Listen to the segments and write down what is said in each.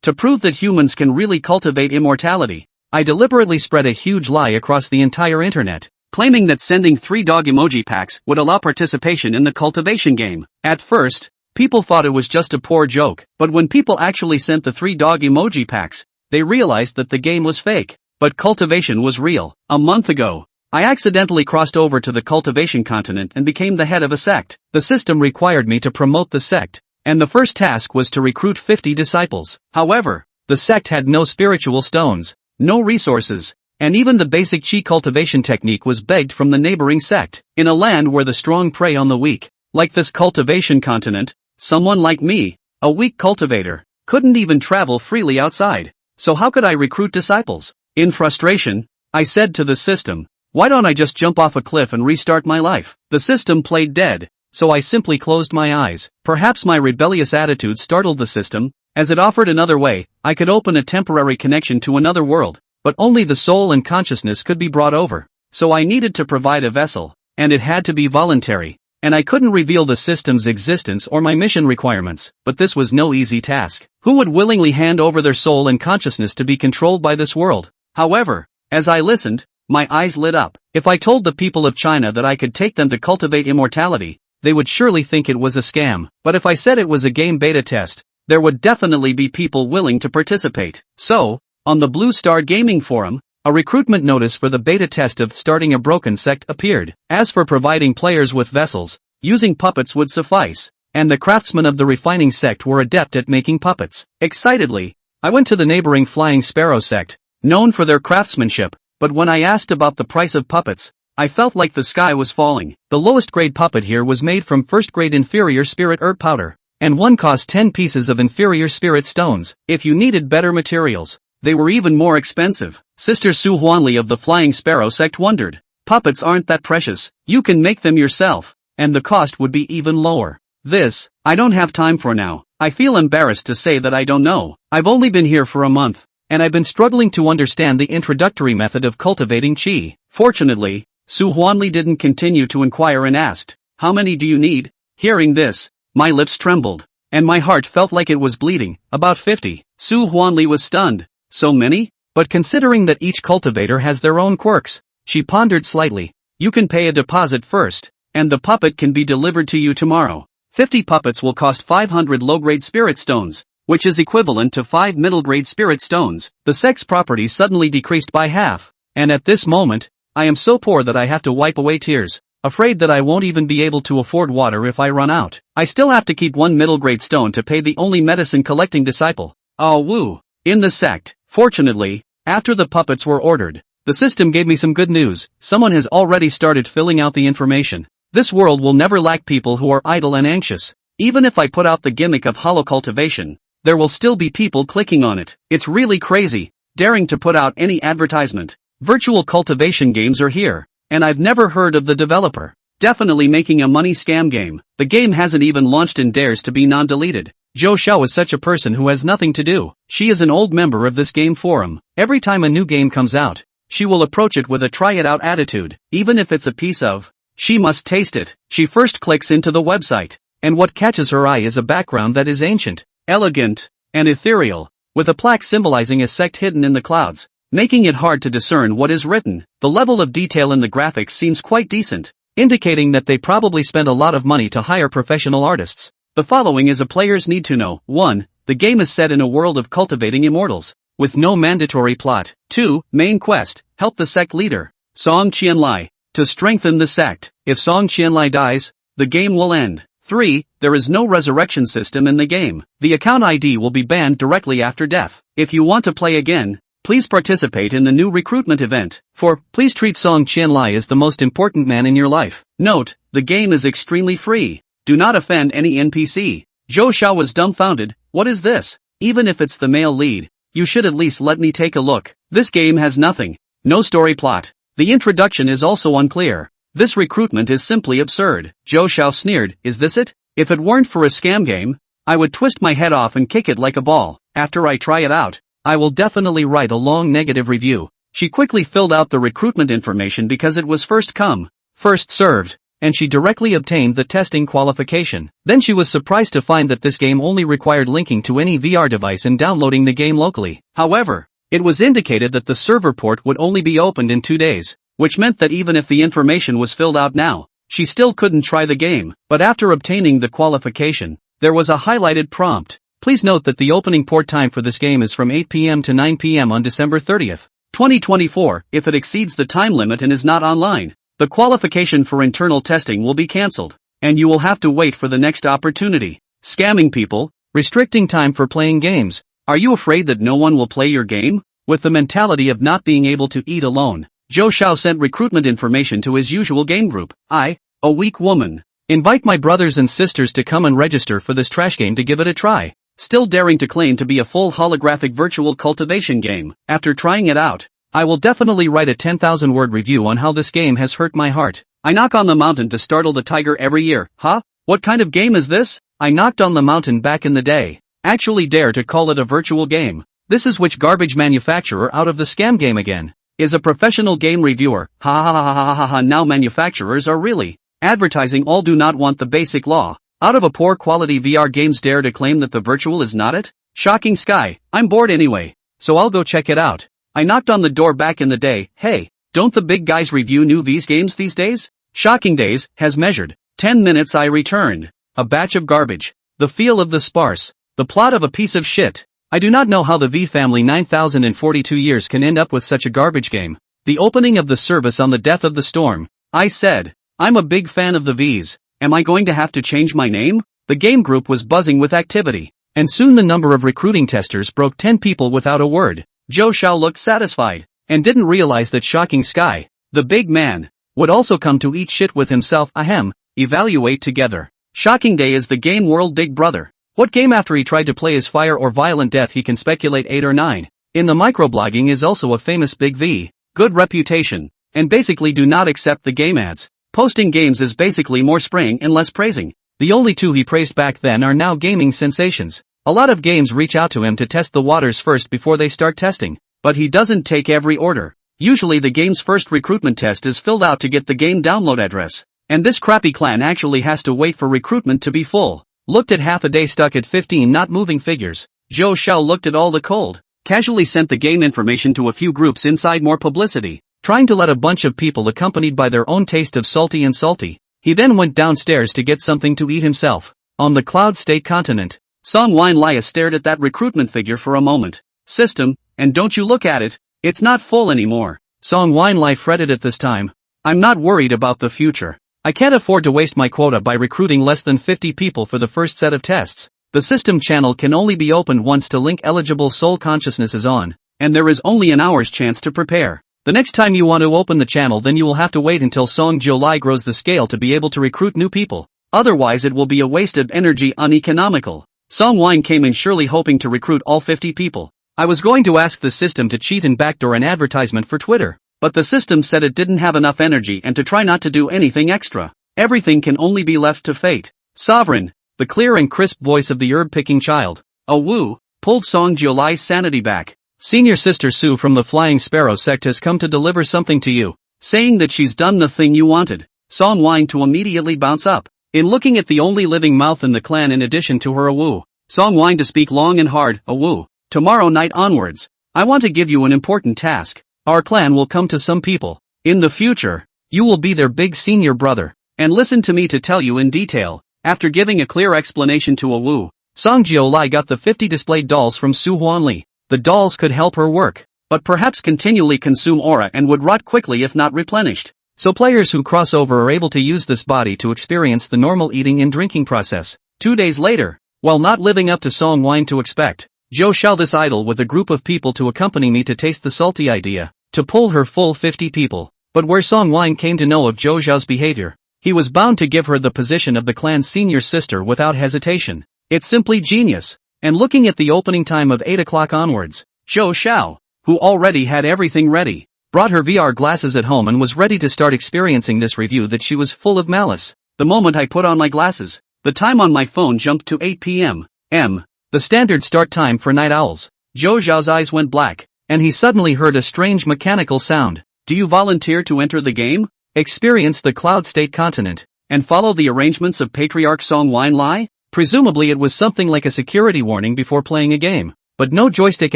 To prove that humans can really cultivate immortality, I deliberately spread a huge lie across the entire internet, claiming that sending 3 dog emoji packs would allow participation in the cultivation game. At first, people thought it was just a poor joke, but when people actually sent the 3 dog emoji packs, they realized that the game was fake. But cultivation was real. A month ago, I accidentally crossed over to the cultivation continent and became the head of a sect. The system required me to promote the sect, and the first task was to recruit 50 disciples. However, the sect had no spiritual stones, no resources, and even the basic chi cultivation technique was begged from the neighboring sect. In a land where the strong prey on the weak, like this cultivation continent, someone like me, a weak cultivator, couldn't even travel freely outside. So how could I recruit disciples? In frustration, I said to the system, why don't I just jump off a cliff and restart my life? The system played dead, so I simply closed my eyes. Perhaps my rebellious attitude startled the system, as it offered another way. I could open a temporary connection to another world, but only the soul and consciousness could be brought over. So I needed to provide a vessel, and it had to be voluntary, and I couldn't reveal the system's existence or my mission requirements. But this was no easy task. Who would willingly hand over their soul and consciousness to be controlled by this world? However, as I listened, my eyes lit up. If I told the people of China that I could take them to cultivate immortality, they would surely think it was a scam. But if I said it was a game beta test, there would definitely be people willing to participate. So, on the Blue Star Gaming Forum, a recruitment notice for the beta test of starting a broken sect appeared. As for providing players with vessels, using puppets would suffice, and the craftsmen of the refining sect were adept at making puppets. Excitedly, I went to the neighboring Flying Sparrow sect, known for their craftsmanship, but when I asked about the price of puppets, I felt like the sky was falling. The lowest grade puppet here was made from first grade inferior spirit herb powder, and one cost 10 pieces of inferior spirit stones. If you needed better materials, they were even more expensive. Sister Su Huanli of the Flying Sparrow sect wondered, puppets aren't that precious, you can make them yourself, and the cost would be even lower. This, I don't have time for now. I feel embarrassed to say that I don't know. I've only been here for a month, and I've been struggling to understand the introductory method of cultivating chi. Fortunately, Su Huanli didn't continue to inquire and asked, how many do you need? Hearing this, my lips trembled, and my heart felt like it was bleeding. About 50. Su Huanli was stunned. So many? But considering that each cultivator has their own quirks, she pondered slightly. You can pay a deposit first, and the puppet can be delivered to you tomorrow. 50 puppets will cost 500 low-grade spirit stones, which is equivalent to 5 middle-grade spirit stones. The sect's property suddenly decreased by half, and at this moment, I am so poor that I have to wipe away tears, afraid that I won't even be able to afford water if I run out. I still have to keep 1 middle-grade stone to pay the only medicine-collecting disciple. Oh woo! In the sect. Fortunately, after the puppets were ordered, the system gave me some good news. Someone has already started filling out the information. This world will never lack people who are idle and anxious. Even if I put out the gimmick of hollow cultivation, there will still be people clicking on it. It's really crazy, daring to put out any advertisement. Virtual cultivation games are here, and I've never heard of the developer. Definitely making a money scam game. The game hasn't even launched and dares to be non-deleted. Zhou Xiao is such a person who has nothing to do. She is an old member of this game forum. Every time a new game comes out, she will approach it with a try-it-out attitude, even if it's a piece of. She must taste it. She first clicks into the website, and what catches her eye is a background that is ancient, elegant, and ethereal, with a plaque symbolizing a sect hidden in the clouds, making it hard to discern what is written. The level of detail in the graphics seems quite decent, indicating that they probably spent a lot of money to hire professional artists. The following is a player's need to know. 1. The game is set in a world of cultivating immortals, with no mandatory plot. 2. Main quest, help the sect leader, Song Qianlai, to strengthen the sect. If Song Qianlai dies, the game will end. 3. There is no resurrection system in the game. The account ID will be banned directly after death. If you want to play again, please participate in the new recruitment event. 4. Please treat Song Qianlai as the most important man in your life. Note, the game is extremely free. Do not offend any NPC. Zhou Xiao was dumbfounded. What is this? Even if it's the male lead, you should at least let me take a look. This game has nothing. No story plot. The introduction is also unclear. This recruitment is simply absurd. Zhou Xiao sneered. Is this it? If it weren't for a scam game, I would twist my head off and kick it like a ball. After I try it out, I will definitely write a long negative review. She quickly filled out the recruitment information because it was first come, first served. and she directly obtained the testing qualification. Then she was surprised to find that this game only required linking to any VR device and downloading the game locally. However, it was indicated that the server port would only be opened in 2 days, which meant that even if the information was filled out now, she still couldn't try the game. But after obtaining the qualification, there was a highlighted prompt. Please note that the opening port time for this game is from 8 p.m. to 9 p.m. on December 30th, 2024. If it exceeds the time limit and is not online, the qualification for internal testing will be cancelled, and you will have to wait for the next opportunity. Scamming people, restricting time for playing games. Are you afraid that no one will play your game? With the mentality of not being able to eat alone, Zhou Xiao sent recruitment information to his usual game group. I, a weak woman, invite my brothers and sisters to come and register for this trash game to give it a try. Still daring to claim to be a full holographic virtual cultivation game. After trying it out, I will definitely write a 10,000-word review on how this game has hurt my heart. I knock on the mountain to startle the tiger every year. Huh? What kind of game is this? I knocked on the mountain back in the day. Actually dare to call it a virtual game. This is which garbage manufacturer out of the scam game again? Is a professional game reviewer. Ha ha ha ha ha ha. Now manufacturers are really advertising all do not want the basic law. Out of a poor quality VR games dare to claim that the virtual is not it? Shocking sky. I'm bored anyway, so I'll go check it out. I knocked on the door back in the day. Hey, don't the big guys review new V's games these days? Shocking days, has measured. 10 minutes I returned. A batch of garbage. The feel of the sparse. The plot of a piece of shit. I do not know how the V family 9042 years can end up with such a garbage game. The opening of the service on the death of the storm. I said, I'm a big fan of the V's. Am I going to have to change my name? The game group was buzzing with activity, and soon the number of recruiting testers broke 10 people without a word. Zhou Xiao looked satisfied, and didn't realize that Shocking Sky, the big man, would also come to eat shit with himself. Ahem, evaluate together. Shocking Day is the game world big brother. What game after he tried to play as Fire or Violent Death he can speculate 8 or 9. In the microblogging is also a famous big V, good reputation, and basically do not accept the game ads. Posting games is basically more spraying and less praising. The only two he praised back then are now gaming sensations. A lot of games reach out to him to test the waters first before they start testing, but he doesn't take every order. Usually the game's first recruitment test is filled out to get the game download address, and this crappy clan actually has to wait for recruitment to be full. Looked at half a day stuck at 15 not moving figures. Zhou Xiao looked at all the cold, casually sent the game information to a few groups inside more publicity, trying to let a bunch of people accompanied by their own taste of salty and salty. He then went downstairs to get something to eat himself. On the Cloud State continent, Song Wine Lia stared at that recruitment figure for a moment. System, and don't you look at it, it's not full anymore. Song Wine Lia fretted at this time. I'm not worried about the future. I can't afford to waste my quota by recruiting less than 50 people for the first set of tests. The system channel can only be opened once to link eligible soul consciousness is on, and there is only an hour's chance to prepare. The next time you want to open the channel then you will have to wait until Song Jiulai grows the scale to be able to recruit new people. Otherwise it will be a waste of energy, uneconomical. Song Wine came in surely hoping to recruit all 50 people. I was going to ask the system to cheat and backdoor an advertisement for Twitter, but the system said it didn't have enough energy and to try not to do anything extra. Everything can only be left to fate. Sovereign, the clear and crisp voice of the herb-picking child, a woo, pulled Song Jiulai's sanity back. Senior Sister Sue from the Flying Sparrow sect has come to deliver something to you, saying that she's done the thing you wanted. Song Wine to immediately bounce up. In looking at the only living mouth in the clan in addition to her Awu, Song Wine to speak long and hard. Awu, tomorrow night onwards, I want to give you an important task. Our clan will come to some people. In the future, you will be their big senior brother. And listen to me to tell you in detail. After giving a clear explanation to Awu, Song Jiulai got the 50 displayed dolls from Su Huanli. The dolls could help her work, but perhaps continually consume aura and would rot quickly if not replenished. So players who cross over are able to use this body to experience the normal eating and drinking process. 2 days later, while not living up to Song Wine to expect, Zhou Xiao this idol with a group of people to accompany me to taste the salty idea, to pull her full 50 people. But where Song Wine came to know of Zhou Xiao's behavior, he was bound to give her the position of the clan's senior sister without hesitation. It's simply genius. And looking at the opening time of 8 o'clock onwards, Zhou Xiao, who already had everything ready, brought her VR glasses at home and was ready to start experiencing this review that she was full of malice. The moment I put on my glasses, the time on my phone jumped to 8 p.m. The standard start time for night owls. Zhou Xiao's eyes went black, and he suddenly heard a strange mechanical sound. Do you volunteer to enter the game? experience the Cloud State continent, and follow the arrangements of Patriarch Song Wine Lai? Presumably it was something like a security warning before playing a game, but no joystick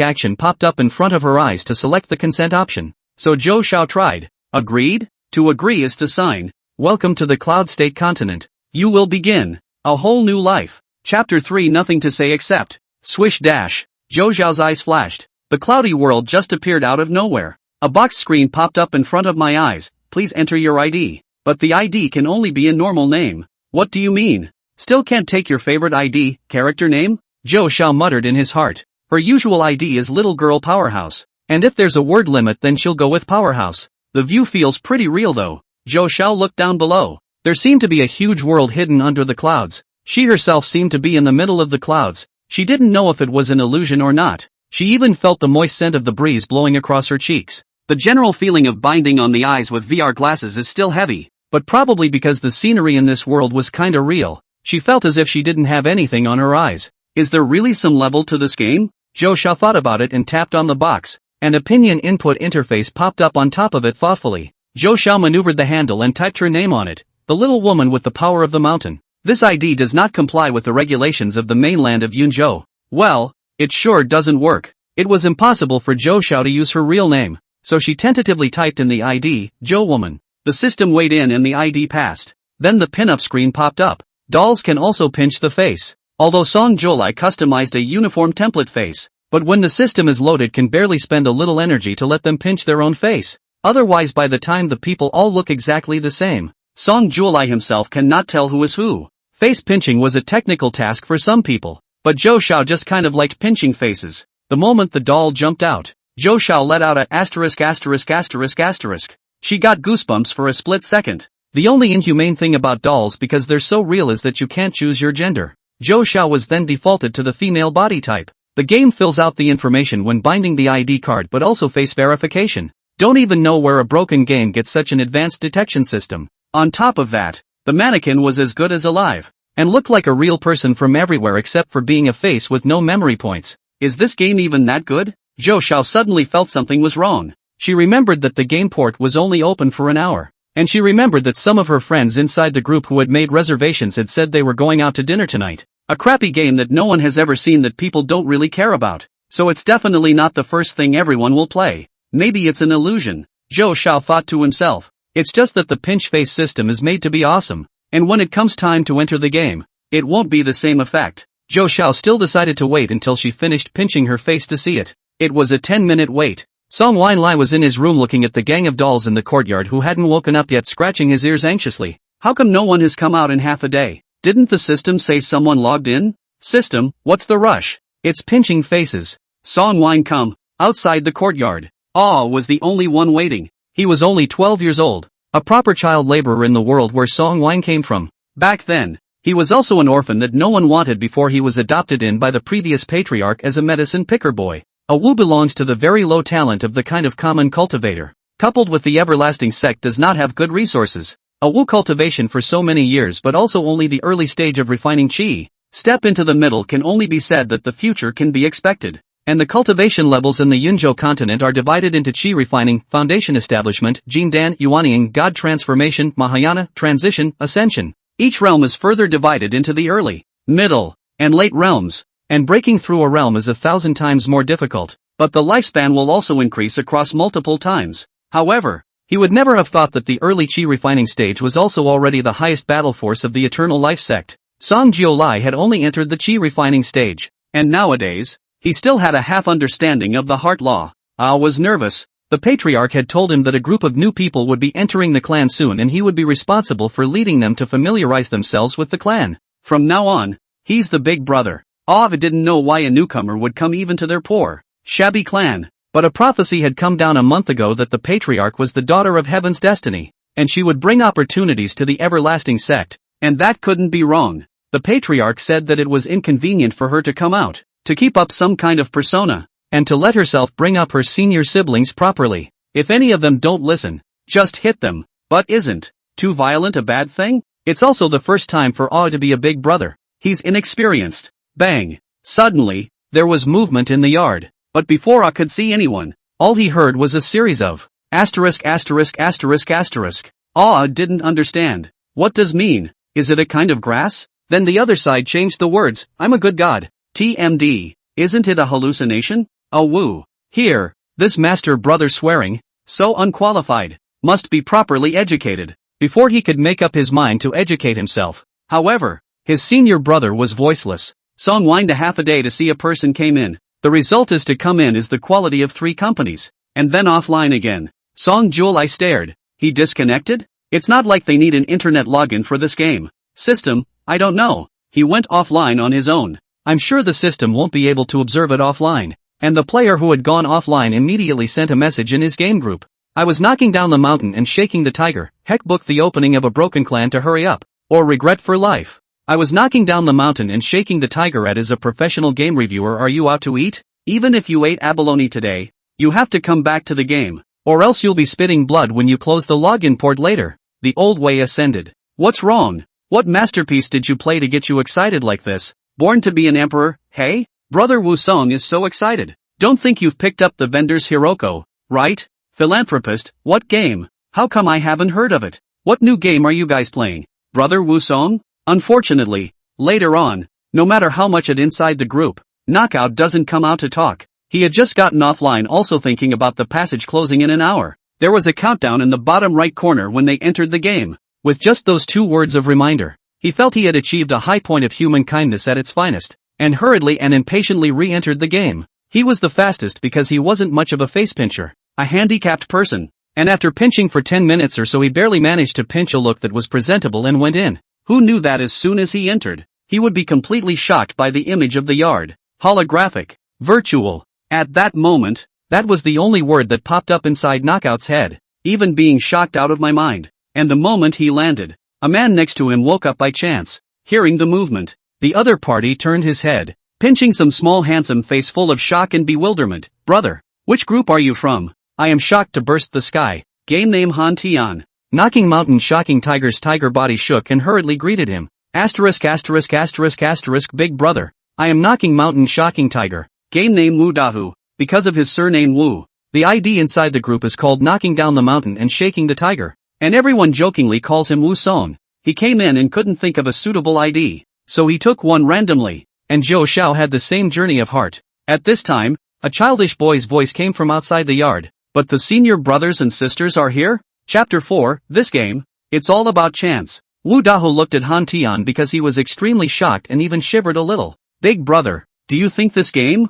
action popped up in front of her eyes to select the consent option. So Zhou Xiao tried. Agreed? To agree is to sign. Welcome to the Cloud State continent. You will begin a whole new life. Chapter 3. Nothing to say except swish dash. Zhou Xiao's eyes flashed. The cloudy world just appeared out of nowhere. A box screen popped up in front of my eyes. Please enter your ID. But the ID can only be a normal name. What do you mean? Still can't take your favorite ID, character name? Zhou Xiao muttered in his heart. Her usual ID is Little Girl Powerhouse. And if there's a word limit then she'll go with Powerhouse. The view feels pretty real though. Zhou Xiao looked down below. There seemed to be a huge world hidden under the clouds. She herself seemed to be in the middle of the clouds. She didn't know if it was an illusion or not. She even felt the moist scent of the breeze blowing across her cheeks. The general feeling of binding on the eyes with VR glasses is still heavy, but probably because the scenery in this world was kinda real, she felt as if she didn't have anything on her eyes. Is there really some level to this game? Zhou Xiao thought about it and tapped on the box. An opinion input interface popped up on top of it thoughtfully. Zhou Xiao maneuvered the handle and typed her name on it. The little woman with the power of the mountain. This ID does not comply with the regulations of the mainland of Yunzhou. Well, it sure doesn't work. It was impossible for Zhou Xiao to use her real name, so she tentatively typed in the ID, Zhou Woman. The system weighed in and the ID passed. Then the pinup screen popped up. Dolls can also pinch the face. Although Song Jiulai customized a uniform template face, but when the system is loaded can barely spend a little energy to let them pinch their own face. Otherwise by the time the people all look exactly the same. Song Jiulai himself cannot tell who is who. Face pinching was a technical task for some people, but Zhou Xiao just kind of liked pinching faces. The moment the doll jumped out, Zhou Xiao let out a asterisk asterisk asterisk asterisk. She got goosebumps for a split second. The only inhumane thing about dolls because they're so real is that you can't choose your gender. Zhou Xiao was then defaulted to the female body type. The game fills out the information when binding the ID card but also face verification. Don't even know where a broken game gets such an advanced detection system. On top of that, the mannequin was as good as alive, and looked like a real person from everywhere except for being a face with no memory points. Is this game even that good? Zhou Xiao suddenly felt something was wrong. She remembered that the game port was only open for an hour, and she remembered that some of her friends inside the group who had made reservations had said they were going out to dinner tonight. A crappy game that no one has ever seen that people don't really care about. So it's definitely not the first thing everyone will play. Maybe it's an illusion. Zhou Xiao thought to himself. It's just that the pinch face system is made to be awesome, and when it comes time to enter the game, it won't be the same effect. Zhou Xiao still decided to wait until she finished pinching her face to see it. It was a 10-minute wait. Song Wine-Lai was in his room looking at the gang of dolls in the courtyard who hadn't woken up yet, scratching his ears anxiously. How come no one has come out in half a day? Didn't the system say someone logged in? System, what's the rush? It's pinching faces. Song Wine come. Outside the courtyard. Aw was the only one waiting. He was only 12 years old. A proper child laborer in the world where Song Wine came from. Back then, he was also an orphan that no one wanted before he was adopted in by the previous patriarch as a medicine picker boy. A Wu belongs to the very low talent of the kind of common cultivator. Coupled with the everlasting sect does not have good resources. A Wu cultivation for so many years but also only the early stage of refining qi. Step into the middle can only be said that the future can be expected. And the cultivation levels in the Yunzhou continent are divided into qi refining, foundation establishment, Jindan, Yuanying, God transformation, Mahayana, transition, ascension. Each realm is further divided into the early, middle, and late realms, and breaking through a realm is 1,000 times more difficult, but the lifespan will also increase across multiple times. However, he would never have thought that the early qi refining stage was also already the highest battle force of the eternal life sect. Song Jiulai had only entered the qi refining stage, and nowadays, he still had a half understanding of the heart law. Ah was nervous. The patriarch had told him that a group of new people would be entering the clan soon and he would be responsible for leading them to familiarize themselves with the clan. From now on, he's the big brother. Ah didn't know why a newcomer would come even to their poor, shabby clan. But a prophecy had come down a month ago that the patriarch was the daughter of heaven's destiny, and she would bring opportunities to the everlasting sect, and that couldn't be wrong. The patriarch said that it was inconvenient for her to come out, to keep up some kind of persona, and to let herself bring up her senior siblings properly. If any of them don't listen, just hit them. But isn't too violent a bad thing? It's also the first time for Ah to be a big brother. He's inexperienced. Bang! Suddenly, there was movement in the yard. But before Ah could see anyone, all he heard was a series of asterisk asterisk asterisk asterisk. Aw didn't understand. What does mean? Is it a kind of grass? Then the other side changed the words, I'm a good god. TMD. Isn't it a hallucination? Oh woo. Here, this master brother swearing, so unqualified, must be properly educated, before he could make up his mind to educate himself. However, his senior brother was voiceless. Song whined a half a day to see a person came in. The result is to come in is the quality of 3 companies. And then offline again. Song Jewel I stared. He disconnected? It's not like they need an internet login for this game. System, I don't know. He went offline on his own. I'm sure the system won't be able to observe it offline. And the player who had gone offline immediately sent a message in his game group. I was knocking down the mountain and shaking the tiger. Heck, book the opening of a broken clan to hurry up. Or regret for life. I was knocking down the mountain and shaking the tiger. As a professional game reviewer, are you out to eat? Even if you ate abalone today, you have to come back to the game. Or else you'll be spitting blood when you close the login port later. The old way ascended. What's wrong? What masterpiece did you play to get you excited like this? Born to be an emperor, hey? Brother Wusong is so excited. Don't think you've picked up the vendor's Hiroko, right? Philanthropist, what game? How come I haven't heard of it? What new game are you guys playing? Brother Wusong? Unfortunately, later on, no matter how much it inside the group, Knockout doesn't come out to talk. He had just gotten offline also thinking about the passage closing in an hour. There was a countdown in the bottom right corner when they entered the game. With just those 2 words of reminder, he felt he had achieved a high point of human kindness at its finest, and hurriedly and impatiently re-entered the game. He was the fastest because he wasn't much of a face pincher, a handicapped person, and after pinching for 10 minutes or so he barely managed to pinch a look that was presentable and went in. Who knew that as soon as he entered, he would be completely shocked by the image of the yard. Holographic. Virtual. At that moment, that was the only word that popped up inside Knockout's head, even being shocked out of my mind. And the moment he landed, a man next to him woke up by chance, hearing the movement. The other party turned his head, pinching some small handsome face full of shock and bewilderment. Brother, which group are you from? I am shocked to burst the sky. Game name Han Tian. Knocking Mountain shocking tiger's tiger body shook and hurriedly greeted him. Asterisk asterisk asterisk asterisk big brother. I am Knocking Mountain shocking tiger. Game name Wu Dahu. Because of his surname Wu. The ID inside the group is called Knocking Down the Mountain and Shaking the Tiger. And everyone jokingly calls him Wu Song. He came in and couldn't think of a suitable ID, so he took one randomly. And Zhou Xiao had the same journey of heart. At this time, a childish boy's voice came from outside the yard. But the senior brothers and sisters are here? Chapter 4, this game, it's all about chance. Wu Dahu looked at Han Tian because he was extremely shocked and even shivered a little. Big brother, do you think this game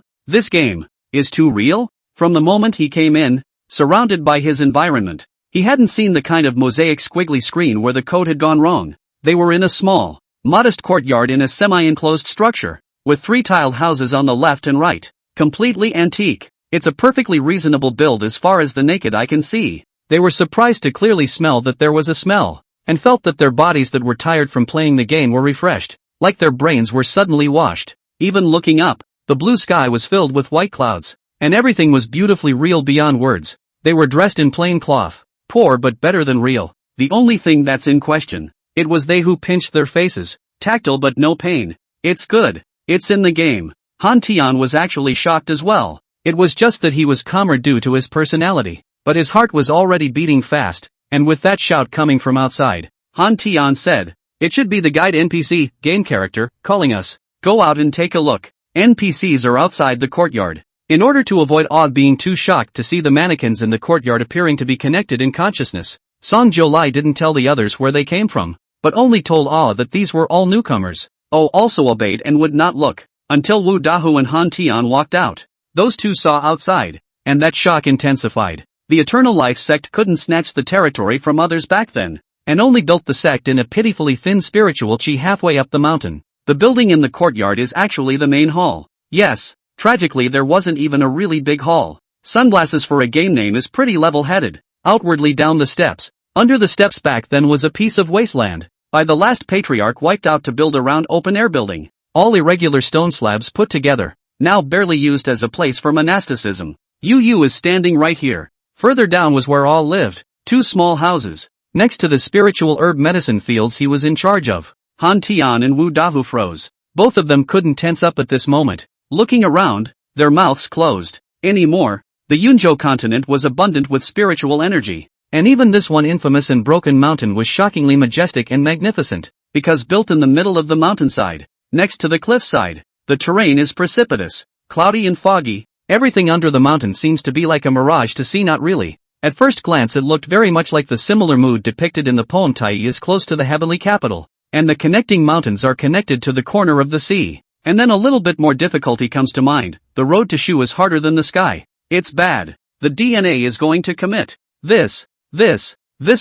is too real? From the moment he came in, surrounded by his environment, he hadn't seen the kind of mosaic squiggly screen where the code had gone wrong. They were in a small, modest courtyard in a semi-enclosed structure, with 3 tiled houses on the left and right, completely antique. It's a perfectly reasonable build as far as the naked eye can see. They were surprised to clearly smell that there was a smell, and felt that their bodies that were tired from playing the game were refreshed, like their brains were suddenly washed. Even looking up, the blue sky was filled with white clouds, and everything was beautifully real beyond words. They were dressed in plain cloth, poor but better than real. The only thing that's in question, it was they who pinched their faces, tactile but no pain. It's good, it's in the game. Han Tian was actually shocked as well. It was just that he was calmer due to his personality, but his heart was already beating fast, and with that shout coming from outside, Han Tian said, it should be the guide NPC, game character, calling us. Go out and take a look. NPCs are outside the courtyard. In order to avoid Odd being too shocked to see the mannequins in the courtyard appearing to be connected in consciousness, Song Jiulai didn't tell the others where they came from, but only told Ah that these were all newcomers. Oh also obeyed and would not look, until Wu Dahu and Han Tian walked out. Those two saw outside, and that shock intensified. The Eternal Life sect couldn't snatch the territory from others back then, and only built the sect in a pitifully thin spiritual chi halfway up the mountain. The building in the courtyard is actually the main hall. Yes, tragically there wasn't even a really big hall. Sunglasses for a game name is pretty level-headed. Outwardly down the steps. Under the steps back then was a piece of wasteland, by the last patriarch wiped out to build a round open-air building. All irregular stone slabs put together, now barely used as a place for monasticism. Yu is standing right here. Further down was where all lived, 2 small houses, next to the spiritual herb medicine fields he was in charge of. Han Tian and Wu Dahu froze. Both of them couldn't tense up at this moment. Looking around, their mouths closed. Anymore, the Yunzhou continent was abundant with spiritual energy. And even this one infamous and broken mountain was shockingly majestic and magnificent, because built in the middle of the mountainside, next to the cliffside. The terrain is precipitous, cloudy and foggy. Everything under the mountain seems to be like a mirage to see. Not really. At first glance it looked very much like the similar mood depicted in the poem Tai is close to the heavenly capital, and the connecting mountains are connected to the corner of the sea. And then a little bit more difficulty comes to mind. The road to Shu is harder than the sky. It's bad. The DNA is going to commit this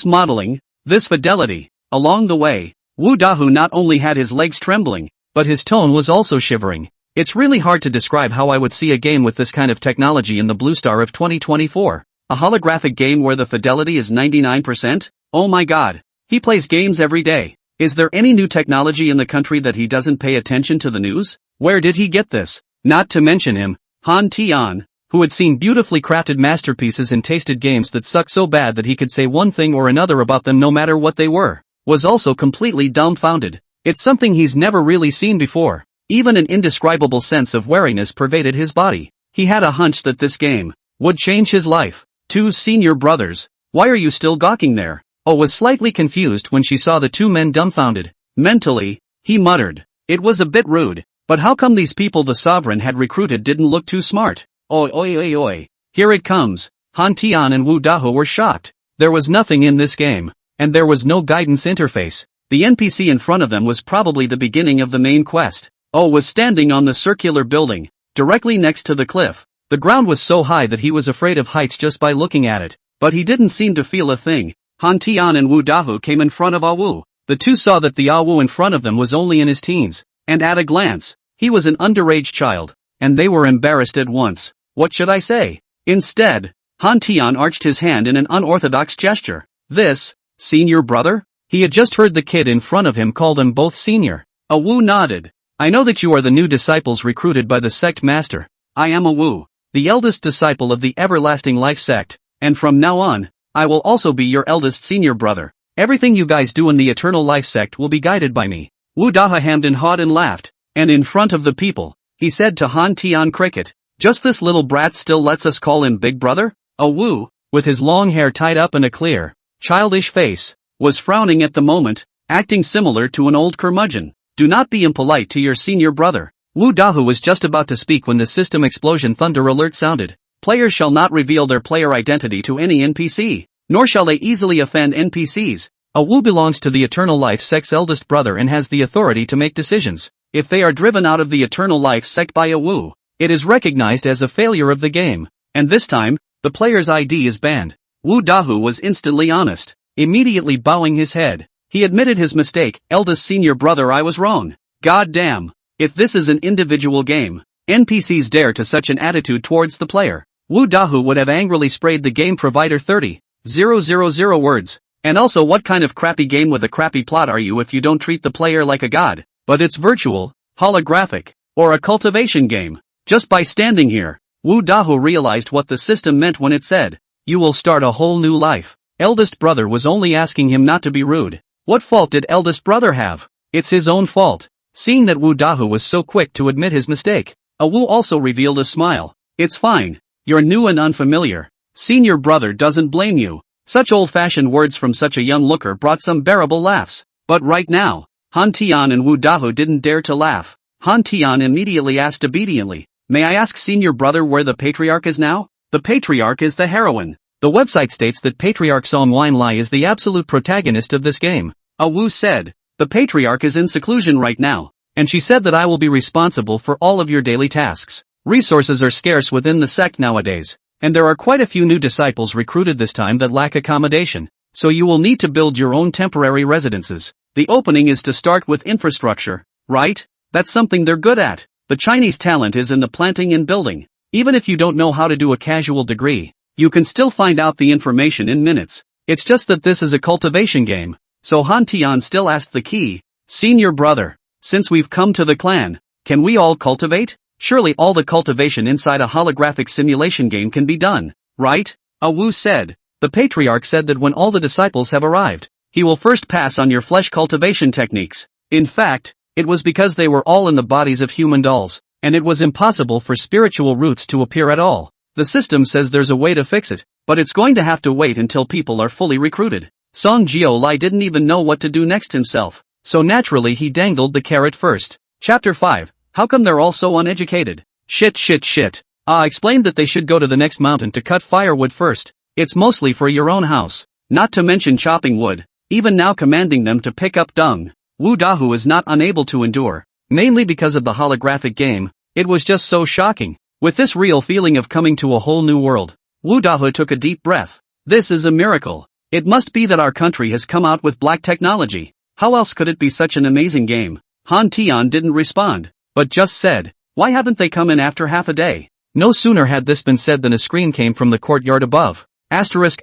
modeling, this fidelity. Along the way, Wu Dahu not only had his legs trembling, but his tone was also shivering. It's really hard to describe how I would see a game with this kind of technology in the Blue Star of 2024. A holographic game where the fidelity is 99%? Oh my god. He plays games every day. Is there any new technology in the country that he doesn't pay attention to the news? Where did he get this? Not to mention him, Han Tian, who had seen beautifully crafted masterpieces and tasted games that sucked so bad that he could say one thing or another about them no matter what they were, was also completely dumbfounded. It's something he's never really seen before. Even an indescribable sense of wariness pervaded his body. He had a hunch that this game would change his life. Two senior brothers. Why are you still gawking there? Oh was slightly confused when she saw the two men dumbfounded. Mentally, he muttered. It was a bit rude, but how come these people the sovereign had recruited didn't look too smart? Oi oi oi oi. Here it comes. Han Tian and Wu Dahu were shocked. There was nothing in this game, and there was no guidance interface. The NPC in front of them was probably the beginning of the main quest. Oh was standing on the circular building, directly next to the cliff. The ground was so high that he was afraid of heights just by looking at it, but he didn't seem to feel a thing. Han Tian and Wu Dahu came in front of Awu. The two saw that the Awu in front of them was only in his teens, and at a glance, he was an underage child, and they were embarrassed at once. What should I say? Instead, Han Tian arched his hand in an unorthodox gesture. This, senior brother? He had just heard the kid in front of him call them both senior. Awu nodded. I know that you are the new disciples recruited by the sect master. I am Awu, the eldest disciple of the everlasting life sect, and from now on, I will also be your eldest senior brother. Everything you guys do in the eternal life sect will be guided by me. Wu Daha hemmed and hawed and laughed, and in front of the people, he said to Han Tian Cricket, just this little brat still lets us call him big brother? Awu, with his long hair tied up in a clear, childish face, was frowning at the moment, acting similar to an old curmudgeon. Do not be impolite to your senior brother. Wu Dahu was just about to speak when the system explosion thunder alert sounded. Players shall not reveal their player identity to any NPC, nor shall they easily offend NPCs. Awu belongs to the Eternal Life sect's eldest brother and has the authority to make decisions. If they are driven out of the Eternal Life sect by Awu, it is recognized as a failure of the game, and this time, the player's ID is banned. Wu Dahu was instantly honest, immediately bowing his head. He admitted his mistake. Eldest senior brother, I was wrong. God damn. If this is an individual game, NPCs dare to such an attitude towards the player, Wu Dahu would have angrily sprayed the game provider 30,000 words. And also, what kind of crappy game with a crappy plot are you if you don't treat the player like a god? But it's virtual, holographic, or a cultivation game. Just by standing here, Wu Dahu realized what the system meant when it said, you will start a whole new life. Eldest brother was only asking him not to be rude. What fault did eldest brother have? It's his own fault. Seeing that Wu Dahu was so quick to admit his mistake, Awu also revealed a smile. It's fine. You're new and unfamiliar. Senior brother doesn't blame you. Such old-fashioned words from such a young looker brought some bearable laughs. But right now, Han Tian and Wu Dahu didn't dare to laugh. Han Tian immediately asked obediently, may I ask senior brother where the patriarch is now? The patriarch is the heroine. The website states that Patriarch Song Wine Lai is the absolute protagonist of this game. Awu said, the patriarch is in seclusion right now, and she said that I will be responsible for all of your daily tasks. Resources are scarce within the sect nowadays, and there are quite a few new disciples recruited this time that lack accommodation, so you will need to build your own temporary residences. The opening is to start with infrastructure, right? That's something they're good at. The Chinese talent is in the planting and building. Even if you don't know how to do a casual degree, you can still find out the information in minutes. It's just that this is a cultivation game. So Han Tian still asked the key, senior brother, since we've come to the clan, can we all cultivate? Surely all the cultivation inside a holographic simulation game can be done, right? Awu said. The patriarch said that when all the disciples have arrived, he will first pass on your flesh cultivation techniques. In fact, it was because they were all in the bodies of human dolls, and it was impossible for spiritual roots to appear at all. The system says there's a way to fix it, but it's going to have to wait until people are fully recruited. Song Jiolai didn't even know what to do next himself, so naturally he dangled the carrot first. Chapter 5. How come they're all so uneducated? Shit. I explained that they should go to the next mountain to cut firewood first. It's mostly for your own house, not to mention chopping wood, even now commanding them to pick up dung. Wu Dahu is not unable to endure, mainly because of the holographic game. It was just so shocking. With this real feeling of coming to a whole new world, Wu Dahu took a deep breath. This is a miracle. It must be that our country has come out with black technology. How else could it be such an amazing game? Han Tian didn't respond, but just said, why haven't they come in after half a day? No sooner had this been said than a scream came from the courtyard above. Asterisk.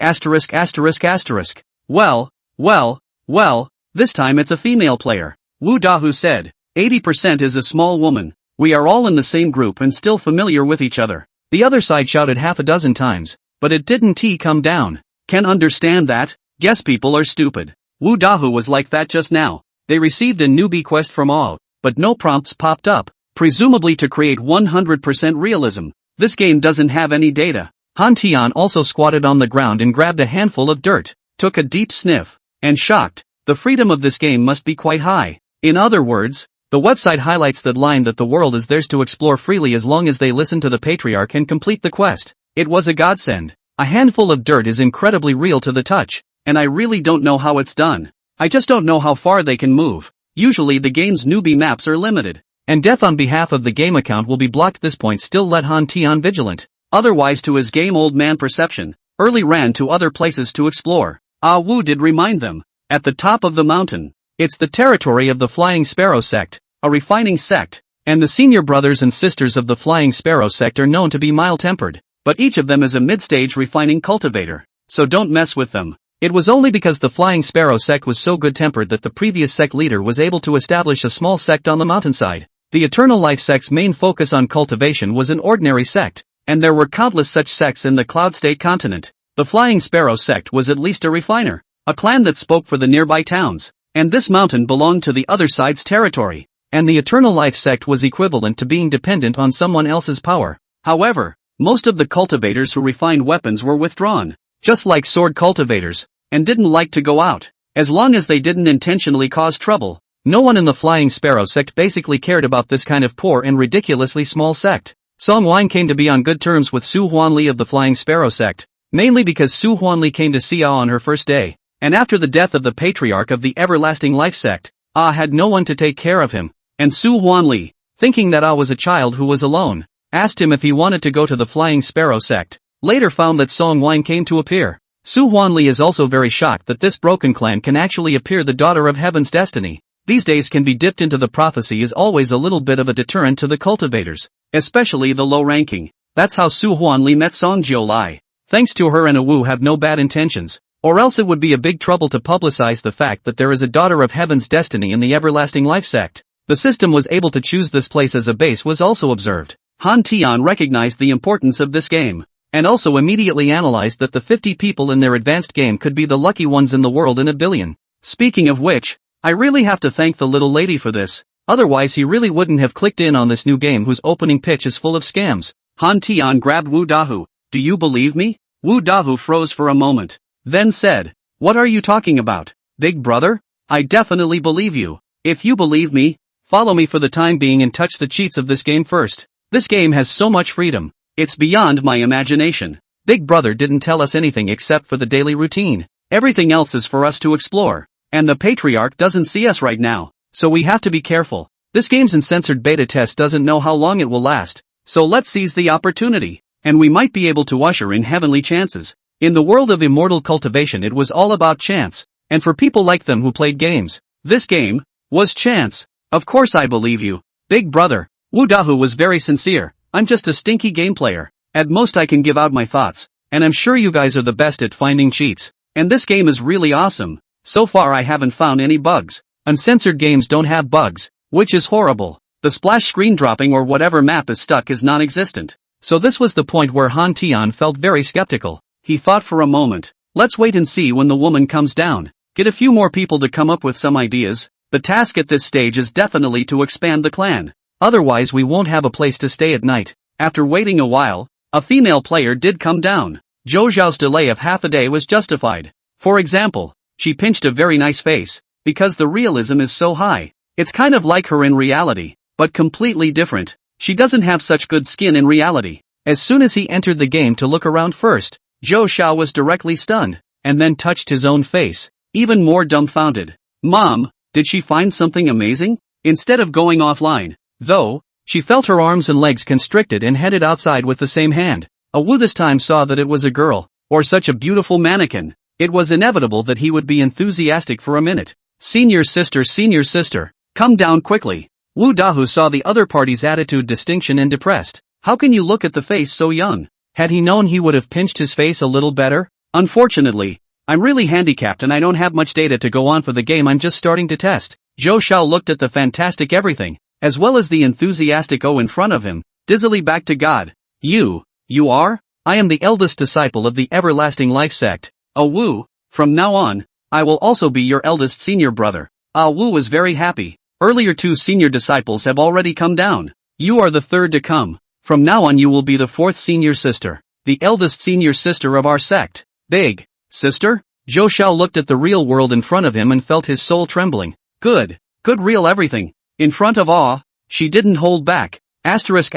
Well, this time it's a female player. Wu Dahu said, 80% is a small woman. We are all in the same group and still familiar with each other. The other side shouted half a dozen times, but it didn't come down. Can understand that? Guess people are stupid. Wu Dahu was like that just now. They received a newbie quest from all, but no prompts popped up, presumably to create 100% realism. This game doesn't have any data. Han Tian also squatted on the ground and grabbed a handful of dirt, took a deep sniff, and shocked. The freedom of this game must be quite high. In other words, the website highlights that line that the world is theirs to explore freely as long as they listen to the patriarch and complete the quest. It was a godsend. A handful of dirt is incredibly real to the touch, and I really don't know how it's done. I just don't know how far they can move. Usually the game's newbie maps are limited, and death on behalf of the game account will be blocked. This point still let Han Tian vigilant. Otherwise, to his game old man perception, early ran to other places to explore. Ah Wu did remind them. At the top of the mountain, it's the territory of the Flying Sparrow sect, a refining sect, and the senior brothers and sisters of the Flying Sparrow sect are known to be mild-tempered, but each of them is a mid-stage refining cultivator, so don't mess with them. It was only because the Flying Sparrow sect was so good-tempered that the previous sect leader was able to establish a small sect on the mountainside. The Eternal Life sect's main focus on cultivation was an ordinary sect, and there were countless such sects in the Cloud State continent. The Flying Sparrow sect was at least a refiner, a clan that spoke for the nearby towns, and this mountain belonged to the other side's territory, and the Eternal Life sect was equivalent to being dependent on someone else's power. However, most of the cultivators who refined weapons were withdrawn, just like sword cultivators, and didn't like to go out, as long as they didn't intentionally cause trouble. No one in the Flying Sparrow sect basically cared about this kind of poor and ridiculously small sect. Song Wine came to be on good terms with Su Huanli of the Flying Sparrow sect, mainly because Su Huanli came to see Ah on her first day, and after the death of the patriarch of the Everlasting Life sect, Ah had no one to take care of him, and Su Huanli, thinking that Ah was a child who was alone, asked him if he wanted to go to the Flying Sparrow sect. Later found that Song Wine came to appear. Su Huanli is also very shocked that this broken clan can actually appear the daughter of heaven's destiny. These days can be dipped into the prophecy is always a little bit of a deterrent to the cultivators, especially the low-ranking. That's how Su Huanli met Song Jiolai. Thanks to her and Wu have no bad intentions, or else it would be a big trouble to publicize the fact that there is a daughter of heaven's destiny in the Everlasting Life sect. The system was able to choose this place as a base was also observed. Han Tian recognized the importance of this game, and also immediately analyzed that the 50 people in their advanced game could be the lucky ones in the world in a billion. Speaking of which, I really have to thank the little lady for this, otherwise he really wouldn't have clicked in on this new game whose opening pitch is full of scams. Han Tian grabbed Wu Dahu. Do you believe me? Wu Dahu froze for a moment, then said, what are you talking about, big brother? I definitely believe you. If you believe me, follow me for the time being and touch the cheats of this game first. This game has so much freedom, it's beyond my imagination. Big brother didn't tell us anything except for the daily routine. Everything else is for us to explore, and the patriarch doesn't see us right now, so we have to be careful. This game's uncensored beta test doesn't know how long it will last, so let's seize the opportunity, and we might be able to usher in heavenly chances. In the world of immortal cultivation it was all about chance, and for people like them who played games, this game was chance. Of course I believe you, big brother. Wu Dahu was very sincere. I'm just a stinky game player. At most I can give out my thoughts, and I'm sure you guys are the best at finding cheats. And this game is really awesome. So far I haven't found any bugs. Uncensored games don't have bugs, which is horrible. The splash screen dropping or whatever map is stuck is non-existent. So this was the point where Han Tian felt very skeptical. He thought for a moment. Let's wait and see when the woman comes down. Get a few more people to come up with some ideas. The task at this stage is definitely to expand the clan. Otherwise we won't have a place to stay at night. After waiting a while, a female player did come down. Zhou Xiao's delay of half a day was justified. For example, she pinched a very nice face, because the realism is so high. It's kind of like her in reality, but completely different. She doesn't have such good skin in reality. As soon as he entered the game to look around first, Zhou Xiao was directly stunned, and then touched his own face, even more dumbfounded. Mom, did she find something amazing? Instead of going offline, though, she felt her arms and legs constricted and headed outside with the same hand. Wu this time saw that it was a girl, or such a beautiful mannequin. It was inevitable that he would be enthusiastic for a minute. Senior sister, come down quickly. Wu Dahu saw the other party's attitude distinction and depressed. How can you look at the face so young? Had he known, he would have pinched his face a little better. Unfortunately, I'm really handicapped and I don't have much data to go on for the game I'm just starting to test. Zhou Xiao looked at the fantastic everything, as well as the enthusiastic O in front of him, dizzily back to God. You are? I am the eldest disciple of the everlasting life sect. Wu, from now on, I will also be your eldest senior brother. Wu was very happy. Earlier 2 senior disciples have already come down. You are the third to come. From now on you will be the 4th senior sister, the eldest senior sister of our sect. Big sister? Zhou Xiao looked at the real world in front of him and felt his soul trembling. Good real everything. In front of awe, she didn't hold back. Asterisk,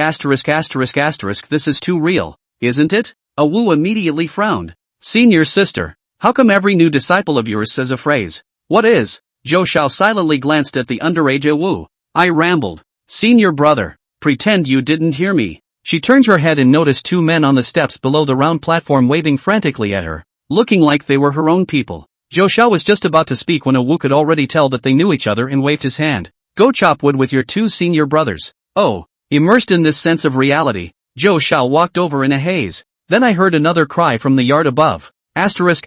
this is too real, isn't it? Wu immediately frowned. Senior sister, how come every new disciple of yours says a phrase? What is? Zhou Xiao silently glanced at the underage Wu. I rambled. Senior brother, pretend you didn't hear me. She turned her head and noticed 2 men on the steps below the round platform waving frantically at her, looking like they were her own people. Zhou Xiao was just about to speak when Wu could already tell that they knew each other and waved his hand. Go chop wood with your 2 senior brothers. Oh, immersed in this sense of reality, Zhou Xiao walked over in a haze. Then I heard another cry from the yard above. Asterisk.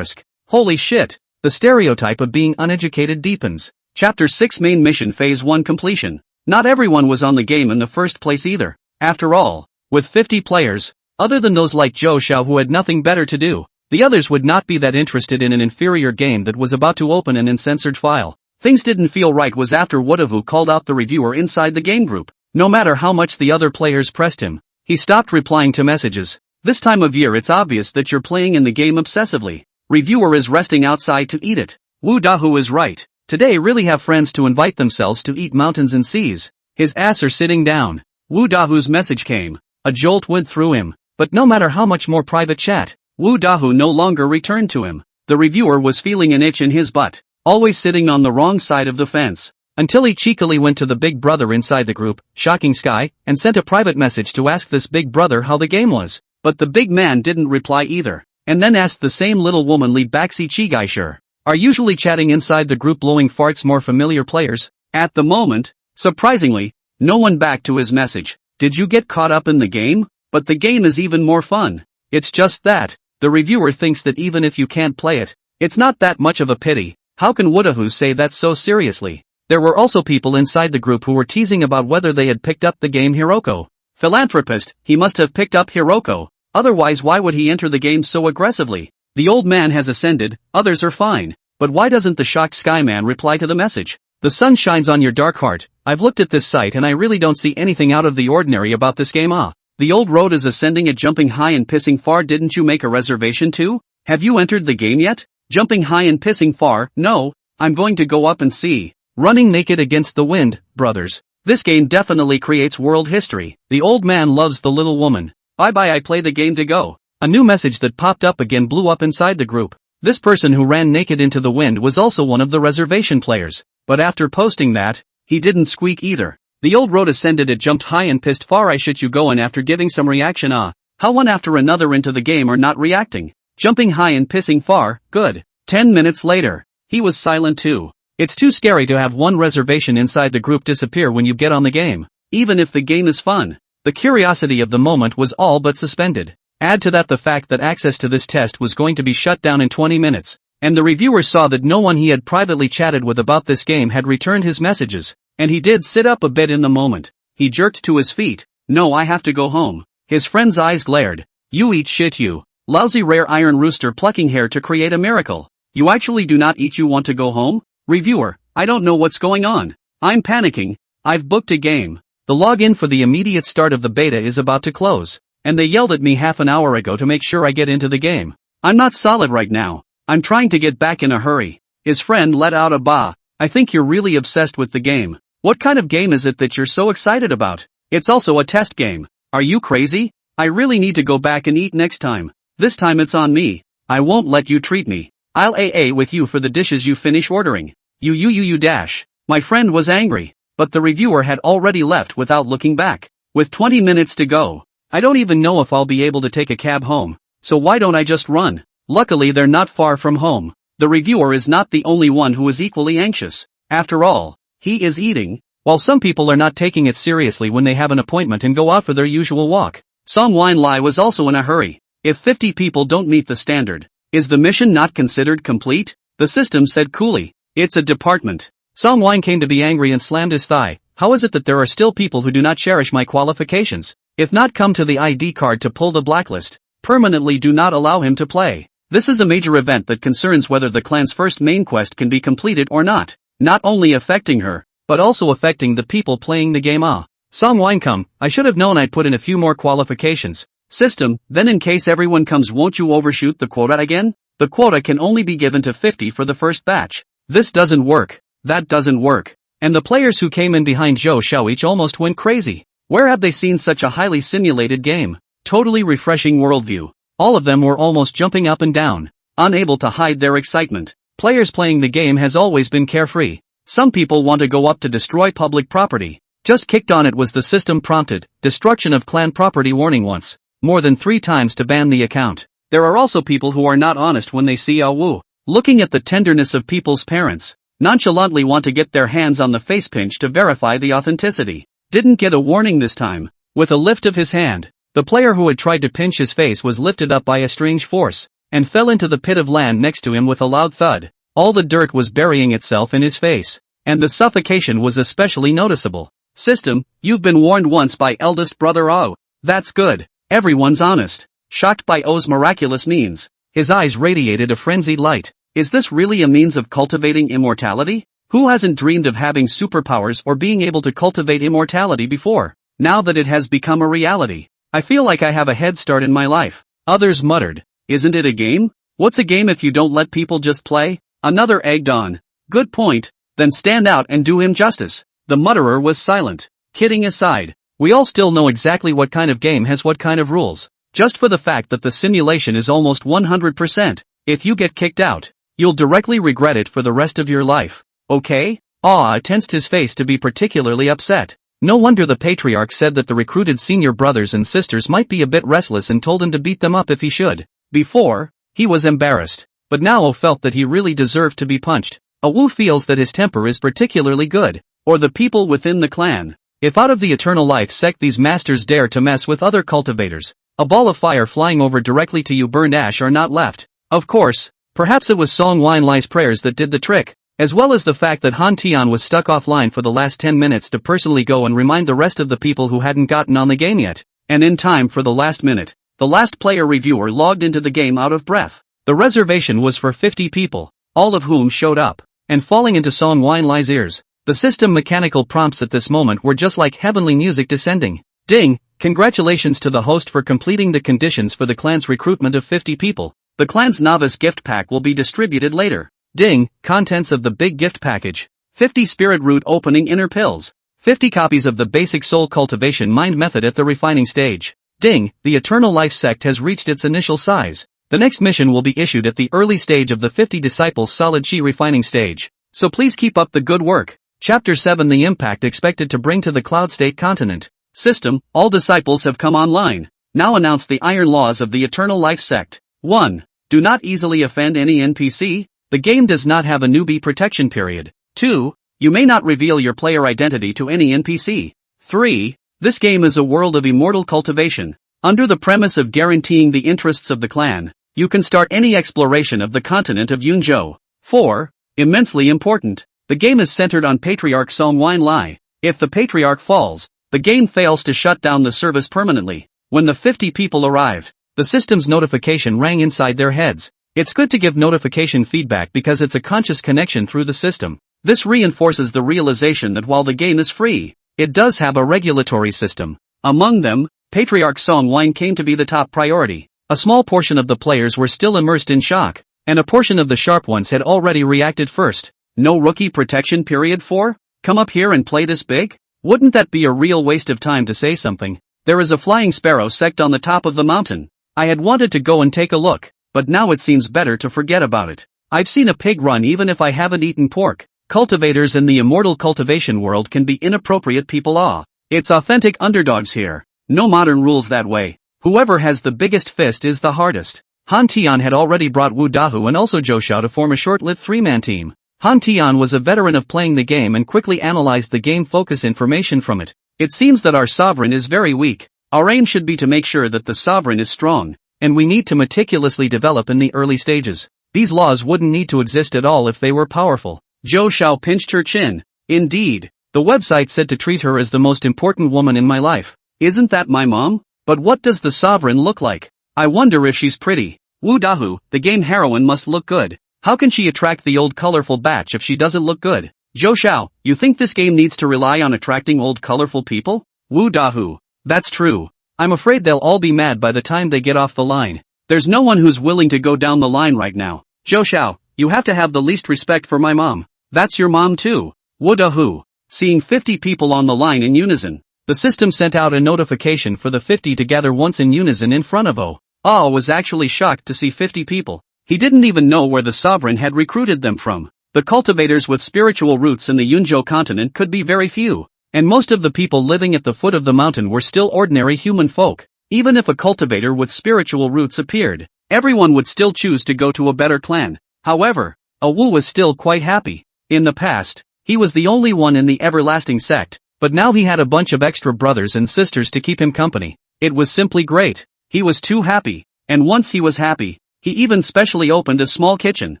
Holy shit. The stereotype of being uneducated deepens. Chapter 6 Main Mission Phase 1 Completion. Not everyone was on the game in the first place either. After all, with 50 players, other than those like Zhou Xiao who had nothing better to do, the others would not be that interested in an inferior game that was about to open an uncensored file. Things didn't feel right was after Woodavu called out the reviewer inside the game group. No matter how much the other players pressed him, he stopped replying to messages. This time of year it's obvious that you're playing in the game obsessively. Reviewer is resting outside to eat it. Wu Dahu is right. Today really have friends to invite themselves to eat mountains and seas. His ass are sitting down. Wu Dahu's message came. A jolt went through him. But no matter how much more private chat, Wu Dahu no longer returned to him. The reviewer was feeling an itch in his butt, always sitting on the wrong side of the fence. Until he cheekily went to the big brother inside the group, Shocking Sky, and sent a private message to ask this big brother how the game was. But the big man didn't reply either, and then asked the same little womanly Baxi Chigai sure. Are usually chatting inside the group blowing farts more familiar players? At the moment, surprisingly, no one back to his message. Did you get caught up in the game? But the game is even more fun. It's just that, the reviewer thinks that even if you can't play it, it's not that much of a pity. How can Woodahu say that so seriously? There were also people inside the group who were teasing about whether they had picked up the game Hiroko. Philanthropist, he must have picked up Hiroko, otherwise why would he enter the game so aggressively? The old man has ascended, others are fine, but why doesn't the shocked Skyman reply to the message? The sun shines on your dark heart. I've looked at this site and I really don't see anything out of the ordinary about this game. The old road is ascending at jumping high and pissing far. Didn't you make a reservation too? Have you entered the game yet? Jumping high and pissing far? No, I'm going to go up and see. Running naked against the wind, brothers. This game definitely creates world history. The old man loves the little woman. Bye I play the game to go. A new message that popped up again blew up inside the group. This person who ran naked into the wind was also one of the reservation players. But after posting that, he didn't squeak either. The old road ascended, it jumped high and pissed far. I shit you going after giving some reaction. How one after another into the game are not reacting. Jumping high and pissing far, good. 10 minutes later, he was silent too. It's too scary to have one reservation inside the group disappear when you get on the game. Even if the game is fun, the curiosity of the moment was all but suspended. Add to that the fact that access to this test was going to be shut down in 20 minutes, and the reviewer saw that no one he had privately chatted with about this game had returned his messages, and he did sit up a bit in the moment. He jerked to his feet. No, I have to go home. His friend's eyes glared. You eat shit you. Lousy rare iron rooster plucking hair to create a miracle. You actually do not eat. You want to go home? Reviewer, I don't know what's going on. I'm panicking. I've booked a game. The login for the immediate start of the beta is about to close. and they yelled at me half an hour ago to make sure I get into the game. I'm not solid right now. I'm trying to get back in a hurry." His friend let out a bah. "I think you're really obsessed with the game. What kind of game is it that you're so excited about? It's also a test game. Are you crazy? I really need to go back and eat next time. This time it's on me. I won't let you treat me. I'll AA with you for the dishes you finish ordering. You dash." My friend was angry, but the reviewer had already left without looking back. With 20 minutes to go, I don't even know if I'll be able to take a cab home, so why don't I just run? Luckily they're not far from home. The reviewer is not the only one who is equally anxious. After all, he is eating, while some people are not taking it seriously when they have an appointment and go out for their usual walk. Song Wine Lai was also in a hurry. If 50 people don't meet the standard, is the mission not considered complete? The system said coolly. It's a department. Song Wine came to be angry and slammed his thigh. How is it that there are still people who do not cherish my qualifications? If not, come to the ID card to pull the blacklist. Permanently do not allow him to play. This is a major event that concerns whether the clan's first main quest can be completed or not. Not only affecting her, but also affecting the people playing the game. Song Wine come, I should have known I'd put in a few more qualifications. System, then in case everyone comes, won't you overshoot the quota again? The quota can only be given to 50 for the first batch. This doesn't work. That doesn't work. And the players who came in behind Zhou Xiaoich almost went crazy. Where have they seen such a highly simulated game? Totally refreshing worldview. All of them were almost jumping up and down, unable to hide their excitement. Players playing the game has always been carefree. Some people want to go up to destroy public property. Just kicked on it was the system prompted, destruction of clan property warning once, more than 3 times to ban the account. There are also people who are not honest when they see a woo. Looking at the tenderness of people's parents, nonchalantly want to get their hands on the face pinch to verify the authenticity. Didn't get a warning this time. With a lift of his hand, the player who had tried to pinch his face was lifted up by a strange force, and fell into the pit of land next to him with a loud thud. All the dirt was burying itself in his face, and the suffocation was especially noticeable. System, you've been warned once by eldest brother O. That's good. Everyone's honest. Shocked by O's miraculous means, his eyes radiated a frenzied light. Is this really a means of cultivating immortality? Who hasn't dreamed of having superpowers or being able to cultivate immortality before? Now that it has become a reality, I feel like I have a head start in my life. Others muttered, isn't it a game? What's a game if you don't let people just play? Another egged on. Good point, then stand out and do him justice. The mutterer was silent. Kidding aside, we all still know exactly what kind of game has what kind of rules. Just for the fact that the simulation is almost 100%, if you get kicked out, you'll directly regret it for the rest of your life. Okay? Tensed his face to be particularly upset. No wonder the patriarch said that the recruited senior brothers and sisters might be a bit restless and told him to beat them up if he should. Before, he was embarrassed, but now O felt that he really deserved to be punched. Wu feels that his temper is particularly good, or the people within the clan. If out of the Eternal Life sect these masters dare to mess with other cultivators, a ball of fire flying over directly to you, burned ash are not left. Of course, perhaps it was Song Wine Lai's prayers that did the trick, as well as the fact that Han Tian was stuck offline for the last 10 minutes to personally go and remind the rest of the people who hadn't gotten on the game yet, and in time for the last minute. The last player reviewer logged into the game out of breath. The reservation was for 50 people, all of whom showed up, and falling into Song Wine Lai's ears. The system mechanical prompts at this moment were just like heavenly music descending. Ding! Congratulations to the host for completing the conditions for the clan's recruitment of 50 people. The clan's novice gift pack will be distributed later. Ding! Contents of the big gift package. 50 spirit root opening inner pills. 50 copies of the basic soul cultivation mind method at the refining stage. Ding! The Eternal Life sect has reached its initial size. The next mission will be issued at the early stage of the 50 disciples solid chi refining stage. So please keep up the good work. Chapter 7 The impact expected to bring to the Cloud State continent. System, all disciples have come online. Now announce the iron laws of the Eternal Life sect. 1. Do not easily offend any NPC. The game does not have a newbie protection period. 2. You may not reveal your player identity to any NPC. 3. This game is a world of immortal cultivation. Under the premise of guaranteeing the interests of the clan, you can start any exploration of the continent of Yunzhou. 4. Immensely important. The game is centered on Patriarch Song Wine Lai. If the Patriarch falls, the game fails to shut down the service permanently. When the 50 people arrived, the system's notification rang inside their heads. It's good to give notification feedback because it's a conscious connection through the system. This reinforces the realization that while the game is free, it does have a regulatory system. Among them, Patriarch Song Wine came to be the top priority. A small portion of the players were still immersed in shock, and a portion of the sharp ones had already reacted first. No rookie protection period for? Come up here and play this big? Wouldn't that be a real waste of time to say something? There is a flying sparrow sect on the top of the mountain. I had wanted to go and take a look, but now it seems better to forget about it. I've seen a pig run even if I haven't eaten pork. Cultivators in the immortal cultivation world can be inappropriate people. It's authentic underdogs here. No modern rules that way. Whoever has the biggest fist is the hardest. Han Tian had already brought Wu Dahu and also Zhou Xiao to form a short-lived three-man team. Han Tian was a veteran of playing the game and quickly analyzed the game focus information from it. It seems that our sovereign is very weak. Our aim should be to make sure that the sovereign is strong, and we need to meticulously develop in the early stages. These laws wouldn't need to exist at all if they were powerful. Zhou Xiao pinched her chin. Indeed, the website said to treat her as the most important woman in my life. Isn't that my mom? But what does the sovereign look like? I wonder if she's pretty. Wu Dahu, the game heroine must look good. How can she attract the old colorful batch if she doesn't look good? Zhou Xiao, you think this game needs to rely on attracting old colorful people? Wu Dahu. That's true. I'm afraid they'll all be mad by the time they get off the line. There's no one who's willing to go down the line right now. Zhou Xiao, you have to have the least respect for my mom. That's your mom too. Wu Dahu. Seeing 50 people on the line in unison, the system sent out a notification for the 50 to gather once in unison in front of was actually shocked to see 50 people. He didn't even know where the sovereign had recruited them from. The cultivators with spiritual roots in the Yunzhou continent could be very few, and most of the people living at the foot of the mountain were still ordinary human folk. Even if a cultivator with spiritual roots appeared, everyone would still choose to go to a better clan. However, Wu was still quite happy. In the past, he was the only one in the everlasting sect, but now he had a bunch of extra brothers and sisters to keep him company. It was simply great. He was too happy, and once he was happy, he even specially opened a small kitchen,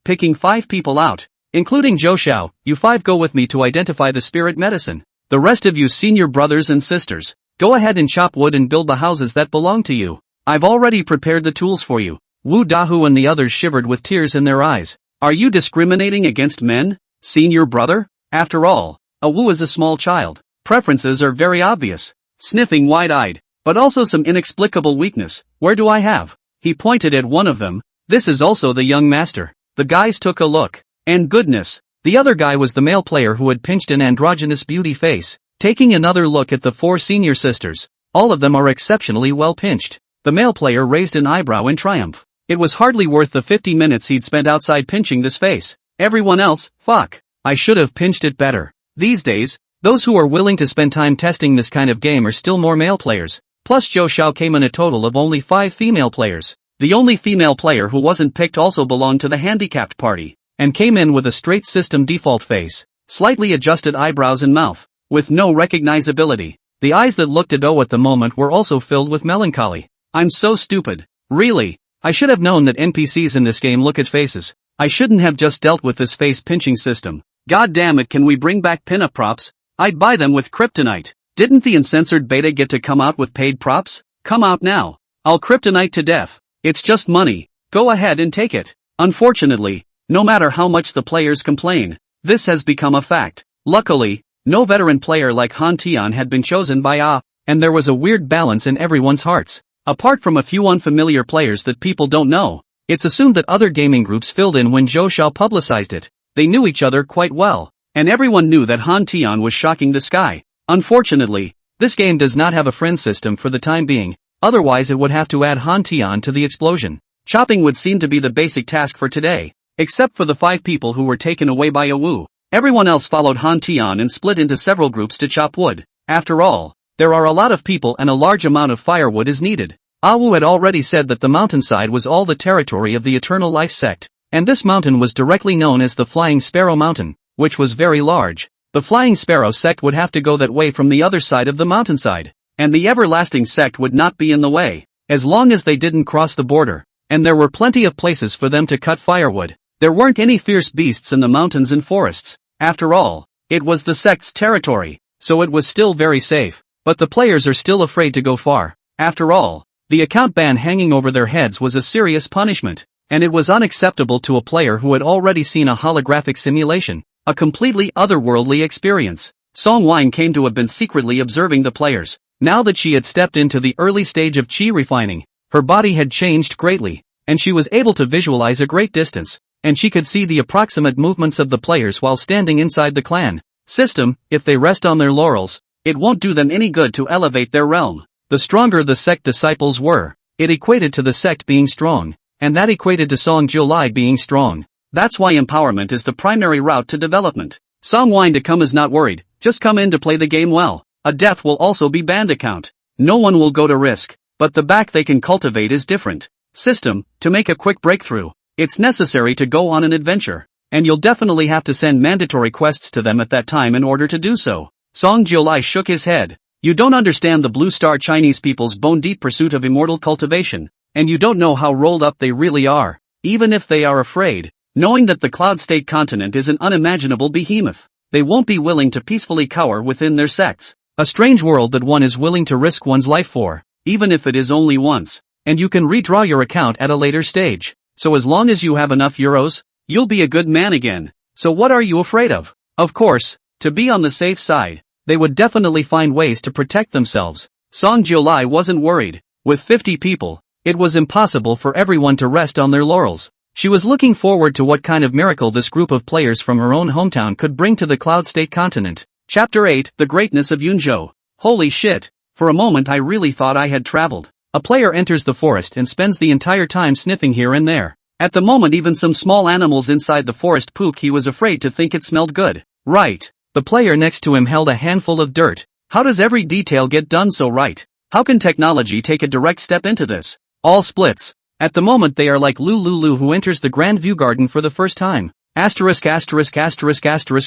picking 5 people out, including Zhou Xiao. You 5 go with me to identify the spirit medicine. The rest of you senior brothers and sisters, go ahead and chop wood and build the houses that belong to you. I've already prepared the tools for you. Wu Dahu and the others shivered with tears in their eyes. Are you discriminating against men, senior brother? After all, Wu is a small child. Preferences are very obvious. Sniffing wide-eyed, but also some inexplicable weakness. Where do I have? He pointed at one of them. This is also the young master. The guys took a look. And goodness, the other guy was the male player who had pinched an androgynous beauty face. Taking another look at the 4 senior sisters, all of them are exceptionally well pinched. The male player raised an eyebrow in triumph. It was hardly worth the 50 minutes he'd spent outside pinching this face. Everyone else, fuck. I should have pinched it better. These days, those who are willing to spend time testing this kind of game are still more male players. Plus Zhou Xiao came in a total of only 5 female players. The only female player who wasn't picked also belonged to the handicapped party, and came in with a straight system default face, slightly adjusted eyebrows and mouth, with no recognizability. The eyes that looked at at the moment were also filled with melancholy. I'm so stupid. Really. I should have known that NPCs in this game look at faces. I shouldn't have just dealt with this face pinching system. God damn it, can we bring back pinup props? I'd buy them with kryptonite. Didn't the uncensored beta get to come out with paid props? Come out now. I'll kryptonite to death. It's just money. Go ahead and take it. Unfortunately, no matter how much the players complain, this has become a fact. Luckily, no veteran player like Han Tian had been chosen by and there was a weird balance in everyone's hearts. Apart from a few unfamiliar players that people don't know, it's assumed that other gaming groups filled in when Zhou Xiao publicized it. They knew each other quite well, and everyone knew that Han Tian was shocking the sky. Unfortunately, this game does not have a friend system for the time being, otherwise it would have to add Han Tian to the explosion. Chopping would seem to be the basic task for today, except for the 5 people who were taken away by Wu. Everyone else followed Han Tian and split into several groups to chop wood. After all, there are a lot of people and a large amount of firewood is needed. Wu had already said that the mountainside was all the territory of the Eternal Life sect, and this mountain was directly known as the Flying Sparrow Mountain, which was very large. The Flying Sparrow sect would have to go that way from the other side of the mountainside, and the Everlasting sect would not be in the way, as long as they didn't cross the border, and there were plenty of places for them to cut firewood. There weren't any fierce beasts in the mountains and forests. After all, it was the sect's territory, so it was still very safe, but the players are still afraid to go far. After all, the account ban hanging over their heads was a serious punishment, and it was unacceptable to a player who had already seen a holographic simulation. A completely otherworldly experience. Song Wine came to have been secretly observing the players. Now that she had stepped into the early stage of chi refining, her body had changed greatly, and she was able to visualize a great distance, and she could see the approximate movements of the players while standing inside the clan system. If they rest on their laurels, it won't do them any good to elevate their realm. The stronger the sect disciples were, it equated to the sect being strong, and that equated to Song Jiulai being strong. That's why empowerment is the primary route to development. Song Wine to come is not worried, just come in to play the game well. A death will also be banned account. No one will go to risk, but the back they can cultivate is different. System, to make a quick breakthrough, it's necessary to go on an adventure, and you'll definitely have to send mandatory quests to them at that time in order to do so. Song Jiulai shook his head. You don't understand the Blue Star Chinese people's bone-deep pursuit of immortal cultivation, and you don't know how rolled up they really are, even if they are afraid, knowing that the Cloud State continent is an unimaginable behemoth. They won't be willing to peacefully cower within their sects. A strange world that one is willing to risk one's life for, even if it is only once, and you can redraw your account at a later stage. So as long as you have enough euros, you'll be a good man again. So what are you afraid of? Of course, to be on the safe side, they would definitely find ways to protect themselves. Song Jiulai wasn't worried. With 50 people, it was impossible for everyone to rest on their laurels. She was looking forward to what kind of miracle this group of players from her own hometown could bring to the Cloud State continent. Chapter 8, The Greatness of Yunzhou. Holy shit. For a moment I really thought I had traveled. A player enters the forest and spends the entire time sniffing here and there. At the moment even some small animals inside the forest pooped. He was afraid to think it smelled good. Right. The player next to him held a handful of dirt. How does every detail get done so right? How can technology take a direct step into this? All splits. At the moment they are like Lulu who enters the Grand View Garden for the first time. Asterisk.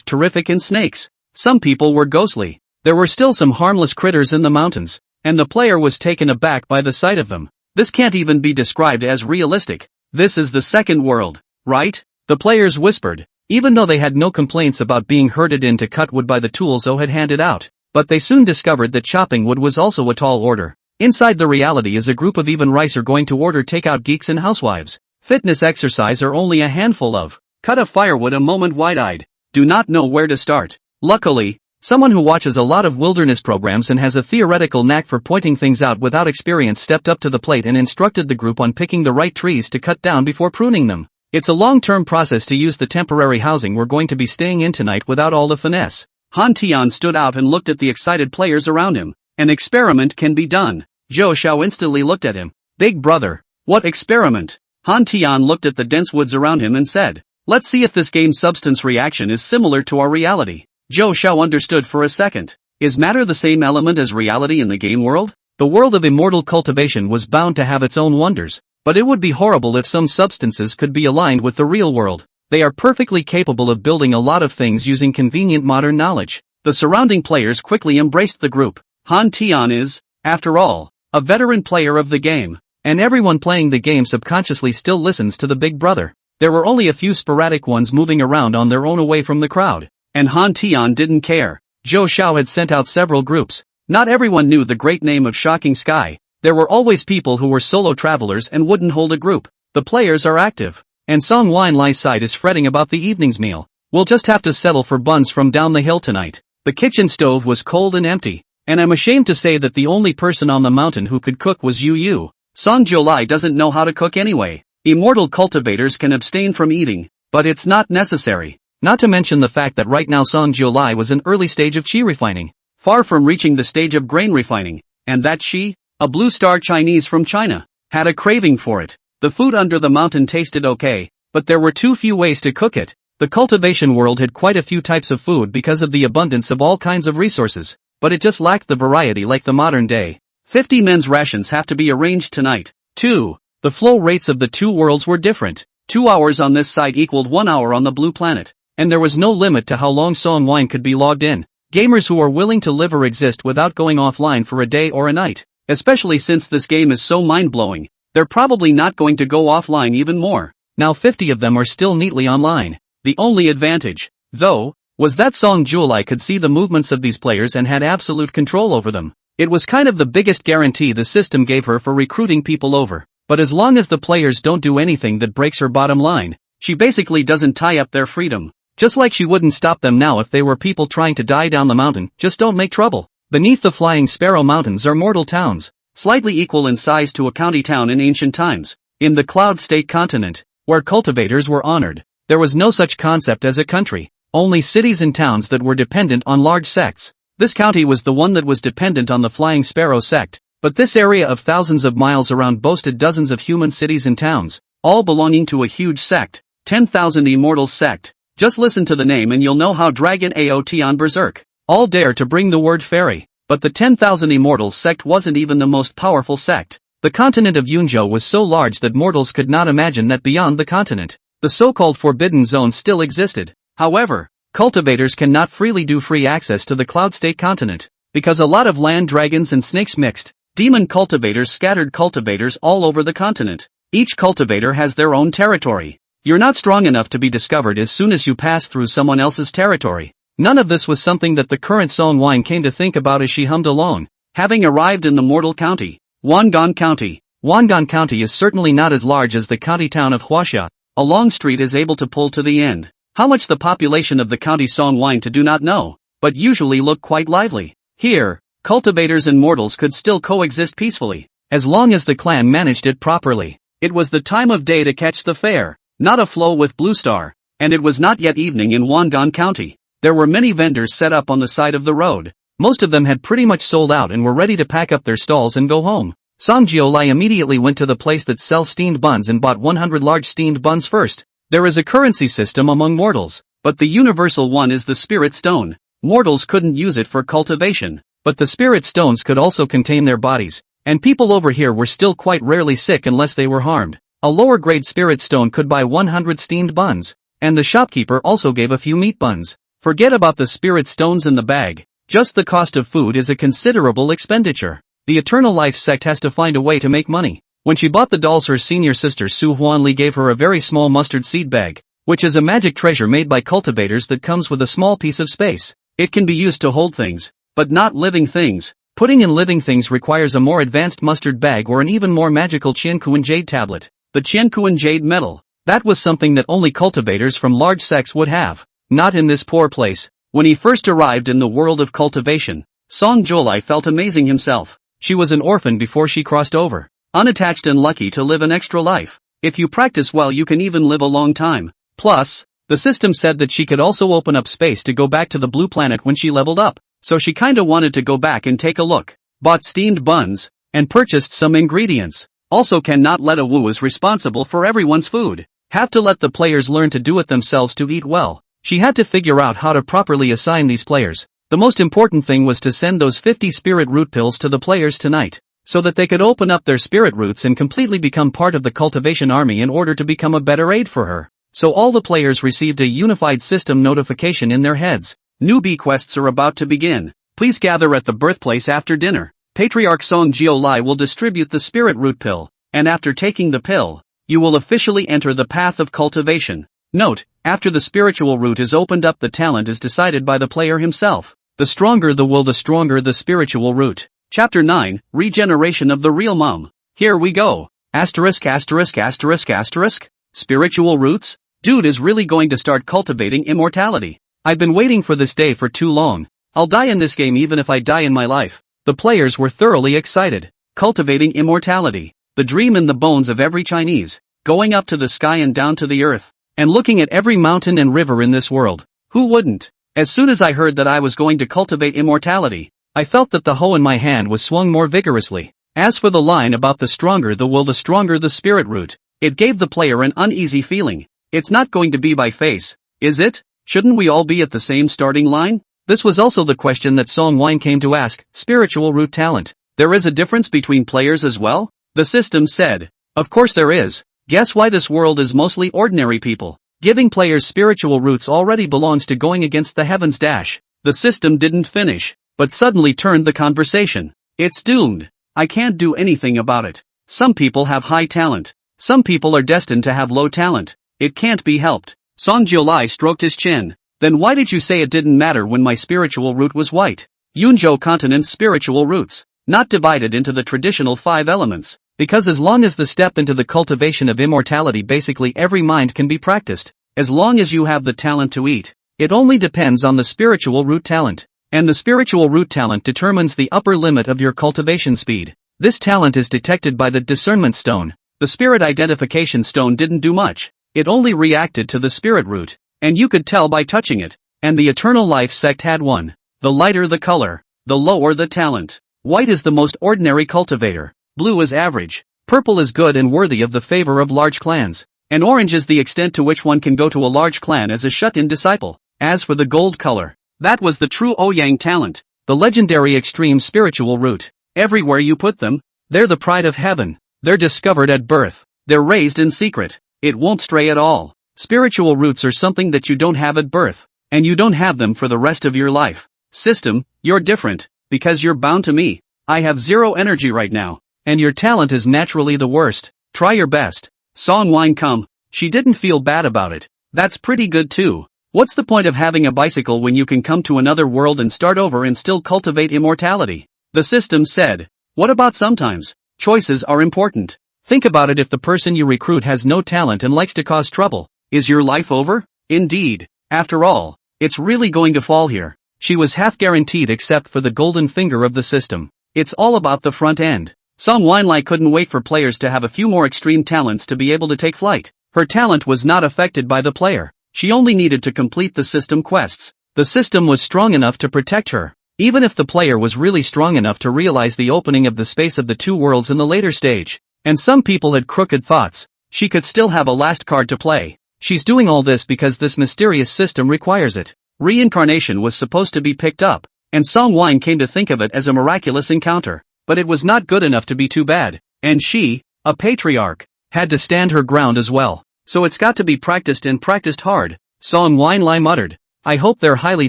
Terrific in snakes. Some people were ghostly. There were still some harmless critters in the mountains, and the player was taken aback by the sight of them. This can't even be described as realistic. This is the second world, right? The players whispered, even though they had no complaints about being herded in to cut wood by the tools O had handed out. But they soon discovered that chopping wood was also a tall order. Inside the reality is a group of even rice are going to order takeout geeks and housewives. Fitness exercise are only a handful of. Cut of firewood a moment wide-eyed. Do not know where to start. Luckily, someone who watches a lot of wilderness programs and has a theoretical knack for pointing things out without experience stepped up to the plate and instructed the group on picking the right trees to cut down before pruning them. It's a long-term process to use the temporary housing we're going to be staying in tonight without all the finesse. Han Tian stood out and looked at the excited players around him. An experiment can be done. Zhou Xiao instantly looked at him. Big brother. What experiment? Han Tian looked at the dense woods around him and said, let's see if this game's substance reaction is similar to our reality. Zhou Xiao understood for a second. Is matter the same element as reality in the game world? The world of immortal cultivation was bound to have its own wonders, but it would be horrible if some substances could be aligned with the real world. They are perfectly capable of building a lot of things using convenient modern knowledge. The surrounding players quickly embraced the group. Han Tian is, after all, a veteran player of the game, and everyone playing the game subconsciously still listens to the big brother. There were only a few sporadic ones moving around on their own away from the crowd. And Han Tian didn't care. Zhou Xiao had sent out several groups. Not everyone knew the great name of Shocking Sky. There were always people who were solo travelers and wouldn't hold a group. The players are active. And Song Wine Lai's side is fretting about the evening's meal. We'll just have to settle for buns from down the hill tonight. The kitchen stove was cold and empty. And I'm ashamed to say that the only person on the mountain who could cook was Yu. Song Jiulai doesn't know how to cook anyway. Immortal cultivators can abstain from eating, but it's not necessary. Not to mention the fact that right now Song Jiulai was an early stage of chi refining, far from reaching the stage of grain refining, and that she, a Blue Star Chinese from China, had a craving for it. The food under the mountain tasted okay, but there were too few ways to cook it. The cultivation world had quite a few types of food because of the abundance of all kinds of resources, but it just lacked the variety like the modern day. 50 men's rations have to be arranged tonight. 2. The flow rates of the two worlds were different. 2 hours on this side equaled 1 hour on the blue planet. And there was no limit to how long Song Wine could be logged in. Gamers who are willing to live or exist without going offline for a day or a night, especially since this game is so mind-blowing, they're probably not going to go offline even more. Now 50 of them are still neatly online. The only advantage, though, was that Song Jiulai could see the movements of these players and had absolute control over them. It was kind of the biggest guarantee the system gave her for recruiting people over. But as long as the players don't do anything that breaks her bottom line, she basically doesn't tie up their freedom. Just like she wouldn't stop them now if they were people trying to die down the mountain. Just don't make trouble. Beneath the flying sparrow mountains are mortal towns, slightly equal in size to a county town in ancient times. In the cloud state continent, where cultivators were honored, there was no such concept as a country, only cities and towns that were dependent on large sects. This county was the one that was dependent on the flying sparrow sect, but this area of thousands of miles around boasted dozens of human cities and towns, all belonging to a huge sect, 10,000 Immortals sect. Just listen to the name and you'll know how Dragon AOT on Berserk. All dare to bring the word fairy, but the 10,000 Immortals sect wasn't even the most powerful sect. The continent of Yunzhou was so large that mortals could not imagine that beyond the continent, the so-called forbidden zone still existed. However, cultivators cannot freely do free access to the cloud state continent, because a lot of land dragons and snakes mixed, demon cultivators scattered cultivators all over the continent. Each cultivator has their own territory. You're not strong enough to be discovered as soon as you pass through someone else's territory. None of this was something that the current Song Wine came to think about as she hummed along. Having arrived in the mortal county, Wangan County. Wangan County is certainly not as large as the county town of Huaxia. A long street is able to pull to the end. How much the population of the county Song Wine to do not know, but usually look quite lively. Here, cultivators and mortals could still coexist peacefully, as long as the clan managed it properly. It was the time of day to catch the fair, not a flow with Blue Star, and it was not yet evening in Wangan County. There were many vendors set up on the side of the road. Most of them had pretty much sold out and were ready to pack up their stalls and go home. Song Jiolai immediately went to the place that sells steamed buns and bought 100 large steamed buns first. There is a currency system among mortals, but the universal one is the spirit stone. Mortals couldn't use it for cultivation, but the spirit stones could also contain their bodies, and people over here were still quite rarely sick unless they were harmed. A lower grade spirit stone could buy 100 steamed buns, and the shopkeeper also gave a few meat buns. Forget about the spirit stones in the bag. Just the cost of food is a considerable expenditure. The Eternal Life sect has to find a way to make money. When she bought the dolls, her senior sister Su Huanli gave her a very small mustard seed bag, which is a magic treasure made by cultivators that comes with a small piece of space. It can be used to hold things, but not living things. Putting in living things requires a more advanced mustard bag or an even more magical Qiankuan jade tablet. The Qiankuan jade metal. That was something that only cultivators from large sects would have. Not in this poor place. When he first arrived in the world of cultivation, Song Jiolai felt amazing himself. She was an orphan before she crossed over, unattached and lucky to live an extra life. If you practice well, you can even live a long time. Plus, the system said that she could also open up space to go back to the blue planet when she leveled up, so she kinda wanted to go back and take a look. Bought steamed buns, and purchased some ingredients. Also cannot let a Wu is responsible for everyone's food. Have to let the players learn to do it themselves to eat well. She had to figure out how to properly assign these players. The most important thing was to send those 50 spirit root pills to the players tonight, so that they could open up their spirit roots and completely become part of the cultivation army in order to become a better aid for her. So all the players received a unified system notification in their heads. Newbie quests are about to begin. Please gather at the birthplace after dinner. Patriarch Song Jiolai will distribute the spirit root pill, and after taking the pill, you will officially enter the path of cultivation. Note, after the spiritual root is opened up, the talent is decided by the player himself. The stronger the will, the stronger the spiritual root. Chapter 9, Regeneration of the Real Mum. Here we go. Asterisk asterisk asterisk asterisk. Spiritual roots? Dude is really going to start cultivating immortality. I've been waiting for this day for too long. I'll die in this game even if I die in my life. The players were thoroughly excited. Cultivating immortality. The dream in the bones of every Chinese. Going up to the sky and down to the earth. And looking at every mountain and river in this world. Who wouldn't? As soon as I heard that I was going to cultivate immortality, I felt that the hoe in my hand was swung more vigorously. As for the line about the stronger the will, the stronger the spirit root, it gave the player an uneasy feeling. It's not going to be by face, is it? Shouldn't we all be at the same starting line? This was also the question that Song Wine came to ask. Spiritual root talent. There is a difference between players as well? The system said. Of course there is. Guess why this world is mostly ordinary people? Giving players spiritual roots already belongs to going against the heavens dash. The system didn't finish, but suddenly turned the conversation. It's doomed. I can't do anything about it. Some people have high talent. Some people are destined to have low talent. It can't be helped. Song Jiolai stroked his chin. Then why did you say it didn't matter when my spiritual root was white? Yunzhou continent's spiritual roots, not divided into the traditional 5 elements. Because as long as the step into the cultivation of immortality, basically every mind can be practiced. As long as you have the talent to eat. It only depends on the spiritual root talent. And the spiritual root talent determines the upper limit of your cultivation speed. This talent is detected by the discernment stone. The spirit identification stone didn't do much. It only reacted to the spirit root, and you could tell by touching it. And the eternal life sect had one. The lighter the color, the lower the talent. White is the most ordinary cultivator. Blue is average. Purple is good and worthy of the favor of large clans. And orange is the extent to which one can go to a large clan as a shut-in disciple. As for the gold color, that was the true Ouyang talent. The legendary extreme spiritual root. Everywhere you put them, they're the pride of heaven. They're discovered at birth. They're raised in secret. It won't stray at all. Spiritual roots are something that you don't have at birth. And you don't have them for the rest of your life. System, you're different, because you're bound to me. I have zero energy right now. And your talent is naturally the worst. Try your best. Song Wine come. She didn't feel bad about it. That's pretty good too. What's the point of having a bicycle when you can come to another world and start over and still cultivate immortality? The system said. What about sometimes? Choices are important. Think about it. If the person you recruit has no talent and likes to cause trouble, is your life over? Indeed. After all, it's really going to fall here. She was half guaranteed except for the golden finger of the system. It's all about the front end. Song Winlai couldn't wait for players to have a few more extreme talents to be able to take flight. Her talent was not affected by the player. She only needed to complete the system quests. The system was strong enough to protect her. Even if the player was really strong enough to realize the opening of the space of the two worlds in the later stage, and some people had crooked thoughts, she could still have a last card to play. She's doing all this because this mysterious system requires it. Reincarnation was supposed to be picked up, and Song Wine came to think of it as a miraculous encounter. But it was not good enough to be too bad, and she, a patriarch, had to stand her ground as well. So it's got to be practiced and practiced hard. Song Winlai muttered. I hope they're highly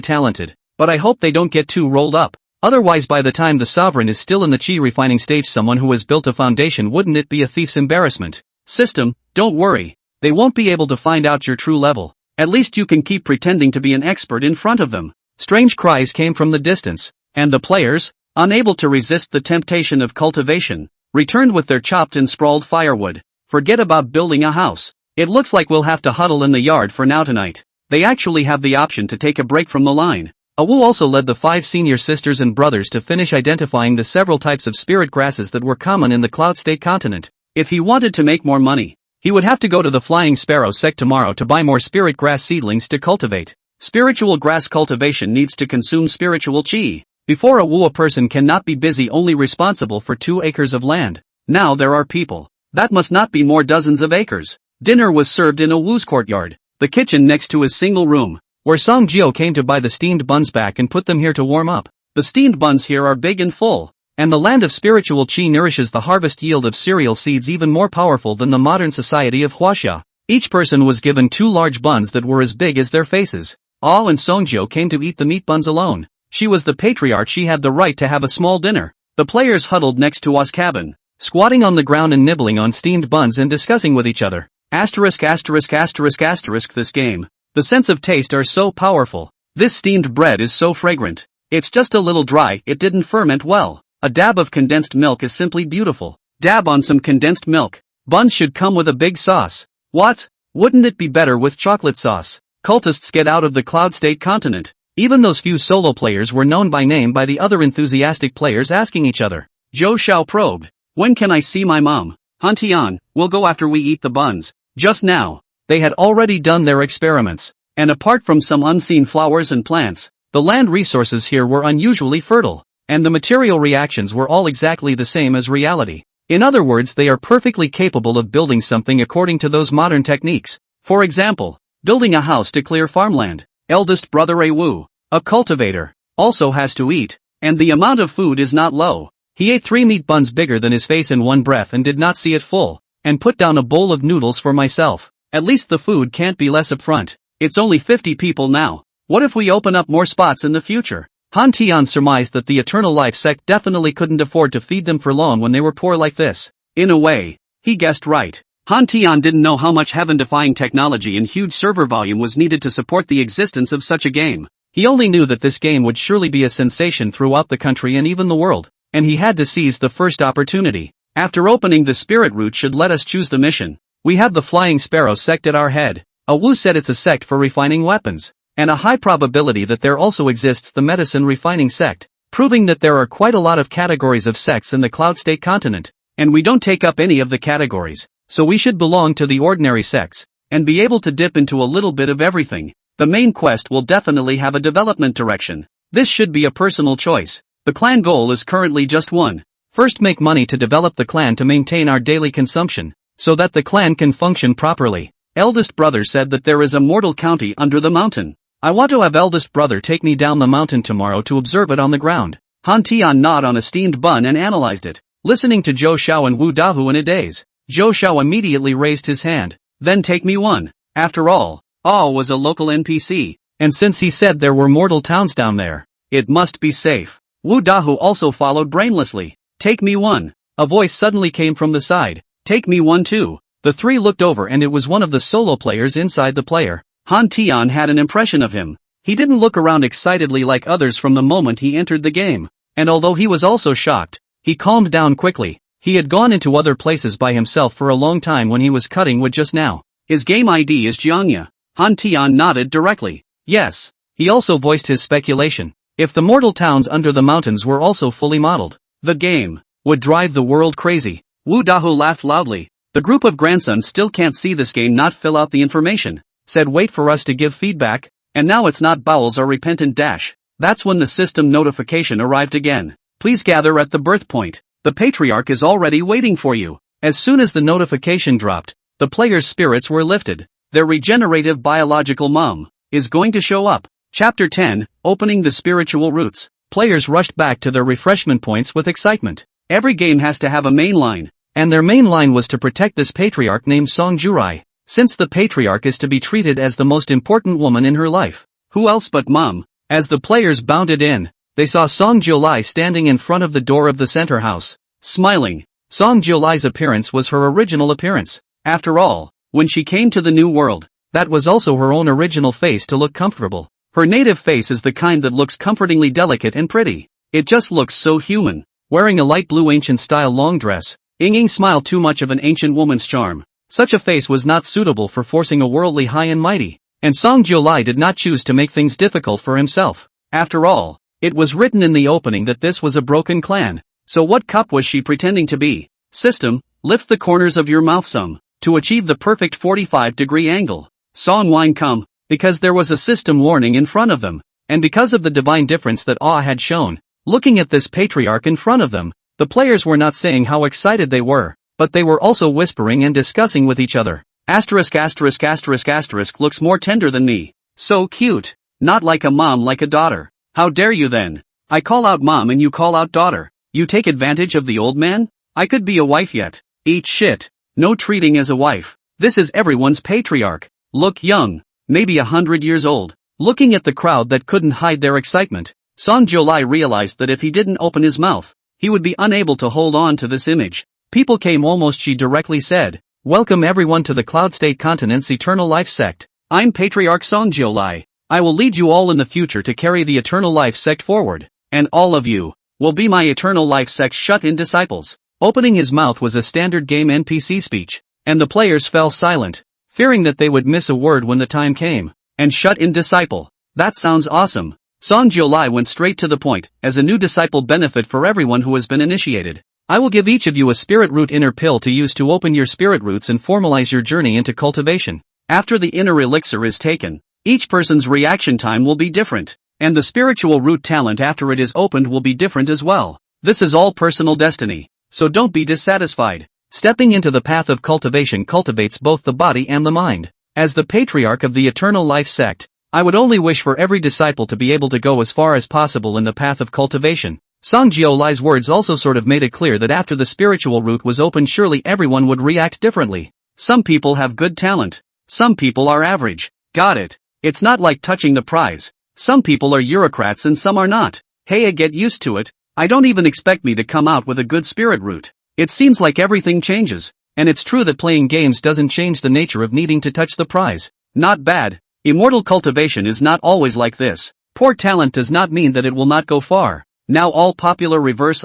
talented, but I hope they don't get too rolled up. Otherwise by the time the sovereign is still in the chi refining stage, someone who has built a foundation, wouldn't it be a thief's embarrassment? System, don't worry. They won't be able to find out your true level. At least you can keep pretending to be an expert in front of them. Strange cries came from the distance, and the players, unable to resist the temptation of cultivation, returned with their chopped and sprawled firewood. Forget about building a house. It looks like we'll have to huddle in the yard for now tonight. They actually have the option to take a break from the line. Awu also led the 5 senior sisters and brothers to finish identifying the several types of spirit grasses that were common in the Cloud State continent. If he wanted to make more money, he would have to go to the Flying Sparrow sect tomorrow to buy more spirit grass seedlings to cultivate. Spiritual grass cultivation needs to consume spiritual chi. Before a Wu, a person cannot be busy only responsible for 2 acres of land. Now there are people. That must not be more dozens of acres. Dinner was served in a Wu's courtyard, the kitchen next to his single room, where Song Jio came to buy the steamed buns back and put them here to warm up. The steamed buns here are big and full, and the land of spiritual chi nourishes the harvest yield of cereal seeds even more powerful than the modern society of Huaxia. Each person was given 2 large buns that were as big as their faces. All and Song Jio came to eat the meat buns alone. She was the patriarch, she had the right to have a small dinner. The players huddled next to Wa's cabin, squatting on the ground and nibbling on steamed buns and discussing with each other. Asterisk asterisk asterisk asterisk this game. The sense of taste are so powerful. This steamed bread is so fragrant. It's just a little dry, it didn't ferment well. A dab of condensed milk is simply beautiful. Dab on some condensed milk. Buns should come with a big sauce. What? Wouldn't it be better with chocolate sauce? Cultists get out of the Cloud State continent. Even those few solo players were known by name by the other enthusiastic players, asking each other. Zhou Xiao probed. When can I see my mom? Han Tian, we'll go after we eat the buns. Just now. They had already done their experiments. And apart from some unseen flowers and plants, the land resources here were unusually fertile. And the material reactions were all exactly the same as reality. In other words, they are perfectly capable of building something according to those modern techniques. For example, building a house to clear farmland. Eldest brother Awu, a cultivator, also has to eat, and the amount of food is not low. He ate 3 meat buns bigger than his face in one breath and did not see it full, and put down a bowl of noodles for myself. At least the food can't be less upfront. It's only 50 people now. What if we open up more spots in the future? Han Tian surmised that the Eternal Life sect definitely couldn't afford to feed them for long when they were poor like this. In a way, he guessed right. Han Tian didn't know how much heaven-defying technology and huge server volume was needed to support the existence of such a game. He only knew that this game would surely be a sensation throughout the country and even the world, and he had to seize the first opportunity. After opening the spirit route should let us choose the mission. We have the Flying Sparrow sect at our head. Awu said it's a sect for refining weapons, and a high probability that there also exists the medicine refining sect, proving that there are quite a lot of categories of sects in the Cloud State continent, and we don't take up any of the categories, so we should belong to the ordinary sects, and be able to dip into a little bit of everything. The main quest will definitely have a development direction. This should be a personal choice. The clan goal is currently just one. First, make money to develop the clan to maintain our daily consumption, so that the clan can function properly. Eldest brother said that there is a mortal county under the mountain. I want to have eldest brother take me down the mountain tomorrow to observe it on the ground. Han Tian gnawed on a steamed bun and analyzed it, listening to Zhou Xiao and Wu Dahu in a daze. Zhou Xiao immediately raised his hand. Then take me one. After all, Ah was a local NPC, and since he said there were mortal towns down there, it must be safe. Wu Dahu also followed brainlessly. Take me one. A voice suddenly came from the side. Take me one too. The three looked over and it was one of the solo players inside the player. Han Tian had an impression of him. He didn't look around excitedly like others from the moment he entered the game. And although he was also shocked, he calmed down quickly. He had gone into other places by himself for a long time when he was cutting wood just now. His game ID is Jiangya. Han Tian nodded directly. Yes. He also voiced his speculation. If the mortal towns under the mountains were also fully modeled, the game would drive the world crazy. Wu Dahu laughed loudly. The group of grandsons still can't see this game not fill out the information. Said wait for us to give feedback, and now it's not bowels or repentant dash. That's when the system notification arrived again. Please gather at the birth point. The patriarch is already waiting for you. As soon as the notification dropped, the players' spirits were lifted. Their regenerative biological mom is going to show up. Chapter 10, Opening the Spiritual Roots. Players rushed back to their refreshment points with excitement. Every game has to have a main line, and their main line was to protect this patriarch named Song Jurai. Since the patriarch is to be treated as the most important woman in her life, who else but mom? As the players bounded in, they saw Song Jiulai standing in front of the door of the center house, smiling. Song Jiulai's appearance was her original appearance. After all, when she came to the new world, that was also her own original face to look comfortable. Her native face is the kind that looks comfortingly delicate and pretty. It just looks so human. Wearing a light blue ancient-style long dress, Ying smiled too much of an ancient woman's charm. Such a face was not suitable for forcing a worldly high and mighty, and Song Jiulai did not choose to make things difficult for himself. After all, it was written in the opening that this was a broken clan, so what cup was she pretending to be? System, lift the corners of your mouth some, to achieve the perfect 45-degree angle. Song wine come, because there was a system warning in front of them, and because of the divine difference that Ah had shown. Looking at this patriarch in front of them, the players were not saying how excited they were, but they were also whispering and discussing with each other. Asterisk asterisk asterisk asterisk looks more tender than me. So cute. Not like a mom, like a daughter. How dare you then? I call out mom and you call out daughter. You take advantage of the old man? I could be a wife yet. Eat shit. No treating as a wife. This is everyone's patriarch. Look young. Maybe 100 years old. Looking at the crowd that couldn't hide their excitement, Song Jiulai realized that if he didn't open his mouth, he would be unable to hold on to this image. People came almost, she directly said. Welcome everyone to the Cloud State Continent's Eternal Life Sect. I'm Patriarch Song Jiulai. I will lead you all in the future to carry the Eternal Life Sect forward. And all of you will be my Eternal Life Sect shut-in disciples. Opening his mouth was a standard game NPC speech, and the players fell silent, fearing that they would miss a word when the time came. And shut-in disciple. That sounds awesome. Song Jiulai went straight to the point, as a new disciple benefit for everyone who has been initiated. I will give each of you a spirit root inner pill to use to open your spirit roots and formalize your journey into cultivation. After the inner elixir is taken, each person's reaction time will be different, and the spiritual root talent after it is opened will be different as well. This is all personal destiny, so don't be dissatisfied. Stepping into the path of cultivation cultivates both the body and the mind. As the patriarch of the Eternal Life Sect, I would only wish for every disciple to be able to go as far as possible in the path of cultivation. Song Jiulai's words also sort of made it clear that after the spiritual root was opened, surely everyone would react differently. Some people have good talent. Some people are average. Got it. It's not like touching the prize. Some people are bureaucrats and some are not. Hey, I get used to it. I don't even expect me to come out with a good spirit root. It seems like everything changes. And it's true that playing games doesn't change the nature of needing to touch the prize. Not bad. Immortal cultivation is not always like this. Poor talent does not mean that it will not go far. Now all popular reverse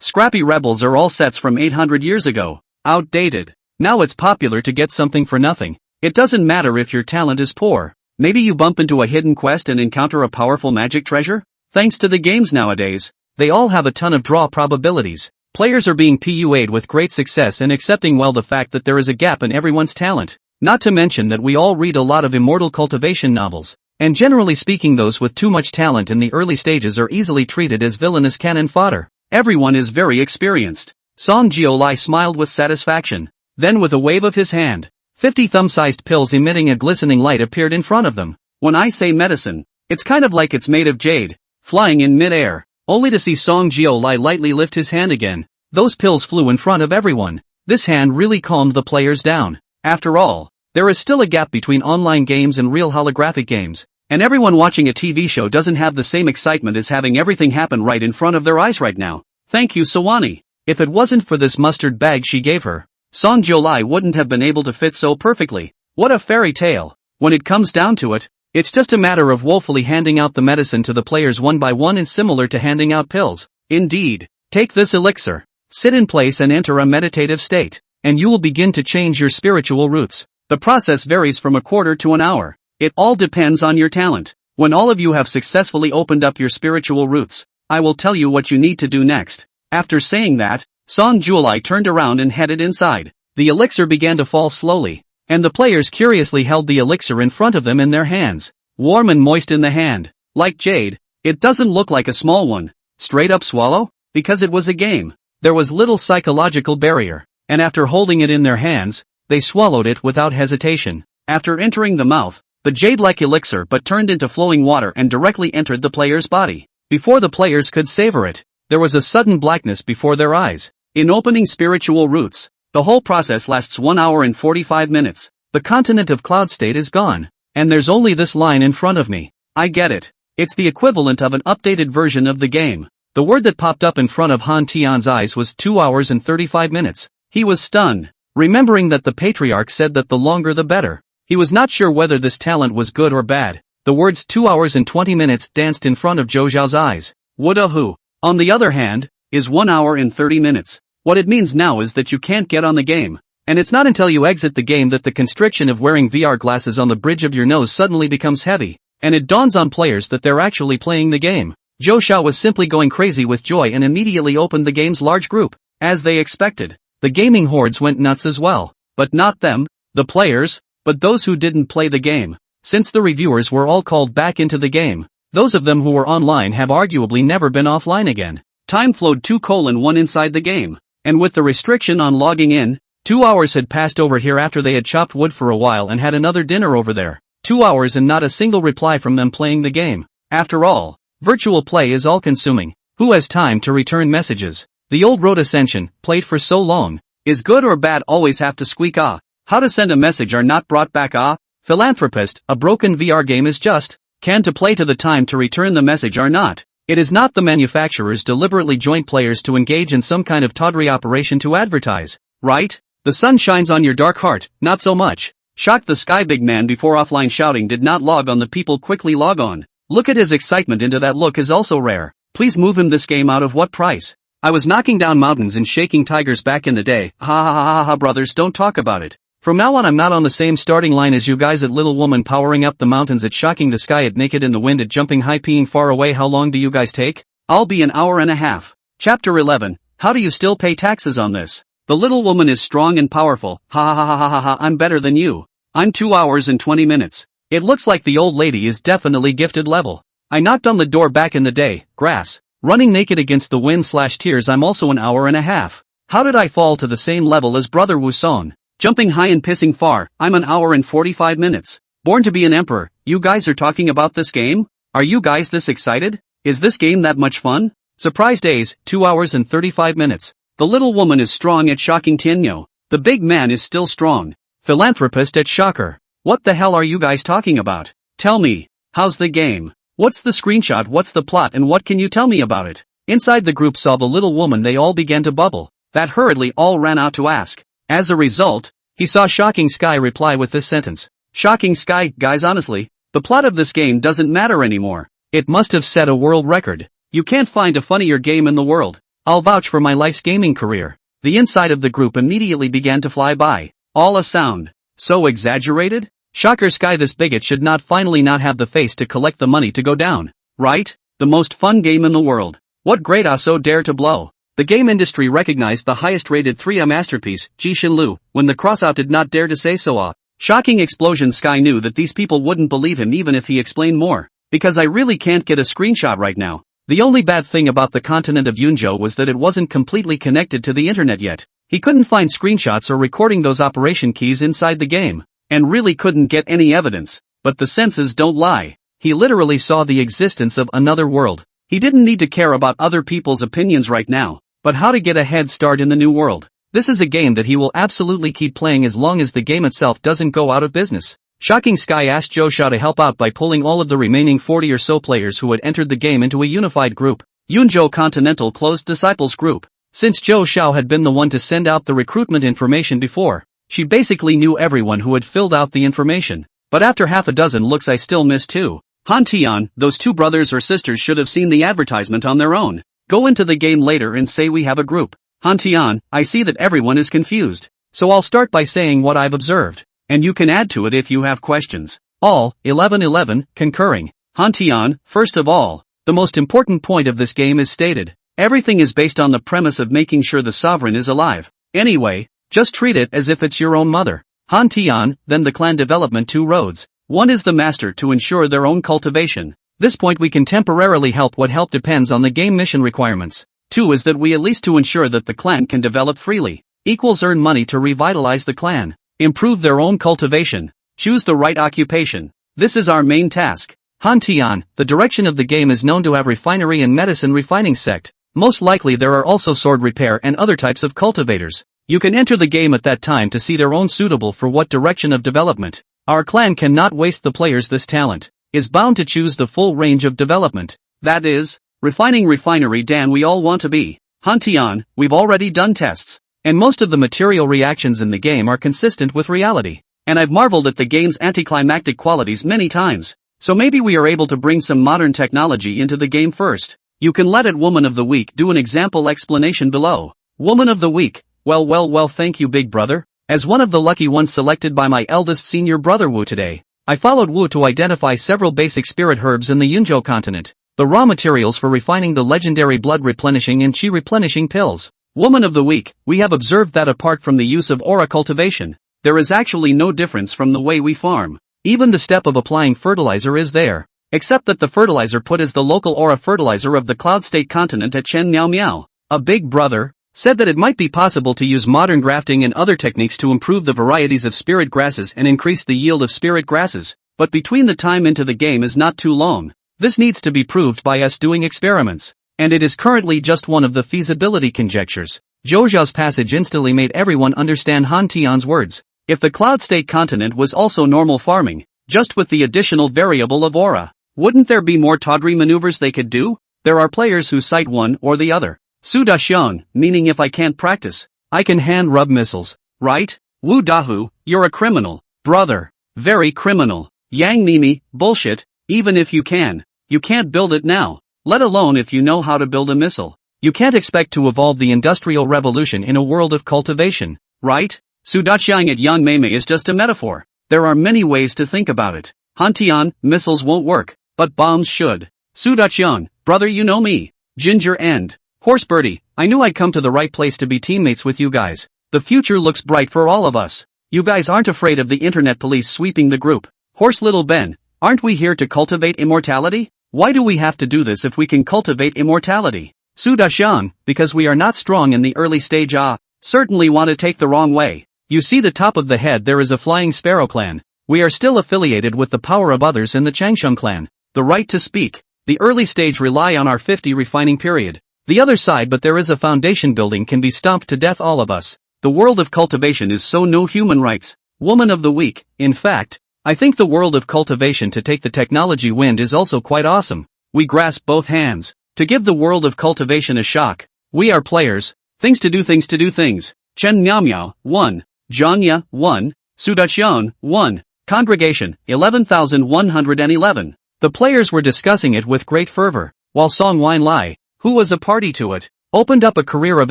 scrappy rebels are all sets from 800 years ago. Outdated. Now it's popular to get something for nothing. It doesn't matter if your talent is poor. Maybe you bump into a hidden quest and encounter a powerful magic treasure? Thanks to the games nowadays, they all have a ton of draw probabilities. Players are being PUA'd with great success and accepting well the fact that there is a gap in everyone's talent. Not to mention that we all read a lot of immortal cultivation novels, and generally speaking those with too much talent in the early stages are easily treated as villainous cannon fodder. Everyone is very experienced. Song Jiolai smiled with satisfaction. Then with a wave of his hand, 50 thumb-sized pills emitting a glistening light appeared in front of them. When I say medicine, it's kind of like it's made of jade, flying in mid-air, only to see Song Jiolai lightly lift his hand again. Those pills flew in front of everyone. This hand really calmed the players down. After all, there is still a gap between online games and real holographic games, and everyone watching a TV show doesn't have the same excitement as having everything happen right in front of their eyes right now. Thank you, Sawani. If it wasn't for this mustard bag she gave her, Song Jiolai wouldn't have been able to fit so perfectly. What a fairy tale. When it comes down to it, it's just a matter of woefully handing out the medicine to the players one by one and similar to handing out pills. Indeed. Take this elixir. Sit in place and enter a meditative state, and you will begin to change your spiritual roots. The process varies from a quarter to an hour. It all depends on your talent. When all of you have successfully opened up your spiritual roots, I will tell you what you need to do next. After saying that, Song Jiolai turned around and headed inside. The elixir began to fall slowly, and the players curiously held the elixir in front of them in their hands. Warm and moist in the hand. Like jade, it doesn't look like a small one. Straight up swallow? Because it was a game. There was little psychological barrier, and after holding it in their hands, they swallowed it without hesitation. After entering the mouth, the jade-like elixir but turned into flowing water and directly entered the player's body. Before the players could savor it, there was a sudden blackness before their eyes. In opening spiritual roots, the whole process lasts 1 hour and 45 minutes. The continent of cloud state is gone, and there's only this line in front of me. I get it. It's the equivalent of an updated version of the game. The word that popped up in front of Han Tian's eyes was 2 hours and 35 minutes. He was stunned, remembering that the patriarch said that the longer the better. He was not sure whether this talent was good or bad. The words 2 hours and 20 minutes danced in front of Zhou Zhao's eyes. Woulda who, on the other hand, is 1 hour and 30 minutes. What it means now is that you can't get on the game. And it's not until you exit the game that the constriction of wearing VR glasses on the bridge of your nose suddenly becomes heavy, and it dawns on players that they're actually playing the game. Zhou Zhao was simply going crazy with joy and immediately opened the game's large group. As they expected, the gaming hordes went nuts as well. But not them, the players, but those who didn't play the game. Since the reviewers were all called back into the game, those of them who were online have arguably never been offline again. Time flowed 2:1 inside the game, and with the restriction on logging in, 2 hours had passed over here after they had chopped wood for a while and had another dinner over there. 2 hours and not a single reply from them playing the game. After all, virtual play is all-consuming. Who has time to return messages? The old road ascension, played for so long. Is good or bad always have to squeak ah? How to send a message are not brought back ah? Philanthropist, a broken VR game is just, can to play to the time to return the message are not. It is not the manufacturers deliberately joint players to engage in some kind of tawdry operation to advertise, right? The sun shines on your dark heart, not so much. Shocked the sky big man before offline shouting did not log on, the people quickly log on. Look at his excitement into that look is also rare. Please move him this game out of what price? I was knocking down mountains and shaking tigers back in the day. Ha ha ha ha ha brothers, don't talk about it. From now on I'm not on the same starting line as you guys at Little Woman powering up the mountains at shocking the sky at naked in the wind at jumping high peeing far away. How long do you guys take? I'll be an hour and a half. Chapter 11. How do you still pay taxes on this? The little woman is strong and powerful. Ha ha ha ha ha ha, I'm better than you. I'm 2 hours and 20 minutes. It looks like the old lady is definitely gifted level. I knocked on the door back in the day, grass, running naked against the wind/tears. I'm also an hour and a half. How did I fall to the same level as brother Wusong? Jumping high and pissing far, I'm an hour and 45 minutes. Born to be an emperor, you guys are talking about this game? Are you guys this excited? Is this game that much fun? Surprise days, 2 hours and 35 minutes. The little woman is strong at shocking Tianyo. The big man is still strong. Philanthropist at shocker. What the hell are you guys talking about? Tell me, how's the game? What's the screenshot? What's the plot and what can you tell me about it? Inside the group saw the little woman, they all began to bubble. That hurriedly all ran out to ask. As a result, he saw Shocking Sky reply with this sentence. Shocking Sky, guys, honestly, the plot of this game doesn't matter anymore. It must have set a world record. You can't find a funnier game in the world. I'll vouch for my life's gaming career. The inside of the group immediately began to fly by. All a sound. So exaggerated? Shocker Sky, this bigot should not finally not have the face to collect the money to go down. Right? The most fun game in the world. What great aso dare to blow. The game industry recognized the highest rated 3A masterpiece, Ji Shinlu, when the crossout did not dare to say so. Shocking explosion. Sky knew that these people wouldn't believe him even if he explained more. Because I really can't get a screenshot right now. The only bad thing about the continent of Yunzhou was that it wasn't completely connected to the internet yet. He couldn't find screenshots or recording those operation keys inside the game. And really couldn't get any evidence. But the senses don't lie. He literally saw the existence of another world. He didn't need to care about other people's opinions right now, but how to get a head start in the new world. This is a game that he will absolutely keep playing as long as the game itself doesn't go out of business. Shocking Sky asked Zhou Xiao to help out by pulling all of the remaining 40 or so players who had entered the game into a unified group. Yunzhou Continental Closed Disciples Group. Since Zhou Xiao had been the one to send out the recruitment information before, she basically knew everyone who had filled out the information. But after half a dozen looks I still miss two. Han Tian, those two brothers or sisters should have seen the advertisement on their own. Go into the game later and say we have a group. Han Tian, I see that everyone is confused. So I'll start by saying what I've observed. And you can add to it if you have questions. All, 11 concurring. Han Tian, first of all, the most important point of this game is stated. Everything is based on the premise of making sure the sovereign is alive. Anyway, just treat it as if it's your own mother. Han Tian, then the clan development 2 roads. One is the master to ensure their own cultivation. This point we can temporarily help. What help depends on the game mission requirements. 2 is that we at least to ensure that the clan can develop freely. Equals earn money to revitalize the clan. Improve their own cultivation. Choose the right occupation. This is our main task. Han Tian, the direction of the game is known to have refinery and medicine refining sect. Most likely there are also sword repair and other types of cultivators. You can enter the game at that time to see their own suitable for what direction of development. Our clan cannot waste the players. This talent is bound to choose the full range of development. That is, refining refinery Dan we all want to be. Han Tian, we've already done tests. And most of the material reactions in the game are consistent with reality. And I've marveled at the game's anticlimactic qualities many times. So maybe we are able to bring some modern technology into the game first. You can let it Woman of the Week do an example explanation below. Woman of the Week, well thank you big brother. As one of the lucky ones selected by my eldest senior brother Wu today, I followed Wu to identify several basic spirit herbs in the Yunzhou continent, the raw materials for refining the legendary blood replenishing and chi replenishing pills. Woman of the Week, we have observed that apart from the use of aura cultivation, there is actually no difference from the way we farm. Even the step of applying fertilizer is there, except that the fertilizer put is the local aura fertilizer of the Cloud State continent at Chen Miao Miao. A big brother said that it might be possible to use modern grafting and other techniques to improve the varieties of spirit grasses and increase the yield of spirit grasses, but between the time into the game is not too long. This needs to be proved by us doing experiments, and it is currently just one of the feasibility conjectures. Zhou Xiao's passage instantly made everyone understand Han Tian's words. If the Cloud State continent was also normal farming, just with the additional variable of aura, wouldn't there be more tawdry maneuvers they could do? There are players who cite one or the other. Su Daxiang, meaning if I can't practice, I can hand rub missiles, right? Wu Dahu, you're a criminal, brother, very criminal. Yang Mimi, bullshit, even if you can't build it now, let alone if you know how to build a missile. You can't expect to evolve the Industrial Revolution in a world of cultivation, right? Su Daxiang at Yang Meme is just a metaphor. There are many ways to think about it. Han Tian, missiles won't work, but bombs should. Su Daxiang, brother you know me. Ginger End. Horse Birdie, I knew I'd come to the right place to be teammates with you guys. The future looks bright for all of us. You guys aren't afraid of the internet police sweeping the group. Horse Little Ben, aren't we here to cultivate immortality? Why do we have to do this if we can cultivate immortality? Su Daxiang, because we are not strong in the early stage. Certainly want to take the wrong way. You see the top of the head there is a Flying Sparrow clan. We are still affiliated with the power of others in the Changsheng clan. The right to speak. The early stage rely on our 50 refining period. The other side but there is a foundation building can be stomped to death all of us. The world of cultivation is so no human rights. Woman of the Week, in fact, I think the world of cultivation to take the technology wind is also quite awesome. We grasp both hands, to give the world of cultivation a shock. We are players, things to do things. Chen Miao Miao, 1. Zhangya, 1. Su Daxiang, 1. Congregation, 11,111. The players were discussing it with great fervor, while Song Wine Lai, who was a party to it, opened up a career of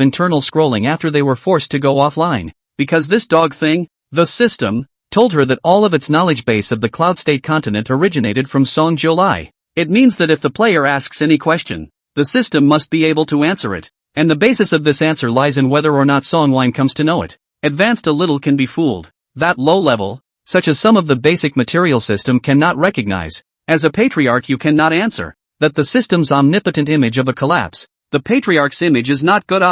internal scrolling after they were forced to go offline. Because this dog thing, the system, told her that all of its knowledge base of the Cloud State continent originated from Song Jiulai. It means that if the player asks any question, the system must be able to answer it, and the basis of this answer lies in whether or not Songline comes to know it. Advanced a little can be fooled. That low level, such as some of the basic material system cannot recognize. As a patriarch you cannot answer that the system's omnipotent image of a collapse. The patriarch's image is not good.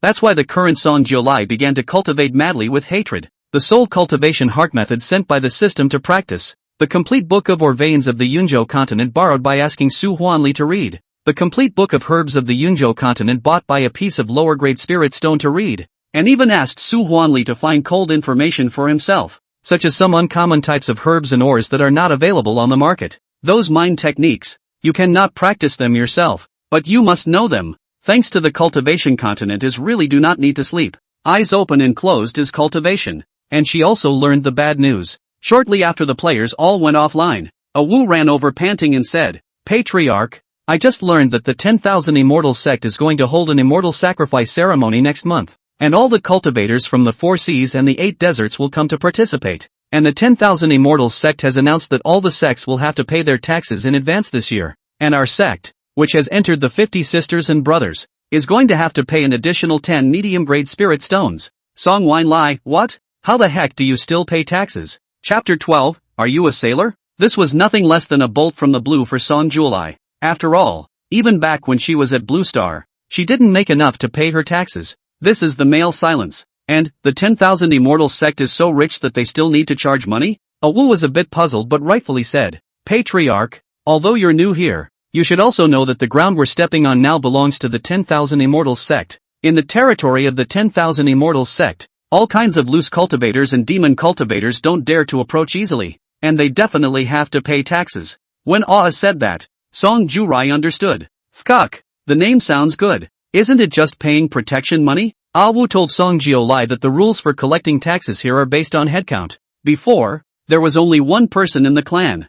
That's why the current Song Jiulai began to cultivate madly with hatred. The soul cultivation heart method sent by the system to practice. The complete book of Orvanes of the Yunzhou continent borrowed by asking Su Huanli to read. The complete book of herbs of the Yunzhou continent bought by a piece of lower grade spirit stone to read. And even asked Su Huanli to find cold information for himself, such as some uncommon types of herbs and ores that are not available on the market. Those mind techniques, you cannot practice them yourself, but you must know them. Thanks to the cultivation continent is really do not need to sleep. Eyes open and closed is cultivation. And she also learned the bad news. Shortly after the players all went offline, a Wu ran over panting and said, "Patriarch, I just learned that the 10,000 Immortals sect is going to hold an immortal sacrifice ceremony next month. And all the cultivators from the 4 seas and the 8 deserts will come to participate. And the 10,000 Immortals sect has announced that all the sects will have to pay their taxes in advance this year. And our sect, which has entered the 50 sisters and brothers, is going to have to pay an additional 10 medium-grade spirit stones." Song Wine Lai, what? How the heck do you still pay taxes? Chapter 12, Are you a sailor? This was nothing less than a bolt from the blue for Song Jiulai. After all, even back when she was at Blue Star, she didn't make enough to pay her taxes. This is the male silence. And, the 10,000 Immortals sect is so rich that they still need to charge money? A Wu was a bit puzzled but rightfully said, "Patriarch, although you're new here, you should also know that the ground we're stepping on now belongs to the 10,000 Immortals sect. In the territory of the 10,000 Immortals sect, all kinds of loose cultivators and demon cultivators don't dare to approach easily, and they definitely have to pay taxes." When Ah said that, Song Jiulai understood. Fkuk, the name sounds good. Isn't it just paying protection money? Ah Wu told Song Jiulai that the rules for collecting taxes here are based on headcount. Before, there was only one person in the clan,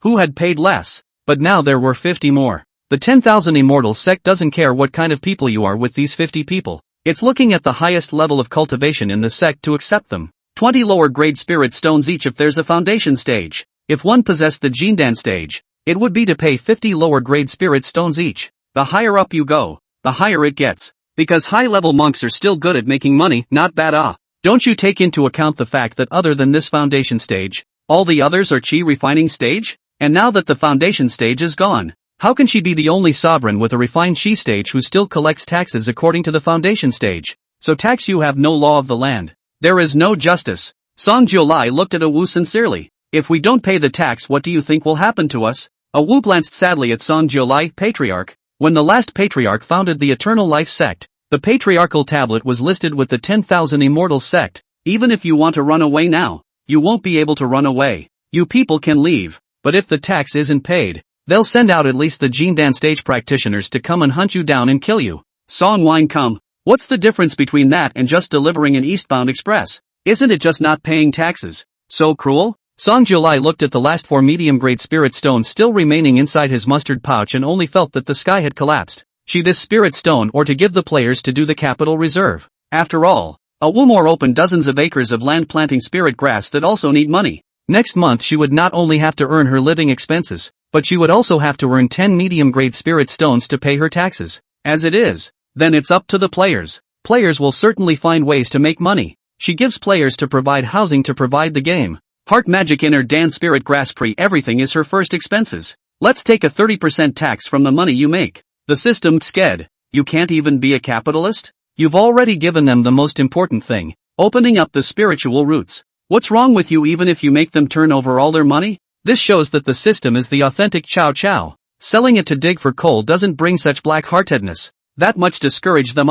who had paid less, but now there were 50 more. The 10,000 Immortals sect doesn't care what kind of people you are with these 50 people. It's looking at the highest level of cultivation in the sect to accept them. 20 lower grade spirit stones each if there's a foundation stage. If one possessed the Jindan stage, it would be to pay 50 lower grade spirit stones each. The higher up you go, the higher it gets. Because high-level monks are still good at making money, not bad. Don't you take into account the fact that other than this foundation stage, all the others are chi refining stage? And now that the foundation stage is gone, how can she be the only sovereign with a refined chi stage who still collects taxes according to the foundation stage? So tax you have no law of the land. There is no justice. Song Jiulai looked at A Wu sincerely. If we don't pay the tax, what do you think will happen to us? A Wu glanced sadly at Song Jiulai, Patriarch. When the last patriarch founded the Eternal Life sect, the patriarchal tablet was listed with the 10,000 Immortals sect. Even if you want to run away now, you won't be able to run away. You people can leave, but if the tax isn't paid, they'll send out at least the Jindan stage practitioners to come and hunt you down and kill you. Song Wine come. What's the difference between that and just delivering an eastbound express? Isn't it just not paying taxes? So cruel? Song Jiulai looked at the last 4 medium-grade spirit stones still remaining inside his mustard pouch and only felt that the sky had collapsed. She this spirit stone or to give the players to do the capital reserve. After all, A Wu more opened dozens of acres of land planting spirit grass that also need money. Next month she would not only have to earn her living expenses, but she would also have to earn 10 medium-grade spirit stones to pay her taxes. As it is, then it's up to the players. Players will certainly find ways to make money. She gives players to provide housing to provide the game. Heart magic inner Dan spirit grass pre everything is her first expenses. Let's take a 30% tax from the money you make. The system sked. You can't even be a capitalist? You've already given them the most important thing, opening up the spiritual roots. What's wrong with you even if you make them turn over all their money? This shows that the system is the authentic chow chow. Selling it to dig for coal doesn't bring such black-heartedness. That much discourage them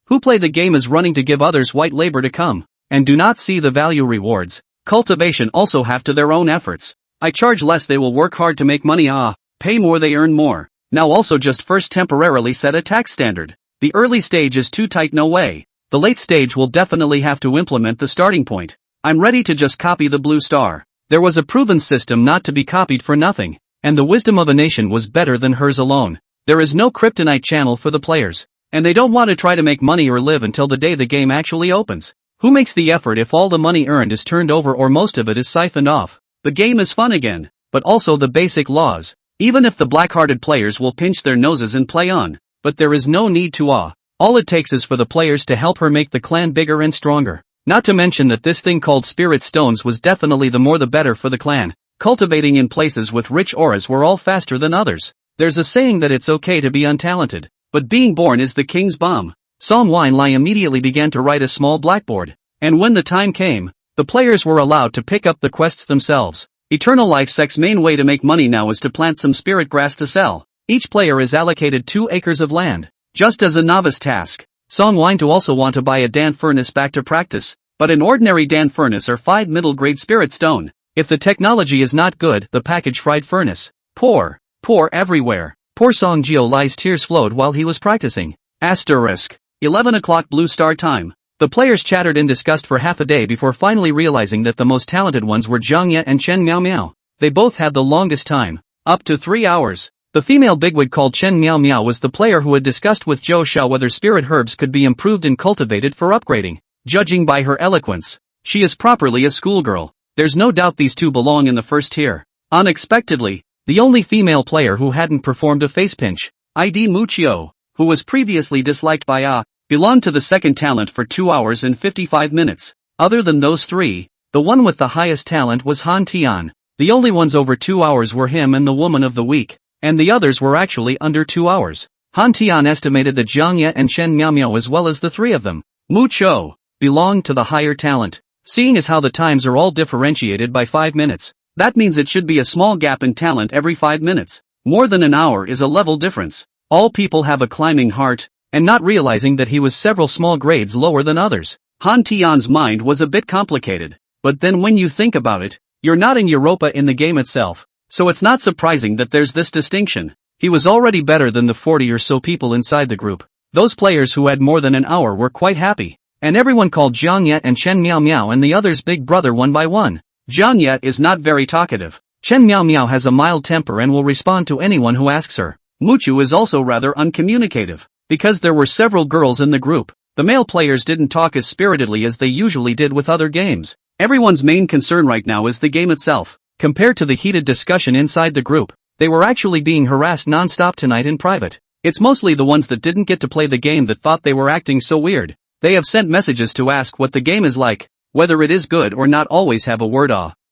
who play the game as running to give others white labor to come, and do not see the value rewards. Cultivation also have to their own efforts. I charge less they will work hard to make money pay more they earn more. Now also just first temporarily set a tax standard. The early stage is too tight no way. The late stage will definitely have to implement the starting point. I'm ready to just copy the Blue Star. There was a proven system not to be copied for nothing, and the wisdom of a nation was better than hers alone. There is no kryptonite channel for the players, and they don't want to try to make money or live until the day the game actually opens. Who makes the effort if all the money earned is turned over or most of it is siphoned off? The game is fun again, but also the basic laws. Even if the black-hearted players will pinch their noses and play on, but there is no need to awe. All it takes is for the players to help her make the clan bigger and stronger. Not to mention that this thing called spirit stones was definitely the more the better for the clan. Cultivating in places with rich auras were all faster than others. There's a saying that it's okay to be untalented, but being born is the king's bomb. Manhwa immediately began to write a small blackboard, and when the time came, the players were allowed to pick up the quests themselves. Eternal Life Sect's main way to make money now is to plant some spirit grass to sell. Each player is allocated 2 acres of land, just as a novice task. Manhwa to also want to buy a Dan furnace back to practice, but an ordinary Dan furnace or 5 middle grade spirit stone. If the technology is not good, the package fried furnace. Poor everywhere. Poor Song Jio Lai's tears flowed while he was practicing. Asterisk. 11 o'clock Blue Star time. The players chattered in disgust for half a day before finally realizing that the most talented ones were Zhang Ye and Chen Miao Miao. They both had the longest time, up to 3 hours. The female bigwig called Chen Miao Miao was the player who had discussed with Zhou Xiao whether spirit herbs could be improved and cultivated for upgrading. Judging by her eloquence, she is properly a schoolgirl. There's no doubt these two belong in the first tier. Unexpectedly, the only female player who hadn't performed a face pinch, ID Muchio, who was previously disliked by belonged to the second talent for 2 hours and 55 minutes. Other than those three, the one with the highest talent was Han Tian. The only ones over 2 hours were him and the woman of the week, and the others were actually under 2 hours. Han Tian estimated that Zhang Ye and Chen Miao Miao as well as the three of them, Mu Chou, belonged to the higher talent. Seeing as how the times are all differentiated by 5 minutes, that means it should be a small gap in talent every 5 minutes. More than an hour is a level difference. All people have a climbing heart, and not realizing that he was several small grades lower than others. Han Tian's mind was a bit complicated, but then when you think about it, you're not in Europa in the game itself, so it's not surprising that there's this distinction. He was already better than the 40 or so people inside the group. Those players who had more than an hour were quite happy, and everyone called Zhang Ye and Chen Miao Miao and the others big brother one by one. Zhang Ye is not very talkative. Chen Miao Miao has a mild temper and will respond to anyone who asks her. Muchu is also rather uncommunicative. Because there were several girls in the group, the male players didn't talk as spiritedly as they usually did with other games. Everyone's main concern right now is the game itself. Compared to the heated discussion inside the group, they were actually being harassed non-stop tonight in private. It's mostly the ones that didn't get to play the game that thought they were acting so weird. They have sent messages to ask what the game is like, whether it is good or not always have a word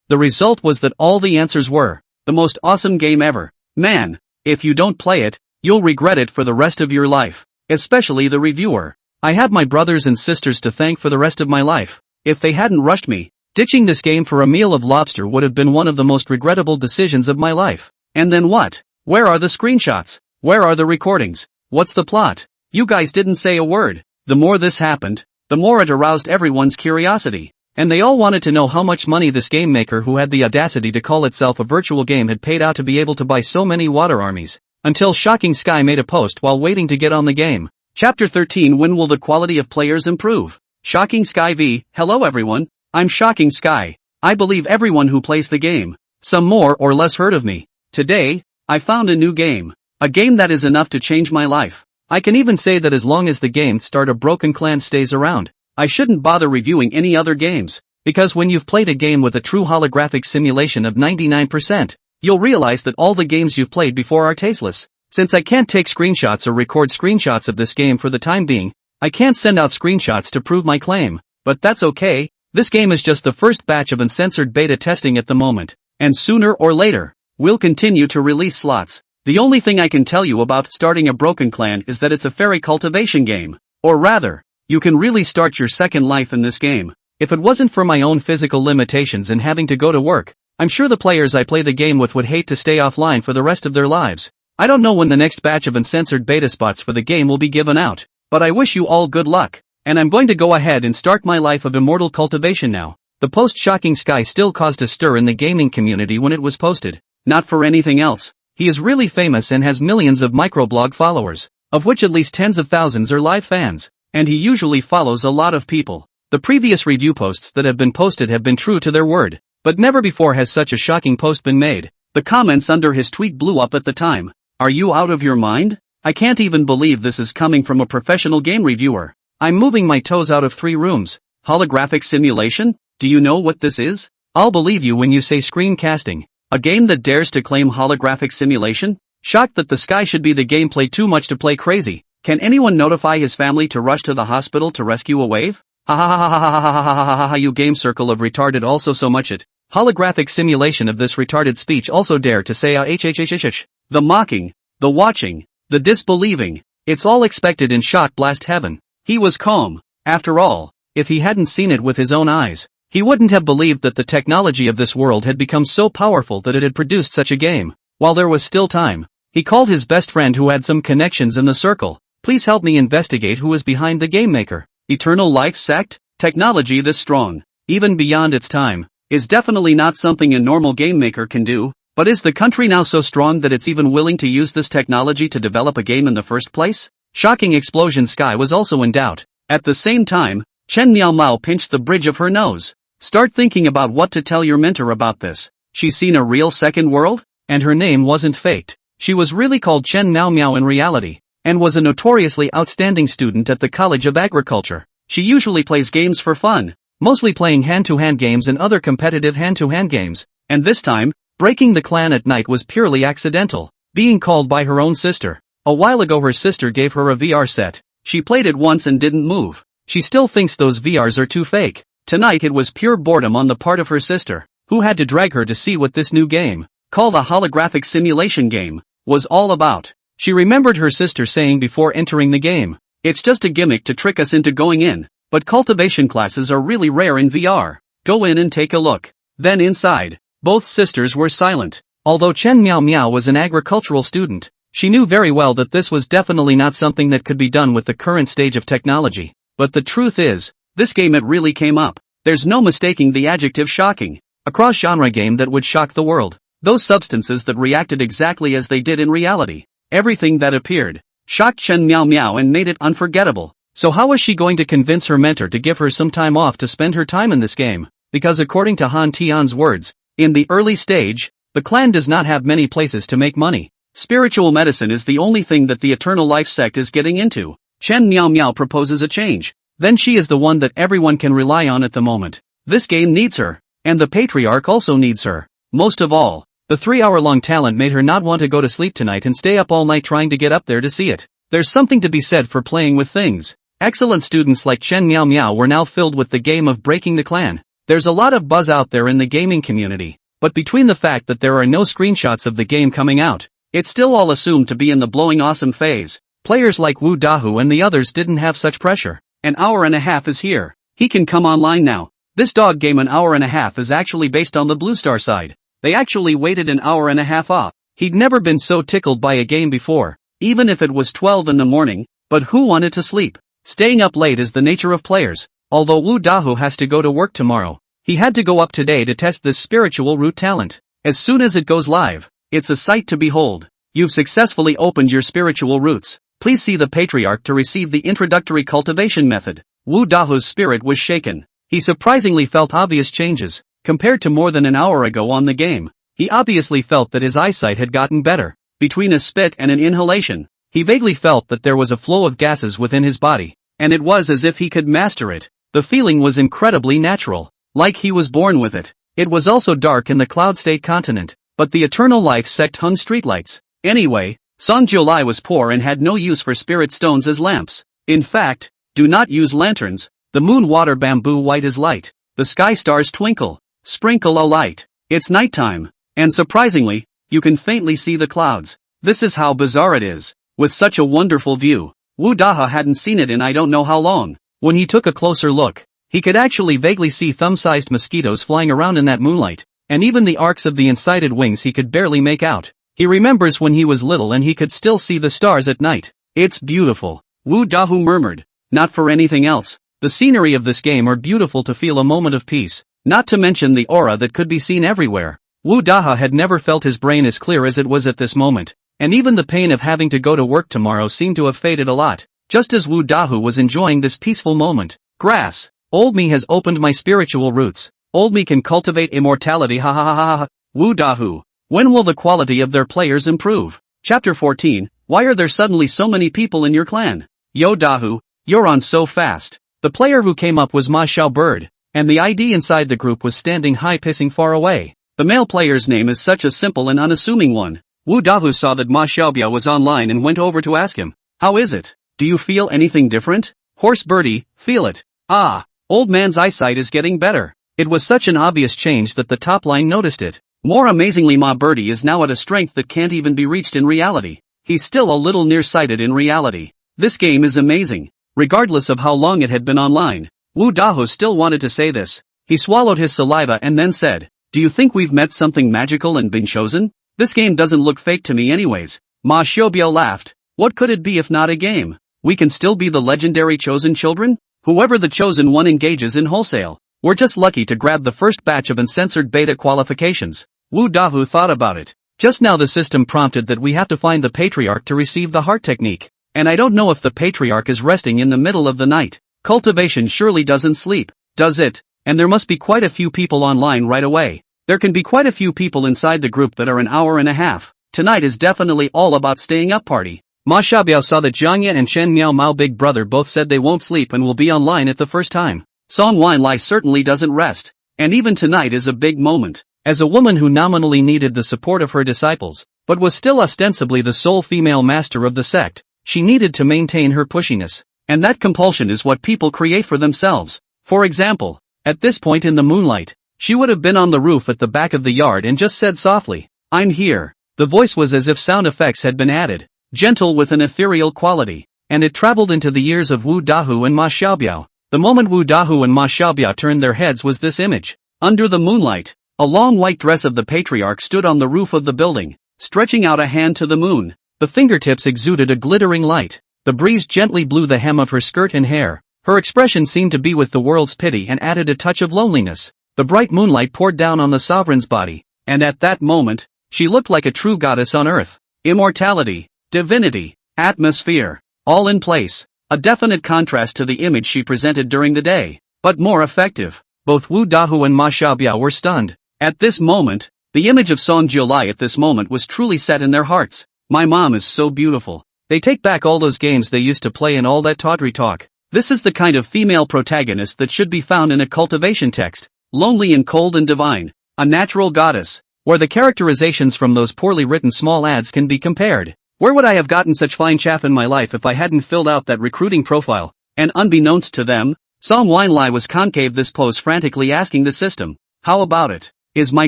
The result was that all the answers were, the most awesome game ever. Man, if you don't play it, you'll regret it for the rest of your life. Especially the reviewer. I have my brothers and sisters to thank for the rest of my life. If they hadn't rushed me, ditching this game for a meal of lobster would have been one of the most regrettable decisions of my life. And then what? Where are the screenshots? Where are the recordings? What's the plot? You guys didn't say a word. The more this happened, the more it aroused everyone's curiosity. And they all wanted to know how much money this game maker who had the audacity to call itself a virtual game had paid out to be able to buy so many water armies. Until Shocking Sky made a post while waiting to get on the game. Chapter 13 When will the quality of players improve? Shocking Sky v. Hello everyone, I'm Shocking Sky. I believe everyone who plays the game, some more or less heard of me. Today, I found a new game. A game that is enough to change my life. I can even say that as long as the game Start a Broken Clan stays around, I shouldn't bother reviewing any other games. Because when you've played a game with a true holographic simulation of 99%, you'll realize that all the games you've played before are tasteless. Since I can't take screenshots or record screenshots of this game for the time being, I can't send out screenshots to prove my claim. But that's okay, this game is just the first batch of uncensored beta testing at the moment. And sooner or later, we'll continue to release slots. The only thing I can tell you about Starting a Broken Clan is that it's a fairy cultivation game. Or rather, you can really start your second life in this game. If it wasn't for my own physical limitations and having to go to work, I'm sure the players I play the game with would hate to stay offline for the rest of their lives. I don't know when the next batch of uncensored beta spots for the game will be given out, but I wish you all good luck, and I'm going to go ahead and start my life of immortal cultivation now. The post Shocking Sky still caused a stir in the gaming community when it was posted. Not for anything else. He is really famous and has millions of microblog followers, of which at least tens of thousands are live fans, and he usually follows a lot of people. The previous review posts that have been posted have been true to their word. But never before has such a shocking post been made. The comments under his tweet blew up at the time. Are you out of your mind? I can't even believe this is coming from a professional game reviewer. I'm moving my toes out of 3 rooms. Holographic simulation? Do you know what this is? I'll believe you when you say screencasting. A game that dares to claim holographic simulation? Shocked that the sky should be the gameplay too much to play crazy. Can anyone notify his family to rush to the hospital to rescue a wave? Ha ha ha ha ha ha ha ha ha ha ha, you game circle of retarded also so much it. Holographic simulation of this retarded speech also dare to say The mocking, the watching, the disbelieving. It's all expected in shock blast heaven. He was calm. After all, if he hadn't seen it with his own eyes, he wouldn't have believed that the technology of this world had become so powerful that it had produced such a game. While there was still time, he called his best friend who had some connections in the circle. Please help me investigate who is behind the game maker. Eternal life sect? Technology this strong, even beyond its time, is definitely not something a normal game maker can do. But is the country now so strong that it's even willing to use this technology to develop a game in the first place? Shocking explosion sky was also in doubt. At the same time, Chen Miao Mao pinched the bridge of her nose. Start thinking about what to tell your mentor about this. She's seen a real second world? And her name wasn't faked. She was really called Chen Miao Miao in reality, and was a notoriously outstanding student at the College of Agriculture. She usually plays games for fun, mostly playing hand-to-hand games and other competitive hand-to-hand games, and this time, breaking the clan at night was purely accidental, being called by her own sister. A while ago her sister gave her a VR set. She played it once and didn't move. She still thinks those VRs are too fake. Tonight it was pure boredom on the part of her sister, who had to drag her to see what this new game, called a holographic simulation game, was all about. She remembered her sister saying before entering the game, "It's just a gimmick to trick us into going in, but cultivation classes are really rare in VR. Go in and take a look." Then inside, both sisters were silent. Although Chen Miao Miao was an agricultural student, she knew very well that this was definitely not something that could be done with the current stage of technology. But the truth is, this game it really came up. There's no mistaking the adjective shocking. A cross-genre game that would shock the world. Those substances that reacted exactly as they did in reality. Everything that appeared shocked Chen Miao Miao and made it unforgettable. So how was she going to convince her mentor to give her some time off to spend her time in this game? Because according to Han Tian's words, in the early stage, the clan does not have many places to make money. Spiritual medicine is the only thing that the Eternal Life sect is getting into. Chen Miao Miao proposes a change. Then she is the one that everyone can rely on at the moment. This game needs her. And the patriarch also needs her. Most of all, the 3-hour-long talent made her not want to go to sleep tonight and stay up all night trying to get up there to see it. There's something to be said for playing with things. Excellent students like Chen Miao Miao were now filled with the game of breaking the clan. There's a lot of buzz out there in the gaming community. But between the fact that there are no screenshots of the game coming out, it's still all assumed to be in the blowing awesome phase. Players like Wu Dahu and the others didn't have such pressure. An hour and a half is here. He can come online now. This dog game an hour and a half is actually based on the Blue Star side. They actually waited an hour and a half off. He'd never been so tickled by a game before, even if it was 12 in the morning, but who wanted to sleep? Staying up late is the nature of players. Although Wu Dahu has to go to work tomorrow, he had to go up today to test this spiritual root talent. As soon as it goes live, it's a sight to behold. You've successfully opened your spiritual roots. Please see the patriarch to receive the introductory cultivation method. Wu Dahu's spirit was shaken. He surprisingly felt obvious changes, compared to more than an hour ago on the game. He obviously felt that his eyesight had gotten better. Between a spit and an inhalation, he vaguely felt that there was a flow of gases within his body, and it was as if he could master it. The feeling was incredibly natural, like he was born with it. It was also dark in the Cloud State continent, but the Eternal Life sect hung streetlights. Anyway, Song Jiulai was poor and had no use for spirit stones as lamps. In fact, do not use lanterns. The moon water bamboo white as light. The sky stars twinkle. Sprinkle a light. It's nighttime. And surprisingly, you can faintly see the clouds. This is how bizarre it is. With such a wonderful view, Wu Daha hadn't seen it in I don't know how long. When he took a closer look, he could actually vaguely see thumb-sized mosquitoes flying around in that moonlight, and even the arcs of the incited wings he could barely make out. He remembers when he was little and he could still see the stars at night. It's beautiful, Wu Dahu murmured. Not for anything else. The scenery of this game are beautiful to feel a moment of peace, not to mention the aura that could be seen everywhere. Wu Daha had never felt his brain as clear as it was at this moment, and even the pain of having to go to work tomorrow seemed to have faded a lot, just as Wu Dahu was enjoying this peaceful moment. Grass. Old me has opened my spiritual roots. Old me can cultivate immortality, ha ha ha ha ha. Wu Dahu. When will the quality of their players improve? Chapter 14, why are there suddenly so many people in your clan? Yo Dahu, you're on so fast. The player who came up was Ma Xiao Bird, and the ID inside the group was standing high pissing far away. The male player's name is such a simple and unassuming one. Wu Dahu saw that Ma Xiaobiao was online and went over to ask him, "How is it? Do you feel anything different?" "Horse birdie, feel it. Ah, old man's eyesight is getting better." It was such an obvious change that the top line noticed it. More amazingly, Ma Birdie is now at a strength that can't even be reached in reality. He's still a little nearsighted in reality. This game is amazing. Regardless of how long it had been online, Wu Dahu still wanted to say this. He swallowed his saliva and then said, "Do you think we've met something magical and been chosen? This game doesn't look fake to me anyways." Ma Xiaobiao laughed. "What could it be if not a game? We can still be the legendary chosen children? Whoever the chosen one engages in wholesale. We're just lucky to grab the first batch of uncensored beta qualifications." Wu Dahu thought about it. Just now the system prompted that we have to find the patriarch to receive the heart technique. And I don't know if the patriarch is resting in the middle of the night. Cultivation surely doesn't sleep, does it? And there must be quite a few people online right away. There can be quite a few people inside the group that are an hour and a half. Tonight is definitely all about staying up party. Ma Xiaobiao saw that Zhang Ye and Shen Miao Mao Big Brother both said they won't sleep and will be online at the first time. Song Wanlai certainly doesn't rest. And even tonight is a big moment. As a woman who nominally needed the support of her disciples, but was still ostensibly the sole female master of the sect, she needed to maintain her pushiness. And that compulsion is what people create for themselves. For example, at this point in the moonlight, she would have been on the roof at the back of the yard and just said softly, "I'm here." The voice was as if sound effects had been added, gentle with an ethereal quality, and it traveled into the ears of Wu Dahu and Ma Xiaobiao. The moment Wu Dahu and Ma Xiaobiao turned their heads was this image. Under the moonlight, a long white dress of the patriarch stood on the roof of the building, stretching out a hand to the moon. The fingertips exuded a glittering light. The breeze gently blew the hem of her skirt and hair. Her expression seemed to be with the world's pity and added a touch of loneliness. The bright moonlight poured down on the sovereign's body, and at that moment, she looked like a true goddess on earth. Immortality, divinity, atmosphere, all in place. A definite contrast to the image she presented during the day, but more effective. Both Wu Dahu and Ma Xiaobiao were stunned. At this moment, the image of Song Jiulai at this moment was truly set in their hearts. "My mom is so beautiful." They take back all those games they used to play and all that tawdry talk. This is the kind of female protagonist that should be found in a cultivation text. Lonely and cold and divine. A natural goddess. Where the characterizations from those poorly written small ads can be compared. Where would I have gotten such fine chaff in my life if I hadn't filled out that recruiting profile? And unbeknownst to them, Song Wanlai was concave this pose frantically asking the system, "How about it? Is my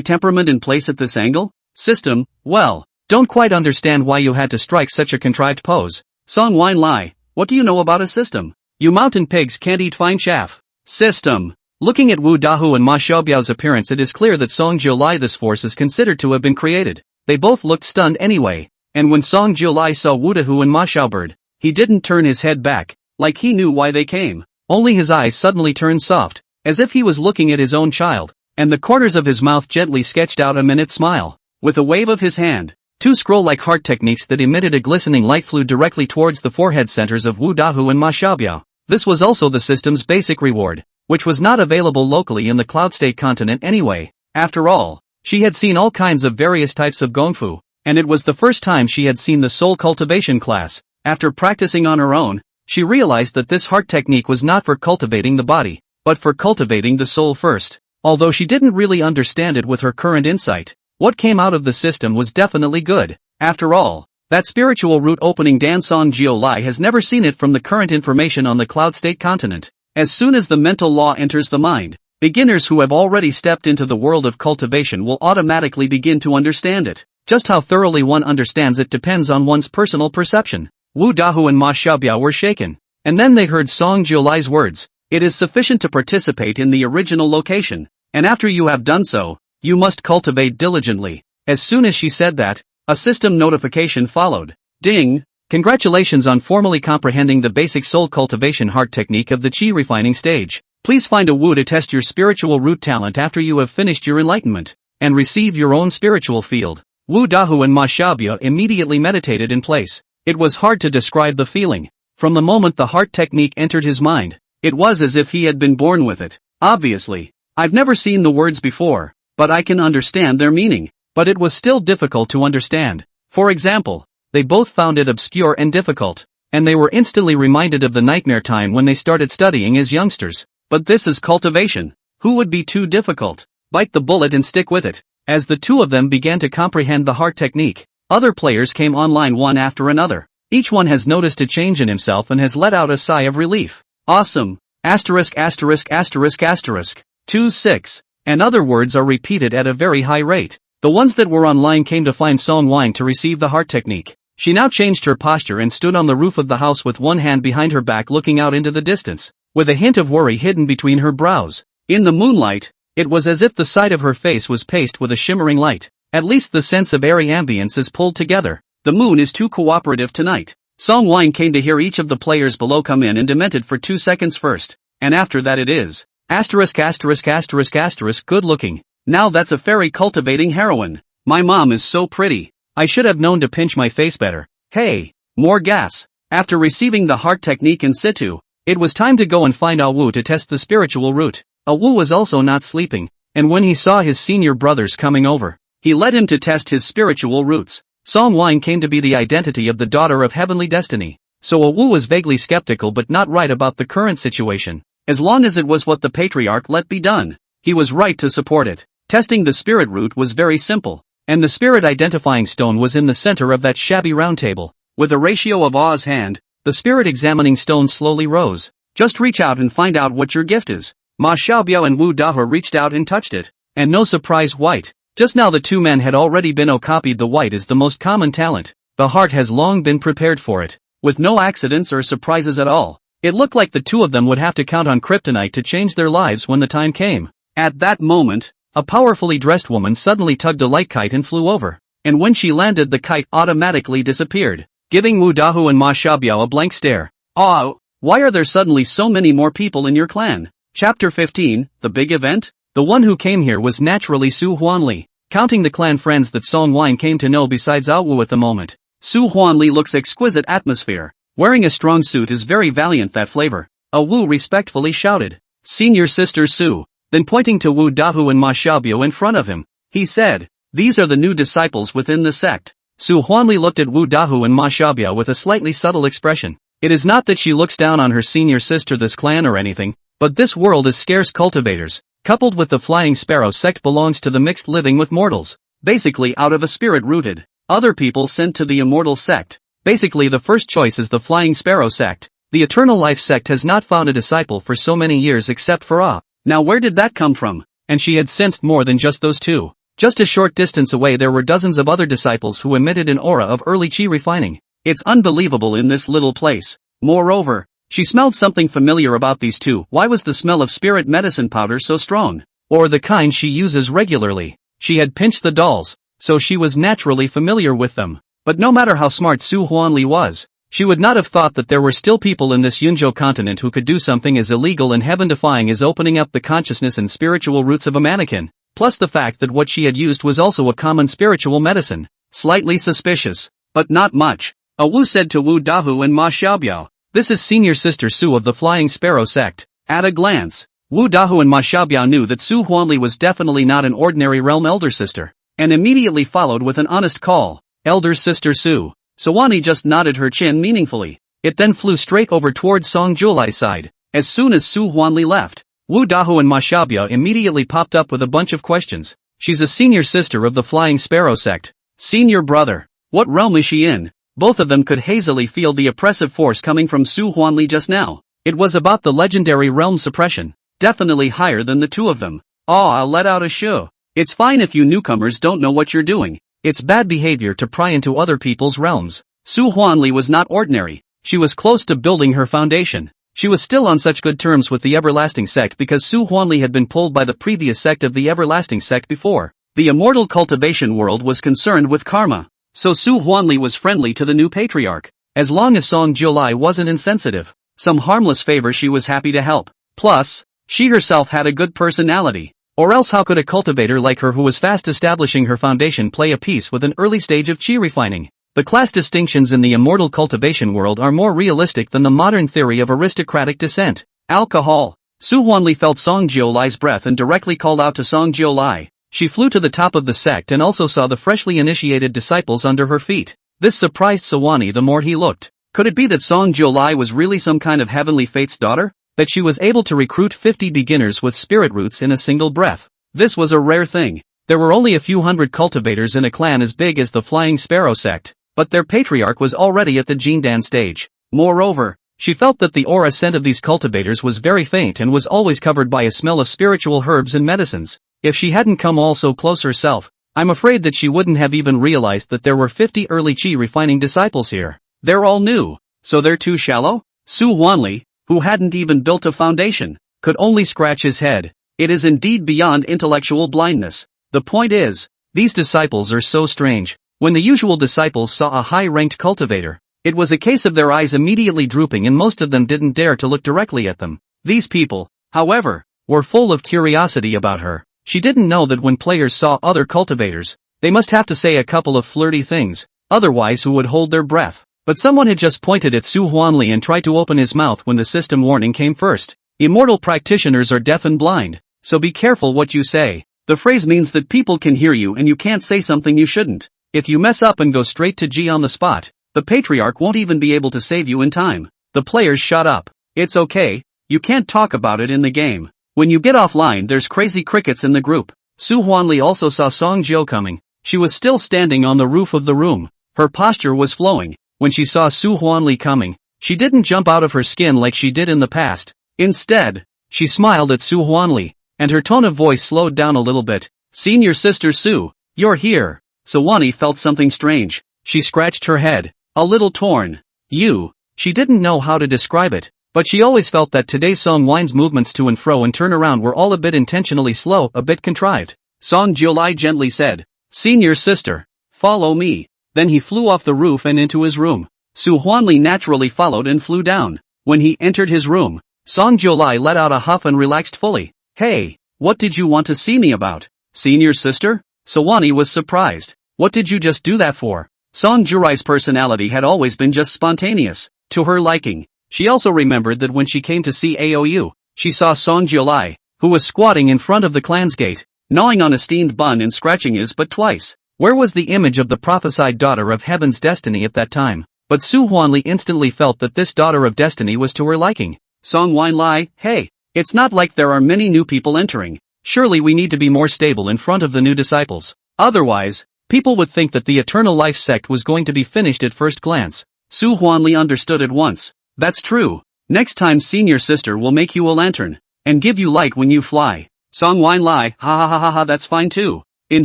temperament in place at this angle?" System, well, don't quite understand why you had to strike such a contrived pose. Song Wanlai, what do you know about a system? You mountain pigs can't eat fine chaff. System. Looking at Wu Dahu and Ma Xiaobiao's appearance, it is clear that Song Jiulai this force is considered to have been created. They both looked stunned anyway, and when Song Jiulai saw Wu Dahu and Ma Xiaobird, he didn't turn his head back, like he knew why they came. Only his eyes suddenly turned soft, as if he was looking at his own child, and the corners of his mouth gently sketched out a minute smile. With a wave of his hand, two scroll-like heart techniques that emitted a glistening light flew directly towards the forehead centers of Wu Dahu and Ma Xiaobiao. This was also the system's basic reward, which was not available locally in the Cloud State continent anyway. After all, she had seen all kinds of various types of gongfu, and it was the first time she had seen the soul cultivation class. After practicing on her own, she realized that this heart technique was not for cultivating the body, but for cultivating the soul first. Although she didn't really understand it with her current insight, what came out of the system was definitely good. After all, that spiritual root opening Dan Song Jiulai has never seen it from the current information on the Cloud State continent. As soon as the mental law enters the mind, beginners who have already stepped into the world of cultivation will automatically begin to understand it. Just how thoroughly one understands it depends on one's personal perception. Wu Dahu and Ma Xiaobiao were shaken. And then they heard Song Jiulai's words. "It is sufficient to participate in the original location, and after you have done so, you must cultivate diligently." As soon as she said that, a system notification followed. Ding! Congratulations on formally comprehending the basic soul cultivation heart technique of the chi refining stage. Please find a Wu to test your spiritual root talent after you have finished your enlightenment, and receive your own spiritual field. Wu Dahu and Ma Xiaobiao immediately meditated in place. It was hard to describe the feeling. From the moment the heart technique entered his mind, it was as if he had been born with it. Obviously, I've never seen the words before, but I can understand their meaning. But it was still difficult to understand. For example, they both found it obscure and difficult. and they were instantly reminded of the nightmare time when they started studying as youngsters. But this is cultivation. Who would be too difficult? Bite the bullet and stick with it. As the two of them began to comprehend the heart technique, other players came online one after another. Each one has noticed a change in himself and has let out a sigh of relief. Awesome! Asterisk asterisk asterisk asterisk. 2-6. And other words are repeated at a very high rate. The ones that were online came to find Song Wang to receive the heart technique. She now changed her posture and stood on the roof of the house with one hand behind her back looking out into the distance, with a hint of worry hidden between her brows. In the moonlight, it was as if the side of her face was pasted with a shimmering light. At least the sense of airy ambience is pulled together. The moon is too cooperative tonight. Song Wang came to hear each of the players below come in and demented for 2 seconds first. And after that it is. Asterisk asterisk asterisk asterisk good looking. Now that's a fairy cultivating heroine. My mom is so pretty. I should have known to pinch my face better. Hey, more gas. After receiving the heart technique in situ, it was time to go and find Ah Wu to test the spiritual root. Ah Wu was also not sleeping, and when he saw his senior brothers coming over, he led him to test his spiritual roots. Song Wang came to be the identity of the daughter of heavenly destiny, so Ah Wu was vaguely skeptical but not right about the current situation. As long as it was what the patriarch let be done, he was right to support it. Testing the spirit root was very simple, and the spirit identifying stone was in the center of that shabby round table. With a ratio of Ah's hand, the spirit examining stone slowly rose. Just reach out and find out what your gift is. Ma Xiaobiao and Wu Dahua reached out and touched it, and no surprise white. Just now the two men had already been copied. The white is the most common talent. The heart has long been prepared for it, with no accidents or surprises at all. It looked like the two of them would have to count on kryptonite to change their lives when the time came. At that moment, a powerfully dressed woman suddenly tugged a light kite and flew over, and when she landed the kite automatically disappeared, giving Wu Dahua and Ma Xiaobiao a blank stare. Oh, why are there suddenly so many more people in your clan? Chapter 15, The Big Event? The one who came here was naturally Su Huanli, counting the clan friends that Song Wang came to know besides Ah Wu at the moment. Su Huanli looks exquisite atmosphere. Wearing a strong suit is very valiant that flavor. Ah Wu respectfully shouted. Senior sister Su. Then pointing to Wu Dahua and Ma Xiaobiao in front of him, he said, these are the new disciples within the sect. Su Huanli looked at Wu Dahua and Ma Xiaobiao with a slightly subtle expression. It is not that she looks down on her senior sister this clan or anything, but this world is scarce cultivators, coupled with the Flying Sparrow sect belongs to the mixed living with mortals. Basically out of a spirit rooted, other people sent to the immortal sect. Basically the first choice is the Flying Sparrow sect. The Eternal Life sect has not found a disciple for so many years except for Ah. Now where did that come from? And she had sensed more than just those two. Just a short distance away there were dozens of other disciples who emitted an aura of early chi refining. It's unbelievable in this little place. Moreover, she smelled something familiar about these two. Why was the smell of spirit medicine powder so strong? Or the kind she uses regularly. She had pinched the dolls, so she was naturally familiar with them. But no matter how smart Su Huanli was, she would not have thought that there were still people in this Yunzhou continent who could do something as illegal and heaven-defying as opening up the consciousness and spiritual roots of a mannequin, plus the fact that what she had used was also a common spiritual medicine. Slightly suspicious, but not much. Ah Wu said to Wu Dahua and Ma Xiaobiao, this is senior sister Su of the Flying Sparrow sect. At a glance, Wu Dahua and Ma Xiaobiao knew that Su Huanli was definitely not an ordinary realm elder sister, and immediately followed with an honest call, elder sister Su. Sawani just nodded her chin meaningfully. It then flew straight over towards Song Juolai's side. As soon as Su Huanli left, Wu Dahua and Ma Xiaobiao immediately popped up with a bunch of questions. She's a senior sister of the Flying Sparrow sect. Senior brother. What realm is she in? Both of them could hazily feel the oppressive force coming from Su Huanli just now. It was about the legendary realm suppression. Definitely higher than the two of them. I'll let out a shoo. It's fine if you newcomers don't know what you're doing. It's bad behavior to pry into other people's realms. Su Huanli was not ordinary. She was close to building her foundation. She was still on such good terms with the Everlasting sect because Su Huanli had been pulled by the previous sect of the Everlasting sect before. The immortal cultivation world was concerned with karma, so Su Huanli was friendly to the new patriarch. As long as Song Juolai wasn't insensitive, some harmless favor she was happy to help. Plus, she herself had a good personality. Or else how could a cultivator like her who was fast establishing her foundation play a piece with an early stage of chi refining? The class distinctions in the immortal cultivation world are more realistic than the modern theory of aristocratic descent. Alcohol. Su Huanli felt Song Jiolai's breath and directly called out to Song Jiolai. She flew to the top of the sect and also saw the freshly initiated disciples under her feet. This surprised Sawani the more he looked. Could it be that Song Jiolai was really some kind of heavenly fate's daughter? That she was able to recruit 50 beginners with spirit roots in a single breath? This was a rare thing. There were only a few hundred cultivators in a clan as big as the Flying Sparrow sect, but their patriarch was already at the Jindan stage. Moreover, she felt that the aura scent of these cultivators was very faint and was always covered by a smell of spiritual herbs and medicines. If she hadn't come all so close herself, I'm afraid that she wouldn't have even realized that there were 50 early chi refining disciples here. They're all new, so they're too shallow? Su Huanli, who hadn't even built a foundation, could only scratch his head. It is indeed beyond intellectual blindness. The point is, these disciples are so strange. When the usual disciples saw a high-ranked cultivator, it was a case of their eyes immediately drooping and most of them didn't dare to look directly at them. These people, however, were full of curiosity about her. She didn't know that when players saw other cultivators, they must have to say a couple of flirty things, otherwise who would hold their breath. But someone had just pointed at Su Huanli and tried to open his mouth when the system warning came first. Immortal practitioners are deaf and blind, so be careful what you say. The phrase means that people can hear you and you can't say something you shouldn't. If you mess up and go straight to G on the spot, the patriarch won't even be able to save you in time. The players shut up. It's okay, you can't talk about it in the game. When you get offline there's crazy crickets in the group. Su Huanli also saw Song Jiao coming. She was still standing on the roof of the room. Her posture was flowing. When she saw Su Huanli coming, she didn't jump out of her skin like she did in the past. Instead, she smiled at Su Huanli, and her tone of voice slowed down a little bit. Senior sister Su, you're here. Suwani felt something strange. She scratched her head, a little torn. She didn't know how to describe it, but she always felt that today's Song Wine's movements to and fro and turn around were all a bit intentionally slow, a bit contrived. Song Jiolai gently said, Senior sister, follow me. Then he flew off the roof and into his room. Su Huanli naturally followed and flew down. When he entered his room, Song Jiolai let out a huff and relaxed fully. Hey, what did you want to see me about? Senior sister? Suwani was surprised. What did you just do that for? Song Jiolai's personality had always been just spontaneous, to her liking. She also remembered that when she came to see Aou, she saw Song Jiolai, who was squatting in front of the clan's gate, gnawing on a steamed bun and scratching his butt twice. Where was the image of the prophesied daughter of heaven's destiny at that time? But Su Huanli instantly felt that this daughter of destiny was to her liking. Song Wine hey, it's not like there are many new people entering. Surely we need to be more stable in front of the new disciples. Otherwise, people would think that the Eternal Life sect was going to be finished at first glance. Su Huanli understood at once. That's true. Next time senior sister will make you a lantern, and give you light when you fly. Song Wine ha ha ha ha ha, that's fine too. In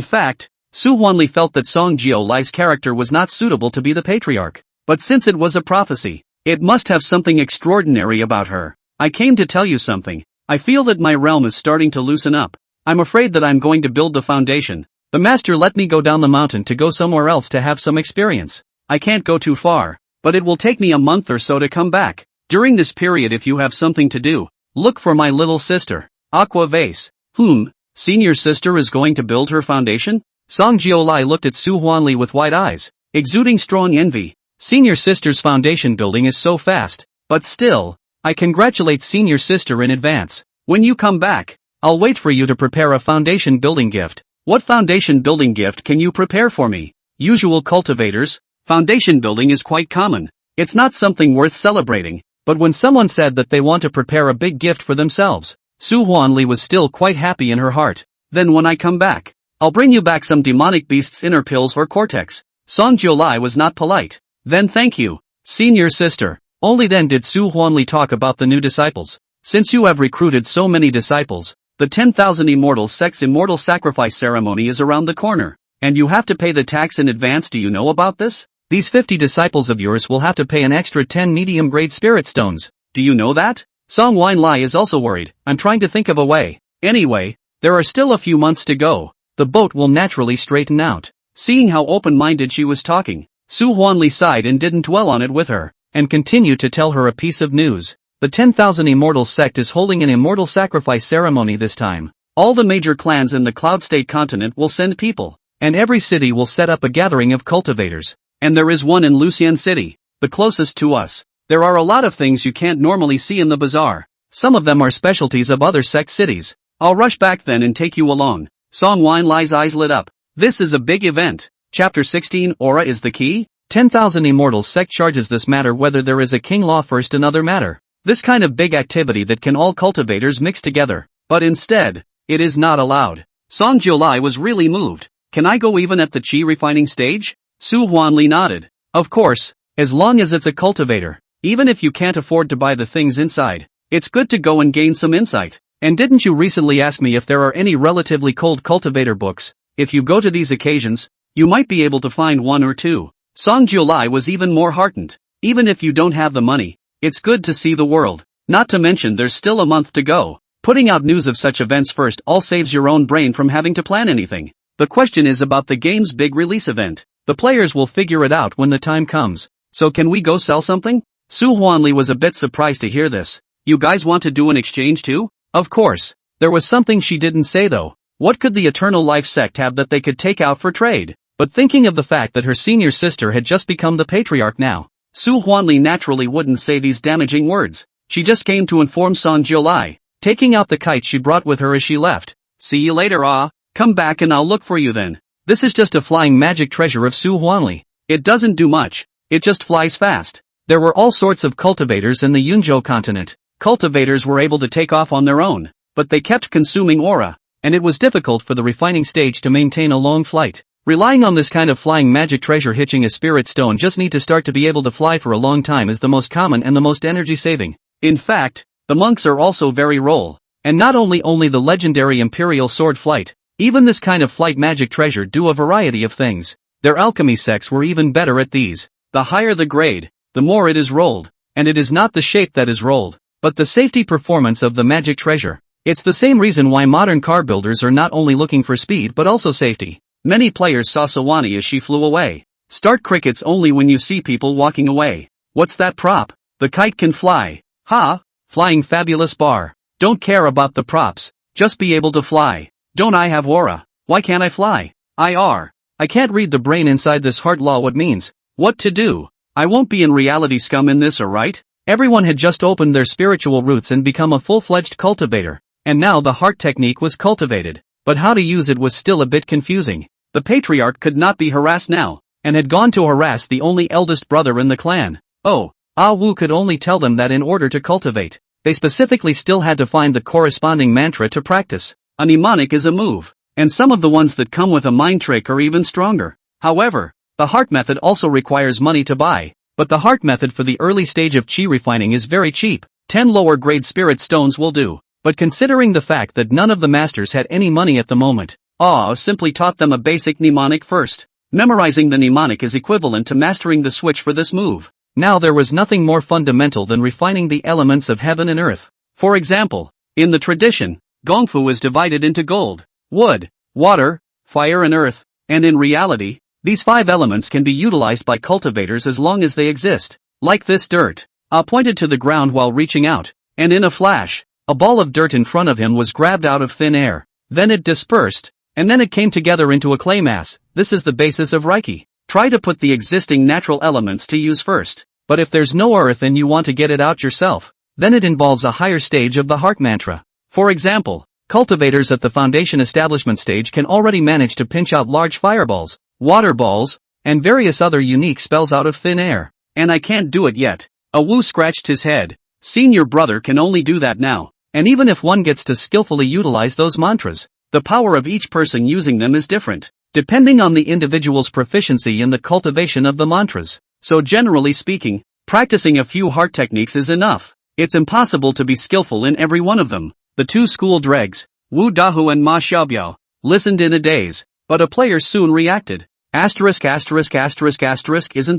fact, Su Huanli felt that Song Jiolai's character was not suitable to be the patriarch. But since it was a prophecy, it must have something extraordinary about her. I came to tell you something. I feel that my realm is starting to loosen up. I'm afraid that I'm going to build the foundation. The master let me go down the mountain to go somewhere else to have some experience. I can't go too far, but it will take me a month or so to come back. During this period, if you have something to do, look for my little sister, Aqua Vase. Senior sister is going to build her foundation? Song Jiolai looked at Su Huanli with wide eyes, exuding strong envy. Senior sister's foundation building is so fast, but still, I congratulate senior sister in advance. When you come back, I'll wait for you to prepare a foundation building gift. What foundation building gift can you prepare for me? Usual cultivators, foundation building is quite common. It's not something worth celebrating, but when someone said that they want to prepare a big gift for themselves, Su Huanli was still quite happy in her heart. Then when I come back, I'll bring you back some demonic beast's inner pills or cortex. Song Jiolai was not polite. Then thank you, senior sister. Only then did Su Huanli talk about the new disciples. Since you have recruited so many disciples, the 10,000 immortal sect's immortal sacrifice ceremony is around the corner, and you have to pay the tax in advance. Do you know about this? These 50 disciples of yours will have to pay an extra 10 medium-grade spirit stones. Do you know that? Song Wine Lai is also worried. I'm trying to think of a way. Anyway, there are still a few months to go. The boat will naturally straighten out. Seeing how open-minded she was talking, Su Huanli sighed and didn't dwell on it with her, and continued to tell her a piece of news. The 10,000 Immortal sect is holding an immortal sacrifice ceremony this time. All the major clans in the Cloud State continent will send people, and every city will set up a gathering of cultivators. And there is one in Lucian City, the closest to us. There are a lot of things you can't normally see in the bazaar. Some of them are specialties of other sect cities. I'll rush back then and take you along. Song Wine Lai's eyes lit up. This is a big event. Chapter 16, Aura is the key? 10,000 immortals sect charges this matter whether there is a king law first another matter. This kind of big activity that can all cultivators mix together. But instead, it is not allowed. Song Jiulai was really moved. Can I go even at the chi refining stage? Su Huanli nodded. Of course, as long as it's a cultivator. Even if you can't afford to buy the things inside, it's good to go and gain some insight. And didn't you recently ask me if there are any relatively cold cultivator books? If you go to these occasions, you might be able to find one or two. Song Jiulai was even more heartened. Even if you don't have the money, it's good to see the world. Not to mention there's still a month to go. Putting out news of such events first all saves your own brain from having to plan anything. The question is about the game's big release event. The players will figure it out when the time comes. So can we go sell something? Su Huanli was a bit surprised to hear this. You guys want to do an exchange too? Of course. There was something she didn't say though. What could the Eternal Life sect have that they could take out for trade? But thinking of the fact that her senior sister had just become the patriarch now, Su Huanli naturally wouldn't say these damaging words. She just came to inform Song Jiulai, taking out the kite she brought with her as she left. See you later, come back and I'll look for you then. This is just a flying magic treasure of Su Huanli. It doesn't do much. It just flies fast. There were all sorts of cultivators in the Yunzhou continent. Cultivators were able to take off on their own, but they kept consuming aura, and it was difficult for the refining stage to maintain a long flight. Relying on this kind of flying magic treasure, hitching a spirit stone just need to start to be able to fly for a long time is the most common and the most energy saving. In fact, the monks are also very role. And not only the legendary imperial sword flight, even this kind of flight magic treasure do a variety of things. Their alchemy sects were even better at these. The higher the grade, the more it is rolled. And it is not the shape that is rolled, but the safety performance of the magic treasure. It's the same reason why modern car builders are not only looking for speed but also safety. Many players saw Sawani as she flew away. Start crickets only when you see people walking away. What's that prop? The kite can fly. Ha! Flying fabulous bar. Don't care about the props. Just be able to fly. Don't I have aura? Why can't I fly? I can't read the brain inside this heart law what means. What to do? I won't be in reality scum in this, alright? Everyone had just opened their spiritual roots and become a full-fledged cultivator. And now the heart technique was cultivated. But how to use it was still a bit confusing. The patriarch could not be harassed now, and had gone to harass the only eldest brother in the clan. Oh, Ah Wu could only tell them that in order to cultivate, they specifically still had to find the corresponding mantra to practice. A mnemonic is a move, and some of the ones that come with a mind trick are even stronger. However, the heart method also requires money to buy, but the heart method for the early stage of chi refining is very cheap. 10 lower grade spirit stones will do. But considering the fact that none of the masters had any money at the moment, simply taught them a basic mnemonic first. Memorizing the mnemonic is equivalent to mastering the switch for this move. Now there was nothing more fundamental than refining the elements of heaven and earth. For example, in the tradition, Gongfu is divided into gold, wood, water, fire and earth, and in reality, these 5 elements can be utilized by cultivators as long as they exist. Like this dirt. Pointed to the ground while reaching out, and in a flash, a ball of dirt in front of him was grabbed out of thin air. Then it dispersed, and then it came together into a clay mass. This is the basis of Reiki. Try to put the existing natural elements to use first. But if there's no earth and you want to get it out yourself, then it involves a higher stage of the heart mantra. For example, cultivators at the foundation establishment stage can already manage to pinch out large fireballs, water balls, and various other unique spells out of thin air. And I can't do it yet. A Wu scratched his head. Senior brother can only do that now. And even if one gets to skillfully utilize those mantras, the power of each person using them is different, depending on the individual's proficiency in the cultivation of the mantras. So generally speaking, practicing a few heart techniques is enough. It's impossible to be skillful in every one of them. The 2 school dregs, Wu Dahu and Ma Xiaobiao, listened in a daze, but a player soon reacted. Isn't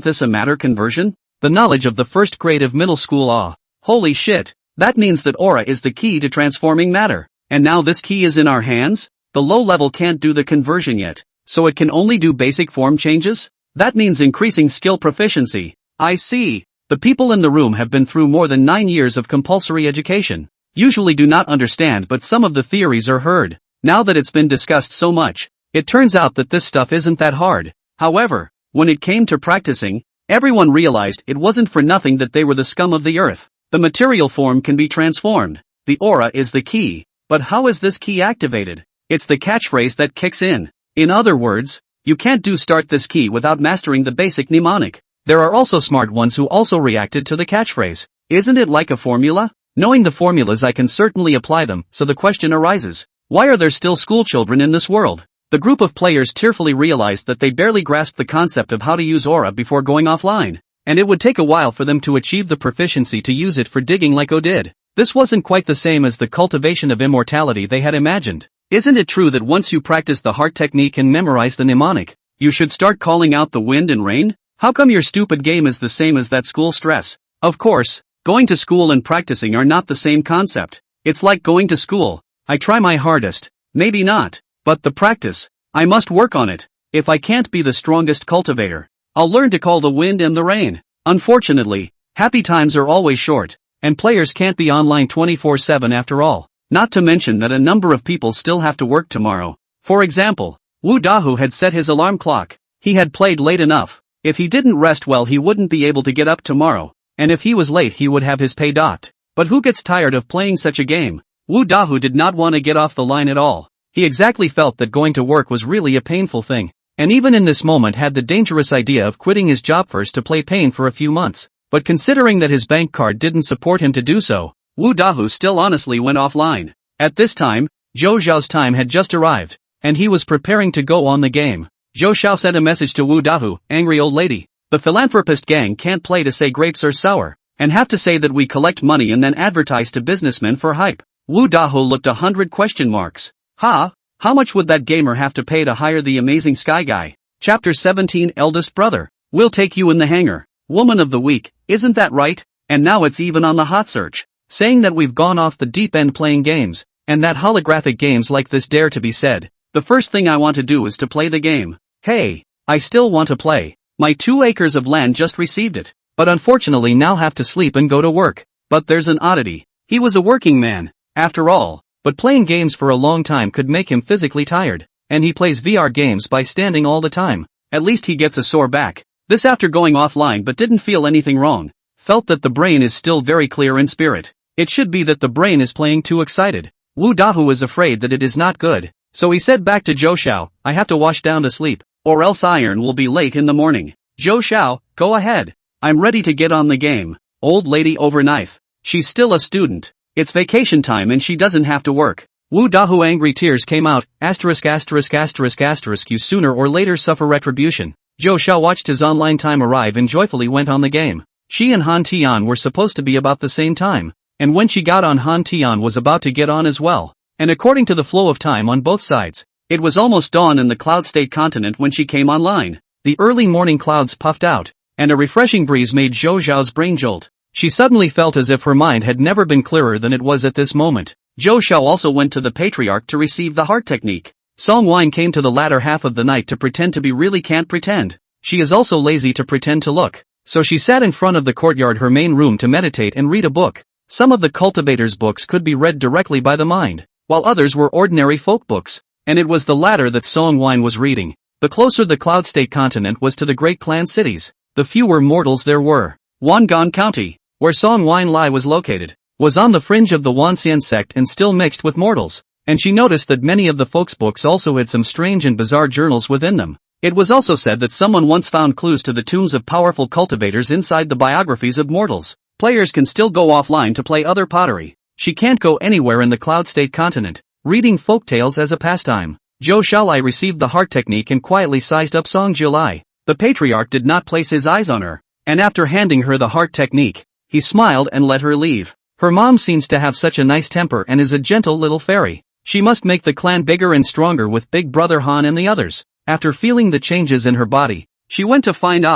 this a matter conversion? The knowledge of the first grade of middle school. Holy shit. That means that aura is the key to transforming matter. And now this key is in our hands? The low level can't do the conversion yet, so it can only do basic form changes? That means increasing skill proficiency. I see. The people in the room have been through more than 9 years of compulsory education. Usually do not understand, but some of the theories are heard. Now that it's been discussed so much, it turns out that this stuff isn't that hard. However, when it came to practicing, everyone realized it wasn't for nothing that they were the scum of the earth. The material form can be transformed. The aura is the key. But how is this key activated? It's the catchphrase that kicks in. In other words, You can't do start this key without mastering the basic mnemonic. There are also smart ones who also reacted to the catchphrase. Isn't it like a formula? Knowing the formulas I can certainly apply them, so the question arises. Why are there still schoolchildren in this world? The group of players tearfully realized that they barely grasped the concept of how to use aura before going offline. And it would take a while for them to achieve the proficiency to use it for digging like O did. This wasn't quite the same as the cultivation of immortality they had imagined. Isn't it true that once you practice the heart technique and memorize the mnemonic, you should start calling out the wind and rain? How come your stupid game is the same as that school stress? Of course, going to school and practicing are not the same concept. It's like going to school. I try my hardest. Maybe not. But the practice. I must work on it. If I can't be the strongest cultivator, I'll learn to call the wind and the rain. Unfortunately, happy times are always short, and players can't be online 24/7 after all. Not to mention that a number of people still have to work tomorrow. For example, Wu Dahu had set his alarm clock. He had played late enough. If he didn't rest well, he wouldn't be able to get up tomorrow, and if he was late he would have his pay docked. But who gets tired of playing such a game? Wu Dahu did not want to get off the line at all. He exactly felt that going to work was really a painful thing, and even in this moment had the dangerous idea of quitting his job first to play pain for a few months. But considering that his bank card didn't support him to do so, Wu Dahu still honestly went offline. At this time, Zhou Xiao's time had just arrived, and he was preparing to go on the game. Zhou Xiao sent a message to Wu Dahu, "Angry old lady. The philanthropist gang can't play to say grapes are sour, and have to say that we collect money and then advertise to businessmen for hype." Wu Dahu looked 100 question marks. How much would that gamer have to pay to hire the amazing Sky Guy? Chapter 17 Eldest Brother. We'll take you in the hangar. Woman of the week, isn't that right? And now it's even on the hot search. Saying that we've gone off the deep end playing games, and that holographic games like this dare to be said. The first thing I want to do is to play the game. Hey, I still want to play. My 2 acres of land just received it, but unfortunately now have to sleep and go to work. But there's an oddity. He was a working man, after all. But playing games for a long time could make him physically tired, and he plays VR games by standing all the time. At least he gets a sore back. This after going offline but didn't feel anything wrong. Felt that the brain is still very clear in spirit. It should be that the brain is playing too excited. Wu Dahu is afraid that it is not good, so he said back to Zhou Xiao, "I have to wash down to sleep, or else iron will be late in the morning." Zhou Xiao, go ahead. I'm ready to get on the game. Old lady over knife. She's still a student. It's vacation time and she doesn't have to work. Wu Dahu angry tears came out, ********, you sooner or later suffer retribution. Zhou Xiao watched his online time arrive and joyfully went on the game. She and Han Tian were supposed to be about the same time, and when she got on Han Tian was about to get on as well. And according to the flow of time on both sides, it was almost dawn in the cloud state continent when she came online. The early morning clouds puffed out, and a refreshing breeze made Zhou Xiao's brain jolt. She suddenly felt as if her mind had never been clearer than it was at this moment. Zhou Xiao also went to the patriarch to receive the heart technique. Song Wine came to the latter half of the night to pretend to be really can't pretend. She is also lazy to pretend to look. So she sat in front of the courtyard, her main room, to meditate and read a book. Some of the cultivators' books could be read directly by the mind, while others were ordinary folk books. And it was the latter that Song Wine was reading. The closer the cloud state continent was to the great clan cities, the fewer mortals there were. Wangan County, where Song Wine Lai was located, was on the fringe of the Wanxian sect and still mixed with mortals, and she noticed that many of the folks' books also had some strange and bizarre journals within them. It was also said that someone once found clues to the tombs of powerful cultivators inside the biographies of mortals. Players can still go offline to play other pottery. She can't go anywhere in the cloud state continent, reading folk tales as a pastime. Zhou Xiaolai received the heart technique and quietly sized up Song Jiulai. The patriarch did not place his eyes on her, and after handing her the heart technique, he smiled and let her leave. Her mom seems to have such a nice temper and is a gentle little fairy. She must make the clan bigger and stronger with Big Brother Han and the others. After feeling the changes in her body, she went to find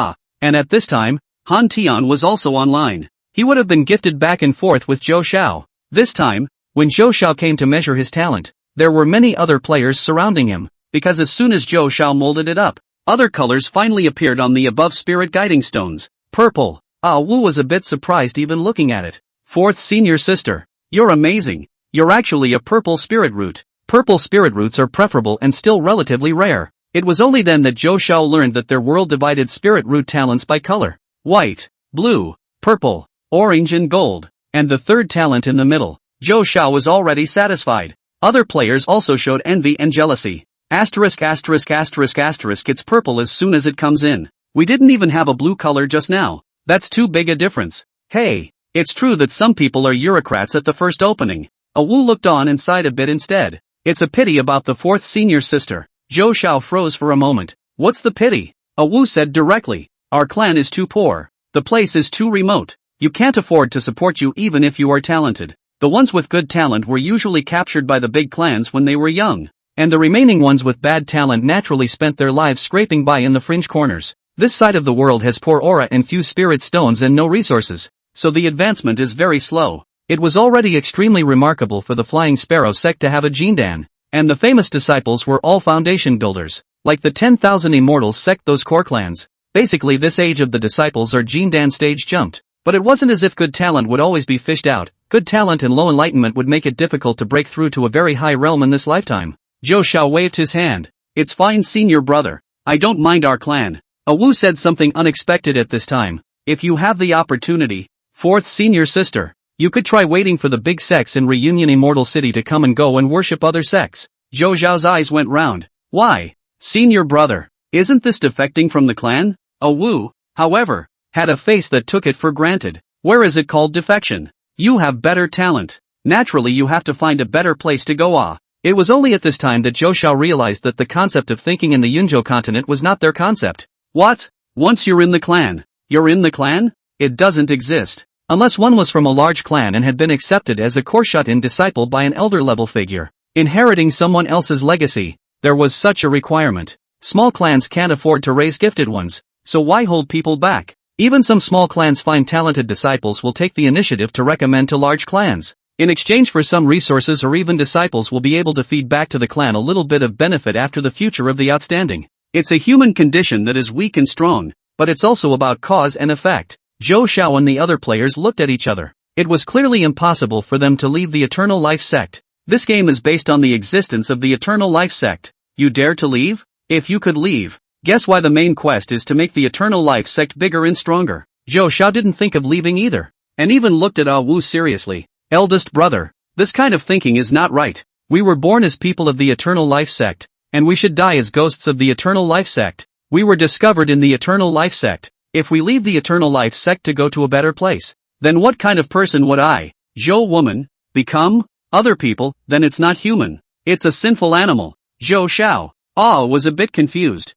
and at this time, Han Tian was also online. He would have been gifted back and forth with Zhou Xiao. This time, when Zhou Xiao came to measure his talent, there were many other players surrounding him, because as soon as Zhou Xiao molded it up, other colors finally appeared on the above spirit guiding stones. Purple. Wu was a bit surprised even looking at it. Fourth senior sister. You're amazing. You're actually a purple spirit root. Purple spirit roots are preferable and still relatively rare. It was only then that Zhou Xiao learned that their world divided spirit root talents by color. White, blue, purple, orange and gold. And the third talent in the middle. Zhou Xiao was already satisfied. Other players also showed envy and jealousy. Asterisk asterisk asterisk asterisk it's purple as soon as it comes in. We didn't even have a blue color just now. That's too big a difference. Hey, it's true that some people are bureaucrats at the first opening. Wu looked on and sighed a bit instead. It's a pity about the fourth senior sister. Zhou Xiao froze for a moment. What's the pity? Wu said directly. Our clan is too poor. The place is too remote. You can't afford to support you even if you are talented. The ones with good talent were usually captured by the big clans when they were young. And the remaining ones with bad talent naturally spent their lives scraping by in the fringe corners. This side of the world has poor aura and few spirit stones and no resources. So the advancement is very slow. It was already extremely remarkable for the Flying Sparrow sect to have a Jindan. And the famous disciples were all foundation builders. Like the 10,000 immortals sect those core clans. Basically this age of the disciples or Jindan stage jumped. But it wasn't as if good talent would always be fished out. Good talent and low enlightenment would make it difficult to break through to a very high realm in this lifetime. Zhou Xiao waved his hand. It's fine senior brother. I don't mind our clan. Wu said something unexpected at this time. If you have the opportunity, fourth senior sister, you could try waiting for the big sects in Reunion Immortal City to come and go and worship other sects. Zhou Xiao's eyes went round. Why? Senior brother, isn't this defecting from the clan? Wu, however, had a face that took it for granted. Where is it called defection? You have better talent. Naturally you have to find a better place to go. It was only at this time that Zhou Xiao realized that the concept of thinking in the Yunzhou continent was not their concept. What? Once you're in the clan, you're in the clan? It doesn't exist. Unless one was from a large clan and had been accepted as a Korshut-in disciple by an elder-level figure, inheriting someone else's legacy, there was such a requirement. Small clans can't afford to raise gifted ones, so why hold people back? Even some small clans find talented disciples will take the initiative to recommend to large clans. In exchange for some resources or even disciples will be able to feed back to the clan a little bit of benefit after the future of the outstanding. It's a human condition that is weak and strong, but it's also about cause and effect. Zhou Xiao and the other players looked at each other. It was clearly impossible for them to leave the Eternal Life sect. This game is based on the existence of the Eternal Life sect. You dare to leave? If you could leave, guess why the main quest is to make the Eternal Life sect bigger and stronger. Zhou Xiao didn't think of leaving either, and even looked at Wu seriously. Eldest brother, this kind of thinking is not right. We were born as people of the Eternal Life sect, and we should die as ghosts of the Eternal Life sect. We were discovered in the Eternal Life sect. If we leave the Eternal Life sect to go to a better place, then what kind of person would I, Zhou woman, become? Other people, then it's not human. It's a sinful animal. Zhou Xiao, was a bit confused.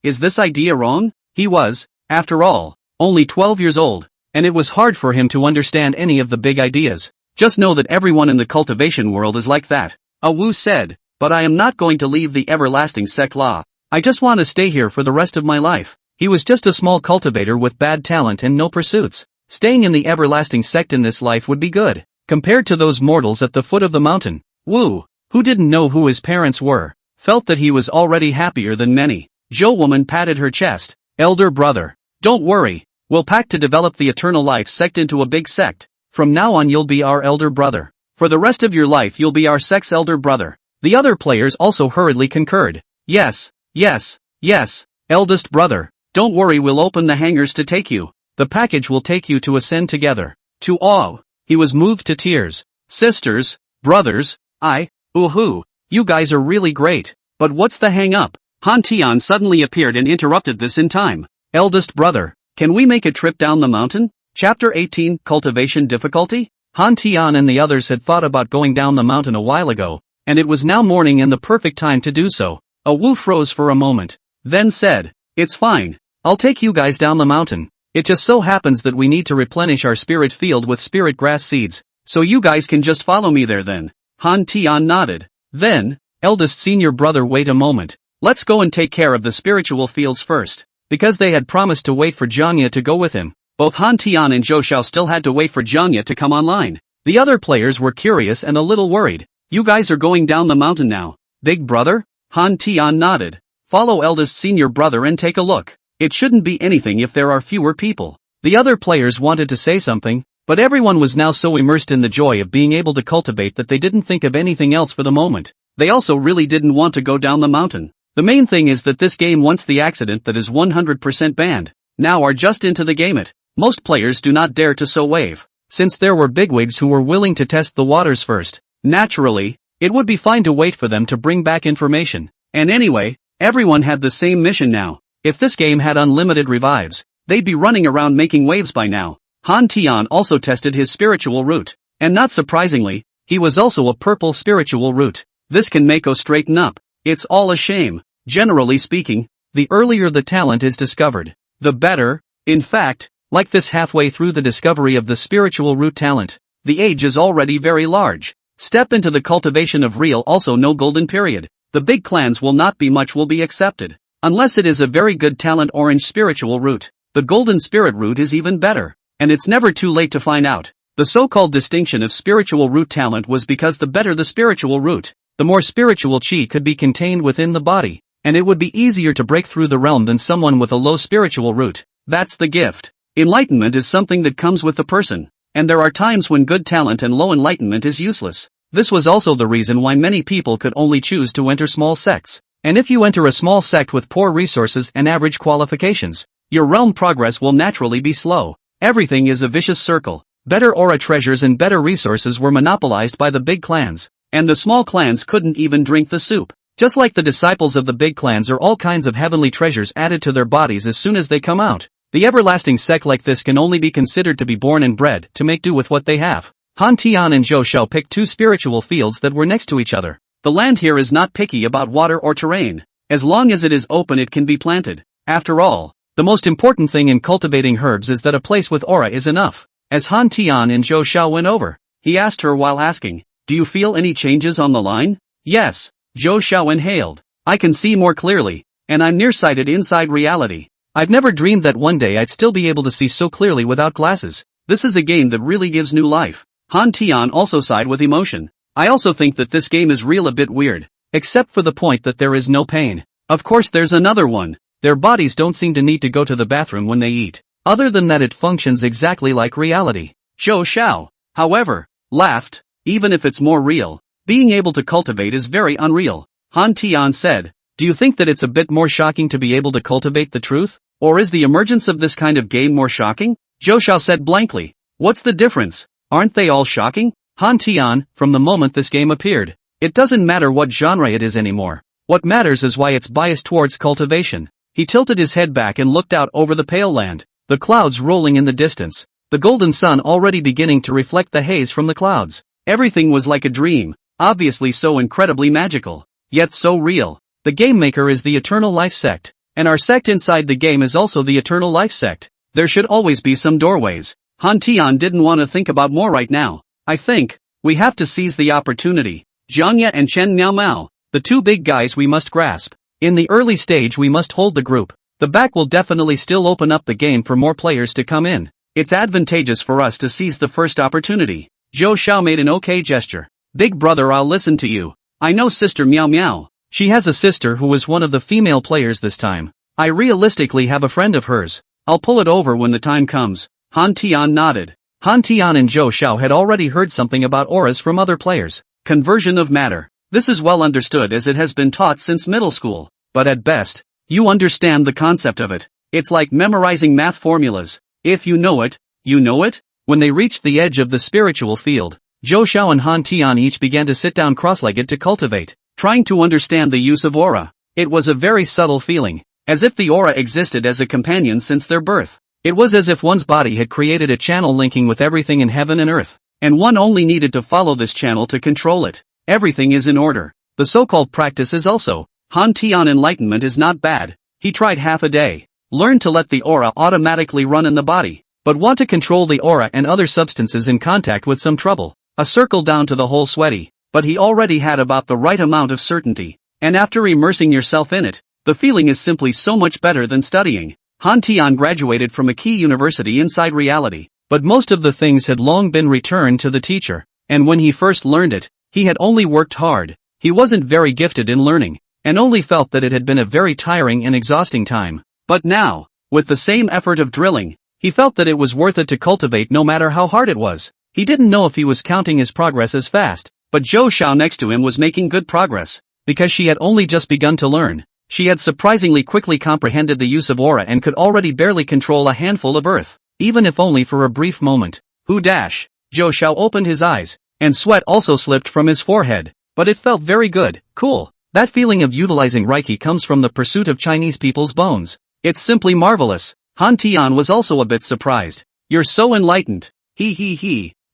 Is this idea wrong? He was, after all, only 12 years old. And it was hard for him to understand any of the big ideas. Just know that everyone in the cultivation world is like that. Wu said, but I am not going to leave the everlasting sect law. I just want to stay here for the rest of my life. He was just a small cultivator with bad talent and no pursuits. Staying in the everlasting sect in this life would be good, compared to those mortals at the foot of the mountain. Wu, who didn't know who his parents were, felt that he was already happier than many. Zhou woman patted her chest. Elder brother, don't worry. We'll pact to develop the Eternal Life sect into a big sect. From now on you'll be our elder brother. For the rest of your life you'll be our sect's elder brother. The other players also hurriedly concurred. Yes, yes, yes, eldest brother. Don't worry, we'll open the hangars to take you. The package will take you to ascend together. To all, he was moved to tears. Sisters, brothers, you guys are really great. But what's the hang up? Han Tian suddenly appeared and interrupted this in time. Eldest brother, can we make a trip down the mountain? Chapter 18, Cultivation Difficulty? Han Tian and the others had thought about going down the mountain a while ago, and it was now morning and the perfect time to do so. Wu froze for a moment, then said, it's fine, I'll take you guys down the mountain. It just so happens that we need to replenish our spirit field with spirit grass seeds, so you guys can just follow me there then. Han Tian nodded. Then, eldest senior brother, wait a moment, let's go and take care of the spiritual fields first. Because they had promised to wait for Jiangya to go with him, both Han Tian and Zhou Xiao still had to wait for Jiangya to come online. The other players were curious and a little worried. You guys are going down the mountain now, big brother? Han Tian nodded. Follow eldest senior brother and take a look. It shouldn't be anything if there are fewer people. The other players wanted to say something, but everyone was now so immersed in the joy of being able to cultivate that they didn't think of anything else for the moment. They also really didn't want to go down the mountain. The main thing is that this game, once the accident that is 100% banned, now are just into the game it. Most players do not dare to so wave, since there were bigwigs who were willing to test the waters first. Naturally, it would be fine to wait for them to bring back information, And anyway, everyone had the same mission now. If this game had unlimited revives, they'd be running around making waves by now. Han Tian also tested his spiritual root. And not surprisingly, he was also a purple spiritual root. This can Mako straighten up. It's all a shame. Generally speaking, the earlier the talent is discovered, the better. In fact, like this halfway through the discovery of the spiritual root talent, the age is already very large. Step into the cultivation of real, also no golden period. The big clans will not be much will be accepted. Unless it is a very good talent orange spiritual root. The golden spirit root is even better. And it's never too late to find out. The so-called distinction of spiritual root talent was because the better the spiritual root, the more spiritual chi could be contained within the body, and it would be easier to break through the realm than someone with a low spiritual root. That's the gift. Enlightenment is something that comes with the person, and there are times when good talent and low enlightenment is useless. This was also the reason why many people could only choose to enter small sects. And if you enter a small sect with poor resources and average qualifications, your realm progress will naturally be slow. Everything is a vicious circle. Better aura treasures and better resources were monopolized by the big clans, and the small clans couldn't even drink the soup. Just like the disciples of the big clans are all kinds of heavenly treasures added to their bodies as soon as they come out. The everlasting sect like this can only be considered to be born and bred to make do with what they have. Han Tian and Zhou Xiao picked two spiritual fields that were next to each other. The land here is not picky about water or terrain. As long as it is open it can be planted. After all, the most important thing in cultivating herbs is that a place with aura is enough. As Han Tian and Zhou Xiao went over, he asked her while asking, "Do you feel any changes on the line?" "Yes," Zhou Xiao inhaled. "I can see more clearly, and I'm nearsighted inside reality. I've never dreamed that one day I'd still be able to see so clearly without glasses. This is a game that really gives new life." Han Tian also sighed with emotion. "I also think that this game is real a bit weird, except for the point that there is no pain. Of course there's another one. Their bodies don't seem to need to go to the bathroom when they eat. Other than that it functions exactly like reality." Zhou Xiao, however, laughed. "Even if it's more real, being able to cultivate is very unreal." Han Tian said, "Do you think that it's a bit more shocking to be able to cultivate the truth? Or is the emergence of this kind of game more shocking?" Zhou Xiao said blankly, "What's the difference? Aren't they all shocking?" Han Tian, from the moment this game appeared, it doesn't matter what genre it is anymore. What matters is why it's biased towards cultivation. He tilted his head back and looked out over the pale land. The clouds rolling in the distance. The golden sun already beginning to reflect the haze from the clouds. Everything was like a dream, obviously so incredibly magical, yet so real. The game maker is the Eternal Life Sect, and our sect inside the game is also the Eternal Life Sect. There should always be some doorways. Han Tian didn't want to think about more right now. "I think we have to seize the opportunity. Jiang Ye and Chen Miao Mao, the two big guys we must grasp. In the early stage we must hold the group. The back will definitely still open up the game for more players to come in. It's advantageous for us to seize the first opportunity." Zhou Xiao made an okay gesture. "Big brother, I'll listen to you. I know Sister Miao Miao. She has a sister who was one of the female players this time. I realistically have a friend of hers. I'll pull it over when the time comes." Han Tian nodded. Han Tian and Zhou Xiao had already heard something about auras from other players. Conversion of matter. This is well understood as it has been taught since middle school. But at best, you understand the concept of it. It's like memorizing math formulas. If you know it, you know it. When they reached the edge of the spiritual field, Zhou Xiao and Han Tian each began to sit down cross-legged to cultivate, trying to understand the use of aura. It was a very subtle feeling, as if the aura existed as a companion since their birth. It was as if one's body had created a channel linking with everything in heaven and earth, and one only needed to follow this channel to control it. Everything is in order. The so-called practice is also. Han Tian enlightenment is not bad. He tried half a day. Learn to let the aura automatically run in the body, but want to control the aura and other substances in contact with some trouble. A circle down to the whole sweaty, but he already had about the right amount of certainty. And after immersing yourself in it, the feeling is simply so much better than studying. Han Tian graduated from a key university inside reality, but most of the things had long been returned to the teacher, and when he first learned it, he had only worked hard. He wasn't very gifted in learning, and only felt that it had been a very tiring and exhausting time. But now, with the same effort of drilling, he felt that it was worth it to cultivate no matter how hard it was. He didn't know if he was counting his progress as fast, but Zhou Xiao next to him was making good progress, because she had only just begun to learn. She had surprisingly quickly comprehended the use of aura and could already barely control a handful of earth, even if only for a brief moment. Who dash? Zhou Xiao opened his eyes, and sweat also slipped from his forehead, but it felt very good, cool. That feeling of utilizing Reiki comes from the pursuit of Chinese people's bones. It's simply marvelous. Han Tian was also a bit surprised. You're so enlightened. He.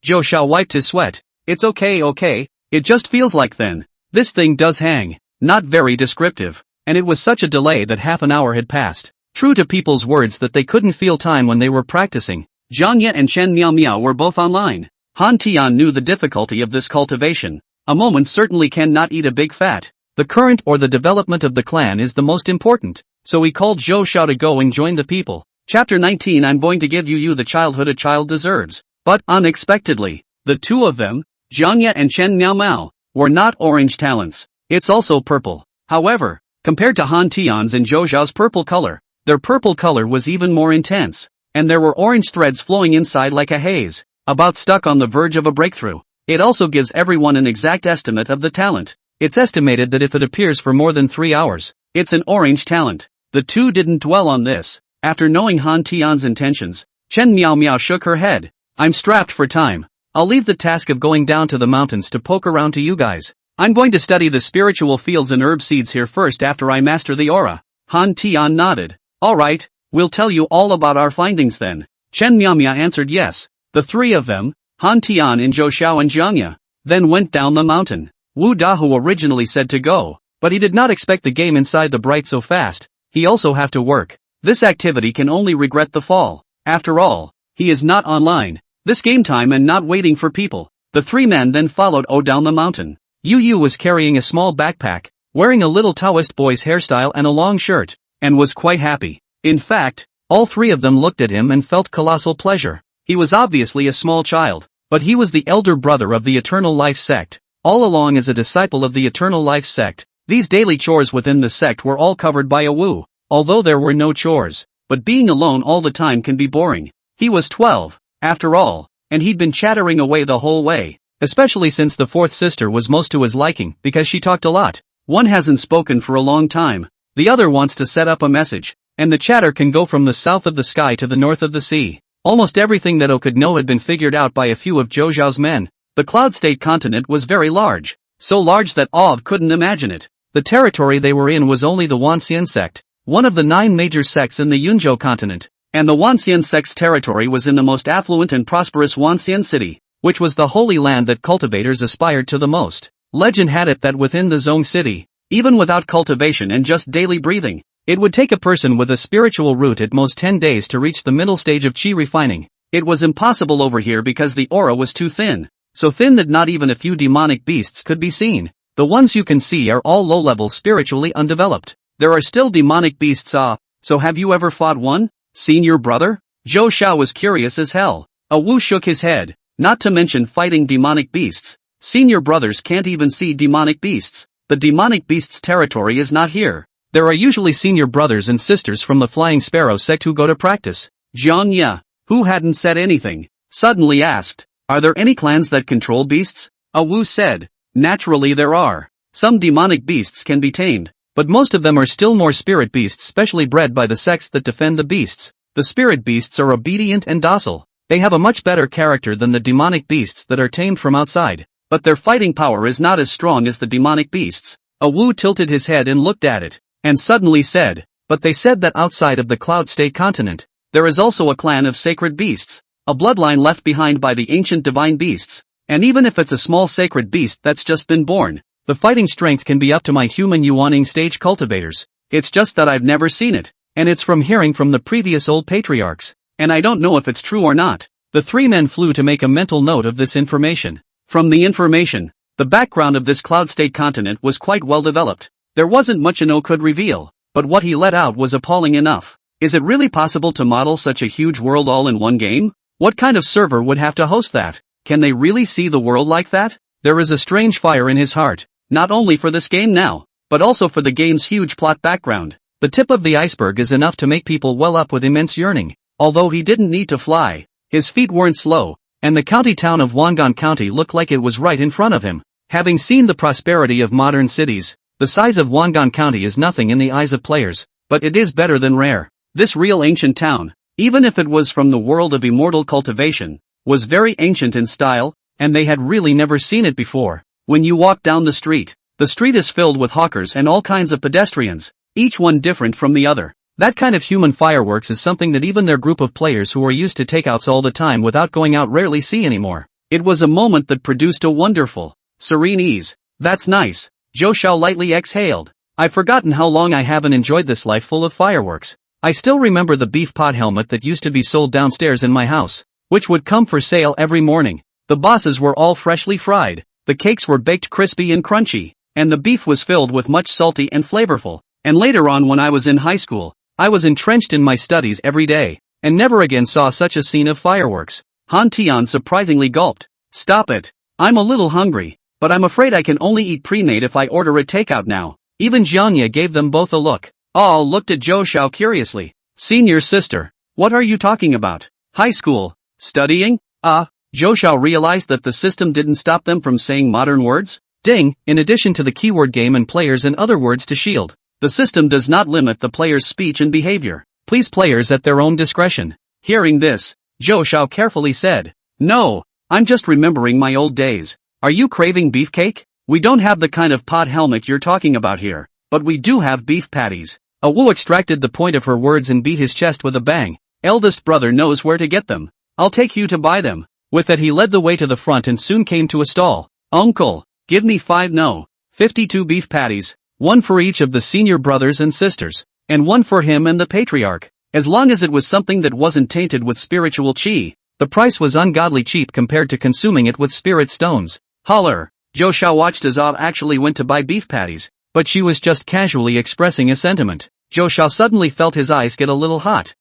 Zhou Xiao wiped his sweat. It's okay. It just feels like then. This thing does hang. Not very descriptive. And it was such a delay that half an hour had passed. True to people's words that they couldn't feel time when they were practicing. Zhang Ye and Chen Miao were both online. Han Tian knew the difficulty of this cultivation. A moment certainly cannot eat a big fat. The current or the development of the clan is the most important. So he called Zhou Xiao to go and join the people. Chapter 19. I'm going to give you the childhood a child deserves. But unexpectedly, the two of them, Zhang Ye and Chen Miao, were not orange talents. It's also purple. However, compared to Han Tian's and Zhou Xiao's purple color, their purple color was even more intense. And there were orange threads flowing inside like a haze, about stuck on the verge of a breakthrough. It also gives everyone an exact estimate of the talent. It's estimated that if it appears for more than 3 hours, it's an orange talent. The two didn't dwell on this. After knowing Han Tian's intentions, Chen Miao shook her head. I'm strapped for time. I'll leave the task of going down to the mountains to poke around to you guys. I'm going to study the spiritual fields and herb seeds here first after I master the aura. Han Tian nodded. Alright, we'll tell you all about our findings then. Chen Miao answered yes. The three of them, Han Tian and Zhou Xiao and Zhang Ye, then went down the mountain. Wu Dahu originally said to go, but he did not expect the game inside the bright so fast. He also have to work. This activity can only regret the fall. After all, he is not online. This game time and not waiting for people. The three men then followed O down the mountain. Yu was carrying a small backpack, wearing a little Taoist boy's hairstyle and a long shirt, and was quite happy. In fact, all three of them looked at him and felt colossal pleasure. He was obviously a small child, but he was the elder brother of the Eternal Life sect. All along as a disciple of the Eternal Life sect, these daily chores within the sect were all covered by a Wu, although there were no chores, but being alone all the time can be boring. He was 12, after all, and he'd been chattering away the whole way, especially since the fourth sister was most to his liking because she talked a lot. One hasn't spoken for a long time, the other wants to set up a message, and the chatter can go from the south of the sky to the north of the sea. Almost everything that O could know had been figured out by a few of Zhou Xiao's men. The Cloud State continent was very large, so large that Ov couldn't imagine it. The territory they were in was only the Wanxian sect, one of the 9 major sects in the Yunzhou continent, and the Wanxian sect's territory was in the most affluent and prosperous Wanxian city, which was the holy land that cultivators aspired to the most. Legend had it that within the Zong city, even without cultivation and just daily breathing, it would take a person with a spiritual root at most 10 days to reach the middle stage of qi refining. It was impossible over here because the aura was too thin. So thin that not even a few demonic beasts could be seen. The ones you can see are all low-level spiritually undeveloped. There are still demonic beasts so have you ever fought one? Seen your brother? Zhou Xiao was curious as hell. A Wu shook his head, not to mention fighting demonic beasts. Senior brothers can't even see demonic beasts. The demonic beasts territory is not here. There are usually senior brothers and sisters from the Flying Sparrow sect who go to practice. Zhang Ye, who hadn't said anything, suddenly asked, are there any clans that control beasts? A Wu said, naturally there are. Some demonic beasts can be tamed, but most of them are still more spirit beasts specially bred by the sects that defend the beasts. The spirit beasts are obedient and docile. They have a much better character than the demonic beasts that are tamed from outside, but their fighting power is not as strong as the demonic beasts. A Wu tilted his head and looked at it, and suddenly said, but they said that outside of the Cloud State continent, there is also a clan of sacred beasts. A bloodline left behind by the ancient divine beasts, and even if it's a small sacred beast that's just been born, the fighting strength can be up to my human Yuaning stage cultivators. It's just that I've never seen it, and it's from hearing from the previous old patriarchs, and I don't know if it's true or not. The three men flew to make a mental note of this information. From the information, the background of this Cloud State continent was quite well developed. There wasn't much an O could reveal, but what he let out was appalling enough. Is it really possible to model such a huge world all in one game? What kind of server would have to host that? Can they really see the world like that? There is a strange fire in his heart, not only for this game now, but also for the game's huge plot background. The tip of the iceberg is enough to make people well up with immense yearning. Although he didn't need to fly, his feet weren't slow, and the county town of Wangan County looked like it was right in front of him. Having seen the prosperity of modern cities, the size of Wangan County is nothing in the eyes of players, but it is better than rare. This real ancient town, even if it was from the world of immortal cultivation, was very ancient in style, and they had really never seen it before. When you walked down the street, The street is filled with hawkers and all kinds of pedestrians, each one different from the other. That kind of human fireworks is something that even their group of players who are used to takeouts all the time without going out rarely see anymore. It was a moment that produced a wonderful, serene ease. That's nice. Zhou Xiao lightly exhaled. I've forgotten how long I haven't enjoyed this life full of fireworks. I still remember the beef pot helmet that used to be sold downstairs in my house, which would come for sale every morning. The bosses were all freshly fried, the cakes were baked crispy and crunchy, and the beef was filled with much salty and flavorful. And later on when I was in high school, I was entrenched in my studies every day, and never again saw such a scene of fireworks. Han Tian surprisingly gulped. Stop it. I'm a little hungry, but I'm afraid I can only eat pre-made if I order a takeout now. Even Jiangya gave them both a look. All looked at Zhou Xiao curiously. Senior sister, what are you talking about? High school? Studying? Zhou Xiao realized that the system didn't stop them from saying modern words. Ding, in addition to the keyword game and players and other words to shield. The system does not limit the player's speech and behavior. Please players at their own discretion. Hearing this, Zhou Xiao carefully said, No, I'm just remembering my old days. Are you craving beefcake? We don't have the kind of pot helmet you're talking about here, but we do have beef patties. Wu extracted the point of her words and beat his chest with a bang. Eldest brother knows where to get them. I'll take you to buy them. With that he led the way to the front and soon came to a stall. Uncle, give me 52 beef patties. One for each of the senior brothers and sisters, and one for him and the patriarch. As long as it was something that wasn't tainted with spiritual qi, the price was ungodly cheap compared to consuming it with spirit stones. Holler! Zhou Xiao watched as Ah actually went to buy beef patties, but she was just casually expressing a sentiment. Zhou Xiao suddenly felt his eyes get a little hot.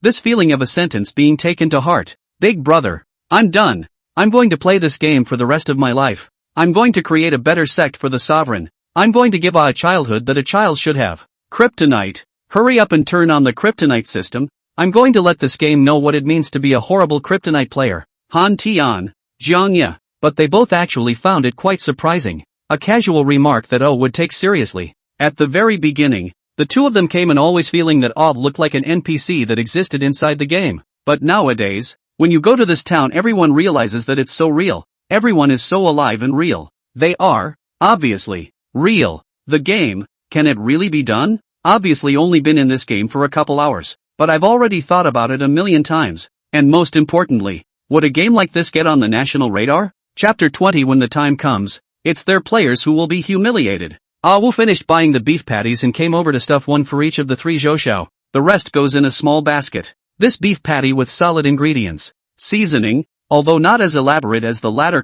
This feeling of a sentence being taken to heart. Big brother, I'm done. I'm going to play this game for the rest of my life. I'm going to create a better sect for the sovereign. I'm going to give a childhood that a child should have. Kryptonite. Hurry up and turn on the kryptonite system. I'm going to let this game know what it means to be a horrible kryptonite player. Han Tian, Jiangya. But they both actually found it quite surprising. A casual remark that would take seriously. At the very beginning, the two of them came in always feeling that looked like an NPC that existed inside the game. But nowadays, when you go to this town everyone realizes that it's so real. Everyone is so alive and real. They are, obviously, real. The game, can it really be done? Obviously only been in this game for a couple hours, but I've already thought about it a million times. And most importantly, would a game like this get on the national radar? Chapter 20. When the time comes, it's their players who will be humiliated. Wu finished buying the beef patties and came over to stuff one for each of the three Zhou Xiao. The rest goes in a small basket. This beef patty with solid ingredients. Seasoning, although not as elaborate as the latter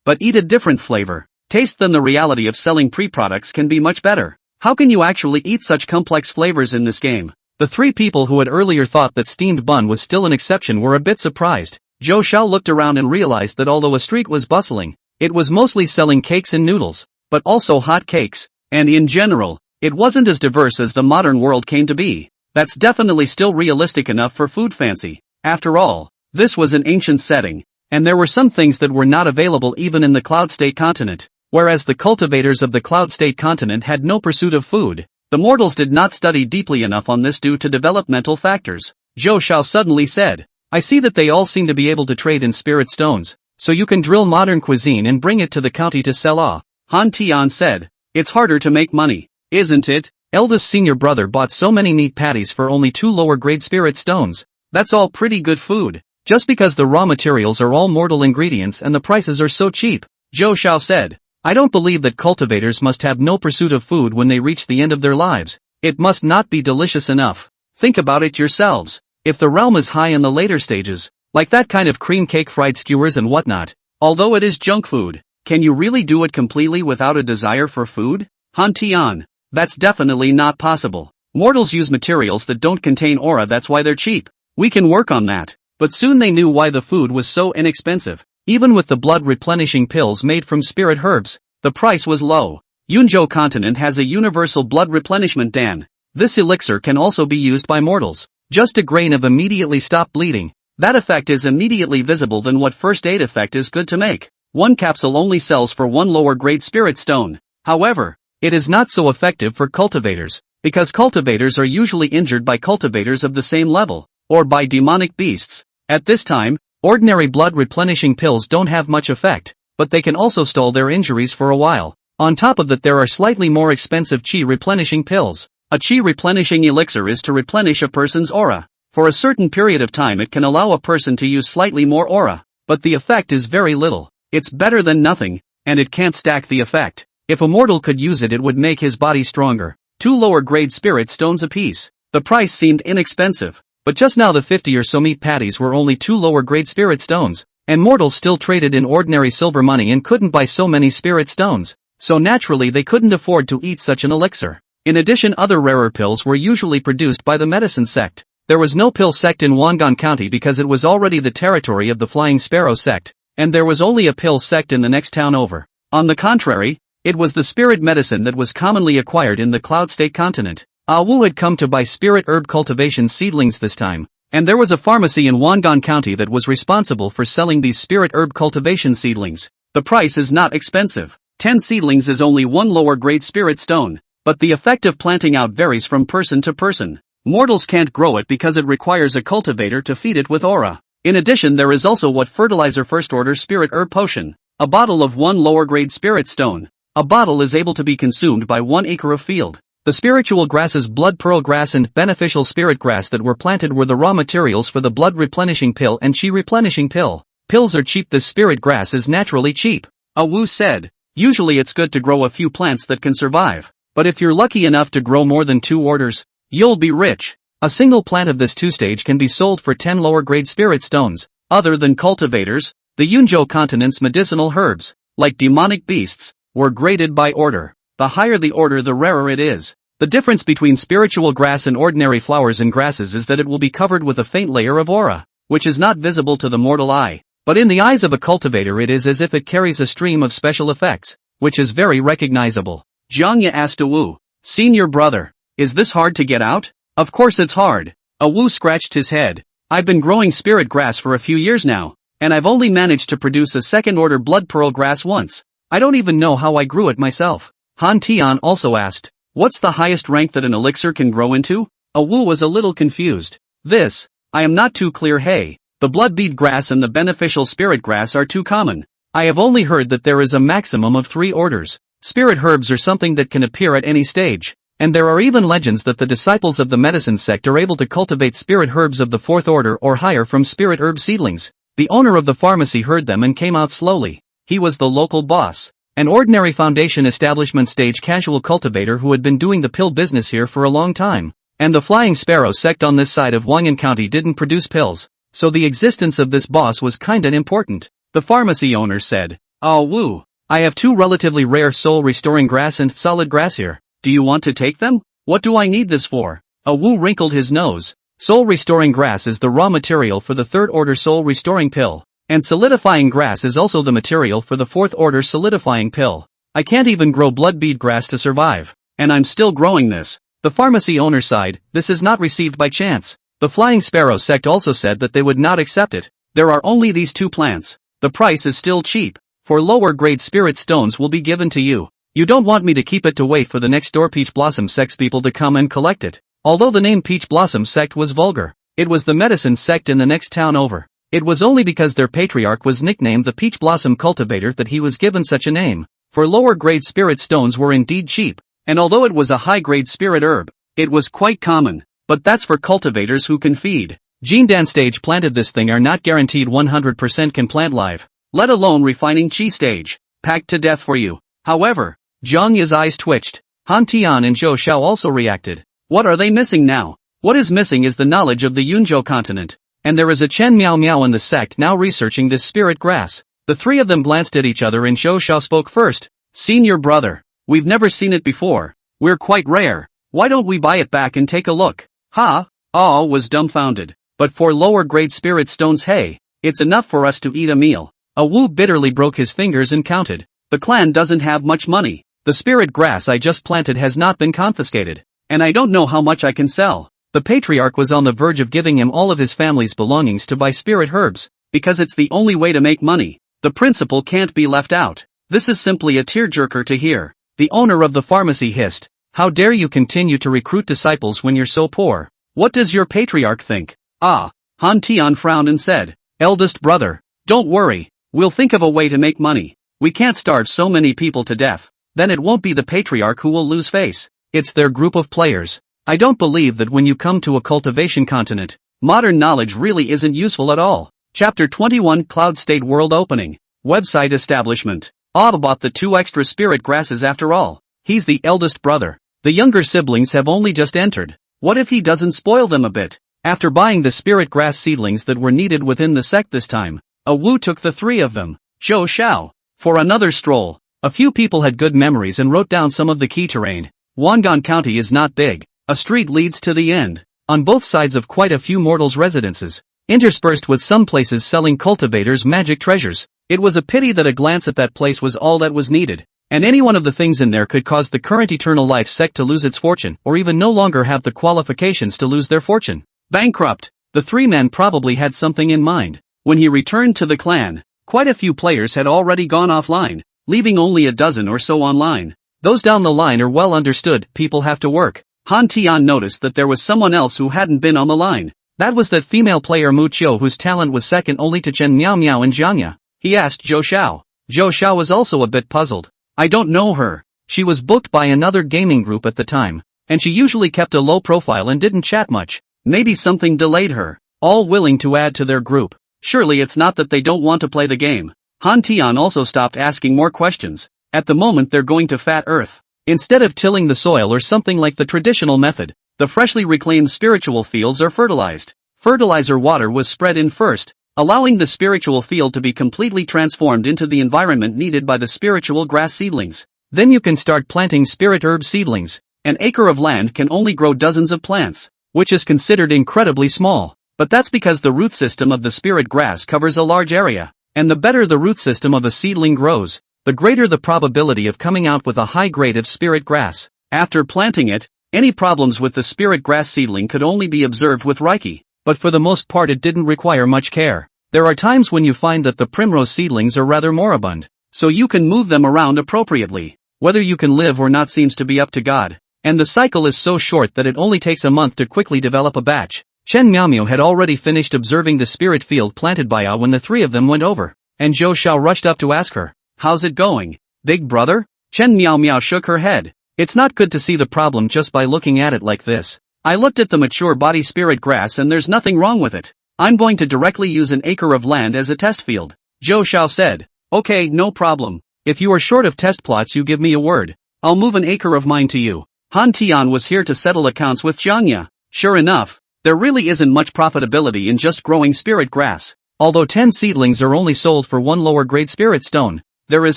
but eat a different flavor. Taste than the reality of selling pre-products can be much better. How can you actually eat such complex flavors in this game? The three people who had earlier thought that steamed bun was still an exception were a bit surprised. Zhou Xiao looked around and realized that although a street was bustling, it was mostly selling cakes and noodles, but also hot cakes, and in general, it wasn't as diverse as the modern world came to be. That's definitely still realistic enough for food fancy. After all, this was an ancient setting, and there were some things that were not available even in the Cloud State continent. Whereas the cultivators of the Cloud State continent had no pursuit of food, the mortals did not study deeply enough on this due to developmental factors. Zhou Xiao suddenly said, I see that they all seem to be able to trade in spirit stones, so you can drill modern cuisine and bring it to the county to sell. Han Tian said, it's harder to make money, isn't it? Eldest senior brother bought so many meat patties for only 2 lower grade spirit stones. That's all pretty good food. Just because the raw materials are all mortal ingredients and the prices are so cheap. Zhou Xiao said, I don't believe that cultivators must have no pursuit of food when they reach the end of their lives. It must not be delicious enough. Think about it yourselves. If the realm is high in the later stages, like that kind of cream cake fried skewers and whatnot, although it is junk food, can you really do it completely without a desire for food? Han Tian, that's definitely not possible. Mortals use materials that don't contain aura, that's why they're cheap. We can work on that. But soon they knew why the food was so inexpensive. Even with the blood-replenishing pills made from spirit herbs, the price was low. Yunzhou continent has a universal blood replenishment dan. This elixir can also be used by mortals. Just a grain of immediately stop bleeding. That effect is immediately visible, then what first aid effect is good to make. One capsule only sells for 1 lower grade spirit stone. However, it is not so effective for cultivators, because cultivators are usually injured by cultivators of the same level, or by demonic beasts. At this time, ordinary blood replenishing pills don't have much effect. but they can also stall their injuries for a while. On top of that, there are slightly more expensive chi replenishing pills. A chi replenishing elixir is to replenish a person's aura. For a certain period of time it can allow a person to use slightly more aura, but the effect is very little. It's better than nothing, and it can't stack the effect. If a mortal could use it, it would make his body stronger. 2 lower grade spirit stones apiece. The price seemed inexpensive, but just now the 50 or so meat patties were only 2 lower grade spirit stones, and mortals still traded in ordinary silver money and couldn't buy so many spirit stones, so naturally they couldn't afford to eat such an elixir. In addition, other rarer pills were usually produced by the medicine sect. There was no pill sect in Wangan County because it was already the territory of the Flying Sparrow sect, and there was only a pill sect in the next town over. On the contrary, it was the spirit medicine that was commonly acquired in the Cloud State continent. Wu had come to buy spirit herb cultivation seedlings this time, and there was a pharmacy in Wangan County that was responsible for selling these spirit herb cultivation seedlings. The price is not expensive. 10 seedlings is only 1 lower grade spirit stone, but the effect of planting out varies from person to person. Mortals can't grow it because it requires a cultivator to feed it with aura. In addition, there is also what fertilizer first order spirit herb potion. A bottle of 1 lower grade spirit stone. A bottle is able to be consumed by 1 acre of field. The spiritual grasses blood pearl grass and beneficial spirit grass that were planted were the raw materials for the blood replenishing pill and chi replenishing pill. Pills are cheap. This spirit grass is naturally cheap. Wu said. Usually it's good to grow a few plants that can survive, but if you're lucky enough to grow more than 2 orders, you'll be rich. A single plant of this 2 stage can be sold for 10 lower grade spirit stones. Other than cultivators, the Yunzhou continent's medicinal herbs, like demonic beasts, were graded by order. The higher the order, the rarer it is. The difference between spiritual grass and ordinary flowers and grasses is that it will be covered with a faint layer of aura, which is not visible to the mortal eye, but in the eyes of a cultivator it is as if it carries a stream of special effects, which is very recognizable. Jiangya asked Wu, "Senior brother, is this hard to get out?" "Of course it's hard." Wu scratched his head. "I've been growing spirit grass for a few years now, and I've only managed to produce a second-order blood pearl grass once. I don't even know how I grew it myself." Han Tian also asked, "What's the highest rank that an elixir can grow into?" Wu was a little confused. "This, I am not too clear. Hey, the blood bead grass and the beneficial spirit grass are too common. I have only heard that there is a maximum of 3 orders. Spirit herbs are something that can appear at any stage, and there are even legends that the disciples of the medicine sect are able to cultivate spirit herbs of the 4th order or higher from spirit herb seedlings." The owner of the pharmacy heard them and came out slowly. He was the local boss, an ordinary foundation establishment stage casual cultivator who had been doing the pill business here for a long time. And the Flying Sparrow sect on this side of Wangan County didn't produce pills, so the existence of this boss was kinda important. The pharmacy owner said, Wu, I have 2 relatively rare soul-restoring grass and solid grass here. Do you want to take them? What do I need this for?" Wu wrinkled his nose. Soul-restoring grass is the raw material for the 3rd-order soul-restoring pill, and solidifying grass is also the material for the 4th-order solidifying pill. I can't even grow blood bead grass to survive, and I'm still growing this. The pharmacy owner sighed. This is not received by chance. The Flying Sparrow sect also said that they would not accept it. There are only these 2 plants. The price is still cheap. For lower grade spirit stones will be given to you. You don't want me to keep it to wait for the next door Peach Blossom sect's people to come and collect it. Although the name Peach Blossom sect was vulgar, it was the medicine sect in the next town over. It was only because their patriarch was nicknamed the Peach Blossom Cultivator that he was given such a name. For lower grade spirit stones were indeed cheap, and although it was a high grade spirit herb, it was quite common. But that's for cultivators who can feed. Jindan stage planted this thing are not guaranteed 100% can plant live, let alone refining chi stage, packed to death for you. However, Zhang Yi's eyes twitched. Han Tian and Zhou Xiao also reacted. What are they missing now? What is missing is the knowledge of the Yunzhou continent. And there is a Chen Miao Miao in the sect now researching this spirit grass. The 3 of them glanced at each other and Zhou Xiao spoke first. Senior brother, we've never seen it before. We're quite rare. Why don't we buy it back and take a look? Was dumbfounded. But for lower grade spirit stones, hey, it's enough for us to eat a meal. Wu bitterly broke his fingers and counted. The clan doesn't have much money. The spirit grass I just planted has not been confiscated, and I don't know how much I can sell. The patriarch was on the verge of giving him all of his family's belongings to buy spirit herbs, because it's the only way to make money. The principle can't be left out. This is simply a tearjerker to hear. The owner of the pharmacy hissed, "How dare you continue to recruit disciples when you're so poor? What does your patriarch think?" Han Tian frowned and said, "Eldest brother, don't worry, we'll think of a way to make money. We can't starve so many people to death. Then it won't be the patriarch who will lose face. It's their group of players. I don't believe that when you come to a cultivation continent, modern knowledge really isn't useful at all. Chapter 21 Cloud State World Opening. Website Establishment. Odd bought the 2 extra spirit grasses after all. He's the eldest brother. The younger siblings have only just entered. What if he doesn't spoil them a bit? After buying the spirit grass seedlings that were needed within the sect this time, Wu took the 3 of them. Zhou Xiao. For another stroll. A few people had good memories and wrote down some of the key terrain. Wangan County is not big. A street leads to the end. On both sides of quite a few mortals' residences. Interspersed with some places selling cultivators' magic treasures. It was a pity that a glance at that place was all that was needed. And any one of the things in there could cause the current Eternal Life sect to lose its fortune, or even no longer have the qualifications to lose their fortune. Bankrupt. The 3 men probably had something in mind. When he returned to the clan, quite a few players had already gone offline, leaving only a dozen or so online. Those down the line are well understood, people have to work. Han Tian noticed that there was someone else who hadn't been on the line. That was that female player Mu Qiu, whose talent was second only to Chen Miao Miao and Jianya. He asked Zhou Xiao. Zhou Xiao was also a bit puzzled. I don't know her. She was booked by another gaming group at the time, and she usually kept a low profile and didn't chat much. Maybe something delayed her. All willing to add to their group. Surely it's not that they don't want to play the game. Han Tian also stopped asking more questions. At the moment they're going to Fat Earth. Instead of tilling the soil or something like the traditional method, the freshly reclaimed spiritual fields are fertilized. Fertilizer water was spread in first, allowing the spiritual field to be completely transformed into the environment needed by the spiritual grass seedlings. Then you can start planting spirit herb seedlings. An acre of land can only grow dozens of plants, which is considered incredibly small. But that's because the root system of the spirit grass covers a large area, and the better the root system of a seedling grows, the greater the probability of coming out with a high grade of spirit grass. After planting it, any problems with the spirit grass seedling could only be observed with Reiki, but for the most part it didn't require much care. There are times when you find that the primrose seedlings are rather moribund, so you can move them around appropriately. Whether you can live or not seems to be up to God, and the cycle is so short that it only takes a month to quickly develop a batch. Chen Miaomiao had already finished observing the spirit field planted by when the 3 of them went over, and Zhou Xiao rushed up to ask her, "How's it going, big brother?" Chen Miaomiao shook her head. "It's not good to see the problem just by looking at it like this. I looked at the mature body spirit grass and there's nothing wrong with it. I'm going to directly use an acre of land as a test field." Zhou Xiao said, "Okay, no problem. If you are short of test plots you give me a word. I'll move an acre of mine to you." Han Tian was here to settle accounts with Jianya. Sure enough, there really isn't much profitability in just growing spirit grass. Although 10 seedlings are only sold for 1 lower grade spirit stone, there is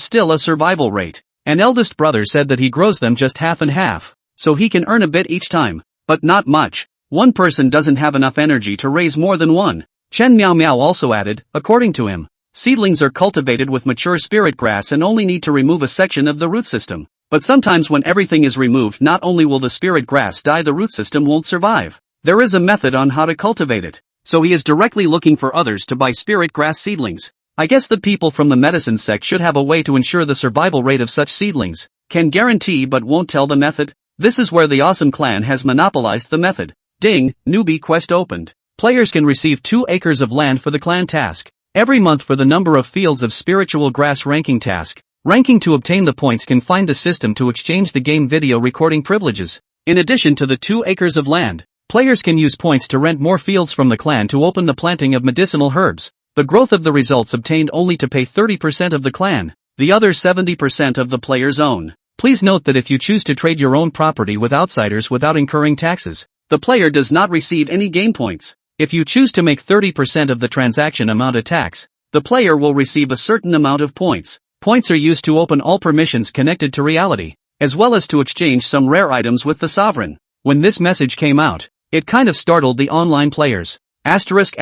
still a survival rate. An eldest brother said that he grows them just half and half, so he can earn a bit each time, but not much. One person doesn't have enough energy to raise more than one. Chen Miao Miao also added, according to him, seedlings are cultivated with mature spirit grass and only need to remove a section of the root system. But sometimes when everything is removed, not only will the spirit grass die, the root system won't survive. There is a method on how to cultivate it, so he is directly looking for others to buy spirit grass seedlings. I guess the people from the medicine sect should have a way to ensure the survival rate of such seedlings. Can guarantee but won't tell the method. This is where the awesome clan has monopolized the method. Ding, newbie quest opened. Players can receive 2 acres of land for the clan task. Every month for the number of fields of spiritual grass ranking task. Ranking to obtain the points can find the system to exchange the game video recording privileges. In addition to the 2 acres of land, players can use points to rent more fields from the clan to open the planting of medicinal herbs. The growth of the results obtained only to pay 30% of the clan, the other 70% of the player's own. Please note that if you choose to trade your own property with outsiders without incurring taxes, the player does not receive any game points. If you choose to make 30% of the transaction amount a tax, the player will receive a certain amount of points. Points are used to open all permissions connected to reality, as well as to exchange some rare items with the sovereign. When this message came out, it kind of startled the online players. Asterisk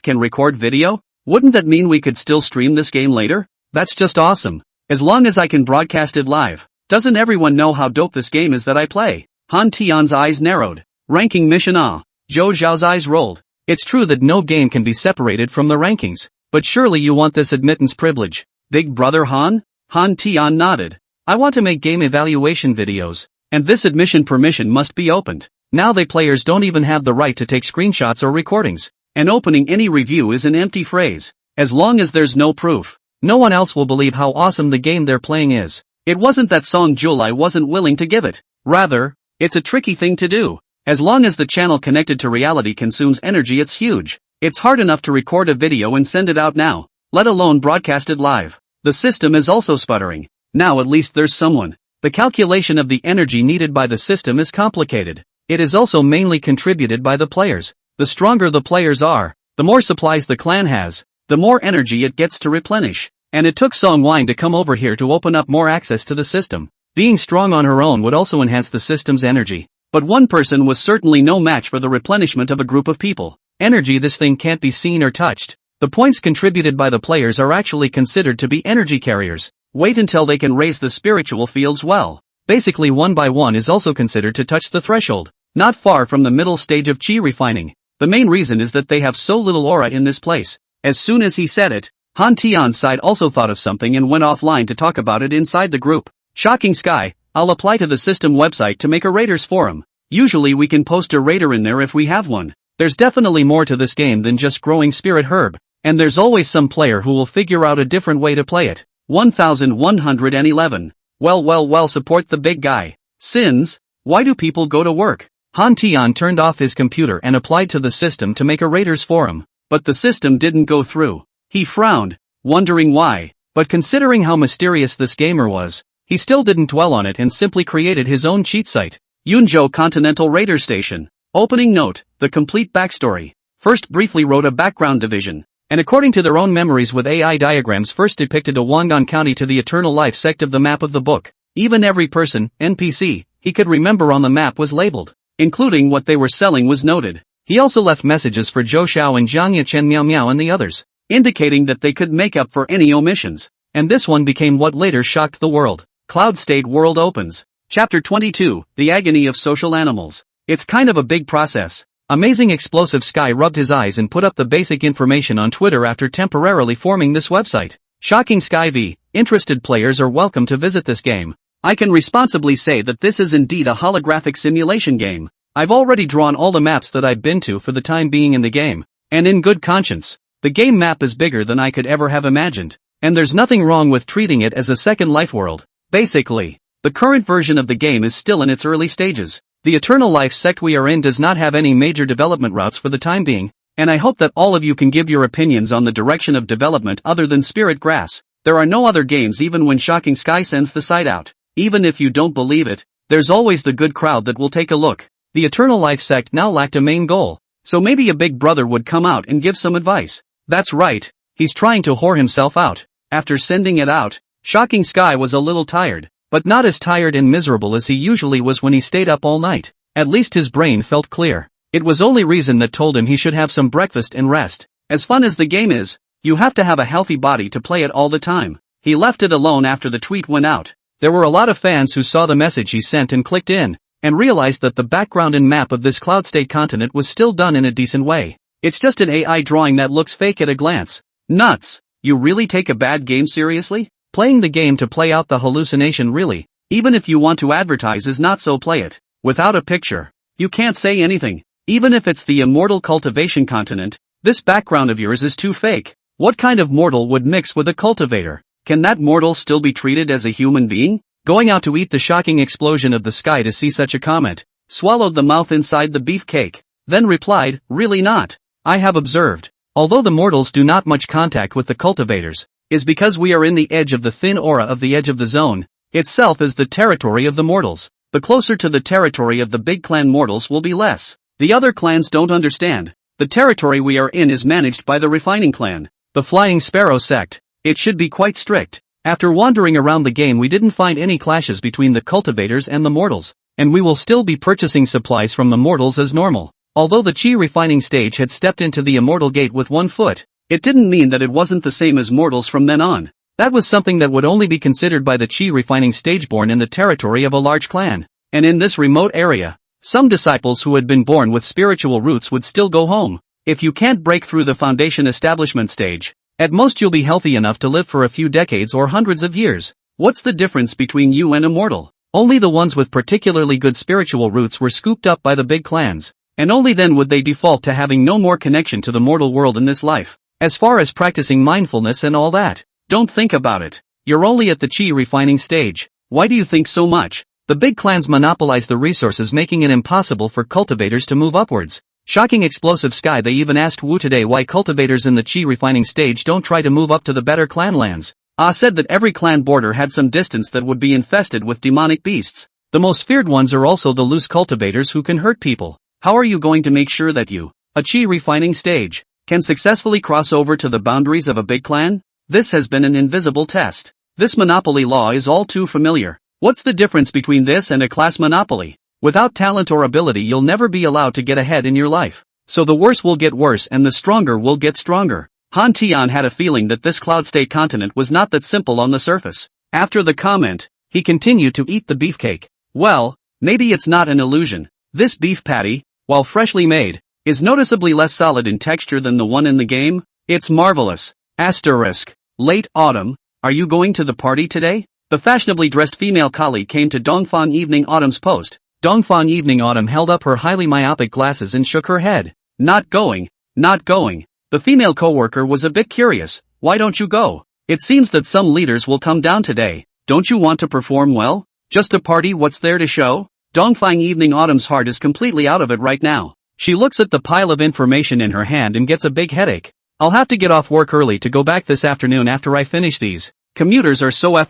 can record video? Wouldn't that mean we could still stream this game later? That's just awesome. As long as I can broadcast it live. Doesn't everyone know how dope this game is that I play? Han Tian's eyes narrowed. Ranking mission ah. Zhou Zhao's eyes rolled. It's true that no game can be separated from the rankings, but surely you want this admittance privilege. Big brother Han? Han Tian nodded. I want to make game evaluation videos, and this admission permission must be opened. Now the players don't even have the right to take screenshots or recordings, and opening any review is an empty phrase, as long as there's no proof. no one else will believe how awesome the game they're playing is. It wasn't that Song Julai wasn't willing to give it. Rather, it's a tricky thing to do. As long as the channel connected to reality consumes energy, it's huge. It's hard enough to record a video and send it out now, let alone broadcast it live. The system is also sputtering. Now at least there's someone. The calculation of the energy needed by the system is complicated. It is also mainly contributed by the players. The stronger the players are, the more supplies the clan has, the more energy it gets to replenish. And it took Song Wine to come over here to open up more access to the system. Being strong on her own would also enhance the system's energy. But one person was certainly no match for the replenishment of a group of people. Energy, this thing can't be seen or touched. The points contributed by the players are actually considered to be energy carriers. Wait until they can raise the spiritual fields well. Basically 1 by 1 is also considered to touch the threshold. Not far from the middle stage of chi refining. The main reason is that they have so little aura in this place. As soon as he said it, Han Tian's side also thought of something and went offline to talk about it inside the group. Shocking Sky, I'll apply to the system website to make a raiders forum. Usually we can post a raider in there if we have one. There's definitely more to this game than just growing spirit herb, and there's always some player who will figure out a different way to play it. 1111. Well, support the big guy. Sins, why do people go to work? Han Tian turned off his computer and applied to the system to make a raiders forum, but the system didn't go through. He frowned, wondering why, but considering how mysterious this gamer was, he still didn't dwell on it and simply created his own cheat site. Yunzhou Continental Raider Station. Opening note, the complete backstory. First briefly wrote a background division, and according to their own memories with AI diagrams first depicted a Wangan County to the Eternal Life sect of the map of the book. Even every person, NPC, he could remember on the map was labeled, including what they were selling was noted. He also left messages for Zhou Xiao and Jiang Yachen Miao Miao and the others, indicating that they could make up for any omissions. And this one became what later shocked the world. Cloud State World opens. Chapter 22, The Agony of Social Animals. It's kind of a big process. Amazing Explosive Sky rubbed his eyes and put up the basic information on Twitter after temporarily forming this website. Shocking Sky V, interested players are welcome to visit this game. I can responsibly say that this is indeed a holographic simulation game. I've already drawn all the maps that I've been to for the time being in the game, and in good conscience. The game map is bigger than I could ever have imagined, and there's nothing wrong with treating it as a second life world. Basically, the current version of the game is still in its early stages. The Eternal Life sect we are in does not have any major development routes for the time being, and I hope that all of you can give your opinions on the direction of development other than Spirit Grass. There are no other games even when Shocking Sky sends the site out. Even if you don't believe it, there's always the good crowd that will take a look. The Eternal Life sect now lacked a main goal, so maybe a big brother would come out and give some advice. That's right, he's trying to whore himself out. After sending it out, Shocking Sky was a little tired, but not as tired and miserable as he usually was when he stayed up all night. At least his brain felt clear. It was only reason that told him he should have some breakfast and rest. As fun as the game is, you have to have a healthy body to play it all the time. He left it alone after the tweet went out. There were a lot of fans who saw the message he sent and clicked in, and realized that the background and map of this Cloud State continent was still done in a decent way. It's just an AI drawing that looks fake at a glance. Nuts! You really take a bad game seriously? Playing the game to play out the hallucination really, even if you want to advertise is not so play it. Without a picture, you can't say anything. Even if it's the immortal cultivation continent, this background of yours is too fake. What kind of mortal would mix with a cultivator? Can that mortal still be treated as a human being? Going out to eat the shocking explosion of the sky to see such a comment, swallowed the mouth inside the beefcake, then replied, really not. I have observed, although the mortals do not much contact with the cultivators, is because we are in the edge of the thin aura of the edge of the zone, itself is the territory of the mortals. The closer to the territory of the big clan mortals will be less. The other clans don't understand. The territory we are in is managed by the refining clan, the Flying Sparrow sect. It should be quite strict. After wandering around the game we didn't find any clashes between the cultivators and the mortals, and we will still be purchasing supplies from the mortals as normal. Although the chi refining stage had stepped into the immortal gate with 1 foot, it didn't mean that it wasn't the same as mortals from then on. That was something that would only be considered by the chi refining stage born in the territory of a large clan. And in this remote area, some disciples who had been born with spiritual roots would still go home. If you can't break through the foundation establishment stage, at most you'll be healthy enough to live for a few decades or hundreds of years. What's the difference between you and a mortal? Only the ones with particularly good spiritual roots were scooped up by the big clans, and only then would they default to having no more connection to the mortal world in this life. As far as practicing mindfulness and all that, Don't think about it. You're only at the chi refining stage. Why do you think so much? The big clans monopolize the resources, making it impossible for cultivators to move upwards. Shocking explosive sky. They even asked Wu today why cultivators in the chi refining stage don't try to move up to the better clan lands. Ah said that every clan border had some distance that would be infested with demonic beasts. The most feared ones are also the loose cultivators who can hurt people. How are you going to make sure that you, a chi refining stage, can successfully cross over to the boundaries of a big clan? This has been an invisible test. This monopoly law is all too familiar. What's the difference between this and a class monopoly? Without talent or ability you'll never be allowed to get ahead in your life. So the worse will get worse and the stronger will get stronger. Han Tian had a feeling that this cloud state continent was not that simple on the surface. After the comment, he continued to eat the beefcake. Well, maybe it's not an illusion. This beef patty, while freshly made, is noticeably less solid in texture than the one in the game. It's marvelous. Asterisk. Late autumn, are you going to the party today? The fashionably dressed female colleague came to Dongfang Evening Autumn's post. Dongfang Evening Autumn held up her highly myopic glasses and shook her head. Not going. Not going. The female coworker was a bit curious. Why don't you go? It seems that some leaders will come down today. Don't you want to perform well? Just a party, what's there to show? Dongfang Evening Autumn's heart is completely out of it right now. She looks at the pile of information in her hand and gets a big headache. I'll have to get off work early to go back this afternoon after I finish these. Commuters are so ed.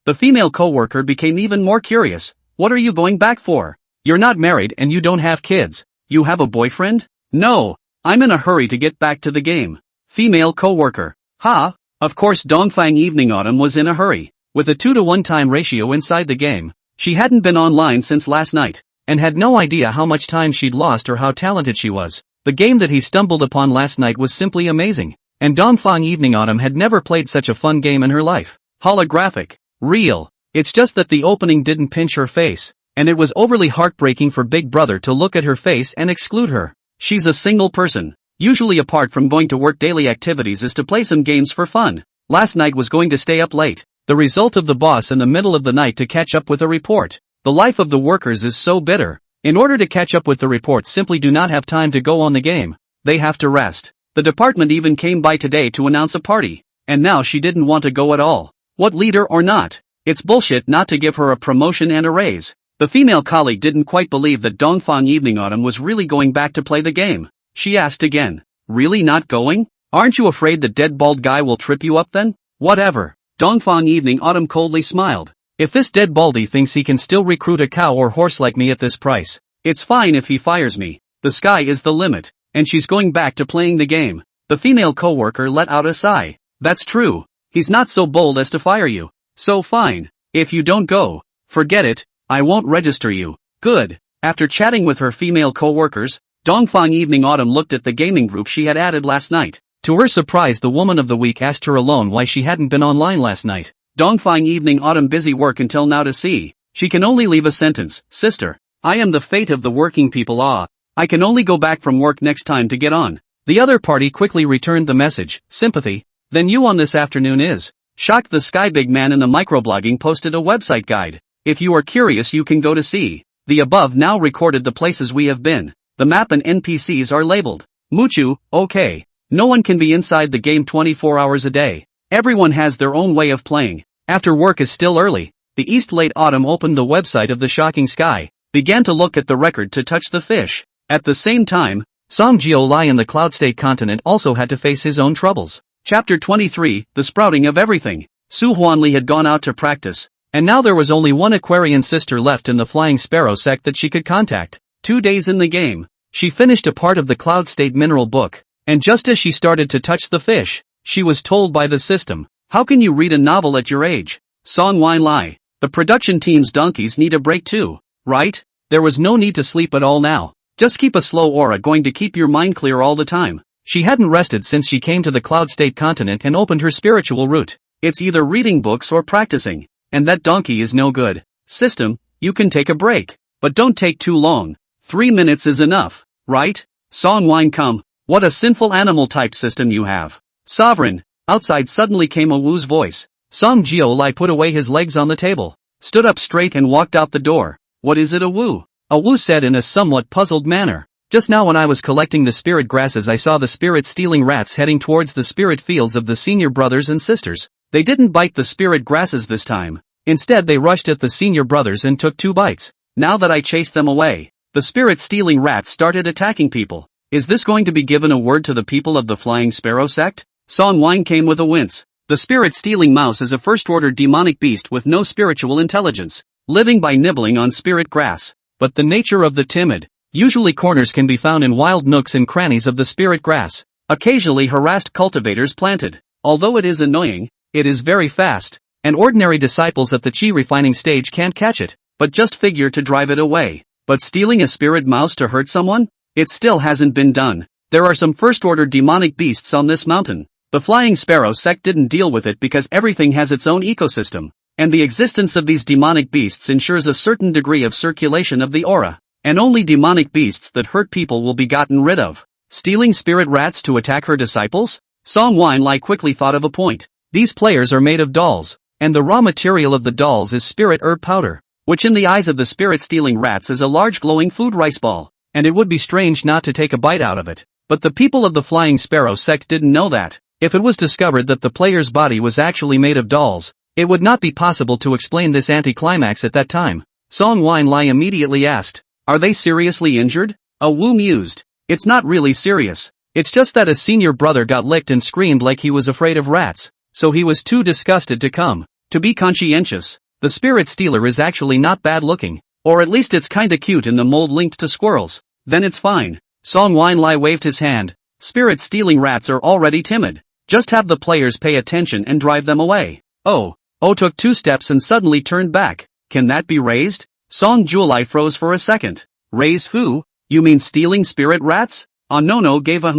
The female coworker became even more curious. What are you going back for? You're not married and you don't have kids. You have a boyfriend? No. I'm in a hurry to get back to the game. Female coworker. Ha! Of course Dongfang Evening Autumn was in a hurry. With a 2-to-1 time ratio inside the game, she hadn't been online since last night, and had no idea how much time she'd lost or how talented she was. The game that he stumbled upon last night was simply amazing, and Dongfang Evening Autumn had never played such a fun game in her life. Holographic. Real. It's just that the opening didn't pinch her face, and it was overly heartbreaking for Big Brother to look at her face and exclude her. She's a single person. Usually apart from going to work, daily activities is to play some games for fun. Last night was going to stay up late. The result of the boss in the middle of the night to catch up with a report. The life of the workers is so bitter. In order to catch up with the reports simply do not have time to go on the game. They have to rest. The department even came by today to announce a party. And now she didn't want to go at all. What leader or not? It's bullshit not to give her a promotion and a raise. The female colleague didn't quite believe that Dongfang Evening Autumn was really going back to play the game. She asked again. Really not going? Aren't you afraid the dead bald guy will trip you up then? Whatever. Dongfang Evening Autumn coldly smiled. If this dead baldy thinks he can still recruit a cow or horse like me at this price, it's fine if he fires me. The sky is the limit, and she's going back to playing the game. The female coworker let out a sigh. That's true. He's not so bold as to fire you. So fine. If you don't go, forget it, I won't register you. Good. After chatting with her female coworkers, Dongfang Evening Autumn looked at the gaming group she had added last night. To her surprise, the woman of the week asked her alone why she hadn't been online last night. Dongfang Evening Autumn busy work until now to see. She can only leave a sentence. Sister, I am the fate of the working people. I can only go back from work next time to get on. The other party quickly returned the message. Sympathy. Then you on this afternoon is. Shocked, the sky big man in the microblogging posted a website guide. If you are curious you can go to see. The above now recorded the places we have been. The map and NPCs are labeled. Muchu, okay. No one can be inside the game 24 hours a day. Everyone has their own way of playing. After work is still early. The East Late Autumn opened the website of the Shocking Sky, began to look at the record to touch the fish. At the same time, Song Jio Lai in the Cloud State continent also had to face his own troubles. Chapter 23, The Sprouting of Everything. Su Huanli had gone out to practice, and now there was only one Aquarian sister left in the Flying Sparrow sect that she could contact. 2 days in the game, she finished a part of the Cloud State mineral book, and just as she started to touch the fish, she was told by the system, how can you read a novel at your age? Song Wine Lai. The production team's donkeys need a break too, right? There was no need to sleep at all now. Just keep a slow aura going to keep your mind clear all the time. She hadn't rested since she came to the Cloud State continent and opened her spiritual route. It's either reading books or practicing, and that donkey is no good. System, you can take a break, but don't take too long. 3 minutes is enough, right? Song Wine come. What a sinful animal-type system you have. Sovereign. Outside suddenly came a Wu's voice. Song Jio Lai put away his legs on the table, stood up straight and walked out the door. What is it, a Wu? A Wu said in a somewhat puzzled manner. Just now when I was collecting the spirit grasses I saw the spirit-stealing rats heading towards the spirit fields of the senior brothers and sisters. They didn't bite the spirit grasses this time. Instead they rushed at the senior brothers and took 2 bites. Now that I chased them away, the spirit-stealing rats started attacking people. Is this going to be given a word to the people of the Flying Sparrow sect? Song Wine came with a wince. The spirit-stealing mouse is a first-order demonic beast with no spiritual intelligence, living by nibbling on spirit grass. But the nature of the timid, usually corners can be found in wild nooks and crannies of the spirit grass. Occasionally harassed cultivators planted. Although it is annoying, it is very fast, and ordinary disciples at the chi refining stage can't catch it, but just figure to drive it away. But stealing a spirit mouse to hurt someone? It still hasn't been done. There are some first-order demonic beasts on this mountain. The Flying Sparrow sect didn't deal with it because everything has its own ecosystem, and the existence of these demonic beasts ensures a certain degree of circulation of the aura, and only demonic beasts that hurt people will be gotten rid of. Stealing spirit rats to attack her disciples? Song Wine Lai quickly thought of a point. These players are made of dolls, and the raw material of the dolls is spirit herb powder, which in the eyes of the spirit-stealing rats is a large glowing food rice ball, and it would be strange not to take a bite out of it. But the people of the Flying Sparrow sect didn't know that. If it was discovered that the player's body was actually made of dolls, it would not be possible to explain this anticlimax at that time. Song Wine Lai immediately asked, "Are they seriously injured?" Wu mused. "It's not really serious. It's just that a senior brother got licked and screamed like he was afraid of rats, so he was too disgusted to come. To be conscientious, the spirit stealer is actually not bad looking, or at least it's kinda cute in the mold linked to squirrels. Then it's fine." Song Wine Lai waved his hand. "Spirit-stealing rats are already timid. Just have the players pay attention and drive them away." Oh took 2 steps and suddenly turned back. "Can that be raised?" Song Julai froze for a second. "Raise who? You mean stealing spirit rats?" No gave a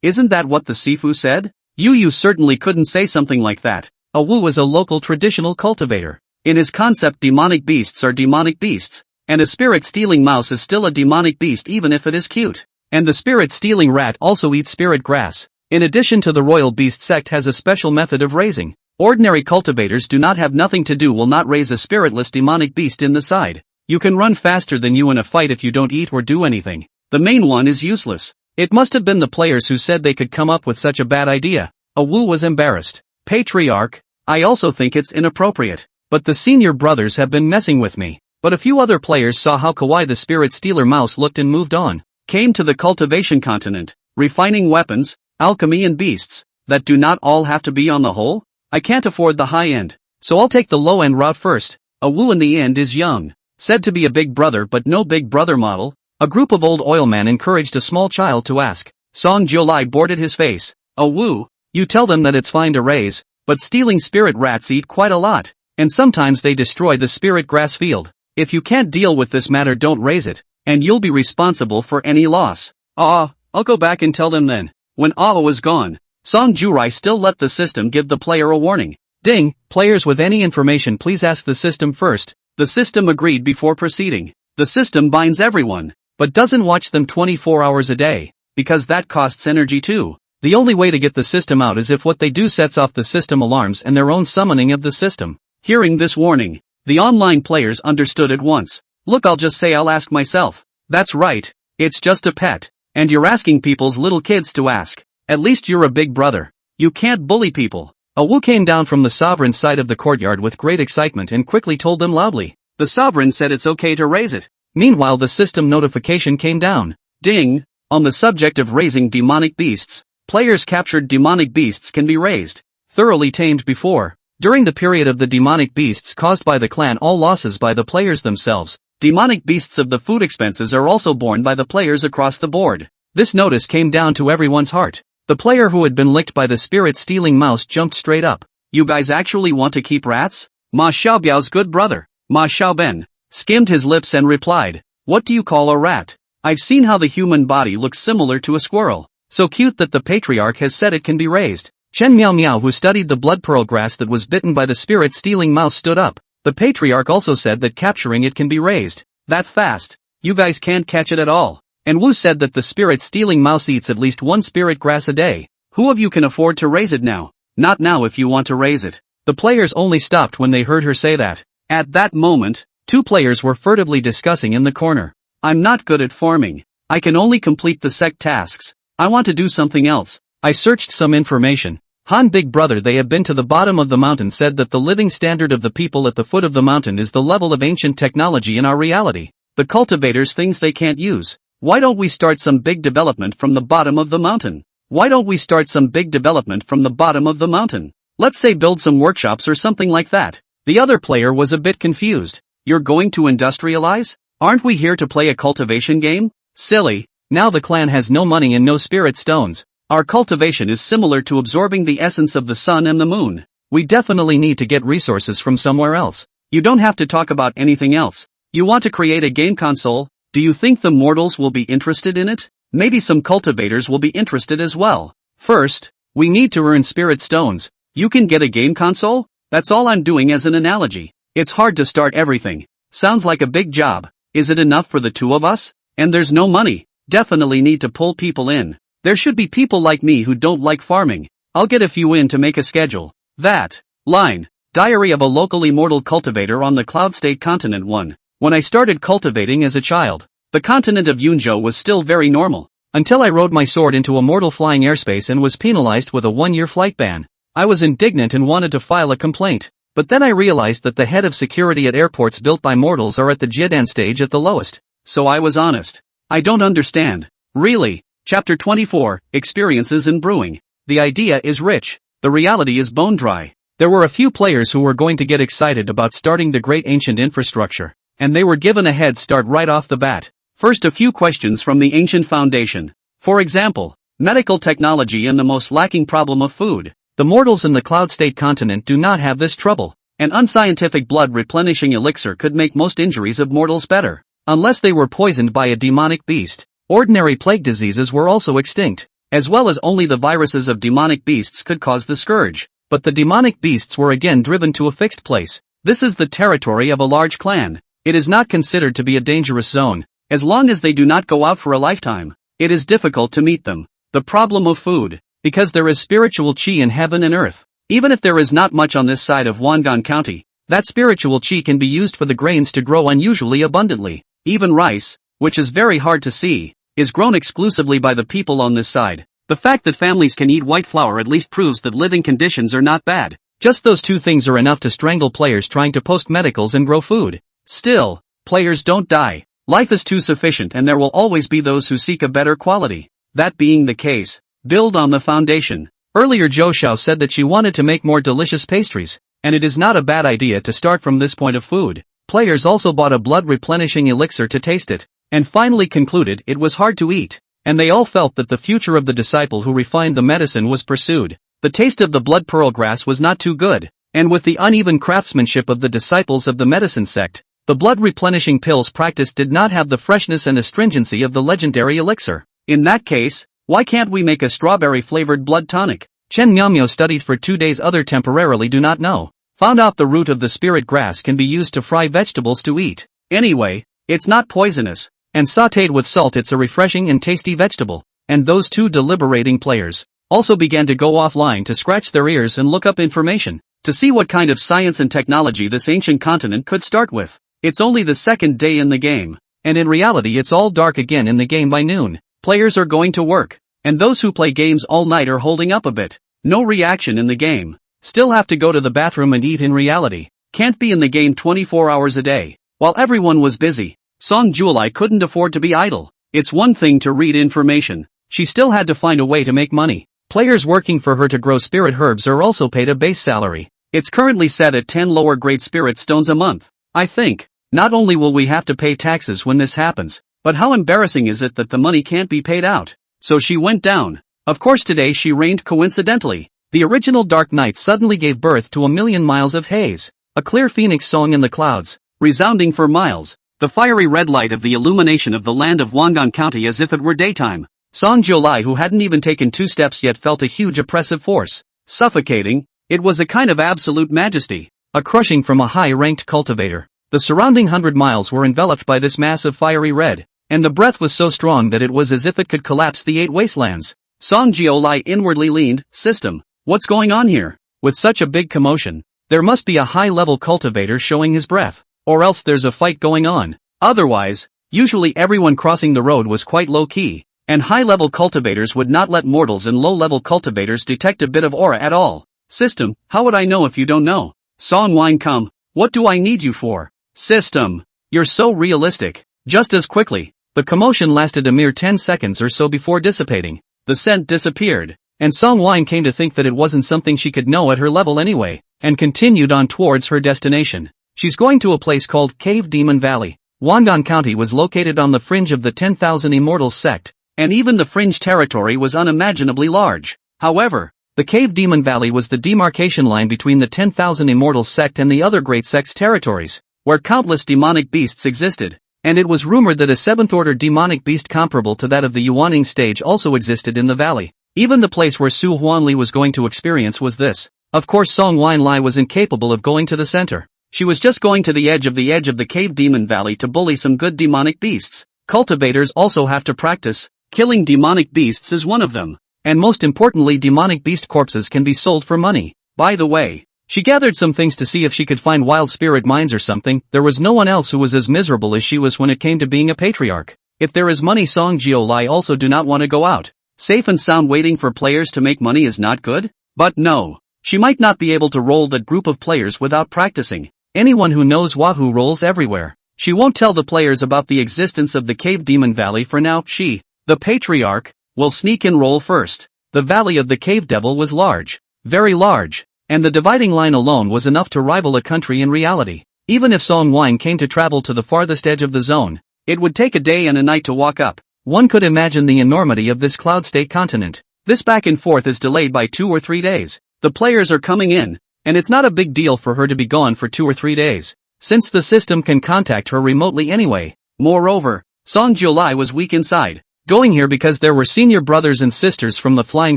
"Isn't that what the Sifu said?" You certainly couldn't say something like that. Wu is a local traditional cultivator. In his concept demonic beasts are demonic beasts, and a spirit-stealing mouse is still a demonic beast even if it is cute. And the spirit-stealing rat also eats spirit grass. In addition to the royal beast sect has a special method of raising. Ordinary cultivators do not have nothing to do will not raise a spiritless demonic beast in the side. You can run faster than you in a fight if you don't eat or do anything. The main one is useless. It must have been the players who said they could come up with such a bad idea. Wu was embarrassed. "Patriarch, I also think it's inappropriate, but the senior brothers have been messing with me." But a few other players saw how kawaii the spirit stealer mouse looked and moved on. Came to the cultivation continent, refining weapons, alchemy and beasts, that do not all have to be on the whole? I can't afford the high end, so I'll take the low end route first. Wu in the end is young, said to be a big brother but no big brother model. A group of old oilmen encouraged a small child to ask. Song Jiulai boarded his face. "Wu, you tell them that it's fine to raise, but stealing spirit rats eat quite a lot, and sometimes they destroy the spirit grass field. If you can't deal with this matter don't raise it, and you'll be responsible for any loss." I'll go back and tell them then." When was gone, Song Jurai still let the system give the player a warning. "Ding, players with any information please ask the system first." The system agreed before proceeding. The system binds everyone, but doesn't watch them 24 hours a day, because that costs energy too. The only way to get the system out is if what they do sets off the system alarms and their own summoning of the system. Hearing this warning, the online players understood at once. "Look, I'll just say I'll ask myself." "That's right, it's just a pet. And you're asking people's little kids to ask. At least you're a big brother. You can't bully people." Wu came down from the sovereign's side of the courtyard with great excitement and quickly told them loudly. The sovereign said it's okay to raise it. Meanwhile the system notification came down. "Ding, on the subject of raising demonic beasts, players captured demonic beasts can be raised, thoroughly tamed before. During the period of the demonic beasts caused by the clan all losses by the players themselves. Demonic beasts of the food expenses are also borne by the players across the board." This notice came down to everyone's heart. The player who had been licked by the spirit-stealing mouse jumped straight up. "You guys actually want to keep rats?" Ma Xiaobiao's good brother, Ma Xiaoben, skimmed his lips and replied, "What do you call a rat? I've seen how the human body looks similar to a squirrel. So cute that the patriarch has said it can be raised." Chen Miao Miao, who studied the blood pearl grass that was bitten by the spirit-stealing mouse, stood up. The patriarch also said that capturing it can be raised. "That fast? You guys can't catch it at all." And Wu said that the spirit-stealing mouse eats at least 1 spirit grass a day. "Who of you can afford to raise it now?" "Not now if you want to raise it." The players only stopped when they heard her say that. At that moment, 2 players were furtively discussing in the corner. "I'm not good at farming. I can only complete the sect tasks. I want to do something else. I searched some information. Han Big Brother they have been to the bottom of the mountain said that the living standard of the people at the foot of the mountain is the level of ancient technology in our reality. The cultivators things they can't use. Why don't we start some big development from the bottom of the mountain? Why don't we start some big development from the bottom of the mountain? Let's say build some workshops or something like that. The other player was a bit confused. You're going to industrialize? Aren't we here to play a cultivation game? Silly. Now the clan has no money and no spirit stones. Our cultivation is similar to absorbing the essence of the sun and the moon. We definitely need to get resources from somewhere else. You don't have to talk about anything else. You want to create a game console? Do you think the mortals will be interested in it? Maybe some cultivators will be interested as well. First, we need to earn spirit stones. You can get a game console? That's all I'm doing as an analogy. It's hard to start everything. Sounds like a big job. Is it enough for the two of us? And there's no money. Definitely need to pull people in. There should be people like me who don't like farming. I'll get a few in to make a schedule. That. Line. Diary of a local immortal cultivator on the Cloud State Continent 1. When I started cultivating as a child, the continent of Yunzhou was still very normal, until I rode my sword into a mortal flying airspace and was penalized with a 1-year flight ban. I was indignant and wanted to file a complaint, but then I realized that the head of security at airports built by mortals are at the Jidan stage at the lowest. So I was honest. I don't understand. Really. Chapter 24, Experiences in Brewing. The idea is rich. The reality is bone dry. There were a few players who were going to get excited about starting the great ancient infrastructure, and they were given a head start right off the bat. First, a few questions from the ancient foundation. For example, medical technology and the most lacking problem of food. The mortals in the Cloud State continent do not have this trouble. An unscientific blood replenishing elixir could make most injuries of mortals better. Unless they were poisoned by a demonic beast. Ordinary plague diseases were also extinct, as well as only the viruses of demonic beasts could cause the scourge. But the demonic beasts were again driven to a fixed place. This is the territory of a large clan. It is not considered to be a dangerous zone, as long as they do not go out for a lifetime. It is difficult to meet them. The problem of food, because there is spiritual chi in heaven and earth. Even if there is not much on this side of Wangan County, that spiritual chi can be used for the grains to grow unusually abundantly. Even rice, which is very hard to see, is grown exclusively by the people on this side. The fact that families can eat white flour at least proves that living conditions are not bad. Just those two things are enough to strangle players trying to post medicals and grow food. Still, players don't die. Life is too sufficient and there will always be those who seek a better quality. That being the case, build on the foundation. Earlier Zhou Xiao said that she wanted to make more delicious pastries, and it is not a bad idea to start from this point of food. Players also bought a blood replenishing elixir to taste it, and finally concluded it was hard to eat, and they all felt that the future of the disciple who refined the medicine was pursued. The taste of the blood pearl grass was not too good, and with the uneven craftsmanship of the disciples of the medicine sect, the blood replenishing pills practiced did not have the freshness and astringency of the legendary elixir. In that case, why can't we make a strawberry-flavored blood tonic? Chen Miaomyo studied for 2 days. Other temporarily do not know. Found out the root of the spirit grass can be used to fry vegetables to eat. Anyway, it's not poisonous, and sautéed with salt it's a refreshing and tasty vegetable. And those two deliberating players also began to go offline to scratch their ears and look up information, to see what kind of science and technology this ancient continent could start with. It's only the second day in the game, and in reality it's all dark again in the game by noon. Players are going to work, and those who play games all night are holding up a bit. No reaction in the game. Still have to go to the bathroom and eat in reality. Can't be in the game 24 hours a day. While everyone was busy, Song Juilai couldn't afford to be idle. It's one thing to read information. She still had to find a way to make money. Players working for her to grow spirit herbs are also paid a base salary. It's currently set at 10 lower grade spirit stones a month. I think, not only will we have to pay taxes when this happens, but how embarrassing is it that the money can't be paid out? So she went down. Of course today she reigned coincidentally. The original Dark Night suddenly gave birth to a million miles of haze. A clear phoenix song in the clouds, resounding for miles. The fiery red light of the illumination of the land of Wangan County as if it were daytime. Song Jiolai, who hadn't even taken 2 steps yet, felt a huge oppressive force. Suffocating. It was a kind of absolute majesty. A crushing from a high-ranked cultivator. The surrounding 100 miles were enveloped by this mass of fiery red, and the breath was so strong that it was as if it could collapse the 8 wastelands. Song Jiolai inwardly leaned, system. What's going on here? With such a big commotion, there must be a high-level cultivator showing his breath, or else there's a fight going on. Otherwise, Usually everyone crossing the road was quite low-key, and high-level cultivators would not let mortals and low-level cultivators detect a bit of aura at all. System, how would I know if you don't know? Song wine come, what do I need you for? System, you're so realistic. Just as quickly, the commotion lasted a mere 10 seconds or so before dissipating. The scent disappeared, and Song Wine came to think that it wasn't something she could know at her level anyway, and continued on towards her destination. She's going to a place called Cave Demon Valley. Wangan County was located on the fringe of the 10,000 Immortals sect, and even the fringe territory was unimaginably large. However, the Cave Demon Valley was the demarcation line between the 10,000 Immortals sect and the other great sect's territories, where countless demonic beasts existed. And it was rumored that a seventh-order demonic beast comparable to that of the Yuaning stage also existed in the valley. Even the place where Su Huanli was going to experience was this. Of course Song Wine was incapable of going to the center. She was just going to the edge of the Cave Demon Valley to bully some good demonic beasts. Cultivators also have to practice. Killing demonic beasts is one of them. And most importantly, demonic beast corpses can be sold for money. By the way, she gathered some things to see if she could find wild spirit mines or something. There was no one else who was as miserable as she was when it came to being a patriarch. If there is money, Song Jiolai also do not want to go out. Safe and sound waiting for players to make money is not good? But no. She might not be able to roll that group of players without practicing. Anyone who knows Wahoo rolls everywhere. She won't tell the players about the existence of the Cave Demon Valley for now. She, the patriarch, will sneak and roll first. The valley of the Cave Devil was large. Very large. And the dividing line alone was enough to rival a country in reality. Even if Song Wine came to travel to the farthest edge of the zone, it would take a day and a night to walk up. One could imagine the enormity of this cloud state continent. This back and forth is delayed by 2 or 3 days. The players are coming in, and it's not a big deal for her to be gone for 2 or 3 days, since the system can contact her remotely anyway. Moreover, Song Jiolai was weak inside. Going here because there were senior brothers and sisters from the Flying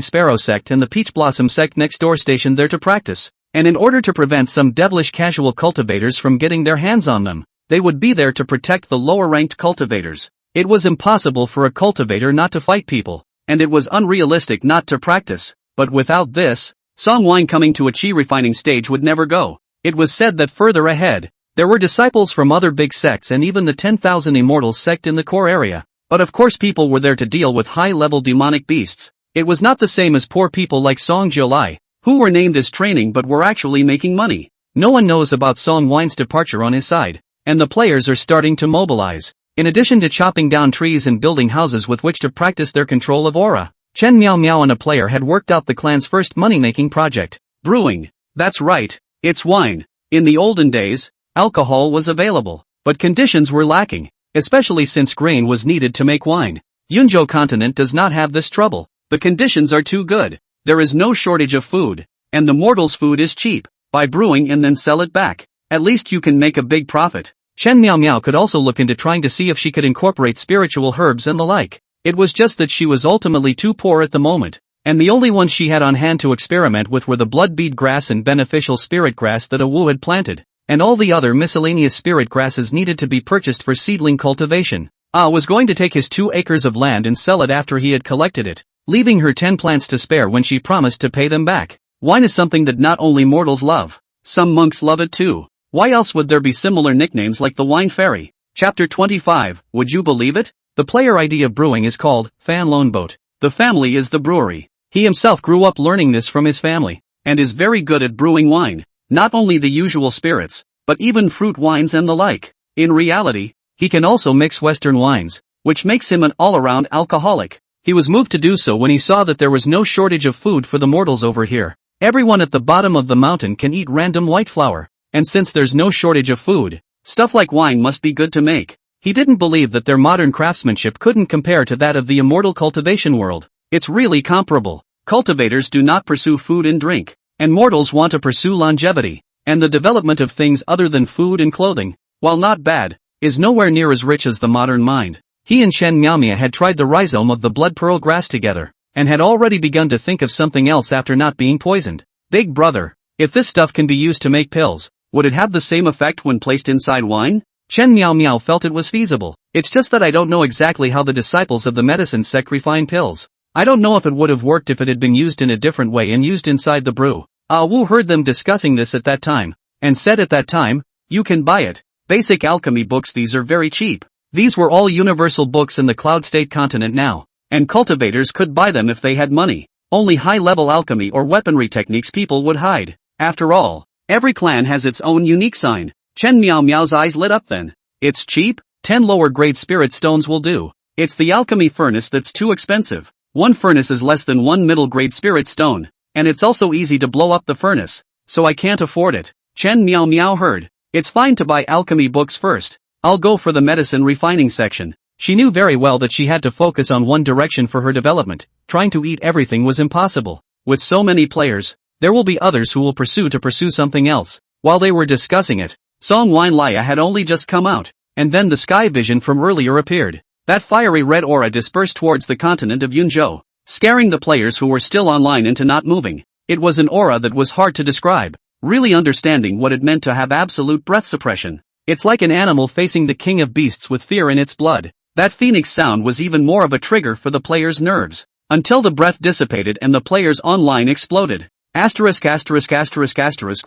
Sparrow sect and the Peach Blossom sect next door stationed there to practice, and in order to prevent some devilish casual cultivators from getting their hands on them, they would be there to protect the lower-ranked cultivators. It was impossible for a cultivator not to fight people, and it was unrealistic not to practice, but without this, Song Wine coming to a chi refining stage would never go. It was said that further ahead, there were disciples from other big sects and even the 10,000 Immortals sect in the core area. But of course people were there to deal with high-level demonic beasts. It was not the same as poor people like Song Jiolai, who were named as training but were actually making money. No one knows about Song Wine's departure on his side, and the players are starting to mobilize. In addition to chopping down trees and building houses with which to practice their control of aura, Chen Miao Miao and a player had worked out the clan's first money-making project. Brewing. That's right, it's wine. In the olden days, alcohol was available, but conditions were lacking. Especially since grain was needed to make wine. Yunzhou continent does not have this trouble. The conditions are too good. There is no shortage of food. And the mortals' food is cheap. Buy brewing and then sell it back. At least you can make a big profit. Chen Miao Miao could also look into trying to see if she could incorporate spiritual herbs and the like. It was just that she was ultimately too poor at the moment. And the only ones she had on hand to experiment with were the blood bead grass and beneficial spirit grass that a Wu had planted. And all the other miscellaneous spirit grasses needed to be purchased for seedling cultivation. Ah was going to take his 2 acres of land and sell it after he had collected it, leaving her 10 plants to spare when she promised to pay them back. Wine is something that not only mortals love, some monks love it too. Why else would there be similar nicknames like the Wine Fairy? Chapter 25, would you believe it? The player ID of brewing is called Fan Lone Boat. The family is the brewery. He himself grew up learning this from his family, and is very good at brewing wine. Not only the usual spirits, but even fruit wines and the like. In reality, he can also mix Western wines, which makes him an all-around alcoholic. He was moved to do so when he saw that there was no shortage of food for the mortals over here. Everyone at the bottom of the mountain can eat random white flour, and since there's no shortage of food, stuff like wine must be good to make. He didn't believe that their modern craftsmanship couldn't compare to that of the immortal cultivation world. It's really comparable. Cultivators do not pursue food and drink. And mortals want to pursue longevity, and the development of things other than food and clothing, while not bad, is nowhere near as rich as the modern mind. He and Chen Miaomia had tried the rhizome of the blood pearl grass together, and had already begun to think of something else after not being poisoned. Big brother, if this stuff can be used to make pills, would it have the same effect when placed inside wine? Chen Miao Miao felt it was feasible. It's just that I don't know exactly how the disciples of the medicine sect refine pills. I don't know if it would have worked if it had been used in a different way and used inside the brew. Ah Wu heard them discussing this at that time, and said at that time, you can buy it. Basic alchemy books, these are very cheap. These were all universal books in the Cloud State continent now, and cultivators could buy them if they had money. Only high-level alchemy or weaponry techniques people would hide. After all, every clan has its own unique sign. Chen Miao Miao's eyes lit up then. It's cheap, 10 lower-grade spirit stones will do. It's the alchemy furnace that's too expensive. One furnace is less than one middle-grade spirit stone, and it's also easy to blow up the furnace, so I can't afford it. Chen Miao Miao heard. It's fine to buy alchemy books first. I'll go for the medicine refining section. She knew very well that she had to focus on one direction for her development. Trying to eat everything was impossible. With so many players, there will be others who will pursue something else. While they were discussing it, Song Wine Laya had only just come out, and then the sky vision from earlier appeared. That fiery red aura dispersed towards the continent of Yunzhou, scaring the players who were still online into not moving. It was an aura that was hard to describe, really understanding what it meant to have absolute breath suppression. It's like an animal facing the king of beasts with fear in its blood. That phoenix sound was even more of a trigger for the players' nerves, until the breath dissipated and the players online exploded. Asterisk,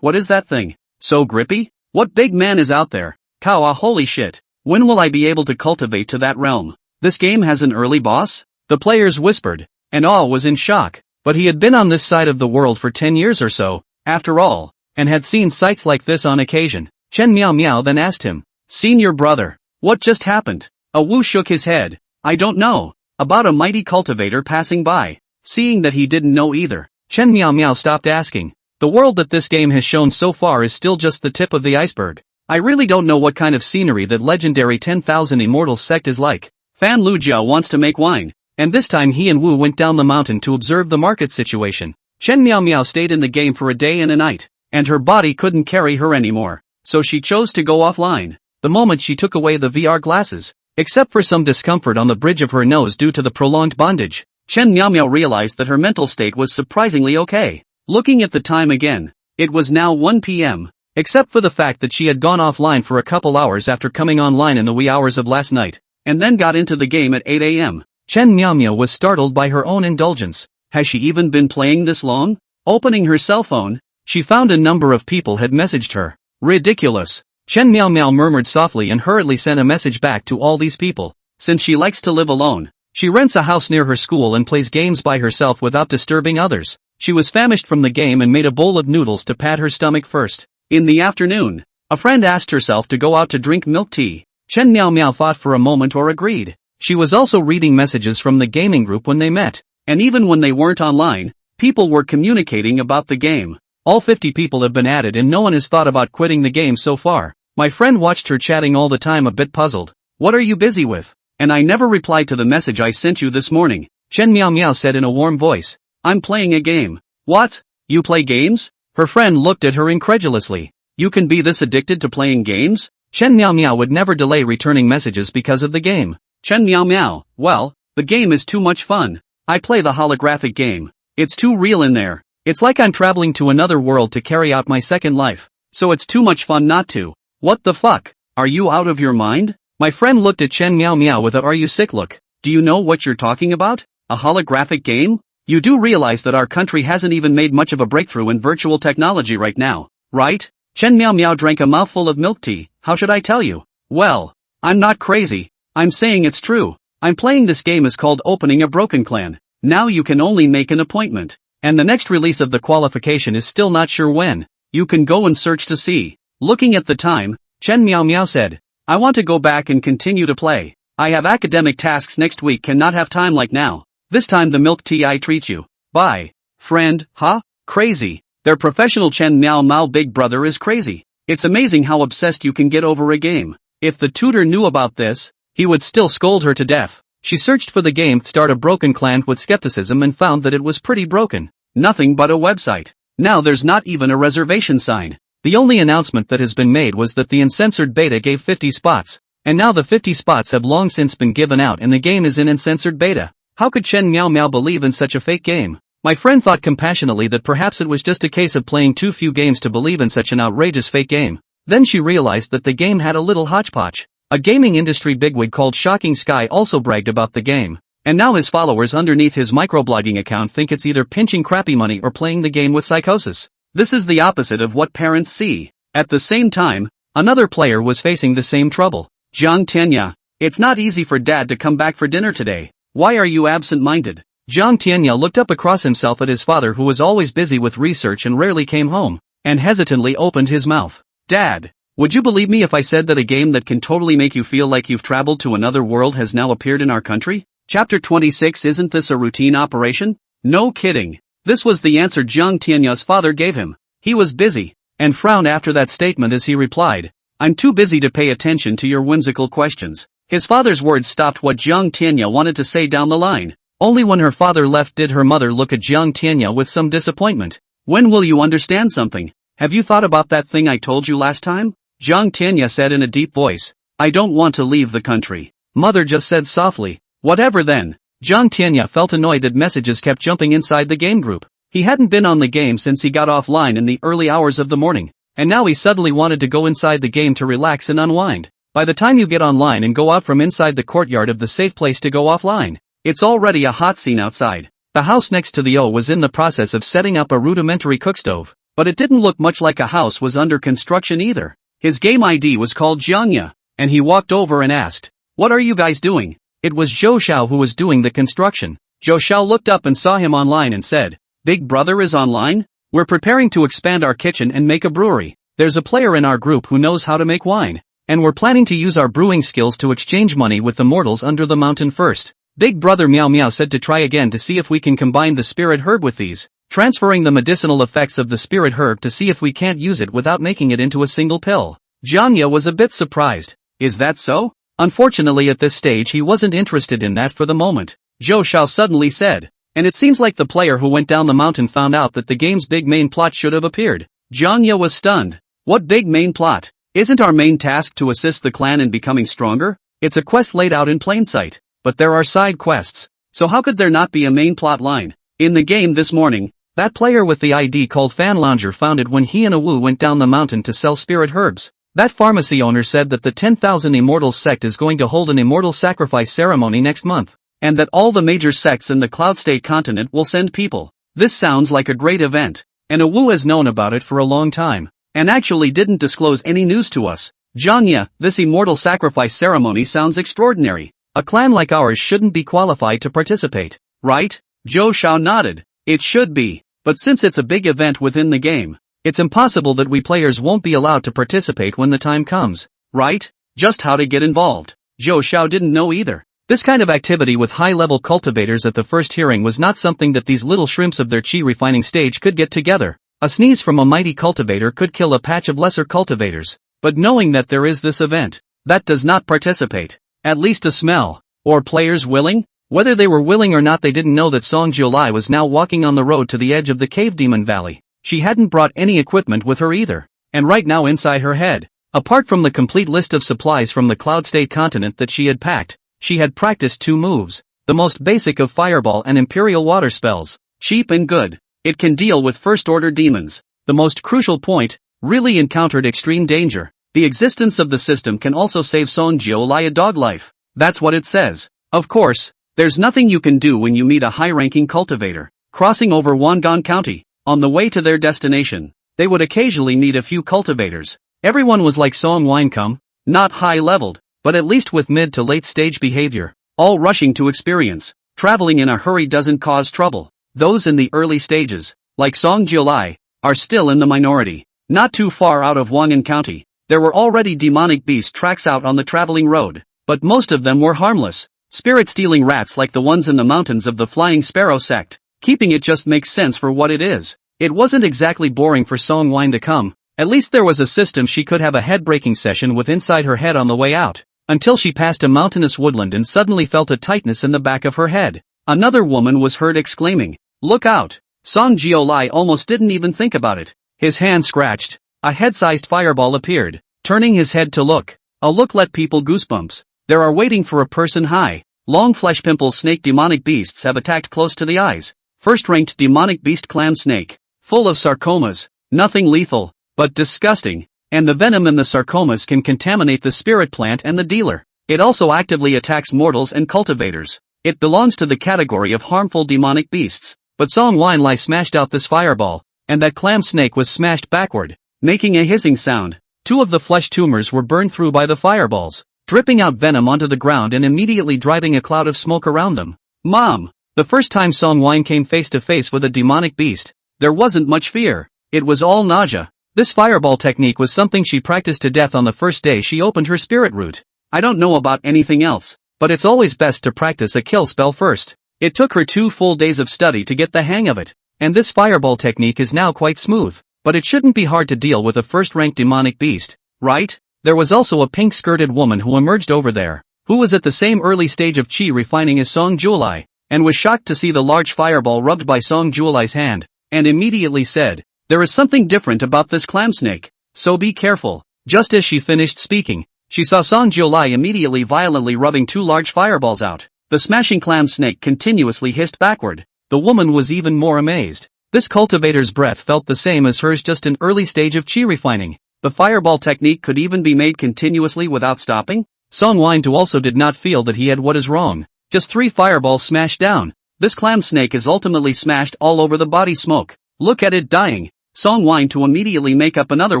what is that thing? So grippy? What big man is out there? Kawa, holy shit. When will I be able to cultivate to that realm? This game has an early boss? The players whispered, and all was in shock. But he had been on this side of the world for 10 years or so, after all, and had seen sights like this on occasion. Chen Miao Miao then asked him, "Senior brother, what just happened?" A Wu shook his head. "I don't know. About a mighty cultivator passing by." Seeing that he didn't know either, Chen Miao Miao stopped asking. The world that this game has shown so far is still just the tip of the iceberg. I really don't know what kind of scenery that legendary 10,000 Immortals sect is like. Fan Lujiao wants to make wine, and this time he and Wu went down the mountain to observe the market situation. Chen Miao Miao stayed in the game for a day and a night, and her body couldn't carry her anymore, so she chose to go offline. The moment she took away the VR glasses, except for some discomfort on the bridge of her nose due to the prolonged bondage, Chen Miao Miao realized that her mental state was surprisingly okay. Looking at the time again, it was now 1 p.m., except for the fact that she had gone offline for a couple hours after coming online in the wee hours of last night, and then got into the game at 8 a.m. Chen Miao Miao was startled by her own indulgence. Has she even been playing this long? Opening her cell phone, she found a number of people had messaged her. Ridiculous. Chen Miao Miao murmured softly and hurriedly sent a message back to all these people. Since she likes to live alone, she rents a house near her school and plays games by herself without disturbing others. She was famished from the game and made a bowl of noodles to pad her stomach first. In the afternoon, a friend asked herself to go out to drink milk tea. Chen Miao Miao thought for a moment or agreed. She was also reading messages from the gaming group when they met, and even when they weren't online, people were communicating about the game. All 50 people have been added and no one has thought about quitting the game so far. My friend watched her chatting all the time, a bit puzzled. "What are you busy with?" "And I never replied to the message I sent you this morning," Chen Miao Miao said in a warm voice. "I'm playing a game." "What? You play games?" Her friend looked at her incredulously. "You can be this addicted to playing games?" Chen Miao Miao would never delay returning messages because of the game. Chen Miao Miao, "Well, the game is too much fun. I play the holographic game. It's too real in there. It's like I'm traveling to another world to carry out my second life. So it's too much fun not to." "What the fuck? Are you out of your mind?" My friend looked at Chen Miao Miao with a "are you sick" look. "Do you know what you're talking about? A holographic game? You do realize that our country hasn't even made much of a breakthrough in virtual technology right now, right?" Chen Miao Miao drank a mouthful of milk tea. "How should I tell you?" "Well, I'm not crazy. I'm saying it's true. I'm playing this game is called Opening a Broken Clan. Now you can only make an appointment. And the next release of the qualification is still not sure when. You can go and search to see." Looking at the time, Chen Miao Miao said, "I want to go back and continue to play. I have academic tasks next week, cannot have time like now. This time the milk tea I treat you. Bye." "Friend, huh? Crazy. Their professional Chen Miao Miao big brother is crazy. It's amazing how obsessed you can get over a game. If the tutor knew about this, he would still scold her to death." She searched for the game Start a Broken Clan with skepticism and found that it was pretty broken. Nothing but a website. Now there's not even a reservation sign. The only announcement that has been made was that the uncensored beta gave 50 spots, and now the 50 spots have long since been given out and the game is in uncensored beta. How could Chen Miao Miao believe in such a fake game? My friend thought compassionately that perhaps it was just a case of playing too few games to believe in such an outrageous fake game. Then she realized that the game had a little hodgepodge. A gaming industry bigwig called Shocking Sky also bragged about the game, and now his followers underneath his microblogging account think it's either pinching crappy money or playing the game with psychosis. This is the opposite of what parents see. At the same time, another player was facing the same trouble. Jiang Tianya, It's not easy for Dad to come back for dinner today. Why are you absent-minded? Jiang Tianya looked up across himself at his father, who was always busy with research and rarely came home, and hesitantly opened his mouth. Dad, would you believe me if I said that a game that can totally make you feel like you've traveled to another world has now appeared in our country? Chapter 26. Isn't this a routine operation? No kidding. This was the answer Jiang Tianya's father gave him. He was busy, and frowned after that statement as he replied, I'm too busy to pay attention to your whimsical questions. His father's words stopped what Jiang Tianya wanted to say down the line. Only when her father left did her mother look at Jiang Tianya with some disappointment. When will you understand something? Have you thought about that thing I told you last time? Jiang Tianya said in a deep voice. I don't want to leave the country. Mother just said softly. Whatever then. Jiang Tianya felt annoyed that messages kept jumping inside the game group. He hadn't been on the game since he got offline in the early hours of the morning, and now he suddenly wanted to go inside the game to relax and unwind. By the time you get online and go out from inside the courtyard of the safe place to go offline, it's already a hot scene outside. The house next to the O was in the process of setting up a rudimentary cookstove, but it didn't look much like a house was under construction either. His game ID was called Jiangya, and he walked over and asked, What are you guys doing? It was Zhou Xiao who was doing the construction. Zhou Xiao looked up and saw him online and said, Big brother is online? We're preparing to expand our kitchen and make a brewery. There's a player in our group who knows how to make wine, and we're planning to use our brewing skills to exchange money with the mortals under the mountain first. Big brother Meow Meow said to try again to see if we can combine the spirit herb with these, transferring the medicinal effects of the spirit herb to see if we can't use it without making it into a single pill. Jiangya was a bit surprised. Is that so? Unfortunately at this stage he wasn't interested in that for the moment. Zhou Xiao suddenly said, and it seems like the player who went down the mountain found out that the game's big main plot should have appeared. Jiangya was stunned. What big main plot? Isn't our main task to assist the clan in becoming stronger? It's a quest laid out in plain sight, but there are side quests, so how could there not be a main plot line? In the game this morning, that player with the ID called Fan Lounger found it when he and Awu went down the mountain to sell spirit herbs. That pharmacy owner said that the 10,000 Immortals sect is going to hold an immortal sacrifice ceremony next month, and that all the major sects in the Cloud State continent will send people. This sounds like a great event, and Awu has known about it for a long time, and actually didn't disclose any news to us. Jiangya, this immortal sacrifice ceremony sounds extraordinary. A clan like ours shouldn't be qualified to participate, right? Zhou Xiao nodded. It should be, but since it's a big event within the game, it's impossible that we players won't be allowed to participate when the time comes, right? Just how to get involved, Zhou Xiao didn't know either. This kind of activity with high-level cultivators at the first hearing was not something that these little shrimps of their chi refining stage could get together. A sneeze from a mighty cultivator could kill a patch of lesser cultivators, but knowing that there is this event, that does not participate, at least a smell, or players willing? Whether they were willing or not, they didn't know that Song Jiolai was now walking on the road to the edge of the Cave Demon Valley. She hadn't brought any equipment with her either, and right now inside her head, apart from the complete list of supplies from the Cloud State continent that she had packed, she had practiced 2 moves, the most basic of fireball and imperial water spells. Cheap and good, it can deal with first-order demons. The most crucial point, really encountered extreme danger. The existence of the system can also save Song Jiolai a dog life. That's what it says. Of course, there's nothing you can do when you meet a high-ranking cultivator. Crossing over Wangan County, on the way to their destination, they would occasionally meet a few cultivators. Everyone was like Song Winecum, not high-leveled, but at least with mid to late-stage behavior, all rushing to experience. Traveling in a hurry doesn't cause trouble. Those in the early stages, like Song Jiolai, are still in the minority. Not too far out of Wangan County, there were already demonic beast tracks out on the traveling road, but most of them were harmless. Spirit-stealing rats like the ones in the mountains of the Flying Sparrow sect. Keeping it just makes sense for what it is. It wasn't exactly boring for Song Wine to come. At least there was a system she could have a head-breaking session with inside her head on the way out, until she passed a mountainous woodland and suddenly felt a tightness in the back of her head. Another woman was heard exclaiming, "Look out!" Song Jiolai almost didn't even think about it. His hand scratched. A head-sized fireball appeared. Turning his head to look. A look let people goosebumps. There are waiting for a person high. Long flesh pimple snake demonic beasts have attacked close to the eyes. First-ranked demonic beast clam snake. Full of sarcomas. Nothing lethal, but disgusting. And the venom in the sarcomas can contaminate the spirit plant and the dealer. It also actively attacks mortals and cultivators. It belongs to the category of harmful demonic beasts. But Song Wine Lai smashed out this fireball, and that clam snake was smashed backward, making a hissing sound. 2 of the flesh tumors were burned through by the fireballs. dripping out venom onto the ground and immediately driving a cloud of smoke around them. Mom! The first time Song Wine came face to face with a demonic beast, there wasn't much fear. It was all nausea. This fireball technique was something she practiced to death on the first day she opened her spirit root. I don't know about anything else, but it's always best to practice a kill spell first. It took her 2 full days of study to get the hang of it, and this fireball technique is now quite smooth, but it shouldn't be hard to deal with a first-ranked demonic beast, right? There was also a pink-skirted woman who emerged over there, who was at the same early stage of chi refining as Song Juolai, and was shocked to see the large fireball rubbed by Song Juolai's hand, and immediately said, "There is something different about this clam snake, so be careful." Just as she finished speaking, she saw Song Juolai immediately violently rubbing 2 large fireballs out. The smashing clam snake continuously hissed backward. The woman was even more amazed. This cultivator's breath felt the same as hers, just an early stage of chi refining. The fireball technique could even be made continuously without stopping? Song Wine also did not feel that he had what is wrong. Just 3 fireballs smashed down. This clam snake is ultimately smashed all over the body. Smoke. Look at it dying. Song Wine immediately make up another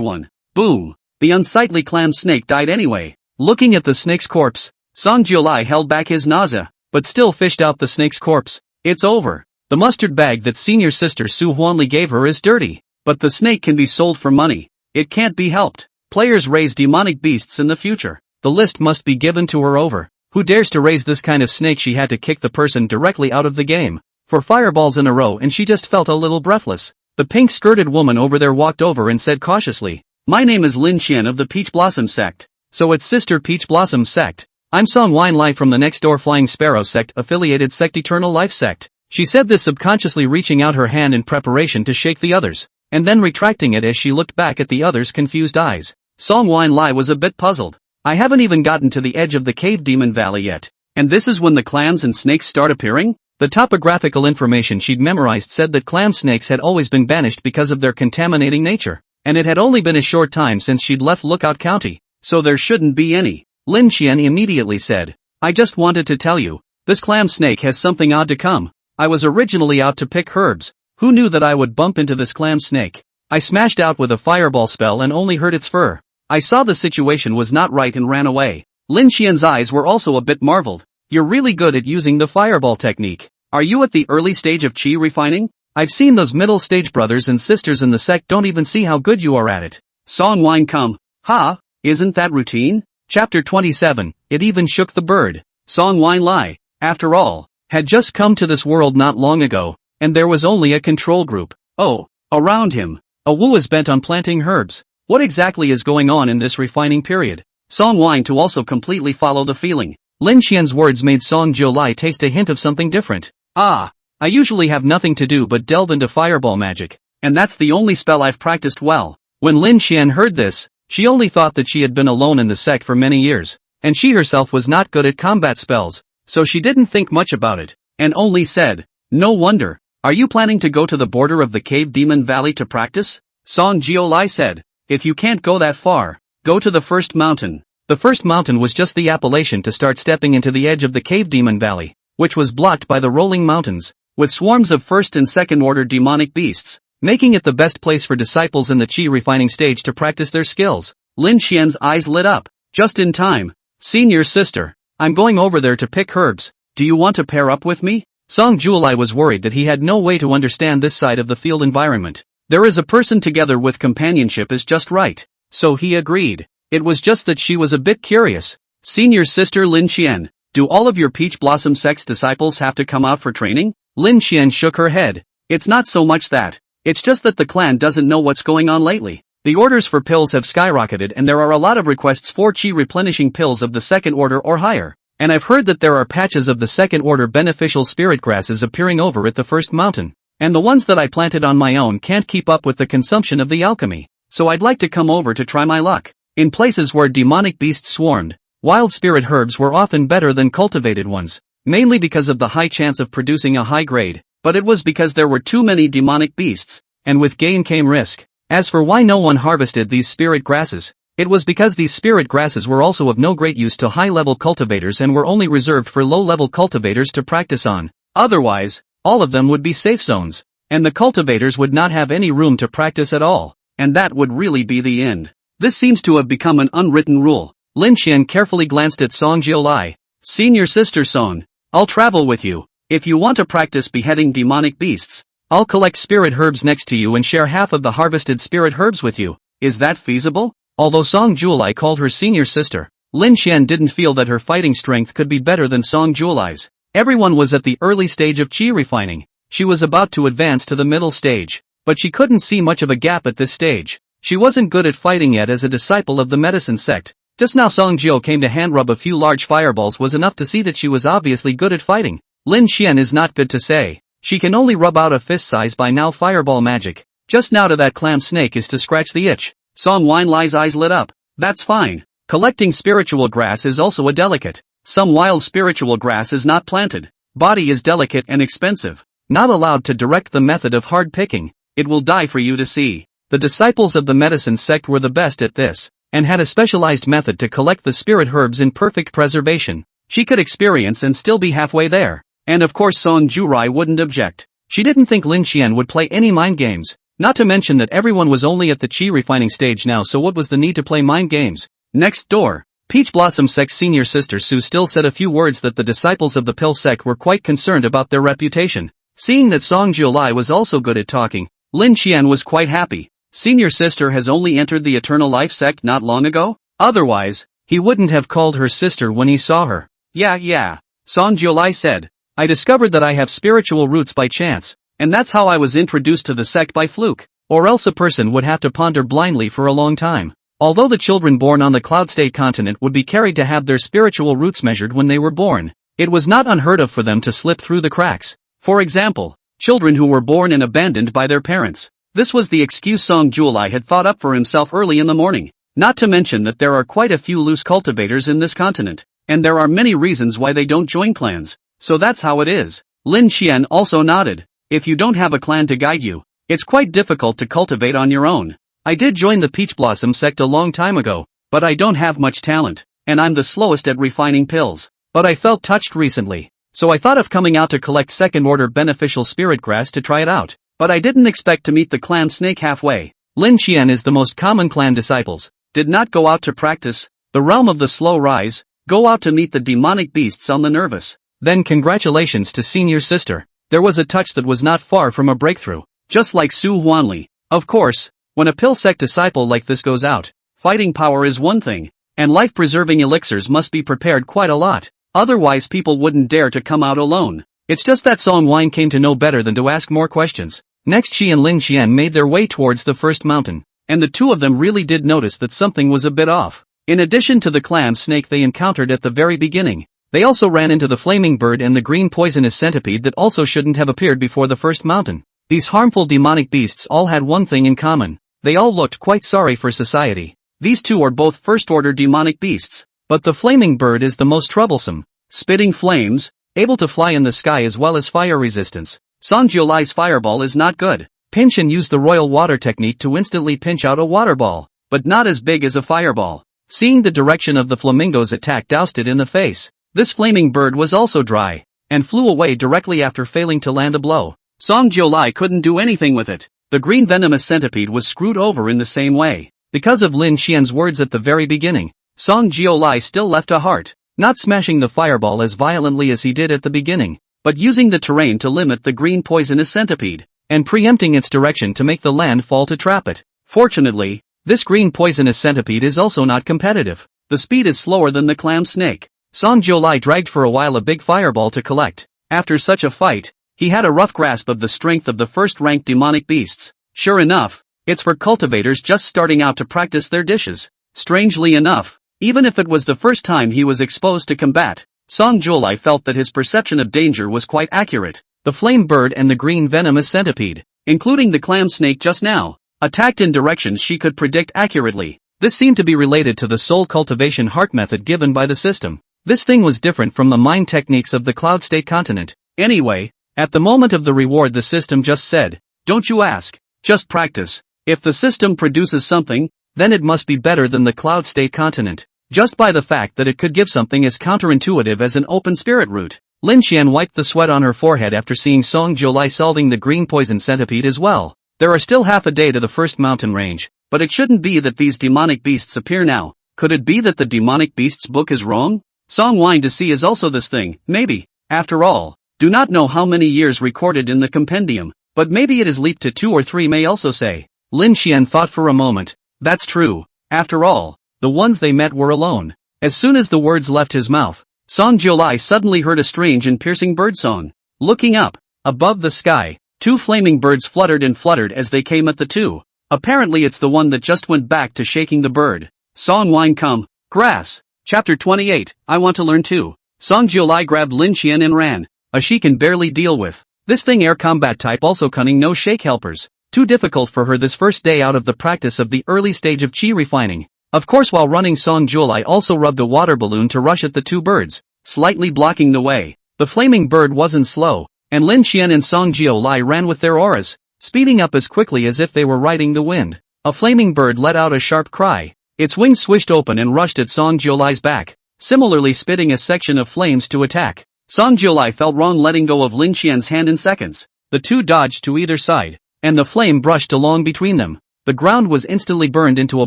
one. Boom. The unsightly clam snake died anyway. Looking at the snake's corpse, Song Juolai held back his nausea, but still fished out the snake's corpse. It's over. The mustard bag that senior sister Su Huanli gave her is dirty, but the snake can be sold for money. It can't be helped. Players raise demonic beasts in the future. The list must be given to her over. Who dares to raise this kind of snake? She had to kick the person directly out of the game. 4 fireballs in a row and she just felt a little breathless. The pink-skirted woman over there walked over and said cautiously, "My name is Lin Qian of the Peach Blossom sect. So it's Sister Peach Blossom sect. I'm Song Wine Lai from the next door Flying Sparrow sect affiliated sect Eternal Life sect." She said this subconsciously, reaching out her hand in preparation to shake the others, and then retracting it as she looked back at the others' confused eyes. Song Wine Lai was a bit puzzled. I haven't even gotten to the edge of the cave demon valley yet. And this is when the clams and snakes start appearing? The topographical information she'd memorized said that clam snakes had always been banished because of their contaminating nature, and it had only been a short time since she'd left Lookout County, so there shouldn't be any. Lin Qian immediately said, "I just wanted to tell you, this clam snake has something odd to come. I was originally out to pick herbs. Who knew that I would bump into this clam snake? I smashed out with a fireball spell and only hurt its fur. I saw the situation was not right and ran away." Lin Qian's eyes were also a bit marveled. "You're really good at using the fireball technique. Are you at the early stage of chi refining? I've seen those middle stage brothers and sisters in the sect don't even see how good you are at it." Song Wine come. Ha, isn't that routine? Chapter 27, It even shook the bird. Song Wine Lai, after all, had just come to this world not long ago, and there was only a control group. Oh, around him, a Wu is bent on planting herbs. What exactly is going on in this refining period? Song Wine also completely follow the feeling. Lin Qian's words made Song Juolai taste a hint of something different. I usually have nothing to do but delve into fireball magic, and that's the only spell I've practiced well. When Lin Qian heard this, she only thought that she had been alone in the sect for many years, and she herself was not good at combat spells, so she didn't think much about it, and only said, "No wonder. Are you planning to go to the border of the cave demon valley to practice?" Song Juolai said, "If you can't go that far, go to the first mountain." The first mountain was just the appellation to start stepping into the edge of the cave demon valley, which was blocked by the rolling mountains, with swarms of first and second order demonic beasts, making it the best place for disciples in the chi refining stage to practice their skills. Lin Qian's eyes lit up, just in time. "Senior sister, I'm going over there to pick herbs. Do you want to pair up with me?" Song Juolai was worried that he had no way to understand this side of the field environment. There is a person together with companionship is just right. So he agreed. It was just that she was a bit curious. "Senior sister Lin Qian, do all of your Peach Blossom sect's disciples have to come out for training?" Lin Qian shook her head. "It's not so much that. It's just that the clan doesn't know what's going on lately. The orders for pills have skyrocketed and there are a lot of requests for chi replenishing pills of the second order or higher. And I've heard that there are patches of the second order beneficial spirit grasses appearing over at the first mountain. And the ones that I planted on my own can't keep up with the consumption of the alchemy. So I'd like to come over to try my luck." In places where demonic beasts swarmed, wild spirit herbs were often better than cultivated ones, mainly because of the high chance of producing a high grade, but it was because there were too many demonic beasts, and with gain came risk. As for why no one harvested these spirit grasses, it was because these spirit grasses were also of no great use to high-level cultivators and were only reserved for low-level cultivators to practice on. Otherwise, all of them would be safe zones, and the cultivators would not have any room to practice at all, and that would really be the end. This seems to have become an unwritten rule. Lin Xian carefully glanced at Song Jiolai. Senior sister Song, I'll travel with you. If you want to practice beheading demonic beasts, I'll collect spirit herbs next to you and share half of the harvested spirit herbs with you. Is that feasible? Although Song Jiolai called her senior sister, Lin Xian didn't feel that her fighting strength could be better than Song Jiolai's. Everyone was at the early stage of qi refining. She was about to advance to the middle stage, but she couldn't see much of a gap at this stage. She wasn't good at fighting yet as a disciple of the medicine sect. Just now Song Jiao came to hand rub a few large fireballs was enough to see that she was obviously good at fighting. Lin Xian is not good to say. She can only rub out a fist size by now fireball magic. Just now to that clam snake is to scratch the itch. Song Winlai's eyes lit up. That's fine. Collecting spiritual grass is also a delicate. Some wild spiritual grass is not planted. Body is delicate and expensive. Not allowed to direct the method of hard picking. It will die for you to see. The disciples of the medicine sect were the best at this, and had a specialized method to collect the spirit herbs in perfect preservation. She could experience and still be halfway there. And of course Song Jiolai wouldn't object. She didn't think Lin Xian would play any mind games. Not to mention that everyone was only at the qi refining stage now, so what was the need to play mind games? Next door, Peach Blossom Sect's senior sister Su still said a few words that the disciples of the pill sect were quite concerned about their reputation. Seeing that Song Jiolai was also good at talking, Lin Xian was quite happy. Senior sister has only entered the Eternal Life sect not long ago? Otherwise, he wouldn't have called her sister when he saw her. Yeah, Song Jiolai said. I discovered that I have spiritual roots by chance, and that's how I was introduced to the sect by fluke, or else a person would have to ponder blindly for a long time. Although the children born on the Cloud State continent would be carried to have their spiritual roots measured when they were born, it was not unheard of for them to slip through the cracks. For example, children who were born and abandoned by their parents. This was the excuse Song Jiolai had thought up for himself early in the morning. Not to mention that there are quite a few loose cultivators in this continent, and there are many reasons why they don't join clans. So that's how it is. Lin Xian also nodded. If you don't have a clan to guide you, it's quite difficult to cultivate on your own. I did join the Peach Blossom sect a long time ago, but I don't have much talent, and I'm the slowest at refining pills. But I felt touched recently, so I thought of coming out to collect second-order beneficial spirit grass to try it out. But I didn't expect to meet the clan snake halfway. Lin Xian is the most common clan disciples. Did not go out to practice the realm of the slow rise, go out to meet the demonic beasts on the nervous. Then congratulations to senior sister. There was a touch that was not far from a breakthrough. Just like Su Huanli. Of course, when a pill sect disciple like this goes out, fighting power is one thing, and life-preserving elixirs must be prepared quite a lot. Otherwise people wouldn't dare to come out alone. It's just that Song Wine came to know better than to ask more questions. Next she and Lin Xian made their way towards the first mountain, and the two of them really did notice that something was a bit off. In addition to the clam snake they encountered at the very beginning, they also ran into the flaming bird and the green poisonous centipede that also shouldn't have appeared before the first mountain. These harmful demonic beasts all had one thing in common. They all looked quite sorry for society. These two are both first-order demonic beasts, but the flaming bird is the most troublesome. Spitting flames, able to fly in the sky as well as fire resistance. Song Jiolai's fireball is not good. Pinch and use the royal water technique to instantly pinch out a water ball, but not as big as a fireball. Seeing the direction of the flamingo's attack doused it in the face. This flaming bird was also dry, and flew away directly after failing to land a blow. Song Jiolai couldn't do anything with it. The green venomous centipede was screwed over in the same way. Because of Lin Xian's words at the very beginning, Song Jiolai still left a heart, not smashing the fireball as violently as he did at the beginning, but using the terrain to limit the green poisonous centipede, and preempting its direction to make the land fall to trap it. Fortunately, this green poisonous centipede is also not competitive. The speed is slower than the clam snake. Song Jiolai dragged for a while a big fireball to collect. After such a fight, he had a rough grasp of the strength of the first-ranked demonic beasts. Sure enough, it's for cultivators just starting out to practice their dishes. Strangely enough, even if it was the first time he was exposed to combat, Song Jiolai felt that his perception of danger was quite accurate. The flame bird and the green venomous centipede, including the clam snake just now, attacked in directions she could predict accurately. This seemed to be related to the soul cultivation heart method given by the system. This thing was different from the mind techniques of the Cloud State continent. Anyway, at the moment of the reward the system just said, "Don't you ask, just practice." If the system produces something, then it must be better than the Cloud State continent, just by the fact that it could give something as counterintuitive as an open spirit root. Lin Xian wiped the sweat on her forehead after seeing Song Jiolai solving the green poison centipede as well. There are still half a day to the first mountain range, but it shouldn't be that these demonic beasts appear now. Could it be that the demonic beasts book is wrong? Song wine to see is also this thing, maybe. After all, do not know how many years recorded in the compendium, but maybe it is leaped to 2 or 3 may also say. Lin Xian thought for a moment. That's true. After all, the ones they met were alone. As soon as the words left his mouth, Song Jiulai suddenly heard a strange and piercing birdsong. Looking up, above the sky, 2 flaming birds fluttered and fluttered as they came at the two. Apparently it's the one that just went back to shaking the bird. Song wine come, grass. Chapter 28, I want to learn too. Song Jiulai grabbed Lin Xian and ran. She can barely deal with. This thing air combat type also cunning no shake helpers. Too difficult for her this first day out of the practice of the early stage of chi refining. Of course while running Song Jiulai also rubbed a water balloon to rush at the 2 birds, slightly blocking the way. The flaming bird wasn't slow, and Lin Xian and Song Jiulai ran with their auras, speeding up as quickly as if they were riding the wind. A flaming bird let out a sharp cry. Its wings swished open and rushed at Song Jiulai's back, similarly spitting a section of flames to attack. Song Jiulai felt wrong letting go of Lin Xian's hand in seconds. The 2 dodged to either side, and the flame brushed along between them. The ground was instantly burned into a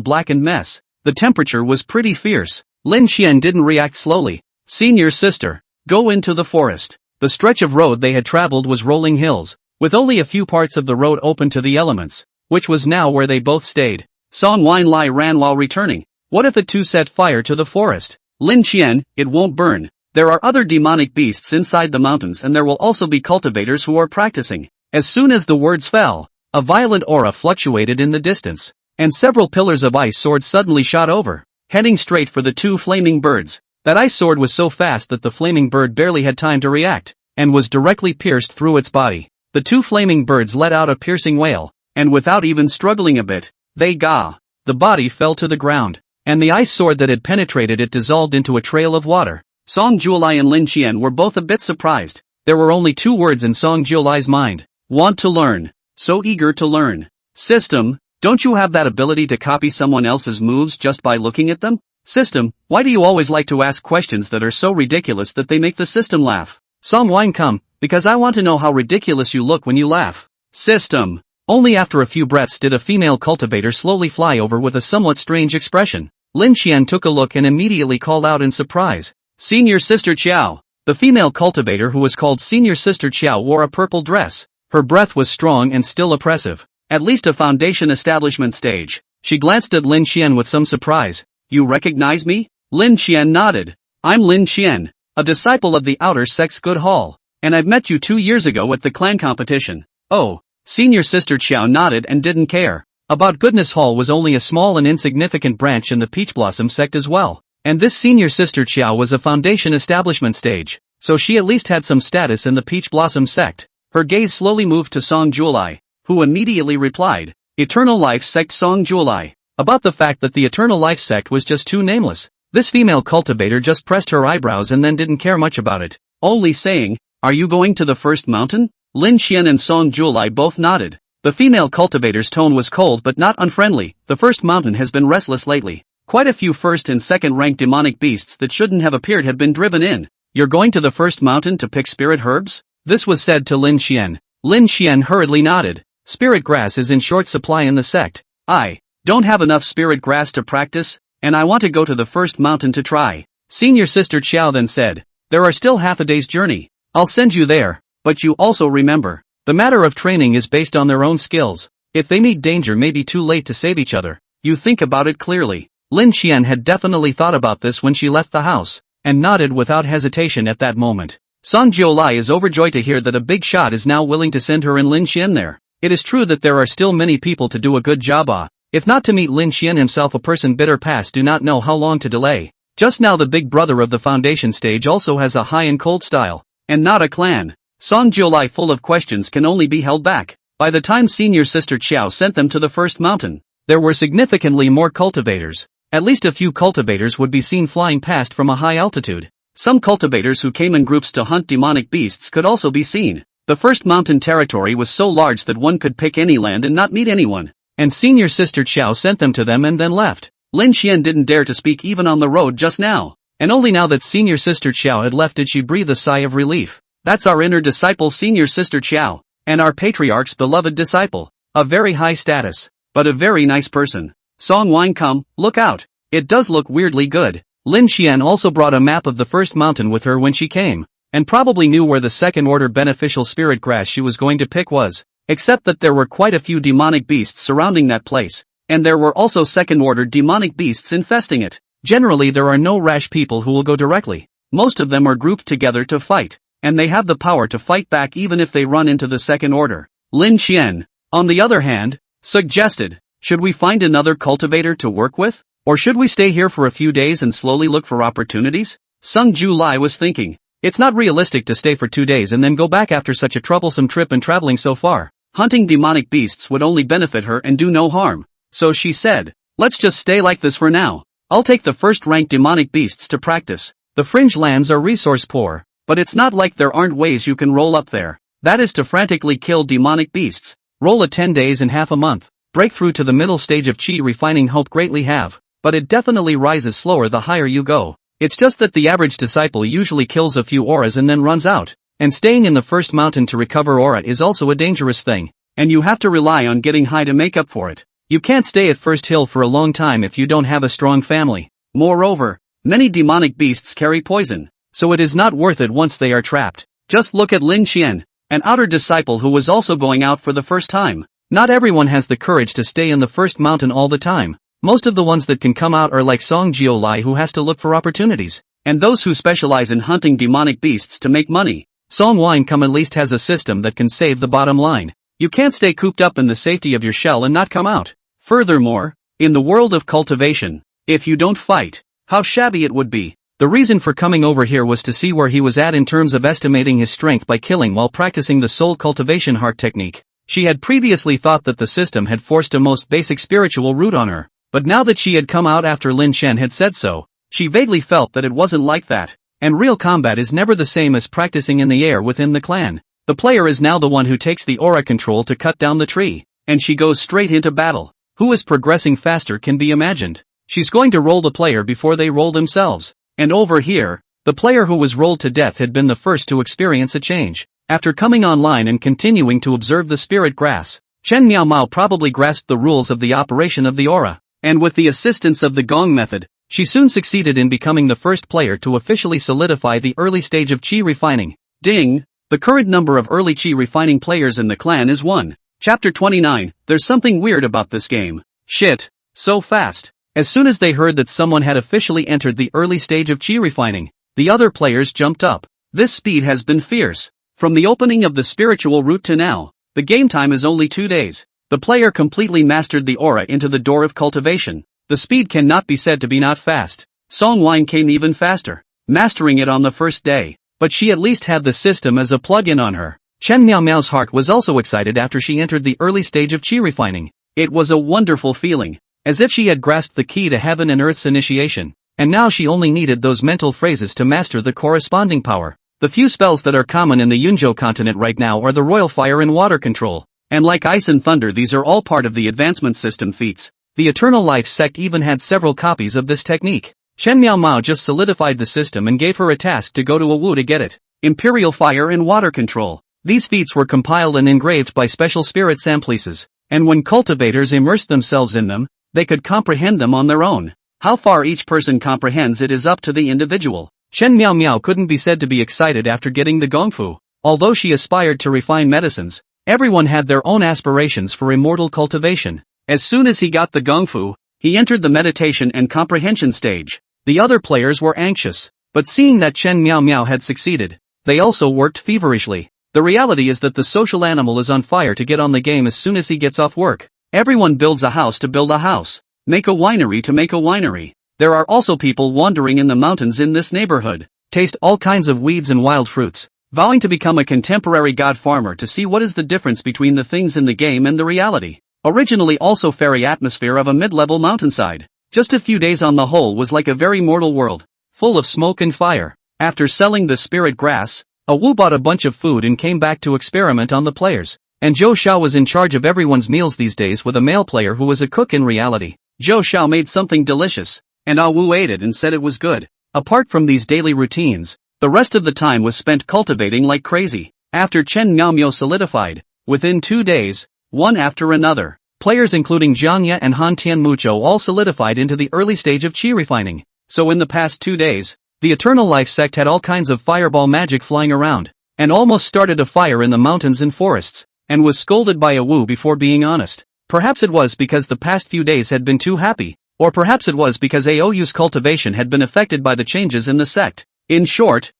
blackened mess. The temperature was pretty fierce. Lin Xian didn't react slowly. Senior sister, go into the forest. The stretch of road they had traveled was rolling hills, with only a few parts of the road open to the elements, which was now where they both stayed. Song Wine-Lai ran while returning. What if the 2 set fire to the forest? Lin Xian, it won't burn. There are other demonic beasts inside the mountains and there will also be cultivators who are practicing. As soon as the words fell, a violent aura fluctuated in the distance, and several pillars of ice swords suddenly shot over, heading straight for the 2 flaming birds. That ice sword was so fast that the flaming bird barely had time to react, and was directly pierced through its body. The 2 flaming birds let out a piercing wail, and without even struggling a bit, they gah. The body fell to the ground, and the ice sword that had penetrated it dissolved into a trail of water. Song Jiulai and Lin Xian were both a bit surprised. There were only 2 words in Song Jiulai's mind. Want to learn. So eager to learn. System, don't you have that ability to copy someone else's moves just by looking at them? System, why do you always like to ask questions that are so ridiculous that they make the system laugh? Song Wine come, because I want to know how ridiculous you look when you laugh. System. Only after a few breaths did a female cultivator slowly fly over with a somewhat strange expression. Lin Xian took a look and immediately called out in surprise. Senior Sister Qiao. The female cultivator who was called Senior Sister Qiao wore a purple dress. Her breath was strong and still oppressive. At least a foundation establishment stage. She glanced at Lin Xian with some surprise. You recognize me? Lin Xian nodded. I'm Lin Xian, a disciple of the outer sect's good hall. And I've met you 2 years ago at the clan competition. Oh, Senior Sister Qiao nodded and didn't care. About Goodness Hall was only a small and insignificant branch in the Peach Blossom sect as well. And this Senior Sister Qiao was a foundation establishment stage, so she at least had some status in the Peach Blossom sect. Her gaze slowly moved to Song Jiulai, who immediately replied, Eternal Life Sect Song Jiulai. About the fact that the Eternal Life sect was just too nameless. This female cultivator just pressed her eyebrows and then didn't care much about it, only saying, Are you going to the first mountain? Lin Xian and Song Jiulai both nodded. The female cultivator's tone was cold but not unfriendly. The first mountain has been restless lately. Quite a few first and second ranked demonic beasts that shouldn't have appeared have been driven in. You're going to the first mountain to pick spirit herbs? This was said to Lin Xian. Lin Xian hurriedly nodded. Spirit grass is in short supply in the sect. I don't have enough spirit grass to practice, and I want to go to the first mountain to try. Senior Sister Qiao then said, There are still half a day's journey. I'll send you there, but you also remember, the matter of training is based on their own skills. If they meet danger may be too late to save each other. You think about it clearly. Lin Xian had definitely thought about this when she left the house, and nodded without hesitation at that moment. Song Jiulai is overjoyed to hear that a big shot is now willing to send her and Lin Xian there. It is true that there are still many people to do a good job if not to meet Lin Xian himself. A person bitter past do not know how long to delay. Just now the big brother of the foundation stage also has a high and cold style, and not a clan. Song Jiulai full of questions can only be held back. By the time Senior Sister Qiao sent them to the first mountain, there were significantly more cultivators. At least a few cultivators would be seen flying past from a high altitude. Some cultivators who came in groups to hunt demonic beasts could also be seen. The first mountain territory was so large that one could pick any land and not meet anyone. And Senior Sister Qiao sent them to them and then left. Lin Xian didn't dare to speak even on the road just now. And only now that Senior Sister Qiao had left did she breathe a sigh of relief. That's our inner disciple Senior Sister Qiao, and our patriarch's beloved disciple. A very high status, but a very nice person. Song Wine come, look out. It does look weirdly good. Lin Xian also brought a map of the first mountain with her when she came, and probably knew where the second-order beneficial spirit grass she was going to pick was, except that there were quite a few demonic beasts surrounding that place, and there were also second-order demonic beasts infesting it. Generally there are no rash people who will go directly. Most of them are grouped together to fight, and they have the power to fight back even if they run into the second order. Lin Xian, on the other hand, suggested, should we find another cultivator to work with? Or should we stay here for a few days and slowly look for opportunities? Sung Ju Lai was thinking, it's not realistic to stay for 2 days and then go back after such a troublesome trip and traveling so far. Hunting demonic beasts would only benefit her and do no harm. So she said, let's just stay like this for now. I'll take the first-ranked demonic beasts to practice. The fringe lands are resource poor, but it's not like there aren't ways you can roll up there. That is to frantically kill demonic beasts. Roll a 10 days and half a month. Breakthrough to the middle stage of chi refining help greatly have, but it definitely rises slower the higher you go. It's just that the average disciple usually kills a few auras and then runs out. And staying in the first mountain to recover aura is also a dangerous thing, and you have to rely on getting high to make up for it. You can't stay at First Hill for a long time if you don't have a strong family. Moreover, many demonic beasts carry poison, so it is not worth it once they are trapped. Just look at Lin Xian, an outer disciple who was also going out for the first time. Not everyone has the courage to stay in the first mountain all the time. Most of the ones that can come out are like Song Jiolai who has to look for opportunities, and those who specialize in hunting demonic beasts to make money. Song Wine Come at least has a system that can save the bottom line. You can't stay cooped up in the safety of your shell and not come out. Furthermore, in the world of cultivation, if you don't fight, how shabby it would be. The reason for coming over here was to see where he was at in terms of estimating his strength by killing while practicing the soul cultivation heart technique. She had previously thought that the system had forced a most basic spiritual route on her, but now that she had come out after Lin Shen had said so, she vaguely felt that it wasn't like that, and real combat is never the same as practicing in the air within the clan. The player is now the one who takes the aura control to cut down the tree, and she goes straight into battle. Who is progressing faster can be imagined. She's going to roll the player before they roll themselves. And over here, the player who was rolled to death had been the first to experience a change. After coming online and continuing to observe the spirit grass, Chen Miao Mao probably grasped the rules of the operation of the aura. And with the assistance of the gong method, she soon succeeded in becoming the first player to officially solidify the early stage of chi refining. Ding! The current number of early chi refining players in the clan is 1. Chapter 29, there's something weird about this game. Shit. So fast. As soon as they heard that someone had officially entered the early stage of chi refining, the other players jumped up. This speed has been fierce. From the opening of the spiritual route to now, the game time is only 2 days. The player completely mastered the aura into the door of cultivation. The speed cannot be said to be not fast. Song Wine came even faster, mastering it on the first day, but she at least had the system as a plug-in on her. Chen Miao Miao's heart was also excited after she entered the early stage of chi refining. It was a wonderful feeling, as if she had grasped the key to heaven and earth's initiation, and now she only needed those mental phrases to master the corresponding power. The few spells that are common in the Yunzhou continent right now are the royal fire and water control, and like ice and thunder these are all part of the advancement system feats. The Eternal Life sect even had several copies of this technique. Chen Miao Mao just solidified the system and gave her a task to go to Wu to get it. Imperial fire and water control. These feats were compiled and engraved by special spirit samplices, and when cultivators immersed themselves in them, they could comprehend them on their own. How far each person comprehends it is up to the individual. Chen Miao Miao couldn't be said to be excited after getting the gongfu. Although she aspired to refine medicines, everyone had their own aspirations for immortal cultivation. As soon as he got the gongfu, he entered the meditation and comprehension stage. The other players were anxious, but seeing that Chen Miao Miao had succeeded, they also worked feverishly. The reality is that the social animal is on fire to get on the game as soon as he gets off work. Everyone builds a house to build a house, make a winery to make a winery. There are also people wandering in the mountains in this neighborhood, taste all kinds of weeds and wild fruits, vowing to become a contemporary god farmer to see what is the difference between the things in the game and the reality. Originally also fairy atmosphere of a mid-level mountainside. Just a few days on the whole was like a very mortal world, full of smoke and fire. After selling the spirit grass, Wu bought a bunch of food and came back to experiment on the players. And Zhou Xiao was in charge of everyone's meals these days with a male player who was a cook in reality. Zhou Xiao made something delicious, and Wu ate it and said it was good. Apart from these daily routines, the rest of the time was spent cultivating like crazy. After Chen Miao Miao solidified, within 2 days, one after another, players including Zhang Ye and Han Tianmucho all solidified into the early stage of qi refining. So in the past 2 days, the Eternal Life sect had all kinds of fireball magic flying around, and almost started a fire in the mountains and forests, and was scolded by a Wu before being honest. Perhaps it was because the past few days had been too happy, or perhaps it was because Aou's cultivation had been affected by the changes in the sect. In short,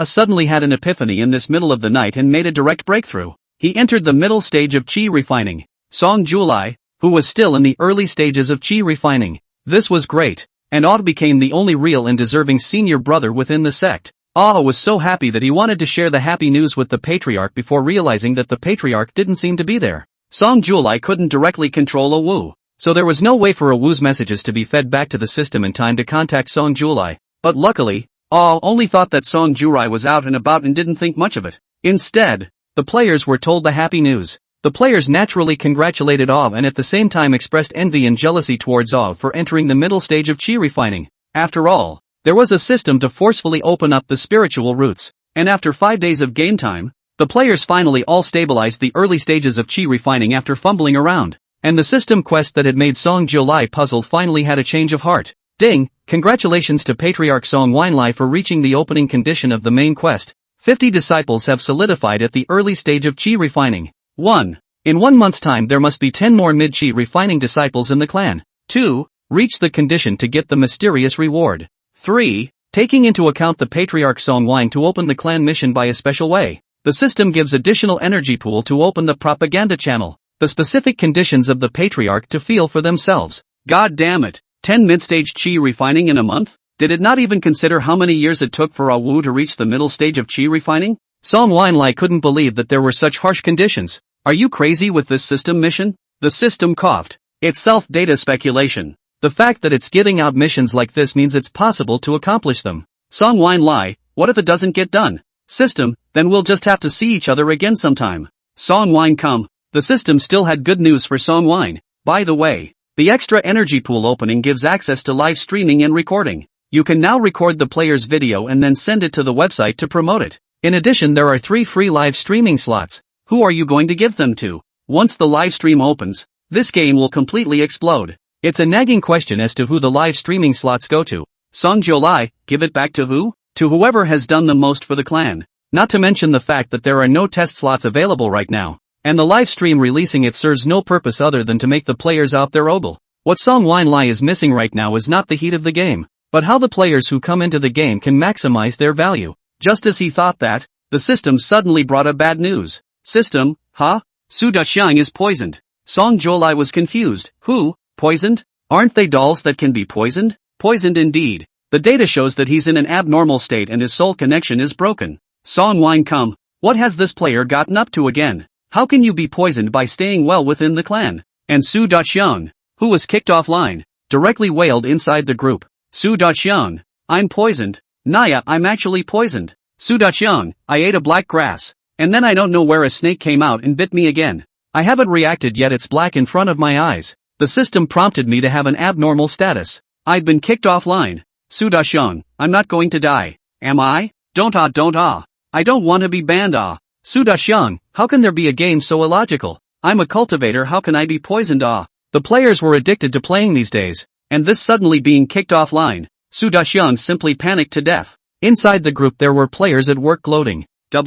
suddenly had an epiphany in this middle of the night and made a direct breakthrough. He entered the middle stage of qi refining. Song Julai, who was still in the early stages of qi refining. This was great, and became the only real and deserving senior brother within the sect. Was so happy that he wanted to share the happy news with the patriarch before realizing that the patriarch didn't seem to be there. Song Julai couldn't directly control a Wu, so there was no way for a Wu's messages to be fed back to the system in time to contact Song Julai. But luckily, only thought that Song Julai was out and about and didn't think much of it. Instead, the players were told the happy news. The players naturally congratulated and at the same time expressed envy and jealousy towards for entering the middle stage of qi refining. After all, there was a system to forcefully open up the spiritual roots, and after 5 days of game time, the players finally all stabilized the early stages of qi refining after fumbling around, and the system quest that had made Song Julai puzzled finally had a change of heart. Ding! Congratulations to Patriarch Song Winlai for reaching the opening condition of the main quest. 50 disciples have solidified at the early stage of qi refining. 1. In 1 month's time there must be 10 more mid-qi refining disciples in the clan. 2. Reach the condition to get the mysterious reward. 3. Taking into account the Patriarch Song Wine to open the clan mission by a special way. The system gives additional energy pool to open the propaganda channel. The specific conditions of the Patriarch to feel for themselves. God damn it. 10 mid-stage qi refining in a month? Did it not even consider how many years it took for Wu to reach the middle stage of qi refining? Song Winlai couldn't believe that there were such harsh conditions. Are you crazy with this system mission? The system coughed. It's self-data speculation. The fact that it's giving out missions like this means it's possible to accomplish them. Song Winlai, what if it doesn't get done? System, then we'll just have to see each other again sometime. Song Wine come. The system still had good news for Song Wine. By the way, the extra energy pool opening gives access to live streaming and recording. You can now record the player's video and then send it to the website to promote it. In addition, there are 3 free live streaming slots. Who are you going to give them to? Once the live stream opens, this game will completely explode. It's a nagging question as to who the live streaming slots go to. Song Julai, give it back to who? To whoever has done the most for the clan. Not to mention the fact that there are no test slots available right now, and the live stream releasing it serves no purpose other than to make the players out their ogle. What Song Winlai is missing right now is not the heat of the game, but how the players who come into the game can maximize their value. Just as he thought that, the system suddenly brought a bad news. System, Su Daxiang is poisoned. Song Julai was confused. Who? Poisoned? Aren't they dolls that can be poisoned? Poisoned indeed. The data shows that he's in an abnormal state and his soul connection is broken. Song Wine come. What has this player gotten up to again? How can you be poisoned by staying well within the clan? And Su Daxiang, who was kicked offline, directly wailed inside the group. Su Daxiang, I'm poisoned. Naya, I'm actually poisoned. Su Daxiang, I ate a black grass. And then I don't know where a snake came out and bit me again. I haven't reacted yet, it's black in front of my eyes. The system prompted me to have an abnormal status. I'd been kicked offline. Su Daxiang, I'm not going to die. Am I? Don't. I don't want to be banned. Su Daxiang, how can there be a game so illogical? I'm a cultivator, how can I be poisoned? The players were addicted to playing these days, and this suddenly being kicked offline, Su Daxiang simply panicked to death. Inside the group there were players at work gloating. Su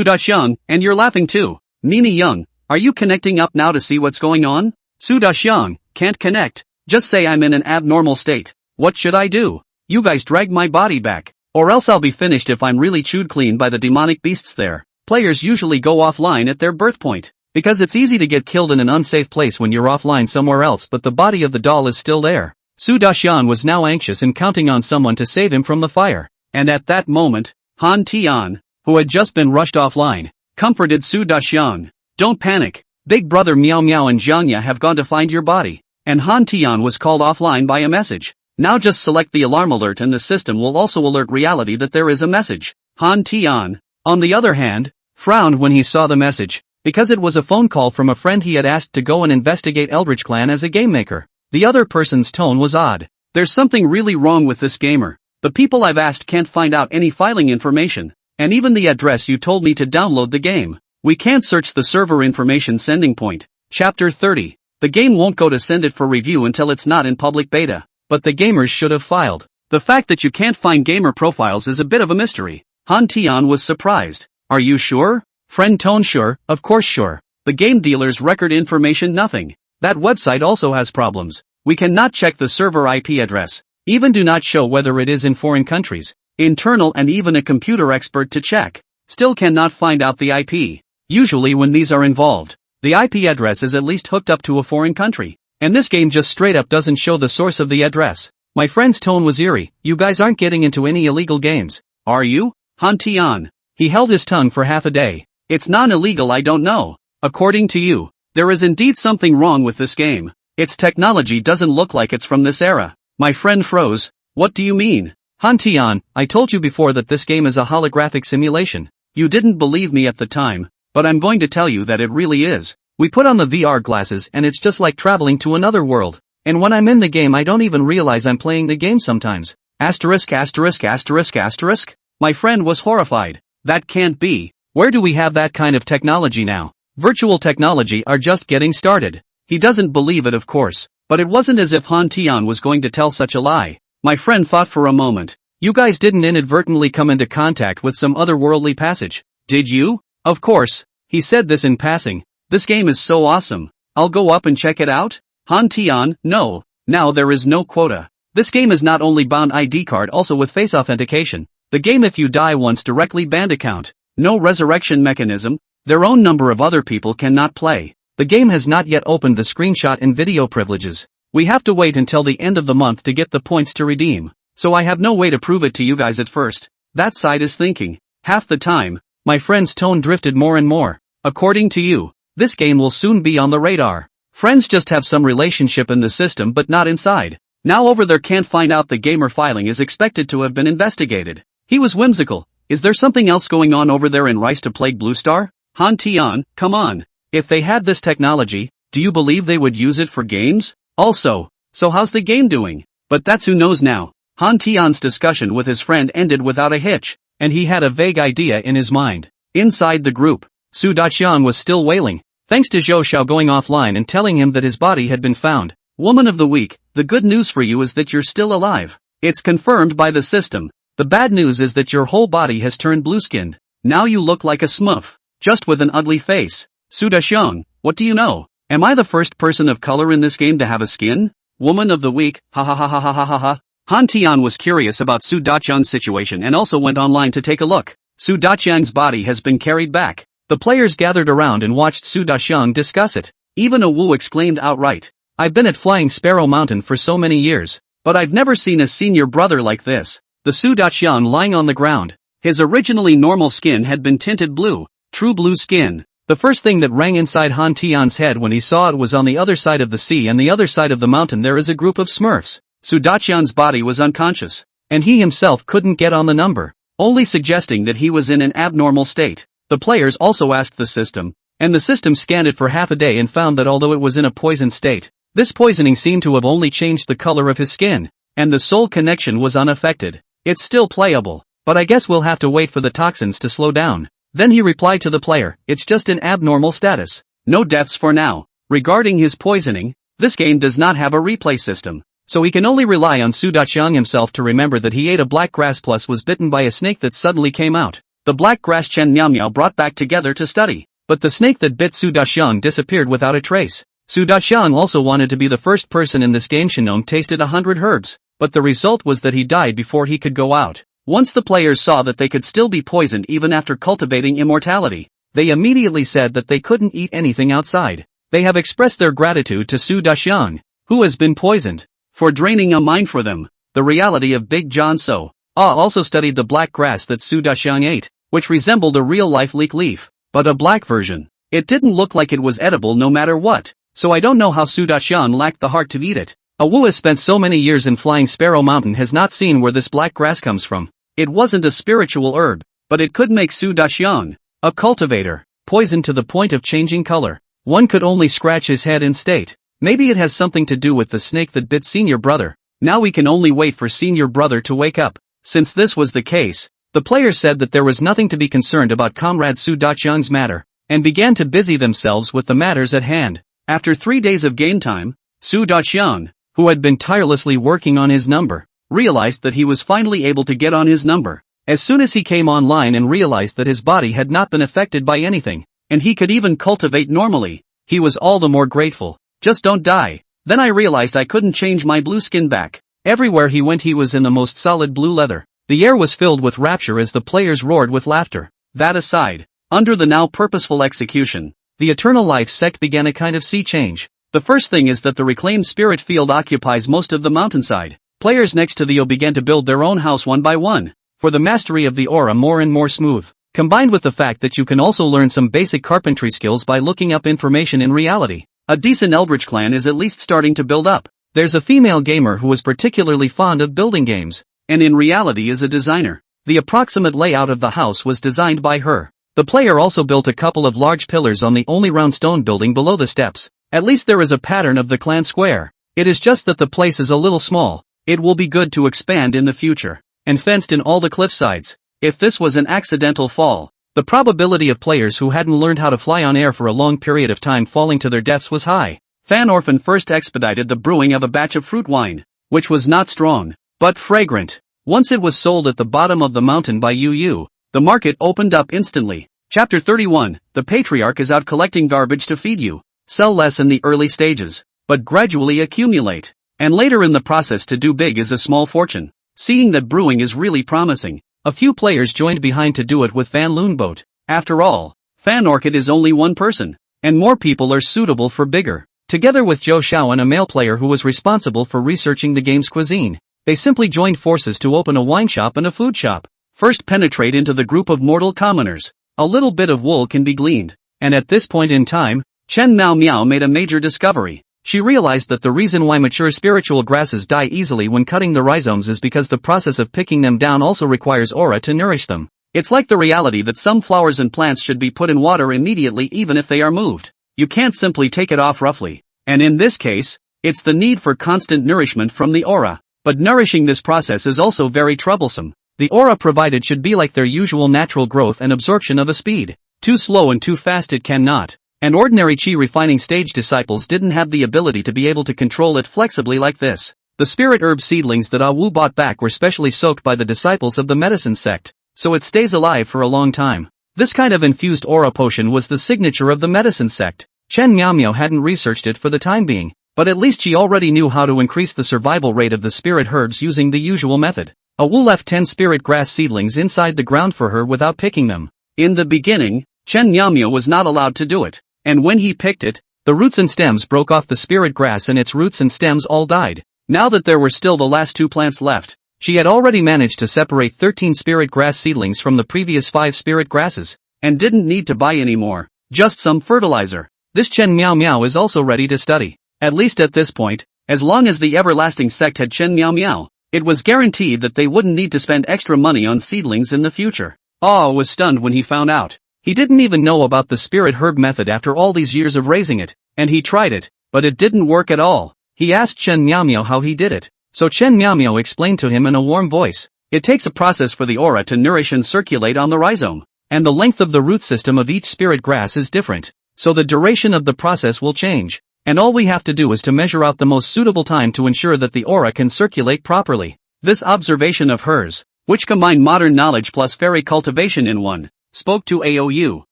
Daxiang, and you're laughing too. Nini Young, are you connecting up now to see what's going on? Su Daxiang, can't connect. Just say I'm in an abnormal state. What should I do? You guys drag my body back, or else I'll be finished if I'm really chewed clean by the demonic beasts there. Players usually go offline at their birth point, because it's easy to get killed in an unsafe place when you're offline somewhere else, but the body of the doll is still there. Su Daxiang was now anxious and counting on someone to save him from the fire. And at that moment, Han Tian, who had just been rushed offline, comforted Su Daxiang. Don't panic. Big brother Miao Miao and Zhangya have gone to find your body. And Han Tian was called offline by a message. Now just select the alarm alert and the system will also alert reality that there is a message. Han Tian, on the other hand, frowned when he saw the message, because it was a phone call from a friend he had asked to go and investigate Eldritch Clan as a game maker. The other person's tone was odd. There's something really wrong with this gamer. The people I've asked can't find out any filing information. and even the address you told me to download the game. We can't search the server information sending point. Chapter 30. The game won't go to send it for review until it's not in public beta. But the gamers should have filed. The fact that you can't find gamer profiles is a bit of a mystery. Han Tian was surprised. Are you sure? Friend Tone sure, of course sure. The game dealer's record information nothing. That website also has problems. We cannot check the server IP address. Even do not show whether it is in foreign countries. Internal and even a computer expert to check. Still cannot find out the IP. Usually when these are involved, the IP address is at least hooked up to a foreign country. And this game just straight up doesn't show the source of the address. My friend's tone was eerie. You guys aren't getting into any illegal games, are you? Han Tian. He held his tongue for half a day. It's non-illegal, I don't know. According to you, there is indeed something wrong with this game. Its technology doesn't look like it's from this era. My friend froze. What do you mean? Han Tian, I told you before that this game is a holographic simulation. You didn't believe me at the time, but I'm going to tell you that it really is. We put on the VR glasses and it's just like traveling to another world. And when I'm in the game I don't even realize I'm playing the game sometimes. Asterisk asterisk asterisk asterisk? My friend was horrified. That can't be. Where do we have that kind of technology now? Virtual technology are just getting started. He doesn't believe it, of course, but it wasn't as if Han Tian was going to tell such a lie. My friend thought for a moment. You guys didn't inadvertently come into contact with some otherworldly passage, did you? Of course. He said this in passing. This game is so awesome. I'll go up and check it out? Han Tian, no. Now there is no quota. This game is not only bound ID card, also with face authentication. The game, if you die once, directly banned account. No resurrection mechanism. Their own number of other people cannot play. The game has not yet opened the screenshot and video privileges. We have to wait until the end of the month to get the points to redeem. So I have no way to prove it to you guys at first. That side is thinking. Half the time. My friend's tone drifted more and more. According to you, this game will soon be on the radar. Friends just have some relationship in the system but not inside. Now over there can't find out the gamer filing is expected to have been investigated. He was whimsical. Is there something else going on over there in Rise to Plague Blue Star? Han Tian, come on. If they had this technology, do you believe they would use it for games? Also, so how's the game doing? But that's who knows now. Han Tian's discussion with his friend ended without a hitch, and he had a vague idea in his mind. Inside the group, Su Daqiang was still wailing, thanks to Zhou Xiao going offline and telling him that his body had been found. Woman of the week, the good news for you is that you're still alive. It's confirmed by the system. The bad news is that your whole body has turned blue-skinned. Now you look like a smurf, just with an ugly face. Su Daqiang, what do you know? Am I the first person of color in this game to have a skin? Woman of the week, ha ha ha ha ha ha ha ha. Han Tian was curious about Su Daqiang's situation and also went online to take a look. Su Daqiang's body has been carried back. The players gathered around and watched Su Daqiang discuss it. Even a Wu exclaimed outright. I've been at Flying Sparrow Mountain for so many years, but I've never seen a senior brother like this. The Su Daqiang lying on the ground. His originally normal skin had been tinted blue, true blue skin. The first thing that rang inside Han Tian's head when he saw it was on the other side of the sea and the other side of the mountain there is a group of smurfs. Su Daqiang's body was unconscious, and he himself couldn't get on the number, only suggesting that he was in an abnormal state. The players also asked the system, and the system scanned it for half a day and found that although it was in a poisoned state, this poisoning seemed to have only changed the color of his skin, and the soul connection was unaffected. It's still playable, but I guess we'll have to wait for the toxins to slow down. Then he replied to the player, it's just an abnormal status. No deaths for now. Regarding his poisoning, this game does not have a replay system, so he can only rely on Su Daqiang himself to remember that he ate a black grass plus was bitten by a snake that suddenly came out. The black grass Chen Miao Miao brought back together to study, but the snake that bit Su Daqiang disappeared without a trace. Su Daqiang also wanted to be the first person in this game. Shinong tasted 100 herbs, but the result was that he died before he could go out. Once the players saw that they could still be poisoned even after cultivating immortality, they immediately said that they couldn't eat anything outside. They have expressed their gratitude to Su Daqiang, who has been poisoned, for draining a mind for them. The reality of Big John So also studied the black grass that Su Daqiang ate, which resembled a real-life leek leaf, but a black version. It didn't look like it was edible no matter what, so I don't know how Su Daqiang lacked the heart to eat it. A Wu has spent so many years in Flying Sparrow Mountain has not seen where this black grass comes from. It wasn't a spiritual herb, but it could make Su Daqiang a cultivator, poisoned to the point of changing color. One could only scratch his head and state, maybe it has something to do with the snake that bit senior brother. Now we can only wait for senior brother to wake up. Since this was the case, The players said that there was nothing to be concerned about Comrade Su Daqiang's matter, and began to busy themselves with the matters at hand. After 3 days of game time, Su Daqiang, who had been tirelessly working on his number, realized that he was finally able to get on his number. As soon as he came online and realized that his body had not been affected by anything, and he could even cultivate normally, he was all the more grateful. Just don't die. Then I realized I couldn't change my blue skin back. Everywhere he went he was in the most solid blue leather. The air was filled with rapture as the players roared with laughter. That aside, under the now purposeful execution, the Eternal Life sect began a kind of sea change. The first thing is that the reclaimed spirit field occupies most of the mountainside. Players next to the O began to build their own house one by one, for the mastery of the aura more and more smooth, combined with the fact that you can also learn some basic carpentry skills by looking up information in reality. A decent Eldritch clan is at least starting to build up. There's a female gamer who is particularly fond of building games, and in reality is a designer. The approximate layout of the house was designed by her. The player also built a couple of large pillars on the only round stone building below the steps. At least there is a pattern of the clan square. It is just that the place is a little small. It will be good to expand in the future. And fenced in all the cliff sides. If this was an accidental fall, the probability of players who hadn't learned how to fly on air for a long period of time falling to their deaths was high. Fan Orphan first expedited the brewing of a batch of fruit wine, which was not strong, but fragrant. Once it was sold at the bottom of the mountain by Yu, the market opened up instantly. Chapter 31, the Patriarch is out collecting garbage to feed you. Sell less in the early stages, but gradually accumulate. And later in the process to do big is a small fortune. Seeing that brewing is really promising, a few players joined behind to do it with Fan Loonboat. After all, Fan Orchid is only one person, and more people are suitable for bigger. Together with Zhou Shaoan, a male player who was responsible for researching the game's cuisine, they simply joined forces to open a wine shop and a food shop. First penetrate into the group of mortal commoners. A little bit of wool can be gleaned, and at this point in time, Chen Miao Miao made a major discovery. She realized that the reason why mature spiritual grasses die easily when cutting the rhizomes is because the process of picking them down also requires aura to nourish them. It's like the reality that some flowers and plants should be put in water immediately even if they are moved. You can't simply take it off roughly. And in this case, it's the need for constant nourishment from the aura. But nourishing this process is also very troublesome. The aura provided should be like their usual natural growth and absorption of a speed. Too slow and too fast it cannot. And ordinary chi refining stage disciples didn't have the ability to be able to control it flexibly like this. The spirit herb seedlings that Wu bought back were specially soaked by the disciples of the medicine sect, so it stays alive for a long time. This kind of infused aura potion was the signature of the medicine sect. Chen Miao Miao hadn't researched it for the time being, but at least she already knew how to increase the survival rate of the spirit herbs using the usual method. Wu left 10 spirit grass seedlings inside the ground for her without picking them. In the beginning, Chen Miao Miao was not allowed to do it. And when he picked it, the roots and stems broke off the spirit grass and its roots and stems all died. Now that there were still the last 2 plants left, she had already managed to separate 13 spirit grass seedlings from the previous 5 spirit grasses, and didn't need to buy any more, just some fertilizer. This Chen Miao Miao is also ready to study. At least at this point, as long as the everlasting sect had Chen Miao Miao, it was guaranteed that they wouldn't need to spend extra money on seedlings in the future. Ah was stunned when he found out. He didn't even know about the spirit herb method after all these years of raising it, and he tried it, but it didn't work at all. He asked Chen Miao Miao how he did it, so Chen Miao Miao explained to him in a warm voice. It takes a process for the aura to nourish and circulate on the rhizome, and the length of the root system of each spirit grass is different, so the duration of the process will change, and all we have to do is to measure out the most suitable time to ensure that the aura can circulate properly. This observation of hers, which combined modern knowledge plus fairy cultivation in one, spoke to Aou,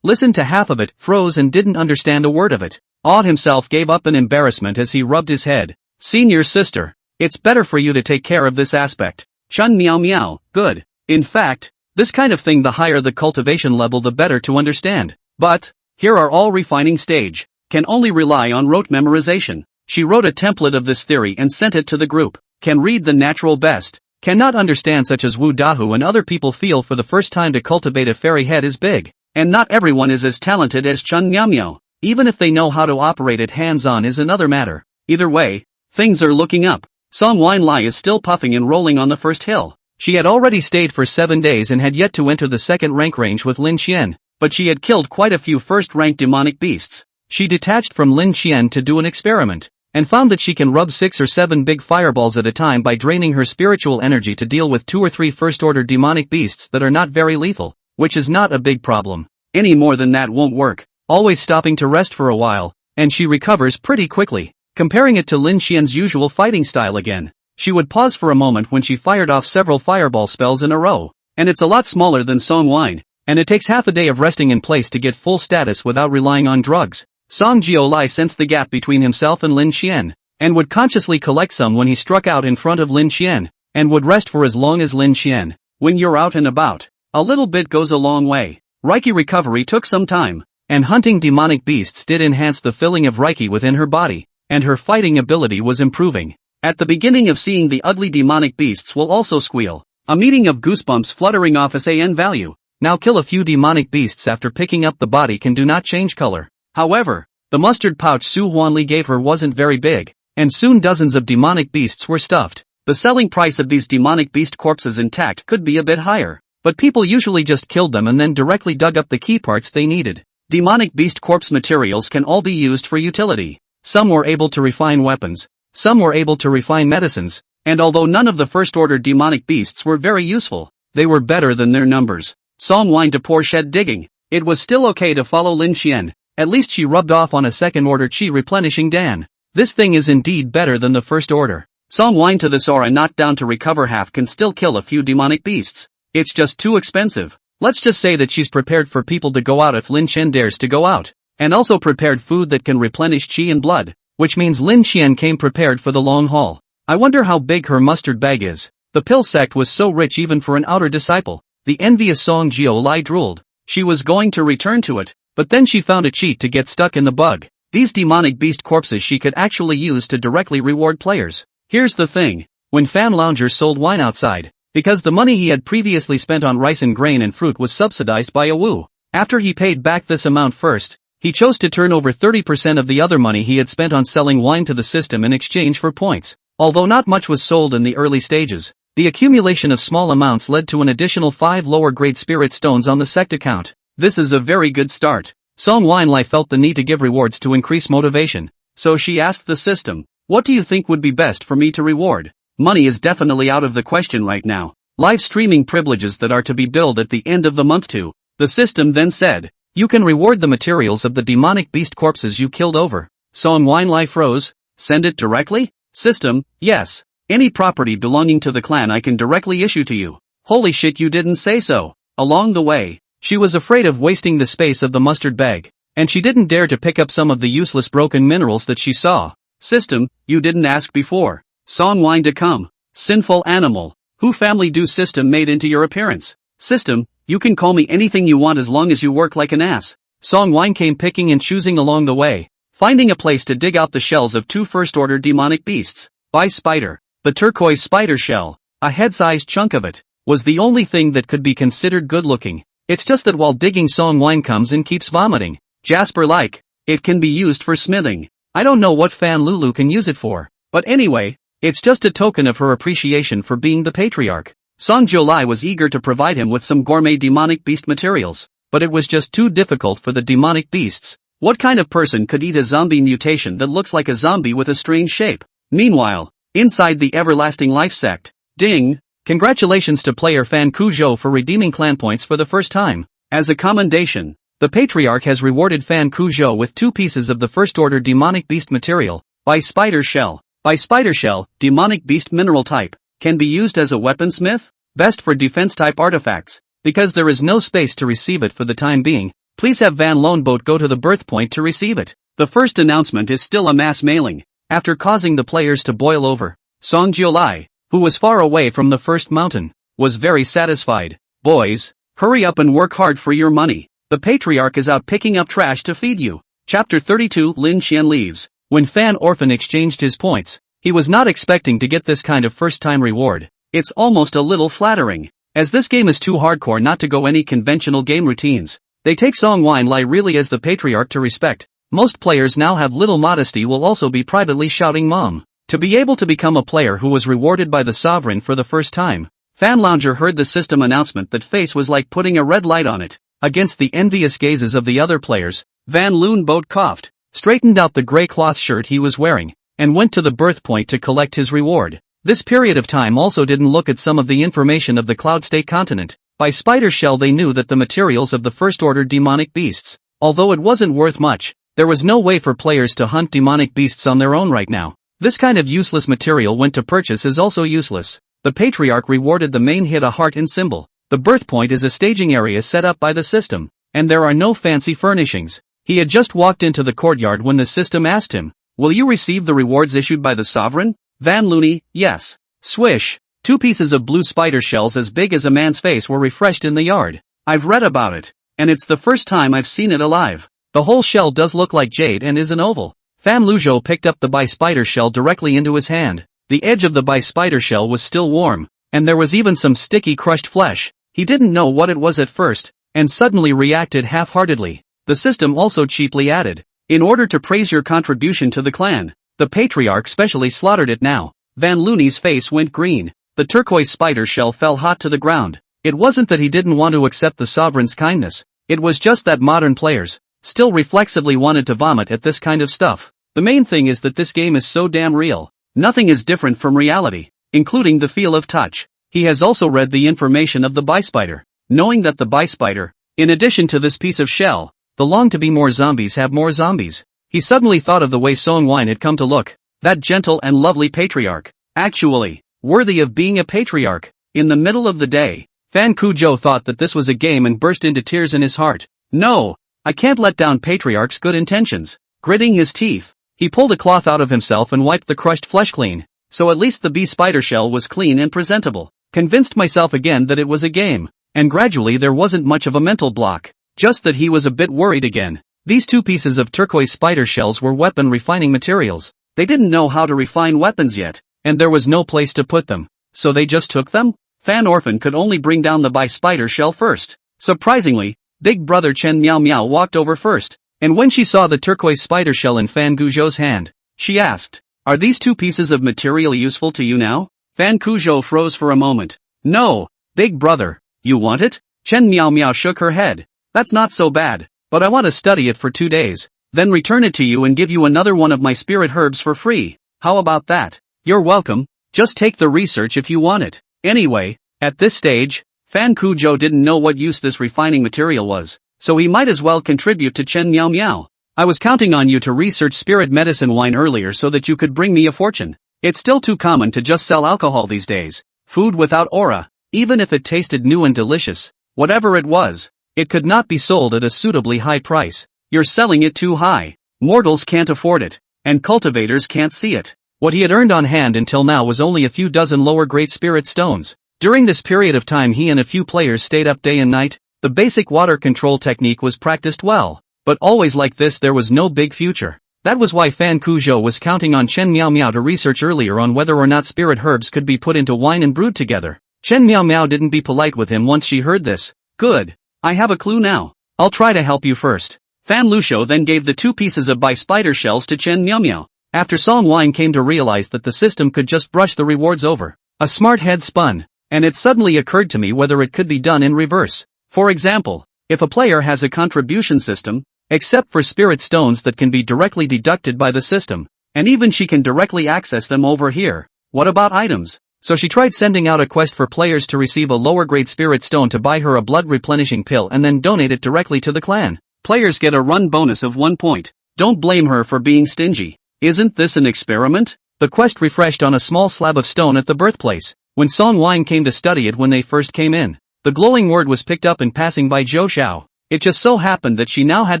listened to half of it, froze and didn't understand a word of it. Awed himself gave up in embarrassment as he rubbed his head. Senior sister, it's better for you to take care of this aspect. Chen Miao Miao, good. In fact, this kind of thing the higher the cultivation level the better to understand. But, here are all refining stage, can only rely on rote memorization. She wrote a template of this theory and sent it to the group. Can read the natural best. Cannot understand such as Wu Dahu and other people feel for the first time to cultivate a fairy head is big, and not everyone is as talented as Chen Miao Miao. Even if they know how to operate it hands-on is another matter. Either way, things are looking up. Song Wine Lai is still puffing and rolling on the first hill. She had already stayed for 7 days and had yet to enter the second rank range with Lin Xian, but she had killed quite a few first-rank demonic beasts. She detached from Lin Xian to do an experiment. and found that she can rub 6 or 7 big fireballs at a time by draining her spiritual energy to deal with 2 or 3 first-order demonic beasts that are not very lethal, which is not a big problem. Any more than that won't work, always stopping to rest for a while, and she recovers pretty quickly. Comparing it to Lin Xian's usual fighting style again, she would pause for a moment when she fired off several fireball spells in a row, and it's a lot smaller than Song Wine, and it takes half a day of resting in place to get full status without relying on drugs. Song Jiolai sensed the gap between himself and Lin Xian, and would consciously collect some when he struck out in front of Lin Xian, and would rest for as long as Lin Xian. When you're out and about, a little bit goes a long way. Reiki recovery took some time, and hunting demonic beasts did enhance the filling of Reiki within her body, and her fighting ability was improving. At the beginning of seeing the ugly demonic beasts will also squeal. A meeting of goosebumps fluttering off SAN value. Now kill a few demonic beasts after picking up the body can do not change color. However, the mustard pouch Su Huanli gave her wasn't very big, and soon dozens of demonic beasts were stuffed. The selling price of these demonic beast corpses intact could be a bit higher, but people usually just killed them and then directly dug up the key parts they needed. Demonic beast corpse materials can all be used for utility. Some were able to refine weapons, some were able to refine medicines, and although none of the first-order demonic beasts were very useful, they were better than their numbers. Song Wine to poor shed digging. It was still okay to follow Lin Xian, at least she rubbed off on a second-order chi replenishing Dan. This thing is indeed better than the first order. Song Wine to the Sora not down to recover half can still kill a few demonic beasts. It's just too expensive. Let's just say that she's prepared for people to go out if Lin Xian dares to go out, and also prepared food that can replenish chi and blood, which means Lin Xian came prepared for the long haul. I wonder how big her mustard bag is. The pill sect was so rich even for an outer disciple. The envious Song Jiolai drooled. She was going to return to it, but then she found a cheat to get stuck in the bug. These demonic beast corpses she could actually use to directly reward players. Here's the thing. When Fan Lounger sold wine outside, because the money he had previously spent on rice and grain and fruit was subsidized by a Wu, after he paid back this amount first, he chose to turn over 30% of the other money he had spent on selling wine to the system in exchange for points. Although not much was sold in the early stages, the accumulation of small amounts led to an additional 5 lower-grade spirit stones on the sect account. This is a very good start. Song Weinlai felt the need to give rewards to increase motivation, so she asked the system, "What do you think would be best for me to reward?" Money is definitely out of the question right now. Live streaming privileges that are to be billed at the end of the month too. The system then said, "You can reward the materials of the demonic beast corpses you killed over." Song Weinlai froze. "Send it directly?" System, "Yes. Any property belonging to the clan I can directly issue to you." Holy shit, you didn't say so. Along the way, she was afraid of wasting the space of the mustard bag, and she didn't dare to pick up some of the useless broken minerals that she saw. System, "You didn't ask before." Song Wine to come. Sinful animal. Who family do system made into your appearance? System, "You can call me anything you want as long as you work like an ass." Song Wine came picking and choosing along the way, finding a place to dig out the shells of 2 first-order demonic beasts. By spider. The turquoise spider shell, a head-sized chunk of it, was the only thing that could be considered good-looking. It's just that while digging, Song Wine comes and keeps vomiting. Jasper-like. It can be used for smithing. I don't know what Fan Lulu can use it for, but anyway, it's just a token of her appreciation for being the patriarch. Song Jiolai was eager to provide him with some gourmet demonic beast materials, but it was just too difficult for the demonic beasts. What kind of person could eat a zombie mutation that looks like a zombie with a strange shape? Meanwhile, inside the Everlasting Life sect, ding! Congratulations to player Fan Kuzhou for redeeming clan points for the first time. As a commendation, the Patriarch has rewarded Fan Kuzhou with 2 pieces of the first-order demonic beast material, by Spider Shell. By Spider Shell, demonic beast mineral type, can be used as a weaponsmith, best for defense-type artifacts, because there is no space to receive it for the time being. Please have Van Loneboat go to the birth point to receive it. The first announcement is still a mass mailing, after causing the players to boil over. Song Jiolai, who was far away from the first mountain, was very satisfied. "Boys, hurry up and work hard for your money. The Patriarch is out picking up trash to feed you." Chapter 32 Lin Xian leaves. When Fan Orphan exchanged his points, he was not expecting to get this kind of first-time reward. It's almost a little flattering, as this game is too hardcore not to go any conventional game routines. They take Song Weinlai really as the Patriarch to respect. Most players now have little modesty, will also be privately shouting "Mom." To be able to become a player who was rewarded by the Sovereign for the first time, Fan Lounger heard the system announcement that face was like putting a red light on it. Against the envious gazes of the other players, Van Loon Boat coughed, straightened out the gray cloth shirt he was wearing, and went to the birth point to collect his reward. This period of time also didn't look at some of the information of the Cloud State continent. By spider shell they knew that the materials of the first-order demonic beasts. Although it wasn't worth much, there was no way for players to hunt demonic beasts on their own right now. This kind of useless material went to purchase is also useless. The Patriarch rewarded the main hit a heart and symbol. The birth point is a staging area set up by the system, and there are no fancy furnishings. He had just walked into the courtyard when the system asked him, "Will you receive the rewards issued by the Sovereign?" Van Looney, yes. Swish. 2 pieces of blue spider shells as big as a man's face were refreshed in the yard. I've read about it, and it's the first time I've seen it alive. The whole shell does look like jade and is an oval. Fan Lujo picked up the bi-spider shell directly into his hand. The edge of the bi-spider shell was still warm, and there was even some sticky crushed flesh. He didn't know what it was at first, and suddenly reacted half-heartedly. The system also cheaply added, "In order to praise your contribution to the clan, the Patriarch specially slaughtered it now." Van Looney's face went green. The turquoise spider shell fell hot to the ground. It wasn't that he didn't want to accept the Sovereign's kindness, it was just that modern players still reflexively wanted to vomit at this kind of stuff. The main thing is that this game is so damn real. Nothing is different from reality, including the feel of touch. He has also read the information of the bi-spider, knowing that the bi-spider, in addition to this piece of shell, the long-to-be more zombies have more zombies. He suddenly thought of the way Song Wine had come to look, that gentle and lovely patriarch, actually, worthy of being a patriarch. In the middle of the day, Fan Kujo thought that this was a game and burst into tears in his heart. No, I can't let down Patriarch's good intentions. Gritting his teeth, he pulled a cloth out of himself and wiped the crushed flesh clean, so at least the bee spider shell was clean and presentable. Convinced myself again that it was a game, and gradually there wasn't much of a mental block, just that he was a bit worried again. These 2 pieces of turquoise spider shells were weapon refining materials. They didn't know how to refine weapons yet, and there was no place to put them, so they just took them? Fan Orphan could only bring down the bi-spider shell first. Surprisingly, Big Brother Chen Meow Meow walked over first, and when she saw the turquoise spider shell in Fan Guizhou's hand, she asked, "Are these 2 pieces of material useful to you now?" Fan Guizhou froze for a moment. "No, Big Brother, you want it?" Chen Meow Meow shook her head. "That's not so bad, but I want to study it for 2 days, then return it to you and give you another one of my spirit herbs for free. How about that?" "You're welcome, just take the research if you want it." Anyway, at this stage, Fan Kujo didn't know what use this refining material was, so he might as well contribute to Chen Meow Meow. "I was counting on you to research spirit medicine wine earlier so that you could bring me a fortune. It's still too common to just sell alcohol these days. Food without aura, even if it tasted new and delicious, whatever it was, it could not be sold at a suitably high price. You're selling it too high. Mortals can't afford it, and cultivators can't see it." What he had earned on hand until now was only a few dozen lower-grade spirit stones. During this period of time he and a few players stayed up day and night. The basic water control technique was practiced well, but always like this there was no big future. That was why Fan Kujo was counting on Chen Meow Meow to research earlier on whether or not spirit herbs could be put into wine and brewed together. Chen Meow Meow didn't be polite with him once she heard this. "Good. I have a clue now. I'll try to help you first." Fan Lucio then gave the 2 pieces of bi-spider shells to Chen Meow Meow. After Song Wine came to realize that the system could just brush the rewards over, a smart head spun, and it suddenly occurred to me whether it could be done in reverse. For example, if a player has a contribution system, except for spirit stones that can be directly deducted by the system, and even she can directly access them over here, what about items? So she tried sending out a quest for players to receive a lower grade spirit stone to buy her a blood replenishing pill and then donate it directly to the clan. Players get a run bonus of 1 point. Don't blame her for being stingy. Isn't this an experiment? The quest refreshed on a small slab of stone at the birthplace. When Song Wine came to study it when they first came in, the glowing word was picked up in passing by Zhou Xiao. It just so happened that she now had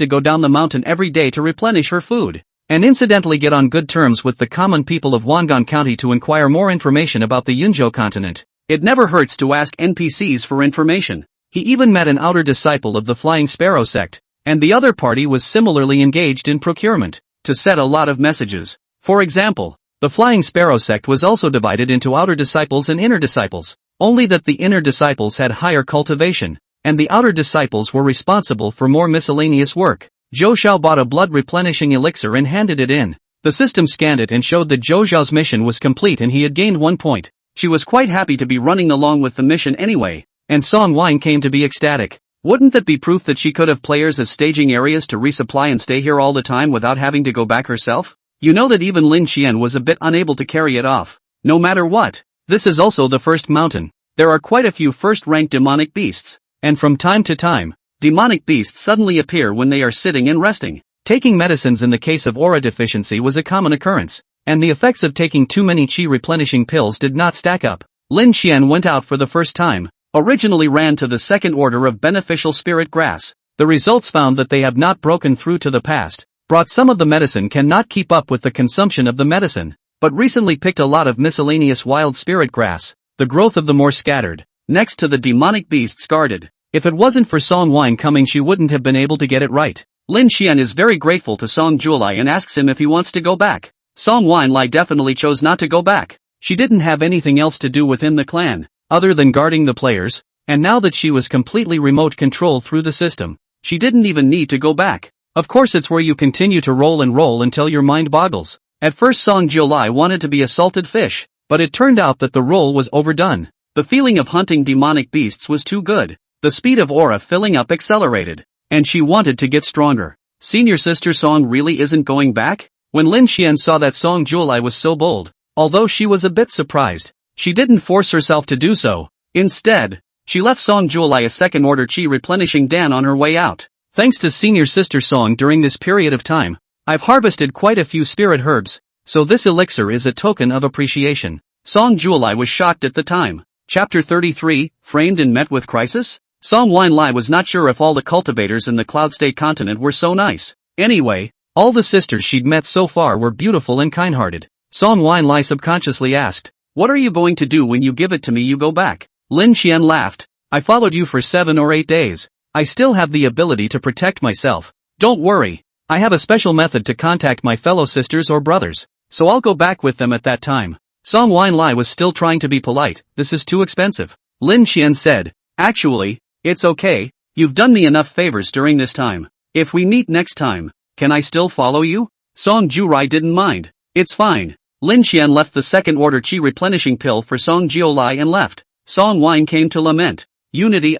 to go down the mountain every day to replenish her food, and incidentally get on good terms with the common people of Wangan County to inquire more information about the Yunzhou continent. It never hurts to ask NPCs for information. He even met an outer disciple of the Flying Sparrow sect, and the other party was similarly engaged in procurement to set a lot of messages. For example, the Flying Sparrow sect was also divided into outer disciples and inner disciples, only that the inner disciples had higher cultivation, and the outer disciples were responsible for more miscellaneous work. Zhou Xiao bought a blood replenishing elixir and handed it in. The system scanned it and showed that Zhou Xiao's mission was complete and he had gained 1 point. She was quite happy to be running along with the mission anyway, and Song Wine came to be ecstatic. Wouldn't that be proof that she could have players as staging areas to resupply and stay here all the time without having to go back herself? You know that even Lin Qian was a bit unable to carry it off. No matter what, this is also the first mountain. There are quite a few first-ranked demonic beasts, and from time to time, demonic beasts suddenly appear when they are sitting and resting. Taking medicines in the case of aura deficiency was a common occurrence, and the effects of taking too many qi replenishing pills did not stack up. Lin Qian went out for the first time, originally ran to the second order of beneficial spirit grass. The results found that they have not broken through to the past, brought some of the medicine cannot keep up with the consumption of the medicine, but recently picked a lot of miscellaneous wild spirit grass, the growth of the more scattered, next to the demonic beasts guarded. If it wasn't for Song Wine coming she wouldn't have been able to get it right. Lin Qian is very grateful to Song Juelai and asks him if he wants to go back. Song Wine definitely chose not to go back. She didn't have anything else to do within the clan, other than guarding the players, and now that she was completely remote controlled through the system, she didn't even need to go back. Of course it's where you continue to roll and roll until your mind boggles. At first Song Juelai wanted to be a salted fish, but it turned out that the roll was overdone. The feeling of hunting demonic beasts was too good. The speed of aura filling up accelerated, and she wanted to get stronger. Senior sister Song really isn't going back? When Lin Qian saw that Song Juelai was so bold, although she was a bit surprised, she didn't force herself to do so. Instead, she left Song Juelai a second order qi replenishing Dan on her way out. Thanks to senior sister Song during this period of time, I've harvested quite a few spirit herbs, so this elixir is a token of appreciation. Song Juelai was shocked at the time. Chapter 33, Framed and Met with Crisis? Song Wine was not sure if all the cultivators in the Cloud State continent were so nice. Anyway, all the sisters she'd met so far were beautiful and kind-hearted. Song Wine subconsciously asked, "What are you going to do when you give it to me you go back?" Lin Qian laughed. "I followed you for 7 or 8 days. I still have the ability to protect myself. Don't worry. I have a special method to contact my fellow sisters or brothers, so I'll go back with them at that time." Song Wine was still trying to be polite. "This is too expensive." Lin Qian said, "Actually, it's okay, you've done me enough favors during this time. If we meet next time, can I still follow you?" Song Jurai didn't mind. "It's fine." Lin Qian left the second order qi replenishing pill for Song Jiolai and left. Song Wine came to lament. "Unity,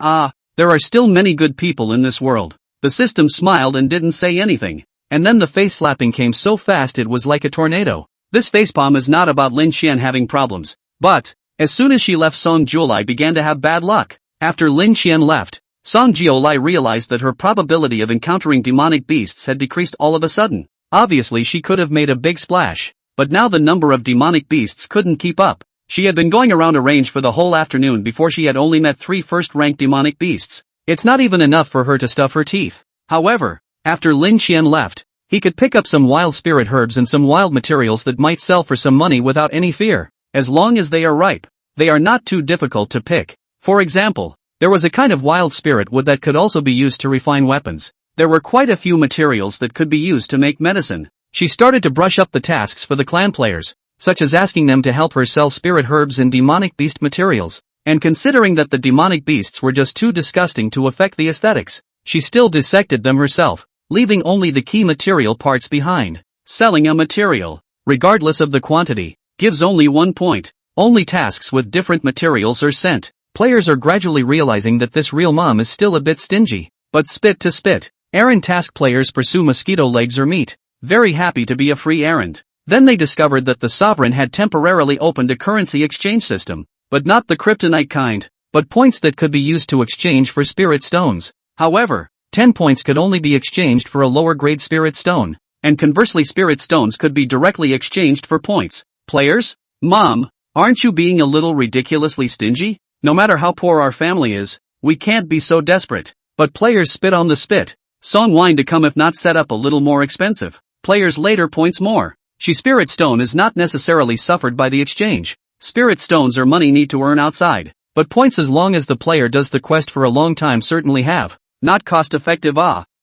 there are still many good people in this world." The system smiled and didn't say anything, and then the face slapping came so fast it was like a tornado. This facepalm is not about Lin Qian having problems, but, as soon as she left Song Juolai began to have bad luck. After Lin Qian left, Song Jiolai realized that her probability of encountering demonic beasts had decreased all of a sudden. Obviously she could have made a big splash, but now the number of demonic beasts couldn't keep up. She had been going around a range for the whole afternoon before she had only met 3 first-ranked demonic beasts. It's not even enough for her to stuff her teeth. However, after Lin Qian left, he could pick up some wild spirit herbs and some wild materials that might sell for some money without any fear, as long as they are ripe. They are not too difficult to pick. For example, there was a kind of wild spirit wood that could also be used to refine weapons. There were quite a few materials that could be used to make medicine. She started to brush up the tasks for the clan players, such as asking them to help her sell spirit herbs and demonic beast materials, and considering that the demonic beasts were just too disgusting to affect the aesthetics, she still dissected them herself, leaving only the key material parts behind. Selling a material, regardless of the quantity, gives only 1 point. Only tasks with different materials are sent. Players are gradually realizing that this real mom is still a bit stingy. But spit to spit, errand task players pursue mosquito legs or meat, very happy to be a free errand. Then they discovered that the sovereign had temporarily opened a currency exchange system, but not the kryptonite kind, but points that could be used to exchange for spirit stones. However, 10 points could only be exchanged for a lower grade spirit stone, and conversely spirit stones could be directly exchanged for points. Players? Mom, aren't you being a little ridiculously stingy? No matter how poor our family is, we can't be so desperate. But players spit on the spit. Song Wine to come if not set up a little more expensive. Players later points more. Spirit stone is not necessarily suffered by the exchange. Spirit stones or money need to earn outside. But points as long as the player does the quest for a long time certainly have. Not cost effective.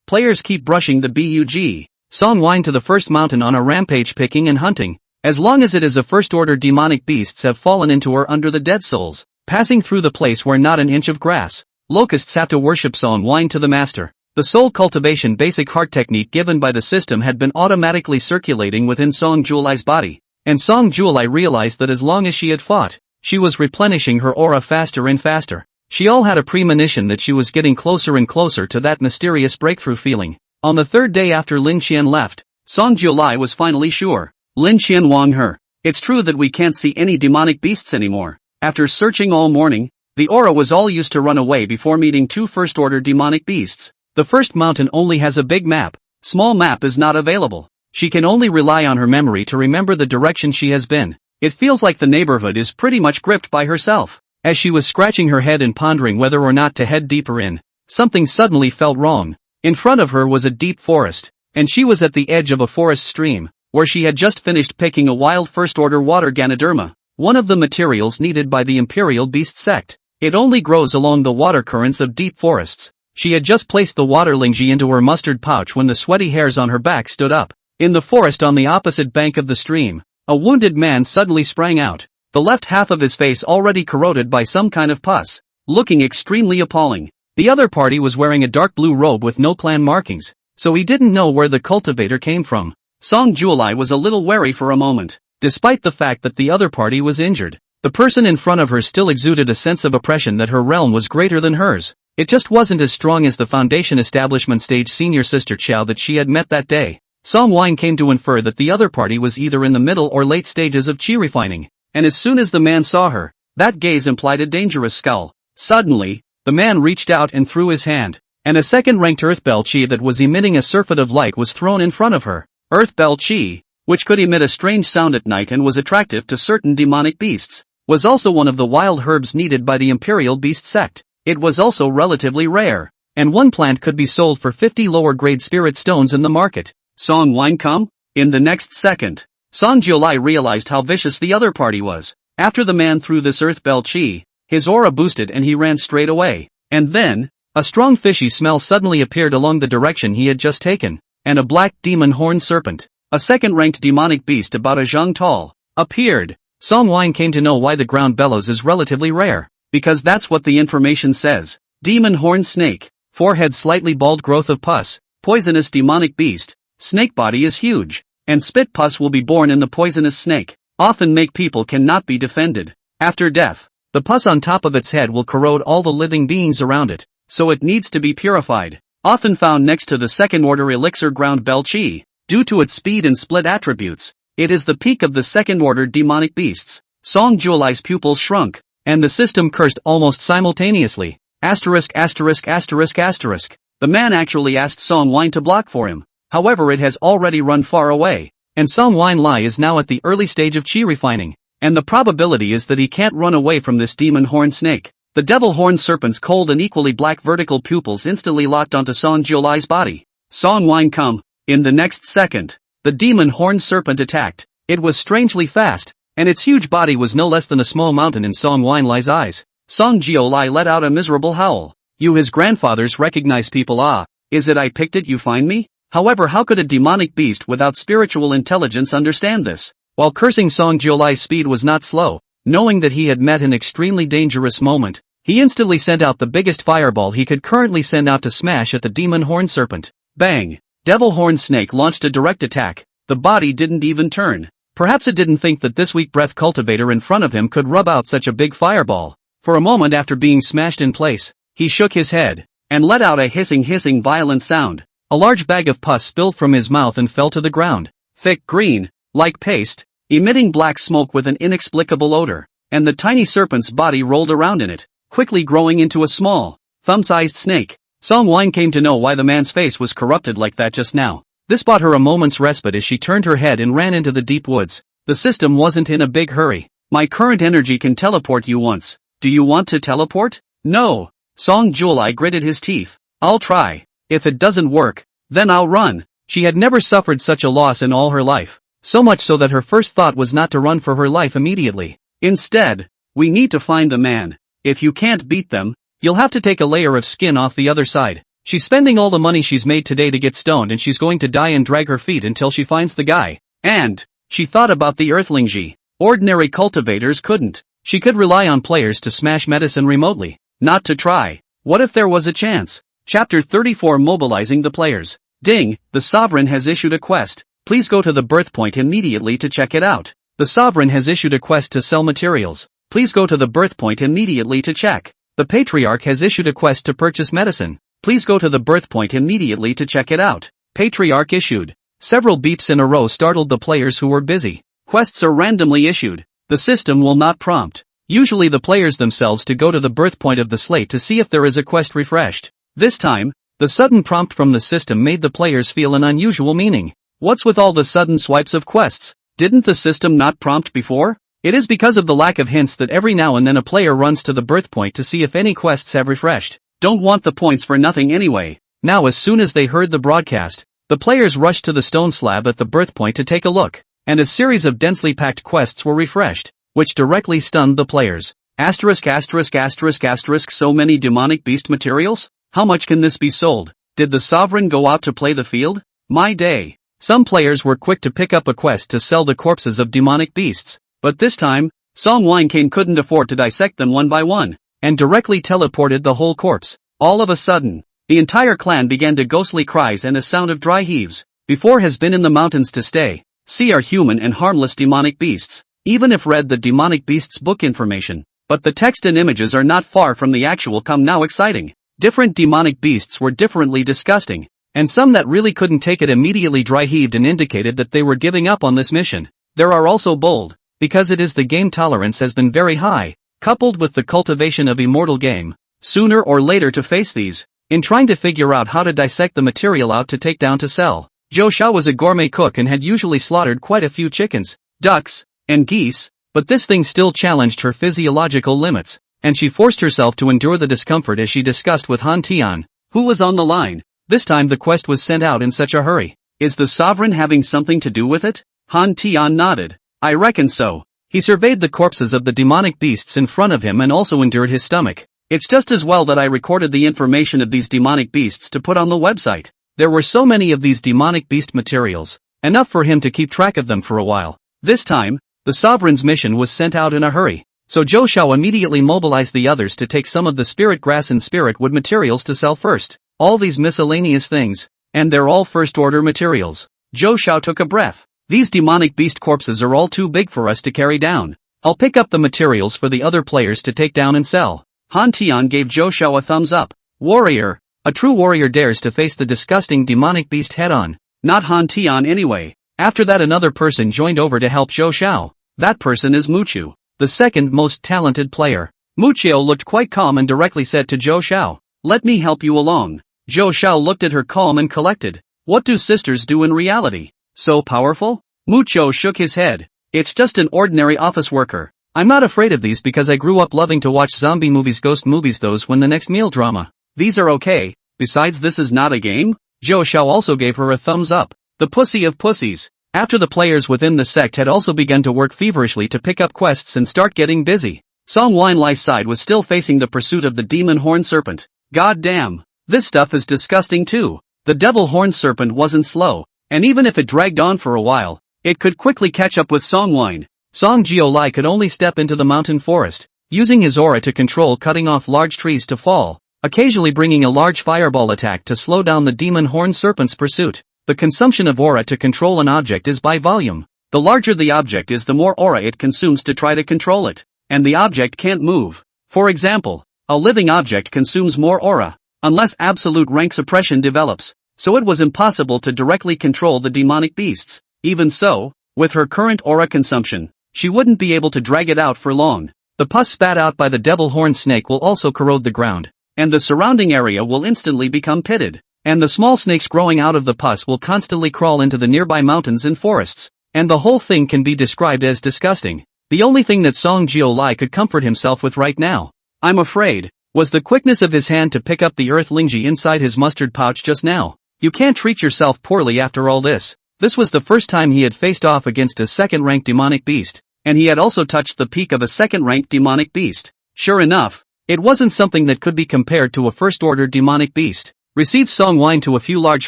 Players keep brushing the bug. Song Wine to the first mountain on a rampage picking and hunting. As long as it is a first order demonic beasts have fallen into her under the dead souls. Passing through the place where not an inch of grass. Locusts have to worship Song Wine to the master. The soul cultivation basic heart technique given by the system had been automatically circulating within Song Juelai's body, and Song Juelai realized that as long as she had fought, she was replenishing her aura faster and faster. She all had a premonition that she was getting closer and closer to that mysterious breakthrough feeling. On the 3rd day after Lin Qian left, Song Jiulai was finally sure. Lin Qian Wang her. It's true that we can't see any demonic beasts anymore. After searching all morning, the aura was all used to run away before meeting two first-order demonic beasts. The first mountain only has a big map. Small map is not available. She can only rely on her memory to remember the direction she has been. It feels like the neighborhood is pretty much gripped by herself. As she was scratching her head and pondering whether or not to head deeper in, something suddenly felt wrong. In front of her was a deep forest, and she was at the edge of a forest stream, where she had just finished picking a wild first-order water Ganoderma, one of the materials needed by the Imperial Beast sect. It only grows along the water currents of deep forests. She had just placed the water lingji into her mustard pouch when the sweaty hairs on her back stood up. In the forest on the opposite bank of the stream, a wounded man suddenly sprang out, the left half of his face already corroded by some kind of pus, looking extremely appalling. The other party was wearing a dark blue robe with no clan markings, so he didn't know where the cultivator came from. Song Jiulai was a little wary for a moment. Despite the fact that the other party was injured, the person in front of her still exuded a sense of oppression that her realm was greater than hers. It just wasn't as strong as the Foundation Establishment Stage senior sister Qiao that she had met that day. Song Wine came to infer that the other party was either in the middle or late stages of qi refining, and as soon as the man saw her, that gaze implied a dangerous scowl. Suddenly, the man reached out and threw his hand, and a second-ranked Earthbell Qi that was emitting a surfeit of light was thrown in front of her. Earthbell Qi, which could emit a strange sound at night and was attractive to certain demonic beasts, was also one of the wild herbs needed by the Imperial Beast sect. It was also relatively rare, and one plant could be sold for 50 lower-grade spirit stones in the market. Song Wine come? In the next second, Song Jiulai realized how vicious the other party was. After the man threw this Earthbell Qi, his aura boosted and he ran straight away. And then, a strong fishy smell suddenly appeared along the direction he had just taken, and a black demon horned serpent, a second-ranked demonic beast about a zhang tall, appeared. Song Wine came to know why the ground bellows is relatively rare, because that's what the information says. Demon horned snake, forehead slightly bald, growth of pus, poisonous demonic beast, snake body is huge, and spit pus will be born in the poisonous snake, often make people cannot be defended. After death, the pus on top of its head will corrode all the living beings around it, so it needs to be purified. Often found next to the second-order elixir ground bell Qi, due to its speed and split attributes, it is the peak of the second-order demonic beasts. Song Jiulai's pupils shrunk, and the system cursed almost simultaneously. Asterisk asterisk asterisk asterisk. The man actually asked Song Wine to block for him, however it has already run far away, and Song Wine Lai is now at the early stage of qi refining, and the probability is that he can't run away from this demon horned snake. The devil horned serpent's cold and equally black vertical pupils instantly locked onto Song Jiulai's body. Song Wine come. In the next second, the demon horned serpent attacked. It was strangely fast, and its huge body was no less than a small mountain in Song Wine Lai's eyes. Song Jiulai let out a miserable howl. You his grandfathers recognize people is it I picked it you find me? However, how could a demonic beast without spiritual intelligence understand this? While cursing, Song Jiulai's speed was not slow. Knowing that he had met an extremely dangerous moment, he instantly sent out the biggest fireball he could currently send out to smash at the demon horned serpent. Bang! Devil horned snake launched a direct attack. The body didn't even turn. Perhaps it didn't think that this weak breath cultivator in front of him could rub out such a big fireball. For a moment after being smashed in place, he shook his head, and let out a hissing violent sound. A large bag of pus spilled from his mouth and fell to the ground. Thick green, like paste, emitting black smoke with an inexplicable odor, and the tiny serpent's body rolled around in it, quickly growing into a small, thumb-sized snake. Song Wine came to know why the man's face was corrupted like that just now. This bought her a moment's respite as she turned her head and ran into the deep woods. The system wasn't in a big hurry. My current energy can teleport you once. Do you want to teleport? No. Song Jiulai gritted his teeth. I'll try. If it doesn't work, then I'll run. She had never suffered such a loss in all her life. So much so that her first thought was not to run for her life immediately. Instead, we need to find the man. If you can't beat them, you'll have to take a layer of skin off the other side. She's spending all the money she's made today to get stoned and she's going to die and drag her feet until she finds the guy. And, she thought about the Earthlingji. Ordinary cultivators couldn't. She could rely on players to smash medicine remotely. Not to try. What if there was a chance? Chapter 34 Mobilizing the players. Ding, the Sovereign has issued a quest. Please go to the birth point immediately to check it out. The Sovereign has issued a quest to sell materials. Please go to the birth point immediately to check. The Patriarch has issued a quest to purchase medicine. Please go to the birth point immediately to check it out. Patriarch issued. Several beeps in a row startled the players who were busy. Quests are randomly issued. The system will not prompt. Usually the players themselves to go to the birth point of the slate to see if there is a quest refreshed. This time, the sudden prompt from the system made the players feel an unusual meaning. What's with all the sudden swipes of quests? Didn't the system not prompt before? It is because of the lack of hints that every now and then a player runs to the birth point to see if any quests have refreshed. Don't want the points for nothing anyway. Now as soon as they heard the broadcast, the players rushed to the stone slab at the birth point to take a look, and a series of densely packed quests were refreshed, which directly stunned the players. Asterisk asterisk asterisk asterisk so many demonic beast materials? How much can this be sold? Did the sovereign go out to play the field? My day. Some players were quick to pick up a quest to sell the corpses of demonic beasts, but this time, Song Kane couldn't afford to dissect them one by one, and directly teleported the whole corpse. All of a sudden, the entire clan began to ghostly cries and a sound of dry heaves. Before has been in the mountains to stay. See are human and harmless demonic beasts. Even if read the demonic beasts book information, but the text and images are not far from the actual come now exciting. Different demonic beasts were differently disgusting, and some that really couldn't take it immediately dry heaved and indicated that they were giving up on this mission. There are also bold, because it is the game tolerance has been very high, coupled with the cultivation of immortal game, sooner or later to face these, in trying to figure out how to dissect the material out to take down to sell. Zhou Xiao was a gourmet cook and had usually slaughtered quite a few chickens, ducks, and geese, but this thing still challenged her physiological limits, and she forced herself to endure the discomfort as she discussed with Han Tian, who was on the line. This time the quest was sent out in such a hurry. Is the sovereign having something to do with it? Han Tian nodded. I reckon so. He surveyed the corpses of the demonic beasts in front of him and also endured his stomach. It's just as well that I recorded the information of these demonic beasts to put on the website. There were so many of these demonic beast materials, enough for him to keep track of them for a while. This time, the sovereign's mission was sent out in a hurry, so Zhou Xiao immediately mobilized the others to take some of the spirit grass and spirit wood materials to sell first. All these miscellaneous things, and they're all first-order materials. Zhou Xiao took a breath. These demonic beast corpses are all too big for us to carry down. I'll pick up the materials for the other players to take down and sell. Han Tian gave Zhou Xiao a thumbs up. Warrior. A true warrior dares to face the disgusting demonic beast head-on. Not Han Tian anyway. After that another person joined over to help Zhou Xiao. That person is Muqiu, the second most talented player. Muqiu looked quite calm and directly said to Zhou Xiao, let me help you along. Zhou Xiao looked at her calm and collected. What do sisters do in reality? So powerful? Muqiu shook his head. It's just an ordinary office worker. I'm not afraid of these because I grew up loving to watch zombie movies, ghost movies, those when the next meal drama. These are okay. Besides, this is not a game? Zhou Xiao also gave her a thumbs up. The pussy of pussies. After the players within the sect had also begun to work feverishly to pick up quests and start getting busy, Song Lai's side was still facing the pursuit of the demon horn serpent. God damn. This stuff is disgusting too. The devil horn serpent wasn't slow, and even if it dragged on for a while, it could quickly catch up with Song Lai. Song Lai could only step into the mountain forest, using his aura to control cutting off large trees to fall, occasionally bringing a large fireball attack to slow down the demon horn serpent's pursuit. The consumption of aura to control an object is by volume. The larger the object is, the more aura it consumes to try to control it, and the object can't move. For example, a living object consumes more aura, unless absolute rank suppression develops, so it was impossible to directly control the demonic beasts. Even so, with her current aura consumption, she wouldn't be able to drag it out for long. The pus spat out by the devil horn snake will also corrode the ground, and the surrounding area will instantly become pitted. And the small snakes growing out of the pus will constantly crawl into the nearby mountains and forests, and the whole thing can be described as disgusting. The only thing that Song Lai could comfort himself with right now, I'm afraid, was the quickness of his hand to pick up the earth lingji inside his mustard pouch just now. You can't treat yourself poorly after all this. This was the first time he had faced off against a second-ranked demonic beast, and he had also touched the peak of a second-ranked demonic beast. Sure enough, it wasn't something that could be compared to a first-order demonic beast. Received Song Lai to a few large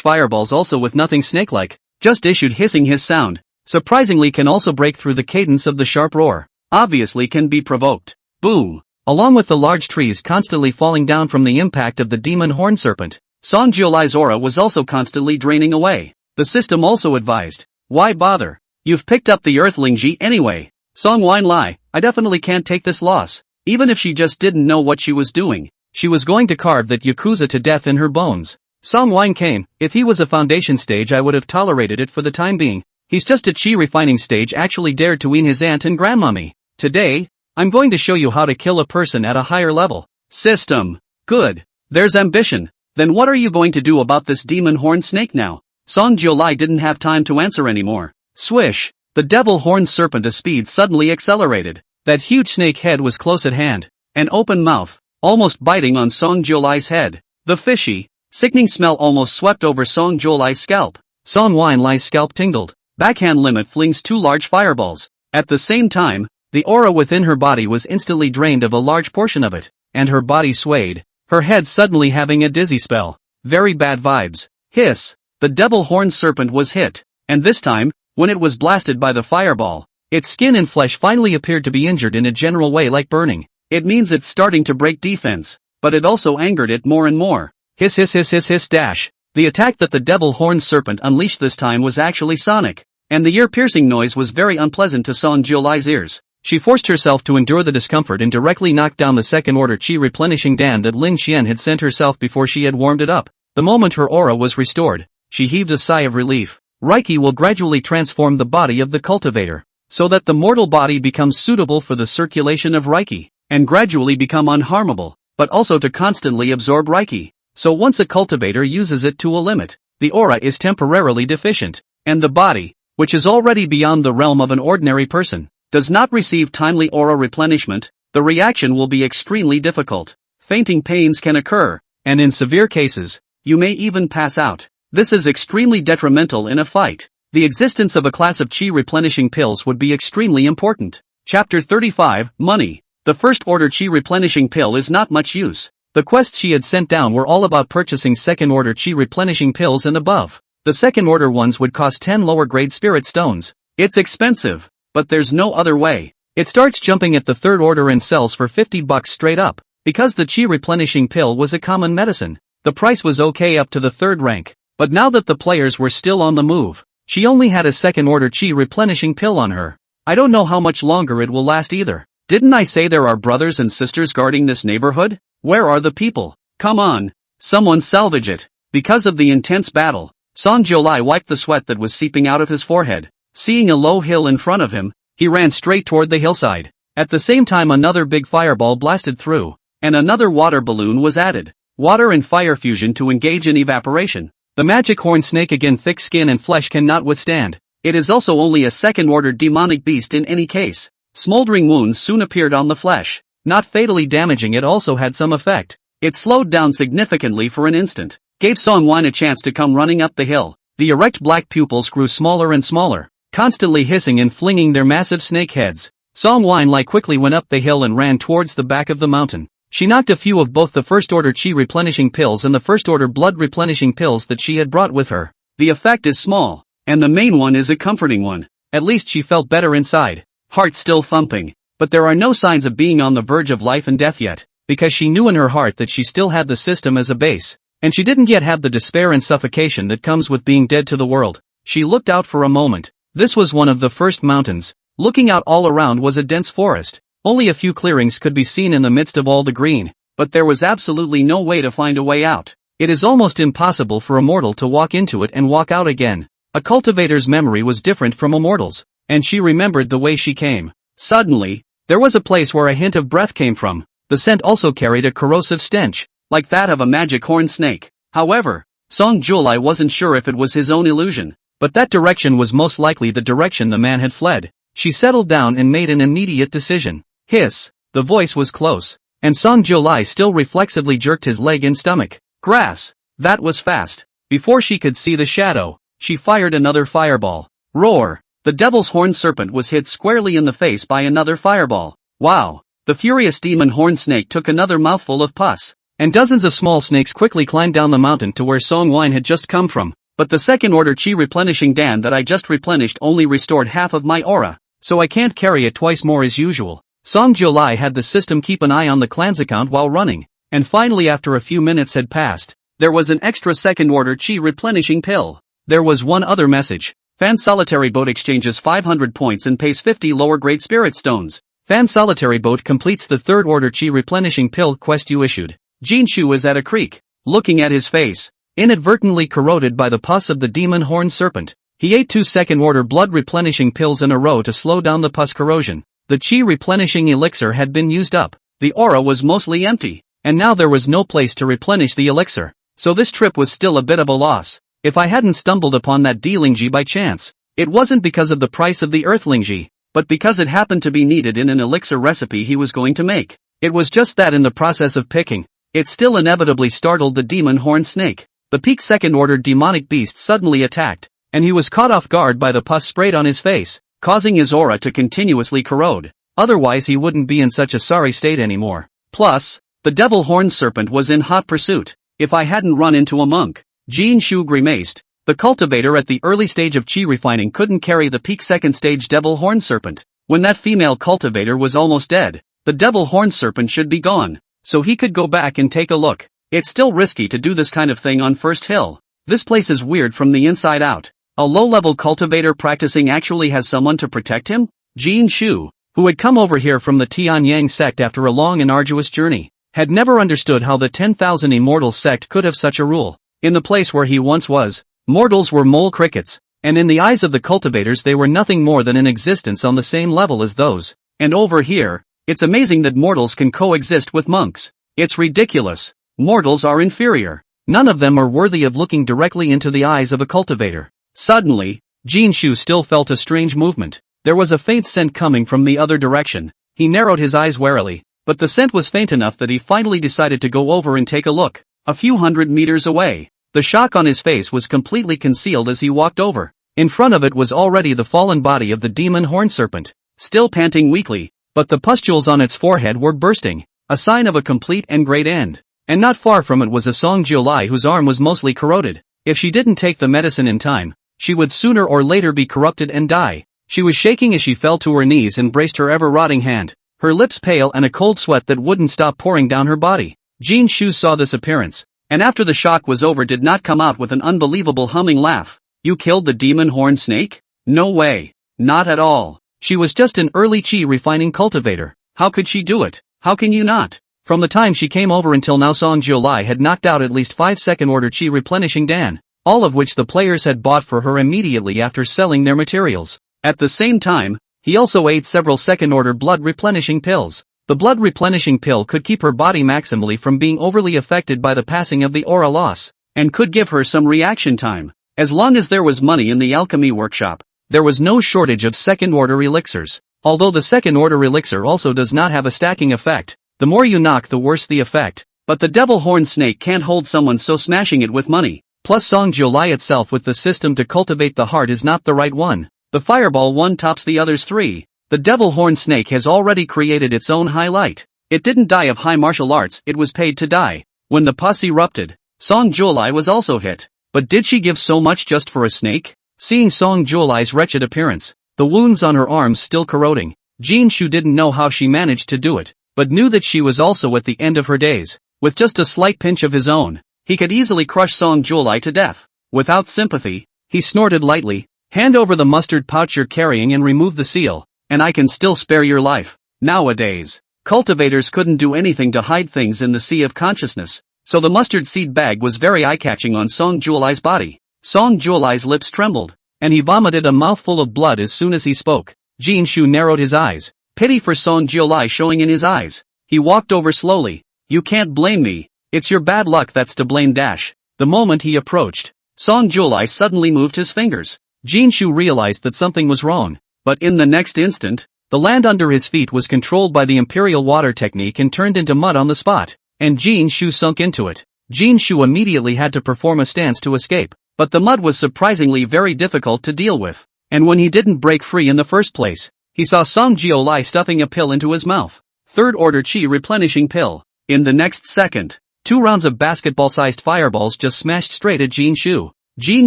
fireballs also with nothing snake-like, just issued hissing his sound, surprisingly can also break through the cadence of the sharp roar, obviously can be provoked. Boom! Along with the large trees constantly falling down from the impact of the demon horn serpent, Song Lai's aura was also constantly draining away. The system also advised, why bother? You've picked up the Earthlingji anyway. Song Lai, I definitely can't take this loss. Even if she just didn't know what she was doing, she was going to carve that Yakuza to death in her bones. Song Wine came. If he was a foundation stage I would have tolerated it for the time being. He's just a chi refining stage actually dared to wean his aunt and grandmommy. Today, I'm going to show you how to kill a person at a higher level. System. Good. There's ambition. Then what are you going to do about this demon horn snake now? Song Jiolai didn't have time to answer anymore. Swish. The devil horned serpent speed suddenly accelerated. That huge snake head was close at hand. An open mouth, almost biting on Song Jiolai's head. The fishy, sickening smell almost swept over Song Jiolai's scalp. Song Wine-Lai's scalp tingled. Backhand limit flings 2 large fireballs. At the same time, the aura within her body was instantly drained of a large portion of it, and her body swayed, her head suddenly having a dizzy spell. Very bad vibes. Hiss. The devil horned serpent was hit, and this time, when it was blasted by the fireball, its skin and flesh finally appeared to be injured in a general way like burning. It means it's starting to break defense, but it also angered it more and more. Hiss hiss hiss hiss hiss dash. The attack that the devil horned serpent unleashed this time was actually sonic, and the ear-piercing noise was very unpleasant to Song Jiolai's ears. She forced herself to endure the discomfort and directly knocked down the second-order chi replenishing dam that Lin Xian had sent herself before she had warmed it up. The moment her aura was restored, she heaved a sigh of relief. Reiki will gradually transform the body of the cultivator, so that the mortal body becomes suitable for the circulation of Reiki, and gradually become unharmable, but also to constantly absorb Reiki. So once a cultivator uses it to a limit, the aura is temporarily deficient, and the body, which is already beyond the realm of an ordinary person, does not receive timely aura replenishment, the reaction will be extremely difficult. Fainting pains can occur, and in severe cases, you may even pass out. This is extremely detrimental in a fight. The existence of a class of chi replenishing pills would be extremely important. Chapter 35, Money. The first order chi replenishing pill is not much use. The quests she had sent down were all about purchasing second order chi replenishing pills and above. The second order ones would cost 10 lower grade spirit stones. It's expensive, but there's no other way. It starts jumping at the third order and sells for $50 straight up. Because the chi replenishing pill was a common medicine, the price was okay up to the third rank. But now that the players were still on the move, she only had a second order chi replenishing pill on her. I don't know how much longer it will last either. Didn't I say there are brothers and sisters guarding this neighborhood? Where are the people? Come on. Someone salvage it. Because of the intense battle, Song Jiolai wiped the sweat that was seeping out of his forehead. Seeing a low hill in front of him, he ran straight toward the hillside. At the same time another big fireball blasted through, and another water balloon was added. Water and fire fusion to engage in evaporation. The magic horn snake again thick skin and flesh cannot withstand. It is also only a second-order demonic beast in any case. Smoldering wounds soon appeared on the flesh. Not fatally damaging, it also had some effect. It slowed down significantly for an instant, gave Song Wine a chance to come running up the hill. The erect black pupils grew smaller and smaller, constantly hissing and flinging their massive snake heads. Song Wine quickly went up the hill and ran towards the back of the mountain. She knocked a few of both the first-order chi replenishing pills and the first-order blood replenishing pills that she had brought with her. The effect is small, and the main one is a comforting one. At least she felt better inside. Heart still thumping, but there are no signs of being on the verge of life and death yet, because she knew in her heart that she still had the system as a base, and she didn't yet have the despair and suffocation that comes with being dead to the world. She looked out for a moment. This was one of the first mountains. Looking out all around was a dense forest. Only a few clearings could be seen in the midst of all the green, but there was absolutely no way to find a way out. It is almost impossible for a mortal to walk into it and walk out again. A cultivator's memory was different from a mortal's, and she remembered the way she came. Suddenly, there was a place where a hint of breath came from. The scent also carried a corrosive stench, like that of a magic horn snake. However, Song Jiolai wasn't sure if it was his own illusion, but that direction was most likely the direction the man had fled. She settled down and made an immediate decision. Hiss. The voice was close, and Song Jiolai still reflexively jerked his leg and stomach. Grass. That was fast. Before she could see the shadow, she fired another fireball. Roar. The devil's horn serpent was hit squarely in the face by another fireball. Wow. The furious demon horn snake took another mouthful of pus, and dozens of small snakes quickly climbed down the mountain to where Song Wine had just come from. But the second order chi replenishing dam that I just replenished only restored half of my aura, so I can't carry it twice more as usual. Song Jiolai had the system keep an eye on the clan's account while running, and finally after a few minutes had passed, there was an extra second order chi replenishing pill. There was one other message. Fan Solitary Boat exchanges 500 points and pays 50 lower grade spirit stones. Fan Solitary Boat completes the third order chi replenishing pill quest you issued. Jin Shu is at a creek. Looking at his face, inadvertently corroded by the pus of the demon horned serpent. He ate 2 second-order blood-replenishing pills in a row to slow down the pus corrosion. The chi-replenishing elixir had been used up. The aura was mostly empty, and now there was no place to replenish the elixir. So this trip was still a bit of a loss. If I hadn't stumbled upon that Dilingji by chance, it wasn't because of the price of the Earthlingji, but because it happened to be needed in an elixir recipe he was going to make. It was just that in the process of picking, it still inevitably startled the demon horned snake. The peak second-order demonic beast suddenly attacked, and he was caught off guard by the pus sprayed on his face, causing his aura to continuously corrode. Otherwise he wouldn't be in such a sorry state anymore. Plus, the devil horned serpent was in hot pursuit. If I hadn't run into a monk, Jin Shu grimaced. The cultivator at the early stage of chi refining couldn't carry the peak second stage devil horned serpent. When that female cultivator was almost dead, the devil horned serpent should be gone, so he could go back and take a look. It's still risky to do this kind of thing on First Hill. This place is weird from the inside out. A low-level cultivator practicing actually has someone to protect him? Jin Shu, who had come over here from the Tianyang sect after a long and arduous journey, had never understood how the 10,000 Immortals sect could have such a rule. In the place where he once was, mortals were mole crickets, and in the eyes of the cultivators they were nothing more than an existence on the same level as those. And over here, it's amazing that mortals can coexist with monks. It's ridiculous. Mortals are inferior. None of them are worthy of looking directly into the eyes of a cultivator. Suddenly, Jin Shu still felt a strange movement. There was a faint scent coming from the other direction. He narrowed his eyes warily, but the scent was faint enough that he finally decided to go over and take a look. A few hundred meters away, the shock on his face was completely concealed as he walked over. In front of it was already the fallen body of the demon horned serpent, still panting weakly, but the pustules on its forehead were bursting, a sign of a complete and great end. And not far from it was a Song Jiolai whose arm was mostly corroded. If she didn't take the medicine in time, she would sooner or later be corrupted and die. She was shaking as she fell to her knees and braced her ever-rotting hand, her lips pale and a cold sweat that wouldn't stop pouring down her body. Jin Shu saw this appearance, and after the shock was over did not come out with an unbelievable humming laugh. You killed the demon horned snake? No way. Not at all. She was just an early chi refining cultivator. How could she do it? How can you not? From the time she came over until now Song Jiolai had knocked out at least 5 second-order chi replenishing Dan, all of which the players had bought for her immediately after selling their materials. At the same time, he also ate several second-order blood replenishing pills. The blood replenishing pill could keep her body maximally from being overly affected by the passing of the aura loss, and could give her some reaction time. As long as there was money in the alchemy workshop, there was no shortage of second-order elixirs. Although the second-order elixir also does not have a stacking effect, the more you knock the worse the effect. But the devil horned snake can't hold someone so smashing it with money. Plus Song Jiolai itself with the system to cultivate the heart is not the right one. The fireball one tops the others 3. The devil horned snake has already created its own highlight. It didn't die of high martial arts, it was paid to die. When the pus erupted, Song Jiolai was also hit. But did she give so much just for a snake? Seeing Song Jiolai's wretched appearance, the wounds on her arms still corroding, Jin Shu didn't know how she managed to do it, but knew that she was also at the end of her days. With just a slight pinch of his own, he could easily crush Song Jiolai to death. Without sympathy, he snorted lightly, hand over the mustard pouch you're carrying and remove the seal, and I can still spare your life. Nowadays, cultivators couldn't do anything to hide things in the sea of consciousness, so the mustard seed bag was very eye-catching on Song Jiolai's body. Song Jiolai's lips trembled, and he vomited a mouthful of blood as soon as he spoke. Jin Shu narrowed his eyes, pity for Song Jiolai showing in his eyes. He walked over slowly. You can't blame me. It's your bad luck that's to blame. The moment he approached, Song Jiolai suddenly moved his fingers. Jin Shu realized that something was wrong, but in the next instant, the land under his feet was controlled by the Imperial Water technique and turned into mud on the spot, and Jin Shu sunk into it. Jin Shu immediately had to perform a stance to escape, but the mud was surprisingly very difficult to deal with, and when he didn't break free in the first place, he saw Song Jiolai stuffing a pill into his mouth. Third-order chi replenishing pill. In the next second, 2 rounds of basketball-sized fireballs just smashed straight at Jin Shu. Jin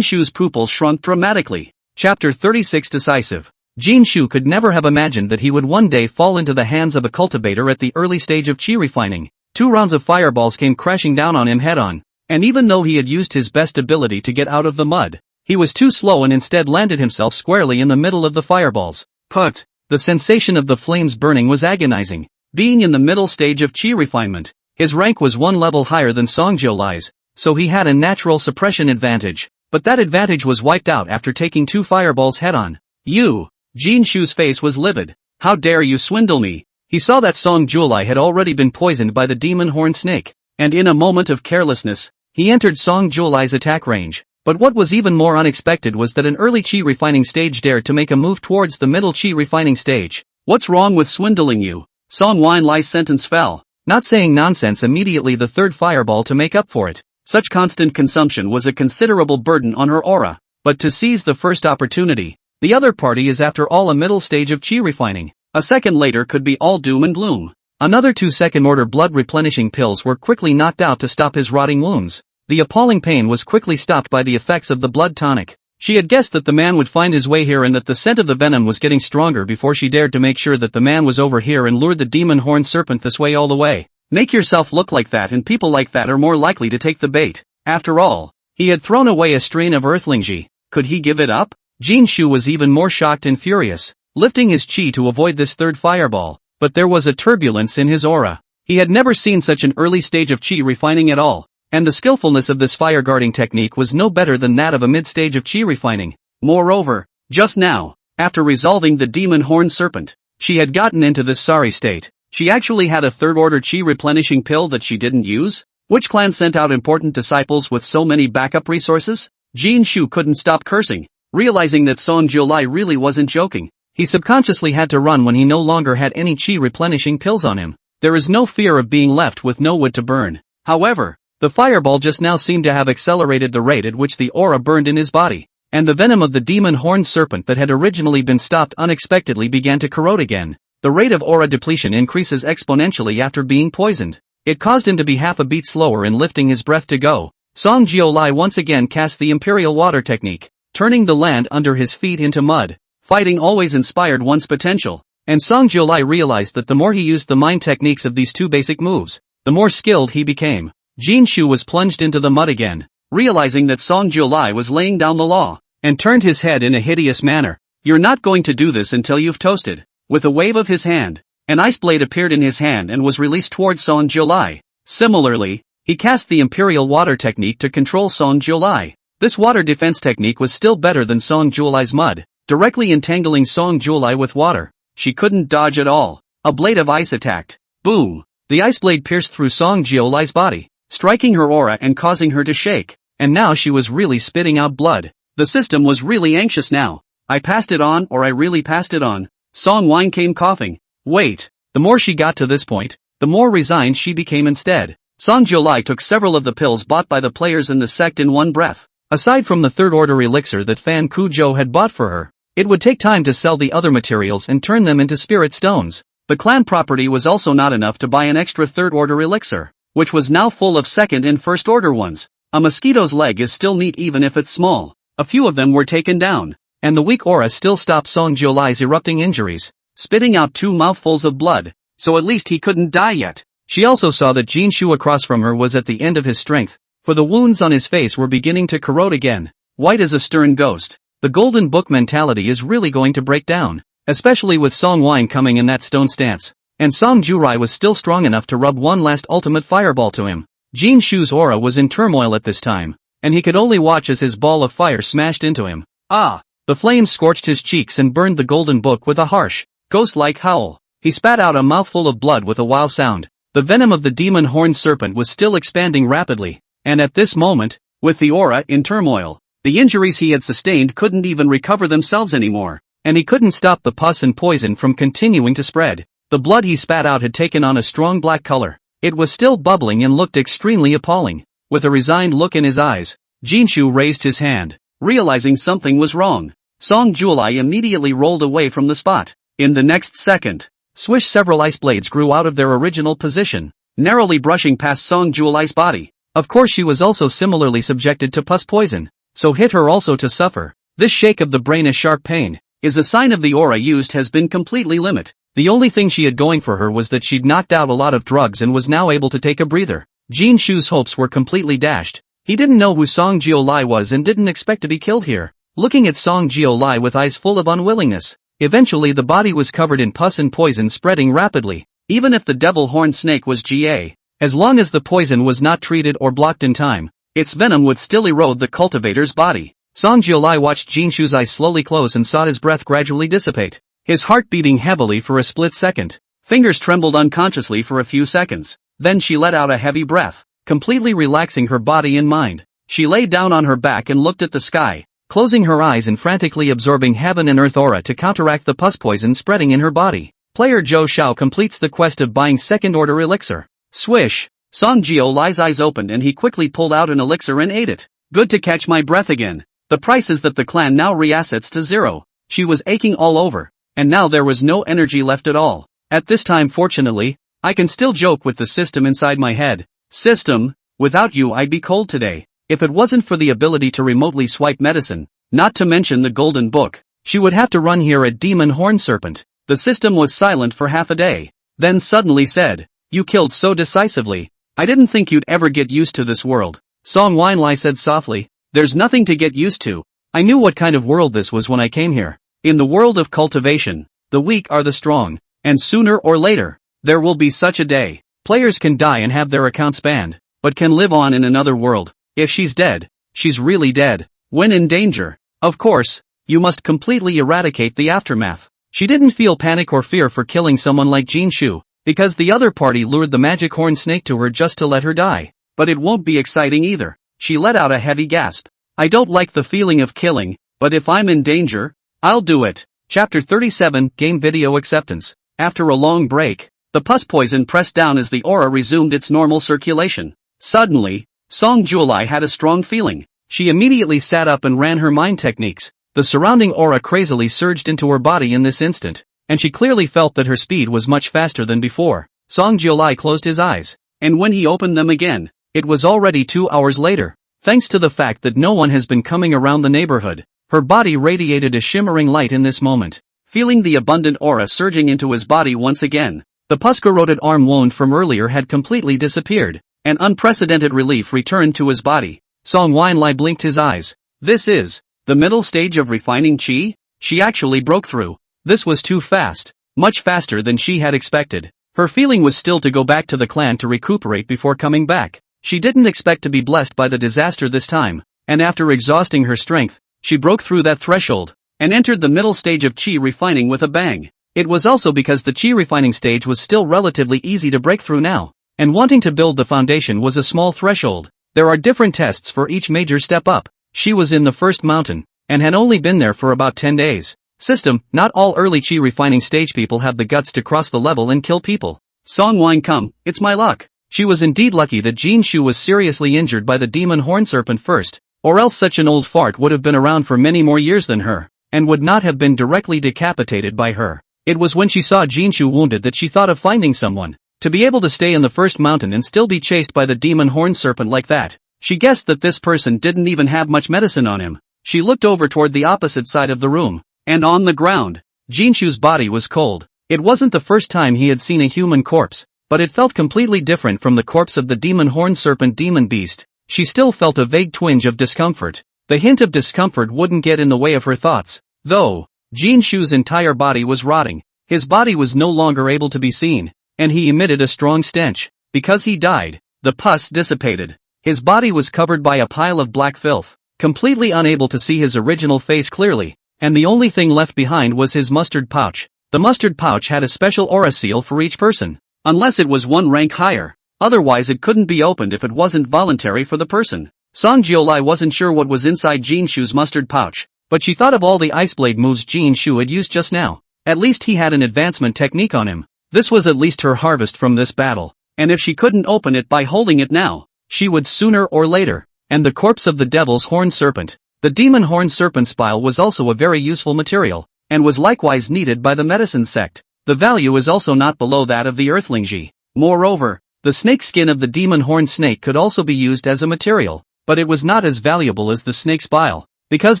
Shu's pupils shrunk dramatically. Chapter 36 Decisive. Jin Shu could never have imagined that he would one day fall into the hands of a cultivator at the early stage of chi refining. 2 rounds of fireballs came crashing down on him head-on, and even though he had used his best ability to get out of the mud, he was too slow and instead landed himself squarely in the middle of the fireballs. Put! The sensation of the flames burning was agonizing. Being in the middle stage of chi refinement, his rank was 1 level higher than Song Jiolai's, so he had a natural suppression advantage. But that advantage was wiped out after taking 2 fireballs head-on. You! Jin Shu's face was livid. How dare you swindle me? He saw that Song Julai had already been poisoned by the demon horn snake, and in a moment of carelessness, he entered Song Julai's attack range. But what was even more unexpected was that an early chi refining stage dared to make a move towards the middle chi refining stage. What's wrong with swindling you? Song Wanlai's sentence fell. Not saying nonsense immediately the third fireball to make up for it. Such constant consumption was a considerable burden on her aura. But to seize the first opportunity, the other party is after all a middle stage of chi refining. A second later could be all doom and gloom. Another 2 second-order blood-replenishing pills were quickly knocked out to stop his rotting wounds. The appalling pain was quickly stopped by the effects of the blood tonic. She had guessed that the man would find his way here and that the scent of the venom was getting stronger before she dared to make sure that the man was over here and lured the demon horn serpent this way all the way. Make yourself look like that and people like that are more likely to take the bait. After all, he had thrown away a strain of earthlingji. Could he give it up? Jin Shu was even more shocked and furious, lifting his chi to avoid this third fireball, but there was a turbulence in his aura. He had never seen such an early stage of chi refining at all, and the skillfulness of this fire guarding technique was no better than that of a mid-stage of chi refining. Moreover, just now, after resolving the demon horn serpent, she had gotten into this sorry state. She actually had a third-order chi replenishing pill that she didn't use? Which clan sent out important disciples with so many backup resources? Jin Shu couldn't stop cursing, realizing that Song Jiulai really wasn't joking. He subconsciously had to run when he no longer had any chi replenishing pills on him. There is no fear of being left with no wood to burn. However, the fireball just now seemed to have accelerated the rate at which the aura burned in his body, and the venom of the demon horned serpent that had originally been stopped unexpectedly began to corrode again. The rate of aura depletion increases exponentially after being poisoned. It caused him to be half a beat slower in lifting his breath to go. Song Jiulai once again cast the Imperial Water technique, turning the land under his feet into mud. Fighting always inspired one's potential, and Song Jiulai realized that the more he used the mind techniques of these 2 basic moves, the more skilled he became. Jin Shu was plunged into the mud again, realizing that Song Jiulai was laying down the law, and turned his head in a hideous manner. You're not going to do this until you've toasted. With a wave of his hand, an ice blade appeared in his hand and was released towards Song Jiulai. Similarly, he cast the Imperial Water technique to control Song Jiulai. This water defense technique was still better than Song Jiulai's mud, directly entangling Song Jiulai with water. She couldn't dodge at all. A blade of ice attacked. Boom! The ice blade pierced through Song Jiulai's body, striking her aura and causing her to shake, and now she was really spitting out blood. The system was really anxious now. I passed it on, or I really passed it on. Song Wine came coughing. Wait. The more she got to this point, the more resigned she became instead. Song Jiulai took several of the pills bought by the players in the sect in one breath. Aside from the third-order elixir that Fan Kuzhou had bought for her, it would take time to sell the other materials and turn them into spirit stones. The clan property was also not enough to buy an extra third-order elixir, which was now full of second and first-order ones. A mosquito's leg is still meat even if it's small. A few of them were taken down, and the weak aura still stopped Song Jiulai's erupting injuries, spitting out 2 mouthfuls of blood, so at least he couldn't die yet. She also saw that Jin Shu across from her was at the end of his strength, for the wounds on his face were beginning to corrode again, white as a stern ghost. The golden book mentality is really going to break down, especially with Song Wine coming in that stone stance. And Song Jiulai was still strong enough to rub one last ultimate fireball to him. Jin Shu's aura was in turmoil at this time, and he could only watch as his ball of fire smashed into him. Ah! The flames scorched his cheeks and burned the golden book with a harsh, ghost-like howl. He spat out a mouthful of blood with a wild sound. The venom of the demon horned serpent was still expanding rapidly, and at this moment, with the aura in turmoil, the injuries he had sustained couldn't even recover themselves anymore, and he couldn't stop the pus and poison from continuing to spread. The blood he spat out had taken on a strong black color. It was still bubbling and looked extremely appalling. With a resigned look in his eyes, Jin Shu raised his hand, realizing something was wrong. Song Jiulai immediately rolled away from the spot. In the next second, swish, several ice blades grew out of their original position, narrowly brushing past Song Jiulai's body. Of course she was also similarly subjected to pus poison, so hit her also to suffer. This shake of the brain, a sharp pain, is a sign of the aura used has been completely limit. The only thing she had going for her was that she'd knocked out a lot of drugs and was now able to take a breather. Jin Shu's hopes were completely dashed. He didn't know who Song Jiulai was and didn't expect to be killed here. Looking at Song Jiulai with eyes full of unwillingness, eventually the body was covered in pus and poison spreading rapidly. Even if the devil horned snake was GA, as long as the poison was not treated or blocked in time, its venom would still erode the cultivator's body. Song Jiolai watched Jinshu's eyes slowly close and saw his breath gradually dissipate, his heart beating heavily for a split second. Fingers trembled unconsciously for a few seconds. Then she let out a heavy breath, completely relaxing her body and mind. She lay down on her back and looked at the sky, closing her eyes and frantically absorbing heaven and earth aura to counteract the pus poison spreading in her body. Player Zhou Xiao completes the quest of buying second-order elixir. Swish! Song Jiolai's eyes opened and he quickly pulled out an elixir and ate it. Good to catch my breath again. The price is that the clan now reassets to 0. She was aching all over, and now there was no energy left at all. At this time, fortunately, I can still joke with the system inside my head. System, without you I'd be cold today. If it wasn't for the ability to remotely swipe medicine, not to mention the golden book, she would have to run here at Demon Horn Serpent. The system was silent for half a day, then suddenly said, "You killed so decisively. I didn't think you'd ever get used to this world." Song Winlai said softly, "There's nothing to get used to. I knew what kind of world this was when I came here. In the world of cultivation, the weak are the strong, and sooner or later, there will be such a day. Players can die and have their accounts banned, but can live on in another world. If she's dead, she's really dead. When in danger, of course, you must completely eradicate the aftermath." She didn't feel panic or fear for killing someone like Jinshu, because the other party lured the magic horn snake to her just to let her die. But it won't be exciting either. She let out a heavy gasp. "I don't like the feeling of killing, but if I'm in danger, I'll do it." Chapter 37, Game Video Acceptance. After a long break, the pus poison pressed down as the aura resumed its normal circulation. Suddenly, Song Jiolai had a strong feeling. She immediately sat up and ran her mind techniques. The surrounding aura crazily surged into her body in this instant, and she clearly felt that her speed was much faster than before. Song Jiolai closed his eyes, and when he opened them again, it was already 2 hours later. Thanks to the fact that no one has been coming around the neighborhood, her body radiated a shimmering light in this moment. Feeling the abundant aura surging into his body once again, the pus-corroded arm wound from earlier had completely disappeared. An unprecedented relief returned to his body. Song Winlai blinked his eyes. This is the middle stage of refining qi? She actually broke through. This was too fast, much faster than she had expected. Her feeling was still to go back to the clan to recuperate before coming back. She didn't expect to be blessed by the disaster this time, and after exhausting her strength, she broke through that threshold, and entered the middle stage of qi refining with a bang. It was also because the qi refining stage was still relatively easy to break through now, and wanting to build the foundation was a small threshold. There are different tests for each major step up. She was in the first mountain, and had only been there for about 10 days. System, not all early qi refining stage people have the guts to cross the level and kill people. Song Wine come, it's my luck. She was indeed lucky that Jinshu was seriously injured by the demon horn serpent first, or else such an old fart would have been around for many more years than her, and would not have been directly decapitated by her. It was when she saw Jinshu wounded that she thought of finding someone. To be able to stay in the first mountain and still be chased by the demon horn serpent like that, she guessed that this person didn't even have much medicine on him. She looked over toward the opposite side of the room, and on the ground, Jinshu's body was cold. It wasn't the first time he had seen a human corpse, but it felt completely different from the corpse of the demon horn serpent demon beast. She still felt a vague twinge of discomfort. The hint of discomfort wouldn't get in the way of her thoughts, though. Jinshu's entire body was rotting. His body was no longer able to be seen, and he emitted a strong stench. Because he died, the pus dissipated. His body was covered by a pile of black filth, completely unable to see his original face clearly, and the only thing left behind was his mustard pouch. The mustard pouch had a special aura seal for each person, unless it was one rank higher. Otherwise it couldn't be opened if it wasn't voluntary for the person. Song Jiolai wasn't sure what was inside Jinshu's mustard pouch, but she thought of all the ice blade moves Jinshu had used just now. At least he had an advancement technique on him. This was at least her harvest from this battle, and if she couldn't open it by holding it now, she would sooner or later. And the corpse of the devil's horn serpent. The demon horn serpent's bile was also a very useful material, and was likewise needed by the medicine sect. The value is also not below that of the earthlingji. Moreover, the snake skin of the demon horn snake could also be used as a material, but it was not as valuable as the snake's bile, because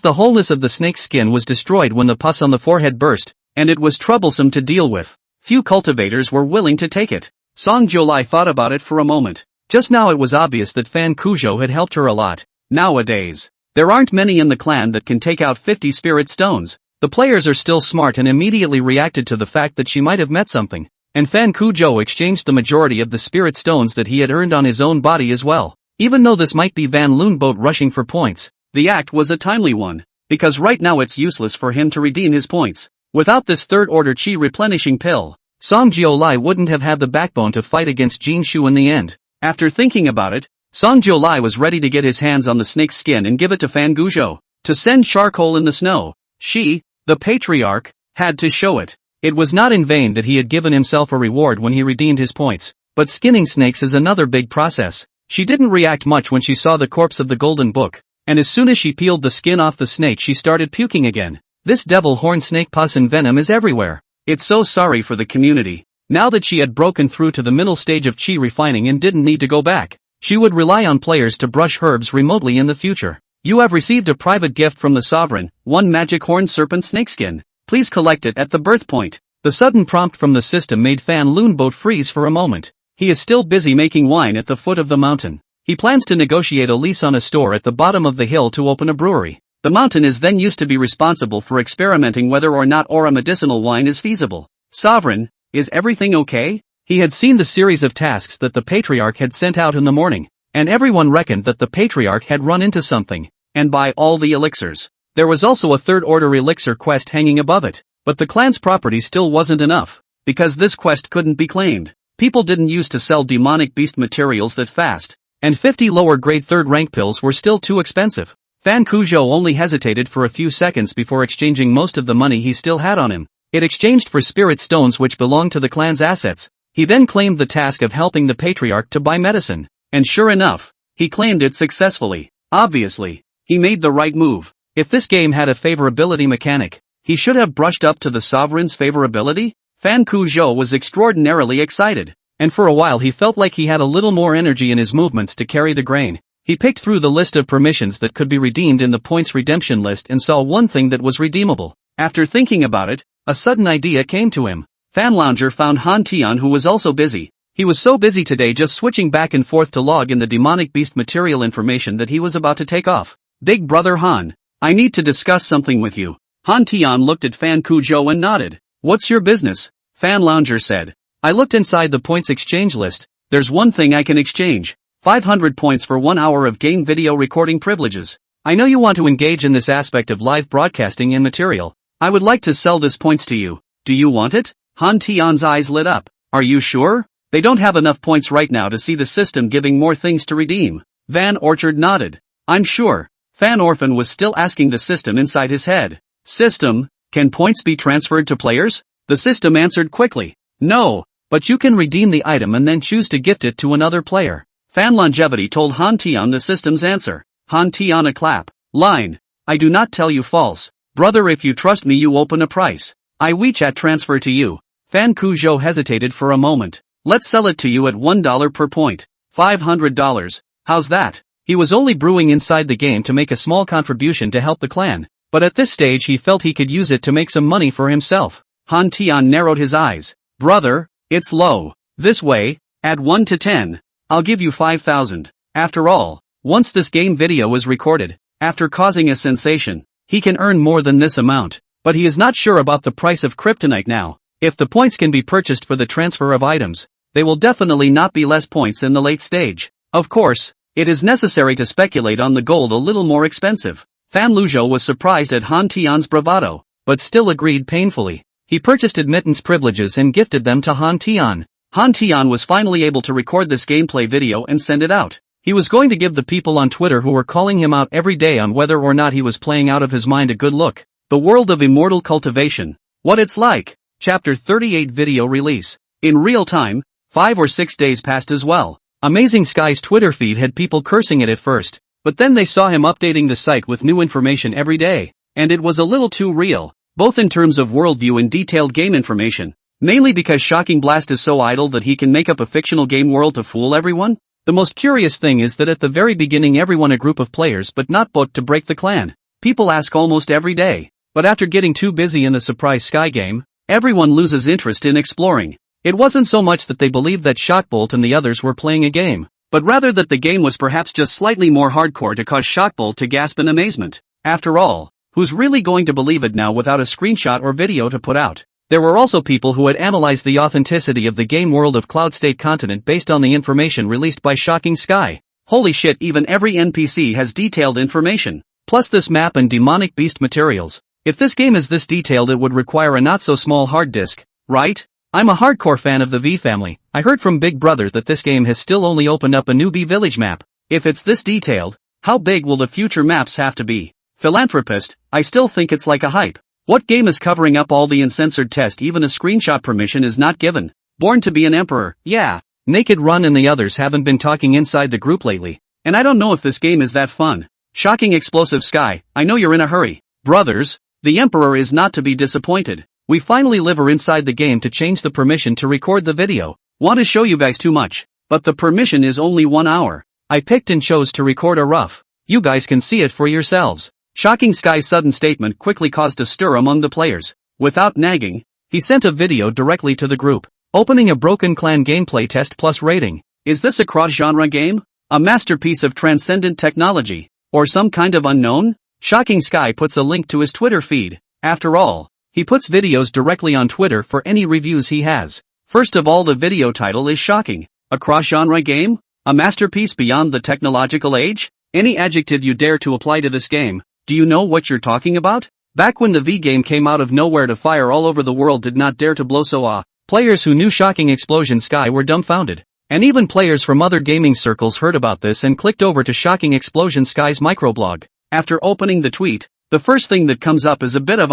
the wholeness of the snake's skin was destroyed when the pus on the forehead burst, and it was troublesome to deal with. Few cultivators were willing to take it. Song Jiolai thought about it for a moment. Just now it was obvious that Fan Kuzhou had helped her a lot. Nowadays, there aren't many in the clan that can take out 50 spirit stones. The players are still smart and immediately reacted to the fact that she might have met something, and Fan Kuzhou exchanged the majority of the spirit stones that he had earned on his own body as well. Even though this might be Van Loonboat rushing for points, the act was a timely one, because right now it's useless for him to redeem his points. Without this third-order chi replenishing pill, Song Jiolai wouldn't have had the backbone to fight against Jin Shu in the end. After thinking about it, Song Jiolai was ready to get his hands on the snake's skin and give it to Fan Guzhou, to send charcoal in the snow. She, the patriarch, had to show it. It was not in vain that he had given himself a reward when he redeemed his points. But skinning snakes is another big process. She didn't react much when she saw the corpse of the golden book, and as soon as she peeled the skin off the snake she started puking again. This devil horn snake pus and venom is everywhere. It's so sorry for the community. Now that she had broken through to the middle stage of chi refining and didn't need to go back, she would rely on players to brush herbs remotely in the future. You have received a private gift from the sovereign, one magic horn serpent snakeskin. Please collect it at the birth point. The sudden prompt from the system made Fan Loonboat freeze for a moment. He is still busy making wine at the foot of the mountain. He plans to negotiate a lease on a store at the bottom of the hill to open a brewery. The mountain is then used to be responsible for experimenting whether or not aura medicinal wine is feasible. Sovereign, is everything okay? He had seen the series of tasks that the Patriarch had sent out in the morning, and everyone reckoned that the Patriarch had run into something, and buy all the elixirs. There was also a third-order elixir quest hanging above it, but the clan's property still wasn't enough, because this quest couldn't be claimed. People didn't use to sell demonic beast materials that fast, and 50 lower-grade third-rank pills were still too expensive. Fan Guzhou only hesitated for a few seconds before exchanging most of the money he still had on him. It exchanged for spirit stones which belonged to the clan's assets. He then claimed the task of helping the Patriarch to buy medicine, and sure enough, he claimed it successfully. Obviously, he made the right move. If this game had a favorability mechanic, he should have brushed up to the sovereign's favorability. Fan Guzhou was extraordinarily excited, and for a while he felt like he had a little more energy in his movements to carry the grain. He picked through the list of permissions that could be redeemed in the points redemption list and saw one thing that was redeemable. After thinking about it, a sudden idea came to him. Fan Lounger found Han Tian, who was also busy. He was so busy today just switching back and forth to log in the demonic beast material information that he was about to take off. Big brother Han, I need to discuss something with you. Han Tian looked at Fan Guzhou and nodded. What's your business? Fan Lounger said. I looked inside the points exchange list. There's one thing I can exchange. 500 points for 1 hour of game video recording privileges. I know you want to engage in this aspect of live broadcasting and material. I would like to sell this points to you. Do you want it? Han Tian's eyes lit up. Are you sure? They don't have enough points right now to see the system giving more things to redeem. Van Orchard nodded. I'm sure. Fan Orphan was still asking the system inside his head. System, can points be transferred to players? The system answered quickly. No, but you can redeem the item and then choose to gift it to another player. Fan Longevity told Han Tian the system's answer. Han Tian a clap. Line. I do not tell you false. Brother, if you trust me you open a price. I WeChat transfer to you. Fan Guzhou hesitated for a moment. Let's sell it to you at $1 per point. $500. How's that? He was only brewing inside the game to make a small contribution to help the clan, but at this stage he felt he could use it to make some money for himself. Han Tian narrowed his eyes. Brother, it's low. This way, add 1 to 10. I'll give you 5,000. After all, once this game video is recorded, after causing a sensation, he can earn more than this amount. But he is not sure about the price of kryptonite now. If the points can be purchased for the transfer of items, they will definitely not be less points in the late stage. Of course, it is necessary to speculate on the gold a little more expensive. Fan Luzhou was surprised at Han Tian's bravado, but still agreed painfully. He purchased admittance privileges and gifted them to Han Tian. Han Tian was finally able to record this gameplay video and send it out. He was going to give the people on Twitter who were calling him out every day on whether or not he was playing out of his mind a good look. The world of immortal cultivation. What it's like. Chapter 38 video release. In real time, 5 or 6 days passed as well. Amazing Sky's Twitter feed had people cursing it at first, but then they saw him updating the site with new information every day, and it was a little too real, both in terms of worldview and detailed game information. Mainly because Shocking Blast is so idle that he can make up a fictional game world to fool everyone. The most curious thing is that at the very beginning everyone a group of players but not booked to break the clan. People ask almost every day, but after getting too busy in the surprise Sky game, everyone loses interest in exploring. It wasn't so much that they believed that Shockbolt and the others were playing a game, but rather that the game was perhaps just slightly more hardcore to cause Shockbolt to gasp in amazement. After all, who's really going to believe it now without a screenshot or video to put out? There were also people who had analyzed the authenticity of the game world of Cloud State Continent based on the information released by Shocking Sky. Holy shit, even every NPC has detailed information. Plus this map and demonic beast materials. If this game is this detailed, it would require a not so small hard disk, right? I'm a hardcore fan of the V family. I heard from Big Brother that this game has still only opened up a new V village map. If it's this detailed, how big will the future maps have to be? Philanthropist, I still think it's like a hype. What game is covering up all the uncensored test? Even a screenshot permission is not given. Born to be an emperor, yeah. Naked Run and the others haven't been talking inside the group lately. And I don't know if this game is that fun. Shocking Explosive Sky, I know you're in a hurry. Brothers, the emperor is not to be disappointed. We finally live inside the game to change the permission to record the video. Want to show you guys too much. But the permission is only 1 hour. I picked and chose to record a rough. You guys can see it for yourselves. Shocking Sky's sudden statement quickly caused a stir among the players. Without nagging, he sent a video directly to the group. Opening a Broken Clan gameplay test plus rating. Is this a cross-genre game? A masterpiece of transcendent technology? Or some kind of unknown? Shocking Sky puts a link to his Twitter feed. After all, he puts videos directly on Twitter for any reviews he has. First of all, the video title is shocking. A cross-genre game? A masterpiece beyond the technological age? Any adjective you dare to apply to this game. Do you know what you're talking about? Back when the V game came out of nowhere to fire all over the world did not dare to blow so players who knew Shocking Explosion Sky were dumbfounded. And even players from other gaming circles heard about this and clicked over to Shocking Explosion Sky's microblog. After opening the tweet, the first thing that comes up is a bit of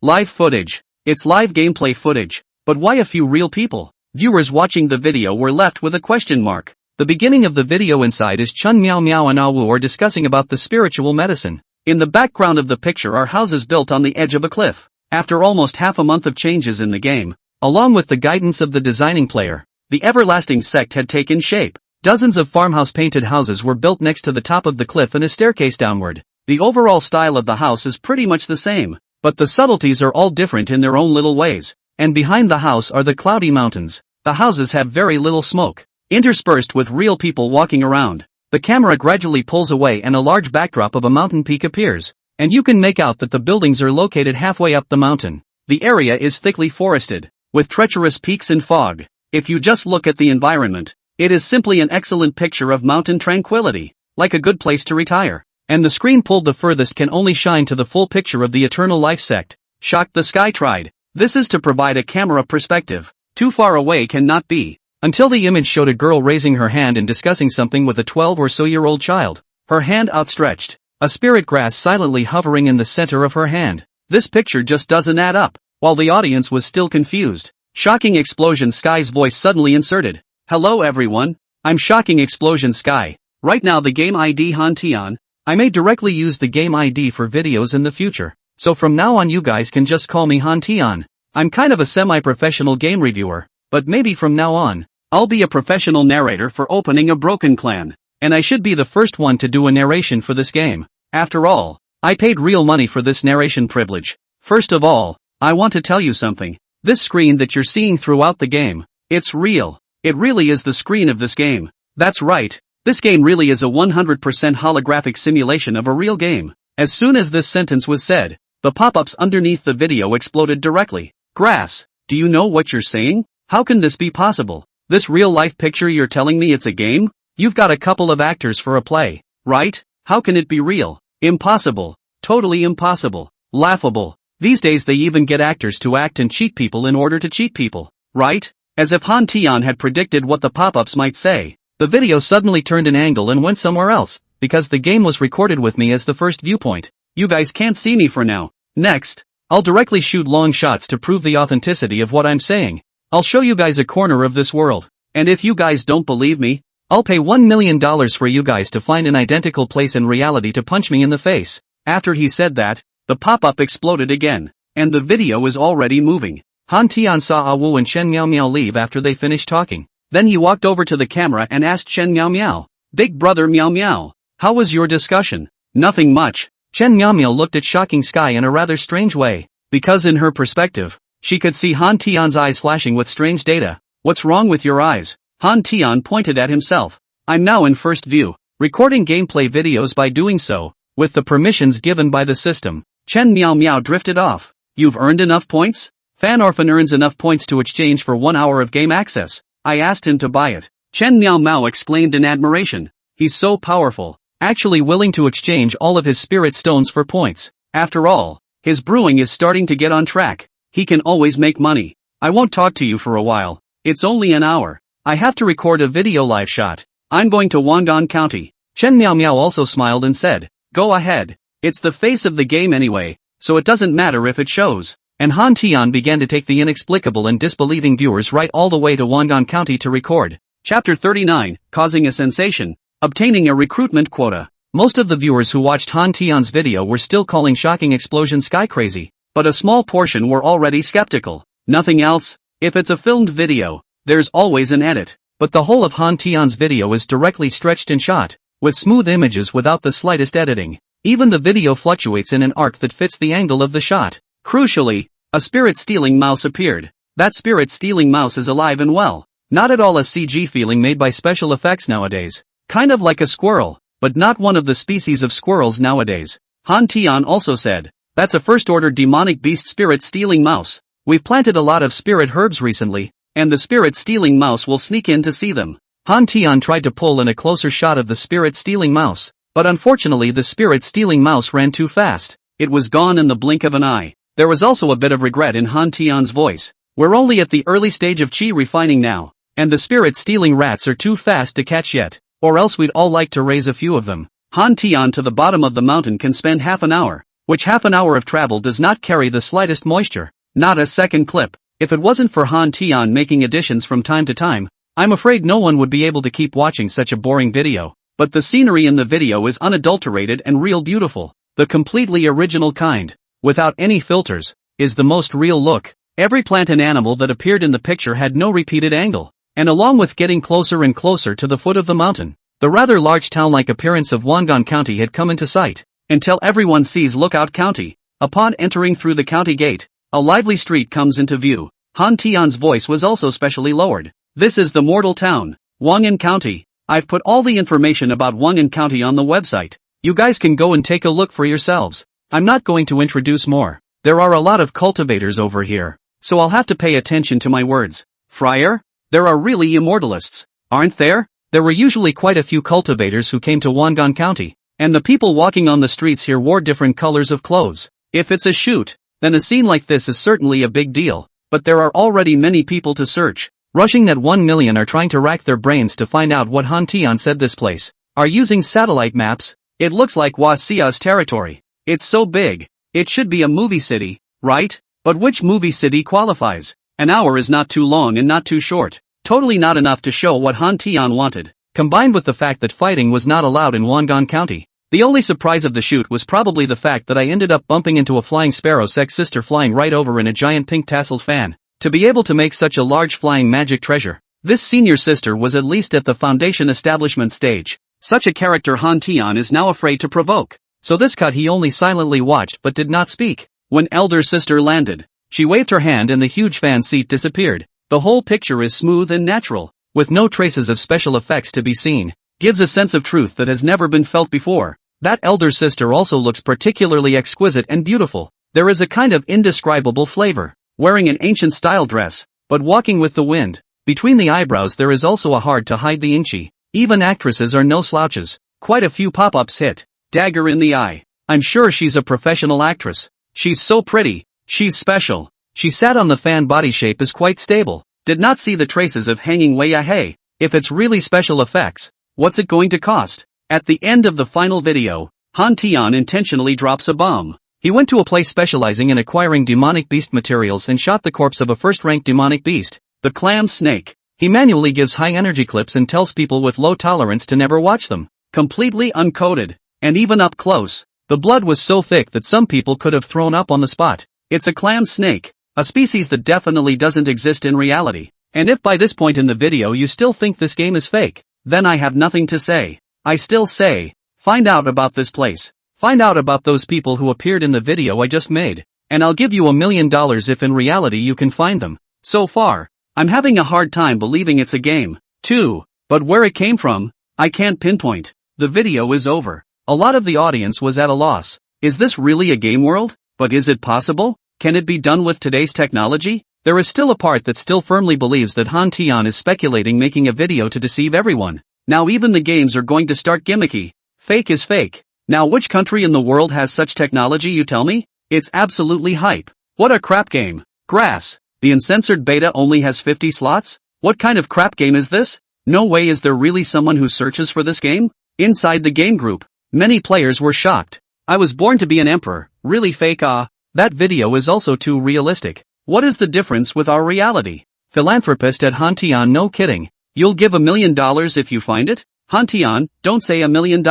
live footage. It's live gameplay footage. But why a few real people? Viewers watching the video were left with a question mark. The beginning of the video inside is Chun Meow Meow and Awu are discussing about the spiritual medicine. In the background of the picture are houses built on the edge of a cliff. After almost half a month of changes in the game, along with the guidance of the designing player, the everlasting sect had taken shape. Dozens of farmhouse painted houses were built next to the top of the cliff and a staircase downward. The overall style of the house is pretty much the same, but the subtleties are all different in their own little ways. And behind the house are the cloudy mountains. The houses have very little smoke, interspersed with real people walking around. The camera gradually pulls away and a large backdrop of a mountain peak appears, and you can make out that the buildings are located halfway up the mountain. The area is thickly forested, with treacherous peaks and fog. If you just look at the environment, it is simply an excellent picture of mountain tranquility, like a good place to retire. And the screen pulled the furthest can only shine to the full picture of the eternal life sect. Shocked the Sky tried. This is to provide a camera perspective. Too far away cannot be. Until the image showed a girl raising her hand and discussing something with a 12 or so year old child. Her hand outstretched. A spirit grass silently hovering in the center of her hand. This picture just doesn't add up. While the audience was still confused, Shocking Explosion Sky's voice suddenly inserted. Hello everyone, I'm Shocking Explosion Sky. Right now the game ID Han Tian. I may directly use the game ID for videos in the future. So from now on you guys can just call me Han Tian. I'm kind of a semi-professional game reviewer, but maybe from now on, I'll be a professional narrator for opening a Broken Clan. And I should be the first one to do a narration for this game. After all, I paid real money for this narration privilege. First of all, I want to tell you something. This screen that you're seeing throughout the game, it's real. It really is the screen of this game. That's right. This game really is a 100% holographic simulation of a real game. As soon as this sentence was said, the pop-ups underneath the video exploded directly. Grass, do you know what you're saying? How can this be possible? This real-life picture you're telling me it's a game? You've got a couple of actors for a play, right? How can it be real? Impossible. Totally impossible. Laughable. These days they even get actors to act and cheat people in order to cheat people, right? As if Han Tian had predicted what the pop-ups might say. The video suddenly turned an angle and went somewhere else, because the game was recorded with me as the first viewpoint. You guys can't see me for now. Next, I'll directly shoot long shots to prove the authenticity of what I'm saying. I'll show you guys a corner of this world. And if you guys don't believe me, I'll pay $1 million for you guys to find an identical place in reality to punch me in the face. After he said that, the pop-up exploded again, and the video is already moving. Han Tian saw Awu and Chen Miao Miao leave after they finished talking. Then he walked over to the camera and asked Chen Miao Miao, "Big brother Miao Miao, how was your discussion?" "Nothing much." Chen Miao Miao looked at Shocking Sky in a rather strange way, because in her perspective, she could see Han Tian's eyes flashing with strange data. "What's wrong with your eyes?" Han Tian pointed at himself. "I'm now in first view, recording gameplay videos by doing so, with the permissions given by the system." Chen Miao Miao drifted off. "You've earned enough points?" "Fan Orphan earns enough points to exchange for 1 hour of game access. I asked him to buy it." Chen Miao Miao exclaimed in admiration. He's so powerful, actually willing to exchange all of his spirit stones for points. After all, his brewing is starting to get on track. He can always make money. I won't talk to you for a while. It's only an hour. I have to record a video live shot. I'm going to Wangan County. Chen Miao Miao also smiled and said, go ahead. It's the face of the game anyway, so it doesn't matter if it shows. And Han Tian began to take the inexplicable and disbelieving viewers right all the way to Wangan County to record. Chapter 39, Causing a Sensation. Obtaining a recruitment quota. Most of the viewers who watched Han Tian's video were still calling Shocking Explosion sky crazy, but a small portion were already skeptical. Nothing else? If it's a filmed video, there's always an edit. But the whole of Han Tian's video is directly stretched and shot, with smooth images without the slightest editing. Even the video fluctuates in an arc that fits the angle of the shot. Crucially, a spirit-stealing mouse appeared. That spirit-stealing mouse is alive and well. Not at all a CG feeling made by special effects nowadays. Kind of like a squirrel, but not one of the species of squirrels nowadays. Han Tian also said, that's a first-order demonic beast spirit-stealing mouse. We've planted a lot of spirit herbs recently, and the spirit-stealing mouse will sneak in to see them. Han Tian tried to pull in a closer shot of the spirit-stealing mouse, but unfortunately the spirit-stealing mouse ran too fast. It was gone in the blink of an eye. There was also a bit of regret in Han Tian's voice. We're only at the early stage of qi refining now, and the spirit-stealing rats are too fast to catch yet. Or else we'd all like to raise a few of them. Han Tian to the bottom of the mountain can spend half an hour, which half an hour of travel does not carry the slightest moisture. Not a second clip. If it wasn't for Han Tian making additions from time to time, I'm afraid no one would be able to keep watching such a boring video. But the scenery in the video is unadulterated and real beautiful. The completely original kind, without any filters, is the most real look. Every plant and animal that appeared in the picture had no repeated angle. And along with getting closer and closer to the foot of the mountain, the rather large town-like appearance of Wangan County had come into sight, until everyone sees Lookout County. Upon entering through the county gate, a lively street comes into view. Han Tian's voice was also specially lowered. This is the mortal town, Wangan County. I've put all the information about Wangan County on the website. You guys can go and take a look for yourselves. I'm not going to introduce more. There are a lot of cultivators over here, so I'll have to pay attention to my words. Friar? There are really immortalists, aren't there? There were usually quite a few cultivators who came to Wangan County, and the people walking on the streets here wore different colors of clothes. If it's a shoot, then a scene like this is certainly a big deal, but there are already many people to search. Rushing that 1 million are trying to rack their brains to find out what Han Tian said this place. Are using satellite maps. It looks like Wasia's territory. It's so big. It should be a movie city, right? But which movie city qualifies? An hour is not too long and not too short. Totally not enough to show what Han Tian wanted. Combined with the fact that fighting was not allowed in Wangan County. The only surprise of the shoot was probably the fact that I ended up bumping into a flying sparrow sect sister flying right over in a giant pink tasseled fan. To be able to make such a large flying magic treasure, this senior sister was at least at the foundation establishment stage. Such a character Han Tian is now afraid to provoke. So this cut he only silently watched but did not speak. When elder sister landed, she waved her hand and the huge fan seat disappeared. The whole picture is smooth and natural, with no traces of special effects to be seen. Gives a sense of truth that has never been felt before. That elder sister also looks particularly exquisite and beautiful. There is a kind of indescribable flavor. Wearing an ancient style dress, but walking with the wind. Between the eyebrows there is also a hard to hide the inchi. Even actresses are no slouches. Quite a few pop-ups hit. Dagger in the eye. I'm sure she's a professional actress. She's so pretty. She's special. She sat on the fan. Body shape is quite stable. Did not see the traces of hanging way ahead. If it's really special effects, what's it going to cost? At the end of the final video, Han Tian intentionally drops a bomb. He went to a place specializing in acquiring demonic beast materials and shot the corpse of a first-ranked demonic beast, the clam snake. He manually gives high energy clips and tells people with low tolerance to never watch them. Completely uncoded. And even up close, the blood was so thick that some people could have thrown up on the spot. It's a clam snake, a species that definitely doesn't exist in reality. And if by this point in the video you still think this game is fake, then I have nothing to say. I still say, find out about this place. Find out about those people who appeared in the video I just made, and I'll give you $1 million if in reality you can find them. So far, I'm having a hard time believing it's a game, too, but where it came from, I can't pinpoint. The video is over. A lot of the audience was at a loss. Is this really a game world? But is it possible? Can it be done with today's technology? There is still a part that still firmly believes that Han Tian is speculating making a video to deceive everyone. Now even the games are going to start gimmicky. Fake is fake. Now which country in the world has such technology, you tell me? It's absolutely hype. What a crap game. Grass. The uncensored beta only has 50 slots? What kind of crap game is this? No way, is there really someone who searches for this game? Inside the game group, many players were shocked. I was born to be an emperor. Really fake? That video is also too realistic. What is the difference with our reality? Philanthropist at Hantian, no kidding. You'll give $1 million if you find it? Hantian, don't say $1 million.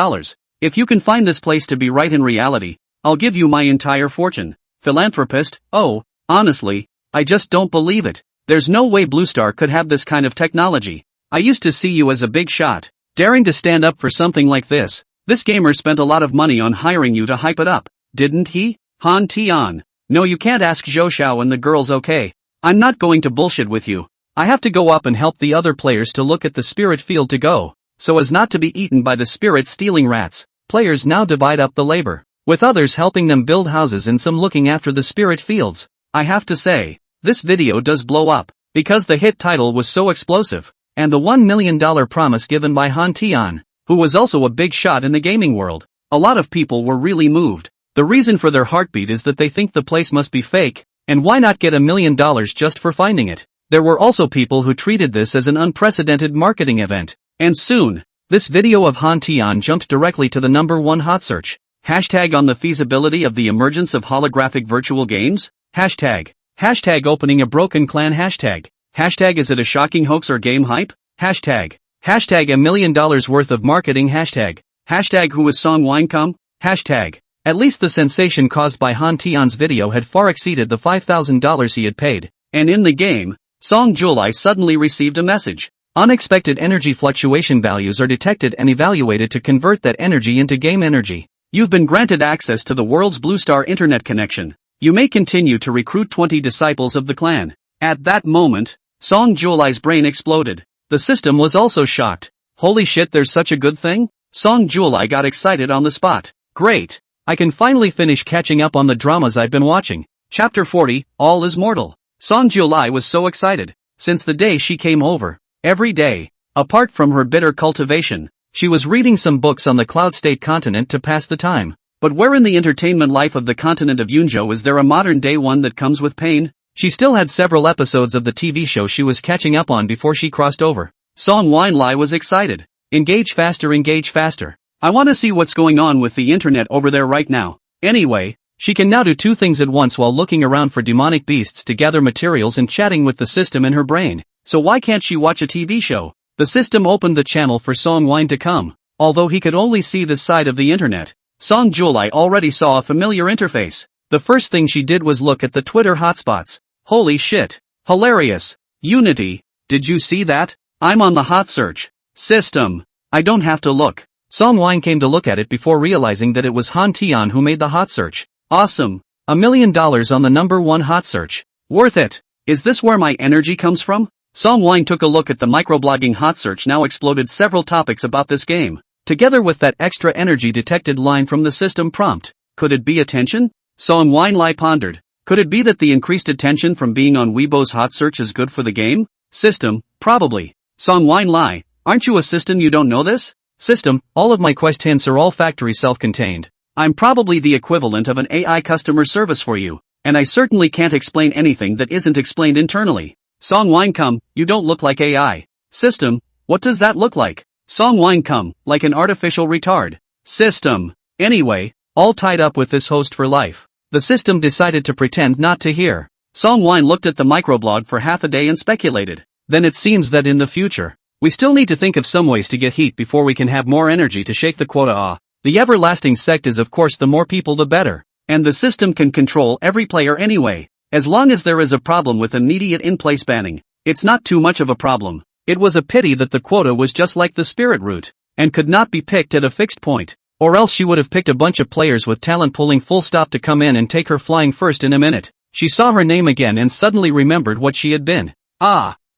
If you can find this place to be right in reality, I'll give you my entire fortune. Philanthropist, oh, honestly, I just don't believe it. There's no way Bluestar could have this kind of technology. I used to see you as a big shot, daring to stand up for something like this. This gamer spent a lot of money on hiring you to hype it up, didn't he? Han Tian. No, you can't ask Zhou Xiao and the girls, okay? I'm not going to bullshit with you. I have to go up and help the other players to look at the spirit field to go, so as not to be eaten by the spirit stealing rats. Players now divide up the labor, with others helping them build houses and some looking after the spirit fields. I have to say, this video does blow up, because the hit title was so explosive, and the $1 million promise given by Han Tian, who was also a big shot in the gaming world. A lot of people were really moved. The reason for their heartbeat is that they think the place must be fake, and why not get $1 million just for finding it? There were also people who treated this as an unprecedented marketing event, and soon, this video of Han Tian jumped directly to the #1 hot search. Hashtag on the feasibility of the emergence of holographic virtual games? Hashtag opening a broken clan. Hashtag is it a shocking hoax or game hype? Hashtag $1 million worth of marketing. Hashtag who is Song Winecom? Hashtag at least the sensation caused by Han Tian's video had far exceeded the $5,000 he had paid. And in the game, Song Julai suddenly received a message. Unexpected energy fluctuation values are detected and evaluated to convert that energy into game energy. You've been granted access to the world's Bluestar internet connection. You may continue to recruit 20 disciples of the clan. At that moment, Song Julai's brain exploded. The system was also shocked. Holy shit, there's such a good thing? Song Julai got excited on the spot. Great! I can finally finish catching up on the dramas I've been watching. Chapter 40, All is Mortal. Song Julai was so excited. Since the day she came over, every day, apart from her bitter cultivation, she was reading some books on the Cloud State continent to pass the time. But where in the entertainment life of the continent of Yunzhou is there a modern-day one that comes with pain? She still had several episodes of the TV show she was catching up on before she crossed over. Song Winelai was excited. Engage faster. I want to see what's going on with the internet over there right now. Anyway, she can now do two things at once while looking around for demonic beasts to gather materials and chatting with the system in her brain. So why can't she watch a TV show? The system opened the channel for Song Wine to come. Although he could only see this side of the internet, Song Julai already saw a familiar interface. The first thing she did was look at the Twitter hotspots. Holy shit. Hilarious. Unity. Did you see that? I'm on the hot search. System. I don't have to look. Song Wine came to look at it before realizing that it was Han Tian who made the hot search. Awesome. $1 million on the #1 hot search. Worth it. Is this where my energy comes from? Song Wine took a look at the microblogging hot search now exploded several topics about this game, together with that extra energy detected line from the system prompt. Could it be attention? Song Wine Lai pondered. Could it be that the increased attention from being on Weibo's hot search is good for the game? System, probably. Song Wine Lai, aren't you a system, you don't know this? System, all of my quest hints are all factory self-contained. I'm probably the equivalent of an AI customer service for you, and I certainly can't explain anything that isn't explained internally. Song Winecom, you don't look like AI. System, what does that look like? Song Winecom, like an artificial retard. System. Anyway, all tied up with this host for life. The system decided to pretend not to hear. Song Wine looked at the microblog for half a day and speculated. Then it seems that in the future, we still need to think of some ways to get heat before we can have more energy to shake the quota. The everlasting sect is of course the more people the better. And the system can control every player anyway. As long as there is a problem with immediate in-place banning, it's not too much of a problem. It was a pity that the quota was just like the spirit route, and could not be picked at a fixed point. Or else she would have picked a bunch of players with talent pulling full stop to come in and take her flying first in a minute. She saw her name again and suddenly remembered what she had been.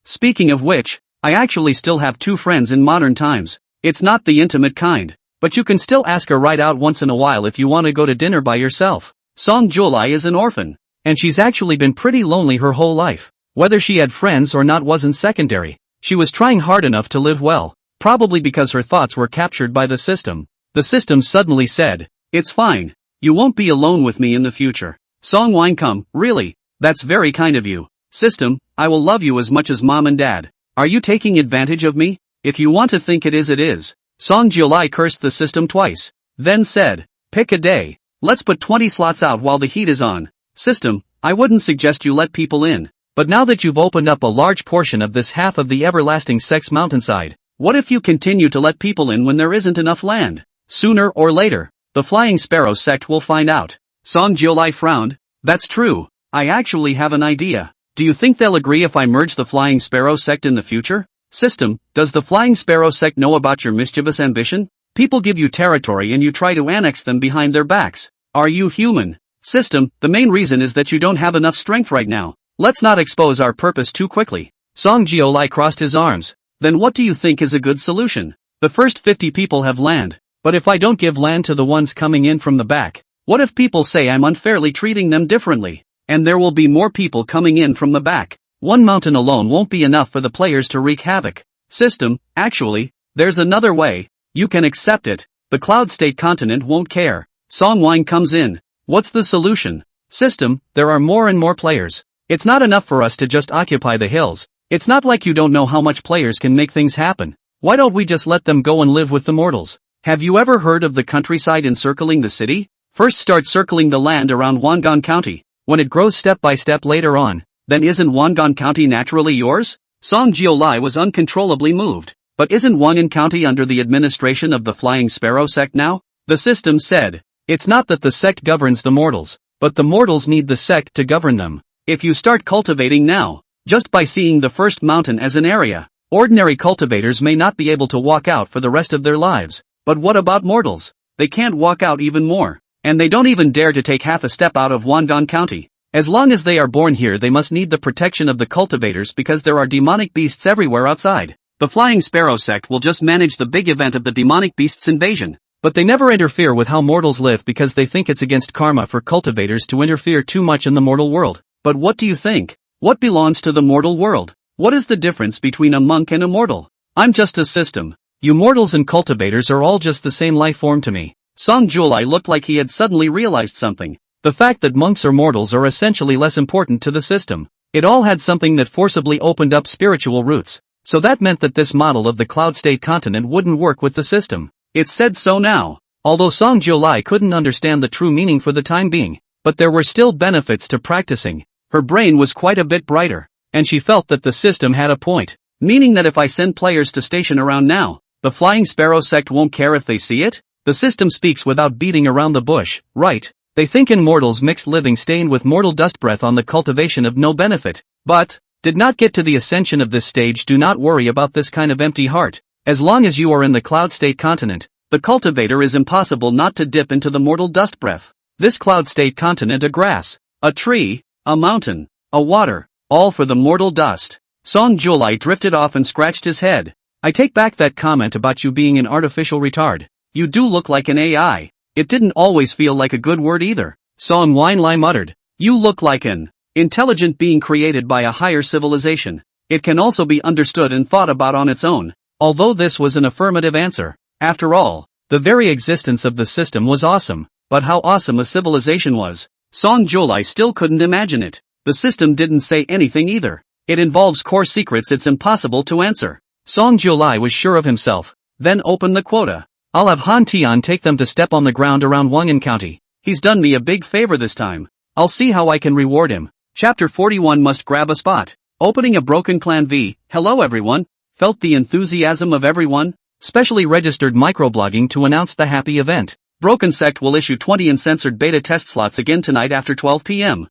Speaking of which, I actually still have 2 friends in modern times. It's not the intimate kind, but you can still ask her right out once in a while if you want to go to dinner by yourself. Song Julai is an orphan, and she's actually been pretty lonely her whole life. Whether she had friends or not wasn't secondary. She was trying hard enough to live well. probably because her thoughts were captured by the system. The system suddenly said, "It's fine. You won't be alone with me in the future." Song Wine come, really? That's very kind of you. System, I will love you as much as mom and dad. Are you taking advantage of me? If you want to think it is, it is. Song Jiolai cursed the system twice. Then said, "Pick a day. Let's put 20 slots out while the heat is on." System, I wouldn't suggest you let people in. But now that you've opened up a large portion of this half of the everlasting sex mountainside, what if you continue to let people in when there isn't enough land? Sooner or later, the Flying Sparrow sect will find out. Song Jiolai frowned. That's true. I actually have an idea. Do you think they'll agree if I merge the Flying Sparrow sect in the future? System, does the Flying Sparrow sect know about your mischievous ambition? People give you territory and you try to annex them behind their backs. Are you human? System, the main reason is that you don't have enough strength right now. Let's not expose our purpose too quickly. Song Jiolai crossed his arms. Then what do you think is a good solution? The first 50 people have land. But if I don't give land to the ones coming in from the back, what if people say I'm unfairly treating them differently? And there will be more people coming in from the back. One mountain alone won't be enough for the players to wreak havoc. System, actually, there's another way. You can accept it. The Cloud State continent won't care. Song Wine comes in. What's the solution? System, there are more and more players. It's not enough for us to just occupy the hills. It's not like you don't know how much players can make things happen. Why don't we just let them go and live with the mortals? Have you ever heard of the countryside encircling the city? First start circling the land around Wangan County. When it grows step by step later on, then isn't Wangan County naturally yours? Song Jiolai was uncontrollably moved. But isn't Wangan County under the administration of the Flying Sparrow sect now? The system said, it's not that the sect governs the mortals, but the mortals need the sect to govern them. If you start cultivating now, just by seeing the first mountain as an area, ordinary cultivators may not be able to walk out for the rest of their lives. But what about mortals? They can't walk out even more. And they don't even dare to take half a step out of Wangan County. As long as they are born here, they must need the protection of the cultivators because there are demonic beasts everywhere outside. The Flying Sparrow sect will just manage the big event of the demonic beasts invasion. But they never interfere with how mortals live because they think it's against karma for cultivators to interfere too much in the mortal world. But what do you think? What belongs to the mortal world? What is the difference between a monk and a mortal? I'm just a system. You mortals and cultivators are all just the same life form to me. Song Jiolai looked like he had suddenly realized something. The fact that monks or mortals are essentially less important to the system. It all had something that forcibly opened up spiritual roots. So that meant that this model of the Cloud State continent wouldn't work with the system. It said so now. Although Song Jiolai couldn't understand the true meaning for the time being, but there were still benefits to practicing. Her brain was quite a bit brighter, and she felt that the system had a point. Meaning that if I send players to station around now, the Flying Sparrow sect won't care if they see it? The system speaks without beating around the bush, right? They think in mortals mixed living stained with mortal dust breath on the cultivation of no benefit. But, did not get to the ascension of this stage. Do not worry about this kind of empty heart. As long as you are in the Cloud State continent, the cultivator is impossible not to dip into the mortal dust breath. This Cloud State continent, a grass, a tree, a mountain, a water, all for the mortal dust. Song Jiolai drifted off and scratched his head. I take back that comment about you being an artificial retard. You do look like an AI. It didn't always feel like a good word either. Song Wine muttered. You look like an intelligent being created by a higher civilization. It can also be understood and thought about on its own. Although this was an affirmative answer. After all, the very existence of the system was awesome. But how awesome a civilization was, Song Jiolai still couldn't imagine it. The system didn't say anything either. It involves core secrets it's impossible to answer. Song Jiolai was sure of himself. Then open the quota. I'll have Han Tian take them to step on the ground around Wangan County. He's done me a big favor this time. I'll see how I can reward him. Chapter 41 must grab a spot. Opening a broken clan V. Hello everyone. Felt the enthusiasm of everyone. Specially registered microblogging to announce the happy event. Broken Sect will issue 20 uncensored beta test slots again tonight after 12 p.m.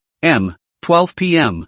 12 p.m.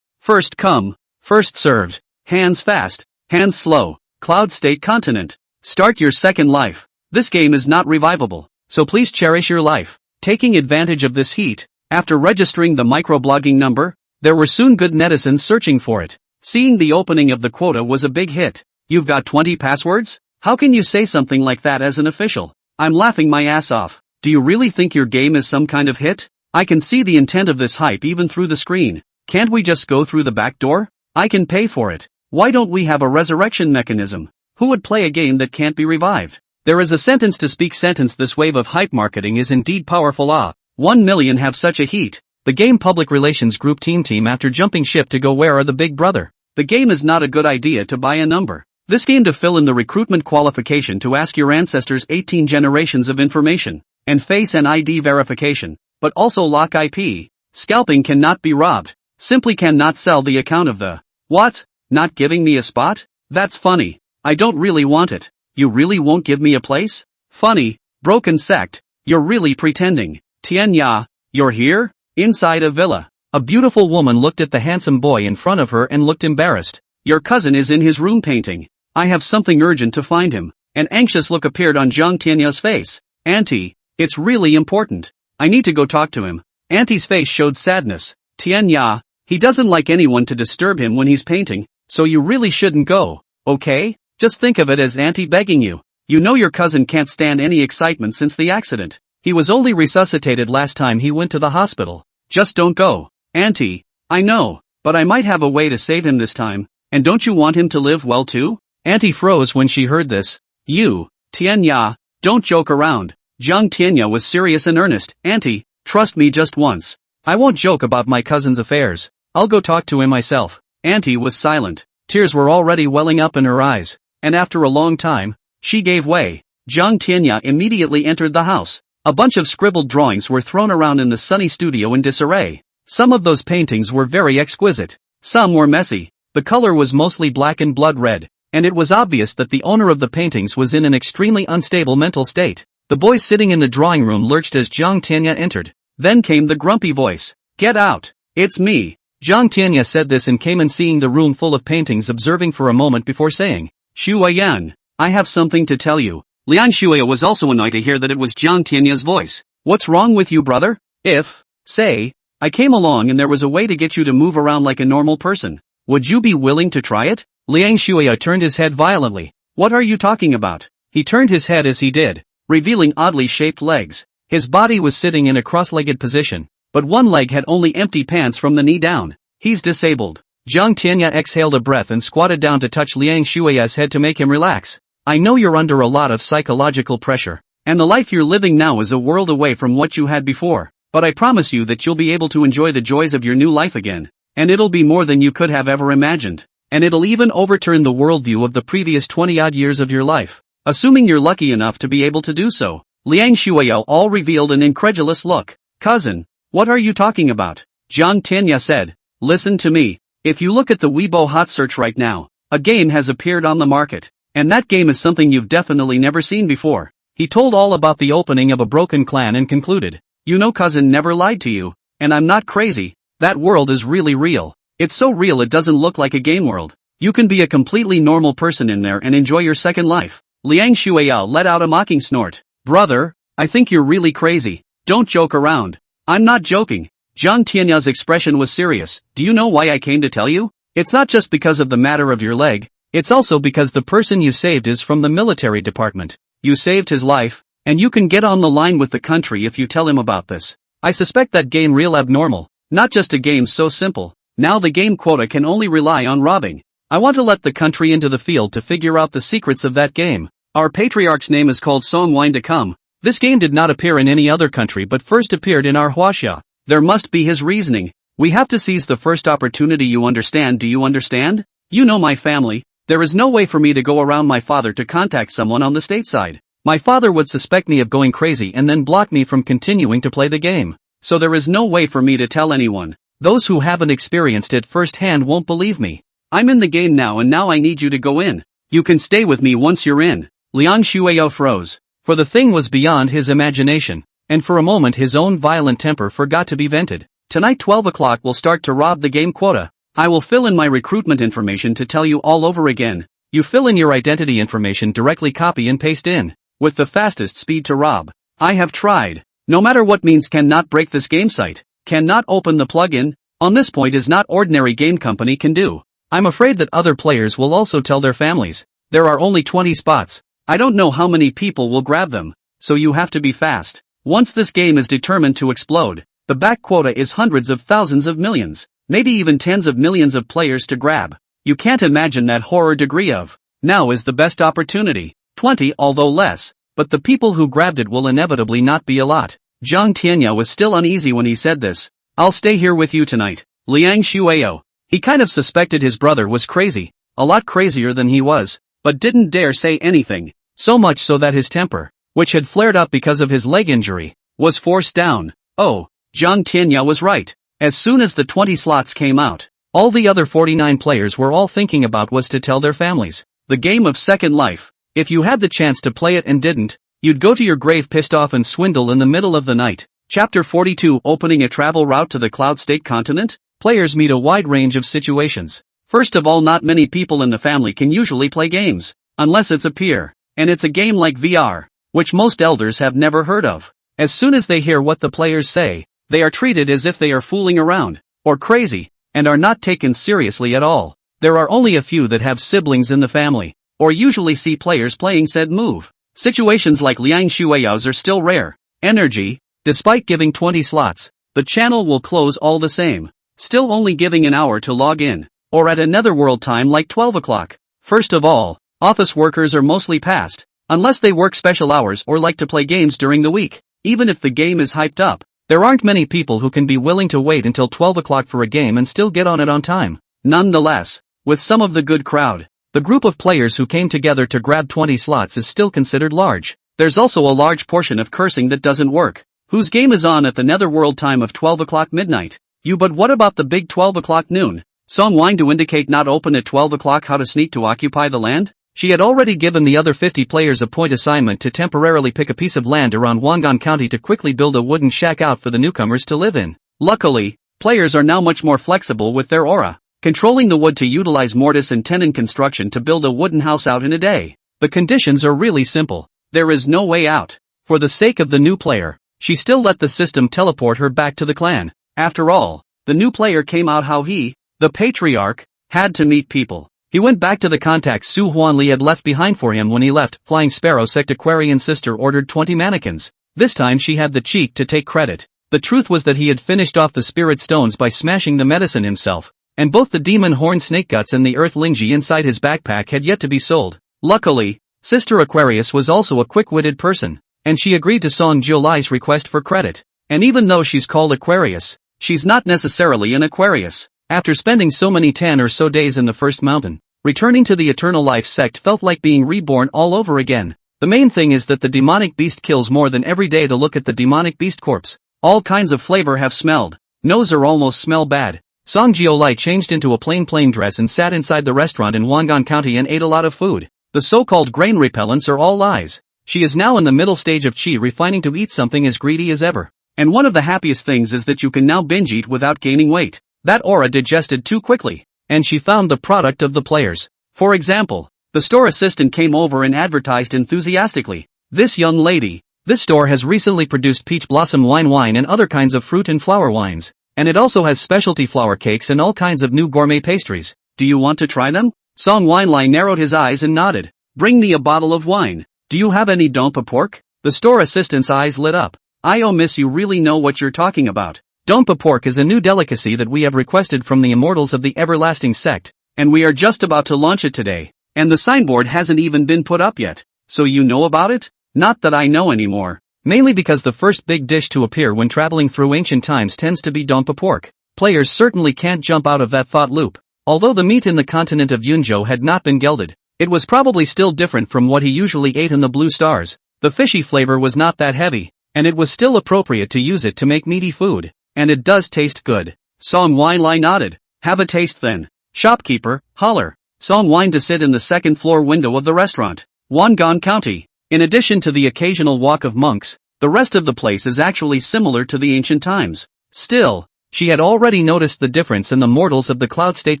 First come, first served. Hands fast, hands slow. Cloud State continent. Start your second life. This game is not revivable, so please cherish your life. Taking advantage of this heat, after registering the microblogging number, there were soon good netizens searching for it. Seeing the opening of the quota was a big hit. You've got 20 passwords? How can you say something like that as an official? I'm laughing my ass off. Do you really think your game is some kind of hit? I can see the intent of this hype even through the screen. Can't we just go through the back door? I can pay for it. Why don't we have a resurrection mechanism? Who would play a game that can't be revived? There is a sentence to speak sentence. This wave of hype marketing is indeed powerful. 1 million have such a heat. The game public relations group team after jumping ship to go where are the big brother. The game is not a good idea to buy a number. This game to fill in the recruitment qualification to ask your ancestors 18 generations of information, and face and ID verification, but also lock IP. Scalping cannot be robbed. Simply cannot sell the account of the. What? Not giving me a spot? That's funny. I don't really want it. You really won't give me a place? Funny. Broken sect. You're really pretending. Tianya, you're here? Inside a villa. A beautiful woman looked at the handsome boy in front of her and looked embarrassed. Your cousin is in his room painting. I have something urgent to find him. An anxious look appeared on Zhang Tianya's face. Auntie, it's really important. I need to go talk to him. Auntie's face showed sadness. Tianya, he doesn't like anyone to disturb him when he's painting, so you really shouldn't go, okay? Just think of it as Auntie begging you. You know your cousin can't stand any excitement since the accident. He was only resuscitated last time he went to the hospital. Just don't go. Auntie, I know, but I might have a way to save him this time, and don't you want him to live well too? Auntie froze when she heard this. You, Tianya, don't joke around. Zhang Tianya was serious and earnest. Auntie, trust me just once. I won't joke about my cousin's affairs. I'll go talk to him myself. Auntie was silent. Tears were already welling up in her eyes, and after a long time, she gave way. Zhang Tianya immediately entered the house. A bunch of scribbled drawings were thrown around in the sunny studio in disarray. Some of those paintings were very exquisite. Some were messy. The color was mostly black and blood red, and it was obvious that the owner of the paintings was in an extremely unstable mental state. The boy sitting in the drawing room lurched as Zhang Tianya entered. Then came the grumpy voice. Get out. It's me. Zhang Tianya said this and came in seeing the room full of paintings, observing for a moment before saying, Shuayan, I have something to tell you. Liang Shuya was also annoyed to hear that it was Zhang Tianya's voice. What's wrong with you, brother? If, say, I came along and there was a way to get you to move around like a normal person, would you be willing to try it? Liang Shuya turned his head violently. What are you talking about? He turned his head as he did, revealing oddly shaped legs. His body was sitting in a cross-legged position, but one leg had only empty pants from the knee down. He's disabled. Zhang Tianya exhaled a breath and squatted down to touch Liang Shuya's head to make him relax. I know you're under a lot of psychological pressure, and the life you're living now is a world away from what you had before, but I promise you that you'll be able to enjoy the joys of your new life again, and it'll be more than you could have ever imagined, and it'll even overturn the worldview of the previous 20-odd years of your life, assuming you're lucky enough to be able to do so. Liang Shuya all revealed an incredulous look. Cousin, what are you talking about? Zhang Tianya said. Listen to me. If you look at the Weibo hot search right now, a game has appeared on the market, and that game is something you've definitely never seen before. He told all about the opening of a broken clan and concluded, you know cousin never lied to you, and I'm not crazy, that world is really real. It's so real it doesn't look like a game world. You can be a completely normal person in there and enjoy your second life. Liang Shuya let out a mocking snort. Brother, I think you're really crazy. Don't joke around. I'm not joking. Zhang Tianya's expression was serious. Do you know why I came to tell you? It's not just because of the matter of your leg, it's also because the person you saved is from the military department. You saved his life, and you can get on the line with the country if you tell him about this. I suspect that game real abnormal, not just a game so simple. Now the game quota can only rely on robbing. I want to let the country into the field to figure out the secrets of that game. Our patriarch's name is called Song Wine to Come. This game did not appear in any other country but first appeared in our Huaxia. There must be his reasoning. We have to seize the first opportunity, you understand? Do you understand? You know my family. There is no way for me to go around my father to contact someone on the stateside. My father would suspect me of going crazy and then block me from continuing to play the game. So there is no way for me to tell anyone. Those who haven't experienced it firsthand won't believe me. I'm in the game now and now I need you to go in. You can stay with me once you're in. Liang Shuya froze. For the thing was beyond his imagination, and for a moment his own violent temper forgot to be vented. Tonight 12 o'clock we'll start to rob the game quota. I will fill in my recruitment information to tell you all over again. You fill in your identity information, directly copy and paste in. With the fastest speed to rob. I have tried. No matter what means cannot break this game site. Cannot open the plugin. On this point is not ordinary game company can do. I'm afraid that other players will also tell their families. There are only 20 spots. I don't know how many people will grab them. So you have to be fast. Once this game is determined to explode, the back quota is hundreds of thousands of millions. Maybe even tens of millions of players to grab. You can't imagine that horror degree of Now is the best opportunity. 20 although less, but the people who grabbed it will inevitably not be a lot. Jiang Tianya was still uneasy when he said this. I'll stay here with you tonight. Liang Shuao. He kind of suspected his brother was crazy, a lot crazier than he was, but didn't dare say anything, so much so that his temper, which had flared up because of his leg injury, was forced down. Oh, Jiang Tianya was right. As soon as the 20 slots came out, all the other 49 players were all thinking about was to tell their families. The game of Second Life. If you had the chance to play it and didn't, you'd go to your grave pissed off and swindle in the middle of the night. Chapter 42 Opening a travel route to the Cloud State continent? Players meet a wide range of situations. First of all, not many people in the family can usually play games, unless it's a peer, and it's a game like VR, which most elders have never heard of. As soon as they hear what the players say, they are treated as if they are fooling around, or crazy, and are not taken seriously at all. There are only a few that have siblings in the family, or usually see players playing said move. Situations like Liang Shuao's are still rare. Energy, despite giving 20 slots, the channel will close all the same, still only giving an hour to log in, or at another world time like 12 o'clock. First of all, office workers are mostly passed, unless they work special hours or like to play games during the week. Even if the game is hyped up, there aren't many people who can be willing to wait until 12 o'clock for a game and still get on it on time. Nonetheless, with some of the good crowd, the group of players who came together to grab 20 slots is still considered large. There's also a large portion of cursing that doesn't work, whose game is on at the netherworld time of 12 o'clock midnight. But what about the big 12 o'clock noon? Song wine to indicate not open at 12 o'clock. How to sneak to occupy the land? She had already given the other 50 players a point assignment to temporarily pick a piece of land around Wangan County to quickly build a wooden shack out for the newcomers to live in. Luckily, players are now much more flexible with their aura, controlling the wood to utilize mortise and tenon construction to build a wooden house out in a day. The conditions are really simple. There is no way out. For the sake of the new player, she still let the system teleport her back to the clan. After all, the new player came out how he, the patriarch, had to meet people. He went back to the contacts Su Huanli had left behind for him when he left. Flying Sparrow Sect Aquarian sister ordered 20 mannequins. This time she had the cheek to take credit. The truth was that he had finished off the spirit stones by smashing the medicine himself, and both the demon horn snake guts and the earth lingji inside his backpack had yet to be sold. Luckily, Sister Aquarius was also a quick-witted person, and she agreed to Song Jiulai's request for credit. And even though she's called Aquarius, she's not necessarily an Aquarius. After spending so many 10 or so days in the first mountain, returning to the Eternal Life sect felt like being reborn all over again. The main thing is that the demonic beast kills more than every day to look at the demonic beast corpse. All kinds of flavor have smelled. Nose or almost smell bad. Song Jiolai changed into a plain dress and sat inside the restaurant in Wangan County and ate a lot of food. The so-called grain repellents are all lies. She is now in the middle stage of chi refining to eat something as greedy as ever. And one of the happiest things is that you can now binge eat without gaining weight. That aura digested too quickly, and she found the product of the players. For example, the store assistant came over and advertised enthusiastically. This young lady, this store has recently produced peach blossom wine and other kinds of fruit and flower wines, and it also has specialty flour cakes and all kinds of new gourmet pastries. Do you want to try them? Song Winelai narrowed his eyes and nodded. Bring me a bottle of wine. Do you have any dompa pork? The store assistant's eyes lit up. Oh miss, you really know what you're talking about. Dompa pork is a new delicacy that we have requested from the immortals of the everlasting sect, and we are just about to launch it today, and the signboard hasn't even been put up yet. So you know about it? Not that I know anymore. Mainly because the first big dish to appear when traveling through ancient times tends to be dompa pork. Players certainly can't jump out of that thought loop. Although the meat in the continent of Yunzhou had not been gelded, it was probably still different from what he usually ate in the Blue Stars. The fishy flavor was not that heavy, and it was still appropriate to use it to make meaty food. And it does taste good. Song Winelai nodded. Have a taste then. Shopkeeper, holler. Song whined to sit in the second floor window of the restaurant. Wangan County. In addition to the occasional walk of monks, the rest of the place is actually similar to the ancient times. Still, she had already noticed the difference in the mortals of the Cloud State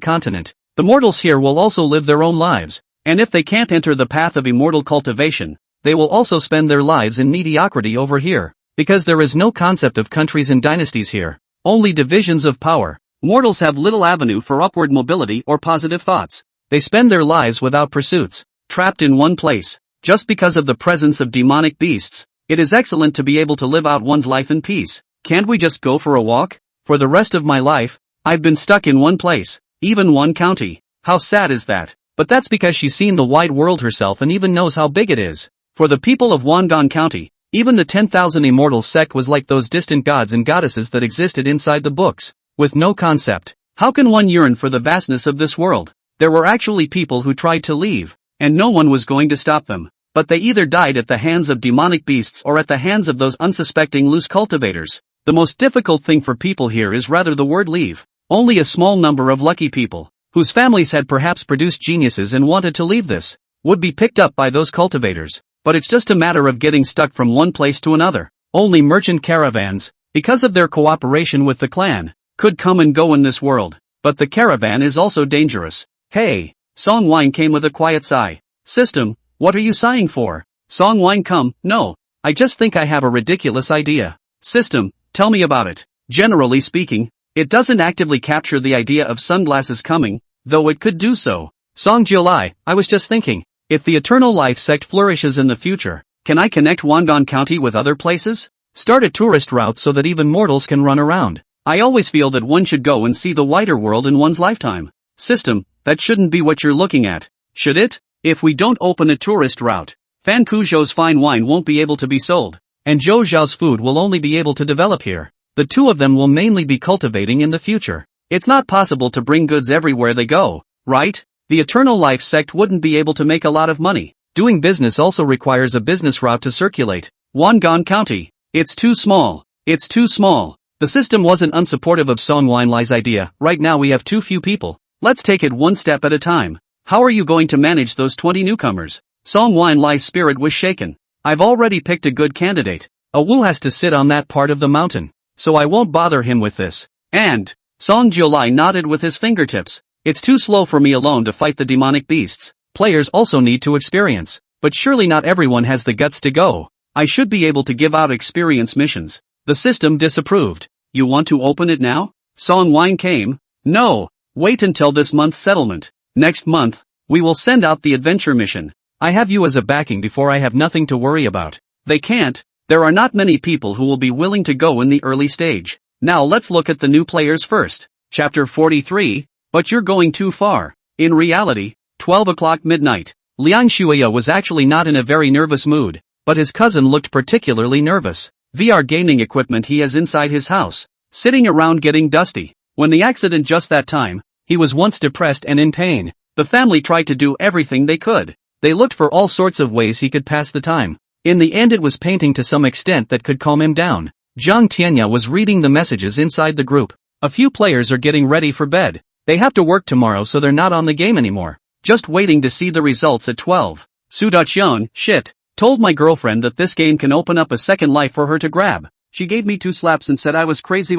continent. The mortals here will also live their own lives, and if they can't enter the path of immortal cultivation, they will also spend their lives in mediocrity over here. Because there is no concept of countries and dynasties here, only divisions of power. Mortals have little avenue for upward mobility or positive thoughts. They spend their lives without pursuits, trapped in one place. Just because of the presence of demonic beasts, it is excellent to be able to live out one's life in peace. Can't we just go for a walk? For the rest of my life, I've been stuck in one place, even one county. How sad is that? but that's because she's seen the wide world herself and even knows how big it is. For the people of Wangan County, even the 10,000 Immortals sect was like those distant gods and goddesses that existed inside the books, with no concept. How can one yearn for the vastness of this world? There were actually people who tried to leave, and no one was going to stop them. But they either died at the hands of demonic beasts or at the hands of those unsuspecting loose cultivators. The most difficult thing for people here is rather the word leave. Only a small number of lucky people, whose families had perhaps produced geniuses and wanted to leave this, would be picked up by those cultivators. But it's just a matter of getting stuck from one place to another. Only merchant caravans, because of their cooperation with the clan, could come and go in this world. But the caravan is also dangerous. Hey, Song Wine came with a quiet sigh. System, what are you sighing for? Song Wine come, no, I just think I have a ridiculous idea. System, tell me about it. Generally speaking, it doesn't actively capture the idea of sunglasses coming, though it could do so. Song Jiulai, I was just thinking, if the Eternal Life sect flourishes in the future, can I connect Wangan County with other places? Start a tourist route so that even mortals can run around. I always feel that one should go and see the wider world in one's lifetime. System, that shouldn't be what you're looking at, should it? If we don't open a tourist route, Fan Kuzhou's fine wine won't be able to be sold, and Zhou Zhao's food will only be able to develop here. The two of them will mainly be cultivating in the future. It's not possible to bring goods everywhere they go, right? The Eternal Life sect wouldn't be able to make a lot of money. Doing business also requires a business route to circulate. Wangan County. It's too small. It's too small. The system wasn't unsupportive of Song Lai's idea. Right now we have too few people. Let's take it one step at a time. How are you going to manage those 20 newcomers? Song Lai's spirit was shaken. I've already picked a good candidate. A Wu has to sit on that part of the mountain, so I won't bother him with this. And Song Jiulai nodded with his fingertips. It's too slow for me alone to fight the demonic beasts. Players also need to experience, but surely not everyone has the guts to go. I should be able to give out experience missions. The system disapproved. You want to open it now? Song Wine came. No, wait until this month's settlement. Next month, we will send out the adventure mission. I have you as a backing before I have nothing to worry about. They can't. There are not many people who will be willing to go in the early stage. Now let's look at the new players first. Chapter 43. But you're going too far. In reality, 12 o'clock midnight. Liang Shuya was actually not in a very nervous mood, but his cousin looked particularly nervous. VR gaming equipment he has inside his house, sitting around getting dusty. When the accident just that time, he was once depressed and in pain. The family tried to do everything they could. They looked for all sorts of ways he could pass the time. In the end it was painting to some extent that could calm him down. Zhang Tianya was reading the messages inside the group. A few players are getting ready for bed. They have to work tomorrow so they're not on the game anymore. Just waiting to see the results at 12. Su Dachyeon, shit, told my girlfriend that this game can open up a second life for her to grab. She gave me 2 slaps and said I was crazy.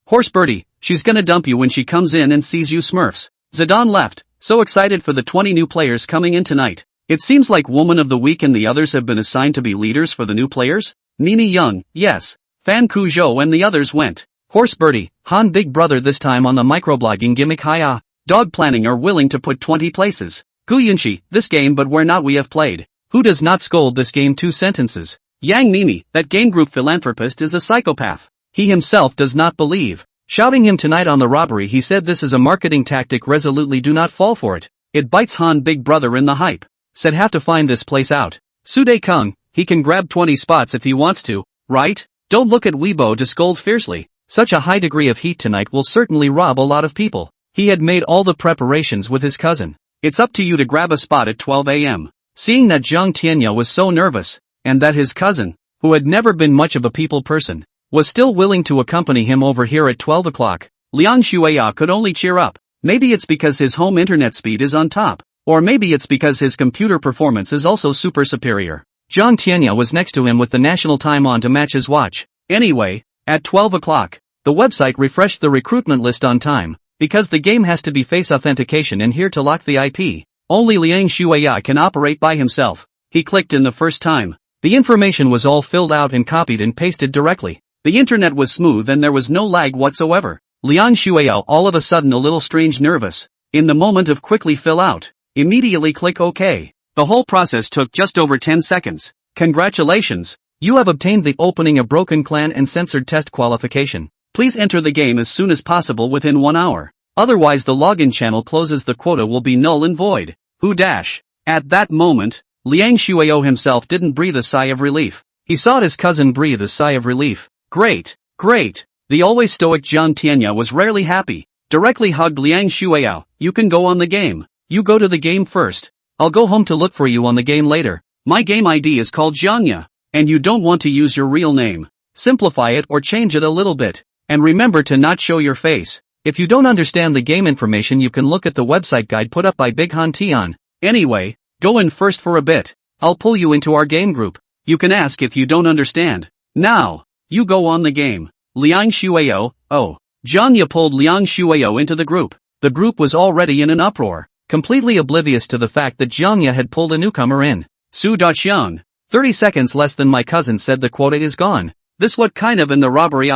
Horse birdie, she's gonna dump you when she comes in and sees you smurfs. Zidane left, so excited for the 20 new players coming in tonight. It seems like Woman of the Week and the others have been assigned to be leaders for the new players. Nini Young, yes. Fan Kuzhou and the others went. Horse birdie, Han Big Brother this time on the microblogging gimmick. Hiya. Dog planning are willing to put 20 places. Guyunshi, this game but where not we have played. Who does not scold this game 2 sentences? Yang Nini, that game group philanthropist is a psychopath. He himself does not believe. Shouting him tonight on the robbery he said this is a marketing tactic, resolutely do not fall for it. It bites Han Big Brother in the hype. Said have to find this place out. Sude Kung, he can grab 20 spots if he wants to, right? Don't look at Weibo to scold fiercely. Such a high degree of heat tonight will certainly rob a lot of people. He had made all the preparations with his cousin. It's up to you to grab a spot at 12 a.m. Seeing that Zhang Tianya was so nervous, and that his cousin, who had never been much of a people person, was still willing to accompany him over here at 12 o'clock, Liang Shuya could only cheer up. Maybe it's because his home internet speed is on top. Or maybe it's because his computer performance is also super superior. Zhang Tianya was next to him with the national time on to match his watch. Anyway, at 12 o'clock, the website refreshed the recruitment list on time, because the game has to be face authentication and here to lock the IP. Only Liang Shuya can operate by himself. He clicked in the first time. The information was all filled out and copied and pasted directly. The internet was smooth and there was no lag whatsoever. Liang Shuya all of a sudden a little strange nervous. In the moment of quickly fill out. Immediately click OK. The whole process took just over 10 seconds. Congratulations, You have obtained the opening a broken clan and censored test qualification. Please enter the game as soon as possible within 1 hour. Otherwise the login channel closes, the quota will be null and void. Who dash? At that moment, Liang Shuao himself didn't breathe a sigh of relief. He saw his cousin breathe a sigh of relief. Great, great. The always stoic Jiang Tianya was rarely happy. Directly hugged Liang Shuao. You can go on the game. You go to the game first. I'll go home to look for you on the game later. My game ID is called Jiangya. And you don't want to use your real name. Simplify it or change it a little bit. And remember to not show your face. If you don't understand the game information, you can look at the website guide put up by Big Han Tian. Anyway, go in first for a bit. I'll pull you into our game group. You can ask if you don't understand. Now, you go on the game. Liang Shuao, oh. Jiangya pulled Liang Shuao into the group. The group was already in an uproar, completely oblivious to the fact that Jiangya had pulled a newcomer in. Su Daqiang. 30 seconds less than my cousin said the quota is gone. This what kind of in the robbery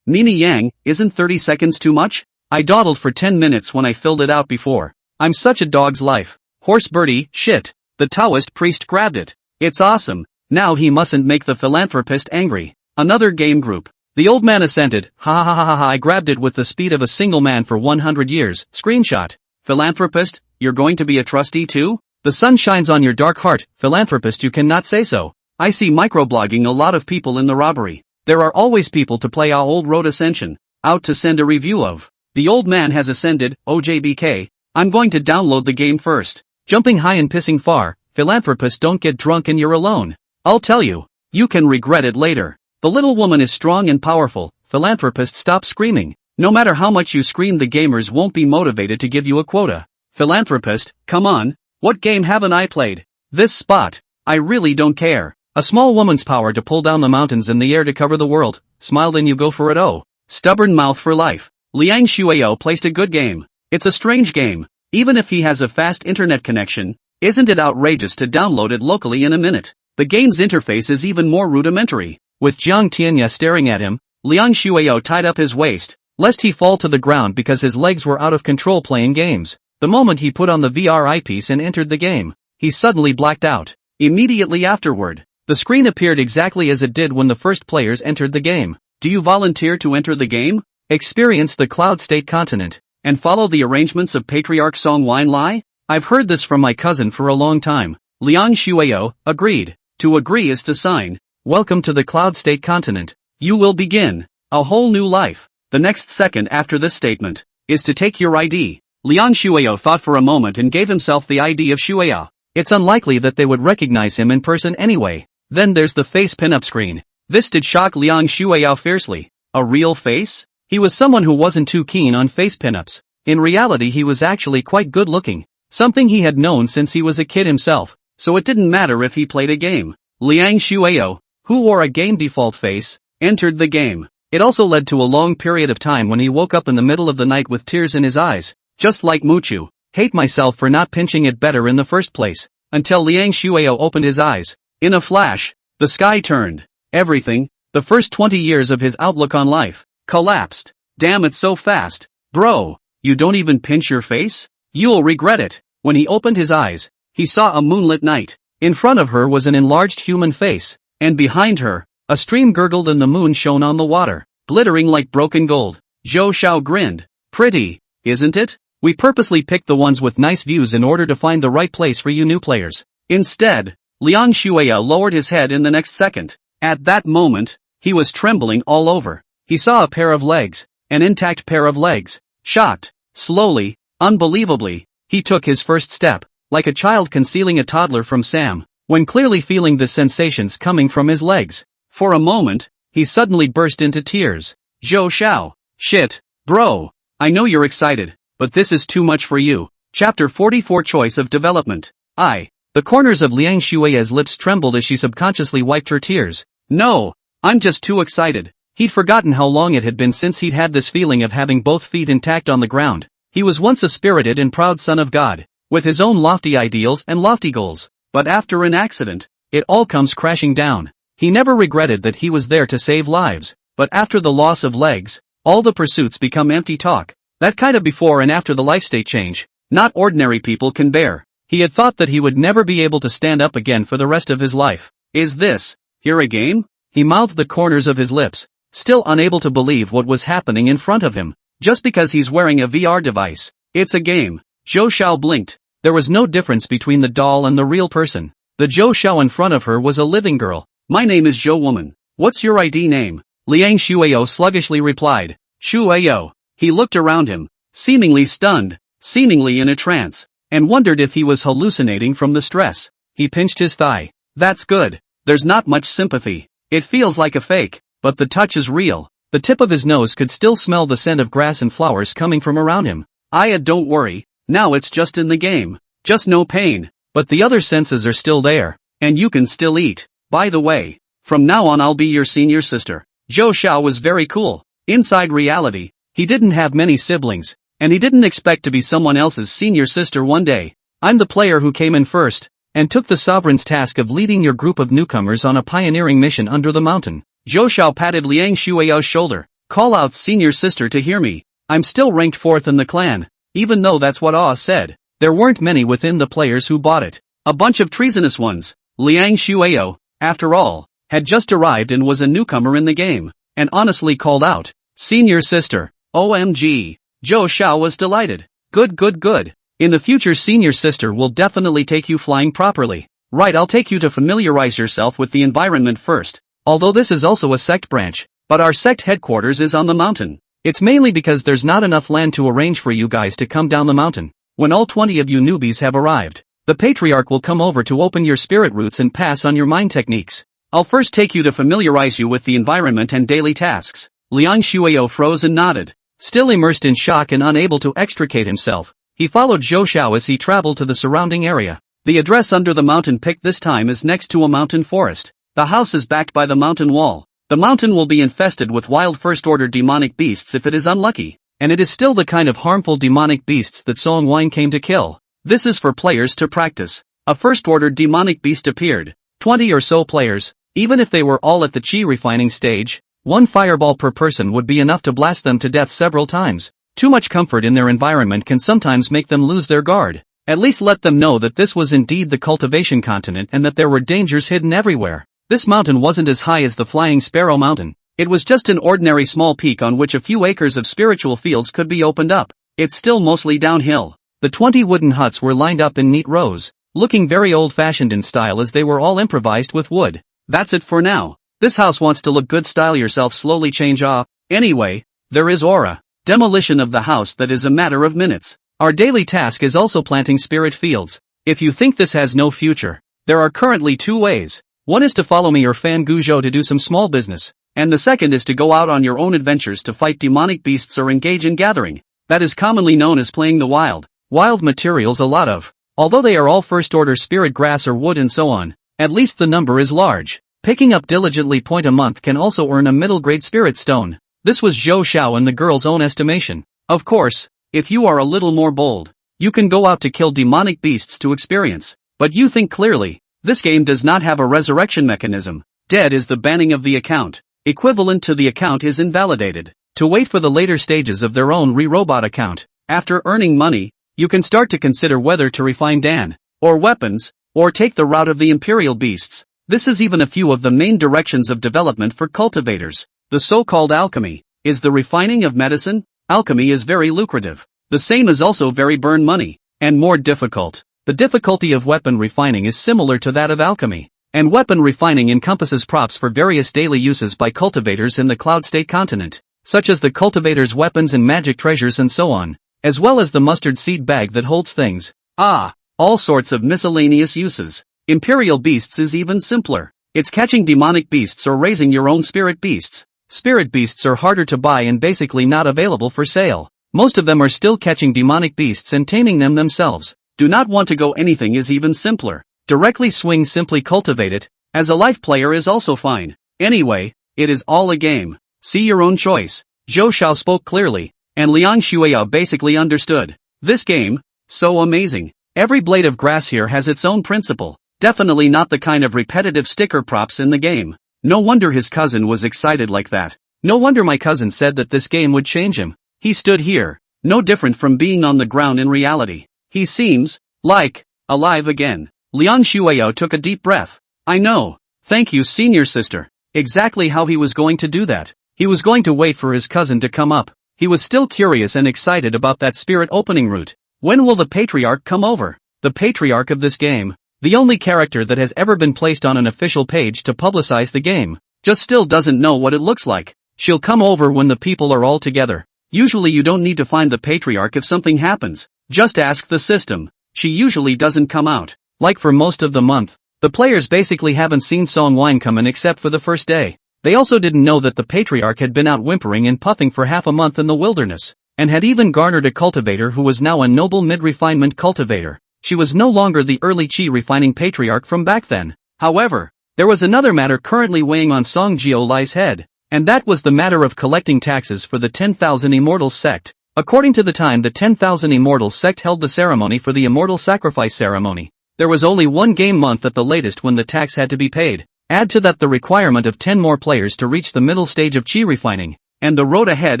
Mimi Yang, isn't 30 seconds too much? I dawdled for 10 minutes when I filled it out before. I'm such a dog's life. Horse birdie, shit. The Taoist priest grabbed it. It's awesome. Now he mustn't make the philanthropist angry. Another game group. The old man assented. Ha ha ha ha ha, I grabbed it with the speed of a single man for 100 years. Screenshot. Philanthropist, you're going to be a trustee too? The sun shines on your dark heart, philanthropist, you cannot say so. I see microblogging a lot of people in the robbery. There are always people to play our old road ascension, out to send a review of. The old man has ascended, OJBK, I'm going to download the game first. Jumping high and pissing far, philanthropist, don't get drunk and you're alone. I'll tell you, you can regret it later. The little woman is strong and powerful, philanthropist, stop screaming. No matter how much you scream, the gamers won't be motivated to give you a quota. Philanthropist, come on. What game haven't I played? This spot. I really don't care. A small woman's power to pull down the mountains in the air to cover the world. Smile then you go for it, oh. Stubborn mouth for life. Liang Shuao placed a good game. It's a strange game. Even if he has a fast internet connection, isn't it outrageous to download it locally in a minute? The game's interface is even more rudimentary. With Jiang Tianya staring at him, Liang Shuao tied up his waist, lest he fall to the ground because his legs were out of control playing games. The moment he put on the VR eyepiece and entered the game, he suddenly blacked out. Immediately afterward, the screen appeared exactly as it did when the first players entered the game. Do you volunteer to enter the game? Experience the Cloud State continent, and follow the arrangements of Patriarch Song Wine Lai? I've heard this from my cousin for a long time. Liang Shuao agreed. To agree is to sign. Welcome to the Cloud State continent. You will begin a whole new life. The next second after this statement is to take your ID. Liang Shuao thought for a moment and gave himself the ID of Shuao. It's unlikely that they would recognize him in person anyway. Then there's the face pinup screen. This did shock Liang Shuao fiercely. A real face? He was someone who wasn't too keen on face pinups. In reality he was actually quite good looking. Something he had known since he was a kid himself. So it didn't matter if he played a game. Liang Shuao, who wore a game default face, entered the game. It also led to a long period of time when he woke up in the middle of the night with tears in his eyes. Just like Muchu. Hate myself for not pinching it better in the first place. Until Liang Shuao opened his eyes. In a flash, the sky turned. Everything, the first 20 years of his outlook on life, collapsed. Damn, it's so fast. Bro, you don't even pinch your face? You'll regret it. When he opened his eyes, he saw a moonlit night. In front of her was an enlarged human face. And behind her, a stream gurgled and the moon shone on the water, glittering like broken gold. Zhou Shao grinned. Pretty, isn't it? We purposely picked the ones with nice views in order to find the right place for you new players. Instead, Liang Shuao lowered his head in the next second. At that moment, he was trembling all over. He saw a pair of legs, an intact pair of legs. Shocked, slowly, unbelievably, he took his first step, like a child concealing a toddler from Sam, when clearly feeling the sensations coming from his legs. For a moment, he suddenly burst into tears. Zhou Shao, shit, bro, I know you're excited. But this is too much for you. Chapter 44 Choice of Development. The corners of Liang Shua's lips trembled as she subconsciously wiped her tears. No, I'm just too excited. He'd forgotten how long it had been since he'd had this feeling of having both feet intact on the ground. He was once a spirited and proud son of God, with his own lofty ideals and lofty goals. But after an accident, it all comes crashing down. He never regretted that he was there to save lives. But after the loss of legs, all the pursuits become empty talk. That kind of before and after the life state change, not ordinary people can bear. He had thought that he would never be able to stand up again for the rest of his life. Is this, here a game? He mouthed the corners of his lips, still unable to believe what was happening in front of him. Just because he's wearing a VR device. It's a game. Zhou Xiao blinked. There was no difference between the doll and the real person. The Zhou Xiao in front of her was a living girl. My name is Zhou Woman. What's your ID name? Liang Shuao sluggishly replied. Shuao. He looked around him, seemingly stunned, seemingly in a trance, and wondered if he was hallucinating from the stress. He pinched his thigh. That's good. There's not much sympathy. It feels like a fake, but the touch is real. The tip of his nose could still smell the scent of grass and flowers coming from around him. Don't worry, now it's just in the game. Just no pain, but the other senses are still there, and you can still eat. By the way, from now on I'll be your senior sister. Zhou Xiao was very cool. Inside reality, he didn't have many siblings, and he didn't expect to be someone else's senior sister one day. I'm the player who came in first, and took the sovereign's task of leading your group of newcomers on a pioneering mission under the mountain. Zhou Xiao patted Liang Shuao's shoulder. Call out senior sister to hear me. I'm still ranked 4th in the clan, even though that's what Ah said. There weren't many within the players who bought it. A bunch of treasonous ones. Liang Shuao, after all, had just arrived and was a newcomer in the game, and honestly called out, senior sister. OMG. Zhou Xiao was delighted. Good. In the future senior sister will definitely take you flying properly. Right, I'll take you to familiarize yourself with the environment first. Although this is also a sect branch, but our sect headquarters is on the mountain. It's mainly because there's not enough land to arrange for you guys to come down the mountain. When all 20 of you newbies have arrived, the patriarch will come over to open your spirit roots and pass on your mind techniques. I'll first take you to familiarize you with the environment and daily tasks. Liang Shuao froze and nodded. Still immersed in shock and unable to extricate himself, he followed Zhou Xiao as he traveled to the surrounding area. The address under the mountain picked this time is next to a mountain forest. The house is backed by the mountain wall. The mountain will be infested with wild first-order demonic beasts if it is unlucky, and it is still the kind of harmful demonic beasts that Song Wine came to kill. This is for players to practice. A first-order demonic beast appeared. 20 or so players, even if they were all at the chi refining stage, one fireball per person would be enough to blast them to death several times. Too much comfort in their environment can sometimes make them lose their guard. At least let them know that this was indeed the cultivation continent and that there were dangers hidden everywhere. This mountain wasn't as high as the Flying Sparrow Mountain. It was just an ordinary small peak on which a few acres of spiritual fields could be opened up. It's still mostly downhill. The 20 wooden huts were lined up in neat rows, looking very old-fashioned in style as they were all improvised with wood. That's it for now. This house wants to look good. Style yourself, slowly change off. Anyway, there is aura. Demolition of the house that is a matter of minutes. Our daily task is also planting spirit fields. If you think this has no future, there are currently 2 ways. One is to follow me or Fan Guzhou to do some small business, and the second is to go out on your own adventures to fight demonic beasts or engage in gathering. That is commonly known as playing the wild. Wild materials a lot of. Although they are all first-order spirit grass or wood and so on, at least the number is large. Picking up diligently point a month can also earn a middle-grade spirit stone. This was Zhou Xiao in the girl's own estimation. Of course, if you are a little more bold, you can go out to kill demonic beasts to experience. But you think clearly. This game does not have a resurrection mechanism. Dead is the banning of the account. Equivalent to the account is invalidated. To wait for the later stages of their own re-robot account. After earning money, you can start to consider whether to refine Dan, or weapons, or take the route of the imperial beasts. This is even a few of the main directions of development for cultivators. The so-called alchemy is the refining of medicine. Alchemy is very lucrative. The same is also very burn money, and more difficult. The difficulty of weapon refining is similar to that of alchemy, and weapon refining encompasses props for various daily uses by cultivators in the Cloud State continent, such as the cultivator's weapons and magic treasures and so on, as well as the mustard seed bag that holds things. All sorts of miscellaneous uses. Imperial beasts is even simpler. It's catching demonic beasts or raising your own spirit beasts. Spirit beasts are harder to buy and basically not available for sale. Most of them are still catching demonic beasts and taming them themselves. Do not want to go anything is even simpler. Directly swing, simply cultivate it, as a life player is also fine. Anyway, it is all a game. See your own choice. Zhou Xiao spoke clearly, and Liang Shuao basically understood. This game, so amazing. Every blade of grass here has its own principle. Definitely not the kind of repetitive sticker props in the game. No wonder his cousin was excited like that. No wonder my cousin said that this game would change him. He stood here, no different from being on the ground in reality. He seems like alive again. Liang Shuao took a deep breath. I know. Thank you, senior sister. exactly how he was going to do that. He was going to wait for his cousin to come up. He was still curious and excited about that spirit opening route. When will the patriarch come over? The patriarch of this game, the only character that has ever been placed on an official page to publicize the game, just still doesn't know what it looks like. She'll come over when the people are all together. Usually you don't need to find the patriarch if something happens. Just ask the system. She usually doesn't come out. Like for most of the month, the players basically haven't seen Song Wine come in except for the first day. They also didn't know that the patriarch had been out whimpering and puffing for half a month in the wilderness, and had even garnered a cultivator who was now a noble mid-refinement cultivator. She was no longer the early chi refining patriarch from back then. However, there was another matter currently weighing on Song Jiolai's head, and that was the matter of collecting taxes for the 10,000 Immortals sect. According to the time the 10,000 Immortals sect held the ceremony for the Immortal Sacrifice ceremony, there was only one game month at the latest when the tax had to be paid. Add to that the requirement of 10 more players to reach the middle stage of chi refining, and the road ahead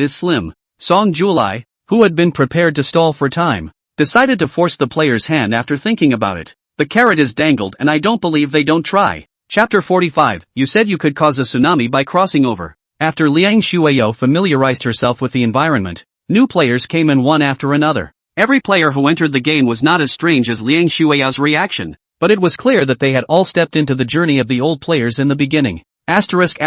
is slim. Song Jiolai, who had been prepared to stall for time, decided to force the player's hand after thinking about it. The carrot is dangled and I don't believe they don't try. Chapter 45, you said you could cause a tsunami by crossing over. After Liang Shueyo familiarized herself with the environment, new players came in one after another. Every player who entered the game was not as strange as Liang Shueyo's reaction, but it was clear that they had all stepped into the journey of the old players in the beginning. Asterisk.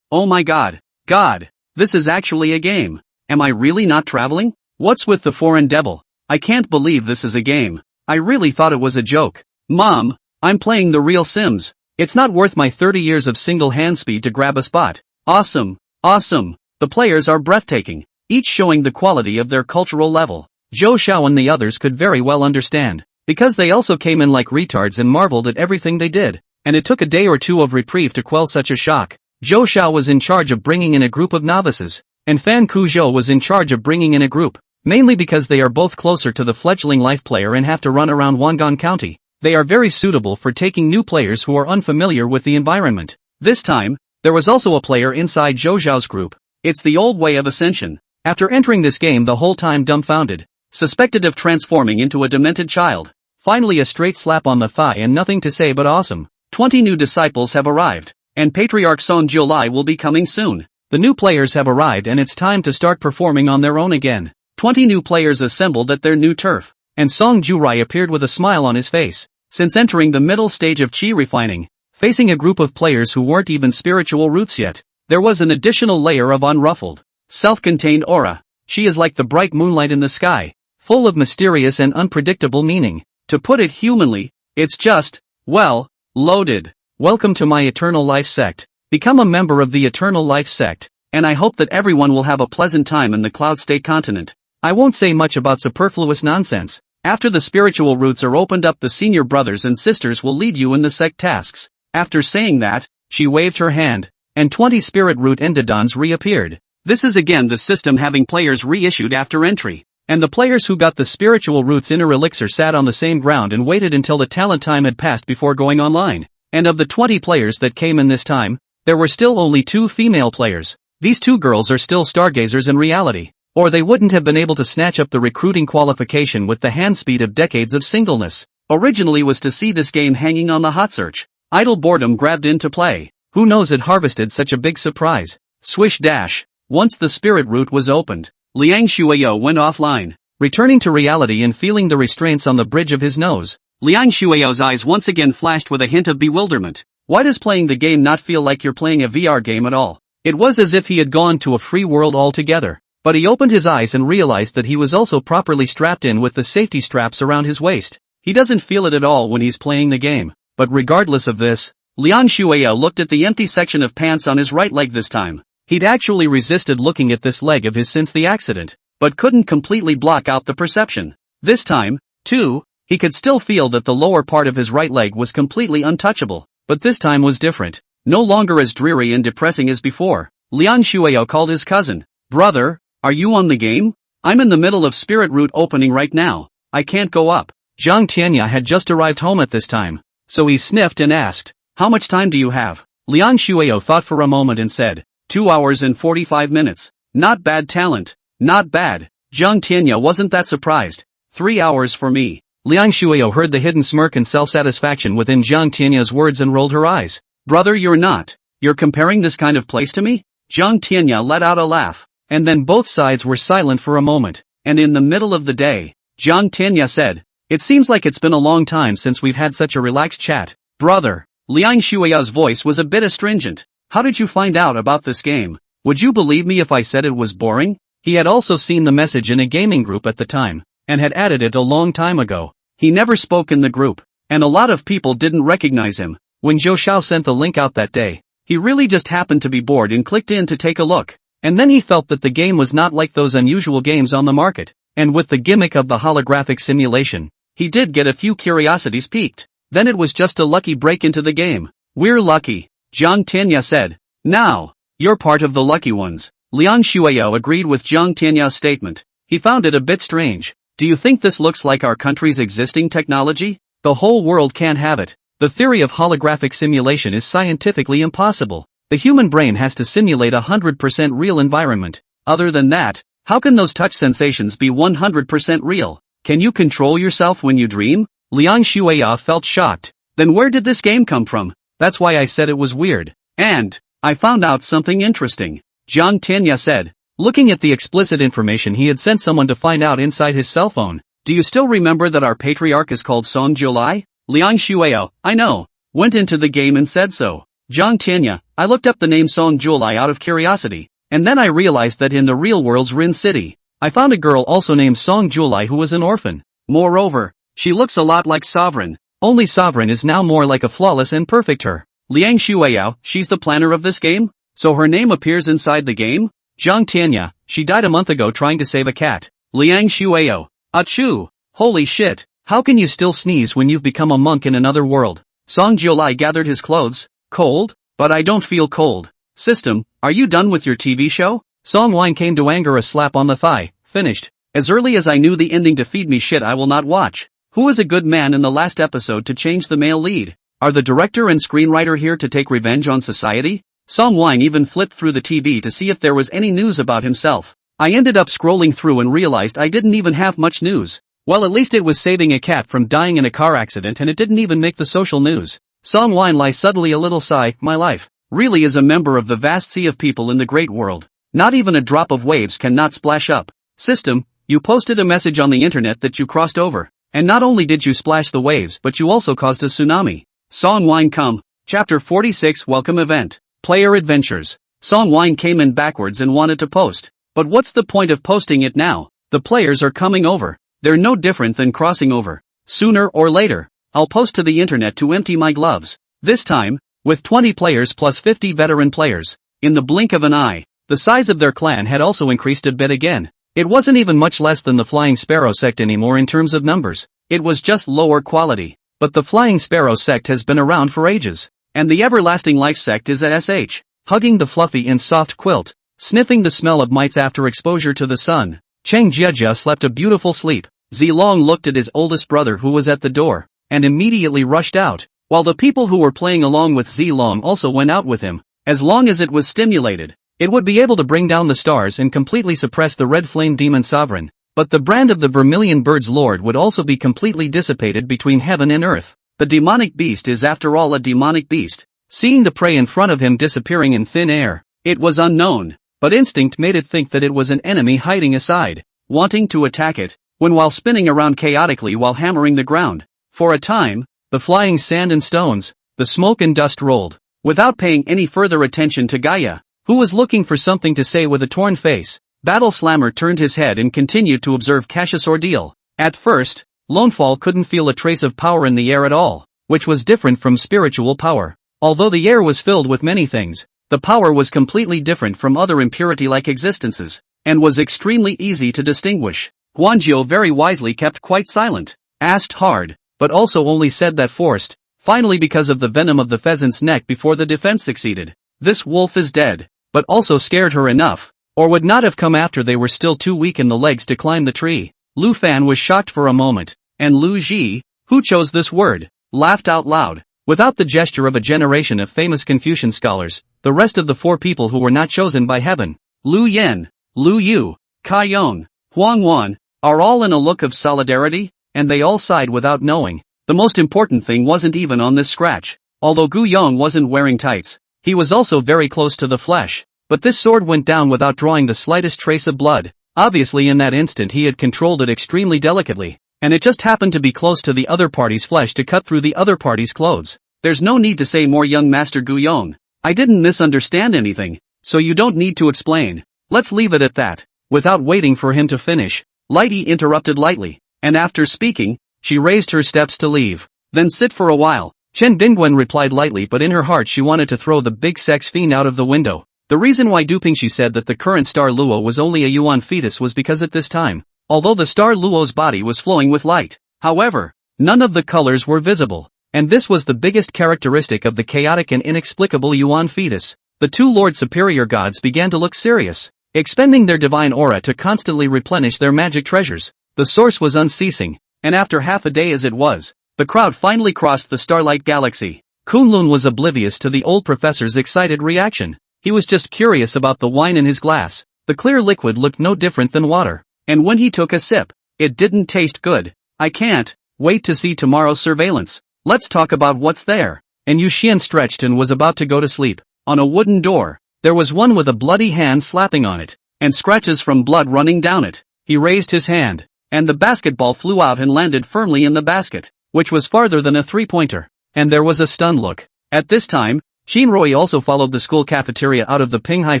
Oh my god. God. This is actually a game. Am I really not traveling? What's with the foreign devil? I can't believe this is a game. I really thought it was a joke. Mom, I'm playing the real Sims. It's not worth my 30 years of single hand speed to grab a spot. Awesome. The players are breathtaking, each showing the quality of their cultural level. Zhou Xiao and the others could very well understand, because they also came in like retards and marveled at everything they did, and it took a day or two of reprieve to quell such a shock. Zhou Xiao was in charge of bringing in a group of novices, and Fan Kuzhou was in charge of bringing in a group, mainly because they are both closer to the fledgling life player and have to run around Wangan County. They are very suitable for taking new players who are unfamiliar with the environment. This time, there was also a player inside Zhou Xiao's group. It's the old way of ascension. After entering this game the whole time dumbfounded, suspected of transforming into a demented child. Finally a straight slap on the thigh and nothing to say but awesome. 20 new disciples have arrived, and Patriarch Song Jiolai will be coming soon. The new players have arrived and it's time to start performing on their own again. 20 new players assembled at their new turf, and Song Jiolai appeared with a smile on his face. Since entering the middle stage of chi refining, facing a group of players who weren't even spiritual roots yet, there was an additional layer of unruffled, self-contained aura. She is like the bright moonlight in the sky, full of mysterious and unpredictable meaning. To put it humanly, it's just, well, loaded. Welcome to my Eternal Life sect. Become a member of the Eternal Life sect, and I hope that everyone will have a pleasant time in the Cloud State continent. I won't say much about superfluous nonsense. After the spiritual roots are opened up, the senior brothers and sisters will lead you in the sect tasks. After saying that, she waved her hand, and 20 spirit root endodons reappeared. This is again the system having players reissued after entry, and the players who got the spiritual roots inner elixir sat on the same ground and waited until the talent time had passed before going online. And of the 20 players that came in this time, there were still only 2 female players. These 2 girls are still stargazers in reality, or they wouldn't have been able to snatch up the recruiting qualification with the hand speed of decades of singleness. Originally was to see this game hanging on the hot search. Idle boredom grabbed into play. Who knows it harvested such a big surprise. Swish dash. Once the spirit root was opened, Liang Shueyo went offline, returning to reality and feeling the restraints on the bridge of his nose. Liang Shueyo's eyes once again flashed with a hint of bewilderment. Why does playing the game not feel like you're playing a VR game at all? It was as if he had gone to a free world altogether. But he opened his eyes and realized that he was also properly strapped in with the safety straps around his waist. He doesn't feel it at all when he's playing the game. But regardless of this, Liang Shueyo looked at the empty section of pants on his right leg this time. He'd actually resisted looking at this leg of his since the accident, but couldn't completely block out the perception. This time, too, he could still feel that the lower part of his right leg was completely untouchable. But this time was different. No longer as dreary and depressing as before. Liang Shueyo called his cousin. Brother, are you on the game? I'm in the middle of spirit root opening right now. I can't go up. Zhang Tianya had just arrived home at this time, so he sniffed and asked, how much time do you have? Liang Shueyo thought for a moment and said, 2 hours and 45 minutes. Not bad talent. Not bad. Zhang Tianya wasn't that surprised. 3 hours for me. Liang Shueyo heard the hidden smirk and self-satisfaction within Zhang Tianya's words and rolled her eyes. Brother, you're not. You're comparing this kind of place to me? Jiang Tianya let out a laugh. And then both sides were silent for a moment. And in the middle of the day, Jiang Tianya said, "It seems like it's been a long time since we've had such a relaxed chat." Brother. Liang Shuiya's voice was a bit astringent. How did you find out about this game? Would you believe me if I said it was boring? He had also seen the message in a gaming group at the time, and had added it a long time ago. He never spoke in the group, and a lot of people didn't recognize him. When Zhou Xiao sent the link out that day, he really just happened to be bored and clicked in to take a look. And then he felt that the game was not like those unusual games on the market, and with the gimmick of the holographic simulation, he did get a few curiosities piqued. Then it was just a lucky break into the game. We're lucky, Jiang Tianya said. Now, you're part of the lucky ones. Liang Shuiyo agreed with Jiang Tianya's statement. He found it a bit strange. Do you think this looks like our country's existing technology? The whole world can't have it. The theory of holographic simulation is scientifically impossible. The human brain has to simulate 100% real environment. Other than that, how can those touch sensations be 100% real? Can you control yourself when you dream? Liang Shuiya felt shocked. Then where did this game come from? That's why I said it was weird. And I found out something interesting, Jiang Tianya said, looking at the explicit information he had sent someone to find out inside his cell phone. Do you still remember that our patriarch is called Song Jiulai? Liang Shuiyo, I know, went into the game and said so. Jiang Tianya, I looked up the name Song Jiulai out of curiosity, and then I realized that in the real world's Rin City, I found a girl also named Song Jiulai who was an orphan. Moreover, she looks a lot like Sovereign, only Sovereign is now more like a flawless and perfect her. Liang Shuiyo, she's the planner of this game? So her name appears inside the game? Jiang Tianya, she died a month ago trying to save a cat. Liang Shuiyo, achoo, holy shit, how can you still sneeze when you've become a monk in another world? Song Jiulai gathered his clothes. Cold? But I don't feel cold. System, are you done with your TV show? Song Wine came to anger, a slap on the thigh. Finished. As early as I knew the ending to Feed Me Shit I will not watch. Who is a good man in the last episode to change the male lead? Are the director and screenwriter here to take revenge on society? Song Wine even flipped through the TV to see if there was any news about himself. I ended up scrolling through and realized I didn't even have much news. Well, at least it was saving a cat from dying in a car accident and it didn't even make the social news. Song Wine lies suddenly a little sigh. My life really is a member of the vast sea of people in the great world. Not even a drop of waves cannot splash up. System, you posted a message on the internet that you crossed over. And not only did you splash the waves but you also caused a tsunami. Song Wine come. Chapter 46 Welcome Event. Player Adventures. Song Wine came in backwards and wanted to post. But what's the point of posting it now? The players are coming over. They're no different than crossing over. Sooner or later, I'll post to the internet to empty my gloves. This time, with 20 players plus 50 veteran players. In the blink of an eye, the size of their clan had also increased a bit again. It wasn't even much less than the Flying Sparrow sect anymore in terms of numbers. It was just lower quality. But the Flying Sparrow sect has been around for ages. And the Everlasting Life sect is at SH, hugging the fluffy and soft quilt, sniffing the smell of mites after exposure to the sun. Cheng Jiejia slept a beautiful sleep. Zilong looked at his oldest brother who was at the door, and immediately rushed out, while the people who were playing along with Zilong also went out with him. As long as it was stimulated, it would be able to bring down the stars and completely suppress the Red Flame Demon Sovereign, but the brand of the Vermilion Bird's Lord would also be completely dissipated between heaven and earth. The demonic beast is after all a demonic beast. Seeing the prey in front of him disappearing in thin air, it was unknown, but instinct made it think that it was an enemy hiding aside, wanting to attack it, when while spinning around chaotically while hammering the ground. For a time, the flying sand and stones, the smoke and dust rolled, without paying any further attention to Gaia, who was looking for something to say with a torn face. Battle Slammer turned his head and continued to observe Cassius' ordeal. At first, Lonefall couldn't feel a trace of power in the air at all, which was different from spiritual power. Although the air was filled with many things, the power was completely different from other impurity-like existences, and was extremely easy to distinguish. Guanzhou very wisely kept quite silent, asked hard, but also only said that forced, finally because of the venom of the pheasant's neck before the defense succeeded. This wolf is dead, but also scared her enough, or would not have come after they were still too weak in the legs to climb the tree. Lu Fan was shocked for a moment, and Lu Ji, who chose this word, laughed out loud. Without the gesture of a generation of famous Confucian scholars, the rest of the four people who were not chosen by heaven, Lu Yen, Lu Yu, Kai Yon, Huang Wan, are all in a look of solidarity, and they all sighed without knowing. The most important thing wasn't even on this scratch. Although Gu Yong wasn't wearing tights, he was also very close to the flesh. But this sword went down without drawing the slightest trace of blood. Obviously in that instant he had controlled it extremely delicately, and it just happened to be close to the other party's flesh to cut through the other party's clothes. There's no need to say more, young Master Gu Yong. I didn't misunderstand anything, so you don't need to explain. Let's leave it at that. Without waiting for him to finish, Lighty interrupted lightly, and after speaking, she raised her steps to leave. Then sit for a while. Chen Bingwen replied lightly, but in her heart she wanted to throw the big sex fiend out of the window. The reason why Duping she said that the current star Luo was only a Yuan fetus was because at this time, although the star Luo's body was flowing with light, however, none of the colors were visible, and this was the biggest characteristic of the chaotic and inexplicable Yuan fetus. The two Lord Superior gods began to look serious, expending their divine aura to constantly replenish their magic treasures. The source was unceasing, and after half a day as it was, the crowd finally crossed the starlight galaxy. Kunlun was oblivious to the old professor's excited reaction. He was just curious about the wine in his glass. The clear liquid looked no different than water, and when he took a sip, it didn't taste good. I can't wait to see tomorrow's surveillance. Let's talk about what's there. And Yu Xian stretched and was about to go to sleep. On a wooden door, there was one with a bloody hand slapping on it, and scratches from blood running down it. He raised his hand, and the basketball flew out and landed firmly in the basket, which was farther than a three-pointer. And there was a stunned look. At this time, Shin Rui also followed the school cafeteria out of the Pinghai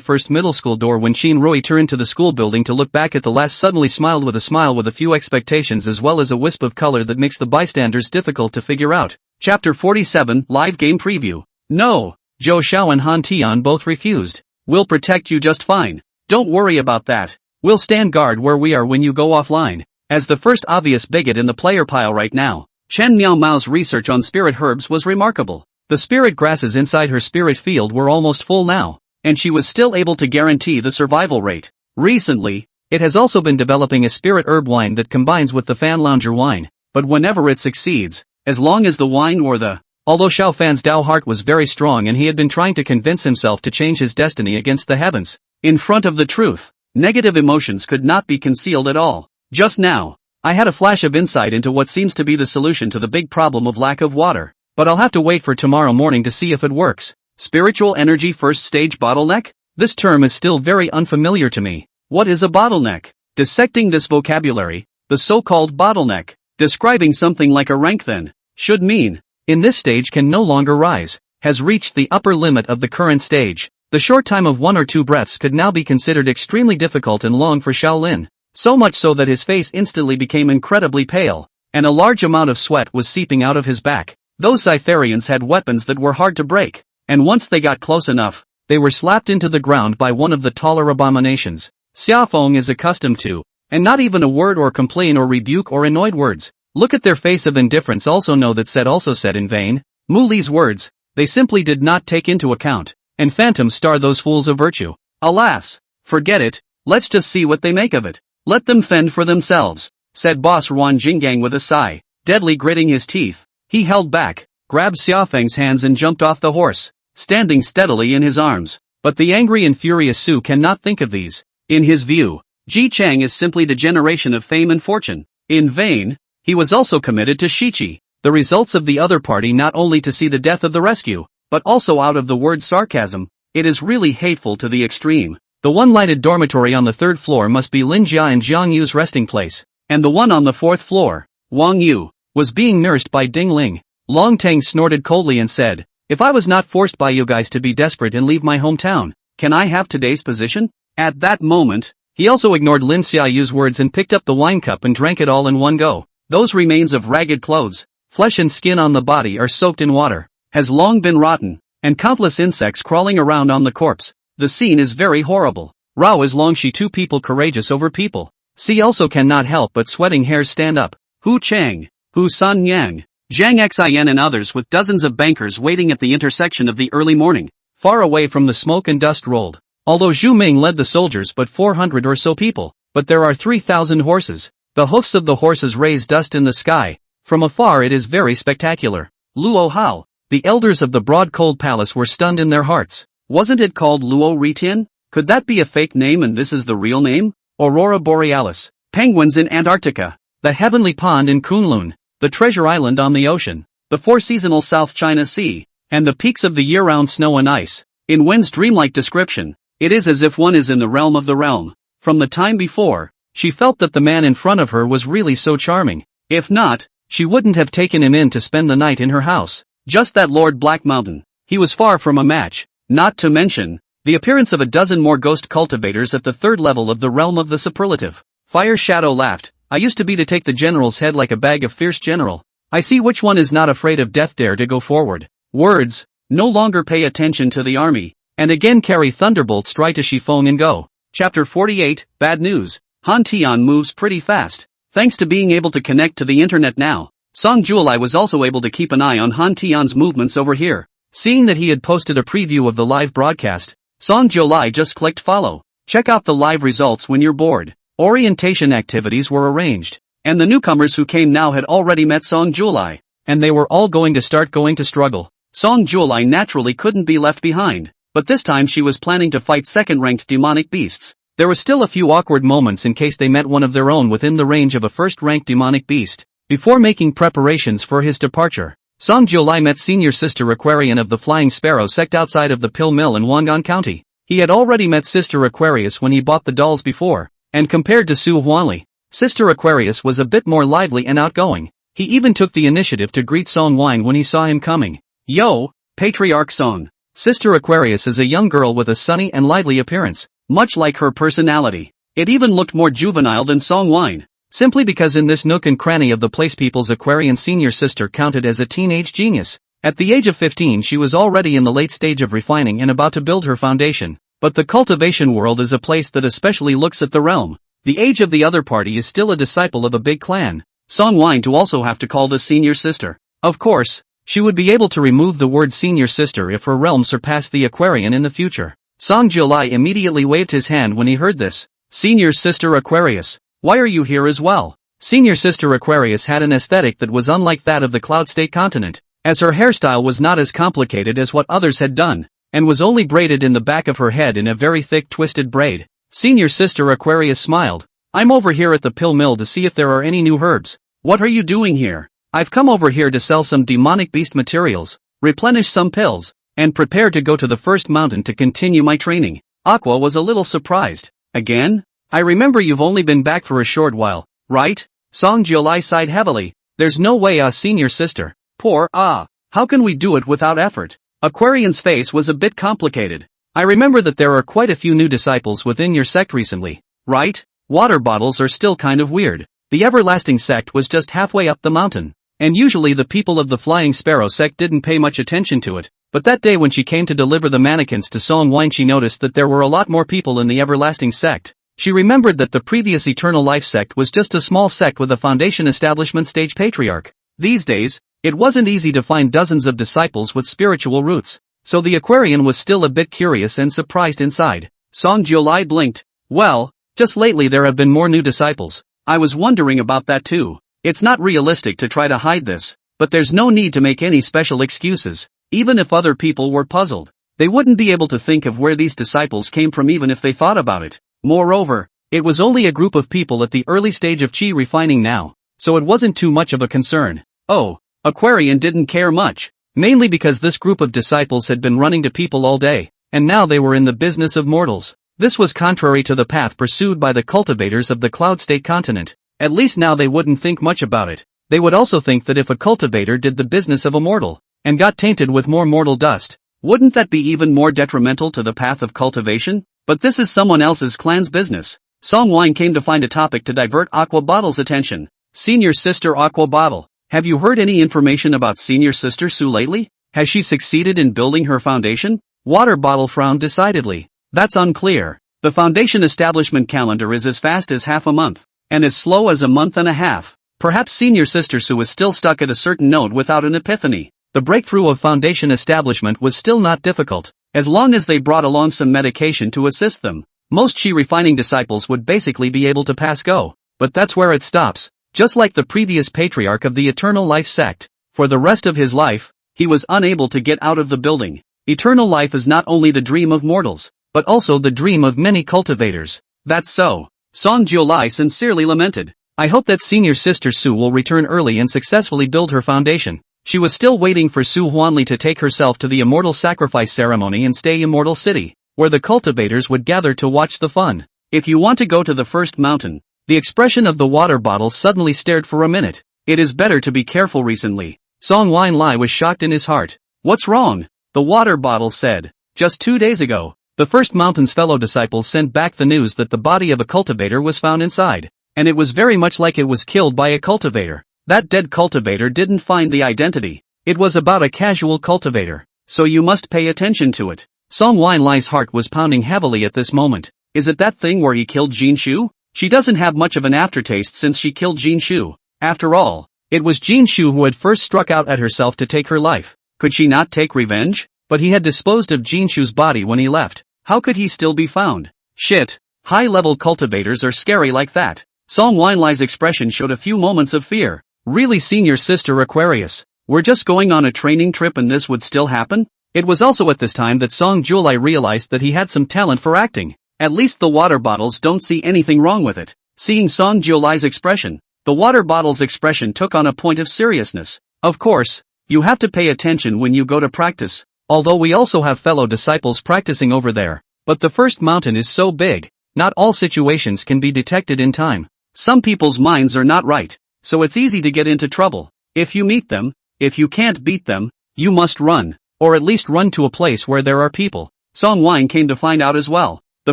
First Middle School door. When Shin Rui turned to the school building to look back at the last, suddenly smiled with a smile with a few expectations as well as a wisp of color that makes the bystanders difficult to figure out. Chapter 47 Live Game Preview. No, Zhou Xiao and Han Tian both refused. We'll protect you just fine. Don't worry about that. We'll stand guard where we are when you go offline. As the first obvious bigot in the player pile right now, Chen Miao Mao's research on spirit herbs was remarkable. The spirit grasses inside her spirit field were almost full now, and she was still able to guarantee the survival rate. Recently, it has also been developing a spirit herb wine that combines with the Fan Lounger wine, but whenever it succeeds, as long as the wine or the... Although Xiao Fan's Dao heart was very strong and he had been trying to convince himself to change his destiny against the heavens, in front of the truth, negative emotions could not be concealed at all. Just now, I had a flash of insight into what seems to be the solution to the big problem of lack of water. But I'll have to wait for tomorrow morning to see if it works. Spiritual energy first stage bottleneck? This term is still very unfamiliar to me. What is a bottleneck? Dissecting this vocabulary, the so-called bottleneck, describing something like a rank then, should mean, in this stage can no longer rise, has reached the upper limit of the current stage. The short time of 1 or 2 breaths could now be considered extremely difficult and long for Shaolin, so much so that his face instantly became incredibly pale, and a large amount of sweat was seeping out of his back. Those Cytherians had weapons that were hard to break, and once they got close enough, they were slapped into the ground by one of the taller abominations. Xiaofeng is accustomed to, and not even a word or complain or rebuke or annoyed words. Look at their face of indifference. Also know that said in vain. Mu Li's words, they simply did not take into account, and Phantom Star those fools of virtue. Alas, forget it, let's just see what they make of it. Let them fend for themselves, said Boss Ruan Jinggang with a sigh, deadly gritting his teeth. He held back, grabbed Xiaofeng's hands and jumped off the horse, standing steadily in his arms. But the angry and furious Su cannot think of these. In his view, Ji Chang is simply the generation of fame and fortune. In vain, he was also committed to Shichi, the results of the other party, not only to see the death of the rescue, but also out of the word sarcasm. It is really hateful to the extreme. The one-lighted dormitory on the 3rd floor must be Lin Jia and Jiang Yu's resting place, and the one on the 4th floor, Wang Yu, was being nursed by Ding Ling. Long Teng snorted coldly and said, if I was not forced by you guys to be desperate and leave my hometown, can I have today's position? At that moment, he also ignored Lin Xiaoyu's words and picked up the wine cup and drank it all in one go. Those remains of ragged clothes, flesh and skin on the body are soaked in water, has long been rotten, and countless insects crawling around on the corpse. The scene is very horrible. Rao is Longshi, 2 people courageous over people. See also cannot help but sweating hairs stand up. Hu Chang, Hu San Yang, Zhang Xin and others with dozens of bankers waiting at the intersection of the early morning, far away from the smoke and dust rolled. Although Zhu Ming led the soldiers but 400 or so people, but there are 3,000 horses. The hoofs of the horses raise dust in the sky. From afar it is very spectacular. Luo Hao, the elders of the broad cold palace were stunned in their hearts. Wasn't it called Luo Ritin? Could that be a fake name and this is the real name? Aurora Borealis, penguins in Antarctica, the heavenly pond in Kunlun, the treasure island on the ocean, the 4 seasonal South China Sea, and the peaks of the year-round snow and ice. In Wen's dreamlike description, it is as if one is in the realm of the realm. From the time before, she felt that the man in front of her was really so charming. If not, she wouldn't have taken him in to spend the night in her house. Just that Lord Black Mountain. He was far from a match. Not to mention, the appearance of a dozen more ghost cultivators at the third level of the realm of the superlative. Fire Shadow laughed. I used to be to take the general's head like a bag of fierce general. I see which one is not afraid of death, dare to go forward. Words, no longer pay attention to the army, and again carry thunderbolts, try to Shifeng and go. Chapter 48, Bad News. Han Tian moves pretty fast. Thanks to being able to connect to the internet now, Song Juilai was also able to keep an eye on Han Tian's movements over here. Seeing that he had posted a preview of the live broadcast, Song Juilai just clicked follow. Check out the live results when you're bored. Orientation activities were arranged, and the newcomers who came now had already met Song Juilai, and they were all going to struggle. Song Juilai naturally couldn't be left behind, but this time she was planning to fight second-ranked demonic beasts. There were still a few awkward moments in case they met one of their own within the range of a first-ranked demonic beast. Before making preparations for his departure, Song Juilai met Senior Sister Aquarian of the Flying Sparrow sect outside of the Pill Mill in Wangan County. He had already met Sister Aquarius when he bought the dolls before, and compared to Su Huanli, Sister Aquarius was a bit more lively and outgoing. He even took the initiative to greet Song Wine when he saw him coming. Yo, Patriarch Song. Sister Aquarius is a young girl with a sunny and lively appearance, much like her personality. It even looked more juvenile than Song Wine, simply because in this nook and cranny of the place people's Aquarian senior sister counted as a teenage genius. At the age of 15 she was already in the late stage of refining and about to build her foundation. But the cultivation world is a place that especially looks at the realm. The age of the other party is still a disciple of a big clan. Song Wine to also have to call this senior sister. Of course, she would be able to remove the word senior sister if her realm surpassed the Aquarian in the future. Song Juilai immediately waved his hand when he heard this. Senior Sister Aquarius, why are you here as well? Senior Sister Aquarius had an aesthetic that was unlike that of the Cloud State continent, as her hairstyle was not as complicated as what others had done, and was only braided in the back of her head in a very thick twisted braid. Senior Sister Aquarius smiled. I'm over here at the Pill Mill to see if there are any new herbs. What are you doing here? I've come over here to sell some demonic beast materials, replenish some pills, and prepare to go to the first mountain to continue my training. Aqua was a little surprised. Again? I remember you've only been back for a short while, right? Song Juilai sighed heavily. There's no way, senior sister. How can we do it without effort? Aquarian's face was a bit complicated. I remember that there are quite a few new disciples within your sect recently, right? Water bottles are still kind of weird. The Everlasting sect was just halfway up the mountain, and usually the people of the Flying Sparrow sect didn't pay much attention to it, but that day when she came to deliver the mannequins to Song Wine she noticed that there were a lot more people in the Everlasting sect. She remembered that the previous Eternal Life sect was just a small sect with a foundation establishment stage patriarch. These days, it wasn't easy to find dozens of disciples with spiritual roots, so the Aquarian was still a bit curious and surprised inside. Song Juilai blinked. Well, just lately there have been more new disciples. I was wondering about that too. It's not realistic to try to hide this, but there's no need to make any special excuses. Even if other people were puzzled, they wouldn't be able to think of where these disciples came from even if they thought about it. Moreover, it was only a group of people at the early stage of chi refining now, so it wasn't too much of a concern. Oh, Aquarian didn't care much, mainly because this group of disciples had been running to people all day, and now they were in the business of mortals. This was contrary to the path pursued by the cultivators of the Cloud State continent. At least now they wouldn't think much about it. They would also think that if a cultivator did the business of a mortal, and got tainted with more mortal dust, wouldn't that be even more detrimental to the path of cultivation? But this is someone else's clan's business. Song Wine came to find a topic to divert Aqua Bottle's attention. Senior Sister Aqua Bottle. Have you heard any information about Senior Sister Su lately? Has she succeeded in building her foundation? Water Bottle frowned decidedly. That's unclear. The foundation establishment calendar is as fast as half a month, and as slow as a month and a half. Perhaps Senior Sister Su is still stuck at a certain node without an epiphany. The breakthrough of foundation establishment was still not difficult, as long as they brought along some medication to assist them. Most chi refining disciples would basically be able to pass go, but that's where it stops. Just like the previous patriarch of the Eternal Life sect, for the rest of his life, he was unable to get out of the building. Eternal life is not only the dream of mortals, but also the dream of many cultivators. That's so. Song Juilai sincerely lamented. I hope that Senior Sister Su will return early and successfully build her foundation. She was still waiting for Su Huanli to take herself to the immortal sacrifice ceremony and stay Immortal City, where the cultivators would gather to watch the fun. If you want to go to the first mountain. The expression of the water bottle suddenly stared for a minute. It is better to be careful recently. Song Wanlai was shocked in his heart. What's wrong? The water bottle said. Just 2 days ago, the first mountain's fellow disciples sent back the news that the body of a cultivator was found inside, and it was very much like it was killed by a cultivator. That dead cultivator didn't find the identity. It was about a casual cultivator, so you must pay attention to it. Song Wanlai's heart was pounding heavily at this moment. Is it that thing where he killed Jin Shu? She doesn't have much of an aftertaste since she killed Jin Shu. After all, it was Jin Shu who had first struck out at herself to take her life. Could she not take revenge? But he had disposed of Jin Shu's body when he left. How could he still be found? Shit. High-level cultivators are scary like that. Song Wanlai's expression showed a few moments of fear. Really, senior sister Aquarius? We're just going on a training trip and this would still happen? It was also at this time that Song Julai realized that he had some talent for acting. At least the water bottles don't see anything wrong with it. Seeing Song Julai's expression, the water bottle's expression took on a point of seriousness. Of course, you have to pay attention when you go to practice. Although we also have fellow disciples practicing over there. But the first mountain is so big, not all situations can be detected in time. Some people's minds are not right, so it's easy to get into trouble. If you meet them, if you can't beat them, you must run, or at least run to a place where there are people. Song Wine came to find out as well. The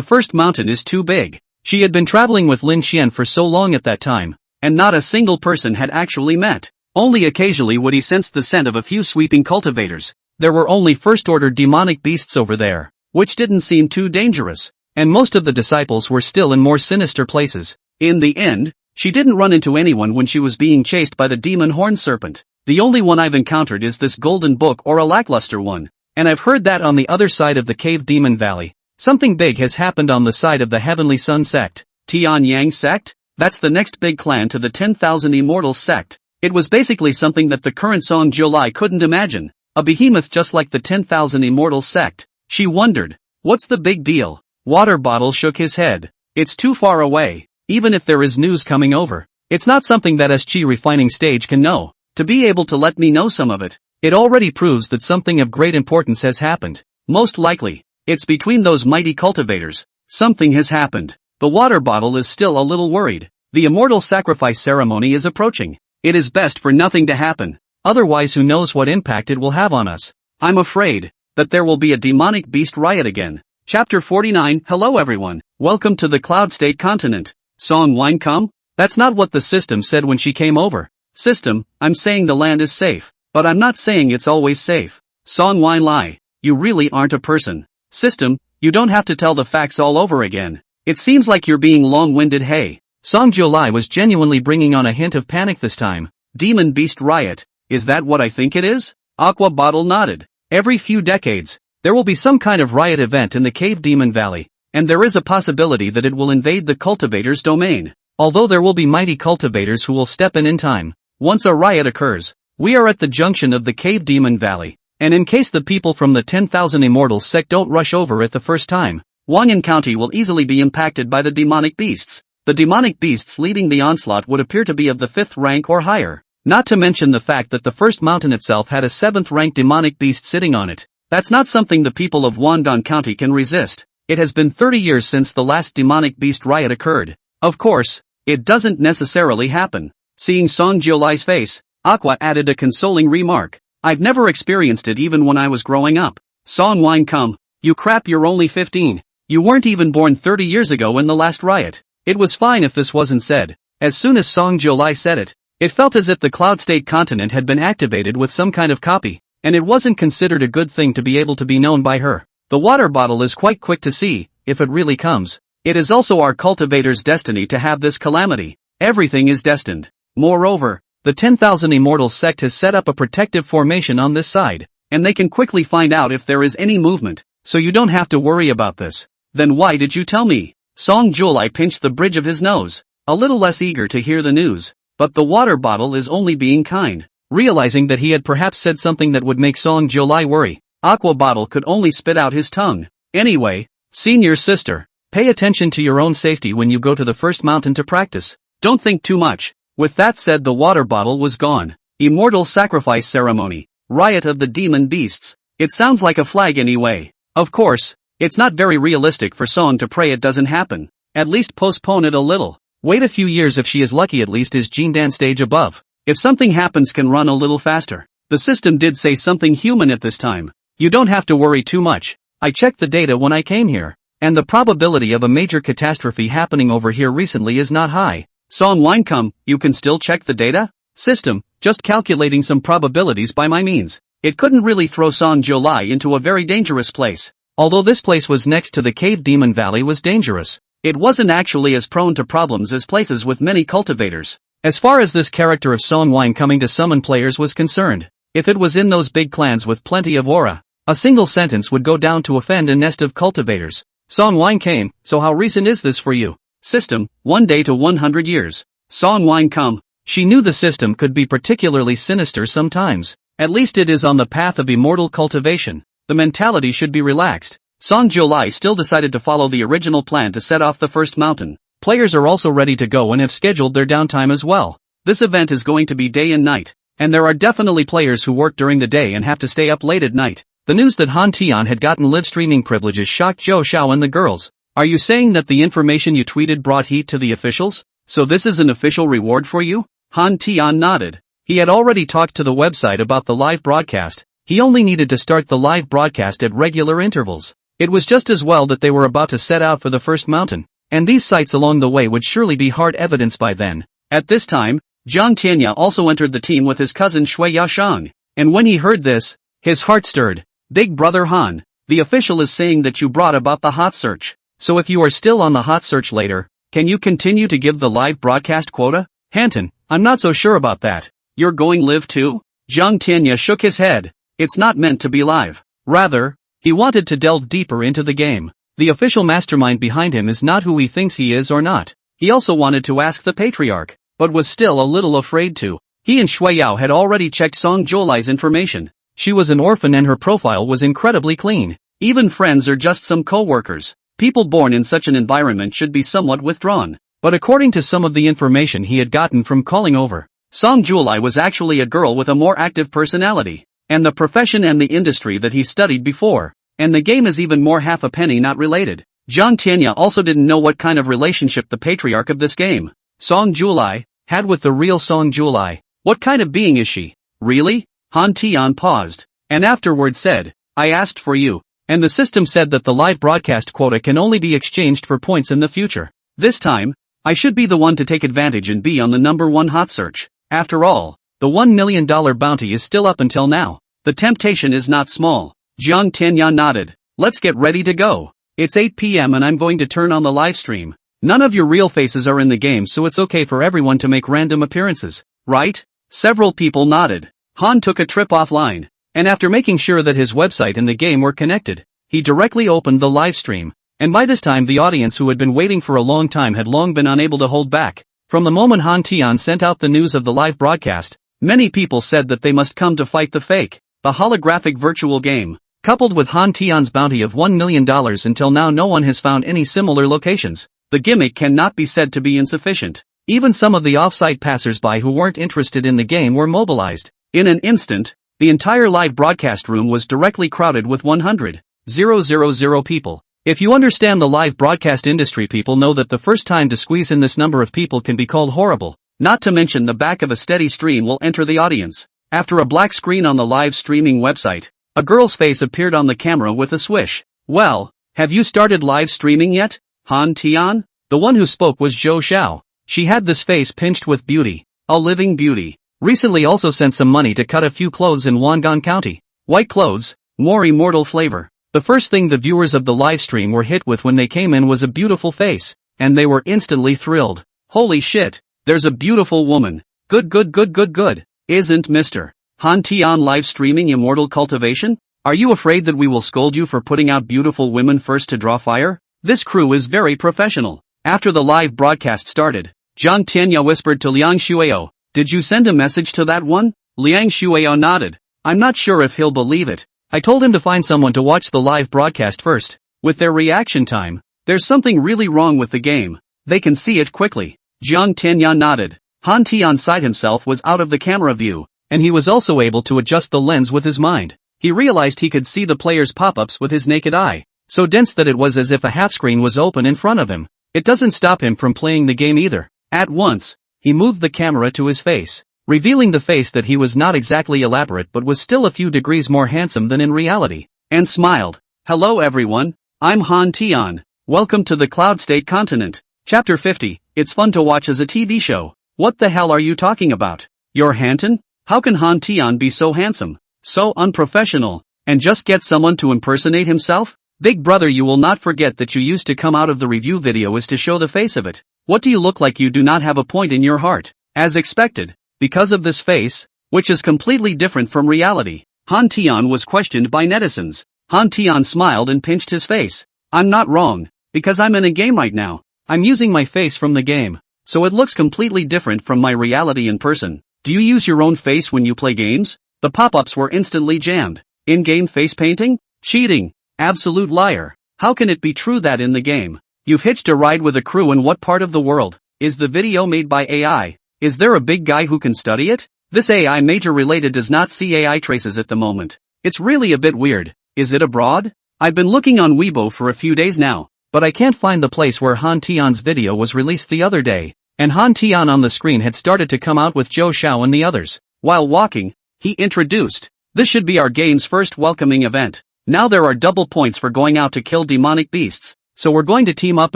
first mountain is too big. She had been traveling with Lin Xian for so long at that time, and not a single person had actually met. Only occasionally would he sense the scent of a few sweeping cultivators. There were only first-order demonic beasts over there, which didn't seem too dangerous, and most of the disciples were still in more sinister places. In the end, she didn't run into anyone when she was being chased by the demon horn serpent. The only one I've encountered is this golden book or a lackluster one, and I've heard that on the other side of the cave demon valley, something big has happened on the side of the Heavenly Sun sect. Tian Yang sect? That's the next big clan to the 10,000 Immortals sect. It was basically something that the current Song Jiulai couldn't imagine. A behemoth just like the 10,000 Immortals sect. She wondered, what's the big deal? Water Bottle shook his head. It's too far away, even if there is news coming over. It's not something that SG refining stage can know. To be able to let me know some of it, it already proves that something of great importance has happened. Most likely, it's between those mighty cultivators. Something has happened. The Water Bottle is still a little worried. The immortal sacrifice ceremony is approaching. It is best for nothing to happen. Otherwise who knows what impact it will have on us. I'm afraid that there will be a demonic beast riot again. Chapter 49. Hello everyone. Welcome to the Cloud State continent. Song Wine come? That's not what the system said when she came over. System, I'm saying the land is safe, but I'm not saying it's always safe. Song Wine lie. You really aren't a person. System, you don't have to tell the facts all over again. It seems like you're being long-winded. Hey. Song Jiulai was genuinely bringing on a hint of panic this time. Demon beast riot. Is that what I think it is? Aqua Bottle nodded. Every few decades, there will be some kind of riot event in the Cave Demon Valley, and there is a possibility that it will invade the cultivator's domain. Although there will be mighty cultivators who will step in time. Once a riot occurs, we are at the junction of the Cave Demon Valley, and in case the people from the 10,000 Immortals sect don't rush over it the first time, Wanyan County will easily be impacted by the demonic beasts. The demonic beasts leading the onslaught would appear to be of the 5th rank or higher. Not to mention the fact that the first mountain itself had a 7th rank demonic beast sitting on it. That's not something the people of Wandong County can resist. It has been 30 years since the last demonic beast riot occurred. Of course, it doesn't necessarily happen. Seeing Song Jiulai's face, Aqua added a consoling remark. I've never experienced it even when I was growing up. Song Wine come. You crap, you're only 15. You weren't even born 30 years ago in the last riot. It was fine if this wasn't said. As soon as Song Jiulai said it, it felt as if the Cloud State continent had been activated with some kind of copy, and it wasn't considered a good thing to be able to be known by her. The Water Bottle is quite quick to see, if it really comes. It is also our cultivator's destiny to have this calamity. Everything is destined. Moreover, the 10,000 Immortals sect has set up a protective formation on this side, and they can quickly find out if there is any movement, so you don't have to worry about this. Then why did you tell me? Song Jiulai pinched the bridge of his nose, a little less eager to hear the news. But the Water Bottle is only being kind. Realizing that he had perhaps said something that would make Song Jiulai worry, Aqua Bottle could only spit out his tongue. Anyway, senior sister, pay attention to your own safety when you go to the first mountain to practice. Don't think too much. With that said, the Water Bottle was gone. Immortal sacrifice ceremony. Riot of the demon beasts. It sounds like a flag anyway. Of course, it's not very realistic for Song to pray it doesn't happen. At least postpone it a little. Wait a few years if she is lucky, at least is Jindan stage above. If something happens, can run a little faster. The system did say something human at this time. You don't have to worry too much. I checked the data when I came here, and the probability of a major catastrophe happening over here recently is not high. Song Wine come, you can still check the data? System, just calculating some probabilities by my means. It couldn't really throw Song Jiulai into a very dangerous place. Although this place was next to the cave, Demon Valley was dangerous. It wasn't actually as prone to problems as places with many cultivators. As far as this character of Song Wine coming to summon players was concerned, if it was in those big clans with plenty of aura, a single sentence would go down to offend a nest of cultivators. Song Wine came, so how recent is this for you? System, 1 day to 100 years. Song Wine come. She knew the system could be particularly sinister sometimes. At least it is on the path of immortal cultivation. The mentality should be relaxed. Song Jiulai still decided to follow the original plan to set off the first mountain. Players are also ready to go and have scheduled their downtime as well. This event is going to be day and night, and there are definitely players who work during the day and have to stay up late at night. The news that Han Tian had gotten live streaming privileges shocked Zhou Xiao and the girls. Are you saying that the information you tweeted brought heat to the officials? So this is an official reward for you? Han Tian nodded. He had already talked to the website about the live broadcast. He only needed to start the live broadcast at regular intervals. It was just as well that they were about to set out for the first mountain, and these sites along the way would surely be hard evidence by then. At this time, Jiang Tianya also entered the team with his cousin Shui Yaoshang, and when he heard this, his heart stirred. Big brother Han, the official is saying that you brought about the hot search. So if you are still on the hot search later, can you continue to give the live broadcast quota? Hanton, I'm not so sure about that. You're going live too? Jiang Tianya shook his head. It's not meant to be live. Rather, he wanted to delve deeper into the game. The official mastermind behind him is not who he thinks he is or not. He also wanted to ask the patriarch, but was still a little afraid to. He and Shui Yao had already checked Song Jiulai's information. She was an orphan and her profile was incredibly clean. Even friends or just some co-workers. People born in such an environment should be somewhat withdrawn. But according to some of the information he had gotten from calling over, Song Jiulai was actually a girl with a more active personality, and the profession and the industry that he studied before. And the game is even more half a penny not related. Jiang Tianya also didn't know what kind of relationship the patriarch of this game, Song Jiulai, had with the real Song Jiulai. What kind of being is she? Really? Han Tian paused, and afterward said, I asked for you, and the system said that the live broadcast quota can only be exchanged for points in the future. This time, I should be the one to take advantage and be on the #1 hot search. After all, the $1 million bounty is still up until now. The temptation is not small. Jiang Tianya nodded. Let's get ready to go. It's 8 p.m. and I'm going to turn on the live stream. None of your real faces are in the game, so it's okay for everyone to make random appearances, right? Several people nodded. Han took a trip offline, and after making sure that his website and the game were connected, he directly opened the live stream. And by this time the audience who had been waiting for a long time had long been unable to hold back. From the moment Han Tian sent out the news of the live broadcast, many people said that they must come to fight the fake, the holographic virtual game. Coupled with Han Tian's bounty of $1 million, until now no one has found any similar locations. The gimmick cannot be said to be insufficient. Even some of the off-site passers-by who weren't interested in the game were mobilized. In an instant, the entire live broadcast room was directly crowded with 100,000 people. If you understand the live broadcast industry, people know that the first time to squeeze in this number of people can be called horrible. Not to mention the back of a steady stream will enter the audience. After a black screen on the live streaming website, a girl's face appeared on the camera with a swish. Well, have you started live streaming yet, Han Tian? The one who spoke was Zhou Xiao. She had this face pinched with beauty, a living beauty. Recently also sent some money to cut a few clothes in Wangan County. White clothes, more immortal flavor. The first thing the viewers of the live stream were hit with when they came in was a beautiful face, and they were instantly thrilled. Holy shit, there's a beautiful woman. Good. Isn't Mr. Han Tian live streaming immortal cultivation? Are you afraid that we will scold you for putting out beautiful women first to draw fire? This crew is very professional. After the live broadcast started, Jiang Tianya whispered to Liang Shuao, did you send a message to that one? Liang Shuao nodded. I'm not sure if he'll believe it. I told him to find someone to watch the live broadcast first. With their reaction time, there's something really wrong with the game. They can see it quickly. Jiang Tianya nodded. Han Tian side himself was out of the camera view, and he was also able to adjust the lens with his mind. He realized he could see the player's pop-ups with his naked eye, so dense that it was as if a half-screen was open in front of him. It doesn't stop him from playing the game either. At once, he moved the camera to his face, revealing the face that he was not exactly elaborate but was still a few degrees more handsome than in reality, and smiled. Hello everyone, I'm Han Tian. Welcome to the Cloud State continent. Chapter 50, it's fun to watch as a TV show. What the hell are you talking about? You're Hanton? How can Han Tian be so handsome, so unprofessional, and just get someone to impersonate himself? Big brother, you will not forget that you used to come out of the review video is to show the face of it. What do you look like? You do not have a point in your heart. As expected, because of this face, which is completely different from reality, Han Tian was questioned by netizens. Han Tian smiled and pinched his face. I'm not wrong, because I'm in a game right now. I'm using my face from the game, so it looks completely different from my reality in person. Do you use your own face when you play games? The pop-ups were instantly jammed. In-game face painting? Cheating. Absolute liar. How can it be true that in the game, you've hitched a ride with a crew in what part of the world? Is the video made by AI? Is there a big guy who can study it? This AI major related does not see AI traces at the moment. It's really a bit weird. Is it abroad? I've been looking on Weibo for a few days now, but I can't find the place where Han Tian's video was released the other day, and Han Tian on the screen had started to come out with Zhou Xiao and the others. While walking, he introduced, "This should be our game's first welcoming event. Now there are double points for going out to kill demonic beasts, so we're going to team up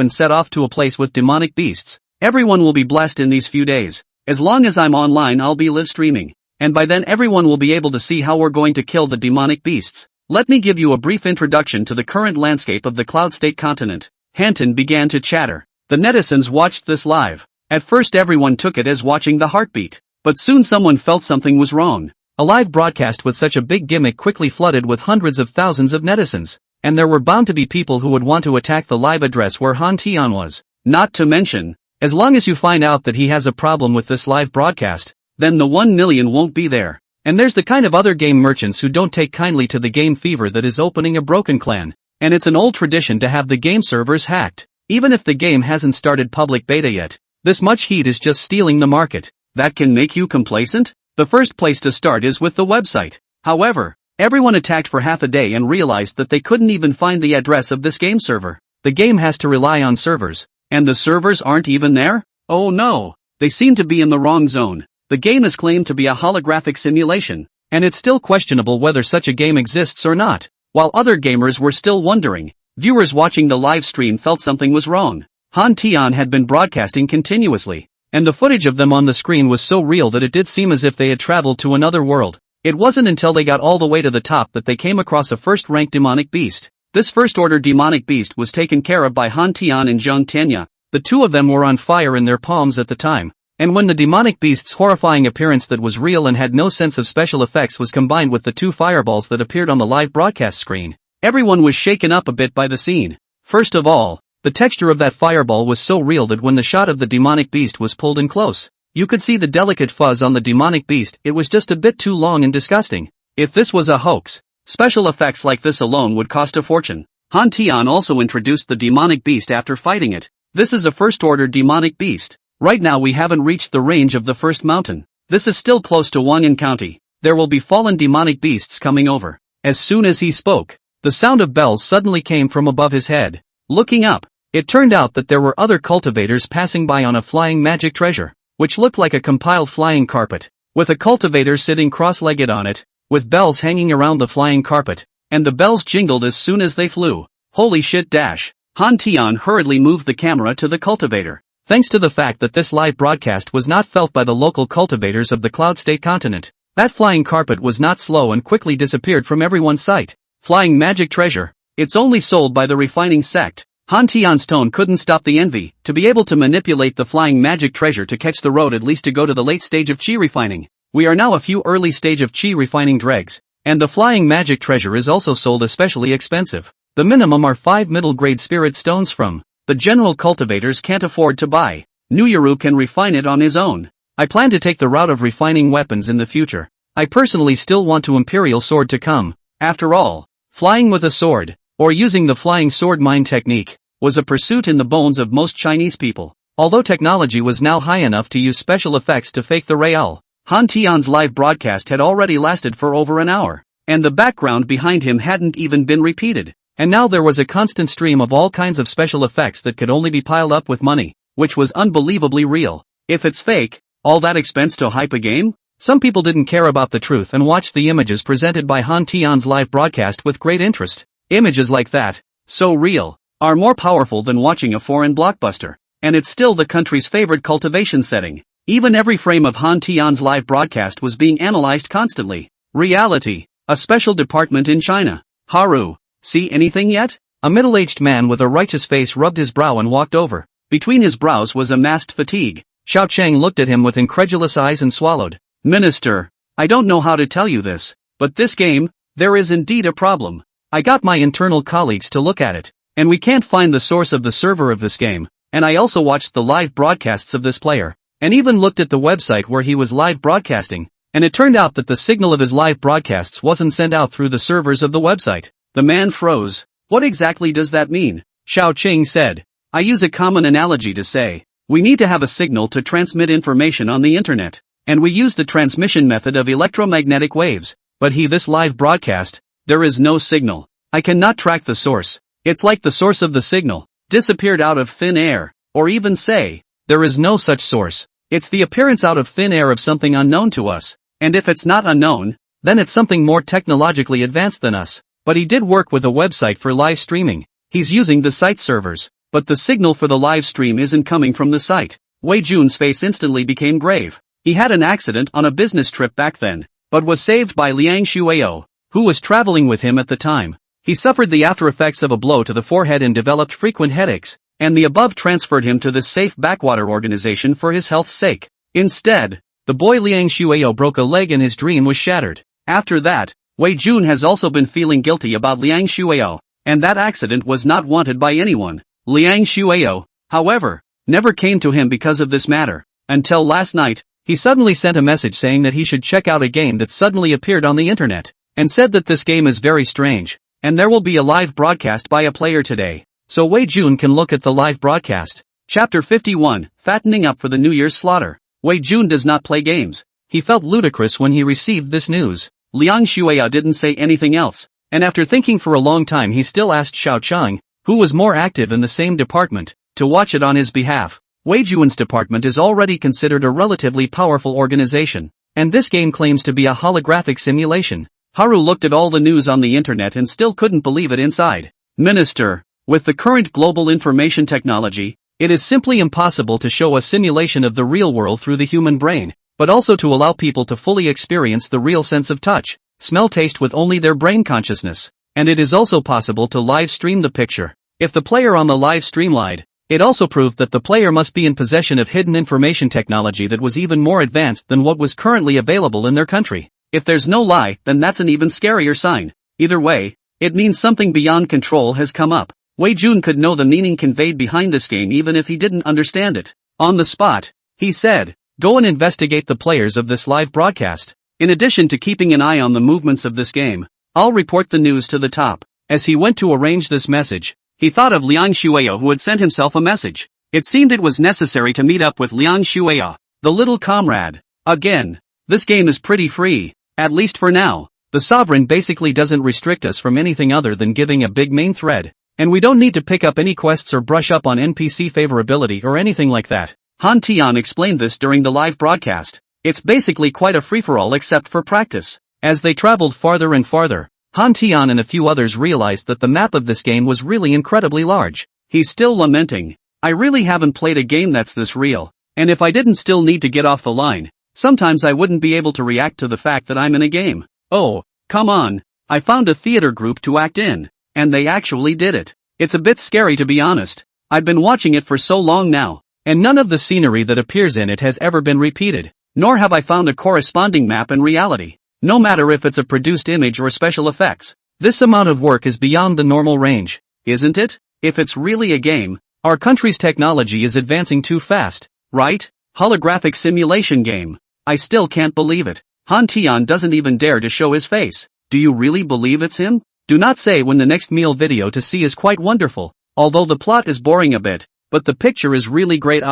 and set off to a place with demonic beasts. Everyone will be blessed in these few days. As long as I'm online I'll be live streaming, and by then everyone will be able to see how we're going to kill the demonic beasts. Let me give you a brief introduction to the current landscape of the Cloud State continent." Hanton began to chatter. The netizens watched this live. At first everyone took it as watching the heartbeat, but soon someone felt something was wrong. A live broadcast with such a big gimmick quickly flooded with hundreds of thousands of netizens, and there were bound to be people who would want to attack the live address where Han Tian was. Not to mention, as long as you find out that he has a problem with this live broadcast, then the 1 million won't be there. And there's the kind of other game merchants who don't take kindly to the game fever that is opening a broken clan. And it's an old tradition to have the game servers hacked. Even if the game hasn't started public beta yet, this much heat is just stealing the market. That can make you complacent? The first place to start is with the website. However, everyone attacked for half a day and realized that they couldn't even find the address of this game server. The game has to rely on servers, and the servers aren't even there? Oh no, they seem to be in the wrong zone. The game is claimed to be a holographic simulation, and it's still questionable whether such a game exists or not. While other gamers were still wondering, viewers watching the live stream felt something was wrong. Han Tian had been broadcasting continuously, and the footage of them on the screen was so real that it did seem as if they had traveled to another world. It wasn't until they got all the way to the top that they came across a first-ranked demonic beast. This first-order demonic beast was taken care of by Han Tian and Zhang Tianya. The two of them were on fire in their palms at the time, and when the demonic beast's horrifying appearance that was real and had no sense of special effects was combined with the two fireballs that appeared on the live broadcast screen, everyone was shaken up a bit by the scene. First of all, the texture of that fireball was so real that when the shot of the demonic beast was pulled in close, you could see the delicate fuzz on the demonic beast. It was just a bit too long and disgusting. If this was a hoax, special effects like this alone would cost a fortune. Han Tian also introduced the demonic beast after fighting it. This is a first-order demonic beast. Right now we haven't reached the range of the first mountain. This is still close to Wangan County. There will be fallen demonic beasts coming over. As soon as he spoke, the sound of bells suddenly came from above his head. Looking up, it turned out that there were other cultivators passing by on a flying magic treasure, which looked like a compiled flying carpet, with a cultivator sitting cross-legged on it, with bells hanging around the flying carpet, and the bells jingled as soon as they flew. Holy shit dash! Han Tian hurriedly moved the camera to the cultivator. Thanks to the fact that this live broadcast was not felt by the local cultivators of the Cloud State continent, that flying carpet was not slow and quickly disappeared from everyone's sight. Flying magic treasure. It's only sold by the refining sect. Han Tian's tone couldn't stop the envy. To be able to manipulate the flying magic treasure to catch the road at least to go to the late stage of chi refining. We are now a few early stage of chi refining dregs, and the flying magic treasure is also sold especially expensive. The minimum are 5 middle grade spirit stones from the general cultivators can't afford to buy. Nuyuru can refine it on his own. I plan to take the route of refining weapons in the future. I personally still want to Imperial Sword to come. After all, flying with a sword, or using the flying sword mine technique, was a pursuit in the bones of most Chinese people. Although technology was now high enough to use special effects to fake the real Han Tian's live broadcast had already lasted for over an hour, and the background behind him hadn't even been repeated. And now there was a constant stream of all kinds of special effects that could only be piled up with money, which was unbelievably real. If it's fake, all that expense to hype a game? Some people didn't care about the truth and watched the images presented by Han Tian's live broadcast with great interest. Images like that, so real, are more powerful than watching a foreign blockbuster. And it's still the country's favorite cultivation setting. Even every frame of Han Tian's live broadcast was being analyzed constantly. Reality, a special department in China. Haru, see anything yet? A middle-aged man with a righteous face rubbed his brow and walked over. Between his brows was a masked fatigue. Xiao Cheng looked at him with incredulous eyes and swallowed. Minister, I don't know how to tell you this, but this game, there is indeed a problem. I got my internal colleagues to look at it, and we can't find the source of the server of this game, and I also watched the live broadcasts of this player, and even looked at the website where he was live broadcasting, and it turned out that the signal of his live broadcasts wasn't sent out through the servers of the website. The man froze. What exactly does that mean? Xiao Qing said. I use a common analogy to say, we need to have a signal to transmit information on the internet, and we use the transmission method of electromagnetic waves, but this live broadcast, there is no signal. I cannot track the source. It's like the source of the signal disappeared out of thin air, or even say, there is no such source. It's the appearance out of thin air of something unknown to us, and if it's not unknown, then it's something more technologically advanced than us. But he did work with a website for live streaming. He's using the site servers, but the signal for the live stream isn't coming from the site. Wei Jun's face instantly became grave. He had an accident on a business trip back then, but was saved by Liang Shuao, who was traveling with him at the time. He suffered the after effects of a blow to the forehead and developed frequent headaches, and the above transferred him to this safe backwater organization for his health's sake. Instead, the boy Liang Shuao broke a leg and his dream was shattered. After that, Wei Jun has also been feeling guilty about Liang Shuao, and that accident was not wanted by anyone. Liang Shuao, however, never came to him because of this matter, until last night. He suddenly sent a message saying that he should check out a game that suddenly appeared on the internet, and said that this game is very strange, and there will be a live broadcast by a player today, so Wei Jun can look at the live broadcast. Chapter 51, Fattening Up for the New Year's Slaughter. Wei Jun does not play games. He felt ludicrous when he received this news. Liang Shuao didn't say anything else, and after thinking for a long time he still asked Xiao Cheng, who was more active in the same department, to watch it on his behalf. Wei Jun's department is already considered a relatively powerful organization, and this game claims to be a holographic simulation. Haru looked at all the news on the internet and still couldn't believe it inside. Minister, with the current global information technology, it is simply impossible to show a simulation of the real world through the human brain, but also to allow people to fully experience the real sense of touch, smell, taste with only their brain consciousness, and it is also possible to live stream the picture. If the player on the live stream lied, it also proved that the player must be in possession of hidden information technology that was even more advanced than what was currently available in their country. If there's no lie, then that's an even scarier sign. Either way, it means something beyond control has come up. Wei Jun could know the meaning conveyed behind this game even if he didn't understand it. On the spot, he said, go and investigate the players of this live broadcast. In addition to keeping an eye on the movements of this game, I'll report the news to the top. As he went to arrange this message, he thought of Liang Shuao who had sent himself a message. It seemed it was necessary to meet up with Liang Shuao, the little comrade. Again, this game is pretty free, at least for now. The sovereign basically doesn't restrict us from anything other than giving a big main thread, and we don't need to pick up any quests or brush up on NPC favorability or anything like that. Han Tian explained this during the live broadcast. It's basically quite a free-for-all except for practice. As they traveled farther and farther, Han Tian and a few others realized that the map of this game was really incredibly large. He's still lamenting. I really haven't played a game that's this real, and if I didn't still need to get off the line, sometimes I wouldn't be able to react to the fact that I'm in a game. Oh, come on. I found a theater group to act in, and they actually did it. It's a bit scary to be honest. I've been watching it for so long now, and none of the scenery that appears in it has ever been repeated, nor have I found a corresponding map in reality. No matter if it's a produced image or special effects, this amount of work is beyond the normal range, isn't it? If it's really a game, our country's technology is advancing too fast, right? Holographic simulation game. I still can't believe it. Han Tian doesn't even dare to show his face. Do you really believe it's him? Do not say when the next meal video to see is quite wonderful, although the plot is boring a bit, but the picture is really great.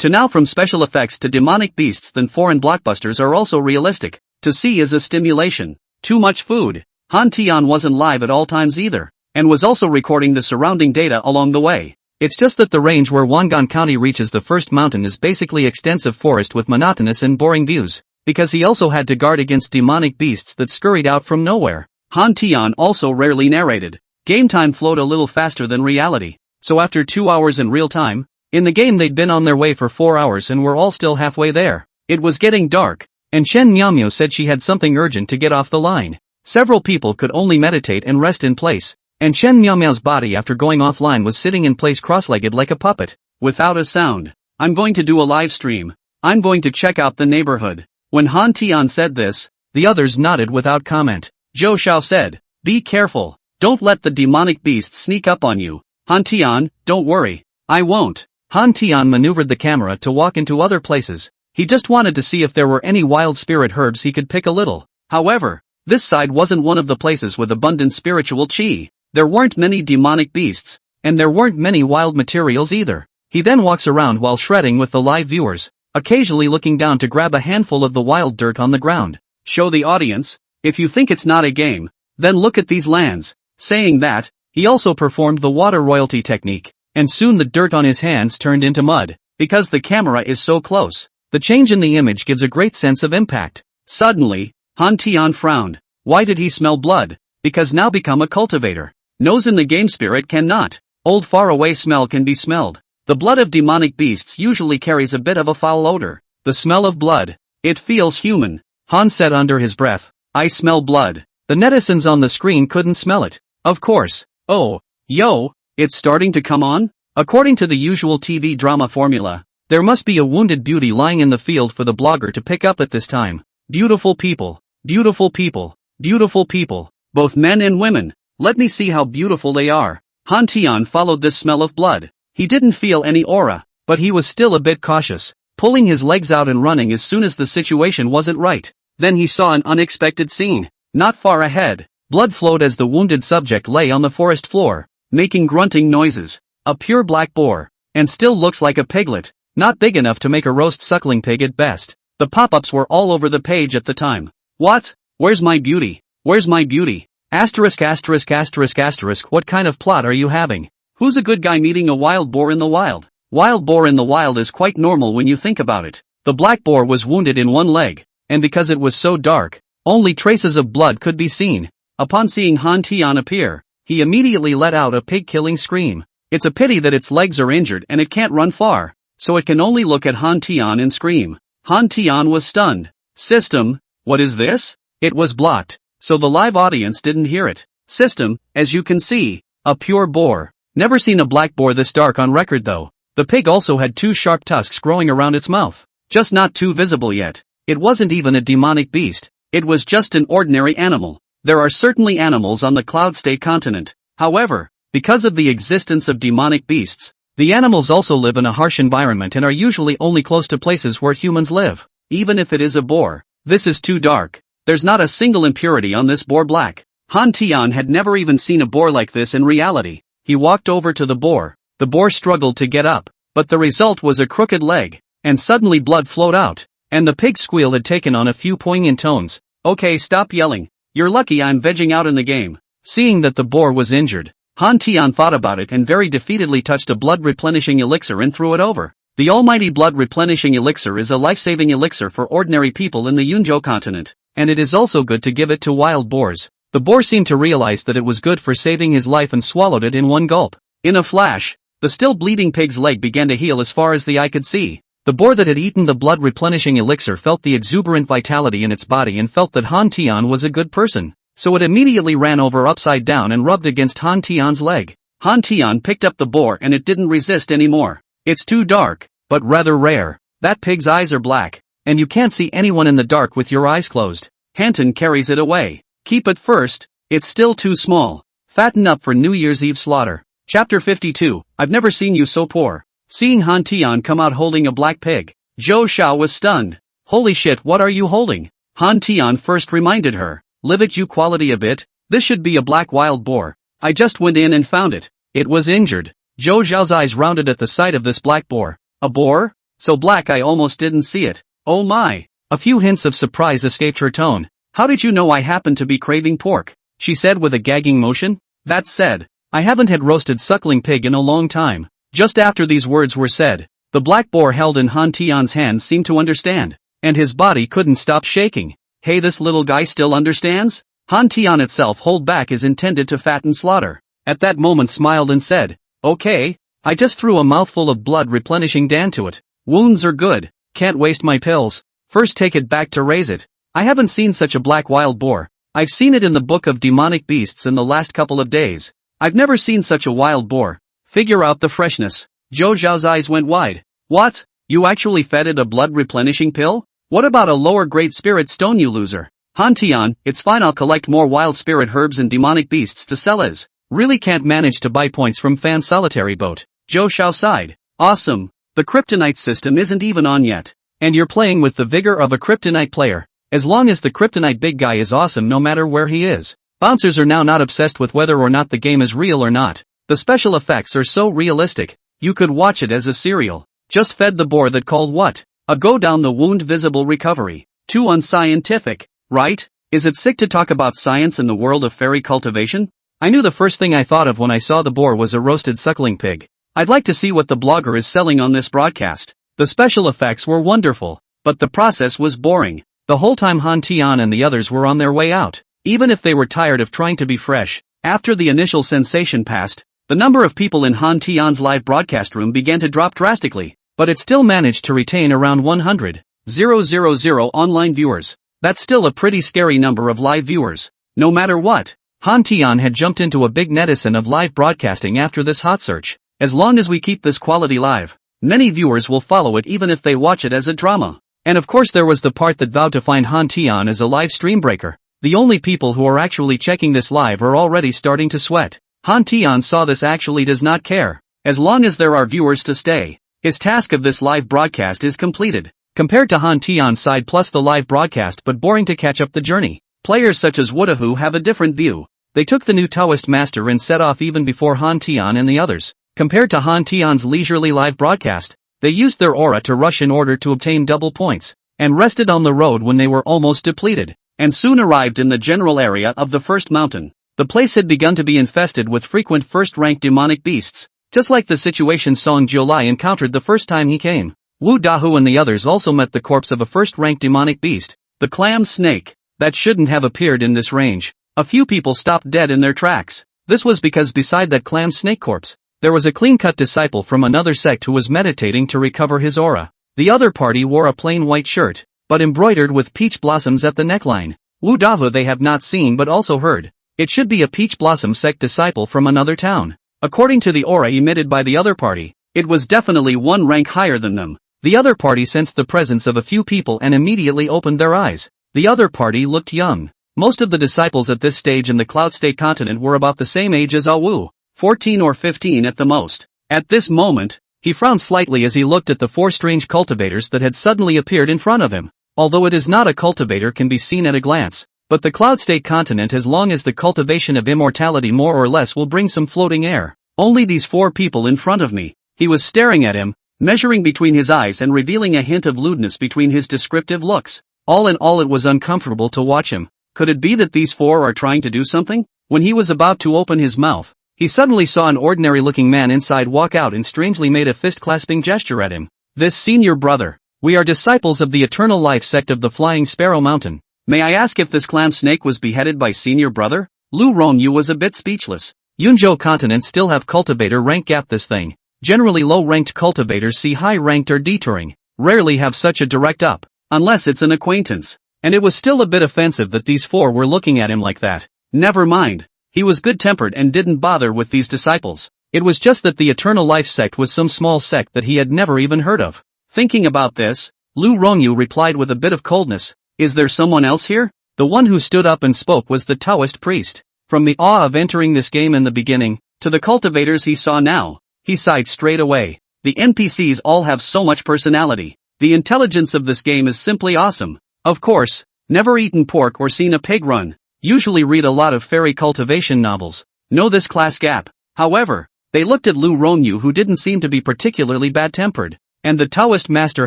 To now from special effects to demonic beasts than foreign blockbusters are also realistic. To see is a stimulation. Too much food. Han Tian wasn't live at all times either, and was also recording the surrounding data along the way. It's just that the range where Wangan County reaches the first mountain is basically extensive forest with monotonous and boring views, because he also had to guard against demonic beasts that scurried out from nowhere. Han Tian also rarely narrated. Game time flowed a little faster than reality, so after 2 hours in real time, in the game they'd been on their way for 4 hours and were all still halfway there. It was getting dark, and Chen Miaomio said she had something urgent to get off the line. Several people could only meditate and rest in place, and Chen Miaomio's body after going offline was sitting in place cross-legged like a puppet, without a sound. I'm going to do a live stream. I'm going to check out the neighborhood. When Han Tian said this, the others nodded without comment. Zhou Xiao said, be careful. Don't let the demonic beasts sneak up on you. Han Tian, don't worry. I won't. Han Tian maneuvered the camera to walk into other places. He just wanted to see if there were any wild spirit herbs he could pick a little. However, this side wasn't one of the places with abundant spiritual qi. There weren't many demonic beasts, and there weren't many wild materials either. He then walks around while shredding with the live viewers, occasionally looking down to grab a handful of the wild dirt on the ground. Show the audience, if you think it's not a game, then look at these lands. Saying that, he also performed the water royalty technique, and soon the dirt on his hands turned into mud. Because the camera is so close, the change in the image gives a great sense of impact. Suddenly, Han Tian frowned. Why did he smell blood? Because now become a cultivator. Knows in the game spirit cannot. Old faraway smell can be smelled. The blood of demonic beasts usually carries a bit of a foul odor. The smell of blood. It feels human. Han said under his breath, I smell blood. The netizens on the screen couldn't smell it. Of course. Oh, yo, it's starting to come on? According to the usual TV drama formula, there must be a wounded beauty lying in the field for the blogger to pick up at this time. Beautiful people. Beautiful people. Beautiful people. Both men and women. Let me see how beautiful they are. Han Tian followed this smell of blood. He didn't feel any aura, but he was still a bit cautious, pulling his legs out and running as soon as the situation wasn't right. Then he saw an unexpected scene. Not far ahead, blood flowed as the wounded subject lay on the forest floor, making grunting noises. A pure black boar, and still looks like a piglet, not big enough to make a roast suckling pig at best. The pop-ups were all over the page at the time. What? Where's my beauty? Where's my beauty? Asterisk asterisk asterisk asterisk. What kind of plot are you having? Who's a good guy meeting a wild boar in the wild? Wild boar in the wild is quite normal when you think about it. The black boar was wounded in one leg, and because it was so dark, only traces of blood could be seen. Upon seeing Han Tian appear, he immediately let out a pig-killing scream. It's a pity that its legs are injured and it can't run far, so it can only look at Han Tian and scream. Han Tian was stunned. System, what is this? It was blocked, so the live audience didn't hear it. System, as you can see, a pure boar. Never seen a black boar this dark on record though. The pig also had 2 sharp tusks growing around its mouth. Just not too visible yet. It wasn't even a demonic beast. It was just an ordinary animal. There are certainly animals on the Cloud State continent. However, because of the existence of demonic beasts, the animals also live in a harsh environment and are usually only close to places where humans live. Even if it is a boar, this is too dark. There's not a single impurity on this boar black. Han Tian had never even seen a boar like this in reality. He walked over to the boar. The boar struggled to get up, but the result was a crooked leg, and suddenly blood flowed out, and the pig's squeal had taken on a few poignant tones. Okay, stop yelling. You're lucky I'm vegging out in the game. Seeing that the boar was injured, Han Tian thought about it and very defeatedly touched a blood-replenishing elixir and threw it over. The almighty blood-replenishing elixir is a life-saving elixir for ordinary people in the Yunzhou continent, and it is also good to give it to wild boars. The boar seemed to realize that it was good for saving his life and swallowed it in one gulp. In a flash, the still bleeding pig's leg began to heal as far as the eye could see. The boar that had eaten the blood-replenishing elixir felt the exuberant vitality in its body and felt that Han Tian was a good person, so it immediately ran over upside down and rubbed against Han Tian's leg. Han Tian picked up the boar and it didn't resist anymore. It's too dark, but rather rare. That pig's eyes are black, and you can't see anyone in the dark with your eyes closed. Hanton carries it away. Keep it first, it's still too small. Fatten up for New Year's Eve slaughter. Chapter 52, I've never seen you so poor. Seeing Han Tian come out holding a black pig, Zhou Xiao was stunned. Holy shit, what are you holding? Han Tian first reminded her. Live it you quality a bit, this should be a black wild boar. I just went in and found it. It was injured. Zhou Xiao's eyes rounded at the sight of this black boar. A boar? So black I almost didn't see it. Oh my. A few hints of surprise escaped her tone. How did you know I happened to be craving pork? She said with a gagging motion. That said, I haven't had roasted suckling pig in a long time. Just after these words were said, the black boar held in Han Tian's hands seemed to understand, and his body couldn't stop shaking. Hey, this little guy still understands? Han Tian itself hold back is intended to fatten slaughter. At that moment smiled and said, okay, I just threw a mouthful of blood replenishing Dan to it. Wounds are good, can't waste my pills. First take it back to raise it. I haven't seen such a black wild boar. I've seen it in the book of demonic beasts in the last couple of days. I've never seen such a wild boar. Figure out the freshness. Zhou Zhao's eyes went wide. What? You actually fed it a blood replenishing pill? What about a lower grade spirit stone, you loser? Han Tian, it's fine, I'll collect more wild spirit herbs and demonic beasts to sell as. Really can't manage to buy points from Fan Solitary Boat. Zhou Xiao sighed. Awesome. The kryptonite system isn't even on yet. And you're playing with the vigor of a kryptonite player. As long as the kryptonite big guy is awesome no matter where he is. Bouncers are now not obsessed with whether or not the game is real or not. The special effects are so realistic, you could watch it as a serial. Just fed the boar that called what? A go down the wound visible recovery. Too unscientific, right? Is it sick to talk about science in the world of fairy cultivation? I knew the first thing I thought of when I saw the boar was a roasted suckling pig. I'd like to see what the blogger is selling on this broadcast. The special effects were wonderful, but the process was boring. The whole time Han Tian and the others were on their way out. Even if they were tired of trying to be fresh, after the initial sensation passed, the number of people in Han Tian's live broadcast room began to drop drastically, but it still managed to retain around 100,000 online viewers. That's still a pretty scary number of live viewers. No matter what, Han Tian had jumped into a big netizen of live broadcasting after this hot search. As long as we keep this quality live, many viewers will follow it even if they watch it as a drama. And of course there was the part that vowed to find Han Tian as a live stream breaker. The only people who are actually checking this live are already starting to sweat. Han Tian saw this actually does not care. As long as there are viewers to stay, his task of this live broadcast is completed. Compared to Han Tian's side plus the live broadcast but boring to catch up the journey. Players such as Woodahu have a different view. They took the new Taoist master and set off even before Han Tian and the others. Compared to Han Tian's leisurely live broadcast, they used their aura to rush in order to obtain double points, and rested on the road when they were almost depleted, and soon arrived in the general area of the first mountain. The place had begun to be infested with frequent first-rank demonic beasts, just like the situation Song Jiulai encountered the first time he came. Wu Dahu and the others also met the corpse of a first-rank demonic beast, the clam snake, that shouldn't have appeared in this range. A few people stopped dead in their tracks. This was because beside that clam snake corpse, there was a clean-cut disciple from another sect who was meditating to recover his aura. The other party wore a plain white shirt, but embroidered with peach blossoms at the neckline. Wu Dahu they have not seen but also heard. It should be a peach blossom sect disciple from another town. According to the aura emitted by the other party, it was definitely one rank higher than them. The other party sensed the presence of a few people and immediately opened their eyes. The other party looked young. Most of the disciples at this stage in the Cloud State continent were about the same age as Awu, 14 or 15 at the most. At this moment, he frowned slightly as he looked at the four strange cultivators that had suddenly appeared in front of him. Although it is not a cultivator can be seen at a glance, but the Cloud State continent as long as the cultivation of immortality more or less will bring some floating air. Only these four people in front of me. He was staring at him, measuring between his eyes and revealing a hint of lewdness between his descriptive looks. All in all it was uncomfortable to watch him. Could it be that these four are trying to do something? When he was about to open his mouth, he suddenly saw an ordinary-looking man inside walk out and strangely made a fist-clasping gesture at him. This senior brother. We are disciples of the Eternal Life sect of the Flying Sparrow Mountain. May I ask if this clam snake was beheaded by senior brother? Lu Rongyu was a bit speechless. Yunzhou continents still have cultivator rank gap this thing. Generally low-ranked cultivators see high-ranked or detouring. Rarely have such a direct up. Unless it's an acquaintance. And it was still a bit offensive that these four were looking at him like that. Never mind. He was good-tempered and didn't bother with these disciples. It was just that the Eternal Life sect was some small sect that he had never even heard of. Thinking about this, Lu Rongyu replied with a bit of coldness. Is there someone else here? The one who stood up and spoke was the Taoist priest. From the awe of entering this game in the beginning, to the cultivators he saw now, he sighed straight away. The NPCs all have so much personality. The intelligence of this game is simply awesome. Of course, never eaten pork or seen a pig run. Usually read a lot of fairy cultivation novels. Know this class gap. However, they looked at Lu Rongyu who didn't seem to be particularly bad-tempered. And the Taoist master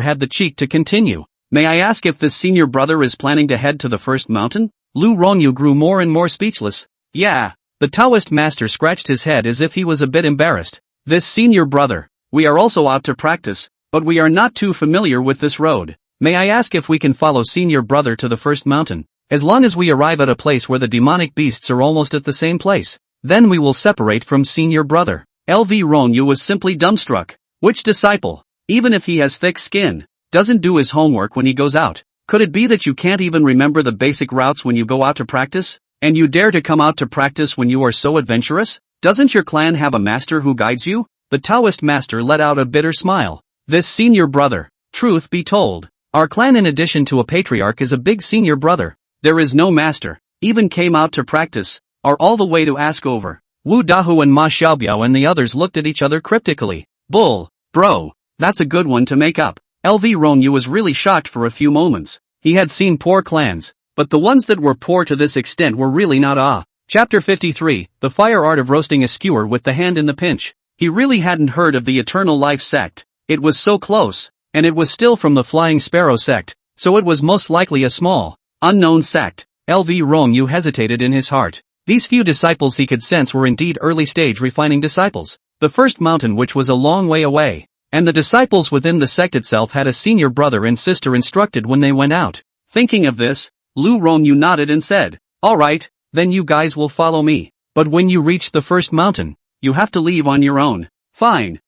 had the cheek to continue. May I ask if this senior brother is planning to head to the first mountain? Lu Rongyu grew more and more speechless. Yeah. The Taoist master scratched his head as if he was a bit embarrassed. This senior brother. We are also out to practice, but we are not too familiar with this road. May I ask if we can follow senior brother to the first mountain? As long as we arrive at a place where the demonic beasts are almost at the same place, then we will separate from senior brother. LV Rongyu was simply dumbstruck. Which disciple, even if he has thick skin, doesn't do his homework when he goes out? Could it be that you can't even remember the basic routes when you go out to practice? And you dare to come out to practice when you are so adventurous? Doesn't your clan have a master who guides you? The Taoist master let out a bitter smile. This senior brother, truth be told, our clan in addition to a patriarch is a big senior brother. There is no master, even came out to practice, are all the way to ask over. Wu Dahu and Ma Xiaobiao and the others looked at each other cryptically. Bull, bro, that's a good one to make up. LV Rongyu was really shocked for a few moments. He had seen poor clans, but the ones that were poor to this extent were really not. Chapter 53, The Fire Art of Roasting a Skewer with the Hand in the Pinch. He really hadn't heard of the Eternal Life sect. It was so close, and it was still from the Flying Sparrow sect, so it was most likely a small, unknown sect. LV Rongyu hesitated in his heart. These few disciples he could sense were indeed early-stage refining disciples. The first mountain which was a long way away, and the disciples within the sect itself had a senior brother and sister instructed when they went out. Thinking of this, Lu Rongyu nodded and said, "Alright, then you guys will follow me. But when you reach the first mountain, you have to leave on your own." Fine.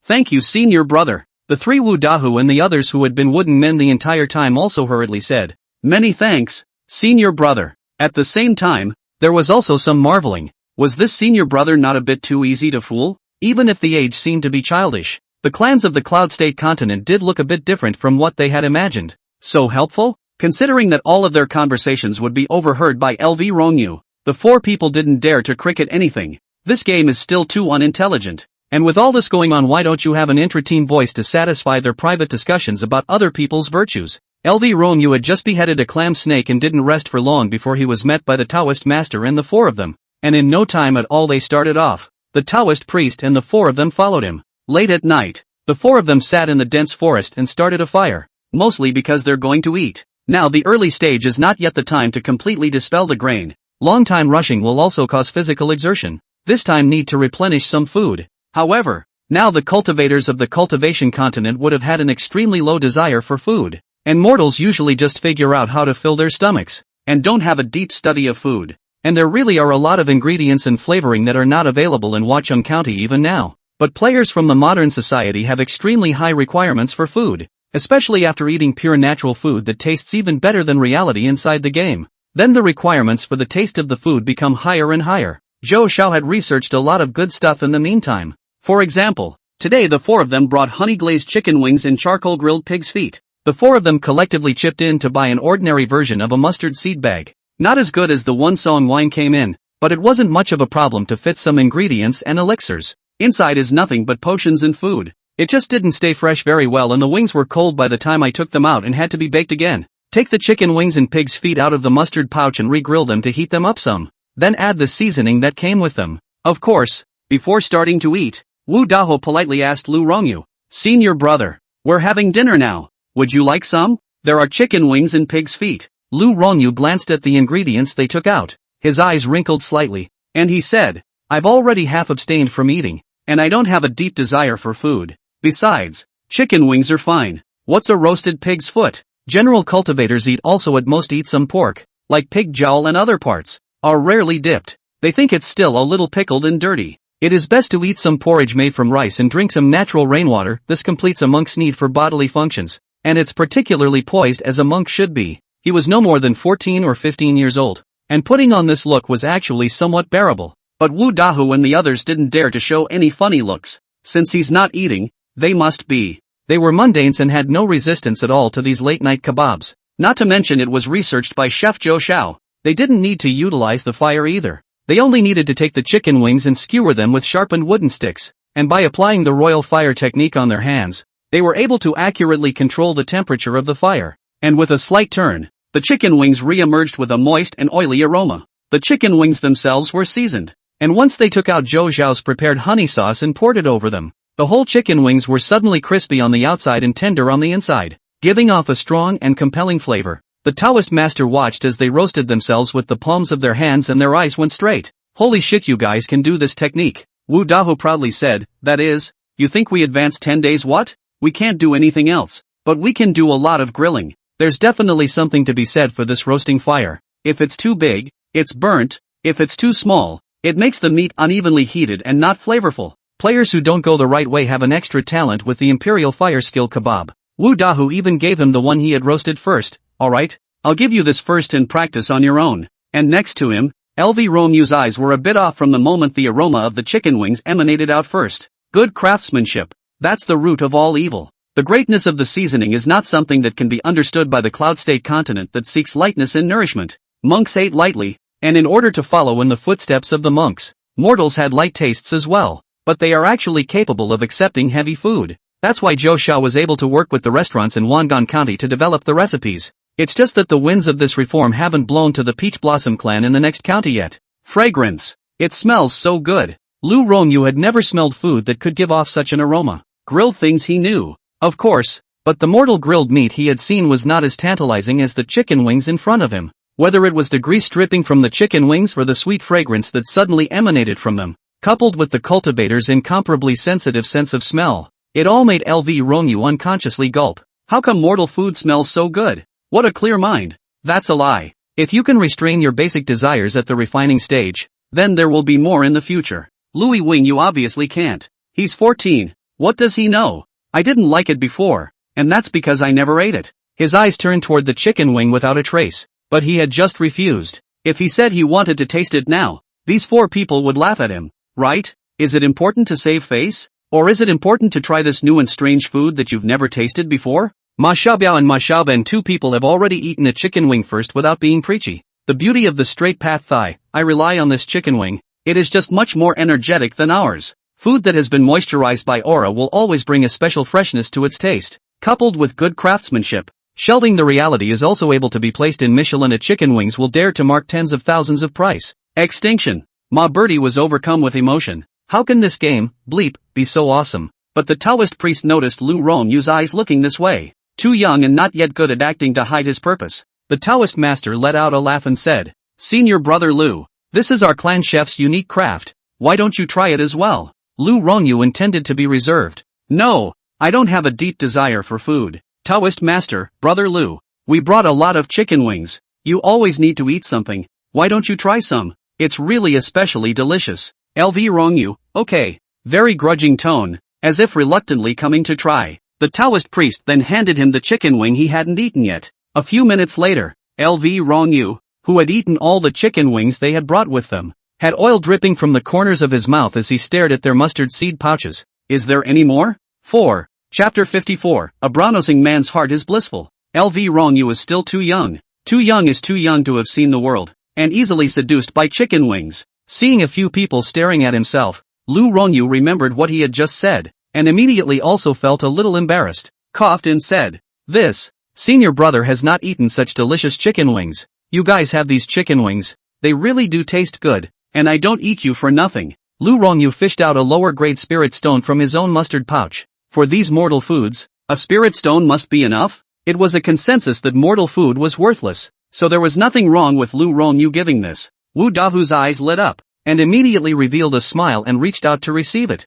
Thank you senior brother. The three Wu Dahu and the others who had been wooden men the entire time also hurriedly said, "Many thanks, senior brother." At the same time, there was also some marveling. Was this senior brother not a bit too easy to fool? Even if the age seemed to be childish, the clans of the Cloud State continent did look a bit different from what they had imagined. So helpful? Considering that all of their conversations would be overheard by LV Rongyu, the four people didn't dare to cricket anything. This game is still too unintelligent. And with all this going on, why don't you have an intra-team voice to satisfy their private discussions about other people's virtues? LV Rongyu had just beheaded a clam snake and didn't rest for long before he was met by the Taoist master and the four of them. And in no time at all they started off. The Taoist priest and the four of them followed him. Late at night, the four of them sat in the dense forest and started a fire. Mostly because they're going to eat. Now the early stage is not yet the time to completely dispel the grain. Long time rushing will also cause physical exertion. This time need to replenish some food. However, now the cultivators of the cultivation continent would have had an extremely low desire for food. And mortals usually just figure out how to fill their stomachs, and don't have a deep study of food. And there really are a lot of ingredients and flavoring that are not available in Watchung County even now. But players from the modern society have extremely high requirements for food, especially after eating pure natural food that tastes even better than reality inside the game. Then the requirements for the taste of the food become higher and higher. Zhou Xiao had researched a lot of good stuff in the meantime. For example, today the four of them brought honey-glazed chicken wings and charcoal-grilled pig's feet. The four of them collectively chipped in to buy an ordinary version of a mustard seed bag. Not as good as the one song wine came in, but it wasn't much of a problem to fit some ingredients and elixirs. Inside is nothing but potions and food. It just didn't stay fresh very well and the wings were cold by the time I took them out and had to be baked again. Take the chicken wings and pig's feet out of the mustard pouch and re-grill them to heat them up some. Then add the seasoning that came with them. Of course, before starting to eat, Wu Daho politely asked Lu Rongyu, "Senior brother, we're having dinner now. Would you like some? There are chicken wings and pig's feet." Lu Rongyu glanced at the ingredients they took out. His eyes wrinkled slightly, and he said, "I've already half abstained from eating, and I don't have a deep desire for food. Besides, chicken wings are fine. What's a roasted pig's foot?" General cultivators at most eat some pork, like pig jowl and other parts, are rarely dipped. They think it's still a little pickled and dirty. It is best to eat some porridge made from rice and drink some natural rainwater. This completes a monk's need for bodily functions, and it's particularly poised as a monk should be. He was no more than 14 or 15 years old, and putting on this look was actually somewhat bearable. But Wu Dahu and the others didn't dare to show any funny looks. Since he's not eating, they must be. They were mundanes and had no resistance at all to these late-night kebabs. Not to mention it was researched by Chef Zhou Xiao. They didn't need to utilize the fire either. They only needed to take the chicken wings and skewer them with sharpened wooden sticks, and by applying the royal fire technique on their hands, they were able to accurately control the temperature of the fire. And with a slight turn, the chicken wings re-emerged with a moist and oily aroma. The chicken wings themselves were seasoned, and once they took out Zhou Xiao's prepared honey sauce and poured it over them. The whole chicken wings were suddenly crispy on the outside and tender on the inside, giving off a strong and compelling flavor. The Taoist master watched as they roasted themselves with the palms of their hands and their eyes went straight. Holy shit, you guys can do this technique. Wu Dahu proudly said, that is, you think we advanced 10 days what? We can't do anything else. But we can do a lot of grilling. There's definitely something to be said for this roasting fire. If it's too big, it's burnt. If it's too small, it makes the meat unevenly heated and not flavorful. Players who don't go the right way have an extra talent with the Imperial Fire Skill Kebab. Wu Dahu even gave him the one he had roasted first. Alright, I'll give you this first and practice on your own. And next to him, LV Romu's eyes were a bit off from the moment the aroma of the chicken wings emanated out first. Good craftsmanship. That's the root of all evil. The greatness of the seasoning is not something that can be understood by the Cloud State continent that seeks lightness and nourishment. Monks ate lightly, and in order to follow in the footsteps of the monks, mortals had light tastes as well, but they are actually capable of accepting heavy food. That's why Zhou Xiao was able to work with the restaurants in Wangan County to develop the recipes. It's just that the winds of this reform haven't blown to the Peach Blossom clan in the next county yet. Fragrance. It smells so good. Lu Rongyu had never smelled food that could give off such an aroma. Grilled things he knew, of course, but the mortal grilled meat he had seen was not as tantalizing as the chicken wings in front of him. Whether it was the grease dripping from the chicken wings or the sweet fragrance that suddenly emanated from them, coupled with the cultivator's incomparably sensitive sense of smell, it all made LV Rongyu unconsciously gulp. How come mortal food smells so good? What a clear mind. That's a lie. If you can restrain your basic desires at the refining stage, then there will be more in the future. Louis Wing you obviously can't. He's 14. What does he know? I didn't like it before, and that's because I never ate it. His eyes turned toward the chicken wing without a trace, but he had just refused. If he said he wanted to taste it now, these 4 people would laugh at him, right? Is it important to save face? Or is it important to try this new and strange food that you've never tasted before? Ma Xiaobiao and Ma Xiaoben 2 people have already eaten a chicken wing first without being preachy. The beauty of the straight path thigh, I rely on this chicken wing. It is just much more energetic than ours. Food that has been moisturized by aura will always bring a special freshness to its taste, coupled with good craftsmanship. Shelving the reality is also able to be placed in Michelin at chicken wings will dare to mark tens of thousands of price. Extinction. Ma Bertie was overcome with emotion. How can this game, bleep, be so awesome? But the Taoist priest noticed Lu Ronyu's eyes looking this way. Too young and not yet good at acting to hide his purpose. The Taoist master let out a laugh and said, Senior brother Lu, this is our clan chef's unique craft. Why don't you try it as well? Lu Rongyu intended to be reserved. No, I don't have a deep desire for food. Taoist master, brother Lu, we brought a lot of chicken wings. You always need to eat something. Why don't you try some? It's really especially delicious. LV Rongyu, okay. Very grudging tone, as if reluctantly coming to try. The Taoist priest then handed him the chicken wing he hadn't eaten yet. A few minutes later, LV Rongyu, who had eaten all the chicken wings they had brought with them, had oil dripping from the corners of his mouth as he stared at their mustard seed pouches. Is there any more? 4. Chapter 54, A Brownosing Man's Heart is Blissful. LV Rongyu is still too young. Too young is too young to have seen the world, and easily seduced by chicken wings. Seeing a few people staring at himself, Lu Rongyu remembered what he had just said, and immediately also felt a little embarrassed, coughed and said, This, senior brother has not eaten such delicious chicken wings. You guys have these chicken wings, they really do taste good, and I don't eat you for nothing. Lu Rongyu fished out a lower grade spirit stone from his own mustard pouch. For these mortal foods, a spirit stone must be enough? It was a consensus that mortal food was worthless, so there was nothing wrong with Lu Rongyu giving this. Wu Dahu's eyes lit up, and immediately revealed a smile and reached out to receive it.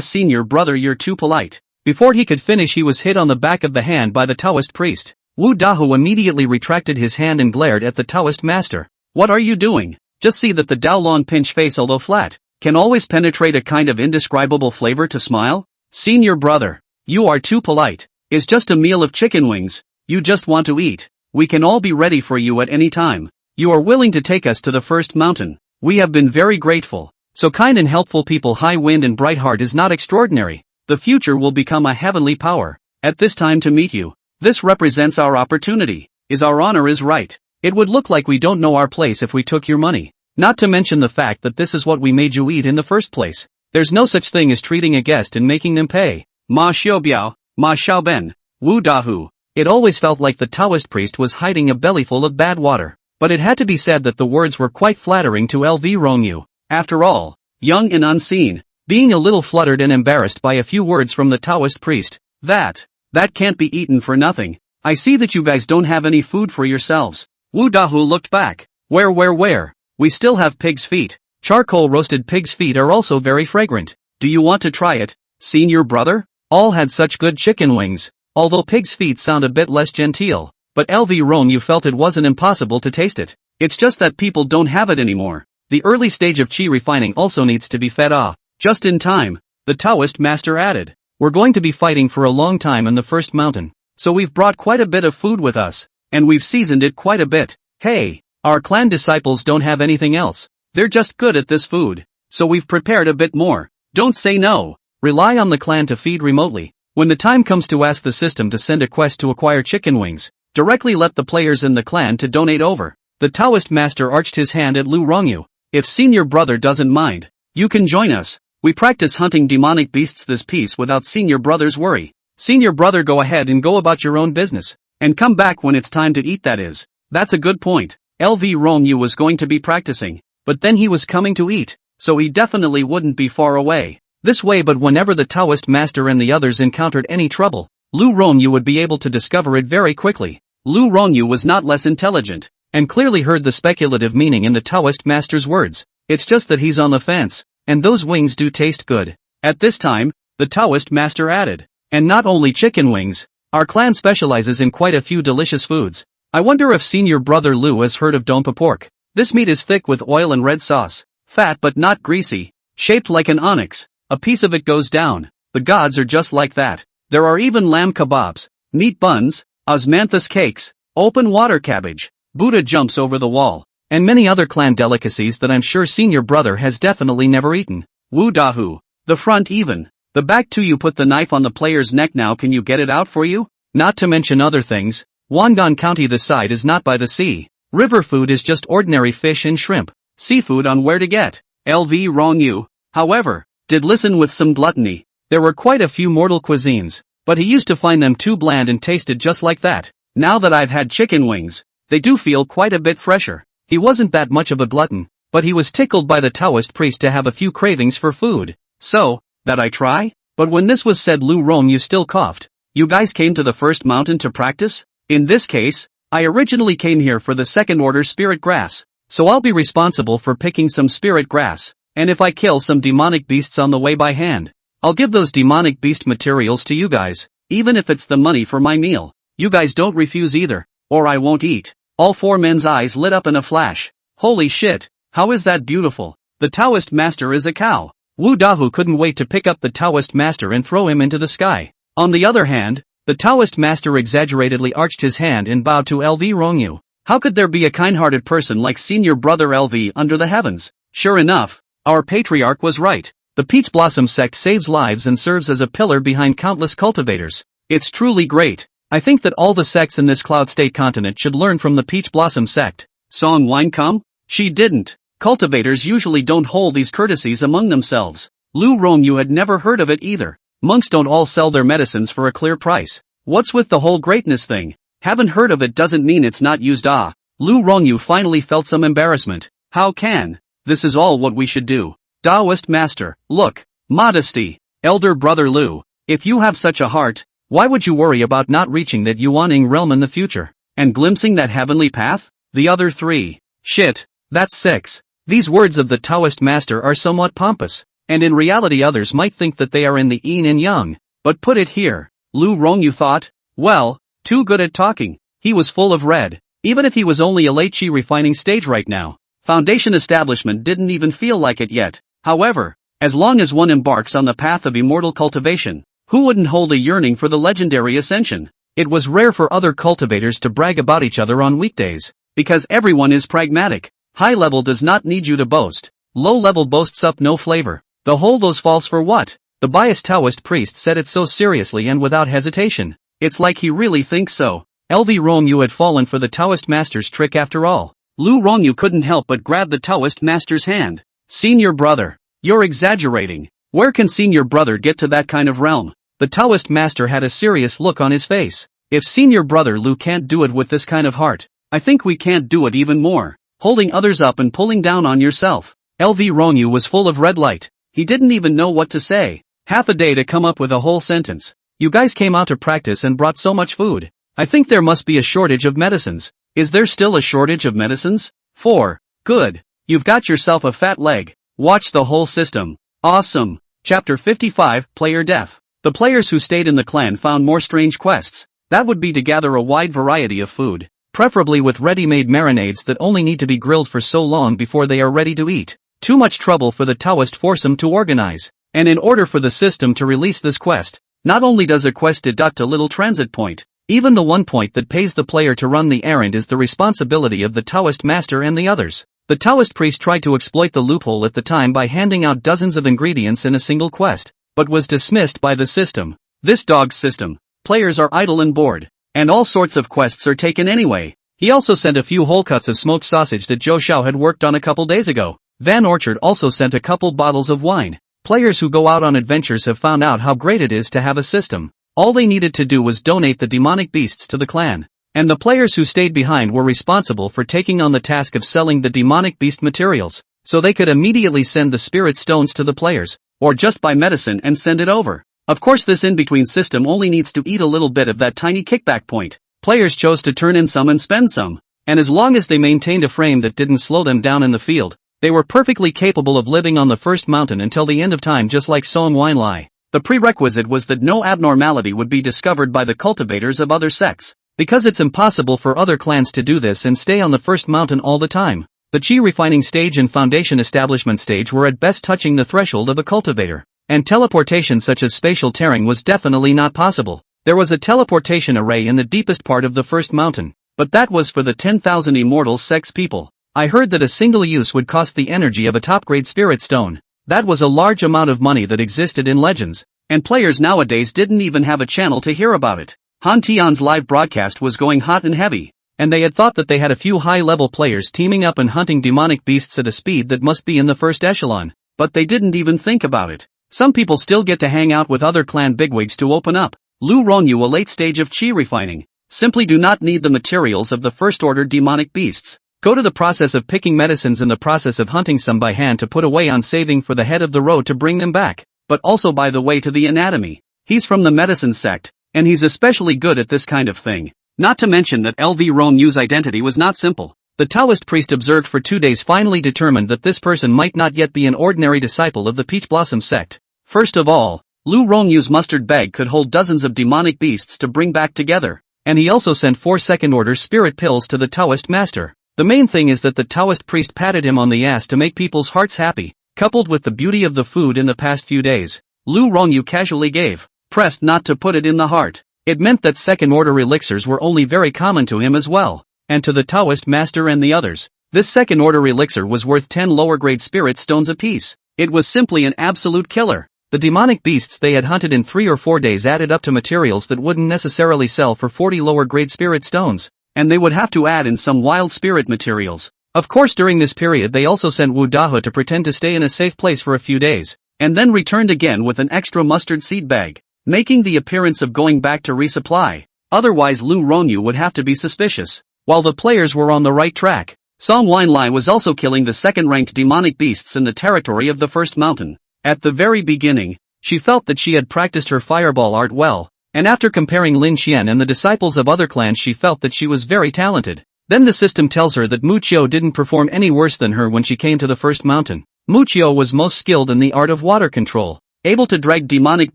Senior brother, you're too polite. Before he could finish he was hit on the back of the hand by the Taoist priest. Wu Dahu immediately retracted his hand and glared at the Taoist master. What are you doing? Just see that the Daolon pinch face, although flat, can always penetrate a kind of indescribable flavor to smile? Senior brother, you are too polite. It's just a meal of chicken wings. You just want to eat. We can all be ready for you at any time. You are willing to take us to the first mountain. We have been very grateful. So kind and helpful people. High Wind and Bright Heart is not extraordinary. The future will become a heavenly power. At this time to meet you. This represents our opportunity. Our honor is right. It would look like we don't know our place if we took your money. Not to mention the fact that this is what we made you eat in the first place. There's no such thing as treating a guest and making them pay. Ma Xiaobiao, Ma Xiaoben, Wu Dahu. It always felt like the Taoist priest was hiding a bellyful of bad water. But it had to be said that the words were quite flattering to LV Rongyu. After all, young and unseen, being a little fluttered and embarrassed by a few words from the Taoist priest. That can't be eaten for nothing. I see that you guys don't have any food for yourselves. Wu Dahu looked back. Where? We still have pig's feet. Charcoal roasted pig's feet are also very fragrant. Do you want to try it, senior brother? All had such good chicken wings. Although pig's feet sound a bit less genteel, but LV Rome you felt it wasn't impossible to taste it. It's just that people don't have it anymore. The early stage of chi refining also needs to be fed off. Just in time, the Taoist master added. We're going to be fighting for a long time in the first mountain, so we've brought quite a bit of food with us, and we've seasoned it quite a bit. Hey, our clan disciples don't have anything else. They're just good at this food, so we've prepared a bit more. Don't say no. Rely on the clan to feed remotely. When the time comes to ask the system to send a quest to acquire chicken wings, directly let the players in the clan to donate over. The Taoist master arched his hand at Lu Rongyu. If senior brother doesn't mind, you can join us. We practice hunting demonic beasts this piece without senior brother's worry. Senior brother, go ahead and go about your own business. And come back when it's time to eat, that is. That's a good point. LV Rongyu was going to be practicing, but then he was coming to eat, so he definitely wouldn't be far away. This way, but whenever the Taoist master and the others encountered any trouble, Lu Rongyu would be able to discover it very quickly. Lu Rongyu was not less intelligent, and clearly heard the speculative meaning in the Taoist master's words. It's just that he's on the fence, and those wings do taste good. At this time, the Taoist master added, and not only chicken wings, our clan specializes in quite a few delicious foods. I wonder if senior brother Lu has heard of dompa pork. This meat is thick with oil and red sauce, fat but not greasy, shaped like an onyx. A piece of it goes down. The gods are just like that. There are even lamb kebabs, meat buns, osmanthus cakes, open water cabbage, Buddha jumps over the wall, and many other clan delicacies that I'm sure senior brother has definitely never eaten. Wu Dahu. The front even. The back too. You put the knife on the player's neck now. Can you get it out for you? Not to mention other things. Wangan County, the side is not by the sea. River food is just ordinary fish and shrimp. Seafood on where to get. LV Rongyu, however, did listen with some gluttony. There were quite a few mortal cuisines, but he used to find them too bland and tasted just like that. Now that I've had chicken wings, they do feel quite a bit fresher. He wasn't that much of a glutton, but he was tickled by the Taoist priest to have a few cravings for food. So, that I try? But when this was said, Lu Rongyu still coughed. You guys came to the first mountain to practice? In this case, I originally came here for the second order spirit grass, so I'll be responsible for picking some spirit grass. And if I kill some demonic beasts on the way by hand, I'll give those demonic beast materials to you guys, even if it's the money for my meal. You guys don't refuse either, or I won't eat. All four men's eyes lit up in a flash. Holy shit, how is that beautiful? The Taoist master is a cow. Wu Dahu couldn't wait to pick up the Taoist master and throw him into the sky. On the other hand, the Taoist master exaggeratedly arched his hand and bowed to LV Rongyu. How could there be a kind-hearted person like senior brother LV under the heavens? Sure enough, our patriarch was right. The Peach Blossom sect saves lives and serves as a pillar behind countless cultivators. It's truly great. I think that all the sects in this Cloud State continent should learn from the Peach Blossom sect. Song Wine come? She didn't. Cultivators usually don't hold these courtesies among themselves. Lu Rongyu had never heard of it either. Monks don't all sell their medicines for a clear price. What's with the whole greatness thing? Haven't heard of it doesn't mean it's not used. Lu Rongyu finally felt some embarrassment. How can? This is all what we should do. Taoist master, look, modesty. Elder brother Lu, if you have such a heart, why would you worry about not reaching that Yuaning realm in the future, and glimpsing that heavenly path? The other three. Shit, that's 6. These words of the Taoist master are somewhat pompous, and in reality others might think that they are in the yin and yang, but put it here. Lu Rongyu thought, well, too good at talking. He was full of red, even if he was only a late chi refining stage right now. Foundation establishment didn't even feel like it yet. However, as long as one embarks on the path of immortal cultivation, who wouldn't hold a yearning for the legendary ascension? It was rare for other cultivators to brag about each other on weekdays, because everyone is pragmatic. High level does not need you to boast. Low level boasts up no flavor. The whole those false for what? The biased Taoist priest said it so seriously and without hesitation. It's like he really thinks so. LV Rongyu had fallen for the Taoist master's trick after all. Lu Rongyu couldn't help but grab the Taoist master's hand. Senior brother, you're exaggerating. Where can senior brother get to that kind of realm? The Taoist master had a serious look on his face. If senior brother Lu can't do it with this kind of heart, I think we can't do it even more. Holding others up and pulling down on yourself. LV Rongyu was full of red light. He didn't even know what to say. Half a day to come up with a whole sentence. You guys came out to practice and brought so much food. I think there must be a shortage of medicines. Is there still a shortage of medicines? 4. Good. You've got yourself a fat leg. Watch the whole system. Awesome. Chapter 55, Player Death. The players who stayed in the clan found more strange quests. That would be to gather a wide variety of food, preferably with ready-made marinades that only need to be grilled for so long before they are ready to eat. Too much trouble for the Taoist foursome to organize. And in order for the system to release this quest, not only does a quest deduct a little transit point, even the 1 point that pays the player to run the errand is the responsibility of the Taoist master and the others. The Taoist priest tried to exploit the loophole at the time by handing out dozens of ingredients in a single quest, but was dismissed by the system. This dog's system. Players are idle and bored, and all sorts of quests are taken anyway. He also sent a few whole cuts of smoked sausage that Zhou Xiao had worked on a couple days ago. Van Orchard also sent a couple bottles of wine. Players who go out on adventures have found out how great it is to have a system. All they needed to do was donate the demonic beasts to the clan. And the players who stayed behind were responsible for taking on the task of selling the demonic beast materials, so they could immediately send the spirit stones to the players, or just buy medicine and send it over. Of course, this in-between system only needs to eat a little bit of that tiny kickback point. Players chose to turn in some and spend some, and as long as they maintained a frame that didn't slow them down in the field, they were perfectly capable of living on the first mountain until the end of time, just like Song Wine Lai. The prerequisite was that no abnormality would be discovered by the cultivators of other sects, because it's impossible for other clans to do this and stay on the first mountain all the time. The chi refining stage and foundation establishment stage were at best touching the threshold of a cultivator, and teleportation such as spatial tearing was definitely not possible. There was a teleportation array in the deepest part of the first mountain, but that was for the 10,000 immortal sects people. I heard that a single use would cost the energy of a top-grade spirit stone. That was a large amount of money that existed in Legends, and players nowadays didn't even have a channel to hear about it. Han Tian's live broadcast was going hot and heavy, and they had thought that they had a few high-level players teaming up and hunting demonic beasts at a speed that must be in the first echelon, but they didn't even think about it. Some people still get to hang out with other clan bigwigs to open up. Lu Rongyu, a late stage of chi refining. Simply do not need the materials of the first-order demonic beasts. Go to the process of picking medicines and the process of hunting some by hand to put away on saving for the head of the road to bring them back, but also by the way to the anatomy. He's from the medicine sect, and he's especially good at this kind of thing. Not to mention that LV Rongyu's identity was not simple. The Taoist priest observed for 2 days finally determined that this person might not yet be an ordinary disciple of the Peach Blossom sect. First of all, Lu Rongyu's mustard bag could hold dozens of demonic beasts to bring back together, and he also sent 4 second-order spirit pills to the Taoist master. The main thing is that the Taoist priest patted him on the ass to make people's hearts happy, coupled with the beauty of the food in the past few days. Lu Rongyu casually gave, pressed not to put it in the heart. It meant that second-order elixirs were only very common to him as well, and to the Taoist master and the others. This second-order elixir was worth 10 lower-grade spirit stones apiece. It was simply an absolute killer. The demonic beasts they had hunted in 3 or 4 days added up to materials that wouldn't necessarily sell for 40 lower-grade spirit stones, and they would have to add in some wild spirit materials. Of course, during this period they also sent Wu Dahe to pretend to stay in a safe place for a few days, and then returned again with an extra mustard seed bag, making the appearance of going back to resupply. Otherwise Lu Rongyu would have to be suspicious. While the players were on the right track, Song Wine Lai was also killing the second-ranked demonic beasts in the territory of the first mountain. At the very beginning, she felt that she had practiced her fireball art well, and after comparing Lin Xian and the disciples of other clans she felt that she was very talented. Then the system tells her that Mu Qiu didn't perform any worse than her when she came to the first mountain. Mu Qiu was most skilled in the art of water control, able to drag demonic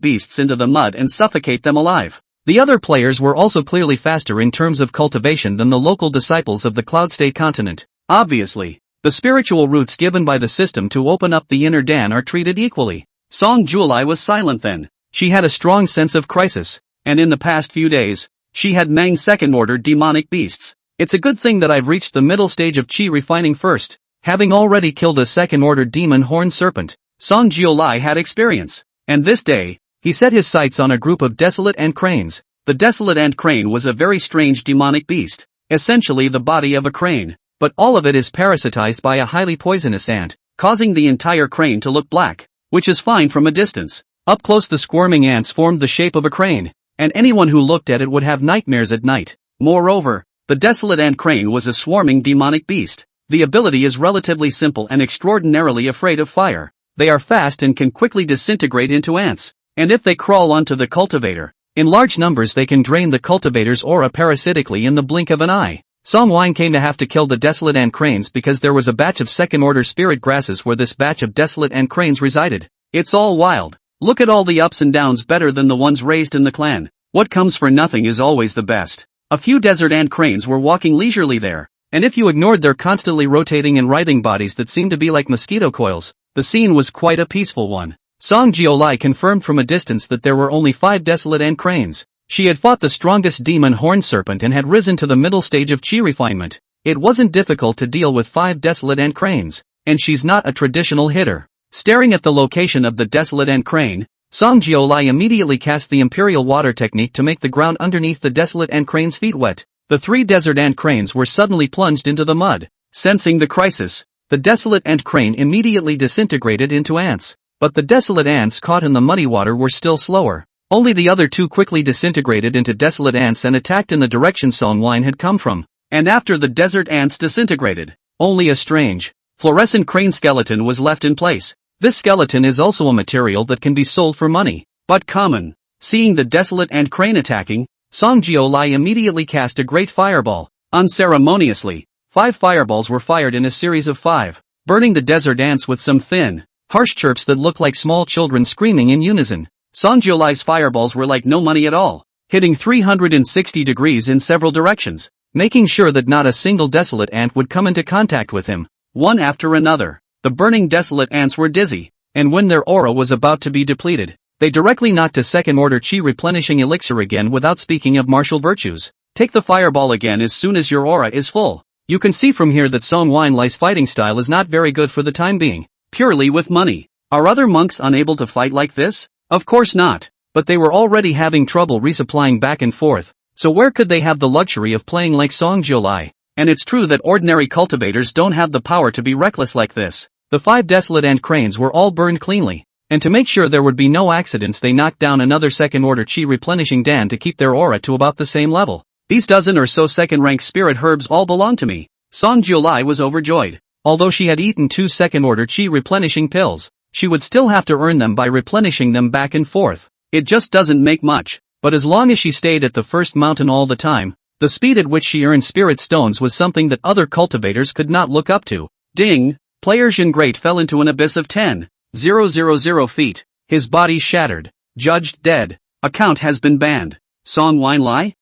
beasts into the mud and suffocate them alive. The other players were also clearly faster in terms of cultivation than the local disciples of the Cloud State continent. Obviously, the spiritual routes given by the system to open up the inner Dan are treated equally. Song Juelai was silent then. She had a strong sense of crisis, and in the past few days, she had manged second-order demonic beasts. It's a good thing that I've reached the middle stage of chi refining first, having already killed a second-order demon horned serpent. Song Juelai had experience, and this day, he set his sights on a group of desolate ant cranes. The desolate ant crane was a very strange demonic beast, essentially the body of a crane, but all of it is parasitized by a highly poisonous ant, causing the entire crane to look black, which is fine from a distance. Up close the squirming ants formed the shape of a crane, and anyone who looked at it would have nightmares at night. Moreover, the desolate ant crane was a swarming demonic beast. The ability is relatively simple and extraordinarily afraid of fire. They are fast and can quickly disintegrate into ants. And if they crawl onto the cultivator, in large numbers they can drain the cultivator's aura parasitically in the blink of an eye. Song Wine came to have to kill the desolate ant cranes because there was a batch of second-order spirit grasses where this batch of desolate ant cranes resided. It's all wild. Look at all the ups and downs better than the ones raised in the clan. What comes for nothing is always the best. A few desert ant cranes were walking leisurely there, and if you ignored their constantly rotating and writhing bodies that seemed to be like mosquito coils, the scene was quite a peaceful one. Song Jiolai confirmed from a distance that there were only 5 desolate ant cranes. She had fought the strongest demon horned serpent and had risen to the middle stage of chi refinement. It wasn't difficult to deal with 5 desolate ant cranes, and she's not a traditional hitter. Staring at the location of the desolate ant crane, Song Jiolai immediately cast the imperial water technique to make the ground underneath the desolate ant crane's feet wet. The 3 desert ant cranes were suddenly plunged into the mud. Sensing the crisis, the desolate ant crane immediately disintegrated into ants. But the desolate ants caught in the muddy water were still slower. Only the other 2 quickly disintegrated into desolate ants and attacked in the direction Song Wine had come from. And after the desert ants disintegrated, only a strange, fluorescent crane skeleton was left in place. This skeleton is also a material that can be sold for money, but common. Seeing the desolate ant crane attacking, Song Jiolai immediately cast a great fireball. Unceremoniously, 5 fireballs were fired in a series of 5, burning the desert ants with some thin, harsh chirps that looked like small children screaming in unison. Song Jiolai's fireballs were like no money at all, hitting 360 degrees in several directions, making sure that not a single desolate ant would come into contact with him. One after another, the burning desolate ants were dizzy, and when their aura was about to be depleted, they directly knocked a second-order chi replenishing elixir again without speaking of martial virtues. Take the fireball again as soon as your aura is full. You can see from here that Song Wine-Lai's fighting style is not very good for the time being, purely with money. Are other monks unable to fight like this? Of course not, but they were already having trouble resupplying back and forth, so where could they have the luxury of playing like Song Jiolai? And it's true that ordinary cultivators don't have the power to be reckless like this. The 5 desolate ant cranes were all burned cleanly, and to make sure there would be no accidents they knocked down another second-order chi replenishing dan to keep their aura to about the same level. These dozen or so second-rank spirit herbs all belong to me. Song Jiolai was overjoyed. Although she had eaten 2 second-order chi replenishing pills, she would still have to earn them by replenishing them back and forth. It just doesn't make much, but as long as she stayed at the first mountain all the time, the speed at which she earned spirit stones was something that other cultivators could not look up to. Ding! Player Jin Great fell into an abyss of 10,000 feet. His body shattered. Judged dead. Account has been banned. Song Wine Lai?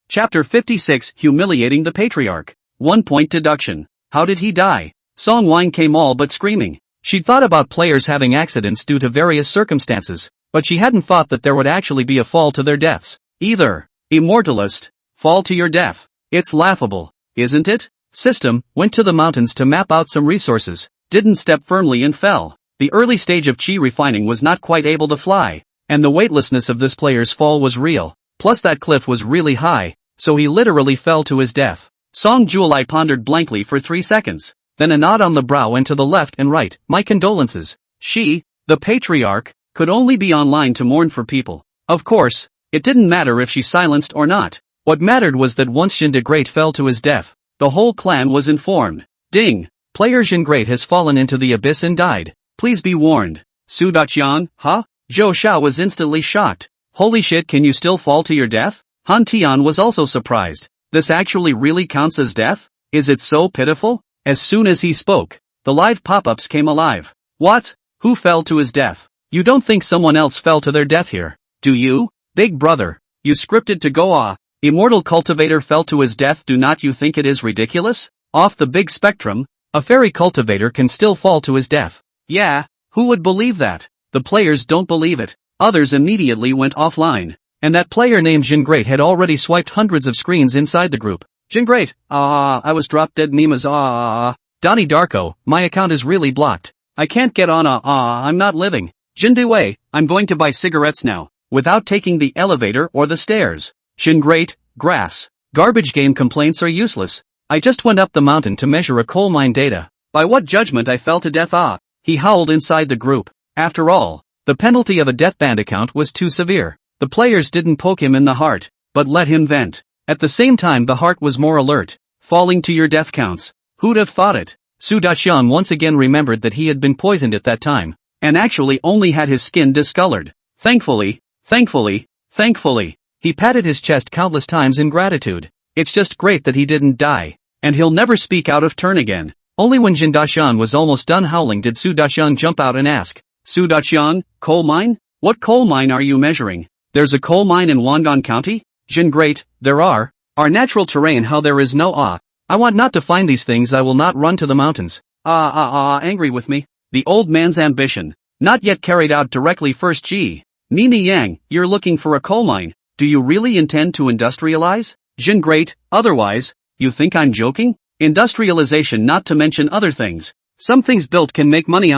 Chapter 56 Humiliating the Patriarch. 1 point deduction. How did he die? Song Wine came all but screaming. She'd thought about players having accidents due to various circumstances, but she hadn't thought that there would actually be a fall to their deaths. Either. Immortalist. Fall to your death. It's laughable, isn't it? System, went to the mountains to map out some resources, didn't step firmly and fell. The early stage of chi refining was not quite able to fly, and the weightlessness of this player's fall was real. Plus that cliff was really high, so he literally fell to his death. Song Jiolai pondered blankly for 3 seconds. Then a nod on the brow and to the left and right. My condolences. She, the patriarch, could only be online to mourn for people. Of course, it didn't matter if she silenced or not. What mattered was that once Jin the Great fell to his death, the whole clan was informed. Ding! Player Jin Great has fallen into the abyss and died. Please be warned. Su Daqian, huh? Zhou Shao was instantly shocked. Holy shit, can you still fall to your death? Han Tian was also surprised. This actually really counts as death? Is it so pitiful? As soon as he spoke, the live pop-ups came alive. What? Who fell to his death? You don't think someone else fell to their death here, do you? Big brother, you scripted to go Immortal cultivator fell to his death. Do not you think it is ridiculous? Off the big spectrum, a fairy cultivator can still fall to his death. Yeah, who would believe that? The players don't believe it. Others immediately went offline. And that player named Jin Great had already swiped hundreds of screens inside the group. Jin Great, I was drop dead memes. Donnie Darko, my account is really blocked. I can't get on. I'm not living. Jin Dewey, I'm going to buy cigarettes now, without taking the elevator or the stairs. Jin Great, grass. Garbage game complaints are useless. I just went up the mountain to measure a coal mine data. By what judgment I fell to death? He howled inside the group. After all, the penalty of a deathband account was too severe. The players didn't poke him in the heart, but let him vent. At the same time the heart was more alert. Falling to your death counts. Who'd have thought it? Su Daqian once again remembered that he had been poisoned at that time. and actually only had his skin discolored. Thankfully, he patted his chest countless times in gratitude. It's just great that he didn't die. And he'll never speak out of turn again. Only when Jin Daxian was almost done howling did Su Daxian jump out and ask, Su Daxian, coal mine? What coal mine are you measuring? There's a coal mine in Wangan County? Jin great, there are. Our natural terrain how there is no I want not to find these things I will not run to the mountains. Angry with me. The old man's ambition. Not yet carried out directly first G. Mimi Yang, you're looking for a coal mine. Do you really intend to industrialize? Jin great, otherwise, you think I'm joking? Industrialization not to mention other things. Some things built can make money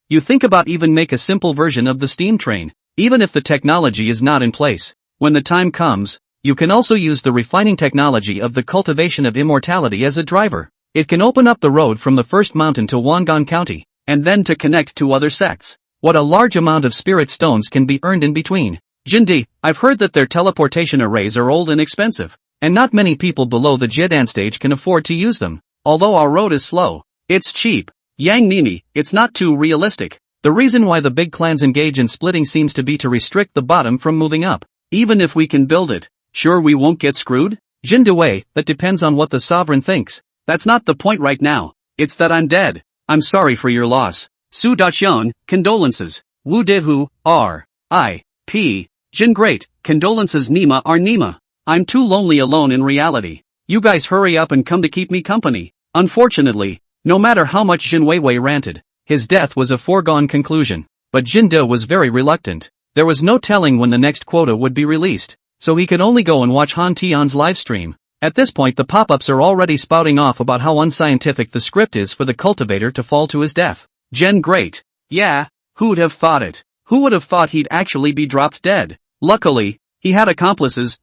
You think about even make a simple version of the steam train. Even if the technology is not in place. When the time comes, you can also use the refining technology of the cultivation of immortality as a driver. It can open up the road from the first mountain to Wangan County, and then to connect to other sects. What a large amount of spirit stones can be earned in between. Jindi, I've heard that their teleportation arrays are old and expensive, and not many people below the Jidan stage can afford to use them. Although our road is slow, it's cheap. Yang Nini, it's not too realistic. The reason why the big clans engage in splitting seems to be to restrict the bottom from moving up. Even if we can build it, sure we won't get screwed? Jin Dewei, that depends on what the sovereign thinks. That's not the point right now. It's that I'm dead. I'm sorry for your loss. Su Daxian, condolences. Wu Dehu, R.I.P. Jin great, condolences Nima. I'm too lonely alone in reality. You guys hurry up and come to keep me company. Unfortunately, no matter how much Jin Weiwei ranted, his death was a foregone conclusion. But Jin De was very reluctant. There was no telling when the next quota would be released, so he could only go and watch Han Tian's livestream. At this point the pop-ups are already spouting off about how unscientific the script is for the cultivator to fall to his death. Jen great. Yeah, who'd have thought it? Who would have thought he'd actually be dropped dead? Luckily, he had accomplices,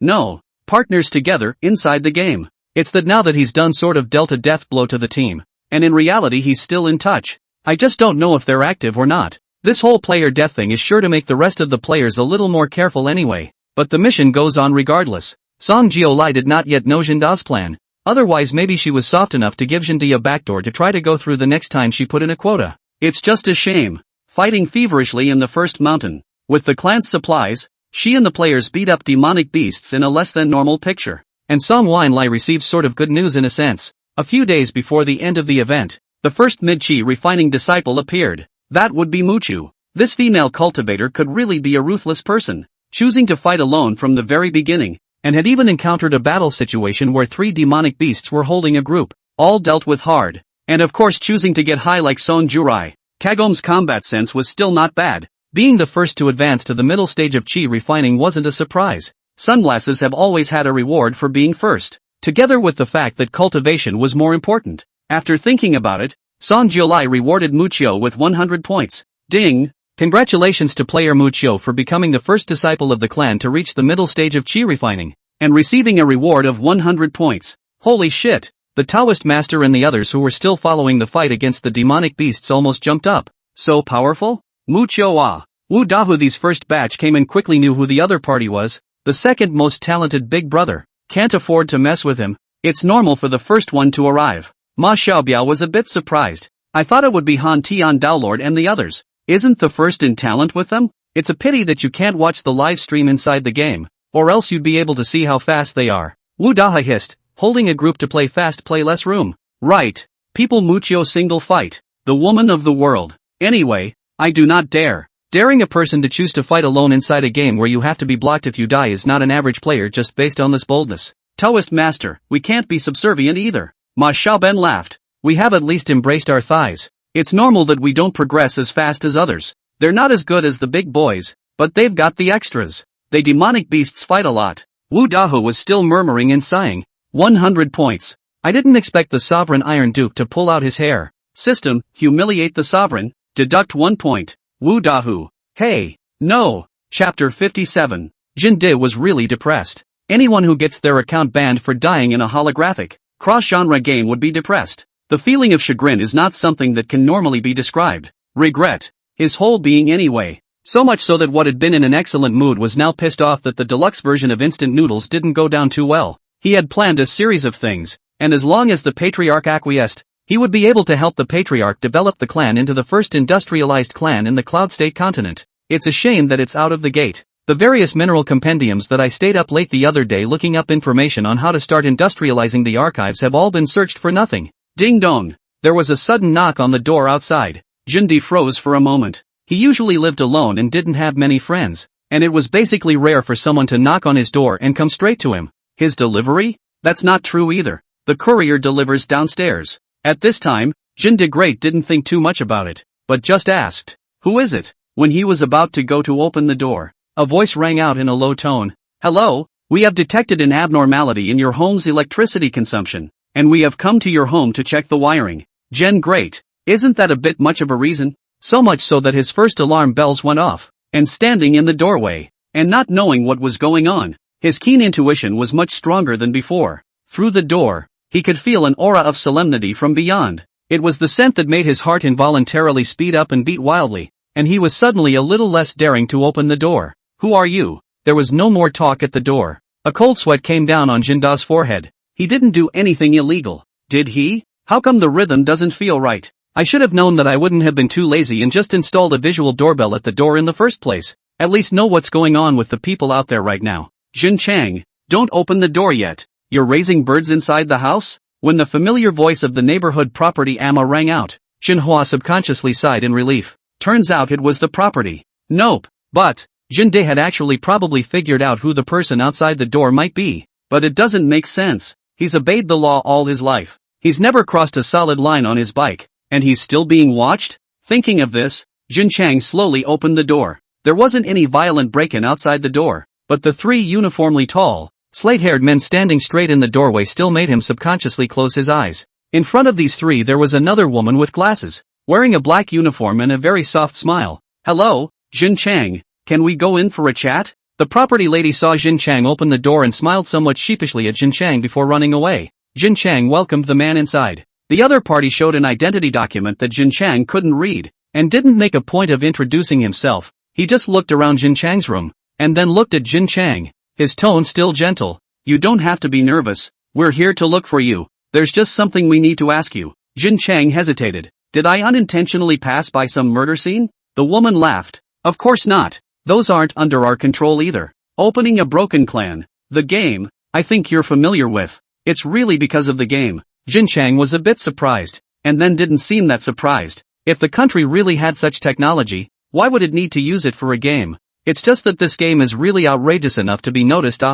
partners together, inside the game. It's that now that he's done sort of dealt a death blow to the team, and in reality he's still in touch. I just don't know if they're active or not. This whole player death thing is sure to make the rest of the players a little more careful anyway. But the mission goes on regardless. Song Jiolai did not yet know Jinda's plan. Otherwise maybe she was soft enough to give Jindi a backdoor to try to go through the next time she put in a quota. It's just a shame. Fighting feverishly in the first mountain. With the clan's supplies, she and the players beat up demonic beasts in a less than normal picture. And Song Weinlai received sort of good news in a sense. A few days before the end of the event, the first mid-chi refining disciple appeared. That would be Muchu. This female cultivator could really be a ruthless person, choosing to fight alone from the very beginning, and had even encountered a battle situation where 3 demonic beasts were holding a group, all dealt with hard. And of course choosing to get high like Song Jurai. Kagom's combat sense was still not bad. Being the first to advance to the middle stage of chi refining wasn't a surprise. Sunglasses have always had a reward for being first, together with the fact that cultivation was more important. After thinking about it, Song Jiolai rewarded Muchio with 100 points. Ding! Congratulations to player Muchio for becoming the first disciple of the clan to reach the middle stage of chi refining, and receiving a reward of 100 points. Holy shit! The Taoist master and the others who were still following the fight against the demonic beasts almost jumped up. So powerful? Muchio Wu Dahu's first batch came and quickly knew who the other party was. The second most talented big brother. Can't afford to mess with him. It's normal for the first one to arrive. Ma Xiaobiao was a bit surprised. I thought it would be Han Tian Daolord and the others. Isn't the first in talent with them? It's a pity that you can't watch the live stream inside the game, or else you'd be able to see how fast they are. Wu Daha hissed, holding a group to play fast play less room. Right. People Muchio single fight. The woman of the world. Anyway, I do not dare. Daring a person to choose to fight alone inside a game where you have to be blocked if you die is not an average player just based on this boldness. Taoist master, we can't be subservient either. Ma Xiaoben laughed. We have at least embraced our thighs. It's normal that we don't progress as fast as others. They're not as good as the big boys, but they've got the extras. They demonic beasts fight a lot. Wu Dahu was still murmuring and sighing. 100 points. I didn't expect the sovereign Iron Duke to pull out his hair. System, humiliate the sovereign, deduct 1 point. Wu Dahu. Hey, no. Chapter 57. Jin De was really depressed. Anyone who gets their account banned for dying in a holographic, cross-genre game would be depressed. The feeling of chagrin is not something that can normally be described. Regret. His whole being anyway. So much so that what had been in an excellent mood was now pissed off that the deluxe version of instant noodles didn't go down too well. He had planned a series of things, and as long as the patriarch acquiesced, He would be able to help the patriarch develop the clan into the first industrialized clan in the Cloud State continent. It's a shame that it's out of the gate. The various mineral compendiums that I stayed up late the other day looking up information on how to start industrializing the archives have all been searched for nothing. Ding dong. There was a sudden knock on the door outside. Jundi froze for a moment. He usually lived alone and didn't have many friends, and it was basically rare for someone to knock on his door and come straight to him. His delivery? That's not true either. The courier delivers downstairs. At this time, Jin de Great didn't think too much about it, but just asked, "Who is it?" When he was about to go to open the door, a voice rang out in a low tone. "Hello, we have detected an abnormality in your home's electricity consumption, and we have come to your home to check the wiring." Jen Great, isn't that a bit much of a reason? So much so that his first alarm bells went off, and standing in the doorway, and not knowing what was going on, his keen intuition was much stronger than before. Through the door, he could feel an aura of solemnity from beyond. It was the scent that made his heart involuntarily speed up and beat wildly, and he was suddenly a little less daring to open the door. "Who are you?" There was no more talk at the door. A cold sweat came down on Jinda's forehead. He didn't do anything illegal, did he? How come the rhythm doesn't feel right? I should have known that I wouldn't have been too lazy and just installed a visual doorbell at the door in the first place. At least know what's going on with the people out there right now. Jin Chang, don't open the door yet. You're raising birds inside the house? When the familiar voice of the neighborhood property Amma rang out, Xinhua subconsciously sighed in relief. Turns out it was the property. Nope. But Jin De had actually probably figured out who the person outside the door might be. But it doesn't make sense. He's obeyed the law all his life. He's never crossed a solid line on his bike. And he's still being watched? Thinking of this, Jin Chang slowly opened the door. There wasn't any violent break-in outside the door, but the three uniformly tall, slate-haired men standing straight in the doorway still made him subconsciously close his eyes. In front of these three there was another woman with glasses, wearing a black uniform and a very soft smile. "Hello, Jin Chang, can we go in for a chat?" The property lady saw Jin Chang open the door and smiled somewhat sheepishly at Jin Chang before running away. Jin Chang welcomed the man inside. The other party showed an identity document that Jin Chang couldn't read, and didn't make a point of introducing himself. He just looked around Jin Chang's room, and then looked at Jin Chang, his tone still gentle. "You don't have to be nervous, we're here to look for you. There's just something we need to ask you." Jin Chang hesitated. "Did I unintentionally pass by some murder scene?" The woman laughed. "Of course not. Those aren't under our control either. Opening a broken clan, the game, I think you're familiar with. It's really because of the game." Jin Chang was a bit surprised, and then didn't seem that surprised. If the country really had such technology, why would it need to use it for a game? It's just that this game is really outrageous enough to be noticed.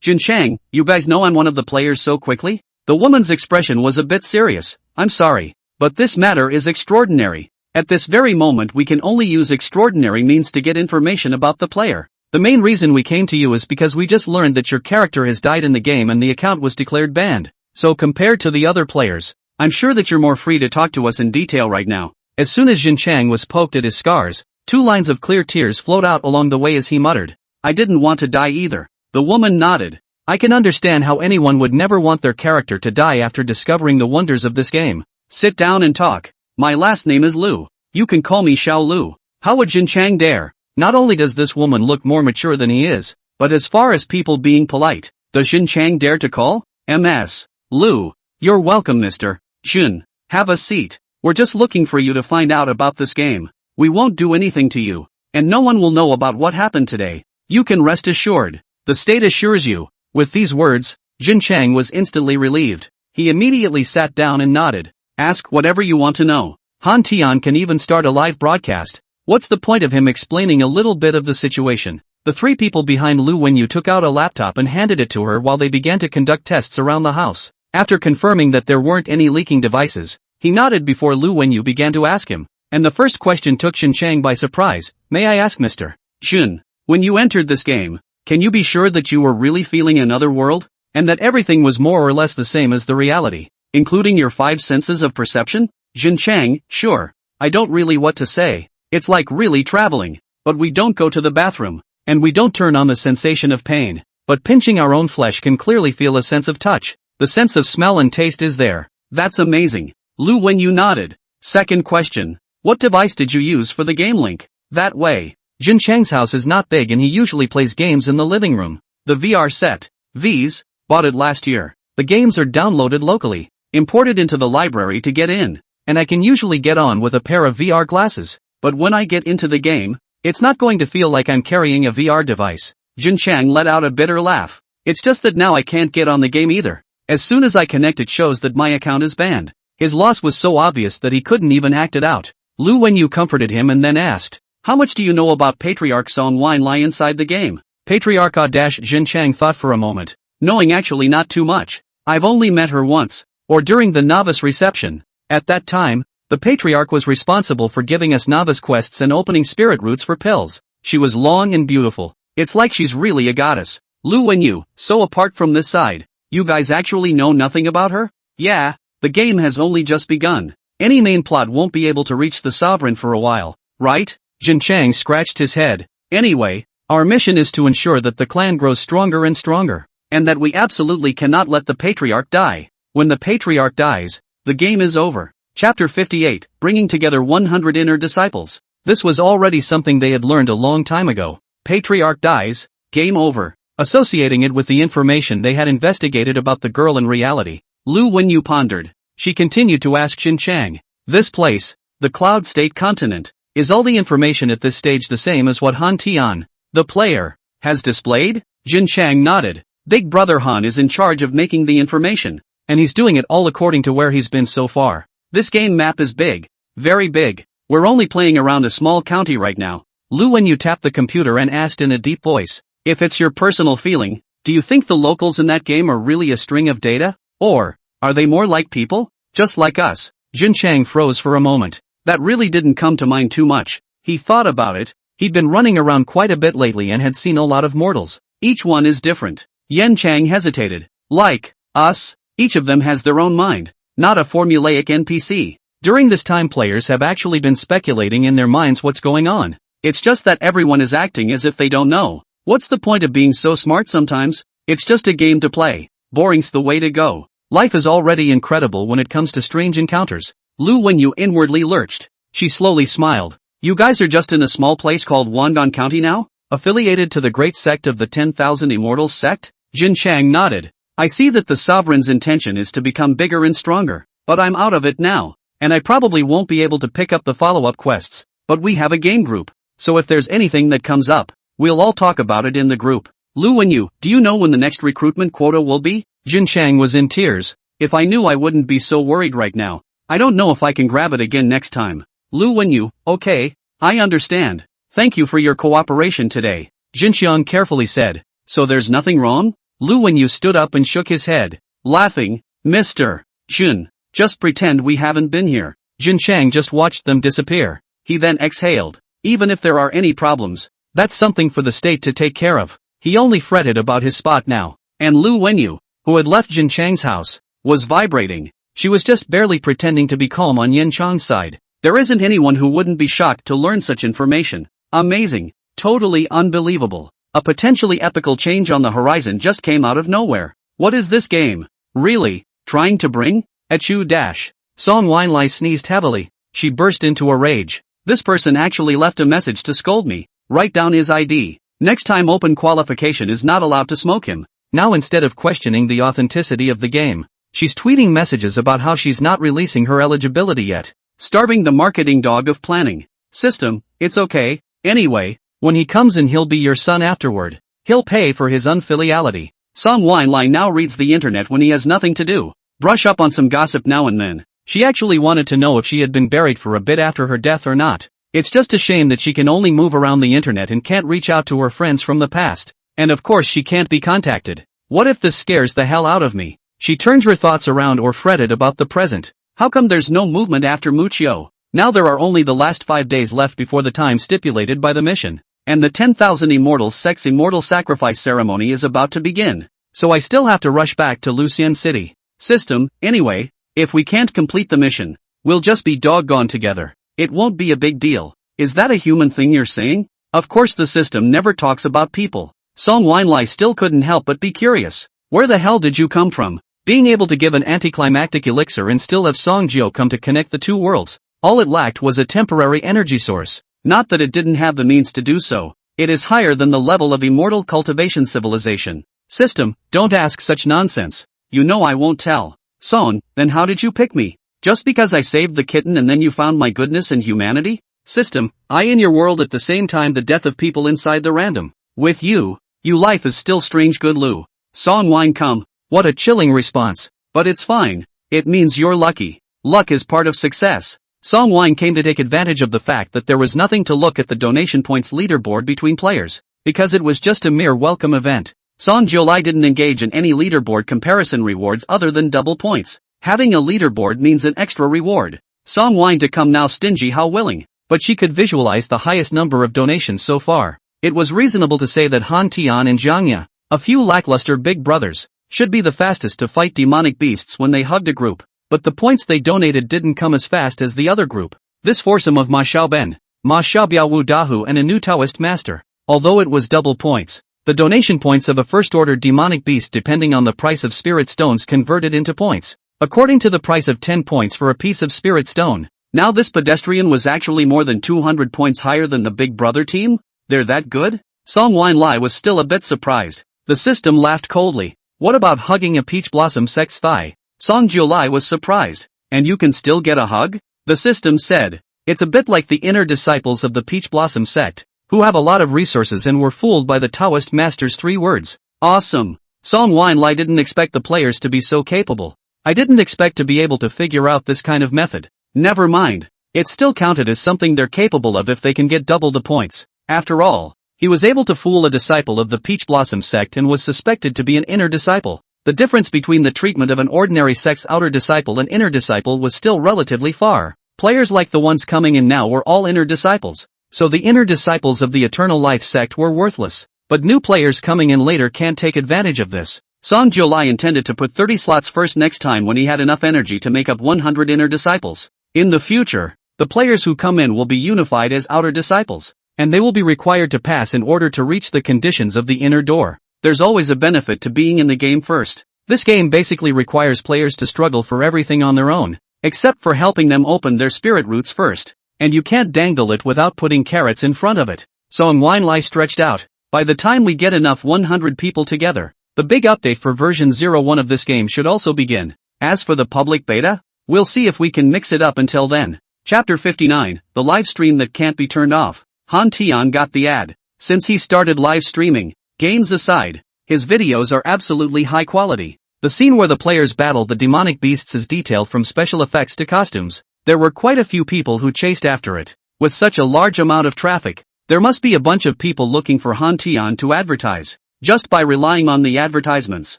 Jin Chang, you guys know I'm one of the players so quickly? The woman's expression was a bit serious. "I'm sorry, but this matter is extraordinary. At this very moment we can only use extraordinary means to get information about the player. The main reason we came to you is because we just learned that your character has died in the game and the account was declared banned. So compared to the other players, I'm sure that you're more free to talk to us in detail right now." As soon as Jin Chang was poked at his scars, 2 lines of clear tears flowed out along the way as he muttered, "I didn't want to die either." The woman nodded. "I can understand how anyone would never want their character to die after discovering the wonders of this game. Sit down and talk. My last name is Lu. You can call me Xiao Lu." How would Jin Chang dare? Not only does this woman look more mature than he is, but as far as people being polite, does Jin Chang dare to call Ms. Lu? "You're welcome, Mr. Jun. Have a seat. We're just looking for you to find out about this game. We won't do anything to you, and no one will know about what happened today. You can rest assured. The state assures you." With these words, Jin Chang was instantly relieved. He immediately sat down and nodded. "Ask whatever you want to know. Han Tian can even start a live broadcast. What's the point of him explaining a little bit of the situation?" The 3 people behind Lu Wenyu took out a laptop and handed it to her while they began to conduct tests around the house. After confirming that there weren't any leaking devices, he nodded before Lu Wenyu began to ask him. And the first question took Jin Chang by surprise. "May I ask, Mr. Jun, when you entered this game, can you be sure that you were really feeling another world? And that everything was more or less the same as the reality, including your 5 senses of perception?" Jin Chang, "Sure. I don't really what to say. It's like really traveling. But we don't go to the bathroom, and we don't turn on the sensation of pain. But pinching our own flesh can clearly feel a sense of touch. The sense of smell and taste is there." "That's amazing." Lu Wenyu nodded. "Second question. What device did you use for the game link?" "That way. Jin Chang's house is not big and he usually plays games in the living room. The VR set, V's, bought it last year. The games are downloaded locally. imported into the library to get in, and I can usually get on with a pair of VR glasses, but when I get into the game, it's not going to feel like I'm carrying a VR device. Jin Chang let out a bitter laugh. It's just that now I can't get on the game either. As soon as I connect it shows that my account is banned. His loss was so obvious that he couldn't even act it out. Lu Wenyu comforted him and then asked, "How much do you know about Patriarch Song Wine Lai inside the game?" Patriarch Jin Chang thought for a moment. Knowing actually not too much. I've only met her once, or during the novice reception. At that time, the Patriarch was responsible for giving us novice quests and opening spirit roots for pills. She was long and beautiful. It's like she's really a goddess. Lu Wenyu, so apart from this side, you guys actually know nothing about her? Yeah, the game has only just begun. Any main plot won't be able to reach the sovereign for a while, right? Jin Chang scratched his head. Anyway, our mission is to ensure that the clan grows stronger and stronger, and that we absolutely cannot let the Patriarch die. When the Patriarch dies, the game is over. Chapter 58, Bringing Together 100 Inner Disciples. This was already something they had learned a long time ago. Patriarch dies, game over. Associating it with the information they had investigated about the girl in reality, Lu Wenyu pondered. She continued to ask Jin Chang, "This place, the Cloud State continent, is all the information at this stage the same as what Han Tian, the player, has displayed?" Jin Chang nodded. Big Brother Han is in charge of making the information, and he's doing it all according to where he's been so far. This game map is big, very big. We're only playing around a small county right now. Lu Wenyu tapped the computer and asked in a deep voice, "If it's your personal feeling, do you think the locals in that game are really a string of data? Or are they more like people? Just like us?" Jin Chang froze for a moment. That really didn't come to mind too much. He thought about it. He'd been running around quite a bit lately and had seen a lot of mortals. Each one is different. Yen Chang hesitated. Like us, each of them has their own mind, not a formulaic NPC. During this time players have actually been speculating in their minds what's going on. It's just that everyone is acting as if they don't know. What's the point of being so smart sometimes? It's just a game to play. Boring's the way to go. Life is already incredible when it comes to strange encounters. Lu Wenyu inwardly lurched. She slowly smiled. You guys are just in a small place called Wangan County now? Affiliated to the great sect of the 10,000 Immortals sect? Jin Chang nodded. I see that the sovereign's intention is to become bigger and stronger, but I'm out of it now, and I probably won't be able to pick up the follow-up quests, but we have a game group, so if there's anything that comes up, we'll all talk about it in the group. Lu Wenyu, do you know when the next recruitment quota will be? Jin Chang was in tears. If I knew I wouldn't be so worried right now. I don't know if I can grab it again next time. Lu Wenyu, okay, I understand. Thank you for your cooperation today, Jin Xiang carefully said. So there's nothing wrong? Lu Wenyu stood up and shook his head, laughing. Mr. Jun, just pretend we haven't been here. Jin Chang just watched them disappear. He then exhaled. Even if there are any problems, that's something for the state to take care of. He only fretted about his spot now. And Lu Wenyu, who had left Jin Chang's house, was vibrating. She was just barely pretending to be calm on Yen Chang's side. There isn't anyone who wouldn't be shocked to learn such information. Amazing. Totally unbelievable. A potentially epical change on the horizon just came out of nowhere. What is this game really trying to bring? Echu dash. Song Winlai sneezed heavily. She burst into a rage. This person actually left a message to scold me. Write down his ID. Next time open qualification is not allowed to smoke him. Now instead of questioning the authenticity of the game, she's tweeting messages about how she's not releasing her eligibility yet. Starving the marketing dog of planning. System, it's okay. Anyway, when he comes in he'll be your son afterward. He'll pay for his unfiliality. Song Winlai now reads the internet when he has nothing to do. Brush up on some gossip now and then. She actually wanted to know if she had been buried for a bit after her death or not. It's just a shame that she can only move around the internet and can't reach out to her friends from the past. And of course she can't be contacted. What if this scares the hell out of me? She turned her thoughts around or fretted about the present. How come there's no movement after Muchio? Now there are only the last 5 days left before the time stipulated by the mission. And the 10,000 Immortals sect's immortal sacrifice ceremony is about to begin. So I still have to rush back to Lucien City. System, anyway, if we can't complete the mission, we'll just be doggone together. It won't be a big deal. Is that a human thing you're saying? Of course the system never talks about people. Song Winlai still couldn't help but be curious. Where the hell did you come from? Being able to give an anticlimactic elixir and still have Song Jiao come to connect the two worlds. All it lacked was a temporary energy source. Not that it didn't have the means to do so. It is higher than the level of immortal cultivation civilization. System, don't ask such nonsense. You know I won't tell. Son, then how did you pick me? Just because I saved the kitten and then you found my goodness and humanity? System, I in your world at the same time the death of people inside the random. With you life is still strange good Lou. Son wine come. What a chilling response. But it's fine. It means you're lucky. Luck is part of success. Song Wine came to take advantage of the fact that there was nothing to look at the donation points leaderboard between players, because it was just a mere welcome event. Song Jiulai didn't engage in any leaderboard comparison rewards other than double points. Having a leaderboard means an extra reward. Song Wine to come now stingy how willing, but she could visualize the highest number of donations so far. It was reasonable to say that Han Tian and Jiang Ya, a few lackluster big brothers, should be the fastest to fight demonic beasts when they hugged a group. But the points they donated didn't come as fast as the other group. This foursome of Ma Xiaoben, Ma Xiaobiaowu Dahu and a new Taoist master. Although it was double points, the donation points of a first-order demonic beast depending on the price of spirit stones converted into points. According to the price of 10 points for a piece of spirit stone. Now this pedestrian was actually more than 200 points higher than the Big Brother team? They're that good? Song Wine Lai was still a bit surprised. The system laughed coldly. What about hugging a peach blossom sect's thigh? Song Jiulai was surprised. And you can still get a hug? The system said. It's a bit like the inner disciples of the Peach Blossom sect, who have a lot of resources and were fooled by the Taoist master's 3 words. Awesome. Song Wine Lai didn't expect the players to be so capable. I didn't expect to be able to figure out this kind of method. Never mind. It's still counted as something they're capable of if they can get double the points. After all, he was able to fool a disciple of the Peach Blossom sect and was suspected to be an inner disciple. The difference between the treatment of an ordinary sect's outer disciple and inner disciple was still relatively far. Players like the ones coming in now were all inner disciples, so the inner disciples of the Eternal Life sect were worthless. But new players coming in later can't take advantage of this. Song Jiulai intended to put 30 slots first next time when he had enough energy to make up 100 inner disciples. In the future, the players who come in will be unified as outer disciples, and they will be required to pass in order to reach the conditions of the inner door. There's always a benefit to being in the game first. This game basically requires players to struggle for everything on their own, except for helping them open their spirit roots first. And you can't dangle it without putting carrots in front of it. Song Wine Lai stretched out. By the time we get enough 100 people together, the big update for version 01 of this game should also begin. As for the public beta, we'll see if we can mix it up until then. Chapter 59, the live stream that can't be turned off. Han Tian got the ad. Since he started live streaming, games aside, his videos are absolutely high quality. The scene where the players battle the demonic beasts is detailed from special effects to costumes. There were quite a few people who chased after it. With such a large amount of traffic, there must be a bunch of people looking for Han Tian to advertise. Just by relying on the advertisements,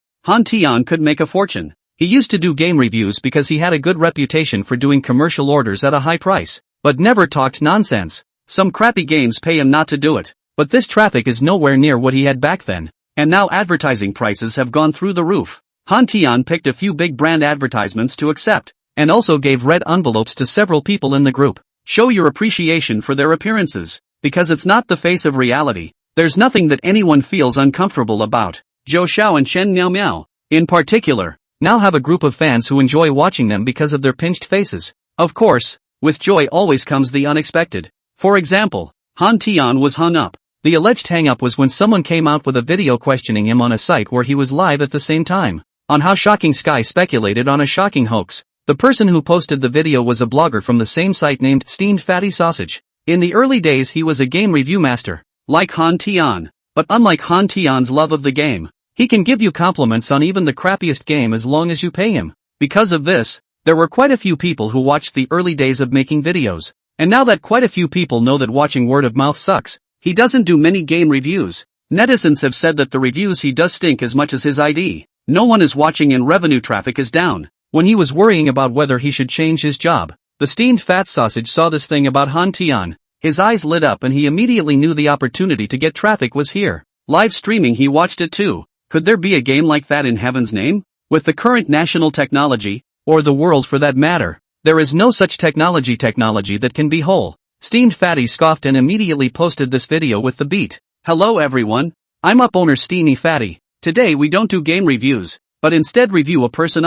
Han Tian could make a fortune. He used to do game reviews because he had a good reputation for doing commercial orders at a high price, but never talked nonsense. Some crappy games pay him not to do it, but this traffic is nowhere near what he had back then. And now advertising prices have gone through the roof. Han Tian picked a few big brand advertisements to accept, and also gave red envelopes to several people in the group. Show your appreciation for their appearances, because it's not the face of reality. There's nothing that anyone feels uncomfortable about. Zhou Xiao and Chen Miao Miao, in particular, now have a group of fans who enjoy watching them because of their pinched faces. Of course, with joy always comes the unexpected. For example, Han Tian was hung up. The alleged hang-up was when someone came out with a video questioning him on a site where he was live at the same time. On how Shocking Sky speculated on a shocking hoax. The person who posted the video was a blogger from the same site named Steamed Fatty Sausage. In the early days he was a game review master, like Han Tian. But unlike Han Tian's love of the game, he can give you compliments on even the crappiest game as long as you pay him. Because of this, there were quite a few people who watched the early days of making videos. And now that quite a few people know that watching word of mouth sucks, he doesn't do many game reviews. Netizens have said that the reviews he does stink as much as his ID. No one is watching and revenue traffic is down. When he was worrying about whether he should change his job, the Steamed Fat Sausage saw this thing about Han Tian. His eyes lit up and he immediately knew the opportunity to get traffic was here. Live streaming he watched it too. Could there be a game like that in heaven's name? With the current national technology, or the world for that matter, there is no such technology that can be whole. Steamed Fatty scoffed and immediately posted this video with the beat. Hello everyone, I'm up owner Steamy Fatty. Today we don't do game reviews, but instead review a person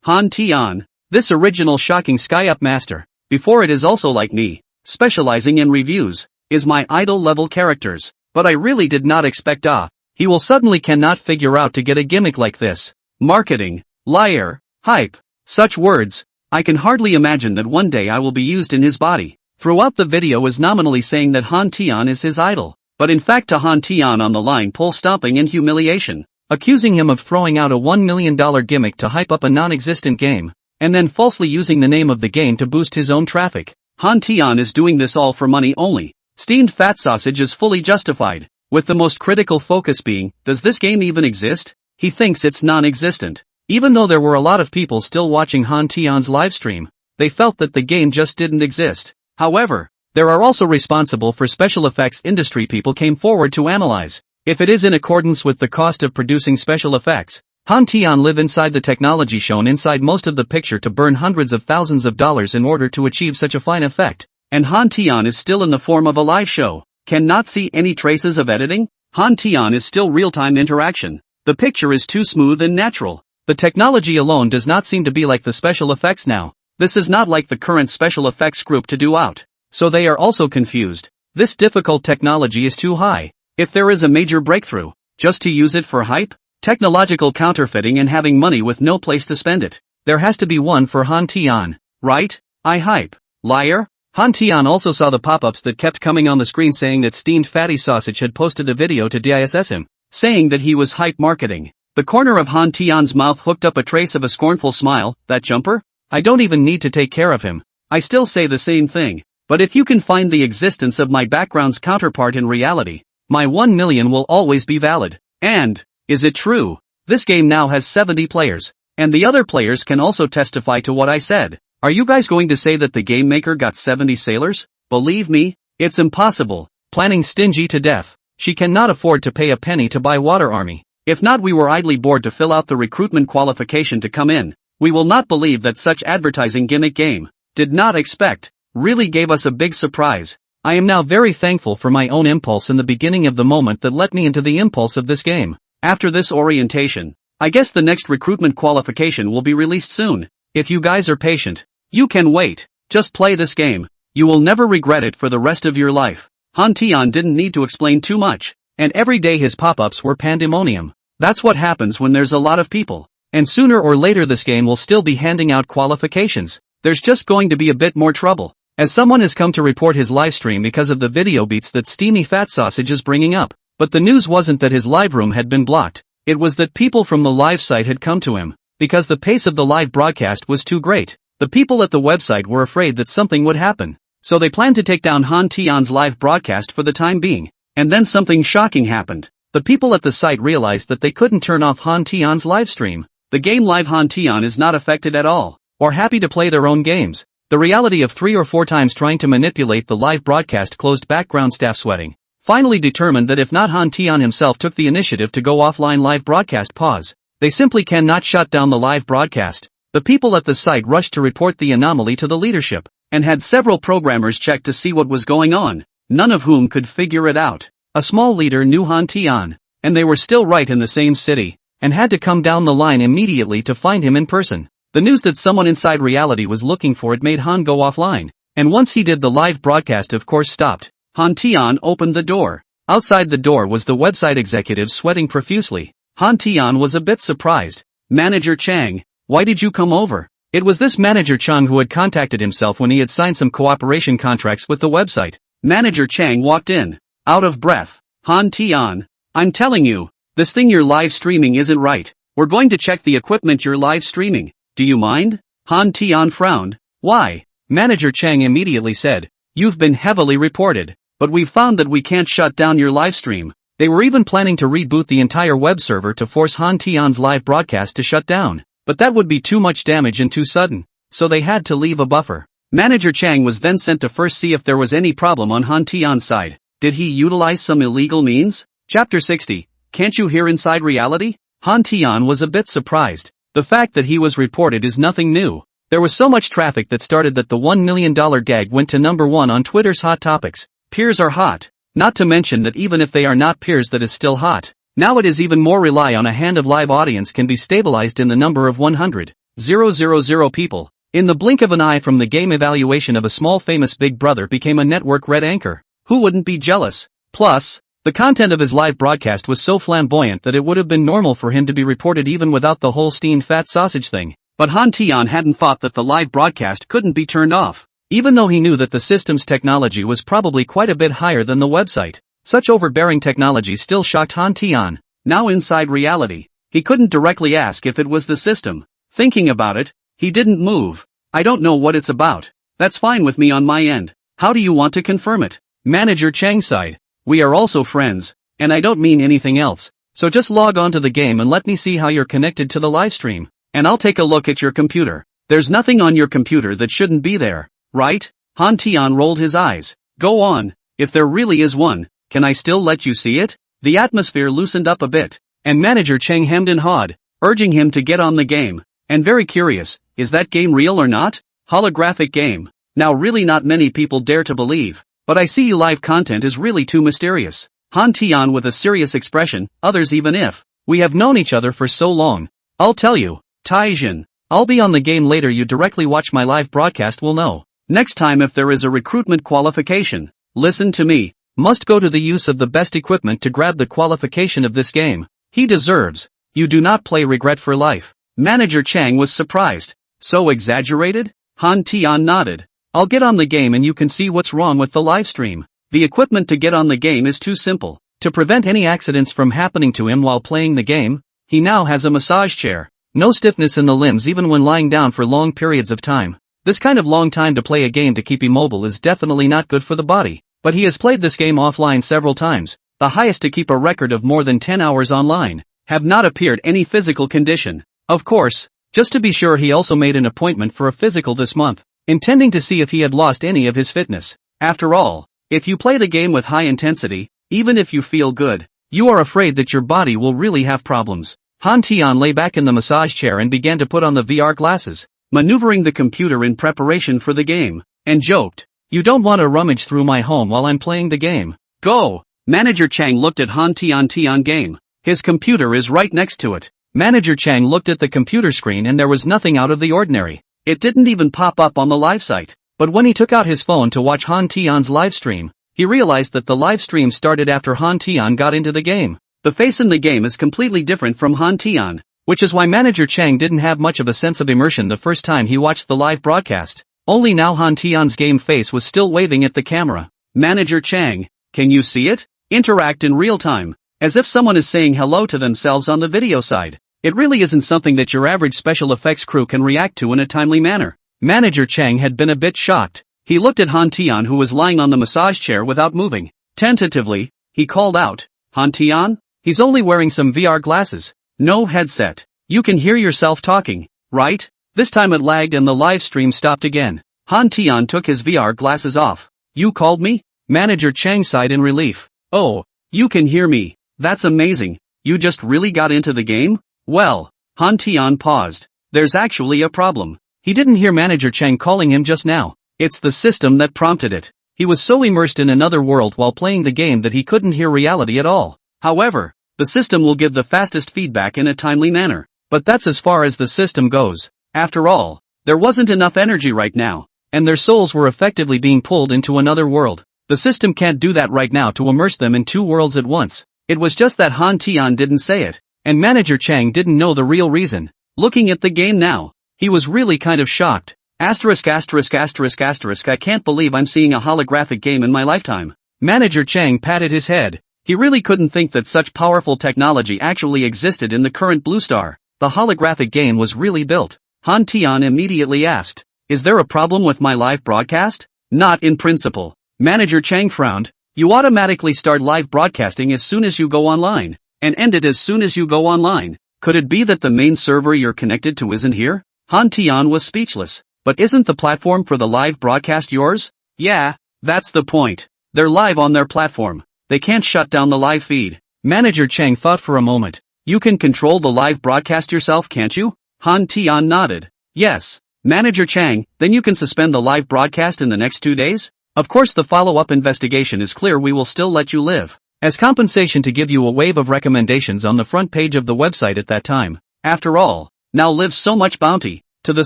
Han Tian, this original Shocking Sky Up master, before it is also like me, specializing in reviews, is my idol level characters, but I really did not expect he will suddenly cannot figure out to get a gimmick like this. Marketing, liar, hype, Such words. I can hardly imagine that one day I will be used in his body. Throughout the video is nominally saying that Han Tian is his idol, but in fact to Han Tian on the line pole stomping and humiliation, accusing him of throwing out a $1 million gimmick to hype up a non-existent game, and then falsely using the name of the game to boost his own traffic. Han Tian is doing this all for money only. Steamed fat sausage is fully justified, with the most critical focus being, does this game even exist? He thinks it's non-existent. Even though there were a lot of people still watching Han Tian's livestream, they felt that the game just didn't exist. However, there are also responsible for special effects industry people came forward to analyze if it is in accordance with the cost of producing special effects. Han Tian live inside the technology shown inside most of the picture to burn hundreds of thousands of dollars in order to achieve such a fine effect. And Han Tian is still in the form of a live show. Cannot see any traces of editing? Han Tian is still real-time interaction. The picture is too smooth and natural. The technology alone does not seem to be like the special effects now. This is not like the current special effects group to do out. So they are also confused. This difficult technology is too high. If there is a major breakthrough, just to use it for hype? Technological counterfeiting and having money with no place to spend it. There has to be one for Han Tian, right? I hype. Liar? Han Tian also saw the pop-ups that kept coming on the screen saying that Steamed Fatty Sausage had posted a video to diss him, saying that he was hype marketing. The corner of Han Tian's mouth hooked up a trace of a scornful smile. That jumper? I don't even need to take care of him. I still say the same thing. But if you can find the existence of my background's counterpart in reality, my 1 million will always be valid. And, is it true? This game now has 70 players. And the other players can also testify to what I said. Are you guys going to say that the game maker got 70 sailors? Believe me, it's impossible. Planning stingy to death. She cannot afford to pay a penny to buy Water Army. If not, we were idly bored to fill out the recruitment qualification to come in. We will not believe that such advertising gimmick game. Did not expect. Really gave us a big surprise. I am now very thankful for my own impulse in the beginning of the moment that let me into the impulse of this game. After this orientation, I guess the next recruitment qualification will be released soon. If you guys are patient, you can wait. Just play this game. You will never regret it for the rest of your life. Han Tian didn't need to explain too much, and every day his pop-ups were pandemonium. That's what happens when there's a lot of people. And sooner or later this game will still be handing out qualifications. There's just going to be a bit more trouble, as someone has come to report his livestream because of the video beats that Steamy Fat Sausage is bringing up. But the news wasn't that his live room had been blocked. It was that people from the live site had come to him, because the pace of the live broadcast was too great. The people at the website were afraid that something would happen, so they planned to take down Han Tian's live broadcast for the time being. And then something shocking happened. The people at the site realized that they couldn't turn off Han Tian's live stream. The game live Han Tian is not affected at all, or happy to play their own games. The reality of 3 or 4 times trying to manipulate the live broadcast closed background staff sweating. Finally determined that if not Han Tian himself took the initiative to go offline live broadcast pause, they simply cannot shut down the live broadcast. The people at the site rushed to report the anomaly to the leadership, and had several programmers check to see what was going on, none of whom could figure it out. A small leader knew Han Tian, and they were still right in the same city, and had to come down the line immediately to find him in person. The news that someone inside reality was looking for it made Han go offline, and once he did the live broadcast of course stopped. Han Tian opened the door. Outside the door was the website executive sweating profusely. Han Tian was a bit surprised. Manager Chang, why did you come over? It was this Manager Chang who had contacted himself when he had signed some cooperation contracts with the website. Manager Chang walked in, out of breath. Han Tian, I'm telling you, this thing you're live streaming isn't right. We're going to check the equipment you're live streaming. Do you mind? Han Tian frowned. Why? Manager Chang immediately said, you've been heavily reported. But we've found that we can't shut down your live stream. They were even planning to reboot the entire web server to force Han Tian's live broadcast to shut down. But that would be too much damage and too sudden, so they had to leave a buffer. Manager Chang was then sent to first see if there was any problem on Han Tian's side. Did he utilize some illegal means? Chapter 60. Can't you hear inside reality? Han Tian was a bit surprised. The fact that he was reported is nothing new. There was so much traffic that started that the $1 million gag went to #1 on Twitter's Hot Topics. Peers are hot. Not to mention that even if they are not peers that is still hot. Now it is even more rely on a hand of live audience can be stabilized in the number of 100,000 people. In the blink of an eye from the game evaluation of a small famous Big Brother became a network red anchor. Who wouldn't be jealous? Plus, the content of his live broadcast was so flamboyant that it would have been normal for him to be reported even without the whole steamed fat sausage thing. But Han Tian hadn't thought that the live broadcast couldn't be turned off. Even though he knew that the system's technology was probably quite a bit higher than the website, such overbearing technology still shocked Han Tian. Now inside reality, he couldn't directly ask if it was the system. Thinking about it, he didn't move. I don't know what it's about. That's fine with me on my end. How do you want to confirm it? Manager Chang sighed. We are also friends, and I don't mean anything else. So just log on to the game and let me see how you're connected to the live stream. And I'll take a look at your computer. There's nothing on your computer that shouldn't be there, right? Han Tian rolled his eyes. Go on. If there really is one, can I still let you see it? The atmosphere loosened up a bit, and Manager Chang hemmed and hawed, urging him to get on the game. And very curious, is that game real or not? Holographic game. Now really not many people dare to believe, but I see live content is really too mysterious. Han Tian with a serious expression, others even if we have known each other for so long. I'll tell you, Taijin, I'll be on the game later. You directly watch my live broadcast will know. Next time if there is a recruitment qualification, listen to me, must go to the use of the best equipment to grab the qualification of this game. He deserves. You do not play regret for life. Manager Chang was surprised. So exaggerated? Han Tian nodded. I'll get on the game and you can see what's wrong with the live stream. The equipment to get on the game is too simple. To prevent any accidents from happening to him while playing the game, he now has a massage chair. No stiffness in the limbs even when lying down for long periods of time. This kind of long time to play a game to keep immobile is definitely not good for the body. But he has played this game offline several times. The highest to keep a record of more than 10 hours online. Have not appeared any physical condition. Of course, just to be sure he also made an appointment for a physical this month, intending to see if he had lost any of his fitness. After all, if you play the game with high intensity, even if you feel good, you are afraid that your body will really have problems. Han Tian lay back in the massage chair and began to put on the VR glasses, maneuvering the computer in preparation for the game, and joked, you don't want to rummage through my home while I'm playing the game. Go! Manager Chang looked at Han Tian game. His computer is right next to it. Manager Chang looked at the computer screen and there was nothing out of the ordinary. It didn't even pop up on the live site. But when he took out his phone to watch Han Tian's live stream, he realized that the live stream started after Han Tian got into the game. The face in the game is completely different from Han Tian, which is why Manager Chang didn't have much of a sense of immersion the first time he watched the live broadcast. Only now Han Tian's game face was still waving at the camera. Manager Chang, can you see it? Interact in real time, as if someone is saying hello to themselves on the video side. It really isn't something that your average special effects crew can react to in a timely manner. Manager Chang had been a bit shocked. He looked at Han Tian who was lying on the massage chair without moving. Tentatively, he called out, Han Tian? He's only wearing some VR glasses. No headset. You can hear yourself talking, right? This time it lagged and the live stream stopped again. Han Tian took his VR glasses off. You called me? Manager Chang sighed in relief. Oh, you can hear me. That's amazing. You just really got into the game? Well, Han Tian paused. There's actually a problem. He didn't hear Manager Chang calling him just now. It's the system that prompted it. He was so immersed in another world while playing the game that he couldn't hear reality at all. However, the system will give the fastest feedback in a timely manner. But that's as far as the system goes. After all, there wasn't enough energy right now, and their souls were effectively being pulled into another world. The system can't do that right now to immerse them in two worlds at once. It was just that Han Tian didn't say it, and Manager Chang didn't know the real reason. Looking at the game now, he was really kind of shocked. I can't believe I'm seeing a holographic game in my lifetime. Manager Chang patted his head. He really couldn't think that such powerful technology actually existed in the current Blue Star. The holographic game was really built. Han Tian immediately asked, is there a problem with my live broadcast? Not in principle. Manager Chang frowned. You automatically start live broadcasting as soon as you go online, and end it as soon as you go online. Could it be that the main server you're connected to isn't here? Han Tian was speechless. But isn't the platform for the live broadcast yours? Yeah, that's the point. They're live on their platform. They can't shut down the live feed. Manager Chang thought for a moment. You can control the live broadcast yourself, can't you? Han Tian nodded. Yes. Manager Chang, then you can suspend the live broadcast in the next 2 days? Of course the follow-up investigation is clear. We will still let you live. As compensation to give you a wave of recommendations on the front page of the website at that time. After all, now lives so much bounty to the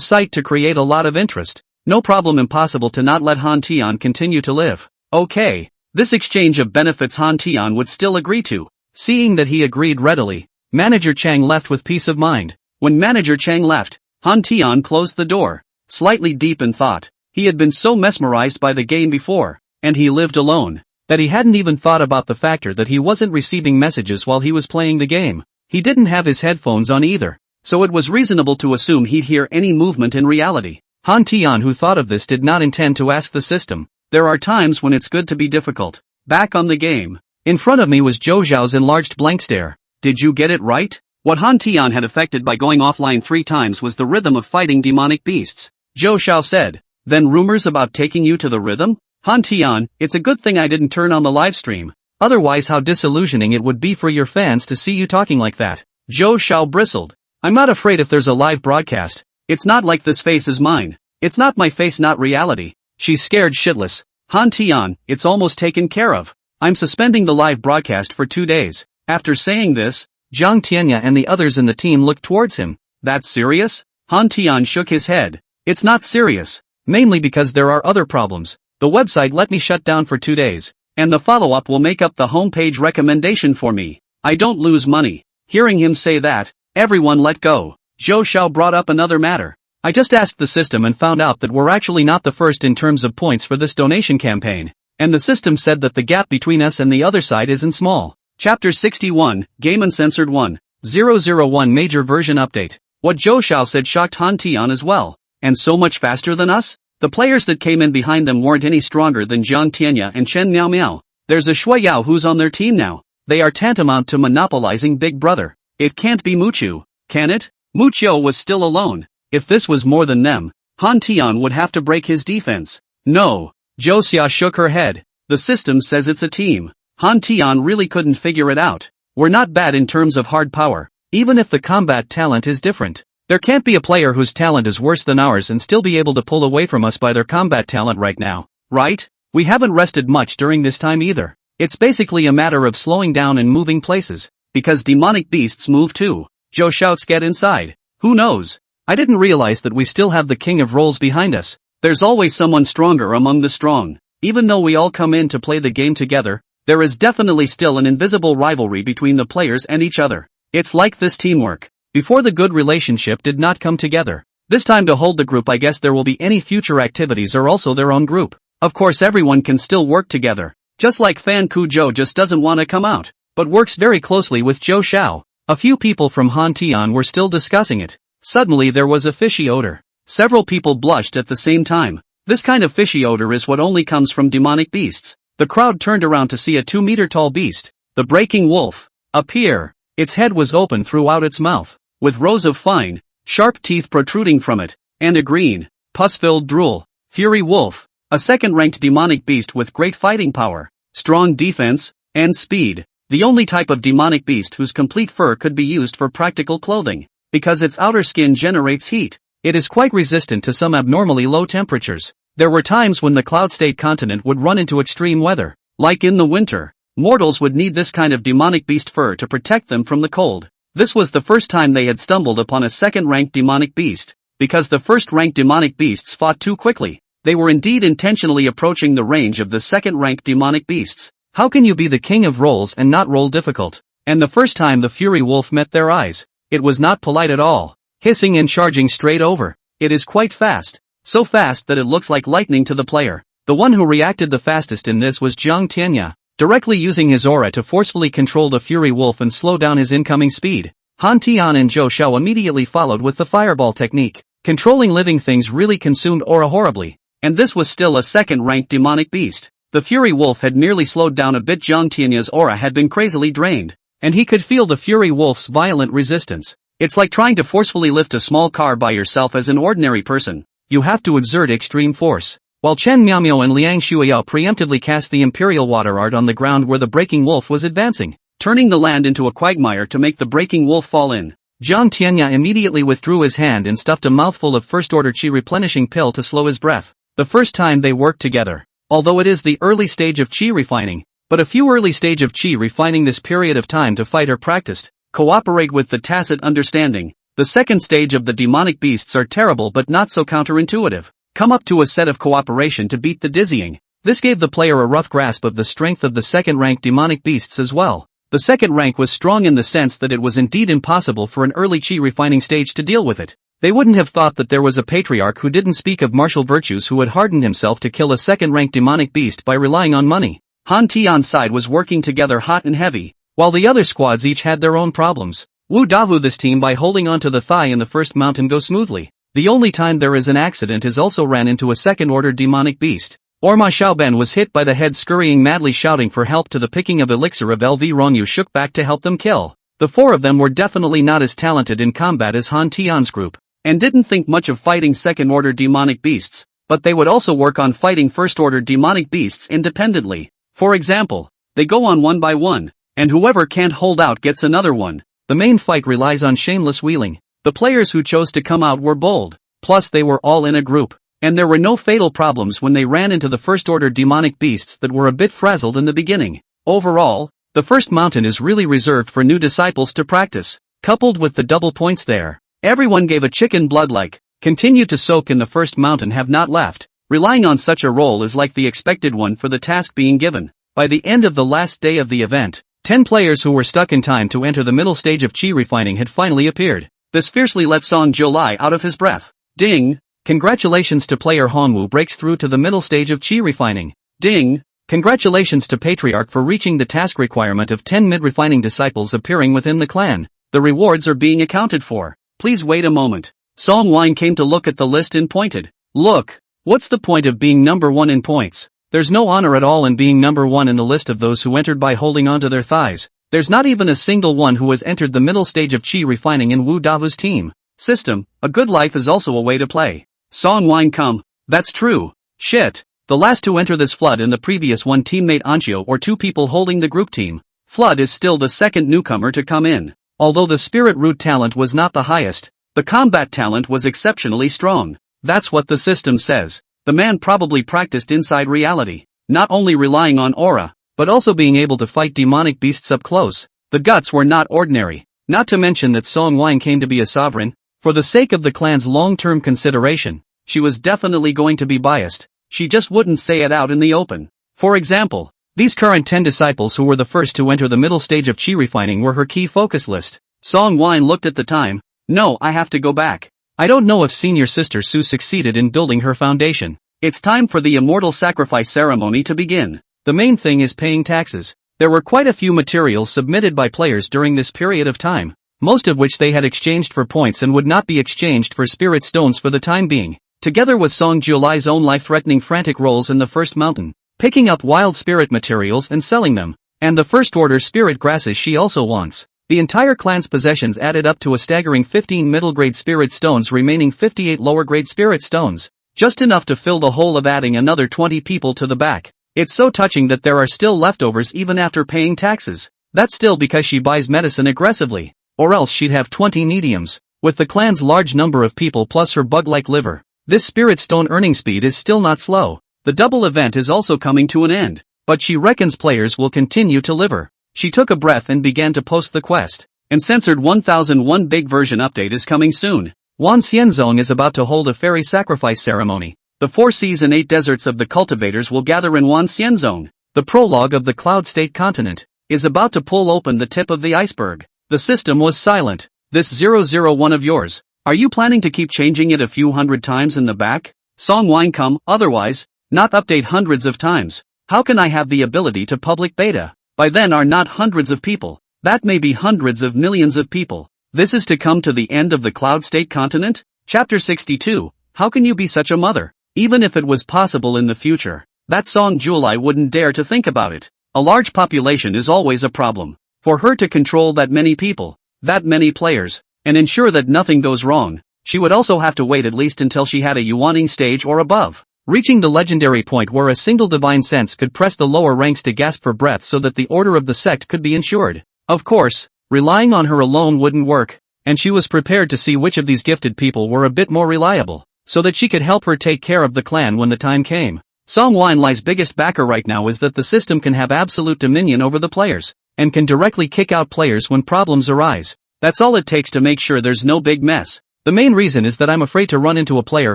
site to create a lot of interest. No problem, impossible to not let Han Tian continue to live. Okay. This exchange of benefits Han Tian would still agree to. Seeing that he agreed readily, Manager Chang left with peace of mind. When Manager Chang left, Han Tian closed the door, slightly deep in thought. He had been so mesmerized by the game before, and he lived alone, that he hadn't even thought about the factor that he wasn't receiving messages while he was playing the game. He didn't have his headphones on either, so it was reasonable to assume he'd hear any movement in reality. Han Tian, who thought of this, did not intend to ask the system. There are times when it's good to be difficult. Back on the game. In front of me was Zhou Xiao's enlarged blank stare. Did you get it right? What Han Tian had affected by going offline 3 times was the rhythm of fighting demonic beasts. Zhou Xiao said. Then rumors about taking you to the rhythm? Han Tian, it's a good thing I didn't turn on the live stream. Otherwise how disillusioning it would be for your fans to see you talking like that. Zhou Xiao bristled. I'm not afraid if there's a live broadcast. It's not like this face is mine. It's not my face, not reality. She's scared shitless. Han Tian, it's almost taken care of. I'm suspending the live broadcast for 2 days. After saying this, Jiang Tianya and the others in the team looked towards him. That's serious? Han Tian shook his head. It's not serious. Mainly because there are other problems. The website let me shut down for 2 days. And the follow-up will make up the homepage recommendation for me. I don't lose money. Hearing him say that, everyone let go. Zhou Xiao brought up another matter. I just asked the system and found out that we're actually not the first in terms of points for this donation campaign. And the system said that the gap between us and the other side isn't small. Chapter 61, Game Uncensored 1.001 Major Version Update. What Zhou Xiao said shocked Han Tian as well. And so much faster than us? The players that came in behind them weren't any stronger than Jiang Tianya and Chen Miao Miao. There's a Shui Yao who's on their team now. They are tantamount to monopolizing Big Brother. It can't be Muchu, can it? Mucho was still alone. If this was more than them, Han Tian would have to break his defense. No. Zhou Xia shook her head. The system says it's a team. Han Tian really couldn't figure it out. We're not bad in terms of hard power, even if the combat talent is different. There can't be a player whose talent is worse than ours and still be able to pull away from us by their combat talent right now, right? We haven't rested much during this time either. It's basically a matter of slowing down and moving places, because demonic beasts move too. Zhou shouts, get inside. Who knows? I didn't realize that we still have the king of roles behind us. There's always someone stronger among the strong. Even though we all come in to play the game together, there is definitely still an invisible rivalry between the players and each other. It's like this teamwork. Before the good relationship did not come together. This time to hold the group, I guess there will be any future activities are also their own group. Of course everyone can still work together. Just like Fan Ku Zhou just doesn't want to come out, but works very closely with Zhou Xiao. A few people from Han Tian were still discussing it. Suddenly there was a fishy odor. Several people blushed at the same time. This kind of fishy odor is what only comes from demonic beasts. The crowd turned around to see a 2-meter-tall beast, the breaking wolf, appear. Its head was open throughout its mouth, with rows of fine, sharp teeth protruding from it, and a green, pus-filled drool. Fury Wolf, a second-ranked demonic beast with great fighting power, strong defense, and speed. The only type of demonic beast whose complete fur could be used for practical clothing. Because its outer skin generates heat, it is quite resistant to some abnormally low temperatures. There were times when the Cloud State continent would run into extreme weather. Like in the winter, mortals would need this kind of demonic beast fur to protect them from the cold. This was the first time they had stumbled upon a second-ranked demonic beast, because the first-ranked demonic beasts fought too quickly. They were indeed intentionally approaching the range of the second-ranked demonic beasts. How can you be the king of rolls and not roll difficult? And the first time the Fury Wolf met their eyes, it was not polite at all, hissing and charging straight over. It is quite fast, so fast that it looks like lightning to the player. The one who reacted the fastest in this was Jiang Tianya, directly using his aura to forcefully control the Fury Wolf and slow down his incoming speed. Han Tian and Zhou Xiao immediately followed with the fireball technique. Controlling living things really consumed aura horribly, and this was still a second-ranked demonic beast. The Fury Wolf had merely slowed down a bit. Jiang Tianya's aura had been crazily drained, and he could feel the Fury Wolf's violent resistance. It's like trying to forcefully lift a small car by yourself as an ordinary person. You have to exert extreme force. While Chen Miaomio and Liang Shuiyao preemptively cast the Imperial Water Art on the ground where the Breaking Wolf was advancing, turning the land into a quagmire to make the Breaking Wolf fall in. Jiang Tianya immediately withdrew his hand and stuffed a mouthful of first-order qi replenishing pill to slow his breath. The first time they worked together. Although it is the early stage of qi refining, but a few early stage of qi refining this period of time to fight are practiced, cooperate with the tacit understanding. The second stage of the demonic beasts are terrible but not so counterintuitive. Come up to a set of cooperation to beat the dizzying. This gave the player a rough grasp of the strength of the second-rank demonic beasts as well. The second rank was strong in the sense that it was indeed impossible for an early qi refining stage to deal with it. They wouldn't have thought that there was a patriarch who didn't speak of martial virtues who had hardened himself to kill a second-ranked demonic beast by relying on money. Han Tian's side was working together hot and heavy, while the other squads each had their own problems. Wu Dahu this team by holding onto the thigh in the first mountain go smoothly. The only time there is an accident is also ran into a second-order demonic beast. Orma Xiaoben was hit by the head scurrying madly shouting for help to the picking of elixir of LV Rongyu shook back to help them kill. The four of them were definitely not as talented in combat as Han Tian's group, and didn't think much of fighting second-order demonic beasts, but they would also work on fighting first-order demonic beasts independently. For example, they go on one by one, and whoever can't hold out gets another one. The main fight relies on shameless wheeling. The players who chose to come out were bold, plus they were all in a group, and there were no fatal problems when they ran into the first-order demonic beasts that were a bit frazzled in the beginning. Overall, the first mountain is really reserved for new disciples to practice, coupled with the double points there. Everyone gave a chicken blood like, continue to soak in the first mountain have not left. Relying on such a role is like the expected one for the task being given. By the end of the last day of the event, 10 players who were stuck in time to enter the middle stage of chi refining had finally appeared. This fiercely let Song Jiulai out of his breath. Ding! Congratulations to player Hongwu breaks through to the middle stage of chi refining. Ding! Congratulations to Patriarch for reaching the task requirement of 10 mid-refining disciples appearing within the clan. The rewards are being accounted for. Please wait a moment. Song Wine came to look at the list and pointed. Look! What's the point of being number 1 in points? There's no honor at all in being number 1 in the list of those who entered by holding onto their thighs. There's not even a single one who has entered the middle stage of chi refining in Wu Dahu's team. System, a good life is also a way to play. Song Wine come. That's true. Shit. The last to enter this flood and the previous one teammate Anchio or 2 people holding the group team. Flood is still the second newcomer to come in. Although the spirit root talent was not the highest, the combat talent was exceptionally strong. That's what the system says. The man probably practiced inside reality, not only relying on aura, but also being able to fight demonic beasts up close. The guts were not ordinary, not to mention that Song Wine came to be a sovereign. For the sake of the clan's long-term consideration, she was definitely going to be biased. She just wouldn't say it out in the open. For example, these current 10 disciples who were the first to enter the middle stage of chi refining were her key focus list. Song Wine looked at the time. No, I have to go back. I don't know if senior sister Su succeeded in building her foundation. It's time for the immortal sacrifice ceremony to begin. The main thing is paying taxes. There were quite a few materials submitted by players during this period of time, most of which they had exchanged for points and would not be exchanged for spirit stones for the time being. Together with Song Jiulai's own life-threatening frantic rolls in the first mountain, picking up wild spirit materials and selling them, and the first-order spirit grasses she also wants. The entire clan's possessions added up to a staggering 15 middle-grade spirit stones remaining 58 lower-grade spirit stones, just enough to fill the hole of adding another 20 people to the back. It's so touching that there are still leftovers even after paying taxes. That's still because she buys medicine aggressively, or else she'd have 20 mediums. With the clan's large number of people plus her bug-like liver, this spirit stone earning speed is still not slow. The double event is also coming to an end, but she reckons players will continue to liver. She took a breath and began to post the quest. And censored 1001 big version update is coming soon. Wan Xianzong is about to hold a fairy sacrifice ceremony. The 4 seas and 8 deserts of the cultivators will gather in Wan Xianzong. The prologue of the Cloud State continent is about to pull open the tip of the iceberg. The system was silent. This 001 of yours, are you planning to keep changing it a few hundred times in the back? Song Wine come, otherwise, not update hundreds of times. How can I have the ability to public beta? By then are not hundreds of people. That may be hundreds of millions of people. This is to come to the end of the Cloud State continent? Chapter 62, how can you be such a mother? Even if it was possible in the future, that Song Jiulai wouldn't dare to think about it. A large population is always a problem. For her to control that many people, that many players, and ensure that nothing goes wrong, she would also have to wait at least until she had a Yuaning stage or above, reaching the legendary point where a single divine sense could press the lower ranks to gasp for breath so that the order of the sect could be ensured. Of course, relying on her alone wouldn't work, and she was prepared to see which of these gifted people were a bit more reliable, so that she could help her take care of the clan when the time came. Song Wine-Lai's biggest backer right now is that the system can have absolute dominion over the players, and can directly kick out players when problems arise. That's all it takes to make sure there's no big mess. The main reason is that I'm afraid to run into a player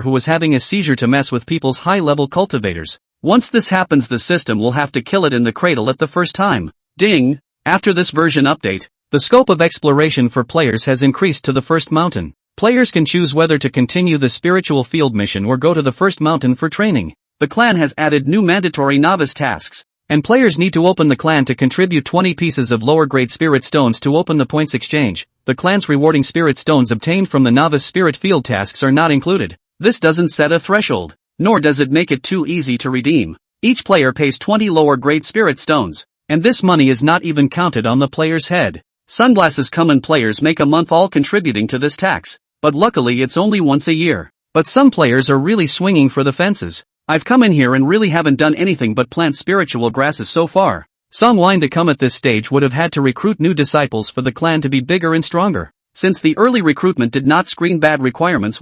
who was having a seizure to mess with people's high-level cultivators. Once this happens, the system will have to kill it in the cradle at the first time. Ding! After this version update, the scope of exploration for players has increased to the first mountain. Players can choose whether to continue the spiritual field mission or go to the first mountain for training. The clan has added new mandatory novice tasks, and players need to open the clan to contribute 20 pieces of lower-grade spirit stones to open the points exchange. The clan's rewarding spirit stones obtained from the novice spirit field tasks are not included. This doesn't set a threshold, nor does it make it too easy to redeem. Each player pays 20 lower-grade spirit stones, and this money is not even counted on the player's head. Sunglasses common players make a month all contributing to this tax, but luckily it's only once a year. But some players are really swinging for the fences. I've come in here and really haven't done anything but plant spiritual grasses so far. Songwine to come at this stage would have had to recruit new disciples for the clan to be bigger and stronger. Since the early recruitment did not screen bad requirements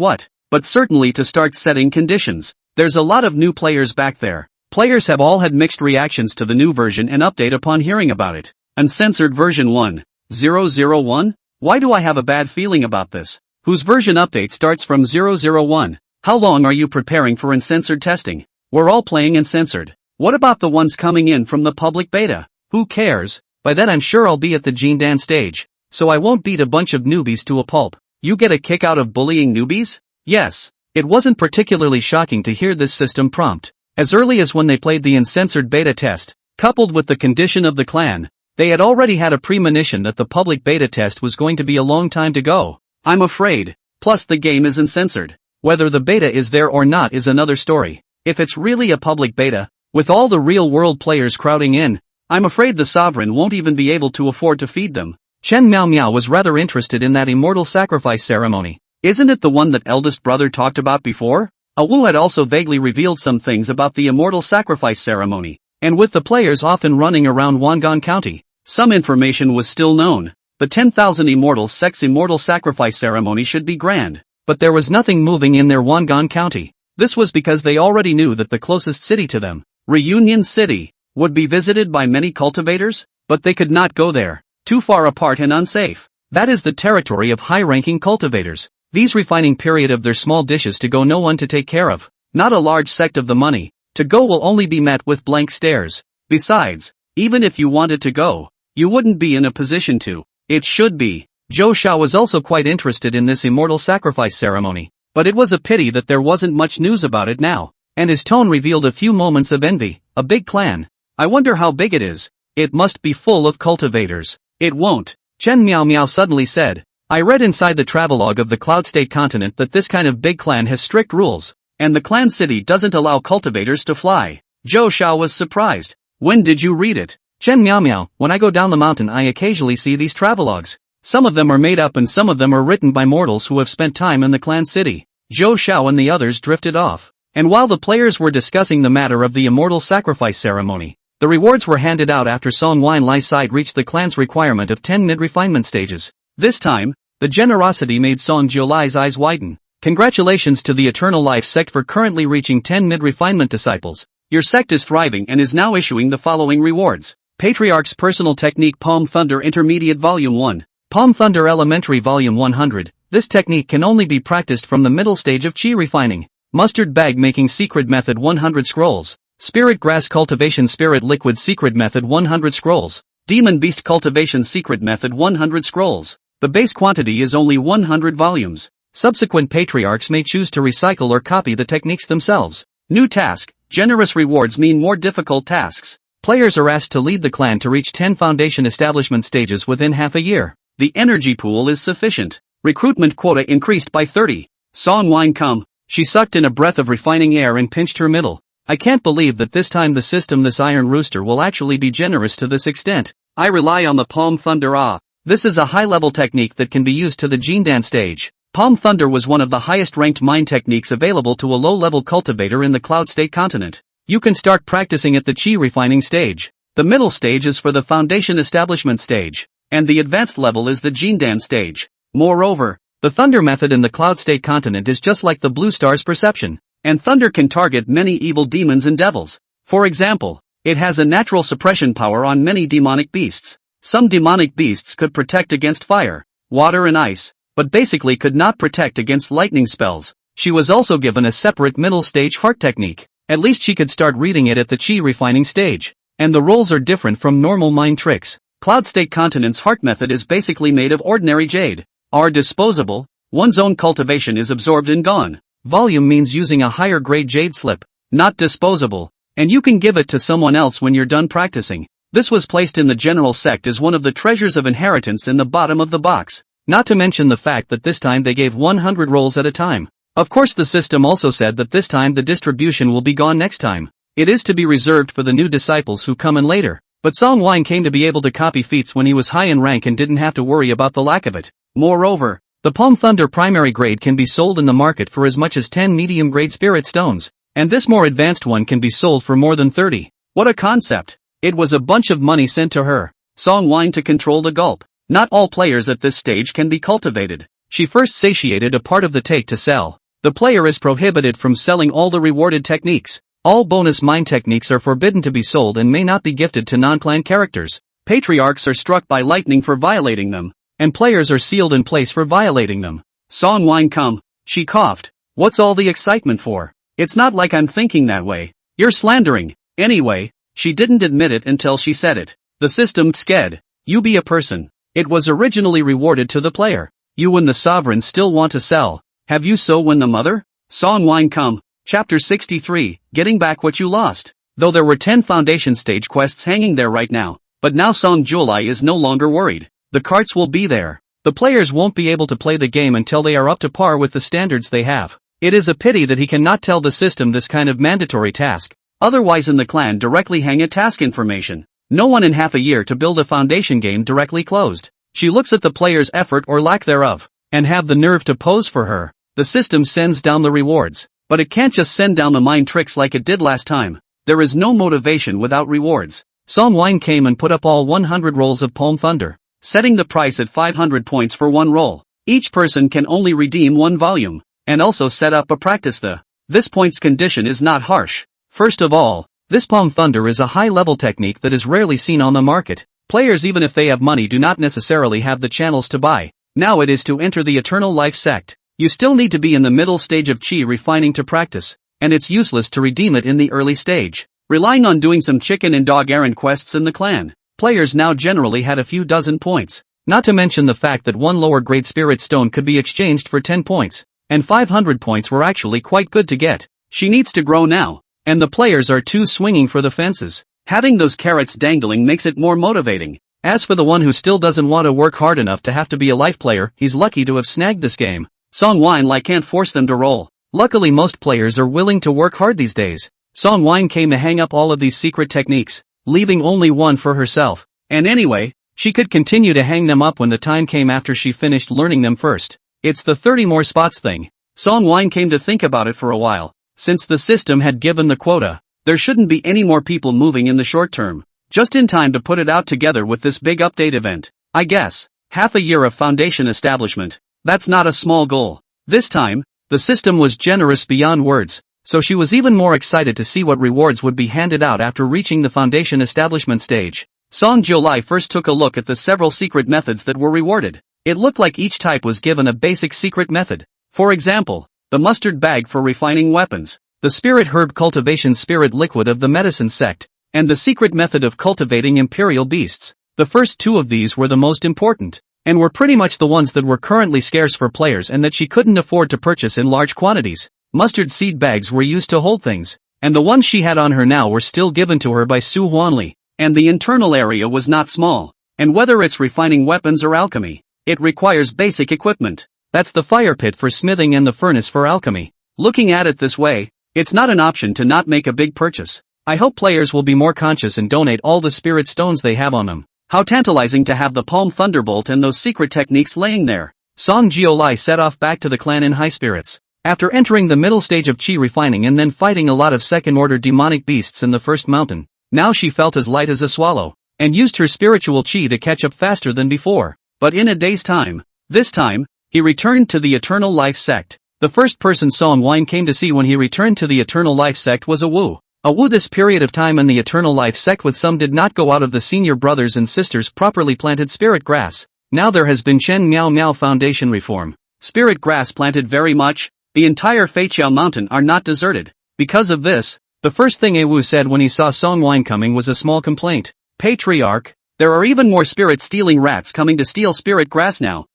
but certainly to start setting conditions. There's a lot of new players back there. Players have all had mixed reactions to the new version and update upon hearing about it. Uncensored version 1.001? Why do I have a bad feeling about this? Whose version update starts from 001? How long are you preparing for uncensored testing? We're all playing uncensored. What about the ones coming in from the public beta? Who cares? By then I'm sure I'll be at the Jindan stage, so I won't beat a bunch of newbies to a pulp. You get a kick out of bullying newbies? Yes. It wasn't particularly shocking to hear this system prompt. As early as when they played the uncensored beta test, coupled with the condition of the clan, they had already had a premonition that the public beta test was going to be a long time to go. I'm afraid. Plus the game is uncensored. Whether the beta is there or not is another story. If it's really a public beta, with all the real-world players crowding in, I'm afraid the sovereign won't even be able to afford to feed them. Chen Miao Miao was rather interested in that immortal sacrifice ceremony. Isn't it the one that eldest brother talked about before? Awu had also vaguely revealed some things about the immortal sacrifice ceremony, and with the players often running around Wangan County, some information was still known. The 10,000 immortals sect's immortal sacrifice ceremony should be grand, but there was nothing moving in their Wangan County. This was because they already knew that the closest city to them, Reunion City, would be visited by many cultivators, but they could not go there. Too far apart and unsafe. That is the territory of high-ranking cultivators. These refining period of their small dishes to go, no one to take care of. Not a large sect of the money. To go will only be met with blank stares. Besides, even if you wanted to go, you wouldn't be in a position to. It should be. Zhou Shao was also quite interested in this immortal sacrifice ceremony, but it was a pity that there wasn't much news about it now, and his tone revealed a few moments of envy. A big clan. I wonder how big it is. It must be full of cultivators. It won't. Chen Miao Miao suddenly said. I read inside the travelogue of the Cloud State continent that this kind of big clan has strict rules, and the clan city doesn't allow cultivators to fly. Zhou Shao was surprised. When did you read it? Chen Miao Miao, when I go down the mountain I occasionally see these travelogues. Some of them are made up and some of them are written by mortals who have spent time in the clan city. Zhou Shao and the others drifted off, and while the players were discussing the matter of the immortal sacrifice ceremony, the rewards were handed out after Song Wine Lai's side reached the clan's requirement of 10 mid-refinement stages. This time, the generosity made Song Jiulai's eyes widen. Congratulations to the Eternal Life sect for currently reaching 10 mid-refinement disciples. Your sect is thriving and is now issuing the following rewards. Patriarch's Personal Technique Palm Thunder Intermediate Volume 1. Palm Thunder Elementary Volume 100. This technique can only be practiced from the middle stage of Qi refining. Mustard Bag Making Secret Method 100 scrolls. Spirit Grass Cultivation Spirit Liquid Secret Method 100 scrolls. Demon Beast Cultivation Secret Method 100 scrolls. The base quantity is only 100 volumes. Subsequent patriarchs may choose to recycle or copy the techniques themselves. New task. Generous rewards mean more difficult tasks. Players are asked to lead the clan to reach 10 foundation establishment stages within half a year. The energy pool is sufficient. Recruitment quota increased by 30. Song Wine come. She sucked in a breath of refining air and pinched her middle. I can't believe that this time the system, this Iron Rooster, will actually be generous to this extent. I rely on the Palm Thunder. This is a high-level technique that can be used to the Jindan stage. Palm Thunder was one of the highest-ranked mind techniques available to a low-level cultivator in the Cloud State continent. You can start practicing at the Qi refining stage. The middle stage is for the foundation establishment stage, and the advanced level is the Jindan stage. Moreover, the Thunder method in the Cloud State continent is just like the Blue Star's perception, and Thunder can target many evil demons and devils. For example, it has a natural suppression power on many demonic beasts. Some demonic beasts could protect against fire, water and ice, but basically could not protect against lightning spells. She was also given a separate middle stage heart technique. At least she could start reading it at the Qi refining stage. And the roles are different from normal mind tricks. Cloud State Continent's heart method is basically made of ordinary jade. Are disposable. One's own cultivation is absorbed and gone. Volume means using a higher grade jade slip, not disposable, and you can give it to someone else when you're done practicing. This was placed in the general sect as one of the treasures of inheritance in the bottom of the box, not to mention the fact that this time they gave 100 rolls at a time. Of course the system also said that this time the distribution will be gone next time. It is to be reserved for the new disciples who come in later. But Song Wine came to be able to copy feats when he was high in rank and didn't have to worry about the lack of it. Moreover, the Palm Thunder primary grade can be sold in the market for as much as 10 medium grade spirit stones, and this more advanced one can be sold for more than 30. What a concept! It was a bunch of money sent to her. Song Wine to control the gulp. Not all players at this stage can be cultivated. She first satiated a part of the take to sell. The player is prohibited from selling all the rewarded techniques. All bonus mind techniques are forbidden to be sold and may not be gifted to non-clan characters. Patriarchs are struck by lightning for violating them, and players are sealed in place for violating them. Song Wine come, she coughed. What's all the excitement for? It's not like I'm thinking that way. You're slandering. Anyway, she didn't admit it until she said it. The system sked. You be a person. It was originally rewarded to the player. You and the sovereign still want to sell. Have you so win the mother? Song Wine come. Chapter 63, Getting Back What You Lost. Though there were 10 foundation stage quests hanging there right now, but now Song Julai is no longer worried. The carts will be there. The players won't be able to play the game until they are up to par with the standards they have. It is a pity that he cannot tell the system this kind of mandatory task. Otherwise in the clan directly hang a task information. No one in half a year to build a foundation game directly closed. She looks at the player's effort or lack thereof, and have the nerve to pose for her. The system sends down the rewards. But it can't just send down the mind tricks like it did last time. There is no motivation without rewards. Song Wine came and put up all 100 rolls of Palm Thunder, setting the price at 500 points for one roll. Each person can only redeem one volume, and also set up a practice This points condition is not harsh. First of all, this Palm Thunder is a high-level technique that is rarely seen on the market. Players even if they have money do not necessarily have the channels to buy. Now it is to enter the Eternal Life sect. You still need to be in the middle stage of chi refining to practice, and it's useless to redeem it in the early stage. Relying on doing some chicken and dog errand quests in the clan, players now generally had a few dozen points. Not to mention the fact that one lower grade spirit stone could be exchanged for 10 points, and 500 points were actually quite good to get. She needs to grow now, and the players are too swinging for the fences. Having those carrots dangling makes it more motivating. As for the one who still doesn't want to work hard enough to have to be a life player, he's lucky to have snagged this game. Song Wine can't force them to roll. Luckily most players are willing to work hard these days. Song Wine came to hang up all of these secret techniques, leaving only one for herself. And anyway, she could continue to hang them up when the time came after she finished learning them first. It's the 30 more spots thing. Song Wine came to think about it for a while. Since the system had given the quota, there shouldn't be any more people moving in the short term. Just in time to put it out together with this big update event. I guess, half a year of foundation establishment. That's not a small goal. This time, the system was generous beyond words, so she was even more excited to see what rewards would be handed out after reaching the foundation establishment stage. Song Julai first took a look at the several secret methods that were rewarded. It looked like each type was given a basic secret method. For example, the mustard bag for refining weapons, the spirit herb cultivation spirit liquid of the medicine sect, and the secret method of cultivating imperial beasts. The first two of these were the most important, and were pretty much the ones that were currently scarce for players and that she couldn't afford to purchase in large quantities. Mustard seed bags were used to hold things, and the ones she had on her now were still given to her by Su Huanli, and the internal area was not small, and whether it's refining weapons or alchemy, it requires basic equipment. That's the fire pit for smithing and the furnace for alchemy. Looking at it this way, it's not an option to not make a big purchase. I hope players will be more conscious and donate all the spirit stones they have on them. How tantalizing to have the Palm Thunderbolt and those secret techniques laying there. Song Jiolai set off back to the clan in high spirits. After entering the middle stage of chi refining and then fighting a lot of second-order demonic beasts in the first mountain, now she felt as light as a swallow, and used her spiritual chi to catch up faster than before. But in a day's time, this time, he returned to the Eternal Life sect. The first person Song Wine came to see when he returned to the Eternal Life sect was a Wu. This period of time in the Eternal Life sect with some did not go out of the senior brothers and sisters properly planted spirit grass. Now there has been Chen Miao Miao Foundation reform. Spirit grass planted very much, the entire Feiqiao mountain are not deserted. Because of this, the first thing Wu said when he saw Song Wine coming was a small complaint. Patriarch, there are even more spirit stealing rats coming to steal spirit grass now.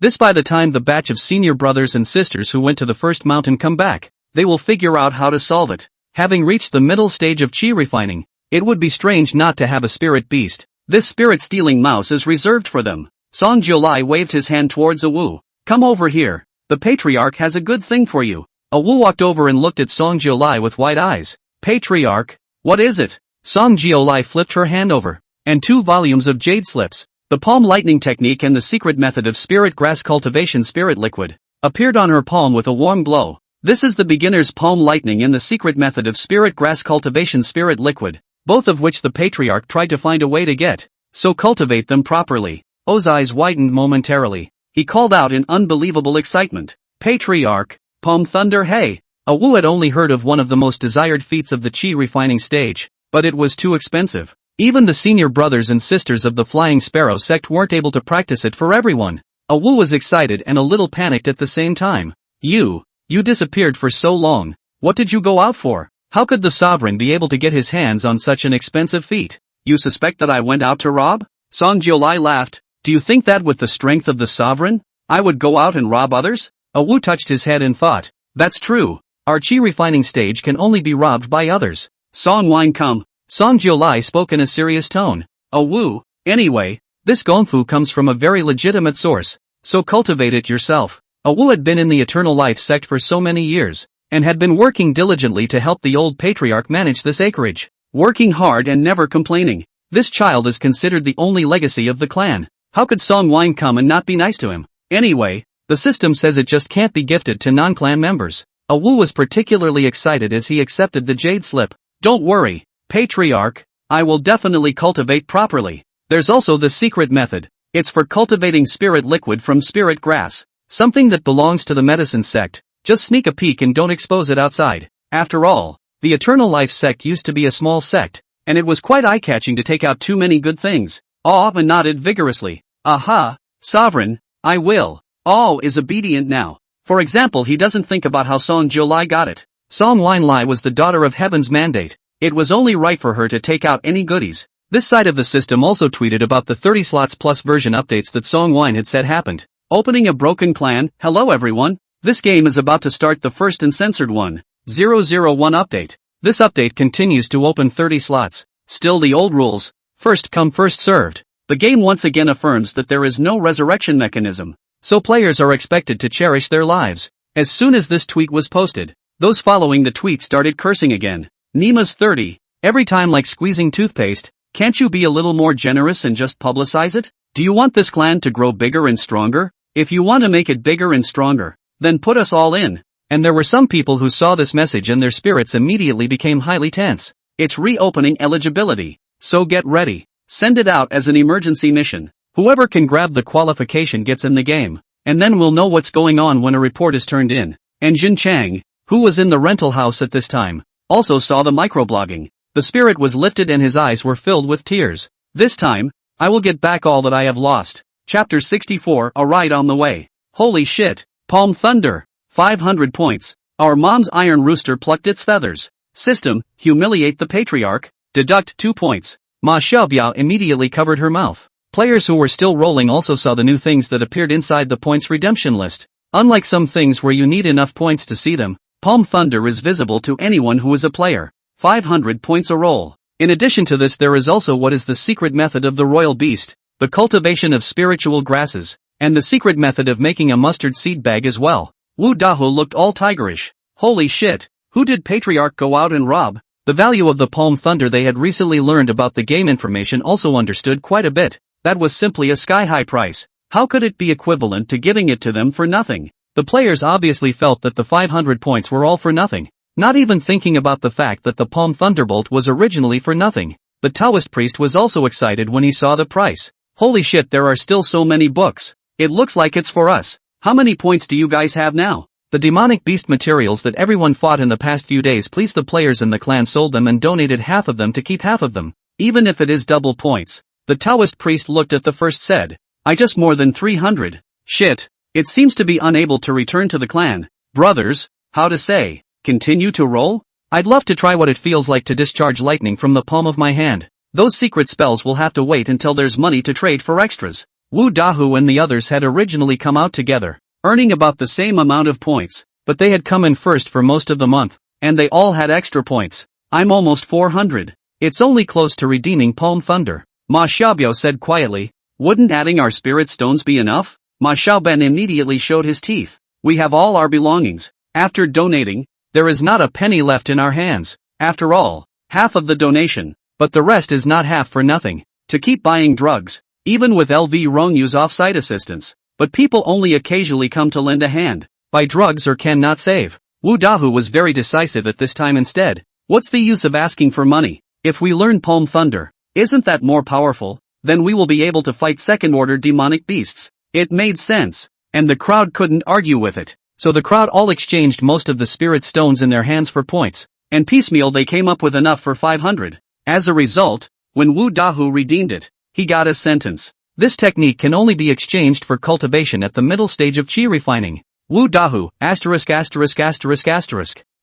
This by the time the batch of senior brothers and sisters who went to the first mountain come back, they will figure out how to solve it. Having reached the middle stage of chi refining, it would be strange not to have a spirit beast. This spirit-stealing mouse is reserved for them. Song Jiulai waved his hand towards Awu. Come over here. The patriarch has a good thing for you. Awu walked over and looked at Song Jiulai with wide eyes. Patriarch? What is it? Song Jiulai flipped her hand over. And 2 volumes of jade slips. The palm lightning technique and the secret method of spirit grass cultivation spirit liquid appeared on her palm with a warm glow. This is the beginner's palm lightning and the secret method of spirit grass cultivation spirit liquid, both of which the patriarch tried to find a way to get. So cultivate them properly. O's eyes widened momentarily. He called out in unbelievable excitement. Patriarch, Palm Thunder, hey! Awu had only heard of one of the most desired feats of the chi refining stage, but it was too expensive. Even the senior brothers and sisters of the Flying Sparrow sect weren't able to practice it for everyone. Awu was excited and a little panicked at the same time. You disappeared for so long. What did you go out for? How could the sovereign be able to get his hands on such an expensive feat? You suspect that I went out to rob? Song Jiulai laughed. Do you think that with the strength of the sovereign, I would go out and rob others? Awu touched his head and thought. That's true. Our chi refining stage can only be robbed by others. Song Wine come. Song Jiulai spoke in a serious tone. Awu, anyway, this gongfu comes from a very legitimate source, so cultivate it yourself. Awu had been in the Eternal Life sect for so many years, and had been working diligently to help the old patriarch manage this acreage. Working hard and never complaining. This child is considered the only legacy of the clan. How could Song Wine come and not be nice to him? Anyway, the system says it just can't be gifted to non-clan members. Awu was particularly excited as he accepted the jade slip. Don't worry, patriarch, I will definitely cultivate properly. There's also the secret method. It's for cultivating spirit liquid from spirit grass. Something that belongs to the medicine sect. Just sneak a peek and don't expose it outside. After all, the Eternal Life sect used to be a small sect, and it was quite eye-catching to take out too many good things. Aw nodded vigorously. Aha, sovereign, I will. Aw is obedient now. For example, he doesn't think about how Song Jiulai got it. Song Wine was the daughter of Heaven's mandate. It was only right for her to take out any goodies. This side of the system also tweeted about the 30 slots plus version updates that Song Wine had said happened. Opening a broken clan. Hello everyone. This game is about to start the first uncensored 1.001 update. This update continues to open 30 slots. Still the old rules. First come first served. The game once again affirms that there is no resurrection mechanism, so players are expected to cherish their lives. As soon as this tweet was posted, those following the tweet started cursing again. Nima's 30. Every time like squeezing toothpaste. Can't you be a little more generous and just publicize it? Do you want this clan to grow bigger and stronger? If you want to make it bigger and stronger, then put us all in. And there were some people who saw this message and their spirits immediately became highly tense. It's reopening eligibility, so get ready. Send it out as an emergency mission. Whoever can grab the qualification gets in the game, and then we'll know what's going on when a report is turned in. And Jin Chang, who was in the rental house at this time, also saw the microblogging. The spirit was lifted and his eyes were filled with tears. This time, I will get back all that I have lost. Chapter 64, a ride on the way. Holy shit, Palm Thunder, 500 points. Our mom's iron rooster plucked its feathers. System, humiliate the patriarch, deduct 2 points. Ma Xiaobiao immediately covered her mouth. Players who were still rolling also saw the new things that appeared inside the points redemption list. Unlike some things where you need enough points to see them, Palm Thunder is visible to anyone who is a player. 500 points a roll. In addition to this, there is also what is the secret method of the royal beast, the cultivation of spiritual grasses, and the secret method of making a mustard seed bag as well. Wu Dahu looked all tigerish. Holy shit, who did Patriarch go out and rob? The value of the Palm Thunder they had recently learned about the game information also understood quite a bit. That was simply a sky-high price. How could it be equivalent to giving it to them for nothing? The players obviously felt that the 500 points were all for nothing, not even thinking about the fact that the Palm Thunderbolt was originally for nothing. The Taoist priest was also excited when he saw the price. Holy shit, there are still so many books. It looks like it's for us. How many points do you guys have now? The demonic beast materials that everyone fought in the past few days pleased the players and the clan sold them and donated half of them to keep half of them, even if it is double points. The Taoist priest looked at the first said, I just more than 300. Shit. It seems to be unable to return to the clan. Brothers, how to say, continue to roll? I'd love to try what it feels like to discharge lightning from the palm of my hand. Those secret spells will have to wait until there's money to trade for extras. Wu Dahu and the others had originally come out together, earning about the same amount of points, but they had come in first for most of the month, and they all had extra points. I'm almost 400. It's only close to redeeming Palm Thunder, Ma Xiaobiao said quietly. Wouldn't adding our spirit stones be enough? Ma Xiaoben immediately showed his teeth. We have all our belongings. After donating, there is not a penny left in our hands. After all, half of the donation, but the rest is not half for nothing. To keep buying drugs, even with LV Rongyu's off-site assistance, but people only occasionally come to lend a hand, buy drugs or cannot save. Wu Dahu was very decisive at this time instead. What's the use of asking for money? If we learn Palm Thunder, isn't that more powerful? Then we will be able to fight second-order demonic beasts. It made sense, and the crowd couldn't argue with it. So the crowd all exchanged most of the spirit stones in their hands for points, and piecemeal they came up with enough for 500. As a result, when Wu Dahu redeemed it, he got a sentence. This technique can only be exchanged for cultivation at the middle stage of qi refining. Wu Dahu, ******,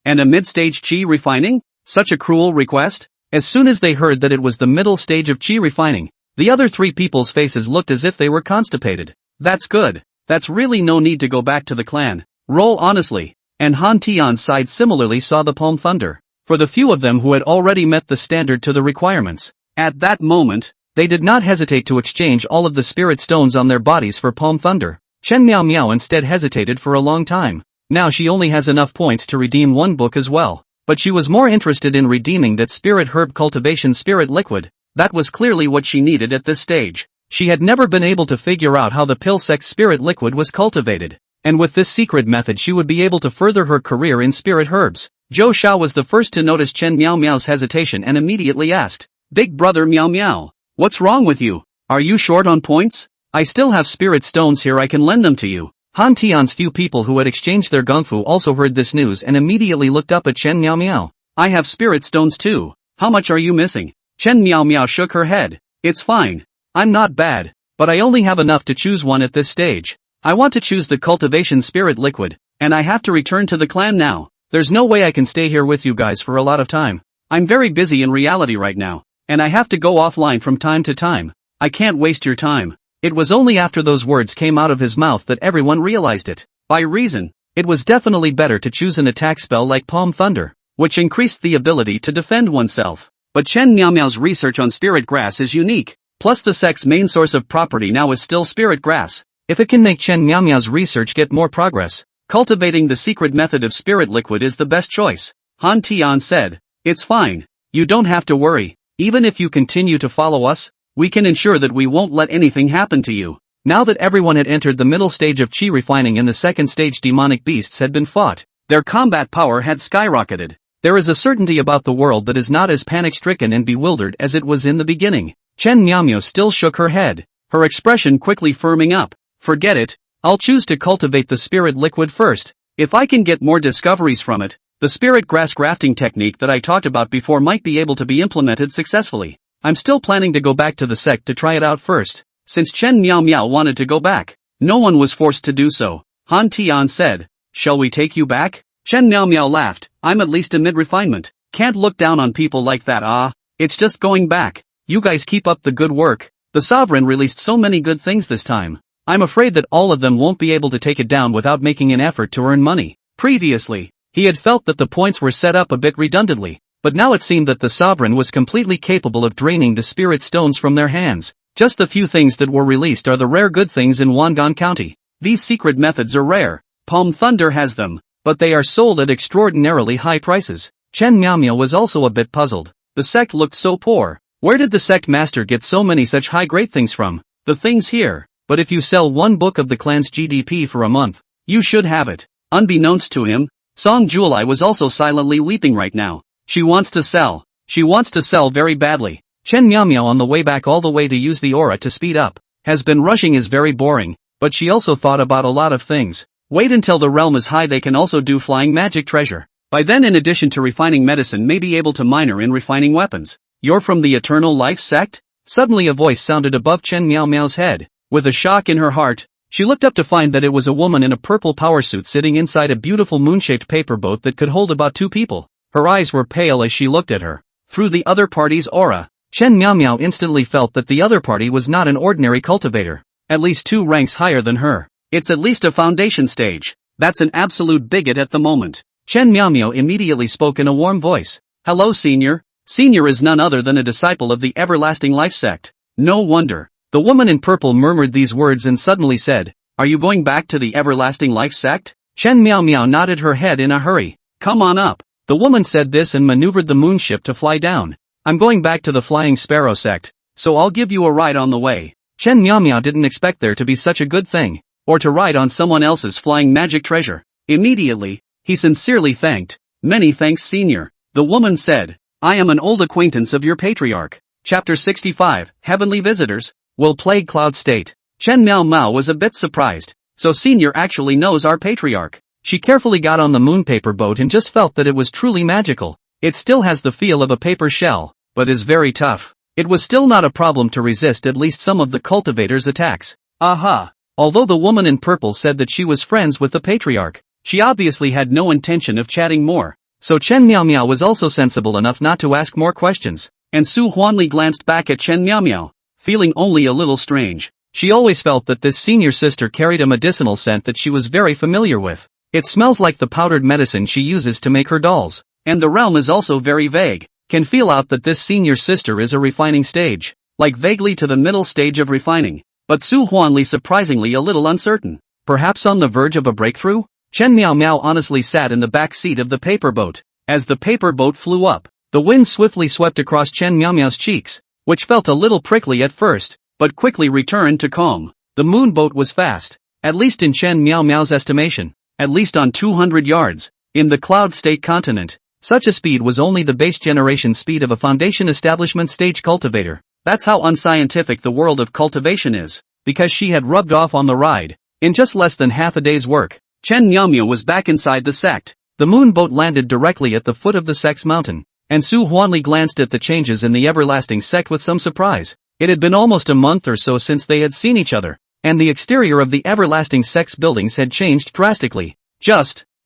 and a mid-stage qi refining? Such a cruel request? As soon as they heard that it was the middle stage of qi refining, the other three people's faces looked as if they were constipated. That's good. That's really no need to go back to the clan. Roll honestly. And Han Tian's side similarly saw the Palm Thunder. For the few of them who had already met the standard to the requirements, at that moment, they did not hesitate to exchange all of the spirit stones on their bodies for Palm Thunder. Chen Miao Miao instead hesitated for a long time. Now she only has enough points to redeem one book as well. But she was more interested in redeeming that spirit herb cultivation spirit liquid. That was clearly what she needed at this stage. She had never been able to figure out how the pill sect spirit liquid was cultivated. And with this secret method she would be able to further her career in spirit herbs. Zhou Xiao was the first to notice Chen Miao Miao's hesitation and immediately asked, "Big brother Miao Miao, what's wrong with you? Are you short on points? I still have spirit stones here, I can lend them to you." Han Tian's few people who had exchanged their gunfu also heard this news and immediately looked up at Chen Miao Miao. "I have spirit stones too. How much are you missing?" Chen Miao Miao shook her head. "It's fine. I'm not bad, but I only have enough to choose one at this stage. I want to choose the cultivation spirit liquid, and I have to return to the clan now. There's no way I can stay here with you guys for a lot of time. I'm very busy in reality right now, and I have to go offline from time to time. I can't waste your time." It was only after those words came out of his mouth that everyone realized it. By reason, it was definitely better to choose an attack spell like Palm Thunder, which increased the ability to defend oneself. But Chen Miao Miao's research on spirit grass is unique, plus the sect's main source of property now is still spirit grass. If it can make Chen Miao Miao's research get more progress, cultivating the secret method of spirit liquid is the best choice. Han Tian said, "It's fine. You don't have to worry. Even if you continue to follow us, we can ensure that we won't let anything happen to you." Now that everyone had entered the middle stage of qi refining and the second stage demonic beasts had been fought, their combat power had skyrocketed. There is a certainty about the world that is not as panic-stricken and bewildered as it was in the beginning. Chen Miao still shook her head, her expression quickly firming up. "Forget it, I'll choose to cultivate the spirit liquid first. If I can get more discoveries from it, the spirit grass grafting technique that I talked about before might be able to be implemented successfully. I'm still planning to go back to the sect to try it out first." Since Chen Miao Miao wanted to go back, no one was forced to do so. Han Tian said, "Shall we take you back?" Chen Miao Miao laughed. "I'm at least a mid-refinement. Can't look down on people like that. It's just going back. You guys keep up the good work. The sovereign released so many good things this time. I'm afraid that all of them won't be able to take it down without making an effort to earn money." Previously, he had felt that the points were set up a bit redundantly, but now it seemed that the sovereign was completely capable of draining the spirit stones from their hands. Just the few things that were released are the rare good things in Wangan County. These secret methods are rare. Palm Thunder has them, but they are sold at extraordinarily high prices. Chen Miao Miao was also a bit puzzled. The sect looked so poor. Where did the sect master get so many such high great things from? The things here. But if you sell one book of the clan's GDP for a month, you should have it. Unbeknownst to him, Song Julai was also silently weeping right now. She wants to sell. She wants to sell very badly. Chen Miao Miao on the way back all the way to use the aura to speed up, has been rushing is very boring, but she also thought about a lot of things. Wait until the realm is high, they can also do flying magic treasure. By then in addition to refining medicine may be able to minor in refining weapons. "You're from the Eternal Life sect?" Suddenly a voice sounded above Chen Miao Miao's head. With a shock in her heart, she looked up to find that it was a woman in a purple power suit sitting inside a beautiful moon-shaped paper boat that could hold about 2 people. Her eyes were pale as she looked at her. Through the other party's aura, Chen Miao Miao instantly felt that the other party was not an ordinary cultivator. at least 2 ranks higher than her. It's at least a foundation stage. That's an absolute bigot at the moment. Chen Miao immediately spoke in a warm voice. Hello senior. Senior is none other than a disciple of the everlasting life sect. No wonder. The woman in purple murmured these words and suddenly said, Are you going back to the everlasting life sect? Chen Miao nodded her head in a hurry. Come on up. The woman said this and maneuvered the moonship to fly down. I'm going back to the flying sparrow sect, so I'll give you a ride on the way. Chen Miao didn't expect there to be such a good thing, or to ride on someone else's flying magic treasure. Immediately, he sincerely thanked. Many thanks senior. The woman said, I am an old acquaintance of your patriarch. Chapter 65, Heavenly Visitors, will plague Cloud State. Chen Miao was a bit surprised. So senior actually knows our patriarch. She carefully got on the moon paper boat and just felt that it was truly magical. It still has the feel of a paper shell, but is very tough. It was still not a problem to resist at least some of the cultivators' attacks. Aha! Although the woman in purple said that she was friends with the patriarch, she obviously had no intention of chatting more. So Chen Miao was also sensible enough not to ask more questions, and Su Huanli glanced back at Chen Miao, feeling only a little strange. She always felt that this senior sister carried a medicinal scent that she was very familiar with. It smells like the powdered medicine she uses to make her dolls. And the realm is also very vague. Can feel out that this senior sister is a refining stage. Like vaguely to the middle stage of refining. But Su Huanli surprisingly a little uncertain. Perhaps on the verge of a breakthrough? Chen Miao honestly sat in the back seat of the paper boat. As the paper boat flew up, the wind swiftly swept across Chen Miao's cheeks, which felt a little prickly at first, but quickly returned to calm. The moon boat was fast. At least in Chen Miao's estimation. At least on 200 yards, in the Cloud State continent. Such a speed was only the base generation speed of a foundation establishment stage cultivator. That's how unscientific the world of cultivation is, because she had rubbed off on the ride. In just less than half a day's work, Chen Miao was back inside the sect. The moon boat landed directly at the foot of the sect's mountain, and Su Huanli glanced at the changes in the everlasting sect with some surprise. It had been almost a month or so since they had seen each other. And the exterior of the everlasting sect's buildings had changed drastically.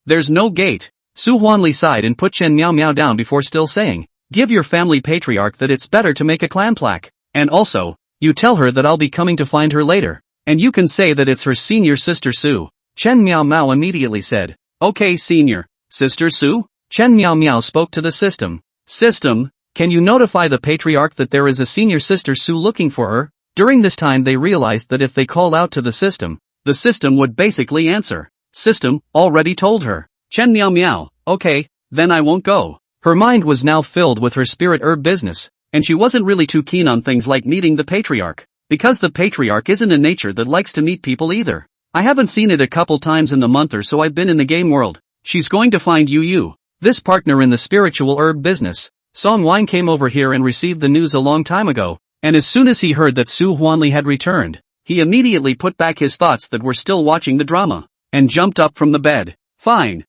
There's no gate. Su Huanli sighed and put Chen Miao down before still saying, give your family patriarch that it's better to make a clan plaque. And also, you tell her that I'll be coming to find her later. And you can say that it's her senior sister Su. Chen Miao immediately said, okay senior, sister Su? Chen Miao spoke to the system. System, can you notify the patriarch that there is a senior sister Su looking for her? During this time they realized that if they called out to the system would basically answer. System, already told her. Chen Miao, okay, then I won't go. Her mind was now filled with her spirit herb business, and she wasn't really too keen on things like meeting the patriarch, because the patriarch isn't a nature that likes to meet people either. I haven't seen it a couple times in the month or so I've been in the game world. She's going to find you. This partner in the spiritual herb business. Song Wine came over here and received the news a long time ago. And as soon as he heard that Su Huanli had returned, he immediately put back his thoughts that were still watching the drama, and jumped up from the bed. Fine.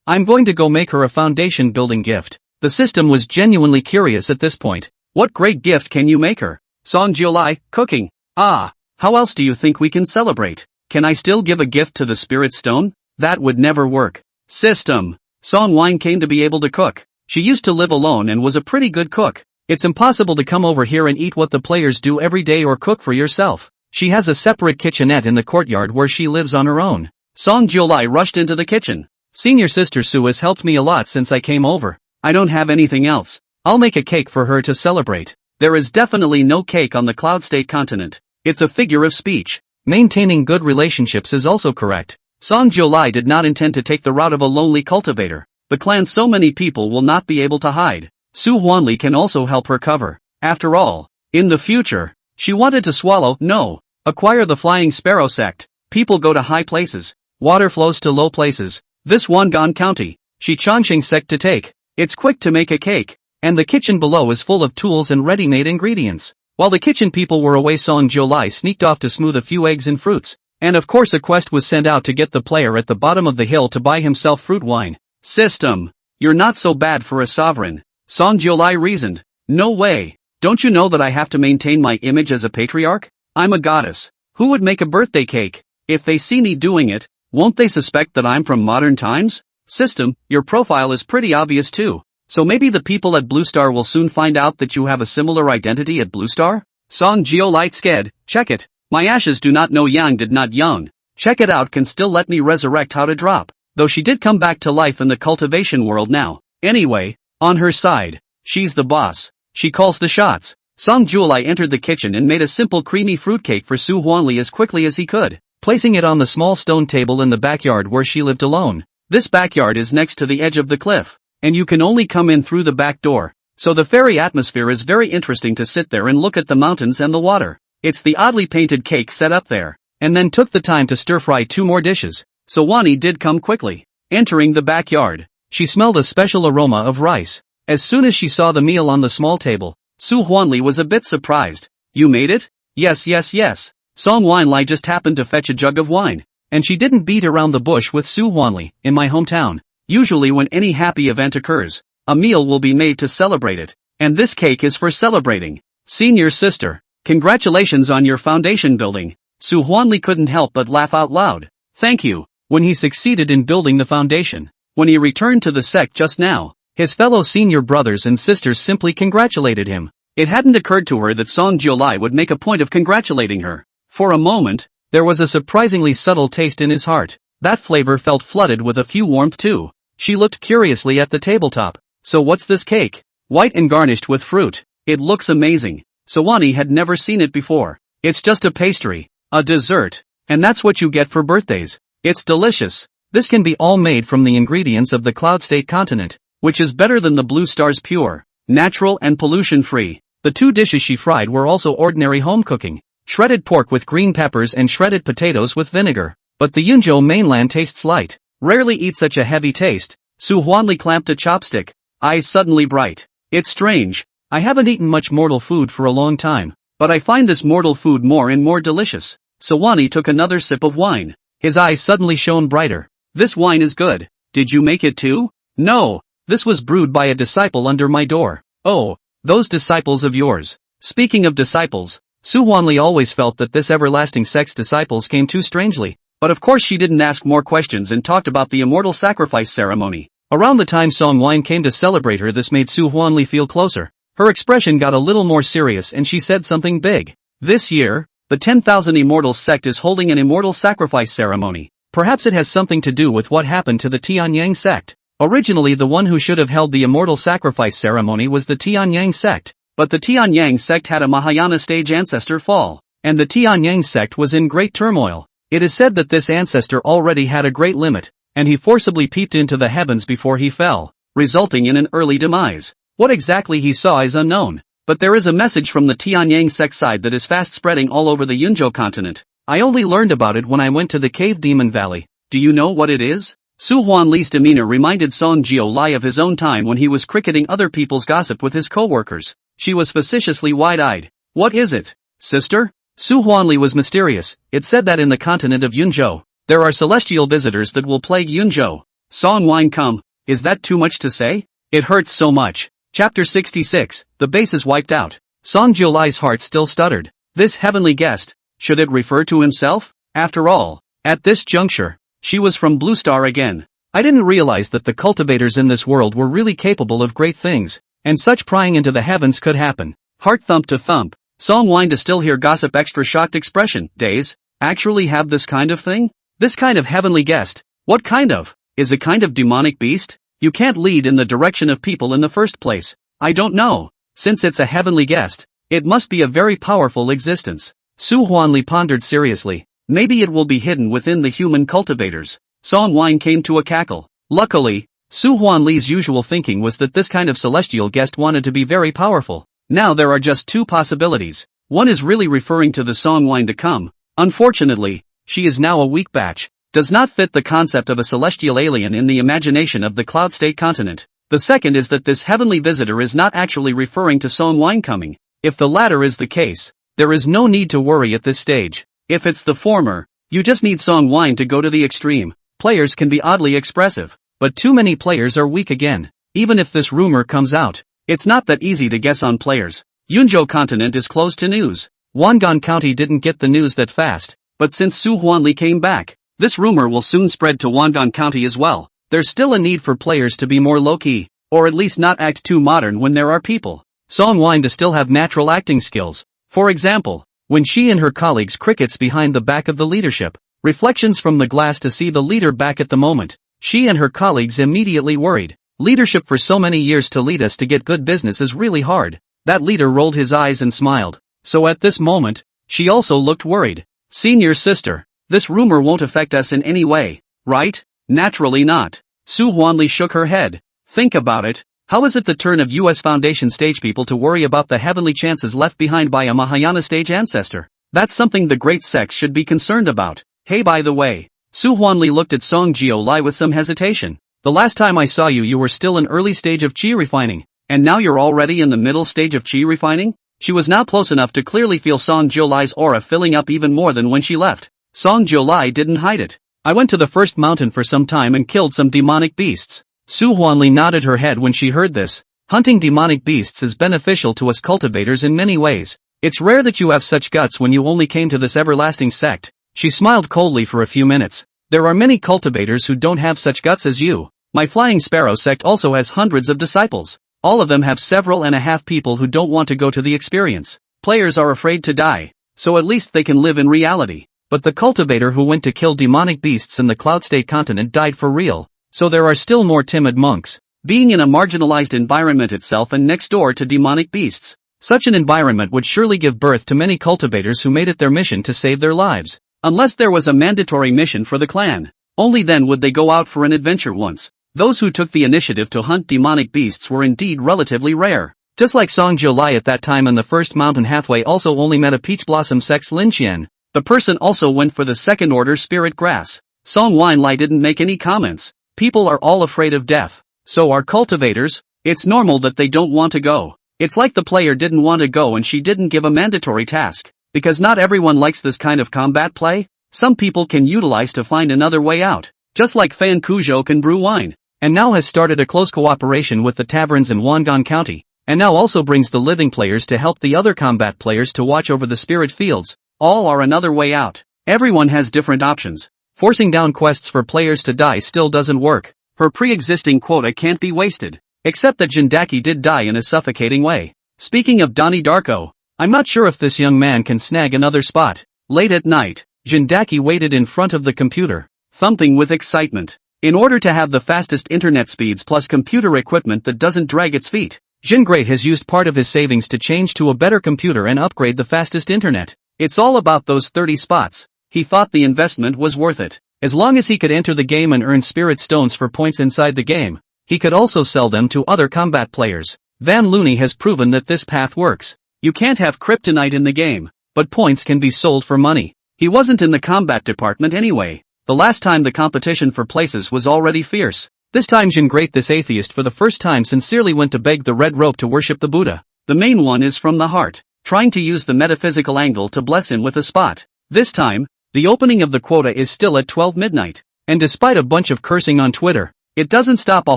I'm going to go make her a foundation building gift. The system was genuinely curious at this point. What great gift can you make her? Song Jiolai, cooking. How else do you think we can celebrate? Can I still give a gift to the spirit stone? That would never work. System. Song Wine came to be able to cook. She used to live alone and was a pretty good cook. It's impossible to come over here and eat what the players do every day or cook for yourself. She has a separate kitchenette in the courtyard where she lives on her own. Song Jiolai rushed into the kitchen. Senior sister Su has helped me a lot since I came over. I don't have anything else. I'll make a cake for her to celebrate. There is definitely no cake on the Cloud State continent. It's a figure of speech. Maintaining good relationships is also correct. Song Jiolai did not intend to take the route of a lonely cultivator. The clan so many people will not be able to hide. Su Huanli can also help her cover. After all, in the future, she wanted to acquire the flying sparrow sect. People go to high places. Water flows to low places. This Wangan County, she Chongqing sect to take. It's quick to make a cake. And the kitchen below is full of tools and ready-made ingredients. While the kitchen people were away, Song Jiolai sneaked off to smooth a few eggs and fruits. And of course a quest was sent out to get the player at the bottom of the hill to buy himself fruit wine. System. You're not so bad for a sovereign. Song Jiolai reasoned. No way. Don't you know that I have to maintain my image as a patriarch? I'm a goddess. Who would make a birthday cake? If they see me doing it, won't they suspect that I'm from modern times? System, your profile is pretty obvious too. So maybe the people at Blue Star will soon find out that you have a similar identity at Blue Star? Song Jiolai sked, check it. My ashes do not know yang did not young. Check it out can still let me resurrect how to drop. Though she did come back to life in the cultivation world now. Anyway, on her side, she's the boss. She calls the shots. Song Juolai entered the kitchen and made a simple creamy fruitcake for Su Huanli as quickly as he could, placing it on the small stone table in the backyard where she lived alone. This backyard is next to the edge of the cliff, and you can only come in through the back door. So the fairy atmosphere is very interesting to sit there and look at the mountains and the water. It's the oddly painted cake set up there, and then took the time to stir-fry 2 more dishes. So Wani did come quickly. Entering the backyard, she smelled a special aroma of rice. As soon as she saw the meal on the small table, Su Huanli was a bit surprised. You made it? Yes. Song Wanlai just happened to fetch a jug of wine. And she didn't beat around the bush with Su Huanli, in my hometown. Usually when any happy event occurs, a meal will be made to celebrate it. And this cake is for celebrating. Senior sister, congratulations on your foundation building. Su Huanli couldn't help but laugh out loud. Thank you. When he succeeded in building the foundation. When he returned to the sect just now, his fellow senior brothers and sisters simply congratulated him. It hadn't occurred to her that Song Juolai would make a point of congratulating her. For a moment, there was a surprisingly subtle taste in his heart. That flavor felt flooded with a few warmth too. She looked curiously at the tabletop. So what's this cake? White and garnished with fruit. It looks amazing. Sawani had never seen it before. It's just a pastry, a dessert, and that's what you get for birthdays. It's delicious. This can be all made from the ingredients of the Cloud State continent, which is better than the Blue Star's pure, natural and pollution-free. The 2 dishes she fried were also ordinary home cooking. Shredded pork with green peppers and shredded potatoes with vinegar. But the Yunzhou mainland tastes light. Rarely eat such a heavy taste. Su Huanli clamped a chopstick, eyes suddenly bright. It's strange. I haven't eaten much mortal food for a long time, but I find this mortal food more and more delicious. Sawani took another sip of wine. His eyes suddenly shone brighter. This wine is good. Did you make it too? No. This was brewed by a disciple under my door. Oh, those disciples of yours. Speaking of disciples, Su Huanli always felt that this everlasting sect's disciples came too strangely. But of course she didn't ask more questions and talked about the immortal sacrifice ceremony. Around the time Song Wine came to celebrate her, this made Su Huanli feel closer. Her expression got a little more serious and she said something big. This year, the 10,000 Immortals sect is holding an immortal sacrifice ceremony. Perhaps it has something to do with what happened to the Tianyang sect. Originally the one who should have held the immortal sacrifice ceremony was the Tianyang sect. But the Tianyang sect had a Mahayana stage ancestor fall, and the Tianyang sect was in great turmoil. It is said that this ancestor already had a great limit, and he forcibly peeped into the heavens before he fell, resulting in an early demise. What exactly he saw is unknown, but there is a message from the Tianyang sect side that is fast spreading all over the Yunzhou continent. I only learned about it when I went to the cave Demon Valley. Do you know what it is? Su Huanli's demeanor reminded Song Jiolai of his own time when he was cricketing other people's gossip with his co-workers. She was facetiously wide-eyed. What is it, sister? Su Huanli was mysterious. It said that in the continent of Yunzhou, there are celestial visitors that will plague Yunzhou. Song Wine come. Is that too much to say? It hurts so much. Chapter 66, the base is wiped out. Song Jiolai's heart still stuttered. This heavenly guest, should it refer to himself? After all, at this juncture, she was from Blue Star again. I didn't realize that the cultivators in this world were really capable of great things. And such prying into the heavens could happen. Heart thump to thump. Song Wine to still hear gossip extra shocked expression. Days? Actually have this kind of thing? This kind of heavenly guest? What kind of? Is a kind of demonic beast? You can't lead in the direction of people in the first place. I don't know. Since it's a heavenly guest, it must be a very powerful existence. Su Huanli pondered seriously. Maybe it will be hidden within the human cultivators. Song Wine came to a cackle. Luckily, Su Huanli's usual thinking was that this kind of celestial guest wanted to be very powerful. Now there are just 2 possibilities. One is really referring to the Song Wine to come. Unfortunately, she is now a weak batch. Does not fit the concept of a celestial alien in the imagination of the Cloud State continent. The second is that this heavenly visitor is not actually referring to Song Wine coming. If the latter is the case, there is no need to worry at this stage. If it's the former, you just need Song Wine to go to the extreme. Players can be oddly expressive. But too many players are weak again. Even if this rumor comes out, it's not that easy to guess on players. Yunzhou continent is closed to news. Wangan County didn't get the news that fast, but since Su Huanli came back, this rumor will soon spread to Wangan County as well. There's still a need for players to be more low-key, or at least not act too modern when there are people. Song Wine to still have natural acting skills. For example, When she and her colleagues crickets behind the back of the leadership. Reflections from the glass to see the leader back at the moment. She and her colleagues immediately worried. Leadership for so many years to lead us to get good business is really hard. That leader rolled his eyes and smiled. So at this moment, she also looked worried. Senior sister, this rumor won't affect us in any way, right? Naturally not. Su Huanli shook her head. Think about it. How is it the turn of US Foundation stage people to worry about the heavenly chances left behind by a Mahayana stage ancestor? That's something the great sects should be concerned about. Hey, by the way. Su Huanli looked at Song Jiolai with some hesitation. The last time I saw you were still in early stage of qi refining, and now you're already in the middle stage of qi refining? She was now close enough to clearly feel Song Jiolai's aura filling up even more than when she left. Song Jiolai didn't hide it. I went to the first mountain for some time and killed some demonic beasts. Su Huanli nodded her head when she heard this. Hunting demonic beasts is beneficial to us cultivators in many ways. It's rare that you have such guts when you only came to this everlasting sect. She smiled coldly for a few minutes. There are many cultivators who don't have such guts as you. My Flying Sparrow sect also has hundreds of disciples. All of them have several and a half people who don't want to go to the experience. Players are afraid to die, so at least they can live in reality. But the cultivator who went to kill demonic beasts in the Cloud State continent died for real, so there are still more timid monks. Being in a marginalized environment itself and next door to demonic beasts. Such an environment would surely give birth to many cultivators who made it their mission to save their lives. Unless there was a mandatory mission for the clan. Only then would they go out for an adventure once. Those who took the initiative to hunt demonic beasts were indeed relatively rare. Just like Song Jiolai at that time in the first mountain halfway also only met a peach blossom sex Lin Qian. The person also went for the second order spirit grass. Song Wanlai didn't make any comments. People are all afraid of death. So are cultivators. It's normal that they don't want to go. It's like the player didn't want to go and she didn't give a mandatory task. Because not everyone likes this kind of combat play. Some people can utilize to find another way out. Just like Fan Kuzhou can brew wine. And now has started a close cooperation with the taverns in Wangan County, and now also brings the living players to help the other combat players to watch over the spirit fields. All are another way out. Everyone has different options. Forcing down quests for players to die still doesn't work. Her pre-existing quota can't be wasted. Except that Jindaki did die in a suffocating way. Speaking of Donnie Darko, I'm not sure if this young man can snag another spot. Late at night, Jindaki waited in front of the computer, thumping with excitement. In order to have the fastest internet speeds plus computer equipment that doesn't drag its feet, Jingreat has used part of his savings to change to a better computer and upgrade the fastest internet. It's all about those 30 spots. He thought the investment was worth it. As long as he could enter the game and earn spirit stones for points inside the game, he could also sell them to other combat players. Van Looney has proven that this path works. You can't have kryptonite in the game, but points can be sold for money. He wasn't in the combat department anyway. The last time the competition for places was already fierce. This time Jingreat, this atheist, for the first time sincerely went to beg the red rope to worship the Buddha. The main one is from the heart, trying to use the metaphysical angle to bless him with a spot. This time, the opening of the quota is still at 12 midnight. And despite a bunch of cursing on Twitter, it doesn't stop a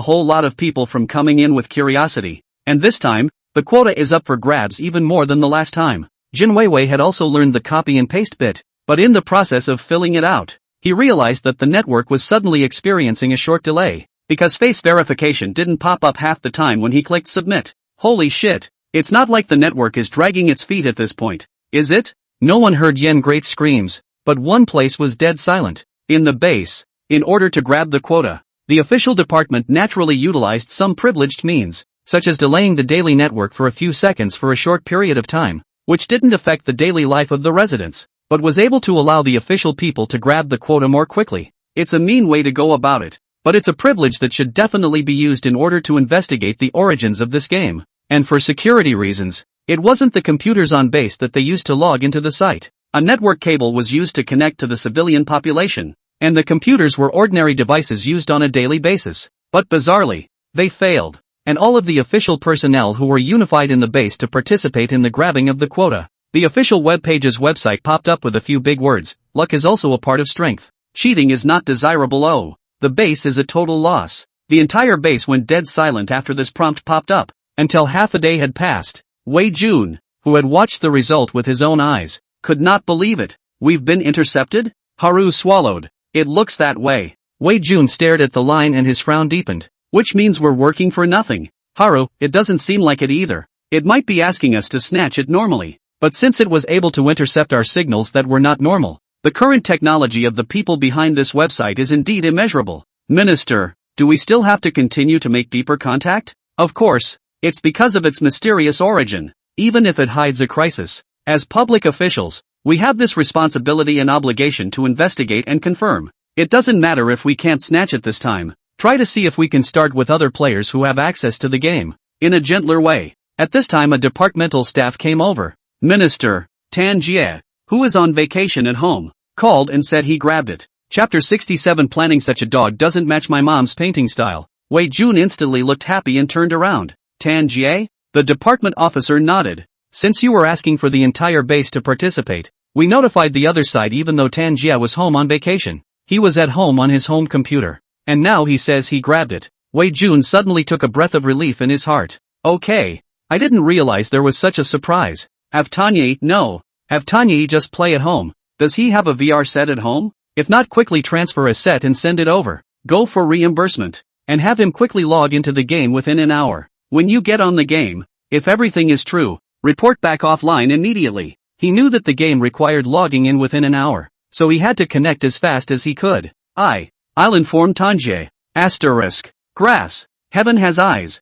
whole lot of people from coming in with curiosity. And this time, the quota is up for grabs even more than the last time. Jin Weiwei had also learned the copy and paste bit, but in the process of filling it out, he realized that the network was suddenly experiencing a short delay, because face verification didn't pop up half the time when he clicked submit. Holy shit, it's not like the network is dragging its feet at this point, is it? No one heard Yen Great's screams, but one place was dead silent. In the base, in order to grab the quota, the official department naturally utilized some privileged means, such as delaying the daily network for a few seconds for a short period of time, which didn't affect the daily life of the residents, but was able to allow the official people to grab the quota more quickly. It's a mean way to go about it, but it's a privilege that should definitely be used in order to investigate the origins of this game. And for security reasons, it wasn't the computers on base that they used to log into the site. A network cable was used to connect to the civilian population, and the computers were ordinary devices used on a daily basis. But bizarrely, they failed, and all of the official personnel who were unified in the base to participate in the grabbing of the quota. The official web page's website popped up with a few big words. Luck is also a part of strength. Cheating is not desirable. Oh, the base is a total loss. The entire base went dead silent after this prompt popped up, until half a day had passed. Wei Jun, who had watched the result with his own eyes, could not believe it. We've been intercepted? Haru swallowed. It looks that way. Wei Jun stared at the line and his frown deepened. Which means we're working for nothing. Haru, it doesn't seem like it either. It might be asking us to snatch it normally. but since it was able to intercept our signals that were not normal, the current technology of the people behind this website is indeed immeasurable. Minister, do we still have to continue to make deeper contact? Of course, it's because of its mysterious origin, even if it hides a crisis. As public officials, we have this responsibility and obligation to investigate and confirm. It doesn't matter if we can't snatch it this time. Try to see if we can start with other players who have access to the game, in a gentler way. At this time a departmental staff came over. Minister, Tan Jie, who is on vacation at home, called and said he grabbed it. Chapter 67 Planning such a dog doesn't match my mom's painting style. Wei Jun instantly looked happy and turned around. Tan Jie? The department officer nodded. Since you were asking for the entire base to participate, we notified the other side even though Tan Jie was home on vacation. He was at home on his home computer. And now he says he grabbed it. Wei Jun suddenly took a breath of relief in his heart. Okay. I didn't realize there was such a surprise. Have Tanya just play at home. Does he have a VR set at home? If not, quickly transfer a set and send it over. Go for reimbursement. And have him quickly log into the game within an hour. When you get on the game, if everything is true, report back offline immediately. He knew that the game required logging in within an hour, so he had to connect as fast as he could. I'll inform Tanje. Asterisk. Grass. Heaven has eyes.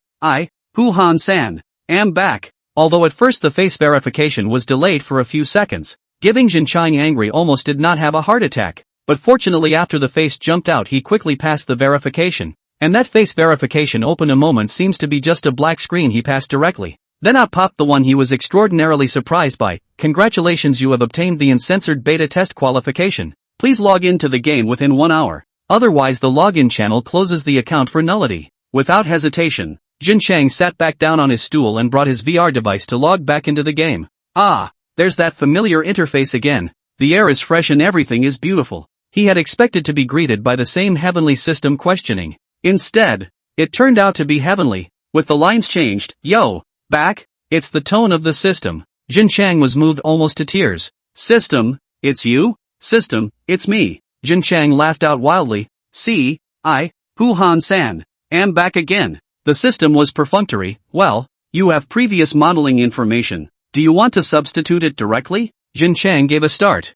Hu Han San. Am back. Although at first the face verification was delayed for a few seconds, giving Jinchang angry almost did not have a heart attack. But fortunately after the face jumped out he quickly passed the verification. And that face verification open a moment seems to be just a black screen he passed directly. Then out popped the one he was extraordinarily surprised by. Congratulations, you have obtained the uncensored beta test qualification. Please log in to the game within 1 hour. Otherwise the login channel closes the account for nullity. Without hesitation, Jin Chang sat back down on his stool and brought his VR device to log back into the game. There's that familiar interface again. The air is fresh and everything is beautiful. He had expected to be greeted by the same heavenly system questioning. Instead, it turned out to be heavenly, with the lines changed. Yo, back? It's the tone of the system. Jin Chang was moved almost to tears. System, it's you? System, it's me. Jin Chang laughed out wildly. See, Hu Han San, am back again. The system was perfunctory. Well, you have previous modeling information. Do you want to substitute it directly? Jin Chang gave a start.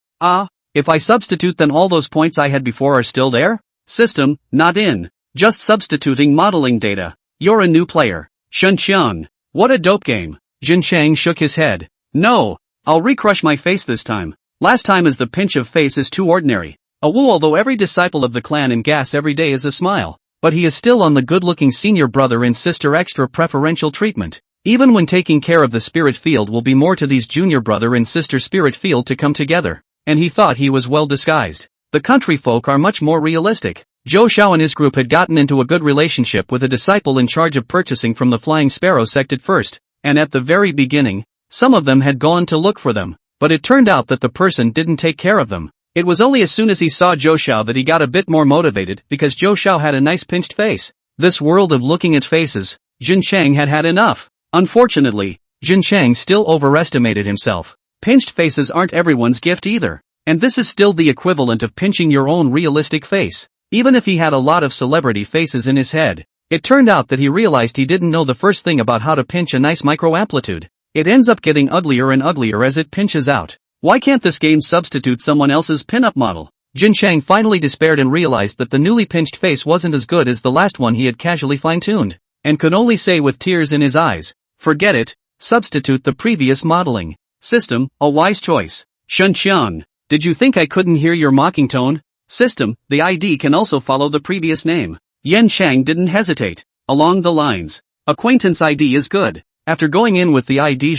If I substitute then all those points I had before are still there? System, not in. Just substituting modeling data. You're a new player. Shunqiang. What a dope game. Jin Chang shook his head. No, I'll recrush my face this time. Last time is the pinch of face is too ordinary. Although every disciple of the clan in gas every day is a smile. But he is still on the good-looking senior brother and sister extra preferential treatment. Even when taking care of the spirit field will be more to these junior brother and sister spirit field to come together. And he thought he was well disguised. The country folk are much more realistic. Zhou Xiao and his group had gotten into a good relationship with a disciple in charge of purchasing from the Flying Sparrow sect at first, and at the very beginning, some of them had gone to look for them, but it turned out that the person didn't take care of them. It was only as soon as he saw Zhou Xiao that he got a bit more motivated because Zhou Xiao had a nice pinched face. This world of looking at faces, Jin Chang had had enough. Unfortunately, Jin Chang still overestimated himself. Pinched faces aren't everyone's gift either, and this is still the equivalent of pinching your own realistic face. Even if he had a lot of celebrity faces in his head, it turned out that he realized he didn't know the first thing about how to pinch a nice microamplitude. It ends up getting uglier and uglier as it pinches out. Why can't this game substitute someone else's pinup model? Jin Chang finally despaired and realized that the newly pinched face wasn't as good as the last one he had casually fine-tuned, and could only say with tears in his eyes, forget it, substitute the previous modeling. System, a wise choice. Shunqiang, did you think I couldn't hear your mocking tone? System, the ID can also follow the previous name. Yan Chang didn't hesitate. Along the lines. Acquaintance ID is good. After going in with the ID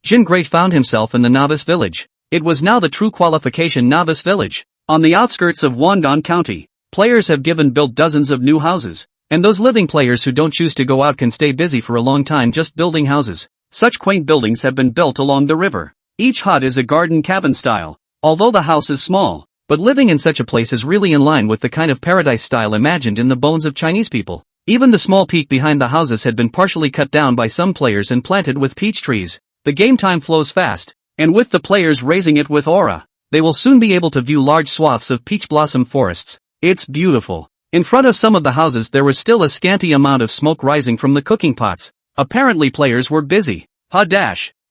Jin Great found himself in the novice village. It was now the true qualification novice village. On the outskirts of Wandong County, players have built dozens of new houses. And those living players who don't choose to go out can stay busy for a long time just building houses. Such quaint buildings have been built along the river. Each hut is a garden cabin style. Although the house is small, but living in such a place is really in line with the kind of paradise style imagined in the bones of Chinese people. Even the small peak behind the houses had been partially cut down by some players and planted with peach trees. The game time flows fast, and with the players raising it with aura, they will soon be able to view large swaths of peach blossom forests. It's beautiful. In front of some of the houses there was still a scanty amount of smoke rising from the cooking pots. Apparently players were busy.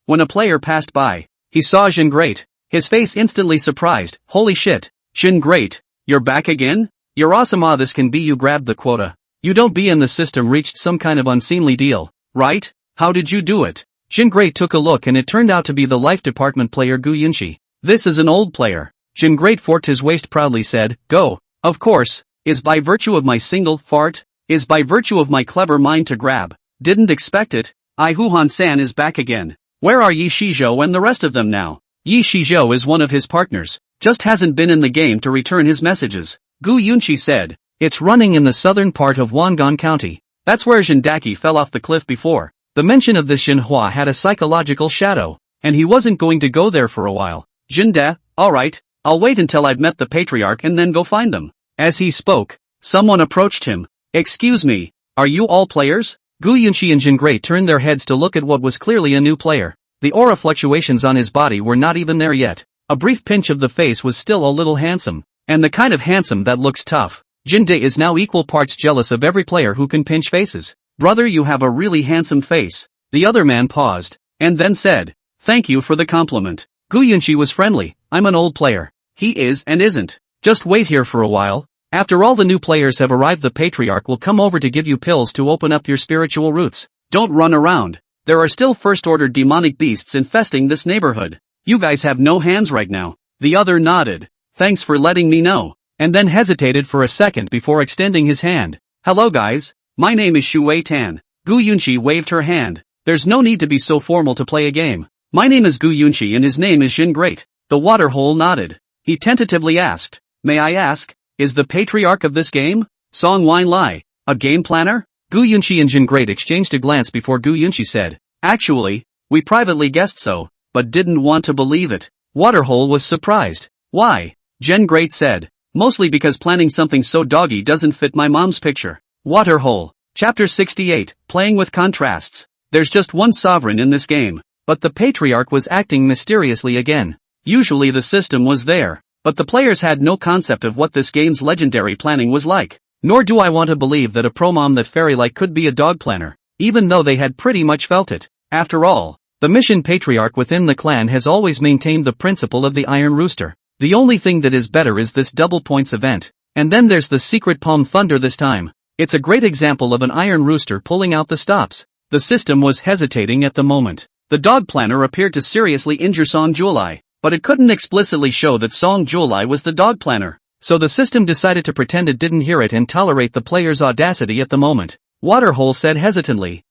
When a player passed by, he saw Jin Great. His face instantly surprised. Holy shit. Jin Great, you're back again? You're awesome. This can be. You grabbed the quota. You don't be in the system reached some kind of unseemly deal, right? How did you do it? Jin Great took a look and it turned out to be the life department player Gu Yunshi. This is an old player. Jin Great forked his waist proudly said, go. Of course. Is by virtue of my single fart. Is by virtue of my clever mind to grab. Didn't expect it. Huhan-san is back again. Where are Yi Shizhou and the rest of them now? Yi Shizhou is one of his partners. Just hasn't been in the game to return his messages. Gu Yunshi said. It's running in the southern part of Wangan County. That's where Jindaki fell off the cliff before. The mention of this Xinhua had a psychological shadow. And he wasn't going to go there for a while. Jinda, alright, I'll wait until I've met the patriarch and then go find them. As he spoke, someone approached him. Excuse me, are you all players? Gu Yunshi and Jin Great turned their heads to look at what was clearly a new player. The aura fluctuations on his body were not even there yet. A brief pinch of the face was still a little handsome. And the kind of handsome that looks tough. Jinda is now equal parts jealous of every player who can pinch faces. Brother, you have a really handsome face. The other man paused, and then said, thank you for the compliment. Gu Yunshi was friendly. I'm an old player. He is and isn't. Just wait here for a while. After all the new players have arrived, the patriarch will come over to give you pills to open up your spiritual roots. Don't run around. There are still first-order demonic beasts infesting this neighborhood. You guys have no hands right now. The other nodded. Thanks for letting me know. And then hesitated for a second before extending his hand. Hello guys. My name is Shuei Tan. Gu Yunshi waved her hand. There's no need to be so formal to play a game. My name is Gu Yunshi and his name is Jin Great. The waterhole nodded. He tentatively asked, may I ask, is the patriarch of this game? Song Wine Lai, a game planner? Gu Yunshi and Jin Great exchanged a glance before Gu Yunshi said, actually, we privately guessed so, but didn't want to believe it. Waterhole was surprised. Why? Jin Great said, mostly because planning something so doggy doesn't fit my mom's picture. Waterhole. Chapter 68, Playing with Contrasts. There's just one sovereign in this game, but the patriarch was acting mysteriously again. Usually the system was there, but the players had no concept of what this game's legendary planning was like. Nor do I want to believe that a pro-mom that fairy-like could be a dog planner, even though they had pretty much felt it. After all, the mission patriarch within the clan has always maintained the principle of the Iron Rooster. The only thing that is better is this double points event. And then there's the secret Palm Thunder this time. It's a great example of an Iron Rooster pulling out the stops. The system was hesitating at the moment. The dog planner appeared to seriously injure Song Juolai, but it couldn't explicitly show that Song Juolai was the dog planner. So the system decided to pretend it didn't hear it and tolerate the player's audacity at the moment. Waterhole said hesitantly,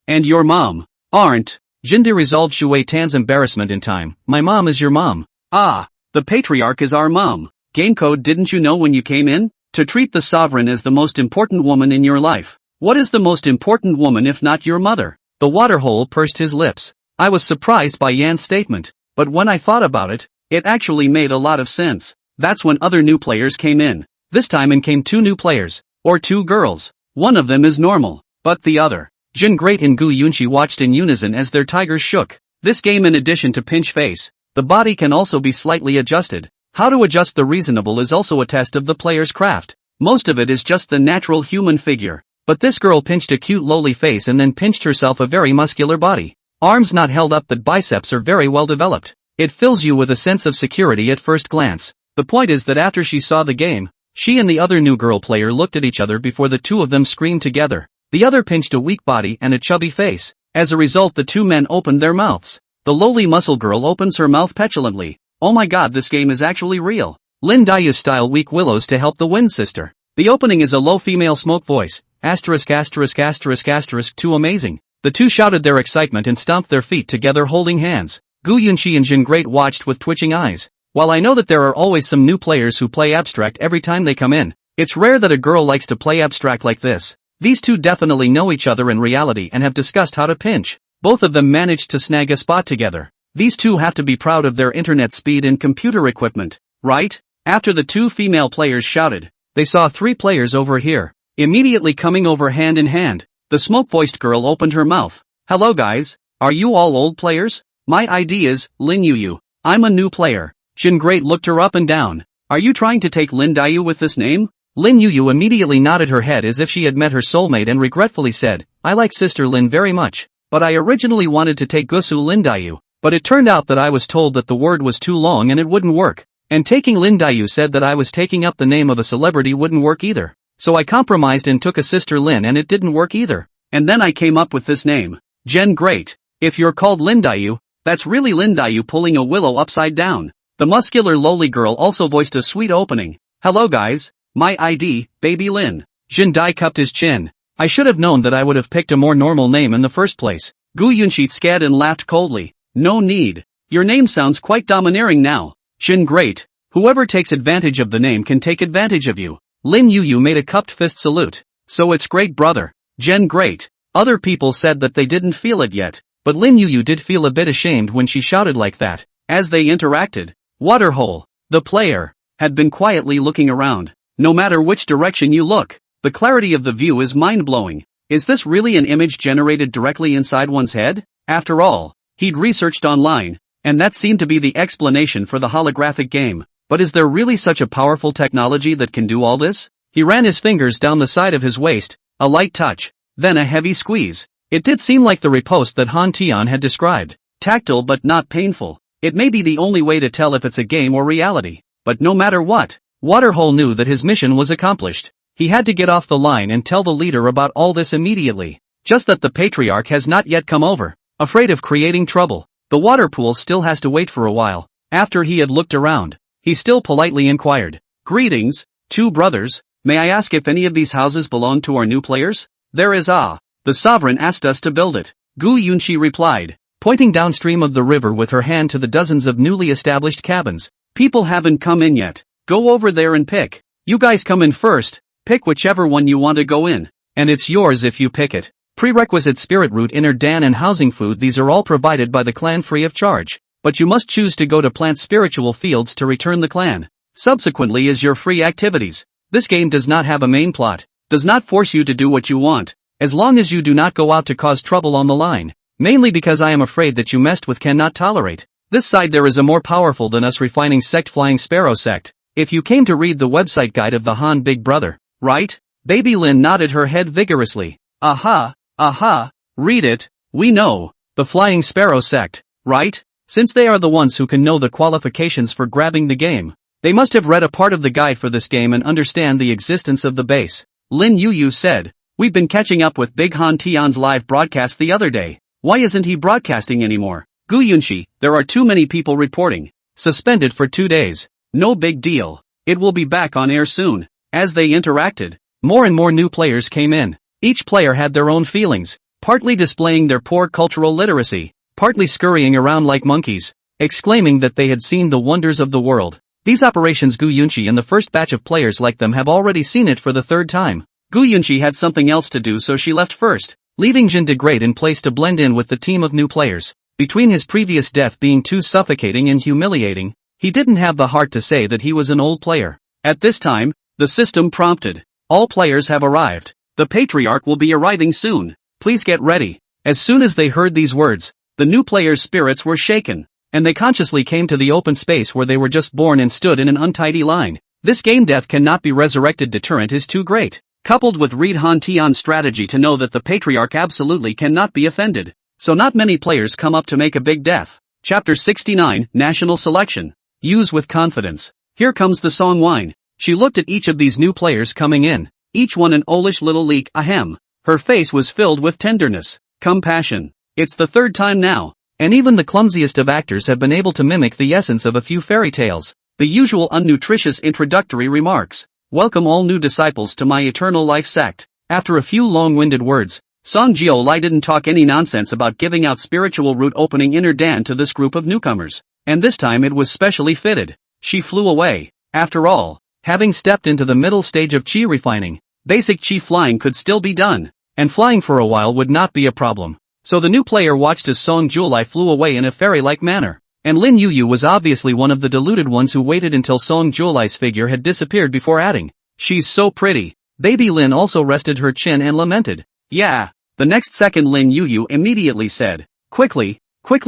and your mom, aren't. Jinda resolved Shuei Tan's embarrassment in time. My mom is your mom. Ah, the patriarch is our mom. Game code, didn't you know when you came in? To treat the sovereign as the most important woman in your life. What is the most important woman if not your mother? The waterhole pursed his lips. I was surprised by Yan's statement, but when I thought about it, it actually made a lot of sense. That's when other new players came in. This time in came two new players, or two girls. One of them is normal, but the other. Jin Great and Gu Yunshi watched in unison as their tigers shook. This game, in addition to pinch face, the body can also be slightly adjusted. How to adjust the reasonable is also a test of the player's craft. Most of it is just the natural human figure. But this girl pinched a cute lowly face and then pinched herself a very muscular body. Arms not held up, but biceps are very well developed. It fills you with a sense of security at first glance. The point is that after she saw the game, she and the other new girl player looked at each other before the two of them screamed together. The other pinched a weak body and a chubby face. As a result, the two men opened their mouths. The lowly muscle girl opens her mouth petulantly. Oh my god, this game is actually real. Lin Dayu style weak willows to help the Wind Sister. The opening is a low female smoke voice. Too amazing. The two shouted their excitement and stomped their feet together holding hands. Gu Yunshi and Jin Great watched with twitching eyes. While I know that there are always some new players who play abstract every time they come in, it's rare that a girl likes to play abstract like this. These two definitely know each other in reality and have discussed how to pinch. Both of them managed to snag a spot together. These two have to be proud of their internet speed and computer equipment, right? After the two female players shouted, they saw three players over here, immediately coming over hand in hand. The smoke-voiced girl opened her mouth. Hello guys, are you all old players? My ID is Lin Yuyu. I'm a new player. Jin Great looked her up and down. Are you trying to take Lin Dayu with this name? Lin Yuyu immediately nodded her head as if she had met her soulmate and regretfully said, I like Sister Lin very much. but I originally wanted to take Gusu Lindayu, but it turned out that I was told that the word was too long and it wouldn't work. And taking Lindayu said that I was taking up the name of a celebrity wouldn't work either. So I compromised and took a sister Lin and it didn't work either. And then I came up with this name. Jen Great. If you're called Lindayu, that's really Lindayu pulling a willow upside down. The muscular lowly girl also voiced a sweet opening. Hello guys, my ID, Baby Lin. Jin Dai cupped his chin. I should have known that I would have picked a more normal name in the first place. Gu Yunshi scared and laughed coldly. No need. Your name sounds quite domineering now. Jin Great. Whoever takes advantage of the name can take advantage of you. Lin Yuyu made a cupped fist salute. So it's great brother. Jen Great. Other people said that they didn't feel it yet, but Lin Yuyu did feel a bit ashamed when she shouted like that. As they interacted, Waterhole, the player, had been quietly looking around. No matter which direction you look, the clarity of the view is mind-blowing. Is this really an image generated directly inside one's head? After all, he'd researched online, and that seemed to be the explanation for the holographic game. But is there really such a powerful technology that can do all this? He ran his fingers down the side of his waist, a light touch, then a heavy squeeze. It did seem like the riposte that Han Tian had described. Tactile but not painful. It may be the only way to tell if it's a game or reality. But no matter what, Waterhole knew that his mission was accomplished. He had to get off the line and tell the leader about all this immediately. Just that the patriarch has not yet come over. Afraid of creating trouble, the water pool still has to wait for a while. After he had looked around, he still politely inquired. Greetings, two brothers, may I ask if any of these houses belong to our new players? There is the sovereign asked us to build it. Gu Yunshi replied, pointing downstream of the river with her hand to the dozens of newly established cabins. People haven't come in yet. Go over there and pick. You guys come in first, pick whichever one you want to go in. And it's yours if you pick it. Prerequisite spirit root, inner Dan and housing food, these are all provided by the clan free of charge. But you must choose to go to plant spiritual fields to return the clan. Subsequently is your free activities. This game does not have a main plot, does not force you to do what you want, as long as you do not go out to cause trouble on the line. Mainly because I am afraid that you messed with cannot tolerate. This side there is a more powerful than us refining sect, Flying Sparrow sect. If you came to read the website guide of the Han Big Brother, right? Baby Lin nodded her head vigorously. Aha, read it, we know. The Flying Sparrow sect, right? Since they are the ones who can know the qualifications for grabbing the game, they must have read a part of the guide for this game and understand the existence of the base. Lin Yuyu said, we've been catching up with Big Han Tian's live broadcast the other day. Why isn't he broadcasting anymore? Gu Yunshi, there are too many people reporting. Suspended for 2 days. No big deal. It will be back on air soon. As they interacted, more and more new players came in. Each player had their own feelings, partly displaying their poor cultural literacy, partly scurrying around like monkeys, exclaiming that they had seen the wonders of the world. These operations Gu Yunshi and the first batch of players like them have already seen it for the third time. Gu Yunshi had something else to do, so she left first, leaving Jin de Great in place to blend in with the team of new players. Between his previous death being too suffocating and humiliating, he didn't have the heart to say that he was an old player. At this time, the system prompted. All players have arrived. The patriarch will be arriving soon. Please get ready. As soon as they heard these words, the new players' spirits were shaken, and they consciously came to the open space where they were just born and stood in an untidy line. This game death cannot be resurrected deterrent is too great. Coupled with Reed Han Tian's strategy to know that the patriarch absolutely cannot be offended. So not many players come up to make a big death. Chapter 69, National Selection. Use with confidence. Here comes the song Wine. She looked at each of these new players coming in. Each one an owlish little leak, ahem. Her face was filled with tenderness, compassion. It's the third time now, and even the clumsiest of actors have been able to mimic the essence of a few fairy tales. The usual unnutritious introductory remarks. Welcome all new disciples to my eternal life sect. After a few long-winded words, Song Jiao Lai didn't talk any nonsense about giving out spiritual root opening inner Dan to this group of newcomers. And this time it was specially fitted. She flew away. After all, having stepped into the middle stage of chi refining, basic chi flying could still be done, and flying for a while would not be a problem. So the new player watched as Song Jiao flew away in a fairy-like manner, and Lin Yuyu was obviously one of the deluded ones who waited until Song Jiao's figure had disappeared before adding, "She's so pretty." Baby Lin also rested her chin and lamented. "Yeah." The next second Lin Yuyu immediately said, quickly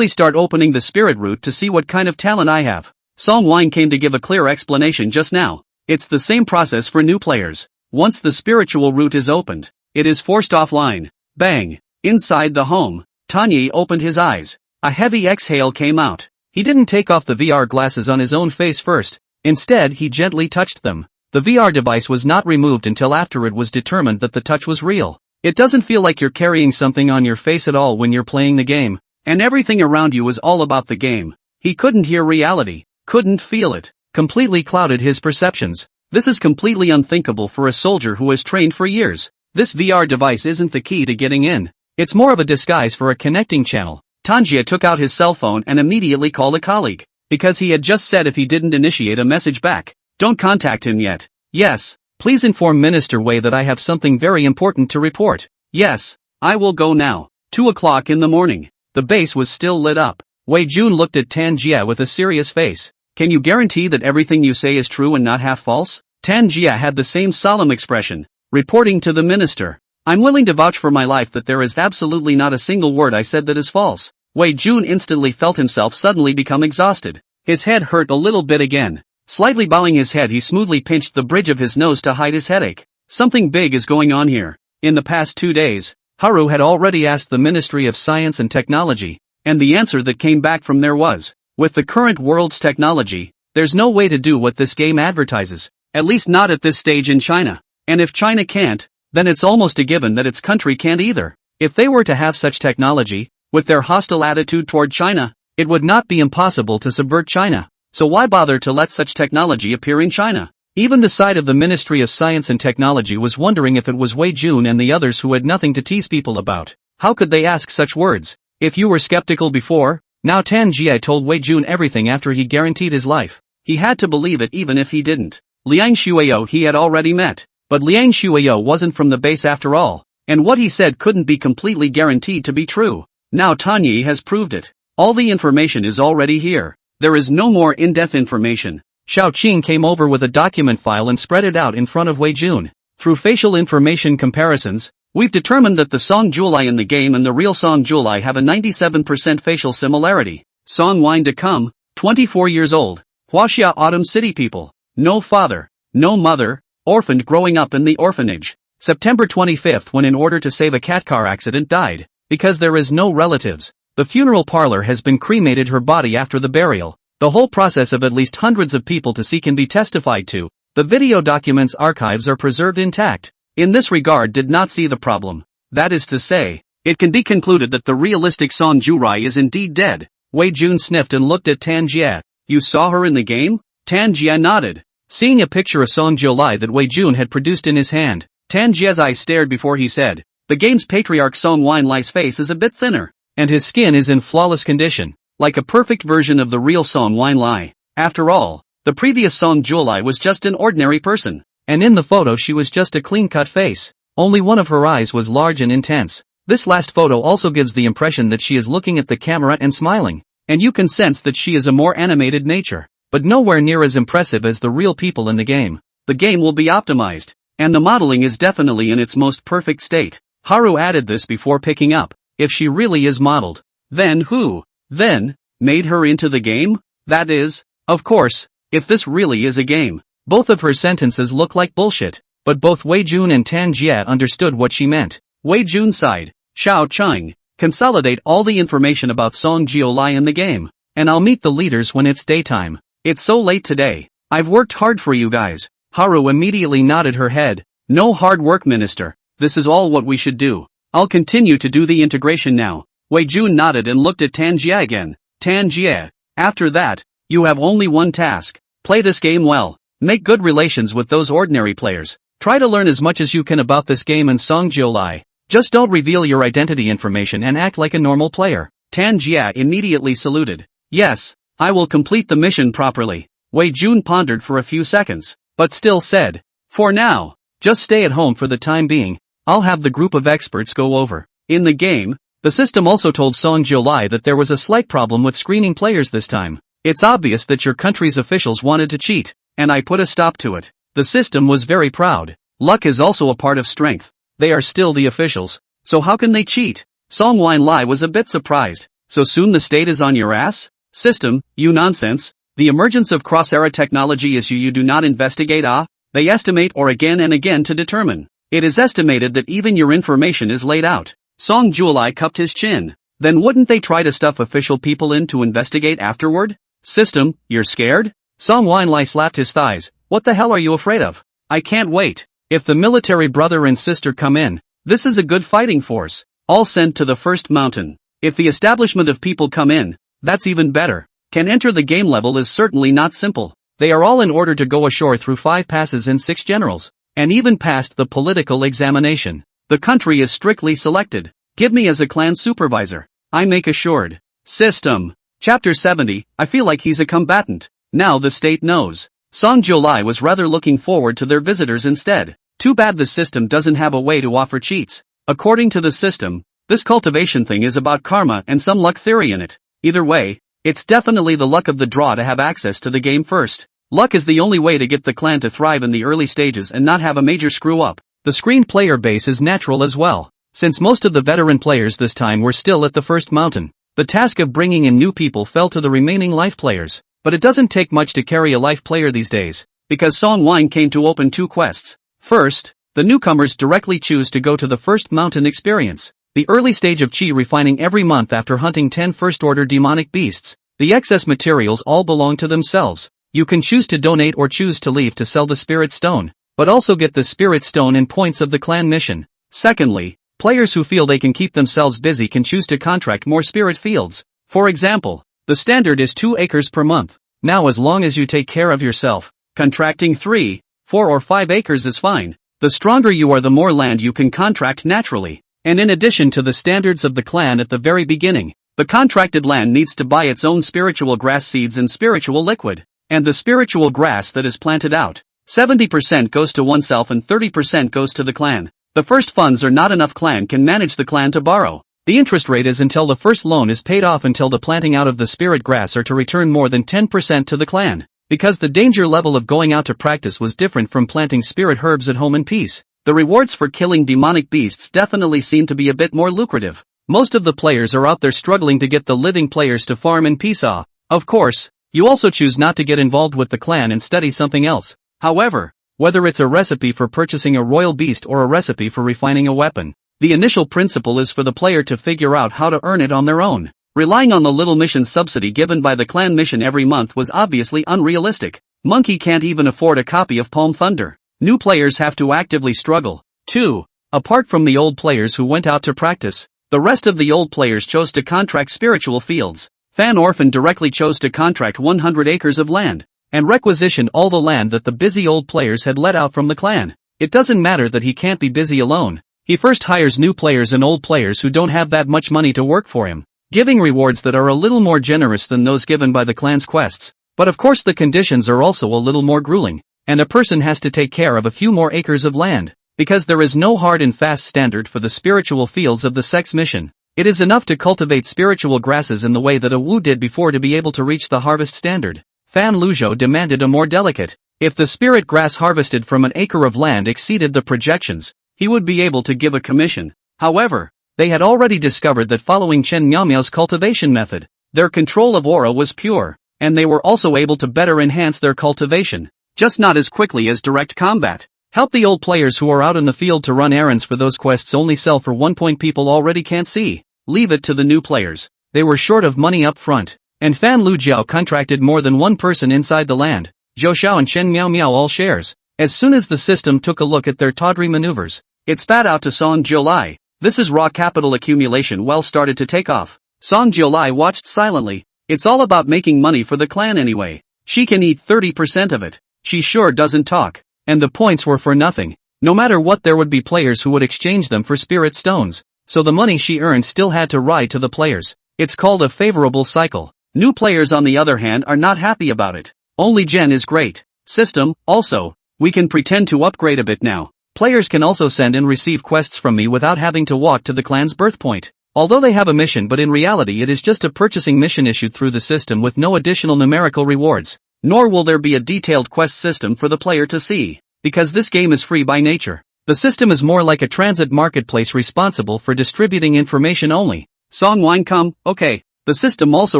start opening the spirit root to see what kind of talent I have." Song Wine came to give a clear explanation just now. It's the same process for new players. Once the spiritual root is opened, it is forced offline. Bang! Inside the home, Tanya opened his eyes. A heavy exhale came out. He didn't take off the VR glasses on his own face first. Instead, he gently touched them. The VR device was not removed until after it was determined that the touch was real. It doesn't feel like you're carrying something on your face at all when you're playing the game. And everything around you is all about the game. He couldn't hear reality, couldn't feel it, completely clouded his perceptions. This is completely unthinkable for a soldier who has trained for years. This VR device isn't the key to getting in. It's more of a disguise for a connecting channel. Tanjia took out his cell phone and immediately called a colleague, because he had just said if he didn't initiate a message back, don't contact him yet. Yes, please inform Minister Wei that I have something very important to report. Yes, I will go now. 2 o'clock in the morning. The base was still lit up. Wei Jun looked at Tanjia with a serious face. Can you guarantee that everything you say is true and not half false? Tanjia had the same solemn expression, reporting to the minister. I'm willing to vouch for my life that there is absolutely not a single word I said that is false. Wei Jun instantly felt himself suddenly become exhausted. His head hurt a little bit again. Slightly bowing his head, he smoothly pinched the bridge of his nose to hide his headache. Something big is going on here. In the past 2 days, Haru had already asked the Ministry of Science and Technology, and the answer that came back from there was, with the current world's technology, there's no way to do what this game advertises, at least not at this stage in China. And if China can't, then it's almost a given that its country can't either. If they were to have such technology, with their hostile attitude toward China, it would not be impossible to subvert China. So why bother to let such technology appear in China? Even the side of the Ministry of Science and Technology was wondering if it was Wei Jun and the others who had nothing to tease people about. How could they ask such words? If you were skeptical before, now Tanjia told Wei Jun everything after he guaranteed his life. He had to believe it even if he didn't. Liang Shuio he had already met, but Liang Shuio wasn't from the base after all, and what he said couldn't be completely guaranteed to be true. Now Tanya has proved it. All the information is already here. There is no more in-depth information. Xiao Qing came over with a document file and spread it out in front of Wei Jun. Through facial information comparisons, we've determined that the Song Julai in the game and the real Song Julai have a 97% facial similarity. Song Wine to come, 24 years old, Huaxia Autumn City people, no father, no mother, orphaned growing up in the orphanage. September 25th when in order to save a cat car accident died, because there is no relatives. The funeral parlor has been cremated her body after the burial. The whole process of at least hundreds of people to see can be testified to. The video documents archives are preserved intact. In this regard did not see the problem. That is to say, it can be concluded that the realistic Song Jurai is indeed dead. Wei Jun sniffed and looked at Tanjia. You saw her in the game? Tanjia nodded. Seeing a picture of Song Julai that Wei Jun had produced in his hand, Tanjia's eyes stared before he said, the game's patriarch Song Wine Lai's face is a bit thinner, and his skin is in flawless condition, like a perfect version of the real Song Wine Lai. After all, the previous Song Julai was just an ordinary person, and in the photo she was just a clean-cut face. Only one of her eyes was large and intense. This last photo also gives the impression that she is looking at the camera and smiling, and you can sense that she is a more animated nature, but nowhere near as impressive as the real people in the game. The game will be optimized, and the modeling is definitely in its most perfect state. Haru added this before picking up. If she really is modeled, then who, then, made her into the game? That is, of course, if this really is a game. Both of her sentences look like bullshit, but both Wei Jun and Tanjia understood what she meant. Wei Jun sighed. Xiao Qing, consolidate all the information about Song Jiolai in the game, and I'll meet the leaders when it's daytime. It's so late today. I've worked hard for you guys. Haru immediately nodded her head. No hard work, Minister. This is all what we should do. I'll continue to do the integration now. Wei Jun nodded and looked at Tanjia again. Tanjia, after that, you have only one task. Play this game well. Make good relations with those ordinary players. Try to learn as much as you can about this game and Song Jiolai. Just don't reveal your identity information and act like a normal player. Tanjia immediately saluted. Yes, I will complete the mission properly. Wei Jun pondered for a few seconds, but still said, for now, just stay at home for the time being. I'll have the group of experts go over. In the game, the system also told Song Jiolai that there was a slight problem with screening players this time. It's obvious that your country's officials wanted to cheat, and I put a stop to it. The system was very proud. Luck is also a part of strength. They are still the officials, so how can they cheat? Song Wine Lai was a bit surprised. So soon the state is on your ass? System, you nonsense. The emergence of cross-era technology is you do not investigate. They estimate or again and again to determine. It is estimated that even your information is laid out. Song Julai cupped his chin. Then wouldn't they try to stuff official people in to investigate afterward? System, you're scared? Song Wine slapped his thighs. What the hell are you afraid of? I can't wait. If the military brother and sister come in, this is a good fighting force. All sent to the first mountain. If the establishment of people come in, that's even better. Can enter the game level is certainly not simple. They are all in order to go ashore through 5 passes and 6 generals, and even passed the political examination. The country is strictly selected. Give me as a clan supervisor. I make assured. System. Chapter 70, I feel like he's a combatant. Now the state knows. Song Jiulai was rather looking forward to their visitors instead. Too bad the system doesn't have a way to offer cheats. According to the system, this cultivation thing is about karma and some luck theory in it. Either way, it's definitely the luck of the draw to have access to the game first. Luck is the only way to get the clan to thrive in the early stages and not have a major screw up. The screen player base is natural as well, since most of the veteran players this time were still at the first mountain. The task of bringing in new people fell to the remaining life players, but it doesn't take much to carry a life player these days, because Song Wine came to open 2 quests. First, the newcomers directly choose to go to the first mountain experience, the early stage of chi refining every month after hunting 10 first-order demonic beasts. The excess materials all belong to themselves. You can choose to donate or choose to leave to sell the spirit stone, but also get the spirit stone in points of the clan mission. Secondly, players who feel they can keep themselves busy can choose to contract more spirit fields. For example, the standard is 2 acres per month. Now as long as you take care of yourself, contracting 3, 4 or 5 acres is fine. The stronger you are, the more land you can contract naturally. And in addition to the standards of the clan at the very beginning, the contracted land needs to buy its own spiritual grass seeds and spiritual liquid. And the spiritual grass that is planted out, 70% goes to oneself and 30% goes to the clan. The first funds are not enough. Clan can manage the clan to borrow. The interest rate is until the first loan is paid off until the planting out of the spirit grass are to return more than 10% to the clan. Because the danger level of going out to practice was different from planting spirit herbs at home in peace, the rewards for killing demonic beasts definitely seem to be a bit more lucrative. Most of the players are out there struggling to get the living players to farm in peace. Of course, you also choose not to get involved with the clan and study something else. However, whether it's a recipe for purchasing a royal beast or a recipe for refining a weapon, the initial principle is for the player to figure out how to earn it on their own. Relying on the little mission subsidy given by the clan mission every month was obviously unrealistic. Monkey can't even afford a copy of Palm Thunder. New players have to actively struggle. 2. Apart from the old players who went out to practice, the rest of the old players chose to contract spiritual fields. Fan Orphan directly chose to contract 100 acres of land, and requisitioned all the land that the busy old players had let out from the clan. It doesn't matter that he can't be busy alone. He first hires new players and old players who don't have that much money to work for him, giving rewards that are a little more generous than those given by the clan's quests. But of course the conditions are also a little more grueling, and a person has to take care of a few more acres of land, because there is no hard and fast standard for the spiritual fields of the sect's mission. It is enough to cultivate spiritual grasses in the way that a Wu did before to be able to reach the harvest standard. Fan Luzhou demanded a more delicate. If the spirit grass harvested from an acre of land exceeded the projections, he would be able to give a commission. However, they had already discovered that following Chen Miaomiao's cultivation method, their control of aura was pure, and they were also able to better enhance their cultivation, just not as quickly as direct combat. Help the old players who are out in the field to run errands for those quests only sell for 1 point people already can't see. Leave it to the new players. They were short of money up front, and Fan Lujiao contracted more than one person inside the land. Zhou Xiao and Chen Miao Miao all shares. As soon as the system took a look at their tawdry maneuvers, it spat out to Song Jiulai. This is raw capital accumulation well started to take off. Song Jiulai watched silently. It's all about making money for the clan anyway. She can eat 30% of it. She sure doesn't talk. And the points were for nothing. No matter what, there would be players who would exchange them for spirit stones. So the money she earned still had to ride to the players. It's called a favorable cycle. New players on the other hand are not happy about it. Only Gen is great. System, also, we can pretend to upgrade a bit now. Players can also send and receive quests from me without having to walk to the clan's birth point. Although they have a mission, but in reality it is just a purchasing mission issued through the system with no additional numerical rewards. Nor will there be a detailed quest system for the player to see, because this game is free by nature. The system is more like a transit marketplace responsible for distributing information only. Song Wine come, okay. The system also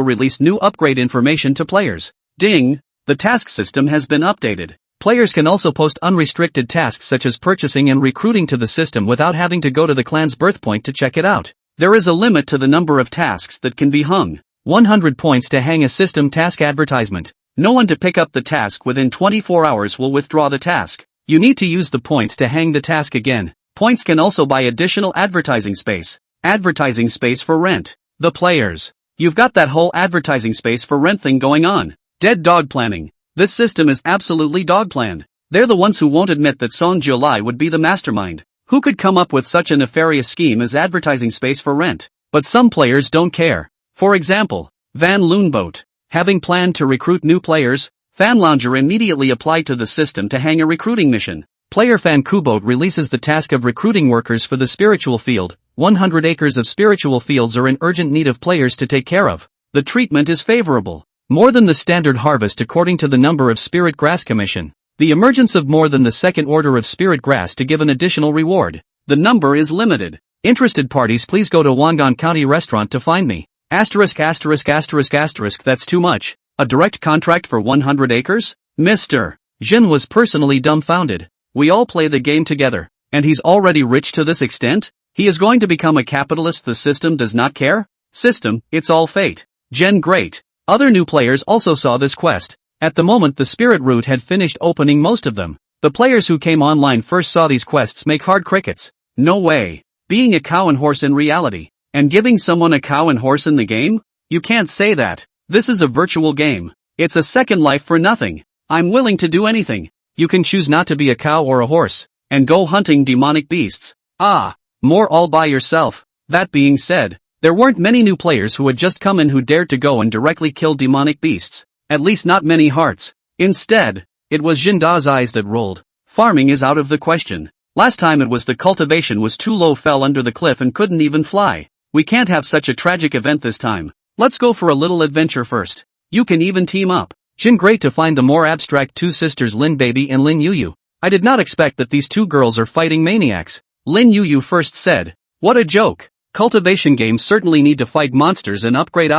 released new upgrade information to players. Ding! The task system has been updated. Players can also post unrestricted tasks such as purchasing and recruiting to the system without having to go to the clan's birth point to check it out. There is a limit to the number of tasks that can be hung. 100 points to hang a system task advertisement. No one to pick up the task within 24 hours will withdraw the task. You need to use the points to hang the task again. Points can also buy additional advertising space. Advertising space for rent. The players. You've got that whole advertising space for rent thing going on. Dead dog planning. This system is absolutely dog planned. They're the ones who won't admit that Song Jiolai would be the mastermind. Who could come up with such a nefarious scheme as advertising space for rent? But some players don't care. For example, Van Loonboat. Having planned to recruit new players, Fan Lounger immediately applied to the system to hang a recruiting mission. Player Fan Kuboat releases the task of recruiting workers for the spiritual field. 100 acres of spiritual fields are in urgent need of players to take care of. The treatment is favorable. More than the standard harvest according to the number of spirit grass commission. The emergence of more than the second order of spirit grass to give an additional reward. The number is limited. Interested parties please go to Wangan County Restaurant to find me. That's too much. A direct contract for 100 acres? Mr. Jin was personally dumbfounded. We all play the game together. And he's already rich to this extent? He is going to become a capitalist. The system does not care? System, it's all fate. Jen great. Other new players also saw this quest. At the moment the spirit route had finished opening most of them. The players who came online first saw these quests make hard crickets. No way. Being a cow and horse in reality. And giving someone a cow and horse in the game? You can't say that. This is a virtual game. It's a second life for nothing. I'm willing to do anything. You can choose not to be a cow or a horse. And go hunting demonic beasts. More all by yourself. That being said, there weren't many new players who had just come in who dared to go and directly kill demonic beasts. At least not many hearts. Instead, it was Jinda's eyes that rolled. Farming is out of the question. Last time it was the cultivation was too low, fell under the cliff and couldn't even fly. We can't have such a tragic event this time. Let's go for a little adventure first. You can even team up. Jin great to find the more abstract two sisters Lin Baby and Lin Yuyu. I did not expect that these two girls are fighting maniacs. Lin Yuyu first said. What a joke. Cultivation games certainly need to fight monsters and upgrade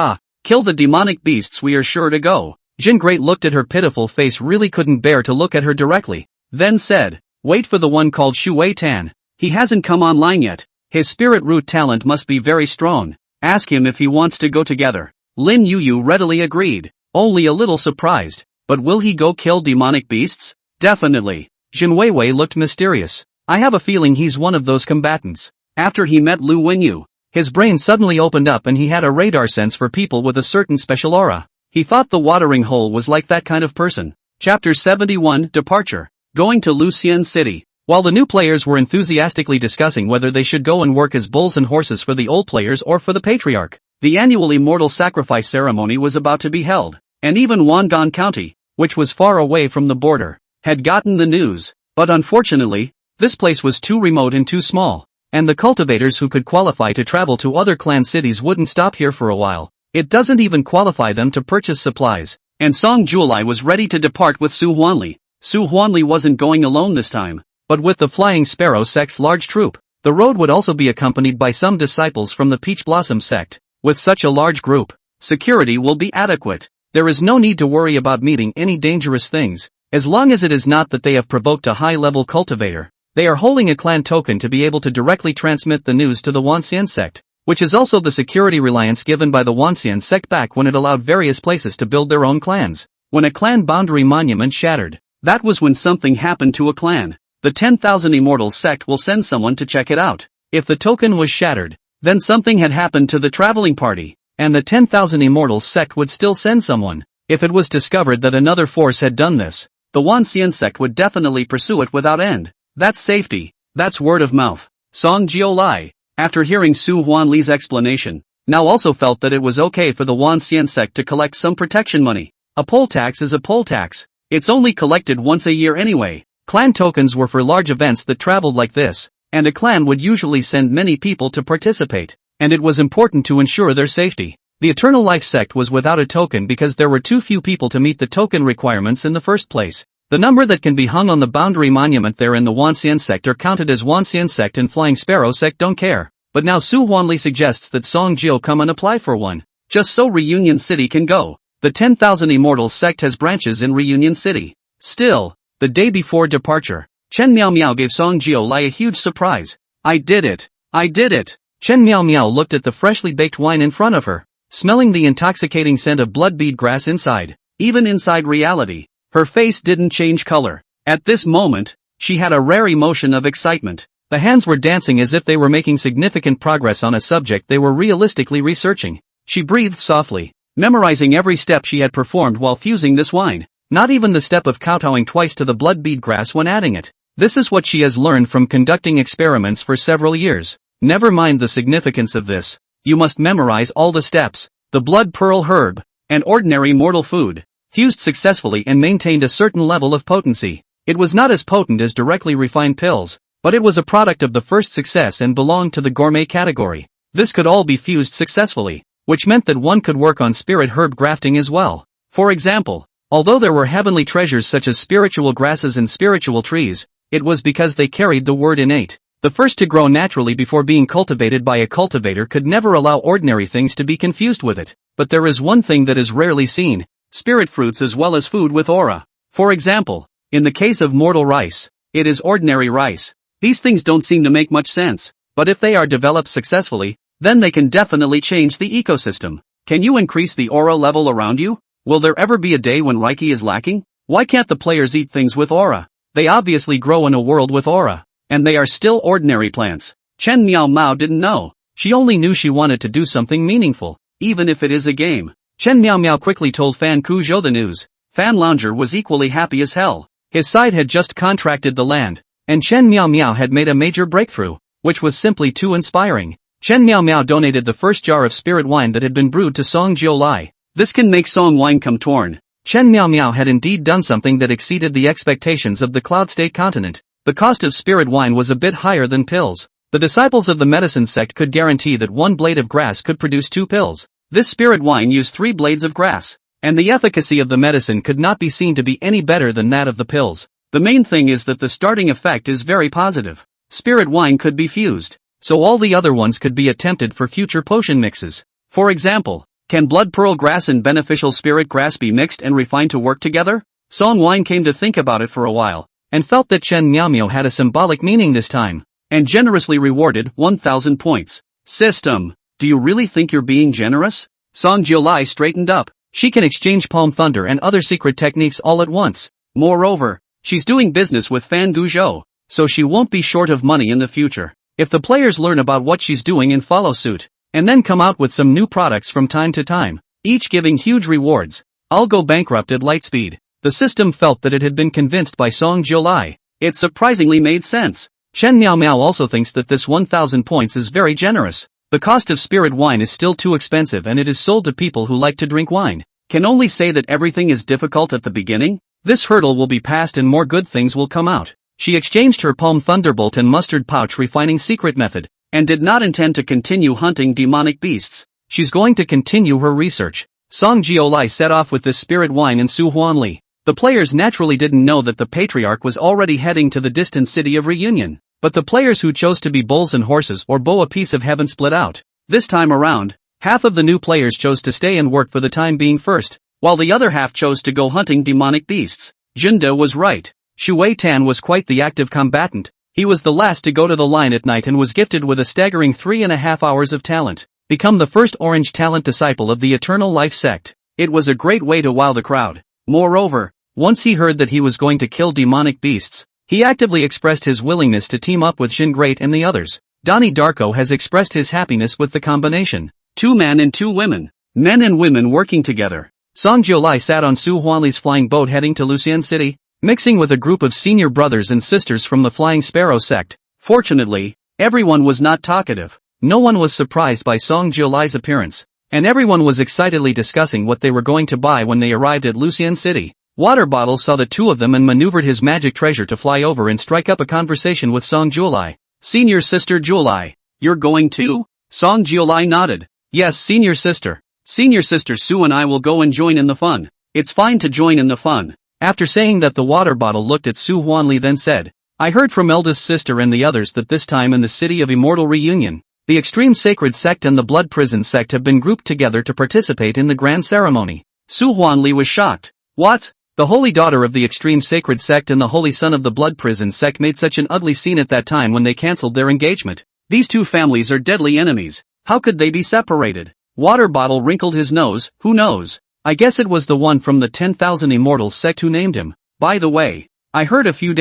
kill the demonic beasts, we are sure to go. Jin great looked at her pitiful face, really couldn't bear to look at her directly. Then said. Wait for the one called Shu Wei Tan. He hasn't come online yet. His spirit root talent must be very strong. Ask him if he wants to go together. Lin Yuyu readily agreed. Only a little surprised. But will he go kill demonic beasts? Definitely. Jin Weiwei looked mysterious. I have a feeling he's one of those combatants. After he met Lu Wenyu, his brain suddenly opened up and he had a radar sense for people with a certain special aura. He thought the watering hole was like that kind of person. Chapter 71 Departure. Going to Lucian City. While the new players were enthusiastically discussing whether they should go and work as bulls and horses for the old players or for the patriarch, the annual immortal sacrifice ceremony was about to be held. And even Wangan County, which was far away from the border, had gotten the news. But unfortunately, this place was too remote and too small. And the cultivators who could qualify to travel to other clan cities wouldn't stop here for a while. It doesn't even qualify them to purchase supplies. And Song Jiolai was ready to depart with Su Huanli. Su Huanli wasn't going alone this time, but with the Flying Sparrow sect's large troop. The road would also be accompanied by some disciples from the Peach Blossom sect. With such a large group, security will be adequate. There is no need to worry about meeting any dangerous things, as long as it is not that they have provoked a high-level cultivator. They are holding a clan token to be able to directly transmit the news to the Wanxian sect, which is also the security reliance given by the Wanxian sect back when it allowed various places to build their own clans. When a clan boundary monument shattered, that was when something happened to a clan. The 10,000 Immortals sect will send someone to check it out. If the token was shattered, then something had happened to the traveling party, and the 10,000 Immortals sect would still send someone. If it was discovered that another force had done this, the Wanxian sect would definitely pursue it without end. That's safety. That's word of mouth. Song Jiolai, after hearing Su Huanli's explanation, now also felt that it was okay for the Wanxian sect to collect some protection money. A poll tax is a poll tax. It's only collected once a year anyway. Clan tokens were for large events that traveled like this, and a clan would usually send many people to participate, and it was important to ensure their safety. The Eternal Life sect was without a token because there were too few people to meet the token requirements in the first place. The number that can be hung on the boundary monument there in the Wanxian sect are counted as Wanxian sect and Flying Sparrow sect don't care. But now Su Huanli suggests that Song Jio come and apply for one, just so Reunion City can go. The 10,000 Immortals sect has branches in Reunion City. Still, the day before departure, Chen Miao Miao gave Song Jiolai a huge surprise. I did it! I did it! Chen Miao Miao looked at the freshly baked wine in front of her, smelling the intoxicating scent of blood bead grass inside. Even inside reality, her face didn't change color. At this moment, she had a rare emotion of excitement. The hands were dancing as if they were making significant progress on a subject they were realistically researching. She breathed softly, memorizing every step she had performed while fusing this wine. Not even the step of kowtowing twice to the blood bead grass when adding it. This is what she has learned from conducting experiments for several years. Never mind the significance of this. You must memorize all the steps. The blood pearl herb, an ordinary mortal food, fused successfully and maintained a certain level of potency. It was not as potent as directly refined pills, but it was a product of the first success and belonged to the gourmet category. This could all be fused successfully, which meant that one could work on spirit herb grafting as well. For example, although there were heavenly treasures such as spiritual grasses and spiritual trees, it was because they carried the word innate. The first to grow naturally before being cultivated by a cultivator could never allow ordinary things to be confused with it. But there is one thing that is rarely seen: spirit fruits as well as food with aura. For example, in the case of mortal rice, it is ordinary rice. These things don't seem to make much sense, but if they are developed successfully, then they can definitely change the ecosystem. Can you increase the aura level around you? Will there ever be a day when Reiki is lacking? Why can't the players eat things with aura? They obviously grow in a world with aura, and they are still ordinary plants. Chen Miao Mao didn't know. She only knew she wanted to do something meaningful, even if it is a game. Chen Miao Miao quickly told Fan Kuzhou the news. Fan Lounger was equally happy as hell. His side had just contracted the land, and Chen Miao Miao had made a major breakthrough, which was simply too inspiring. Chen Miao Miao donated the first jar of spirit wine that had been brewed to Song Jiolai. This can make Song wine come torn. Chen Miao Miao had indeed done something that exceeded the expectations of the Cloud State continent. The cost of spirit wine was a bit higher than pills. The disciples of the medicine sect could guarantee that one blade of grass could produce 2 pills. This spirit wine used 3 blades of grass, and the efficacy of the medicine could not be seen to be any better than that of the pills. The main thing is that the starting effect is very positive. Spirit wine could be fused, so all the other ones could be attempted for future potion mixes. For example, can blood pearl grass and beneficial spirit grass be mixed and refined to work together? Song Wine came to think about it for a while, and felt that Chen Miao Miao had a symbolic meaning this time, and generously rewarded 1,000 points. System, do you really think you're being generous? Song Jiolai straightened up. She can exchange palm thunder and other secret techniques all at once. Moreover, she's doing business with Fan Guzhou, so she won't be short of money in the future. If the players learn about what she's doing and follow suit, and then come out with some new products from time to time, each giving huge rewards, I'll go bankrupt at light speed. The system felt that it had been convinced by Song Jiolai. It surprisingly made sense. Chen Miao Miao also thinks that this 1,000 points is very generous. The cost of spirit wine is still too expensive and it is sold to people who like to drink wine. Can only say that everything is difficult at the beginning. This hurdle will be passed and more good things will come out. She exchanged her palm thunderbolt and mustard pouch refining secret method, and did not intend to continue hunting demonic beasts. She's going to continue her research. Song Jiolai set off with this spirit wine and Su Huanli. The players naturally didn't know that the patriarch was already heading to the distant city of reunion, but the players who chose to be bulls and horses or bow a piece of heaven split out. This time around, half of the new players chose to stay and work for the time being first, while the other half chose to go hunting demonic beasts. Jinda was right. Shu Wei Tan was quite the active combatant. He was the last to go to the line at night and was gifted with a staggering 3.5 hours of talent. Become the first orange talent disciple of the Eternal Life sect. It was a great way to wow the crowd. Moreover, once he heard that he was going to kill demonic beasts, he actively expressed his willingness to team up with Shin Great and the others. Donnie Darko has expressed his happiness with the combination. 2 men and 2 women. Men and women working together. Song Jiolai sat on Su Huanli's flying boat heading to Lucian City, mixing with a group of senior brothers and sisters from the Flying Sparrow sect. Fortunately, everyone was not talkative. No one was surprised by Song Jiolai's appearance, and everyone was excitedly discussing what they were going to buy when they arrived at Lucian City. Water Bottle saw the 2 of them and maneuvered his magic treasure to fly over and strike up a conversation with Song Jiolai. Senior Sister Jiolai, you're going too? Song Jiolai nodded. Yes, Senior Sister. Senior Sister Su and I will go and join in the fun. It's fine to join in the fun. After saying that, the Water Bottle looked at Su Huanli, then said, I heard from eldest sister and the others that this time in the city of Immortal Reunion, the Extreme Sacred Sect and the Blood Prison Sect have been grouped together to participate in the grand ceremony. Su Huanli was shocked. What? The holy daughter of the Extreme Sacred Sect and the holy son of the Blood Prison Sect made such an ugly scene at that time when they cancelled their engagement. These two families are deadly enemies. How could they be separated? Water Bottle wrinkled his nose. Who knows? I guess it was the one from the 10,000 Immortals sect who named him. By the way, I heard a few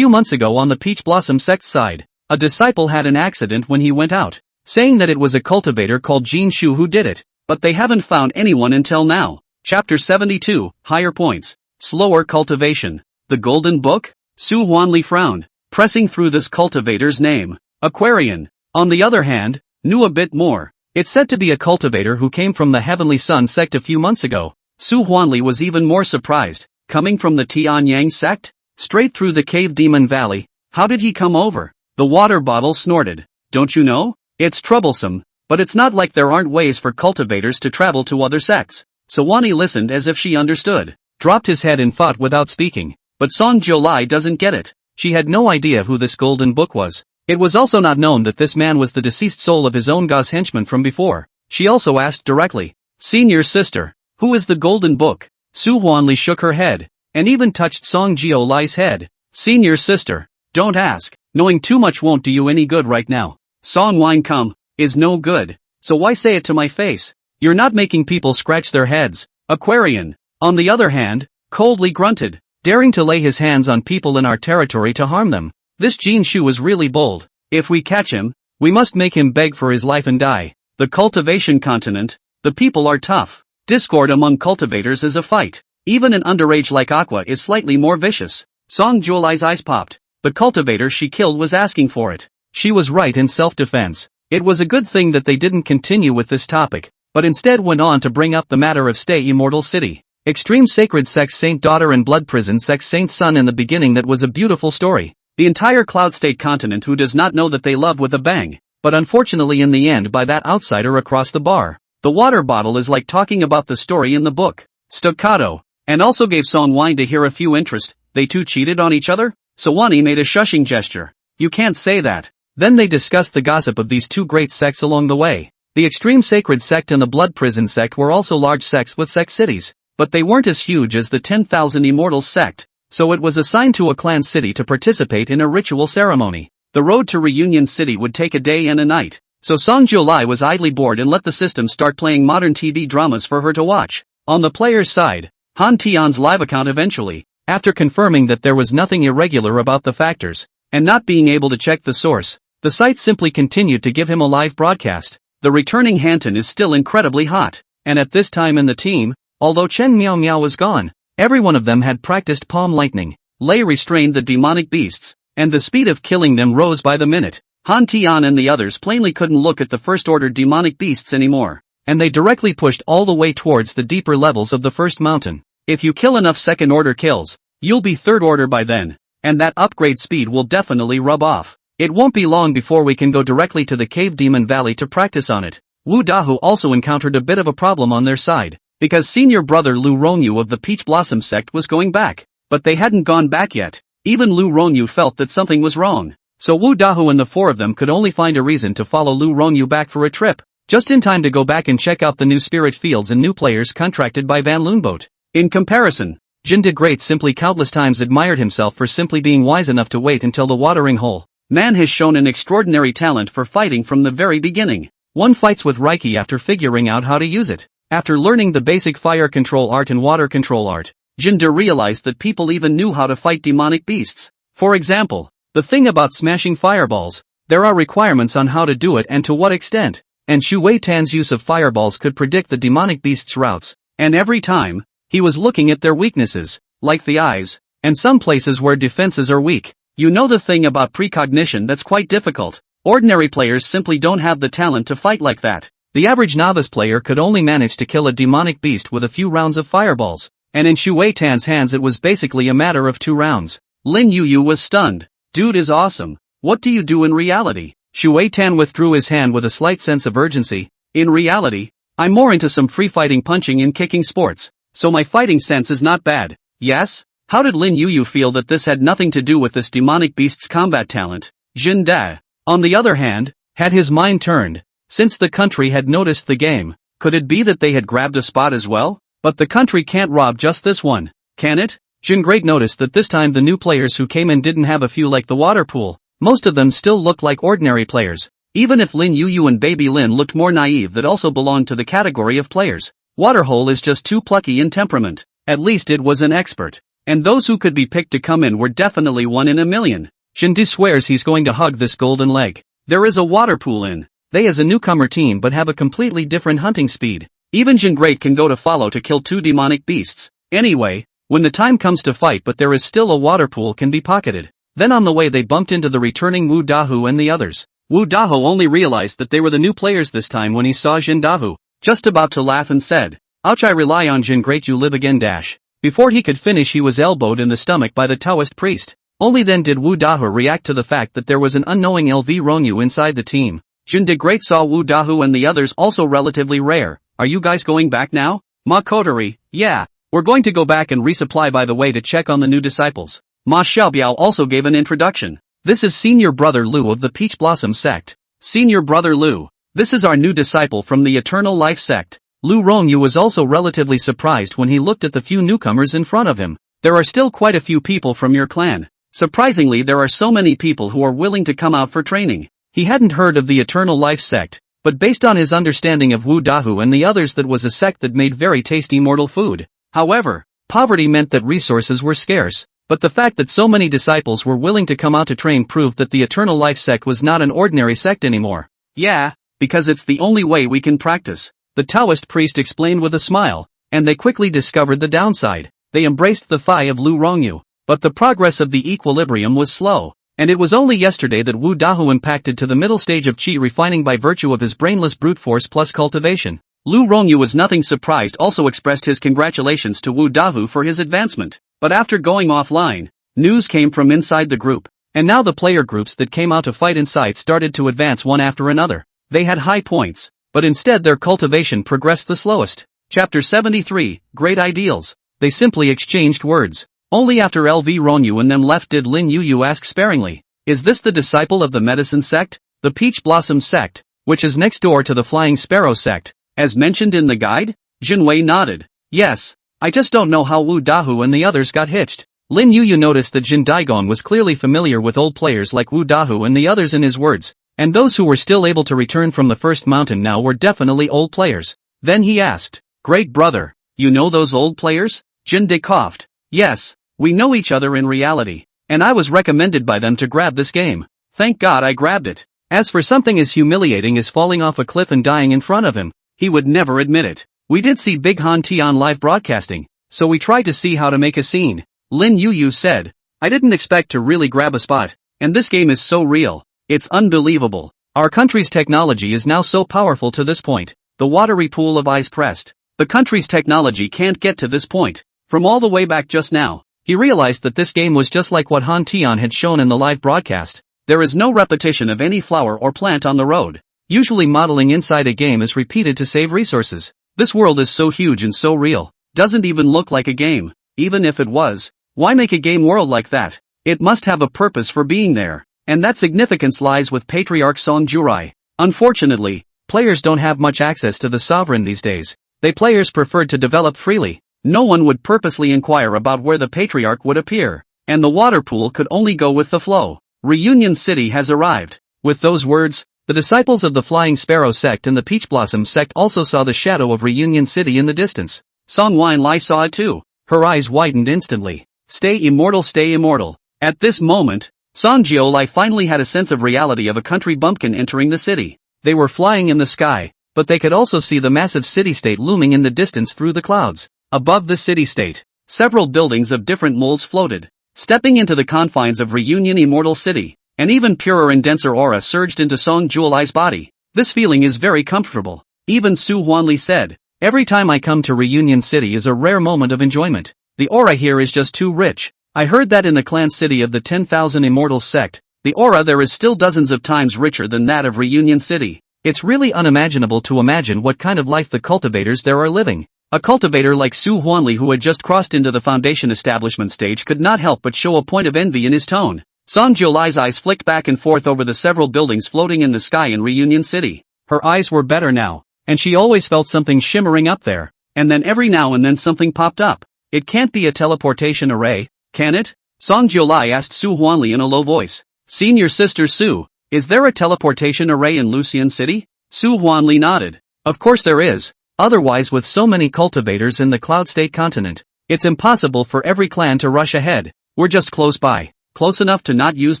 months ago on the Peach Blossom sect side, a disciple had an accident when he went out, saying that it was a cultivator called Jin Shu who did it, but they haven't found anyone until now. Chapter 72, Higher Points. Slower cultivation. The Golden Book? Su Huanli frowned, pressing through this cultivator's name. Aquarian, on the other hand, knew a bit more. It's said to be a cultivator who came from the Heavenly Sun sect a few months ago. Su Huanli was even more surprised. Coming from the Tianyang sect? Straight through the Cave Demon Valley? How did he come over? The Water Bottle snorted. Don't you know? It's troublesome, but it's not like there aren't ways for cultivators to travel to other sects. Sawani listened as if she understood, dropped his head in thought without speaking. But Song Jiolai doesn't get it. She had no idea who this Golden Book was. It was also not known that this man was the deceased soul of his own Gau's henchman from before. She also asked directly, Senior sister, who is the Golden Book? Su Huanli shook her head, and even touched Song Jiolai's head. Senior sister, don't ask. Knowing too much won't do you any good right now. Song Wine come, is no good. So why say it to my face? You're not making people scratch their heads. Aquarian, on the other hand, coldly grunted, daring to lay his hands on people in our territory to harm them. This Jin Shu is really bold. If we catch him, we must make him beg for his life and die. The cultivation continent, the people are tough. Discord among cultivators is a fight. Even an underage like Aqua is slightly more vicious. Song Jiolai's eyes popped. The cultivator she killed was asking for it. She was right in self-defense. It was a good thing that they didn't continue with this topic, but instead went on to bring up the matter of Stay Immortal City. Extreme Sacred Sex Saint Daughter and Blood Prison Sex Saint Son in the beginning. That was a beautiful story. The entire Cloud State continent who does not know that they love with a bang, but unfortunately in the end by that outsider across the bar. The Water Bottle is like talking about the story in the book. Staccato. And also gave Song Wine to hear a few interest. They two cheated on each other? Sawani made a shushing gesture. You can't say that. Then they discussed the gossip of these two great sects along the way. The Extreme Sacred Sect and the Blood Prison Sect were also large sects with sect cities, but they weren't as huge as the 10,000 Immortals sect. So it was assigned to a clan city to participate in a ritual ceremony. The road to Reunion City would take a day and a night, so Song Jiolai was idly bored and let the system start playing modern TV dramas for her to watch. On the player's side, Han Tian's live account eventually, after confirming that there was nothing irregular about the factors, and not being able to check the source, the site simply continued to give him a live broadcast. The returning Hanton is still incredibly hot, and at this time in the team, although Chen Miao Miao was gone, every one of them had practiced palm lightning. Lei restrained the demonic beasts, and the speed of killing them rose by the minute. Han Tian and the others plainly couldn't look at the first-order demonic beasts anymore, and they directly pushed all the way towards the deeper levels of the first mountain. If you kill enough second-order kills, you'll be third-order by then, and that upgrade speed will definitely rub off. It won't be long before we can go directly to the Cave Demon Valley to practice on it. Wu Dahu also encountered a bit of a problem on their side, because senior brother Lu Rongyu of the Peach Blossom sect was going back, but they hadn't gone back yet. Even Lu Rongyu felt that something was wrong, so Wu Dahu and the four of them could only find a reason to follow Lu Rongyu back for a trip, just in time to go back and check out the new spirit fields and new players contracted by Van Loonboat. In comparison, Jin de Great simply countless times admired himself for simply being wise enough to wait until the watering hole. Man has shown an extraordinary talent for fighting from the very beginning. One fights with Reiki after figuring out how to use it. After learning the basic fire control art and water control art, Jin de realized that people even knew how to fight demonic beasts. For example, the thing about smashing fireballs, there are requirements on how to do it and to what extent, and Shu Wei Tan's use of fireballs could predict the demonic beast's routes, and every time, he was looking at their weaknesses, like the eyes, and some places where defenses are weak. You know the thing about precognition that's quite difficult. Ordinary players simply don't have the talent to fight like that. The average novice player could only manage to kill a demonic beast with a few rounds of fireballs, and in Shu Wei Tan's hands it was basically a matter of 2 rounds. Lin Yuyu was stunned. Dude is awesome. What do you do in reality? Shu Wei Tan withdrew his hand with a slight sense of urgency. In reality, I'm more into some free fighting, punching and kicking sports, so my fighting sense is not bad. Yes? How did Lin Yuyu feel that this had nothing to do with this demonic beast's combat talent? Jin Da, on the other hand, had his mind turned. Since the country had noticed the game, could it be that they had grabbed a spot as well? But the country can't rob just this one, can it? Jin Great noticed that this time the new players who came in didn't have a few like the water pool, Most of them still looked like ordinary players. Even if Lin Yu and Baby Lin looked more naive, that also belonged to the category of players. Waterhole is just too plucky in temperament. At least it was an expert. And those who could be picked to come in were definitely 1 in a million. Jindu swears he's going to hug this golden leg. There is a water pool in. They as a newcomer team but have a completely different hunting speed. Even Jin Great can go to follow to kill 2 demonic beasts. Anyway, when the time comes to fight but there is still a water pool can be pocketed. Then on the way they bumped into the returning Wu Dahu and the others. Wu Dahu only realized that they were the new players this time when he saw Jin Dahu, just about to laugh and said, "Ouch, I rely on Jin Great, you live again dash." Before he could finish he was elbowed in the stomach by the Taoist priest. Only then did Wu Dahu react to the fact that there was an unknowing LV Rongyu inside the team. Jin De Great saw Wu Dahu and the others also relatively rare. "Are you guys going back now?" "Ma Kotori, yeah. We're going to go back and resupply by the way to check on the new disciples." Ma Xiaobiao also gave an introduction. "This is Senior Brother Lu of the Peach Blossom sect." "Senior Brother Lu. This is our new disciple from the Eternal Life sect." Lu Rongyu was also relatively surprised when he looked at the few newcomers in front of him. "There are still quite a few people from your clan. Surprisingly, there are so many people who are willing to come out for training." He hadn't heard of the Eternal Life sect, but based on his understanding of Wu Dahu and the others, that was a sect that made very tasty mortal food. However, poverty meant that resources were scarce. But the fact that so many disciples were willing to come out to train proved that the Eternal Life sect was not an ordinary sect anymore. "Yeah, because it's the only way we can practice," the Taoist priest explained with a smile, and they quickly discovered the downside. They embraced the thigh of Lu Rongyu, but the progress of the equilibrium was slow, and it was only yesterday that Wu Dahu impacted to the middle stage of qi refining by virtue of his brainless brute force plus cultivation. Lu Rongyu was nothing surprised, also expressed his congratulations to Wu Dahu for his advancement. But after going offline, news came from inside the group, and now the player groups that came out to fight inside started to advance one after another. They had high points, but instead their cultivation progressed the slowest. Chapter 73, Great Ideals. They simply exchanged words. Only after LV Rongyu and them left did Lin Yu ask sparingly, "Is this the disciple of the medicine sect? The Peach Blossom sect, which is next door to the Flying Sparrow sect, as mentioned in the guide?" Jinwei nodded. "Yes. I just don't know how Wu Dahu and the others got hitched." Lin Yu noticed that Jin Daigon was clearly familiar with old players like Wu Dahu and the others in his words, and those who were still able to return from the first mountain now were definitely old players. Then he asked, "Great brother, you know those old players?" Jin De coughed. "Yes, we know each other in reality, and I was recommended by them to grab this game. Thank God I grabbed it. As for something as humiliating as falling off a cliff and dying in front of him, he would never admit it. We did see Big Han T on live broadcasting, so we tried to see how to make a scene." Lin Yu said, "I didn't expect to really grab a spot, and this game is so real. It's unbelievable. Our country's technology is now so powerful to this point." The watery pool of eyes pressed. The country's technology can't get to this point. From all the way back just now, he realized that this game was just like what Han Tian had shown in the live broadcast. There is no repetition of any flower or plant on the road. Usually modeling inside a game is repeated to save resources. This world is so huge and so real, doesn't even look like a game. Even if it was, why make a game world like that? It must have a purpose for being there, and that significance lies with Patriarch Song Jurai. Unfortunately, players don't have much access to the sovereign these days. Players preferred to develop freely. No one would purposely inquire about where the Patriarch would appear, and the water pool could only go with the flow. Reunion City has arrived. With those words, the disciples of the Flying Sparrow sect and the Peach Blossom sect also saw the shadow of Reunion City in the distance. Song Lai saw it too. Her eyes widened instantly. Stay immortal, stay immortal. At this moment, Song Lai finally had a sense of reality of a country bumpkin entering the city. They were flying in the sky, but they could also see the massive city-state looming in the distance through the clouds. Above the city-state, several buildings of different molds floated. Stepping into the confines of Reunion Immortal City, an even purer and denser aura surged into Song Lai's body. "This feeling is very comfortable." Even Su Huanli said, "Every time I come to Reunion City is a rare moment of enjoyment. The aura here is just too rich. I heard that in the clan city of the 10,000 Immortals sect, the aura there is still dozens of times richer than that of Reunion City. It's really unimaginable to imagine what kind of life the cultivators there are living." A cultivator like Su Huanli, who had just crossed into the foundation establishment stage, could not help but show a point of envy in his tone. Song Lai's eyes flicked back and forth over the several buildings floating in the sky in Reunion City. Her eyes were better now, and she always felt something shimmering up there, and then every now and then something popped up. "It can't be a teleportation array, can it?" Song Lai asked Su Huanli in a low voice. Senior Sister Sue, is there a teleportation array in Lucian City? Su Huanli nodded. Of course there is. Otherwise, with so many cultivators in the Cloud State continent, it's impossible for every clan to rush ahead. We're just close by. Close enough to not use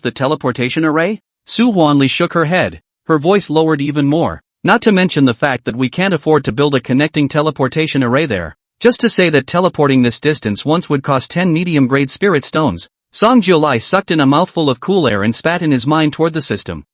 the teleportation array? Su Huanli shook her head. Her voice lowered even more. Not to mention the fact that we can't afford to build a connecting teleportation array there. Just to say that teleporting this distance once would cost 10 medium-grade spirit stones. Song Jiulai sucked in a mouthful of cool air and spat in his mind toward the system.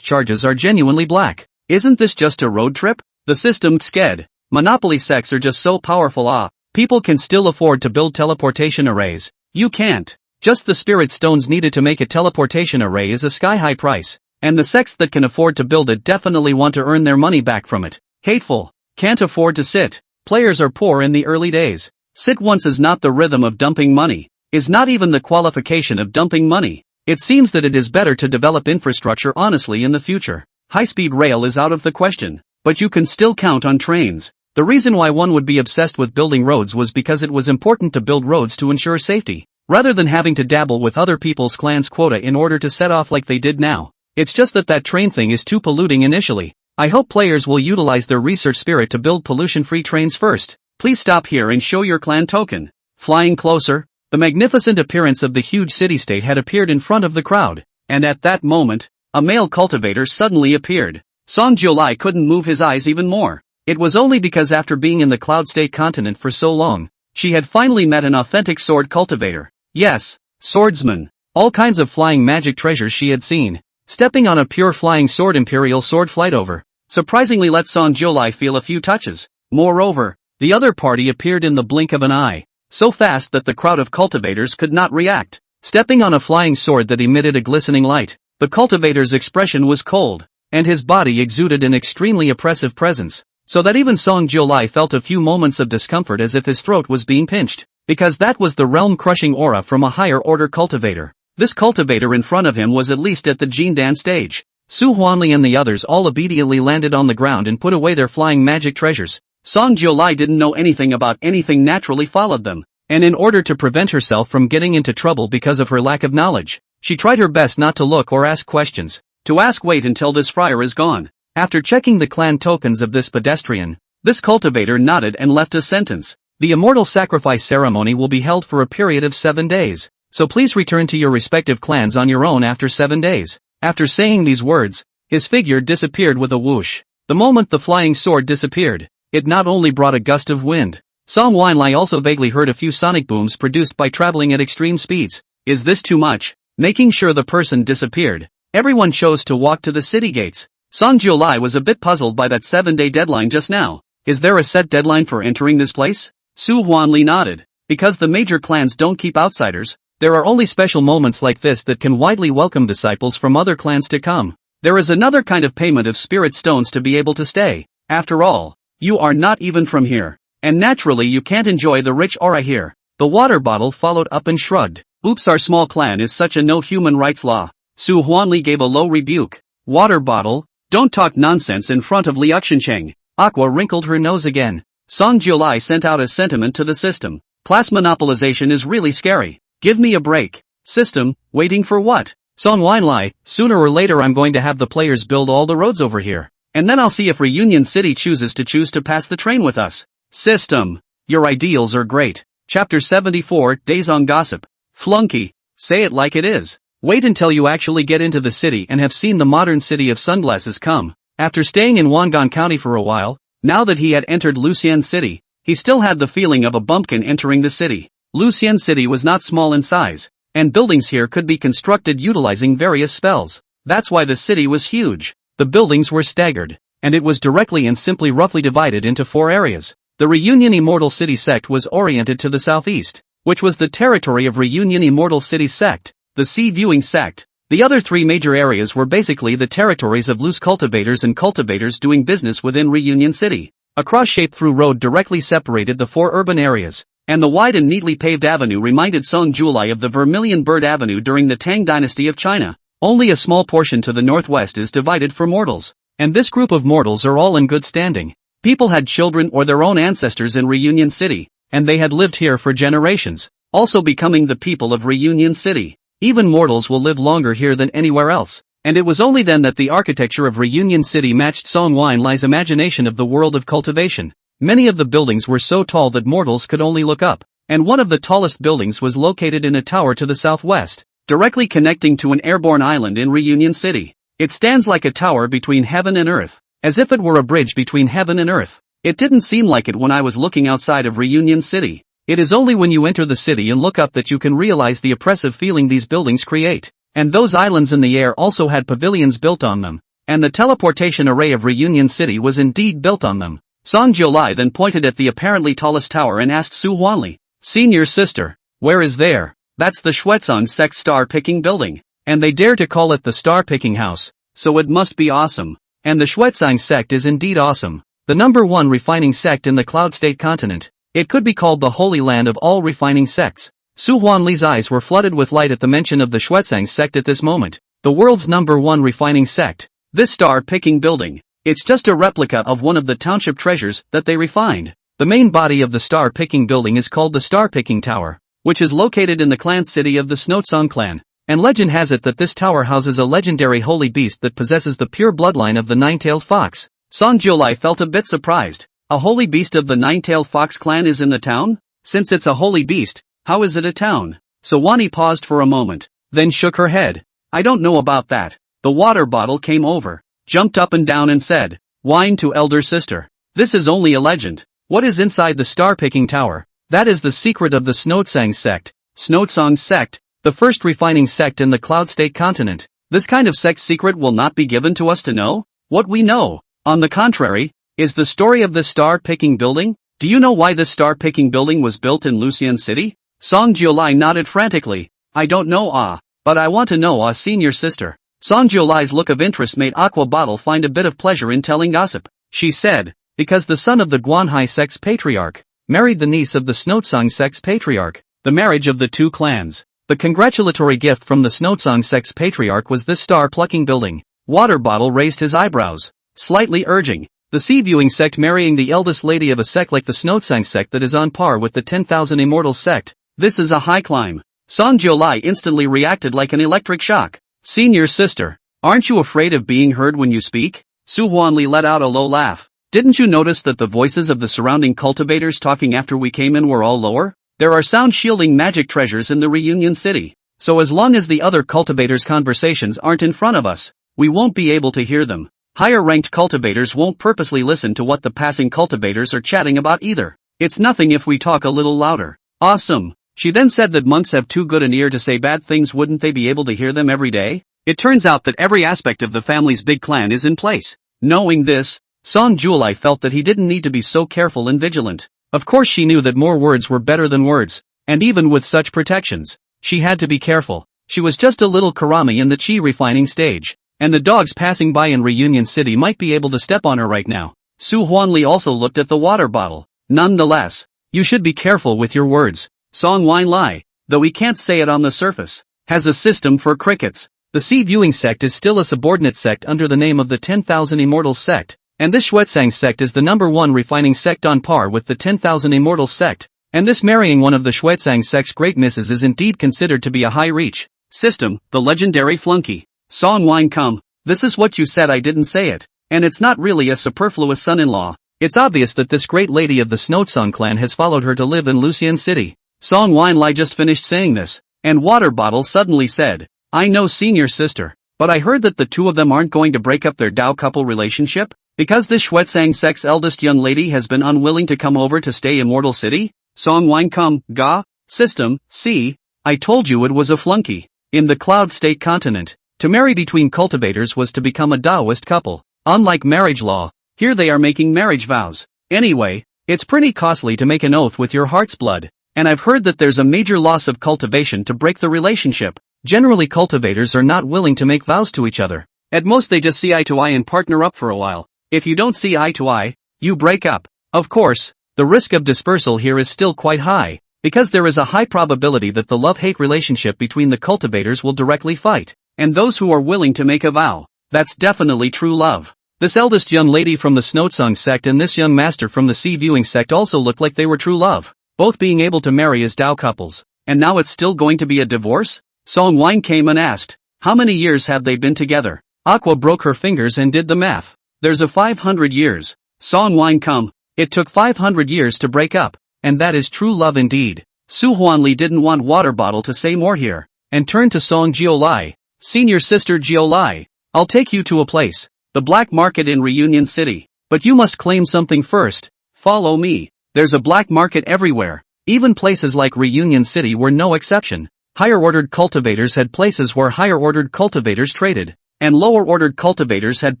Charges are genuinely black. Isn't this just a road trip? The system sked. Monopoly sects are just so powerful. People can still afford to build teleportation arrays. You can't. Just the spirit stones needed to make a teleportation array is a sky-high price. And the sects that can afford to build it definitely want to earn their money back from it. Hateful. Can't afford to sit. Players are poor in the early days. Sit once is not the rhythm of dumping money. Is not even the qualification of dumping money. It seems that it is better to develop infrastructure honestly in the future. High-speed rail is out of the question. But you can still count on trains. The reason why one would be obsessed with building roads was because it was important to build roads to ensure safety, rather than having to dabble with other people's clans' quota in order to set off like they did now. It's just that train thing is too polluting initially. I hope players will utilize their research spirit to build pollution-free trains first. Please stop here and show your clan token. Flying closer, the magnificent appearance of the huge city-state had appeared in front of the crowd, and at that moment, a male cultivator suddenly appeared. Song Jiulai couldn't move his eyes even more. It was only because after being in the Cloud State continent for so long, she had finally met an authentic sword cultivator. Yes, swordsman. All kinds of flying magic treasures she had seen. Stepping on a pure flying sword imperial sword flight over. Surprisingly let Song Jiulai feel a few touches. Moreover, the other party appeared in the blink of an eye. So fast that the crowd of cultivators could not react. Stepping on a flying sword that emitted a glistening light, the cultivator's expression was cold, and his body exuded an extremely oppressive presence, so that even Song Jiulai felt a few moments of discomfort as if his throat was being pinched, because that was the realm-crushing aura from a higher-order cultivator. This cultivator in front of him was at least at the Jindan stage. Su Huanli and the others all obediently landed on the ground and put away their flying magic treasures. Song Jiulai didn't know anything about anything, naturally followed them, and in order to prevent herself from getting into trouble because of her lack of knowledge, she tried her best not to look or ask questions. To ask, wait until this friar is gone. After checking the clan tokens of this pedestrian, this cultivator nodded and left a sentence. The immortal sacrifice ceremony will be held for a period of 7 days. So please return to your respective clans on your own after 7 days. After saying these words, his figure disappeared with a whoosh. The moment the flying sword disappeared, it not only brought a gust of wind. Song Huanli also vaguely heard a few sonic booms produced by traveling at extreme speeds. Is this too much? Making sure the person disappeared, everyone chose to walk to the city gates. Song Jiulai was a bit puzzled by that 7-day deadline just now. Is there a set deadline for entering this place? Su Huanli nodded. Because the major clans don't keep outsiders, there are only special moments like this that can widely welcome disciples from other clans to come. There is another kind of payment of spirit stones to be able to stay. After all, you are not even from here, and naturally you can't enjoy the rich aura here. The water bottle followed up and shrugged. Oops, our small clan is such a no human rights law. Su Huanli gave a low rebuke. Water bottle? Don't talk nonsense in front of Liu Xincheng. Aqua wrinkled her nose again. Song Jiulai sent out a sentiment to the system. Class monopolization is really scary. Give me a break. System, waiting for what? Song Huanli, sooner or later I'm going to have the players build all the roads over here. And then I'll see if Reunion City chooses to pass the train with us. System. Your ideals are great. Chapter 74, Days on Gossip. Flunky. Say it like it is. Wait until you actually get into the city and have seen the modern city of sunglasses come. After staying in Wangan County for a while, now that he had entered Lucian City, he still had the feeling of a bumpkin entering the city. Lucian City was not small in size, and buildings here could be constructed utilizing various spells. That's why the city was huge. The buildings were staggered, and it was directly and simply roughly divided into 4 areas. The Reunion Immortal City sect was oriented to the southeast, which was the territory of Reunion Immortal City sect, the Sea Viewing sect. The other 3 major areas were basically the territories of loose cultivators and cultivators doing business within Reunion City. A cross-shaped through road directly separated the 4 urban areas, and the wide and neatly paved avenue reminded Song Jiulai of the Vermilion Bird Avenue during the Tang Dynasty of China. Only a small portion to the northwest is divided for mortals, and this group of mortals are all in good standing. People had children or their own ancestors in Reunion City, and they had lived here for generations, also becoming the people of Reunion City. Even mortals will live longer here than anywhere else. And it was only then that the architecture of Reunion City matched Song Lai's imagination of the world of cultivation. Many of the buildings were so tall that mortals could only look up, and one of the tallest buildings was located in a tower to the southwest, directly connecting to an airborne island in Reunion City. It stands like a tower between heaven and earth, as if it were a bridge between heaven and earth. It didn't seem like it when I was looking outside of Reunion City. It is only when you enter the city and look up that you can realize the oppressive feeling these buildings create. And those islands in the air also had pavilions built on them, and the teleportation array of Reunion City was indeed built on them. Song Jiulai then pointed at the apparently tallest tower and asked Su Huanli, "Senior sister, where is there?" "That's the Shuetsong sect star-picking building, and they dare to call it the star-picking house, so it must be awesome." And the Shuetsong sect is indeed awesome, the #1 refining sect in the Cloud State continent. It could be called the holy land of all refining sects. Su Huanli's eyes were flooded with light at the mention of the Shuetsong sect at this moment. The world's #1 refining sect. This star-picking building. It's just a replica of one of the township treasures that they refined. The main body of the star-picking building is called the Star-Picking Tower, which is located in the clan city of the Snotsong clan. And legend has it that this tower houses a legendary holy beast that possesses the pure bloodline of the nine-tailed fox. Song Jiulai felt a bit surprised. A holy beast of the nine-tailed fox clan is in the town? Since it's a holy beast, how is it a town? So Wani paused for a moment, then shook her head. "I don't know about that." The water bottle came over, jumped up and down and said, "Wine to elder sister. This is only a legend. What is inside the star-picking tower? That is the secret of the Snotsong sect." Snotsong sect, the first refining sect in the Cloud State continent. This kind of sect secret will not be given to us to know. What we know, on the contrary, is the story of the star-picking building. Do you know why this star-picking building was built in Lucian City? Song Jiulai nodded frantically. "I don't know, but I want to know, senior sister." Song Jiulai's look of interest made Aqua Bottle find a bit of pleasure in telling gossip. She said, "Because the son of the Guanhai sect's patriarch married the niece of the Snotsong sect's patriarch, the marriage of the two clans. The congratulatory gift from the Snotsong sect's patriarch was this star-plucking building." Water Bottle raised his eyebrows, slightly urging, "The sea-viewing sect marrying the eldest lady of a sect like the Snotsong sect that is on par with the 10,000 immortal sect. This is a high climb." Song Jiulai instantly reacted like an electric shock. "Senior sister, aren't you afraid of being heard when you speak?" Su Huanli let out a low laugh. "Didn't you notice that the voices of the surrounding cultivators talking after we came in were all lower? There are sound-shielding magic treasures in the Reunion City. So as long as the other cultivators' conversations aren't in front of us, we won't be able to hear them. Higher-ranked cultivators won't purposely listen to what the passing cultivators are chatting about either. It's nothing if we talk a little louder." "Awesome." She then said that monks have too good an ear to say bad things. Wouldn't they be able to hear them every day? It turns out that every aspect of the family's big clan is in place. Knowing this, Song Jiulai felt that he didn't need to be so careful and vigilant. Of course she knew that more words were better than words, and even with such protections, she had to be careful. She was just a little Karami in the chi refining stage, and the dogs passing by in Reunion City might be able to step on her right now. Su Huanli also looked at the water bottle. "Nonetheless, you should be careful with your words. Song Lai, though we can't say it on the surface, has a system for crickets. The sea-viewing sect is still a subordinate sect under the name of the 10,000 Immortals sect, and this Shuetsong sect is the #1 refining sect on par with the 10,000 Immortals sect, and this marrying one of the Shuetsong sect's great misses is indeed considered to be a high-reach system, the legendary flunky." Song Wine come, this is what you said. I didn't say it, and it's not really a superfluous son-in-law. It's obvious that this great lady of the Snotsong clan has followed her to live in Lucian City. Song Lai just finished saying this, and Water Bottle suddenly said, "I know senior sister, but I heard that the two of them aren't going to break up their Dao couple relationship, because this Shuetsong sect's eldest young lady has been unwilling to come over to stay Immortal City." Song Wine come, ga, system, see, I told you it was a flunky. In the Cloud State continent, to marry between cultivators was to become a Taoist couple. Unlike marriage law, here they are making marriage vows. Anyway, it's pretty costly to make an oath with your heart's blood. And I've heard that there's a major loss of cultivation to break the relationship. Generally cultivators are not willing to make vows to each other. At most they just see eye to eye and partner up for a while. If you don't see eye to eye, you break up. Of course, the risk of dispersal here is still quite high, because there is a high probability that the love-hate relationship between the cultivators will directly fight. And those who are willing to make a vow, that's definitely true love. This eldest young lady from the Snotsong sect and this young master from the sea-viewing sect also looked like they were true love, both being able to marry as Dao couples. And now it's still going to be a divorce? Song Wine came and asked, how many years have they been together? Aqua broke her fingers and did the math. There's a 500 years. Song Wine come. It took 500 years to break up. And that is true love indeed. Su Huanli didn't want water bottle to say more here, and turned to Song Jiolai. Senior sister Jiolai, I'll take you to a place. The black market in Reunion City. But you must claim something first. Follow me. There's a black market everywhere. Even places like Reunion City were no exception. Higher-ordered cultivators had places where higher-ordered cultivators traded. And lower-ordered cultivators had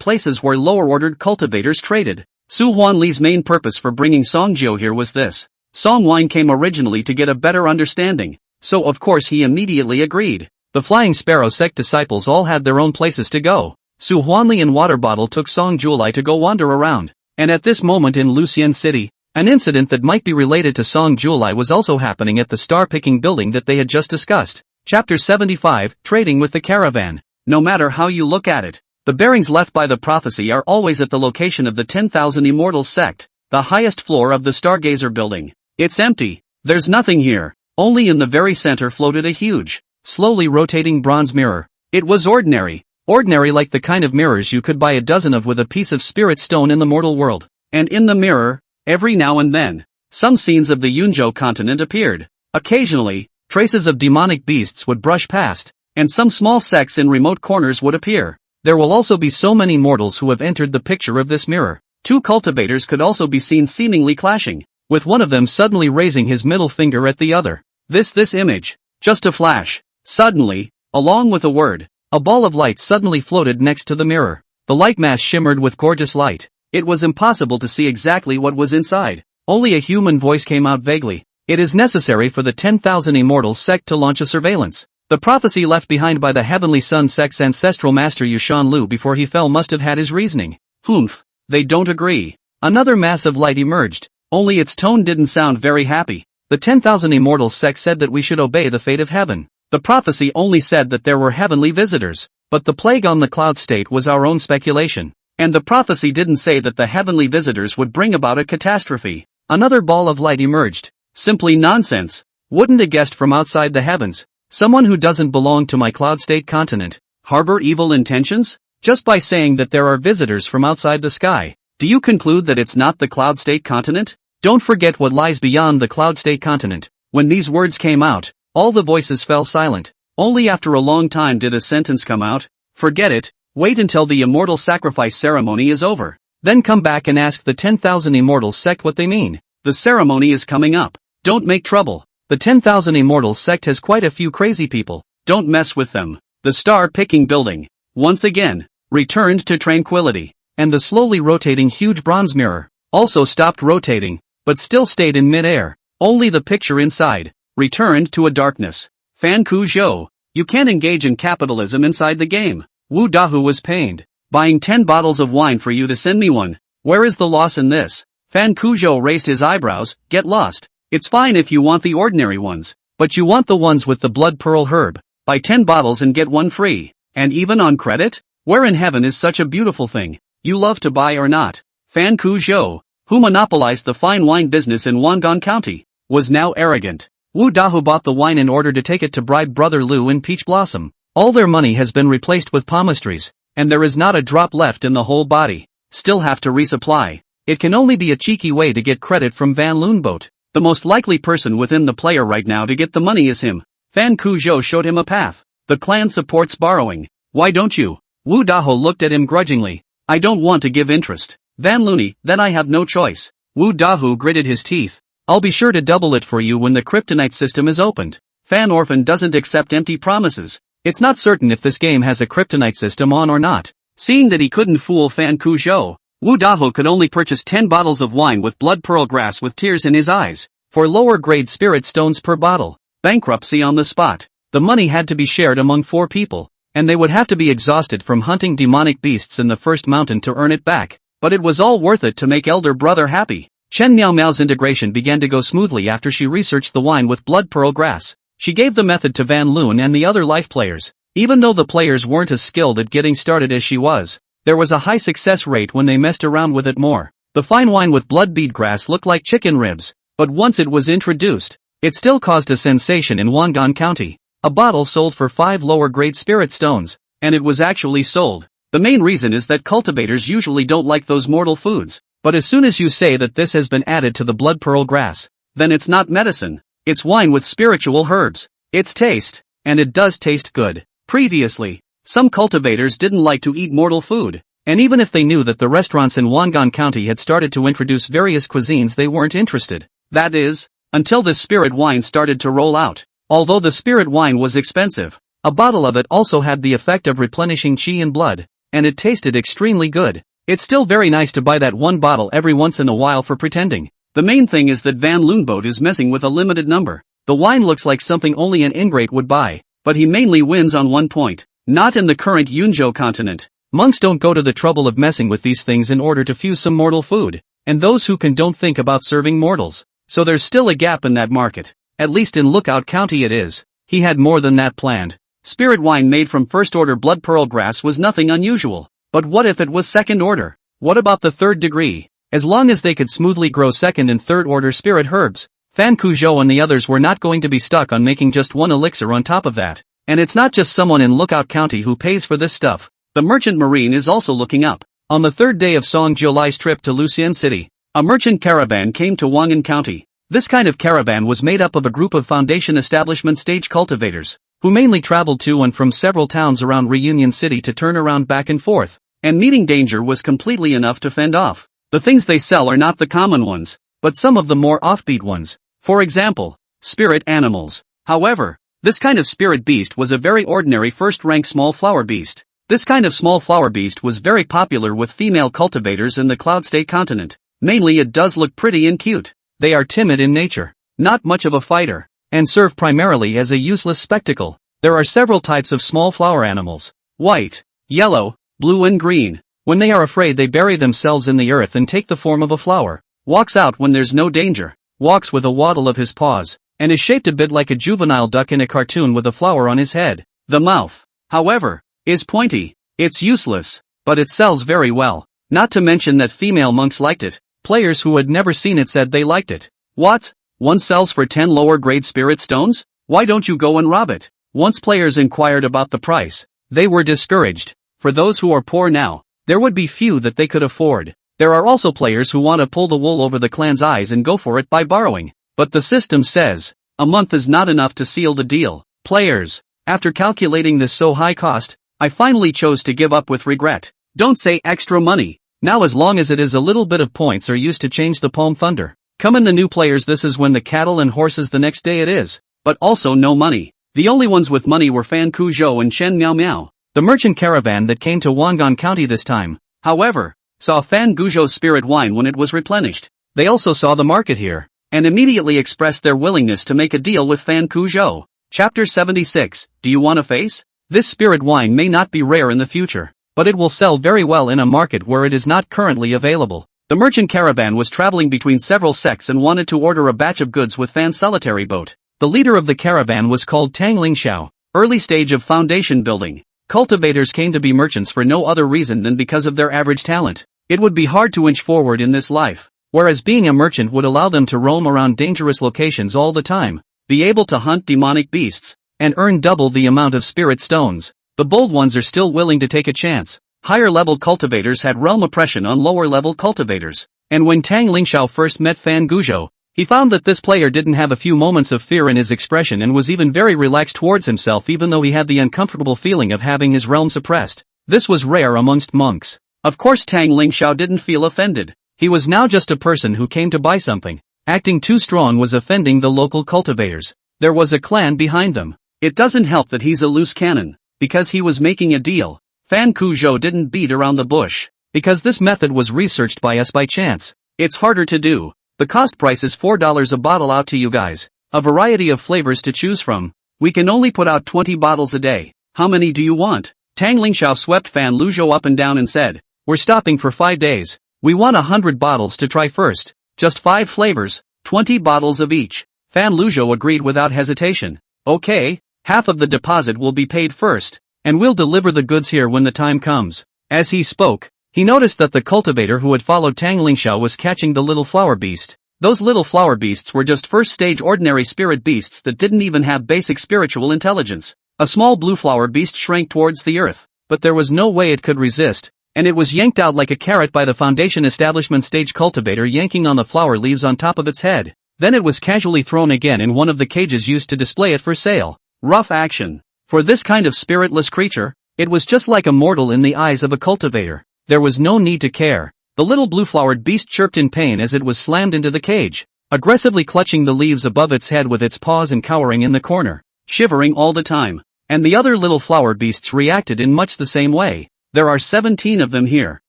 places where lower-ordered cultivators traded. Su Huanli's main purpose for bringing Song Jiu here was this. Song Wine came originally to get a better understanding. So of course he immediately agreed. The Flying Sparrow sect disciples all had their own places to go. Su Huanli and Water Bottle took Song Jiulai to go wander around. And at this moment in Lucien City, an incident that might be related to Song Jiulai was also happening at the star-picking building that they had just discussed. Chapter 75, Trading with the Caravan. No matter how you look at it, the bearings left by the prophecy are always at the location of the 10,000 Immortals sect, the highest floor of the Stargazer building. It's empty. There's nothing here. Only in the very center floated a huge, slowly rotating bronze mirror. It was ordinary like the kind of mirrors you could buy a dozen of with a piece of spirit stone in the mortal world. And in the mirror, every now and then, some scenes of the Yunzhou continent appeared. Occasionally, traces of demonic beasts would brush past, and some small sects in remote corners would appear. There will also be so many mortals who have entered the picture of this mirror. Two cultivators could also be seen seemingly clashing, with one of them suddenly raising his middle finger at the other. This image. Just a flash. Suddenly, along with a word, a ball of light suddenly floated next to the mirror. The light mass shimmered with gorgeous light. It was impossible to see exactly what was inside. Only a human voice came out vaguely. It is necessary for the 10,000 Immortals sect to launch a surveillance. The prophecy left behind by the Heavenly Sun sect's ancestral master Yushan Lu before he fell must have had his reasoning. Humph. They don't agree. Another mass of light emerged. Only its tone didn't sound very happy. The 10,000 Immortals sect said that we should obey the fate of heaven. The prophecy only said that there were heavenly visitors, but the plague on the cloud state was our own speculation. And the prophecy didn't say that the heavenly visitors would bring about a catastrophe. Another ball of light emerged. Simply nonsense. Wouldn't a guest from outside the heavens, someone who doesn't belong to my cloud state continent, harbor evil intentions? Just by saying that there are visitors from outside the sky, do you conclude that it's not the cloud state continent? Don't forget what lies beyond the cloud state continent. When these words came out, all the voices fell silent. Only after a long time did a sentence come out. Forget it. Wait until the immortal sacrifice ceremony is over. Then come back and ask the 10,000 Immortals sect what they mean. The ceremony is coming up. Don't make trouble. The 10,000 Immortals sect has quite a few crazy people. Don't mess with them. The star-picking building, once again, returned to tranquility. And the slowly rotating huge bronze mirror also stopped rotating, but still stayed in mid-air. Only the picture inside returned to a darkness. Fan Ku Zhou, you can't engage in capitalism inside the game. Wu Dahu was pained. Buying 10 bottles of wine for you to send me one. Where is the loss in this? Fan Ku Zhou raised his eyebrows. Get lost. It's fine if you want the ordinary ones, but you want the ones with the blood pearl herb. Buy 10 bottles and get one free. And even on credit? Where in heaven is such a beautiful thing? You love to buy or not? Fan Ku Zhou, who monopolized the fine wine business in Wangan County, was now arrogant. Wu Dahu bought the wine in order to take it to bribe brother Lu in Peach Blossom. All their money has been replaced with palmistries, and there is not a drop left in the whole body. Still have to resupply. It can only be a cheeky way to get credit from Van Loonboat. The most likely person within the player right now to get the money is him. Fan Ku Zhou showed him a path. The clan supports borrowing. Why don't you? Wu Daho looked at him grudgingly. I don't want to give interest. Van Looney, then I have no choice. Wu Dahu gritted his teeth. I'll be sure to double it for you when the kryptonite system is opened. Fan Orphan doesn't accept empty promises. It's not certain if this game has a kryptonite system on or not. Seeing that he couldn't fool Fan Ku Zhou, Wu Daho could only purchase 10 bottles of wine with blood pearl grass with tears in his eyes, for lower grade spirit stones per bottle. Bankruptcy on the spot. The money had to be shared among 4 people, and they would have to be exhausted from hunting demonic beasts in the first mountain to earn it back. But it was all worth it to make elder brother happy. Chen Miao Miao's integration began to go smoothly after she researched the wine with blood pearl grass. She gave the method to Van Loon and the other life players. Even though the players weren't as skilled at getting started as she was, there was a high success rate when they messed around with it more. The fine wine with blood bead grass looked like chicken ribs, but once it was introduced, it still caused a sensation in Wangan County. A bottle sold for 5 lower grade spirit stones, and it was actually sold. The main reason is that cultivators usually don't like those mortal foods, but as soon as you say that this has been added to the blood pearl grass, then it's not medicine, it's wine with spiritual herbs. It's taste, and it does taste good. Previously, some cultivators didn't like to eat mortal food, and even if they knew that the restaurants in Wangan County had started to introduce various cuisines, they weren't interested. That is, until this spirit wine started to roll out. Although the spirit wine was expensive, a bottle of it also had the effect of replenishing qi and blood, and it tasted extremely good. It's still very nice to buy that one bottle every once in a while for pretending. The main thing is that Van Loonboat is messing with a limited number. The wine looks like something only an ingrate would buy, but he mainly wins on one point. Not in the current Yunzhou continent. Monks don't go to the trouble of messing with these things in order to fuse some mortal food, and those who can don't think about serving mortals. So there's still a gap in that market. At least in Lookout County it is. He had more than that planned. Spirit wine made from first order blood pearl grass was nothing unusual. But what if it was second order? What about the third degree? As long as they could smoothly grow second and third order spirit herbs, Fan Kuzhou and the others were not going to be stuck on making just one elixir on top of that. And it's not just someone in Lookout County who pays for this stuff. The merchant marine is also looking up. On the third day of Song Jiulai's trip to Lucian City, a merchant caravan came to Wangan County. This kind of caravan was made up of a group of foundation establishment stage cultivators, who mainly traveled to and from several towns around Reunion City to turn around back and forth, and meeting danger was completely enough to fend off. The things they sell are not the common ones, but some of the more offbeat ones. For example, spirit animals. However, this kind of spirit beast was a very ordinary first-rank small flower beast. This kind of small flower beast was very popular with female cultivators in the Cloud State continent. Mainly it does look pretty and cute. They are timid in nature, not much of a fighter, and serve primarily as a useless spectacle. There are several types of small flower animals: white, yellow, blue and green. When they are afraid they bury themselves in the earth and take the form of a flower. Walks out when there's no danger. Walks with a waddle of his paws, and is shaped a bit like a juvenile duck in a cartoon with a flower on his head. The mouth, however, is pointy. It's useless, but it sells very well. Not to mention that female monks liked it. Players who had never seen it said they liked it. What? One sells for 10 lower grade spirit stones? Why don't you go and rob it? Once players inquired about the price, they were discouraged. For those who are poor now, there would be few that they could afford. There are also players who want to pull the wool over the clan's eyes and go for it by borrowing. But the system says, a month is not enough to seal the deal. Players, after calculating this so high cost, I finally chose to give up with regret. Don't say extra money. Now as long as it is a little bit of points are used to change the Palm Thunder. Come in the new players, this is when the cattle and horses the next day it is. But also no money. The only ones with money were Fan Kuzhou and Chen Miao Miao. The merchant caravan that came to Wangan County this time, however, saw Fan Kuzhou's spirit wine when it was replenished. They also saw the market here, and immediately expressed their willingness to make a deal with Fan Kuzhou. Chapter 76, Do you want a face? This spirit wine may not be rare in the future, but it will sell very well in a market where it is not currently available. The merchant caravan was traveling between several sects and wanted to order a batch of goods with Fan's solitary boat. The leader of the caravan was called Tang Lingxiao. Early stage of foundation building. Cultivators came to be merchants for no other reason than because of their average talent. It would be hard to inch forward in this life, whereas being a merchant would allow them to roam around dangerous locations all the time, be able to hunt demonic beasts, and earn double the amount of spirit stones. The bold ones are still willing to take a chance. Higher level cultivators had realm oppression on lower level cultivators, and when Tang Lingxiao first met Fan Kuzhou, he found that this player didn't have a few moments of fear in his expression and was even very relaxed towards himself, even though he had the uncomfortable feeling of having his realm suppressed. This was rare amongst monks. Of course Tang Lingxiao didn't feel offended. He was now just a person who came to buy something. Acting too strong was offending the local cultivators. There was a clan behind them. It doesn't help that he's a loose cannon, because he was making a deal. Fan Kuzhou didn't beat around the bush, because this method was researched by us by chance. It's harder to do. The cost price is $4 a bottle out to you guys. A variety of flavors to choose from. We can only put out 20 bottles a day. How many do you want? Tang Lingxiao swept Fan Luzhou up and down and said, we're stopping for 5 days. We want 100 bottles to try first. Just 5 flavors, 20 bottles of each. Fan Luzhou agreed without hesitation. Okay, half of the deposit will be paid first, and we'll deliver the goods here when the time comes. As he spoke, he noticed that the cultivator who had followed Tang Lingxiao was catching the little flower beast. Those little flower beasts were just first-stage ordinary spirit beasts that didn't even have basic spiritual intelligence. A small blue flower beast shrank towards the earth, but there was no way it could resist, and it was yanked out like a carrot by the foundation establishment stage cultivator yanking on the flower leaves on top of its head. Then it was casually thrown again in one of the cages used to display it for sale. Rough action. For this kind of spiritless creature, it was just like a mortal in the eyes of a cultivator. There was no need to care. The little blue-flowered beast chirped in pain as it was slammed into the cage, aggressively clutching the leaves above its head with its paws and cowering in the corner, shivering all the time. And the other little flower beasts reacted in much the same way. There are 17 of them here.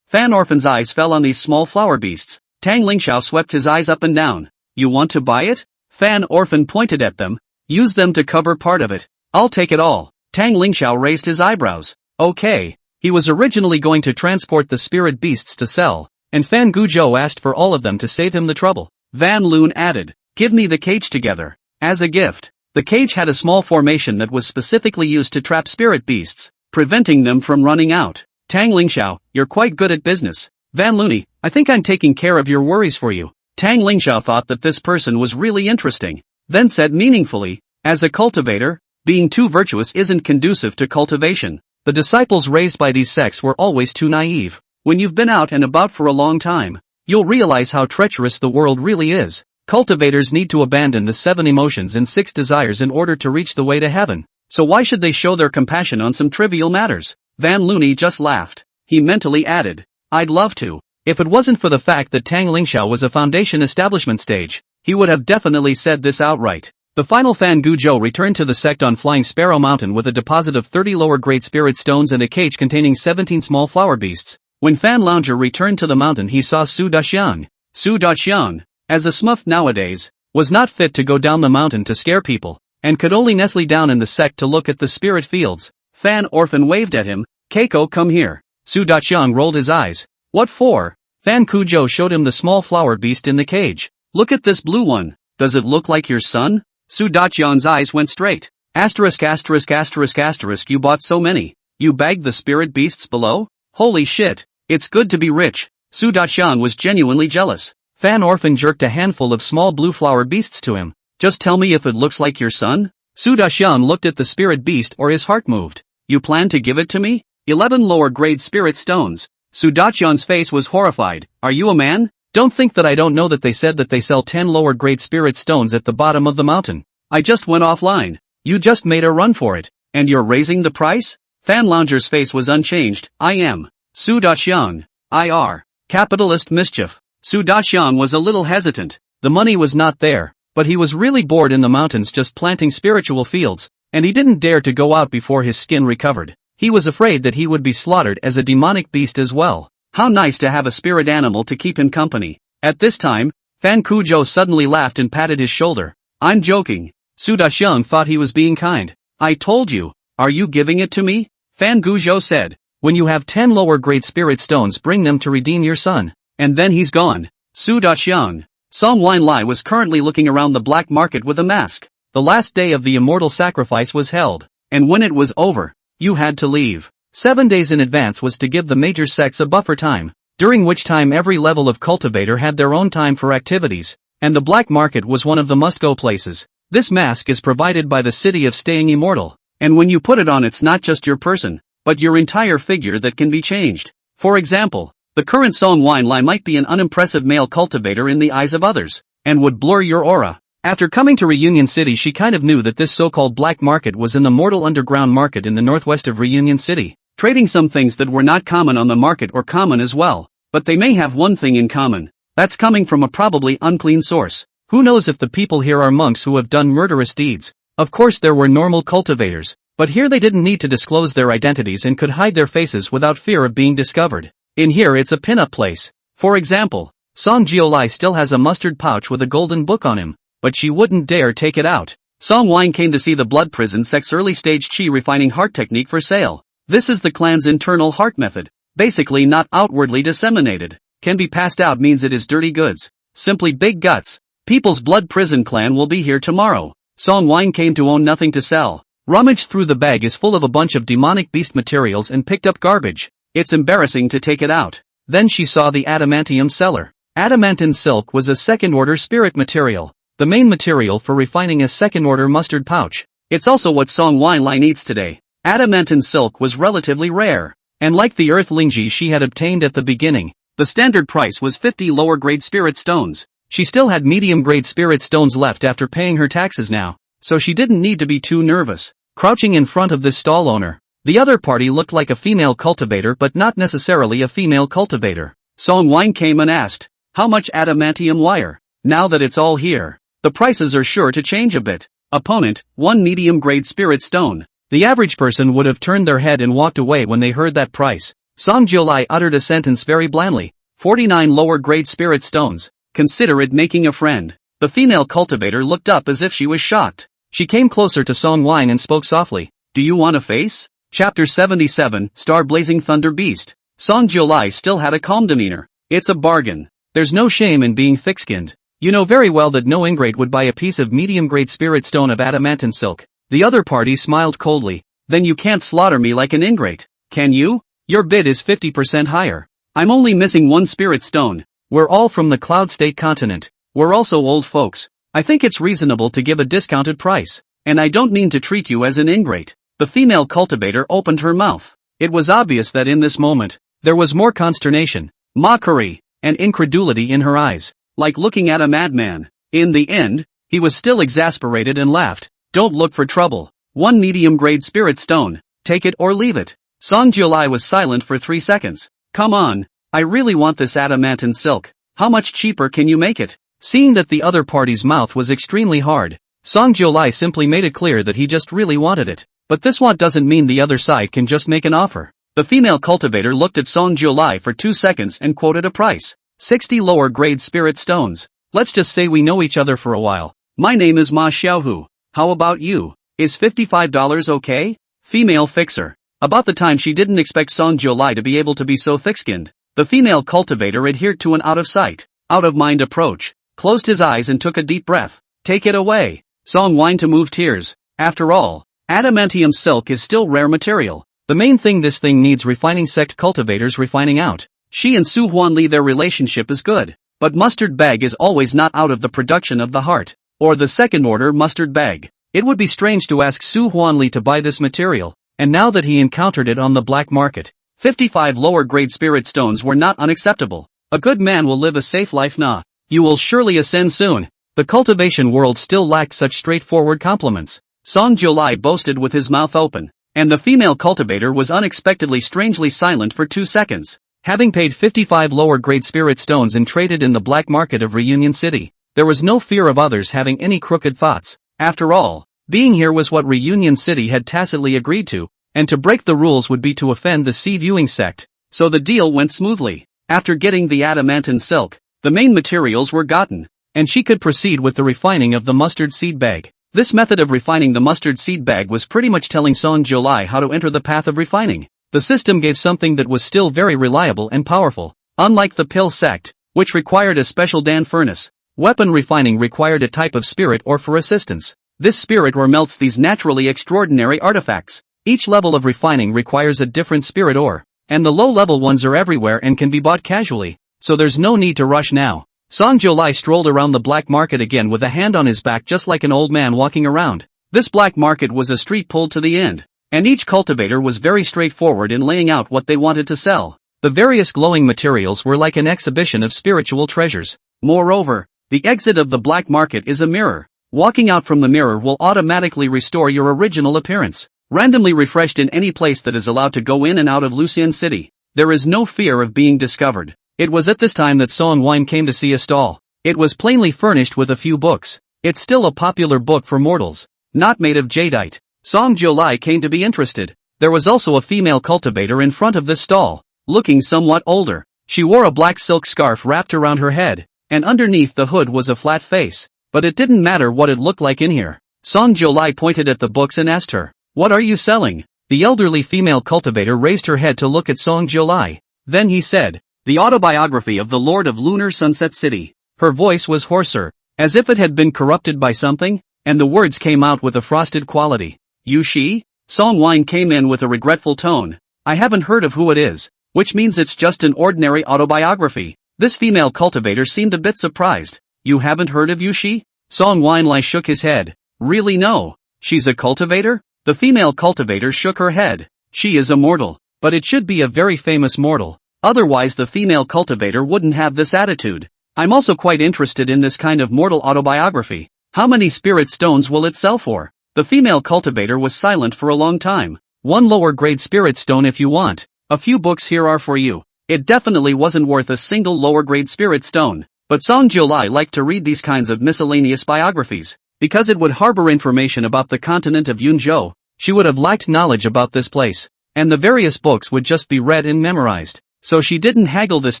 Fan Orphan's eyes fell on these small flower beasts. Tang Lingxiao swept his eyes up and down. You want to buy it? Fan Orphan pointed at them. Use them to cover part of it. I'll take it all. Tang Lingxiao raised his eyebrows. Okay. He was originally going to transport the spirit beasts to sell, and Fan Guizhou asked for all of them to save him the trouble. Van Loon added, give me the cage together. As a gift. The cage had a small formation that was specifically used to trap spirit beasts, preventing them from running out. Tang Lingxiao, you're quite good at business. Van Looney, I think I'm taking care of your worries for you. Tang Lingxiao thought that this person was really interesting, then said meaningfully, as a cultivator, being too virtuous isn't conducive to cultivation. The disciples raised by these sects were always too naive. When you've been out and about for a long time, you'll realize how treacherous the world really is. Cultivators need to abandon the 7 emotions and 6 desires in order to reach the way to heaven. So why should they show their compassion on some trivial matters? Van Looney just laughed. He mentally added, I'd love to. If it wasn't for the fact that Tang Lingxiao was a foundation establishment stage, he would have definitely said this outright. The final Fan Guizhou returned to the sect on Flying Sparrow Mountain with a deposit of 30 lower-grade spirit stones and a cage containing 17 small flower beasts. When Fan Lounger returned to the mountain he saw Su Daxiang. Su Daxiang, as a smurf nowadays, was not fit to go down the mountain to scare people, and could only nestle down in the sect to look at the spirit fields. Fan Orphan waved at him. Keiko, come here. Su Daxiang rolled his eyes. What for? Fan Guizhou showed him the small flower beast in the cage. Look at this blue one. Does it look like your son? Su Daxiang's eyes went straight. Asterisk asterisk asterisk asterisk, you bought so many. You bagged the spirit beasts below? Holy shit. It's good to be rich. Su Daxiang was genuinely jealous. Fan Orphan jerked a handful of small blue flower beasts to him. Just tell me if it looks like your son? Su Daxiang looked at the spirit beast or his heart moved. You plan to give it to me? 11 lower grade spirit stones. Su Daxiang's face was horrified. Are you a man? Don't think that I don't know that they said that they sell 10 lower grade spirit stones at the bottom of the mountain. I just went offline. You just made a run for it. And you're raising the price? Fan Lounger's face was unchanged. I am. Su Daxiang. IR. Capitalist mischief. Su Daxiang was a little hesitant. The money was not there, but he was really bored in the mountains just planting spiritual fields, and he didn't dare to go out before his skin recovered. He was afraid that he would be slaughtered as a demonic beast as well. How nice to have a spirit animal to keep him company. At this time, Fan Guizhou suddenly laughed and patted his shoulder. I'm joking. Su Daxiang thought he was being kind. I told you. Are you giving it to me? Fan Guizhou said. When you have 10 lower grade spirit stones, bring them to redeem your son. And then he's gone. Su Daxiang. Song Lai was currently looking around the black market with a mask. The last day of the immortal sacrifice was held, and when it was over, you had to leave. 7 days in advance was to give the major sects a buffer time, during which time every level of cultivator had their own time for activities, and the black market was one of the must-go places. This mask is provided by the city of staying immortal, and when you put it on it's not just your person, but your entire figure that can be changed. For example, the current Song Lai might be an unimpressive male cultivator in the eyes of others, and would blur your aura. After coming to Reunion City she kind of knew that this so-called black market was in the mortal underground market in the northwest of Reunion City, trading some things that were not common on the market or common as well, but they may have one thing in common. That's coming from a probably unclean source. Who knows if the people here are monks who have done murderous deeds? Of course there were normal cultivators, but here they didn't need to disclose their identities and could hide their faces without fear of being discovered. In here it's a pin-up place. For example, Song Jiolai still has a mustard pouch with a golden book on him, but she wouldn't dare take it out. Song Wine came to see the Blood Prison sect's early-stage chi refining heart technique for sale. This is the clan's internal heart method, basically not outwardly disseminated. Can be passed out means it is dirty goods. Simply big guts. People's Blood Prison clan will be here tomorrow. Song Wine came to own nothing to sell. Rummaged through the bag is full of a bunch of demonic beast materials and picked up garbage. It's embarrassing to take it out. Then she saw the adamantium seller. Adamantine silk was a second-order spirit material, the main material for refining a second-order mustard pouch. It's also what Song Wai eats today. Adamantine silk was relatively rare, and like the earth lingji she had obtained at the beginning, the standard price was 50 lower-grade spirit stones. She still had medium-grade spirit stones left after paying her taxes now, so she didn't need to be too nervous. Crouching in front of this stall owner, the other party looked like a female cultivator but not necessarily a female cultivator. Song Wine came and asked, "How much adamantium wire? Now that it's all here, the prices are sure to change a bit." Opponent, 1 medium-grade spirit stone. The average person would have turned their head and walked away when they heard that price. Song Jiolai uttered a sentence very blandly, 49 lower-grade spirit stones. Consider it making a friend. The female cultivator looked up as if she was shocked. She came closer to Song Wine and spoke softly. "Do you want a face?" Chapter 77, Star Blazing Thunder Beast. Song Jiolai still had a calm demeanor. "It's a bargain. There's no shame in being thick-skinned. You know very well that no ingrate would buy a piece of medium-grade spirit stone of adamantine silk." The other party smiled coldly. "Then you can't slaughter me like an ingrate, can you? Your bid is 50% higher. I'm only missing 1 spirit stone. We're all from the Cloud State continent. We're also old folks. I think it's reasonable to give a discounted price. And I don't mean to treat you as an ingrate." The female cultivator opened her mouth. It was obvious that in this moment, there was more consternation, mockery, and incredulity in her eyes, like looking at a madman. In the end, he was still exasperated and laughed. "Don't look for trouble. 1 medium-grade spirit stone. Take it or leave it." Song Jiolai was silent for 3 seconds. "Come on. I really want this adamantine silk. How much cheaper can you make it?" Seeing that the other party's mouth was extremely hard, Song Jiolai simply made it clear that he just really wanted it. But this want doesn't mean the other side can just make an offer. The female cultivator looked at Song Jiolai for 2 seconds and quoted a price. 60 lower-grade spirit stones. Let's just say we know each other for a while. My name is Ma Xiaohu. How about you? Is $55 okay? Female fixer. About the time she didn't expect Song Jiolai to be able to be so thick-skinned, the female cultivator adhered to an out-of-sight, out-of-mind approach, closed his eyes and took a deep breath. "Take it away." Song whined to move tears. After all, adamantium silk is still rare material. The main thing this thing needs refining sect cultivators refining out. She and Su Huanli, their relationship is good. But mustard bag is always not out of the production of the heart, or the second-order mustard bag. It would be strange to ask Su Huanli to buy this material, and now that he encountered it on the black market, 55 lower-grade spirit stones were not unacceptable. A good man will live a safe life now. You will surely ascend soon. The cultivation world still lacked such straightforward compliments. Song Jiolai boasted with his mouth open, and the female cultivator was unexpectedly strangely silent for 2 seconds. Having paid 55 lower-grade spirit stones and traded in the black market of Reunion City, there was no fear of others having any crooked thoughts. After all, being here was what Reunion City had tacitly agreed to, and to break the rules would be to offend the sea viewing sect. So the deal went smoothly. After getting the adamantine silk, the main materials were gotten, and she could proceed with the refining of the mustard seed bag. This method of refining the mustard seed bag was pretty much telling Song Jiolai how to enter the path of refining. The system gave something that was still very reliable and powerful. Unlike the pill sect, which required a special Dan furnace, weapon refining required a type of spirit ore for assistance. This spirit ore melts these naturally extraordinary artifacts. Each level of refining requires a different spirit ore, and the low-level ones are everywhere and can be bought casually, so there's no need to rush now. Song Jiolai strolled around the black market again with a hand on his back just like an old man walking around. This black market was a street pulled to the end, and each cultivator was very straightforward in laying out what they wanted to sell. The various glowing materials were like an exhibition of spiritual treasures. Moreover, the exit of the black market is a mirror. Walking out from the mirror will automatically restore your original appearance, randomly refreshed in any place that is allowed to go in and out of Lucian City. There is no fear of being discovered. It was at this time that Song Wine came to see a stall. It was plainly furnished with a few books. It's still a popular book for mortals, not made of jadeite. Song Jiolai came to be interested. There was also a female cultivator in front of this stall, looking somewhat older. She wore a black silk scarf wrapped around her head, and underneath the hood was a flat face. But it didn't matter what it looked like in here. Song Jiolai pointed at the books and asked her, "What are you selling?" The elderly female cultivator raised her head to look at Song Jiolai. Then he said, "The autobiography of the Lord of Lunar Sunset City." Her voice was hoarser, as if it had been corrupted by something, and the words came out with a frosted quality. "You she?" Song Wine came in with a regretful tone. "I haven't heard of who it is, which means it's just an ordinary autobiography." This female cultivator seemed a bit surprised. You haven't heard of Yushi? Song Winlai shook his head. Really no. She's a cultivator? The female cultivator shook her head. She is a mortal. But it should be a very famous mortal. Otherwise the female cultivator wouldn't have this attitude. I'm also quite interested in this kind of mortal autobiography. How many spirit stones will it sell for? The female cultivator was silent for a long time. 1 lower grade spirit stone if you want. A few books here are for you. It definitely wasn't worth a single lower grade spirit stone. But Song Jiolai liked to read these kinds of miscellaneous biographies. Because it would harbor information about the continent of Yunzhou, she would have lacked knowledge about this place. And the various books would just be read and memorized. So she didn't haggle this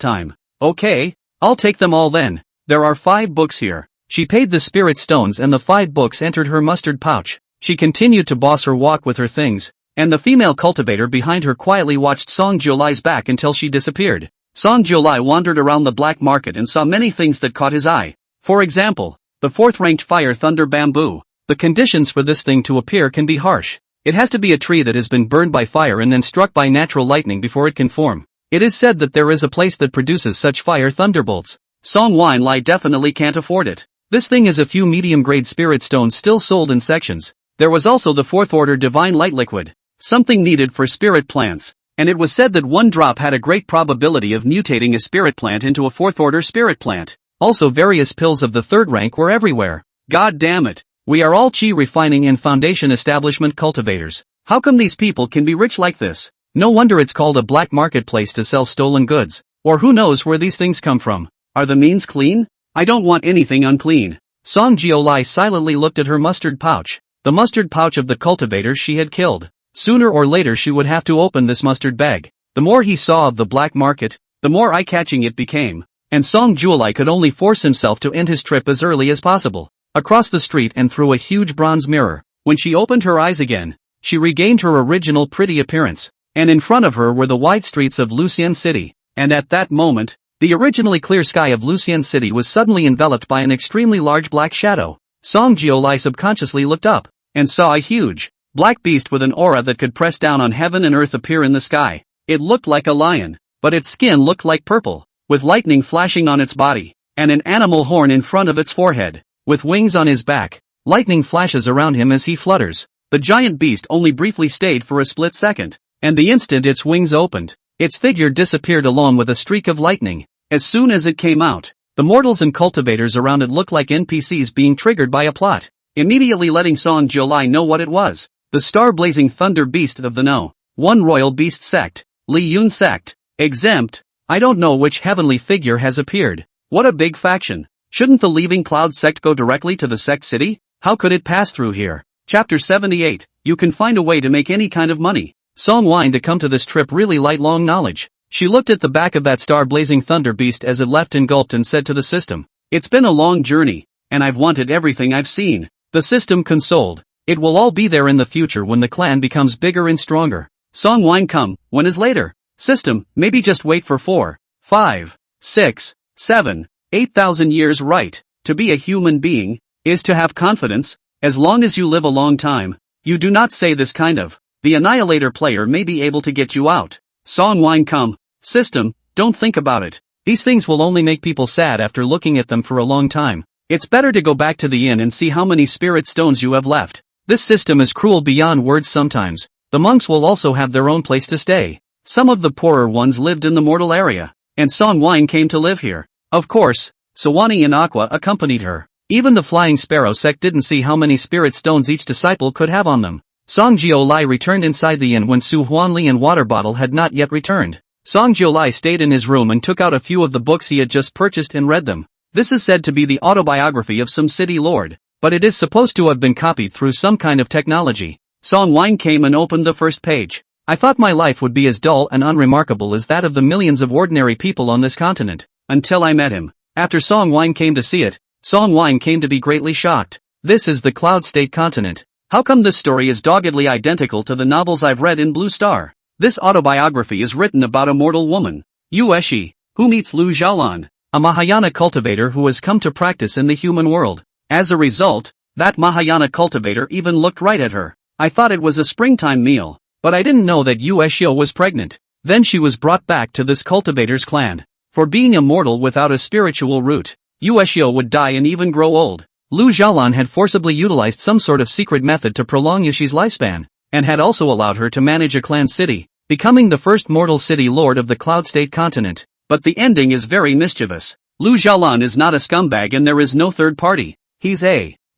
time. Okay, I'll take them all then. There are 5 books here. She paid the spirit stones and the 5 books entered her mustard pouch. She continued to boss her walk with her things. And the female cultivator behind her quietly watched Song Jiolai's back until she disappeared. Song Jiolai wandered around the black market and saw many things that caught his eye. For example, the 4th-ranked fire thunder bamboo. The conditions for this thing to appear can be harsh. It has to be a tree that has been burned by fire and then struck by natural lightning before it can form. It is said that there is a place that produces such fire thunderbolts. Song Winlai definitely can't afford it. This thing is a few medium-grade spirit stones still sold in sections. There was also the 4th-order divine light liquid. Something needed for spirit plants. And it was said that 1 drop had a great probability of mutating a spirit plant into a 4th-order spirit plant. Also various pills of the 3rd rank were everywhere. God damn it. We are all chi refining and foundation establishment cultivators. How come these people can be rich like this? No wonder it's called a black marketplace to sell stolen goods. Or who knows where these things come from. Are the means clean? I don't want anything unclean. Song Jiolai silently looked at her mustard pouch. The mustard pouch of the cultivator she had killed. Sooner or later she would have to open this mustard bag. The more he saw of the black market, the more eye-catching it became. And Song Jiolai could only force himself to end his trip as early as possible. Across the street and through a huge bronze mirror. When she opened her eyes again, she regained her original pretty appearance. And in front of her were the wide streets of Lucian City. And at that moment, the originally clear sky of Lucian City was suddenly enveloped by an extremely large black shadow. Song Jiolai subconsciously looked up, and saw a huge, black beast with an aura that could press down on heaven and earth appear in the sky. It looked like a lion, but its skin looked like purple, with lightning flashing on its body, and an animal horn in front of its forehead, with wings on his back. Lightning flashes around him as he flutters. The giant beast only briefly stayed for a split second, and the instant its wings opened, its figure disappeared along with a streak of lightning. As soon as it came out, the mortals and cultivators around it looked like NPCs being triggered by a plot, immediately letting Song Jiolai know what it was. The star-blazing thunder beast of the No. 1 royal beast sect, Li Yun sect. Exempt. I don't know which heavenly figure has appeared. What a big faction. Shouldn't the Leaving Cloud sect go directly to the sect city? How could it pass through here? Chapter 78. You can find a way to make any kind of money. Song Wine to come to this trip really light long knowledge. She looked at the back of that star-blazing thunder beast as it left and gulped and said to the system. It's been a long journey, and I've wanted everything I've seen. The system consoled. It will all be there in the future when the clan becomes bigger and stronger. Song Wine come, when is later? System, maybe just wait for 4, 5, 6, 7, 8,000 years right. To be a human being, is to have confidence, as long as you live a long time. You do not say this kind of. The Annihilator player may be able to get you out. Song Wine come. System, don't think about it. These things will only make people sad after looking at them for a long time. It's better to go back to the inn and see how many spirit stones you have left. This system is cruel beyond words sometimes. The monks will also have their own place to stay. Some of the poorer ones lived in the mortal area, and Song Wine came to live here. Of course, Sawani and Aqua accompanied her. Even the Flying Sparrow sect didn't see how many spirit stones each disciple could have on them. Song Jiolai returned inside the inn when Su Huanli and water bottle had not yet returned. Song Jiolai stayed in his room and took out a few of the books he had just purchased and read them. This is said to be the autobiography of some city lord, but it is supposed to have been copied through some kind of technology. Song Wine came and opened the first page. I thought my life would be as dull and unremarkable as that of the millions of ordinary people on this continent, until I met him. After Song Wine came to see it, Song Wine came to be greatly shocked. This is the Cloud State continent. How come this story is doggedly identical to the novels I've read in Blue Star? This autobiography is written about a mortal woman, Yueshi, who meets Lu Xiaolan, a Mahayana cultivator who has come to practice in the human world. As a result, that Mahayana cultivator even looked right at her. I thought it was a springtime meal, but I didn't know that Yueshio was pregnant. Then she was brought back to this cultivator's clan. For being a mortal without a spiritual root, Yueshio would die and even grow old. Lu Xiaolan had forcibly utilized some sort of secret method to prolong Yushi's lifespan, and had also allowed her to manage a clan city, becoming the first mortal city lord of the Cloud State continent. But the ending is very mischievous. Lu Xiaolan is not a scumbag and there is no third party. He's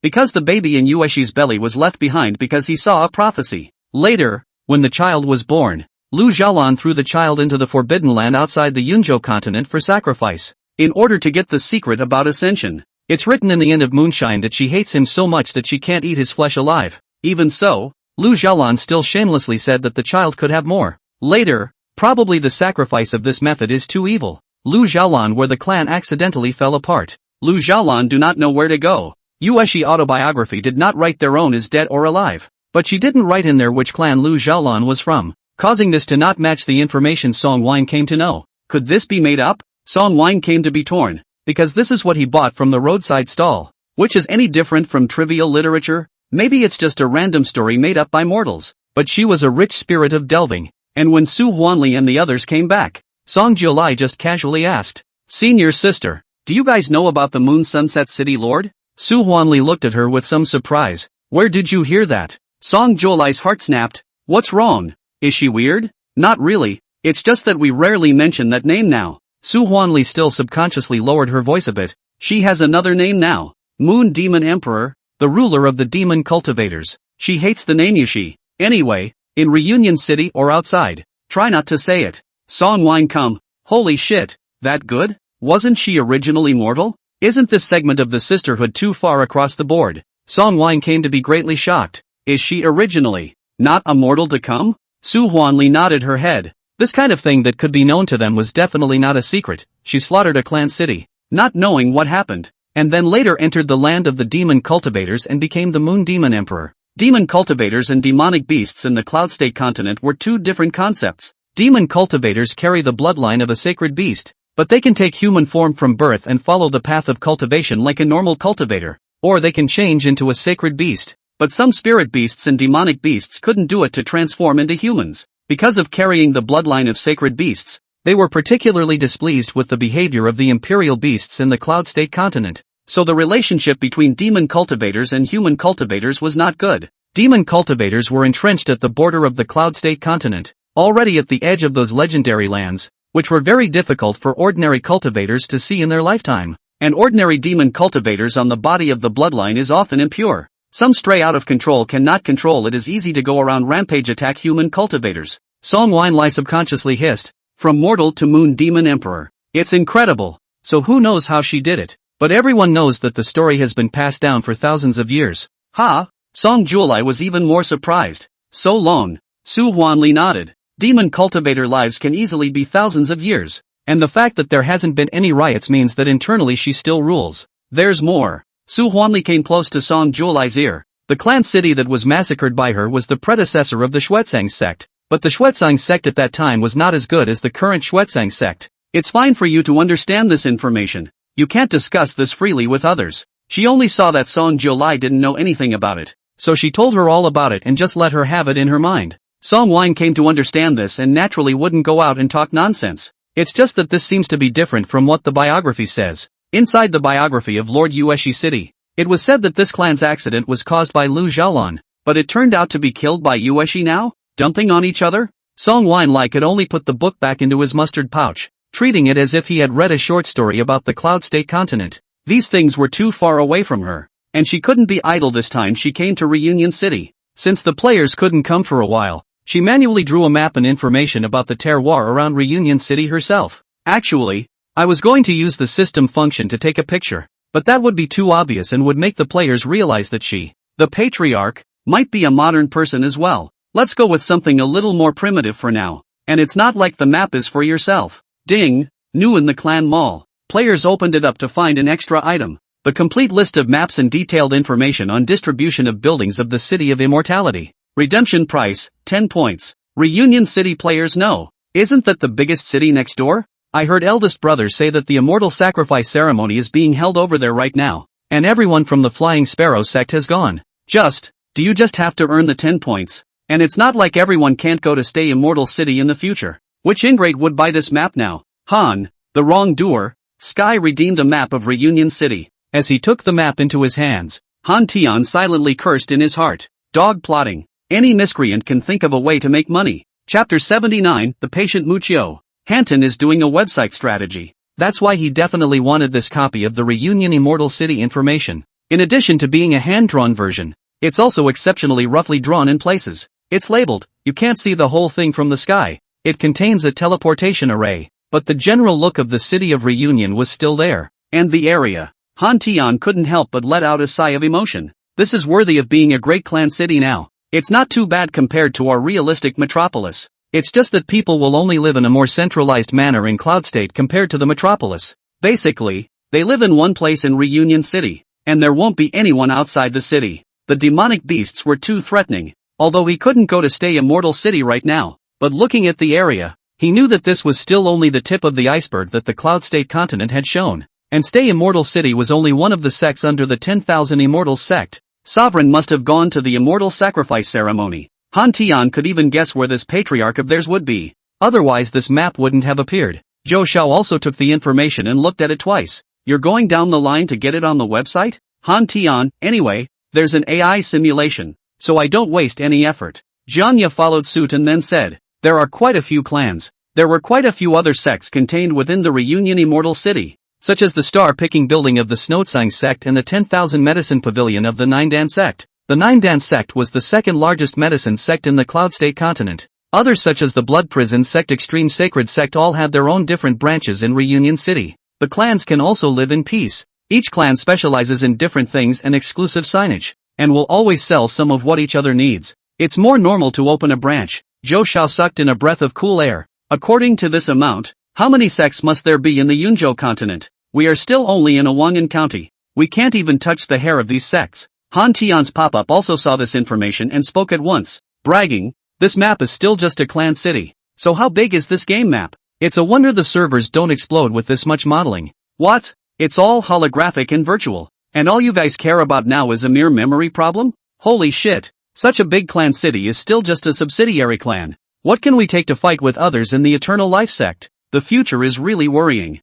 because the baby in Yueshi's belly was left behind because he saw a prophecy. Later, when the child was born, Lu Xiaolan threw the child into the Forbidden Land outside the Yunzhou continent for sacrifice, in order to get the secret about ascension. It's written in the end of Moonshine that she hates him so much that she can't eat his flesh alive. Even so, Lu Xiaolan still shamelessly said that the child could have more. Later, probably the sacrifice of this method is too evil. Lu Xiaolan where the clan accidentally fell apart. Lu Xiaolan do not know where to go. Yueshi autobiography did not write their own is dead or alive. But she didn't write in there which clan Lu Xiaolan was from, causing this to not match the information Song Wine came to know. Could this be made up? Song Wine came to be torn, because this is what he bought from the roadside stall. Which is any different from trivial literature? Maybe it's just a random story made up by mortals. But she was a rich spirit of delving. And when Su Huanli and the others came back, Song Jiulai just casually asked, "Senior sister, do you guys know about the Moon Sunset City Lord?" Su Huanli looked at her with some surprise. "Where did you hear that?" Song Jiulai's heart snapped. "What's wrong? Is she weird?" "Not really, it's just that we rarely mention that name now." Su Huanli still subconsciously lowered her voice a bit. "She has another name now. Moon Demon Emperor, the ruler of the demon cultivators. She hates the name Yushi. Anyway, in Reunion City or outside, try not to say it." Song Wine come. "Holy shit, that good? Wasn't she originally mortal? Isn't this segment of the sisterhood too far across the board?" Song Wine came to be greatly shocked. "Is she originally not a mortal to come?" Su Huanli nodded her head. This kind of thing that could be known to them was definitely not a secret. She slaughtered a clan city, not knowing what happened, and then later entered the land of the demon cultivators and became the Moon Demon Emperor. Demon cultivators and demonic beasts in the Cloud State continent were two different concepts. Demon cultivators carry the bloodline of a sacred beast, but they can take human form from birth and follow the path of cultivation like a normal cultivator, or they can change into a sacred beast. But some spirit beasts and demonic beasts couldn't do it to transform into humans. Because of carrying the bloodline of sacred beasts, they were particularly displeased with the behavior of the imperial beasts in the Cloud State continent. So the relationship between demon cultivators and human cultivators was not good. Demon cultivators were entrenched at the border of the Cloud State continent, already at the edge of those legendary lands, which were very difficult for ordinary cultivators to see in their lifetime. And ordinary demon cultivators on the body of the bloodline is often impure. Some stray out of control cannot control it is easy to go around rampage attack human cultivators. Song Wine Lai subconsciously hissed, "From mortal to Moon Demon Emperor. It's incredible. So who knows how she did it? But everyone knows that the story has been passed down for thousands of years." "Ha?" Song Jiulai was even more surprised. "So long." Su Huanli nodded. "Demon cultivator lives can easily be thousands of years. And the fact that there hasn't been any riots means that internally she still rules. There's more." Su Huanli came close to Song Jiulai's ear. "The clan city that was massacred by her was the predecessor of the Xuezang sect, but the Xuezang sect at that time was not as good as the current Xuezang sect. It's fine for you to understand this information. You can't discuss this freely with others." She only saw that Song Jiulai didn't know anything about it, so she told her all about it and just let her have it in her mind. Song Wine came to understand this and naturally wouldn't go out and talk nonsense. It's just that this seems to be different from what the biography says. Inside the biography of Lord Yueshi City, it was said that this clan's accident was caused by Lu Xiaolan, but it turned out to be killed by Yueshi now? Dumping on each other? Song Wine Lai could only put the book back into his mustard pouch, treating it as if he had read a short story about the Cloud State continent. These things were too far away from her, and she couldn't be idle this time she came to Reunion City. Since the players couldn't come for a while, she manually drew a map and information about the terroir around Reunion City herself. Actually, I was going to use the system function to take a picture, but that would be too obvious and would make the players realize that she, the patriarch, might be a modern person as well. Let's go with something a little more primitive for now. And it's not like the map is for yourself. Ding, new in the clan mall. Players opened it up to find an extra item. The complete list of maps and detailed information on distribution of buildings of the City of Immortality. Redemption price, 10 points. Reunion City players know. Isn't that the biggest city next door? I heard eldest brother say that the immortal sacrifice ceremony is being held over there right now, and everyone from the Flying Sparrow sect has gone. Do you just have to earn the 10 points? And it's not like everyone can't go to stay Immortal City in the future. Which ingrate would buy this map now? Han, The wrongdoer. Sky redeemed a map of Reunion City. As he took the map into his hands, Han Tian silently cursed in his heart. Dog plotting. Any miscreant can think of a way to make money. Chapter 79, The Patient Muchio. Hanton is doing a website strategy. That's why he definitely wanted this copy of the Reunion Immortal City information. In addition to being a hand-drawn version, it's also exceptionally roughly drawn in places. It's labeled, you can't see the whole thing from the sky. It contains a teleportation array, but the general look of the city of Reunion was still there. And the area. Han Tian couldn't help but let out a sigh of emotion. This is worthy of being a great clan city now. It's not too bad compared to our realistic metropolis. It's just that people will only live in a more centralized manner in Cloud State compared to the metropolis. Basically, they live in one place in Reunion City, and there won't be anyone outside the city. The demonic beasts were too threatening, although he couldn't go to stay Immortal City right now, but looking at the area, he knew that this was still only the tip of the iceberg that the Cloud State continent had shown, and stay Immortal City was only one of the sects under the 10,000 Immortals sect. Sovereign must have gone to the immortal sacrifice ceremony. Han Tian could even guess where this patriarch of theirs would be. Otherwise this map wouldn't have appeared. Zhou Xiao also took the information and looked at it twice. You're going down the line to get it on the website? Han Tian, anyway, there's an AI simulation, so I don't waste any effort. Jianya followed suit and then said, there are quite a few clans. There were quite a few other sects contained within the Reunion Immortal City, such as the star-picking building of the Snowtsang sect and the 10,000 medicine pavilion of the Ninedan sect. The Ninedan sect was the second largest medicine sect in the Cloud State continent. Others such as the Blood Prison sect, Extreme Sacred sect all had their own different branches in Reunion City. The clans can also live in peace. Each clan specializes in different things and exclusive signage, and will always sell some of what each other needs. It's more normal to open a branch. Zhou Xiao sucked in a breath of cool air. According to this amount, how many sects must there be in the Yunzhou continent? We are still only in Awangan County. We can't even touch the hair of these sects. Han Tian's pop-up also saw this information and spoke at once, bragging, this map is still just a clan city. So how big is this game map? It's a wonder the servers don't explode with this much modeling. What? It's all holographic and virtual. And all you guys care about now is a mere memory problem? Holy shit. Such a big clan city is still just a subsidiary clan. What can we take to fight with others in the Eternal Life sect? The future is really worrying.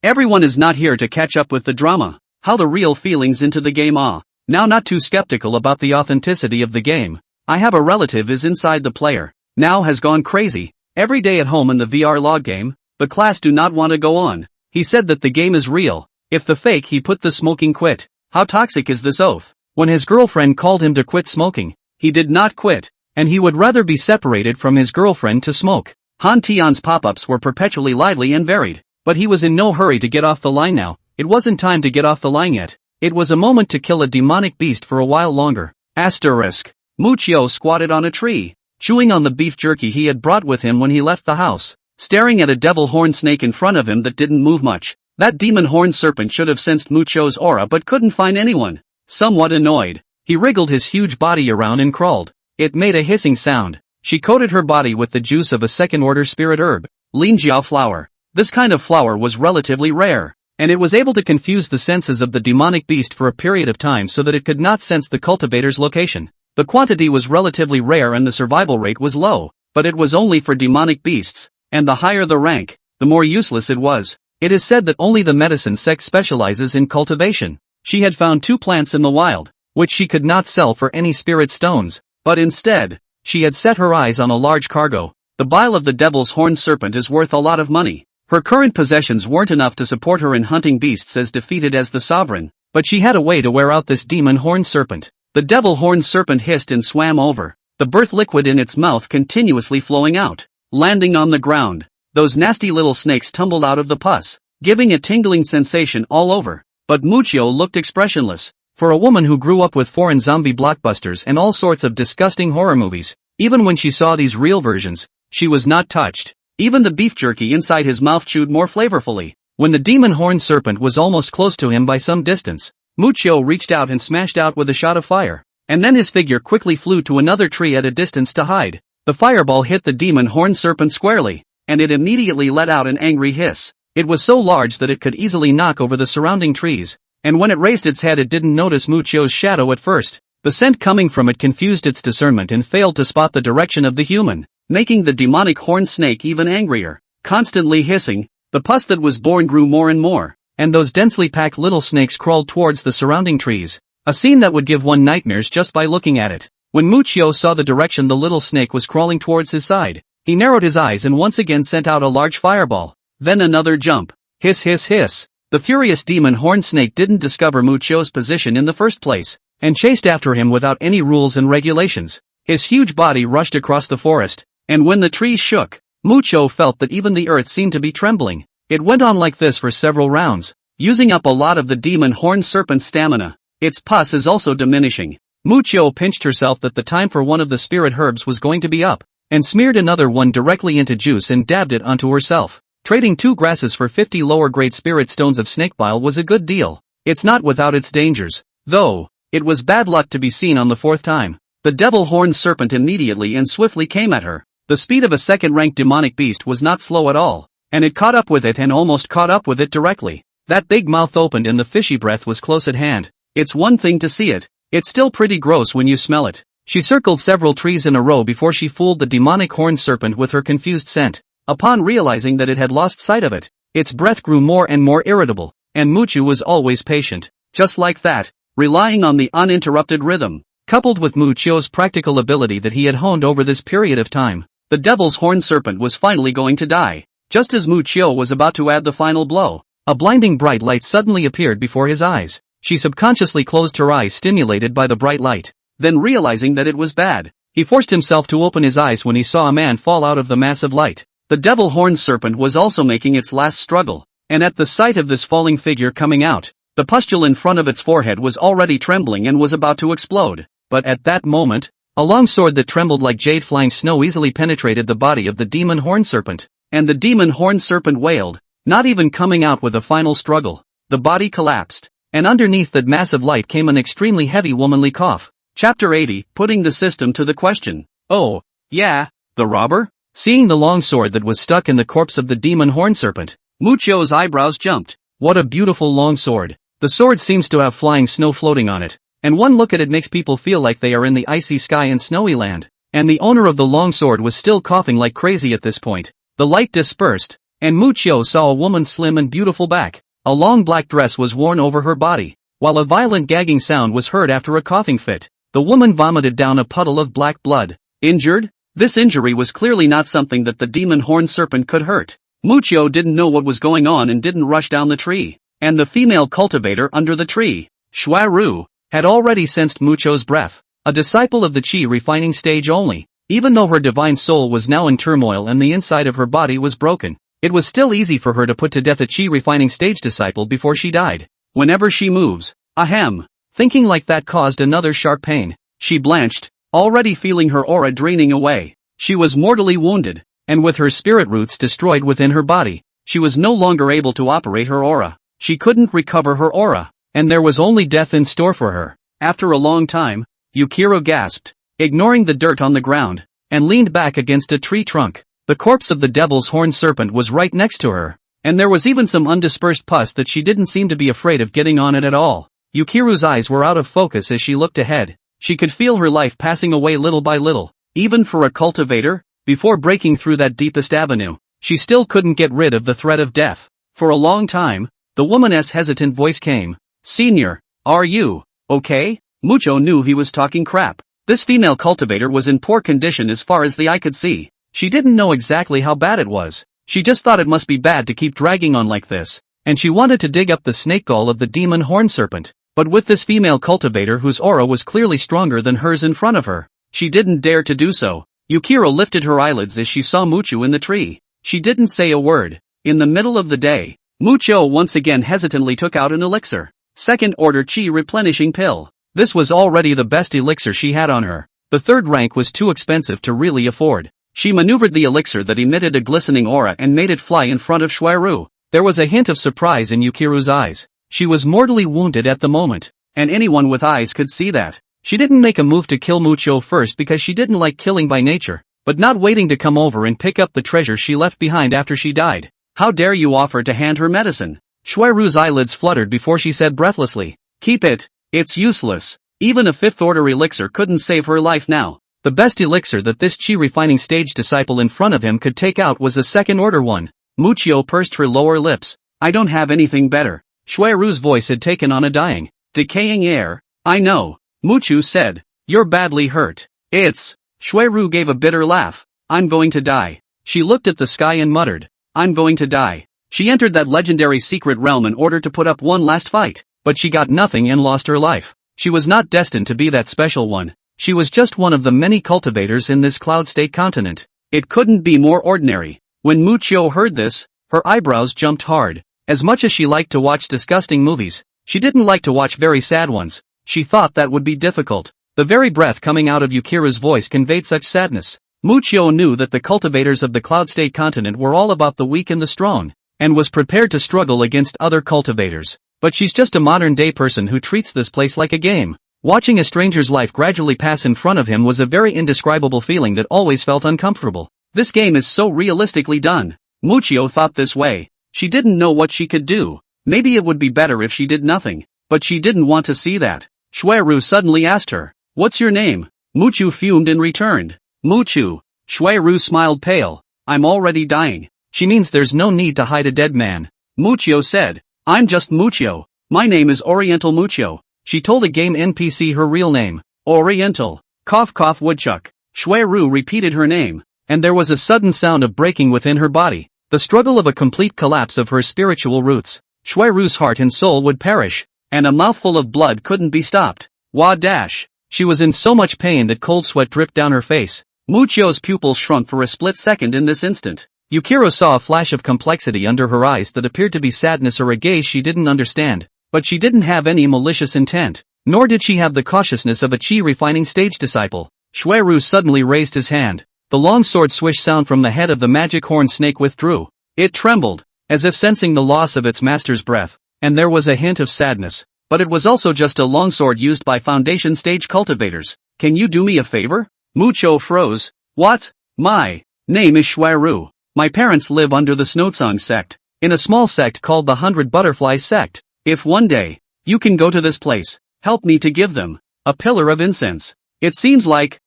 Everyone is not here to catch up with the drama. How the real feelings into the game Now not too skeptical about the authenticity of the game. I have a relative is inside the player. Now has gone crazy. Every day at home in the VR log game, the class do not want to go on. He said that the game is real. If the fake he put the smoking quit. How toxic is this oath? When his girlfriend called him to quit smoking, he did not quit. And he would rather be separated from his girlfriend to smoke. Han Tian's pop-ups were perpetually lively and varied. But he was in no hurry to get off the line now. It wasn't time to get off the line yet. It was a moment to kill a demonic beast for a while longer. Asterisk. Muchio squatted on a tree, chewing on the beef jerky he had brought with him when he left the house, staring at a devil horn snake in front of him that didn't move much. That demon horn serpent should have sensed Muchio's aura but couldn't find anyone. Somewhat annoyed, he wriggled his huge body around and crawled. It made a hissing sound. She coated her body with the juice of a second-order spirit herb, Linjiao flower. This kind of flower was relatively rare, and it was able to confuse the senses of the demonic beast for a period of time so that it could not sense the cultivator's location. The quantity was relatively rare and the survival rate was low, but it was only for demonic beasts, and the higher the rank, the more useless it was. It is said that only the medicine sect specializes in cultivation. She had found 2 plants in the wild, which she could not sell for any spirit stones, but instead, she had set her eyes on a large cargo. The bile of the devil's horned serpent is worth a lot of money. Her current possessions weren't enough to support her in hunting beasts as defeated as the sovereign, but she had a way to wear out this demon horned serpent. The devil horned serpent hissed and swam over, the birth liquid in its mouth continuously flowing out, landing on the ground. Those nasty little snakes tumbled out of the pus, giving a tingling sensation all over. But Muchio looked expressionless. For a woman who grew up with foreign zombie blockbusters and all sorts of disgusting horror movies, even when she saw these real versions, she was not touched. Even the beef jerky inside his mouth chewed more flavorfully. When the demon horned serpent was almost close to him by some distance, Muchio reached out and smashed out with a shot of fire. And then his figure quickly flew to another tree at a distance to hide. The fireball hit the demon horned serpent squarely, and it immediately let out an angry hiss. It was so large that it could easily knock over the surrounding trees, and when it raised its head it didn't notice Muchio's shadow at first. The scent coming from it confused its discernment and failed to spot the direction of the human, making the demonic horned snake even angrier. Constantly hissing, The pus that was born grew more and more, and those densely packed little snakes crawled towards the surrounding trees. A scene that would give one nightmares just by looking at it. When Muchio saw the direction the little snake was crawling towards his side, he narrowed his eyes and once again sent out a large fireball. Then another jump. Hiss hiss hiss. The furious demon horned snake didn't discover Muchio's position in the first place, and chased after him without any rules and regulations. His huge body rushed across the forest, and when the trees shook, Muchio felt that even the earth seemed to be trembling. It went on like this for several rounds, using up a lot of the demon horned serpent's stamina. Its pus is also diminishing. Muchio pinched herself that the time for one of the spirit herbs was going to be up, and smeared another one directly into juice and dabbed it onto herself. Trading 2 grasses for 50 lower-grade spirit stones of snake bile was a good deal. It's not without its dangers, though. It was bad luck to be seen on the 4th time. The devil-horned serpent immediately and swiftly came at her. The speed of a second-ranked demonic beast was not slow at all, and it caught up with it and almost caught up with it directly. That big mouth opened and the fishy breath was close at hand. It's one thing to see it. It's still pretty gross when you smell it. She circled several trees in a row before she fooled the demonic horned serpent with her confused scent. Upon realizing that it had lost sight of it, its breath grew more and more irritable, and Muchu was always patient. Just like that, relying on the uninterrupted rhythm, coupled with Muchio's practical ability that he had honed over this period of time, the devil's horned serpent was finally going to die. Just as Muchio was about to add the final blow, a blinding bright light suddenly appeared before his eyes. She subconsciously closed her eyes, stimulated by the bright light. Then realizing that it was bad, he forced himself to open his eyes when he saw a man fall out of the massive light. The devil-horned serpent was also making its last struggle, and at the sight of this falling figure coming out, the pustule in front of its forehead was already trembling and was about to explode. But at that moment, a long sword that trembled like jade flying snow easily penetrated the body of the demon horned serpent, and the demon horned serpent wailed, not even coming out with a final struggle. The body collapsed, and underneath that massive light came an extremely heavy womanly cough. Chapter 80, putting the system to the question. Oh, yeah, the robber? Seeing the long sword that was stuck in the corpse of the demon horned serpent, Muchio's eyebrows jumped. What a beautiful long sword. The sword seems to have flying snow floating on it, and one look at it makes people feel like they are in the icy sky in snowy land. And the owner of the long sword was still coughing like crazy at this point. The light dispersed, and Muchio saw a woman's slim and beautiful back. A long black dress was worn over her body, while a violent gagging sound was heard after a coughing fit. The woman vomited down a puddle of black blood. Injured? This injury was clearly not something that the demon horned serpent could hurt. Muchio didn't know what was going on and didn't rush down the tree. And the female cultivator under the tree, Shuai-Ru, had already sensed Muchio's breath. A disciple of the chi refining stage only. Even though her divine soul was now in turmoil and the inside of her body was broken, it was still easy for her to put to death a chi refining stage disciple before she died. Whenever she moves, ahem. Thinking like that caused another sharp pain. She blanched, already feeling her aura draining away. She was mortally wounded, and with her spirit roots destroyed within her body, she was no longer able to operate her aura. She couldn't recover her aura, and there was only death in store for her. After a long time, Yukiro gasped, ignoring the dirt on the ground, and leaned back against a tree trunk. The corpse of the devil's horned serpent was right next to her, and there was even some undispersed pus that she didn't seem to be afraid of getting on it at all. Yukiru's eyes were out of focus as she looked ahead. She could feel her life passing away little by little. Even for a cultivator, before breaking through that deepest avenue, she still couldn't get rid of the threat of death. For a long time, the woman's hesitant voice came. Senior, are you okay? Mucho knew he was talking crap. This female cultivator was in poor condition as far as the eye could see. She didn't know exactly how bad it was. She just thought it must be bad to keep dragging on like this, and she wanted to dig up the snake gall of the demon horned serpent. But with this female cultivator whose aura was clearly stronger than hers in front of her, she didn't dare to do so. Yukiro lifted her eyelids as she saw Mucho in the tree. She didn't say a word. In the middle of the day, Mucho once again hesitantly took out an elixir. Second-order chi replenishing pill. This was already the best elixir she had on her. The third rank was too expensive to really afford. She maneuvered the elixir that emitted a glistening aura and made it fly in front of Shuai-Ru. There was a hint of surprise in Yukiru's eyes. She was mortally wounded at the moment, and anyone with eyes could see that. She didn't make a move to kill Mucho first because she didn't like killing by nature, but not waiting to come over and pick up the treasure she left behind after she died. How dare you offer to hand her medicine? Shuai-Ru's eyelids fluttered before she said breathlessly, keep it, it's useless. Even a fifth-order elixir couldn't save her life now. The best elixir that this chi refining stage disciple in front of him could take out was a second-order one. Muchio pursed her lower lips. I don't have anything better. Shuiru's voice had taken on a dying, decaying air. I know, Muchu said. You're badly hurt. Shuiru gave a bitter laugh. I'm going to die. She looked at the sky and muttered. I'm going to die. She entered that legendary secret realm in order to put up one last fight, but she got nothing and lost her life. She was not destined to be that special one. She was just one of the many cultivators in this cloud state continent. It couldn't be more ordinary. When Muchio heard this, her eyebrows jumped hard. As much as she liked to watch disgusting movies, she didn't like to watch very sad ones. She thought that would be difficult. The very breath coming out of Yukira's voice conveyed such sadness. Muchio knew that the cultivators of the cloud state continent were all about the weak and the strong, and was prepared to struggle against other cultivators. But she's just a modern-day person who treats this place like a game. Watching a stranger's life gradually pass in front of him was a very indescribable feeling that always felt uncomfortable. This game is so realistically done. Muchio thought this way. She didn't know what she could do. Maybe it would be better if she did nothing. But she didn't want to see that. Shuiru suddenly asked her, "What's your name?" Muchu fumed and returned, "Muchu." Shuiru smiled pale. "I'm already dying." She means there's no need to hide a dead man. Muchio said, "I'm just Muchio. My name is Oriental Muchio." She told a game NPC her real name. Oriental. Cough cough woodchuck. Shuiru repeated her name, and there was a sudden sound of breaking within her body. The struggle of a complete collapse of her spiritual roots. Shuiru's heart and soul would perish, and a mouthful of blood couldn't be stopped. Wah dash. She was in so much pain that cold sweat dripped down her face. Muchio's pupils shrunk for a split second in this instant. Yukiro saw a flash of complexity under her eyes that appeared to be sadness or a gaze she didn't understand. But she didn't have any malicious intent, nor did she have the cautiousness of a chi-refining stage disciple. Shuiru suddenly raised his hand. The long sword swish sound from the head of the magic horn snake withdrew. It trembled, as if sensing the loss of its master's breath, and there was a hint of sadness. But it was also just a longsword used by foundation stage cultivators. "Can you do me a favor?" Mucho froze. "What?" "My name is Shuiru. My parents live under the Snowtsong sect, in a small sect called the 100 Butterflies sect. If one day, you can go to this place, help me to give them a pillar of incense. It seems like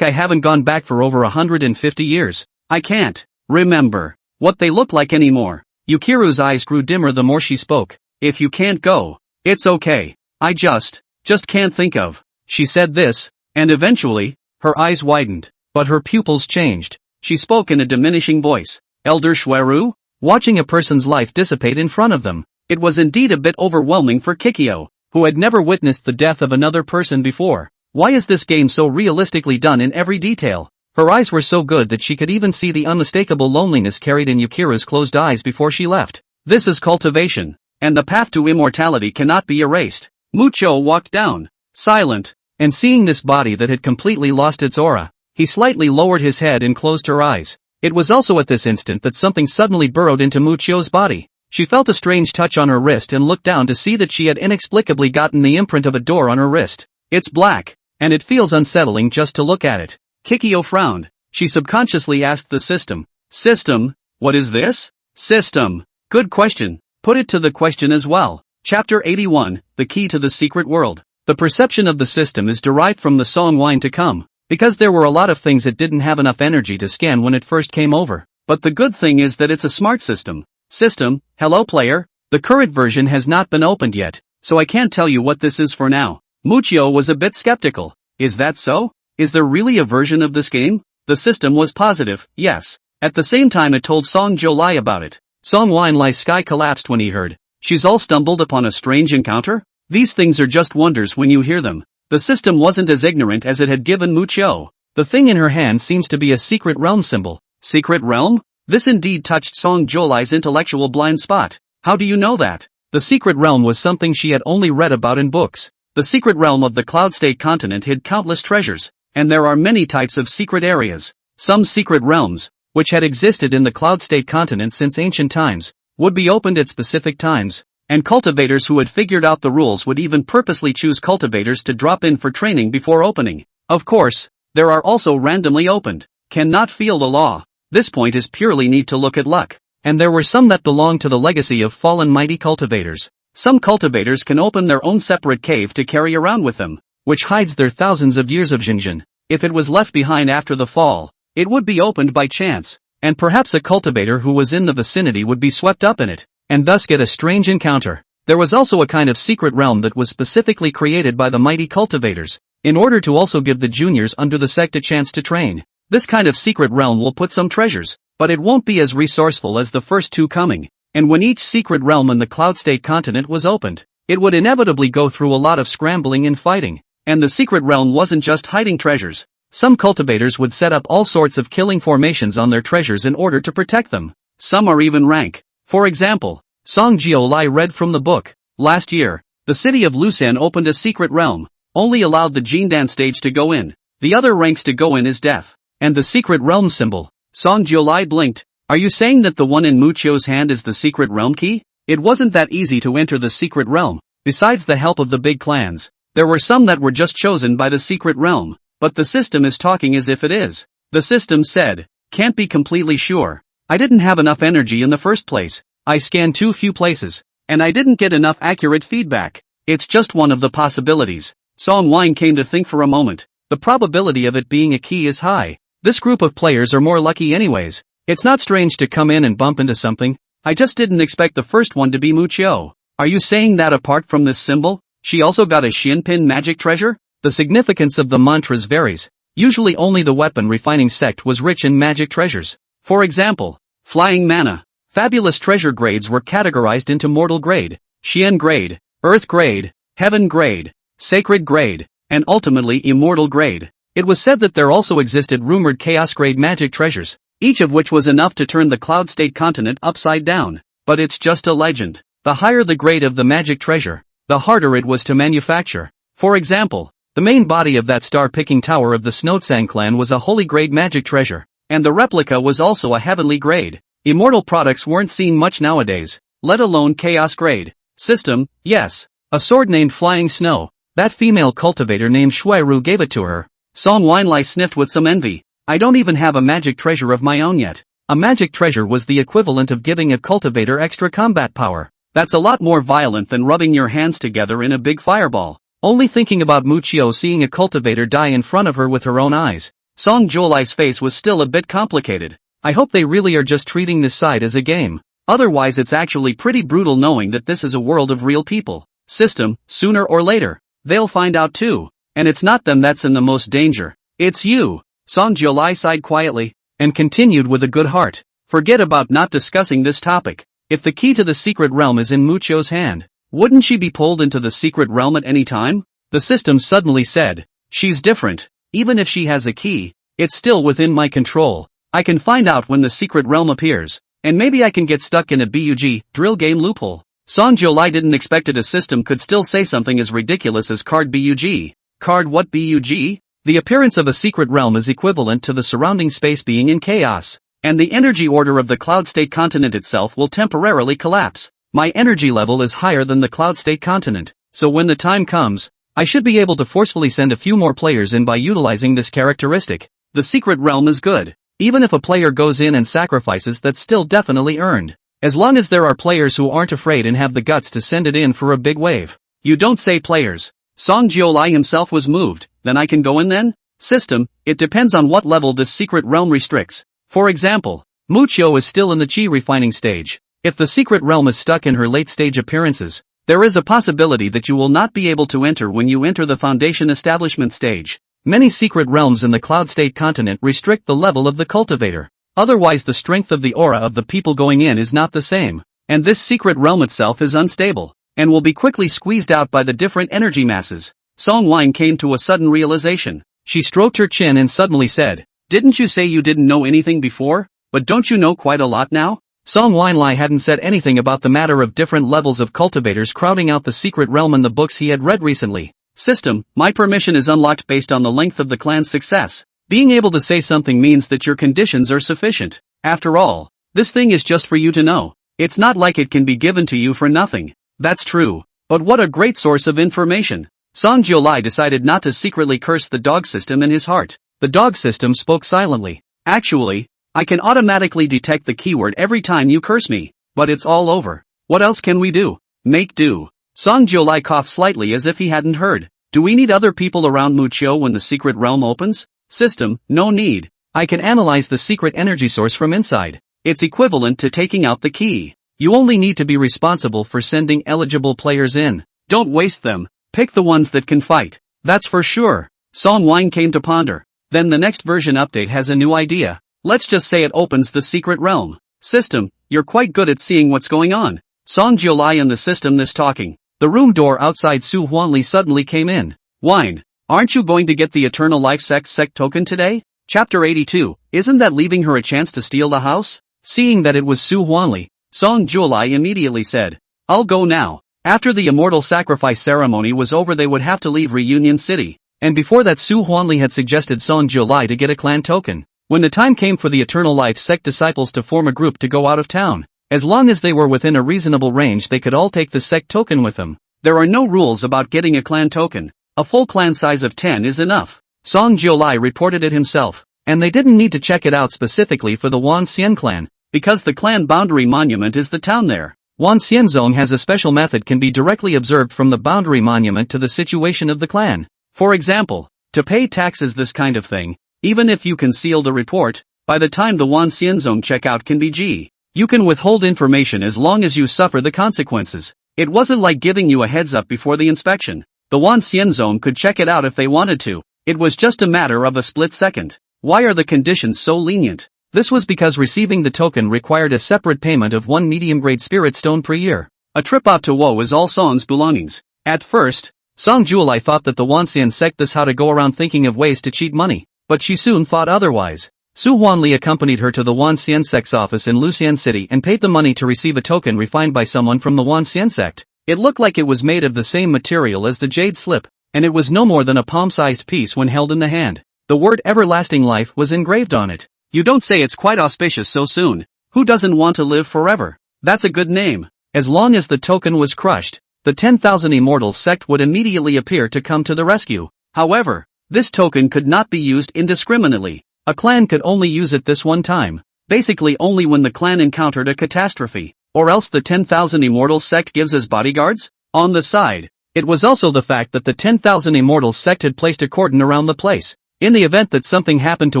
I haven't gone back for over 150 years. I can't remember what they look like anymore." Yukiru's eyes grew dimmer the more she spoke. "If you can't go, it's okay. I just can't think of." She said this, and eventually, her eyes widened, but her pupils changed. She spoke in a diminishing voice. "Elder Shuiru?" Watching a person's life dissipate in front of them, it was indeed a bit overwhelming for Kikyo, who had never witnessed the death of another person before. Why is this game so realistically done in every detail? Her eyes were so good that she could even see the unmistakable loneliness carried in Yukira's closed eyes before she left. This is cultivation, and the path to immortality cannot be erased. Mucho walked down, silent, and seeing this body that had completely lost its aura, he slightly lowered his head and closed her eyes. It was also at this instant that something suddenly burrowed into Muchio's body. She felt a strange touch on her wrist and looked down to see that she had inexplicably gotten the imprint of a door on her wrist. "It's black, and it feels unsettling just to look at it." Kikyo frowned. She subconsciously asked the system. "System, what is this?" "System. Good question. Put it to the question as well." Chapter 81, The Key to the Secret World. The perception of the system is derived from the song Wine to Come, because there were a lot of things that didn't have enough energy to scan when it first came over. But the good thing is that it's a smart system. System, hello player. The current version has not been opened yet, so I can't tell you what this is for now. Muchio was a bit skeptical. Is that so? Is there really a version of this game? The system was positive, yes. At the same time it told Song Jo Lai about it. Song Wine Lai's sky collapsed when he heard. She's all stumbled upon a strange encounter? These things are just wonders when you hear them. The system wasn't as ignorant as it had given Muchio. The thing in her hand seems to be a secret realm symbol. Secret realm? This indeed touched Song Jo Lai's intellectual blind spot. How do you know that? The secret realm was something she had only read about in books. The secret realm of the Cloud State continent hid countless treasures, and there are many types of secret areas. Some secret realms, which had existed in the Cloud State continent since ancient times, would be opened at specific times, and cultivators who had figured out the rules would even purposely choose cultivators to drop in for training before opening. Of course, there are also randomly opened, cannot feel the law. This point is purely need to look at luck. And there were some that belonged to the legacy of fallen mighty cultivators. Some cultivators can open their own separate cave to carry around with them, which hides their thousands of years of Jinjin. If it was left behind after the fall, it would be opened by chance. and perhaps a cultivator who was in the vicinity would be swept up in it, and thus get a strange encounter. There was also a kind of secret realm that was specifically created by the mighty cultivators, in order to also give the juniors under the sect a chance to train. This kind of secret realm will put some treasures, but it won't be as resourceful as the first two coming, and when each secret realm in the Cloud State continent was opened, it would inevitably go through a lot of scrambling and fighting, and the secret realm wasn't just hiding treasures. Some cultivators would set up all sorts of killing formations on their treasures in order to protect them. Some are even rank. For example, Song Jiolai read from the book. Last year, the city of Lusan opened a secret realm, only allowed the Jindan stage to go in. The other ranks to go in is death. And the secret realm symbol. Song Jiolai blinked. Are you saying that the one in Muchio's hand is the secret realm key? It wasn't that easy to enter the secret realm. Besides the help of the big clans, there were some that were just chosen by the secret realm. But the system is talking as if it is. The system said, can't be completely sure. I didn't have enough energy in the first place. I scanned too few places, and I didn't get enough accurate feedback. It's just one of the possibilities. Song Wine came to think for a moment. The probability of it being a key is high. This group of players are more lucky anyways. It's not strange to come in and bump into something. I just didn't expect the first one to be Muchio. Are you saying that apart from this symbol, she also got a Shinpin magic treasure? The significance of the mantras varies. Usually only the weapon refining sect was rich in magic treasures. For example, flying mana. Fabulous treasure grades were categorized into mortal grade, Xian grade, earth grade, heaven grade, sacred grade, and ultimately immortal grade. It was said that there also existed rumored chaos grade magic treasures, each of which was enough to turn the Cloud State continent upside down. But it's just a legend. The higher the grade of the magic treasure, the harder it was to manufacture. For example, the main body of that star-picking tower of the Snowtsang clan was a holy grade magic treasure, and the replica was also a heavenly grade. Immortal products weren't seen much nowadays, let alone chaos grade. System, yes. A sword named Flying Snow. That female cultivator named Shuiru gave it to her. Song Winlai sniffed with some envy. I don't even have a magic treasure of my own yet. A magic treasure was the equivalent of giving a cultivator extra combat power. That's a lot more violent than rubbing your hands together in a big fireball. Only thinking about Muchio seeing a cultivator die in front of her with her own eyes. Song Jiolai's face was still a bit complicated. I hope they really are just treating this side as a game. Otherwise it's actually pretty brutal knowing that this is a world of real people. System, sooner or later, they'll find out too. And it's not them that's in the most danger. It's you. Song Jiolai sighed quietly, and continued with a good heart. Forget about not discussing this topic. If the key to the secret realm is in Muchio's hand, wouldn't she be pulled into the secret realm at any time? The system suddenly said, she's different. Even if she has a key, it's still within my control. I can find out when the secret realm appears, and maybe I can get stuck in a BUG, drill game loophole. Song Jiolai didn't expect a system could still say something as ridiculous as card BUG. Card what BUG? The appearance of a secret realm is equivalent to the surrounding space being in chaos, and the energy order of the Cloud State continent itself will temporarily collapse. My energy level is higher than the Cloud State continent, so when the time comes, I should be able to forcefully send a few more players in by utilizing this characteristic. The secret realm is good. Even if a player goes in and sacrifices, that's still definitely earned. As long as there are players who aren't afraid and have the guts to send it in for a big wave. You don't say players. Song Jiolai himself was moved. Then I can go in then? System, it depends on what level this secret realm restricts. For example, Muchio is still in the chi refining stage. If the secret realm is stuck in her late stage appearances, there is a possibility that you will not be able to enter when you enter the foundation establishment stage. Many secret realms in the Cloud State continent restrict the level of the cultivator. Otherwise the strength of the aura of the people going in is not the same. And this secret realm itself is unstable, and will be quickly squeezed out by the different energy masses. Song Wine came to a sudden realization. She stroked her chin and suddenly said, didn't you say you didn't know anything before? But don't you know quite a lot now? Song Winlai hadn't said anything about the matter of different levels of cultivators crowding out the secret realm in the books he had read recently. System, my permission is unlocked based on the length of the clan's success. Being able to say something means that your conditions are sufficient. After all, this thing is just for you to know. It's not like it can be given to you for nothing. That's true. But what a great source of information. Song Jiolai decided not to secretly curse the dog system in his heart. The dog system spoke silently. Actually, I can automatically detect the keyword every time you curse me, but it's all over. What else can we do? Make do. Song Jiolai coughed slightly as if he hadn't heard. Do we need other people around Muchio when the secret realm opens? System, no need. I can analyze the secret energy source from inside. It's equivalent to taking out the key. You only need to be responsible for sending eligible players in. Don't waste them. Pick the ones that can fight. That's for sure. Song Wine came to ponder. Then the next version update has a new idea. Let's just say it opens the secret realm. System, you're quite good at seeing what's going on. Song Jiolai in the system this talking. The room door outside Su Huanli suddenly came in. Wine, aren't you going to get the Eternal Life sect token today? Chapter 82, isn't that leaving her a chance to steal the house? Seeing that it was Su Huanli, Song Jiolai immediately said, I'll go now. After the immortal sacrifice ceremony was over they would have to leave Reunion City. And before that Su Huanli had suggested Song Jiolai to get a clan token. When the time came for the Eternal Life sect disciples to form a group to go out of town, as long as they were within a reasonable range they could all take the sect token with them. There are no rules about getting a clan token. A full clan size of 10 is enough. Song Jiolai reported it himself, and they didn't need to check it out specifically for the Wan Xian clan, because the clan boundary monument is the town there. Wan Xian Zone has a special method can be directly observed from the boundary monument to the situation of the clan. For example, to pay taxes this kind of thing, even if you conceal the report, by the time the Wan Xian Zone checkout can be you can withhold information as long as you suffer the consequences. It wasn't like giving you a heads up before the inspection. The Wan Xian Zone could check it out if they wanted to. It was just a matter of a split second. Why are the conditions so lenient? This was because receiving the token required a separate payment of 1 medium-grade spirit stone per year. A trip out to Wo is all Song's belongings. At first, Song Jiolai thought that the Wanxian sect this how to go around thinking of ways to cheat money, but she soon thought otherwise. Su Huanli accompanied her to the Wanxian sect's office in Luxian City and paid the money to receive a token refined by someone from the Wanxian sect. It looked like it was made of the same material as the jade slip, and it was no more than a palm-sized piece when held in the hand. The word everlasting life was engraved on it. You don't say it's quite auspicious so soon. Who doesn't want to live forever? That's a good name. As long as the token was crushed, the 10,000 Immortals sect would immediately appear to come to the rescue. However, this token could not be used indiscriminately. A clan could only use it this one time. Basically only when the clan encountered a catastrophe. Or else the 10,000 Immortals sect gives as bodyguards? On the side, it was also the fact that the 10,000 Immortals sect had placed a cordon around the place, in the event that something happened to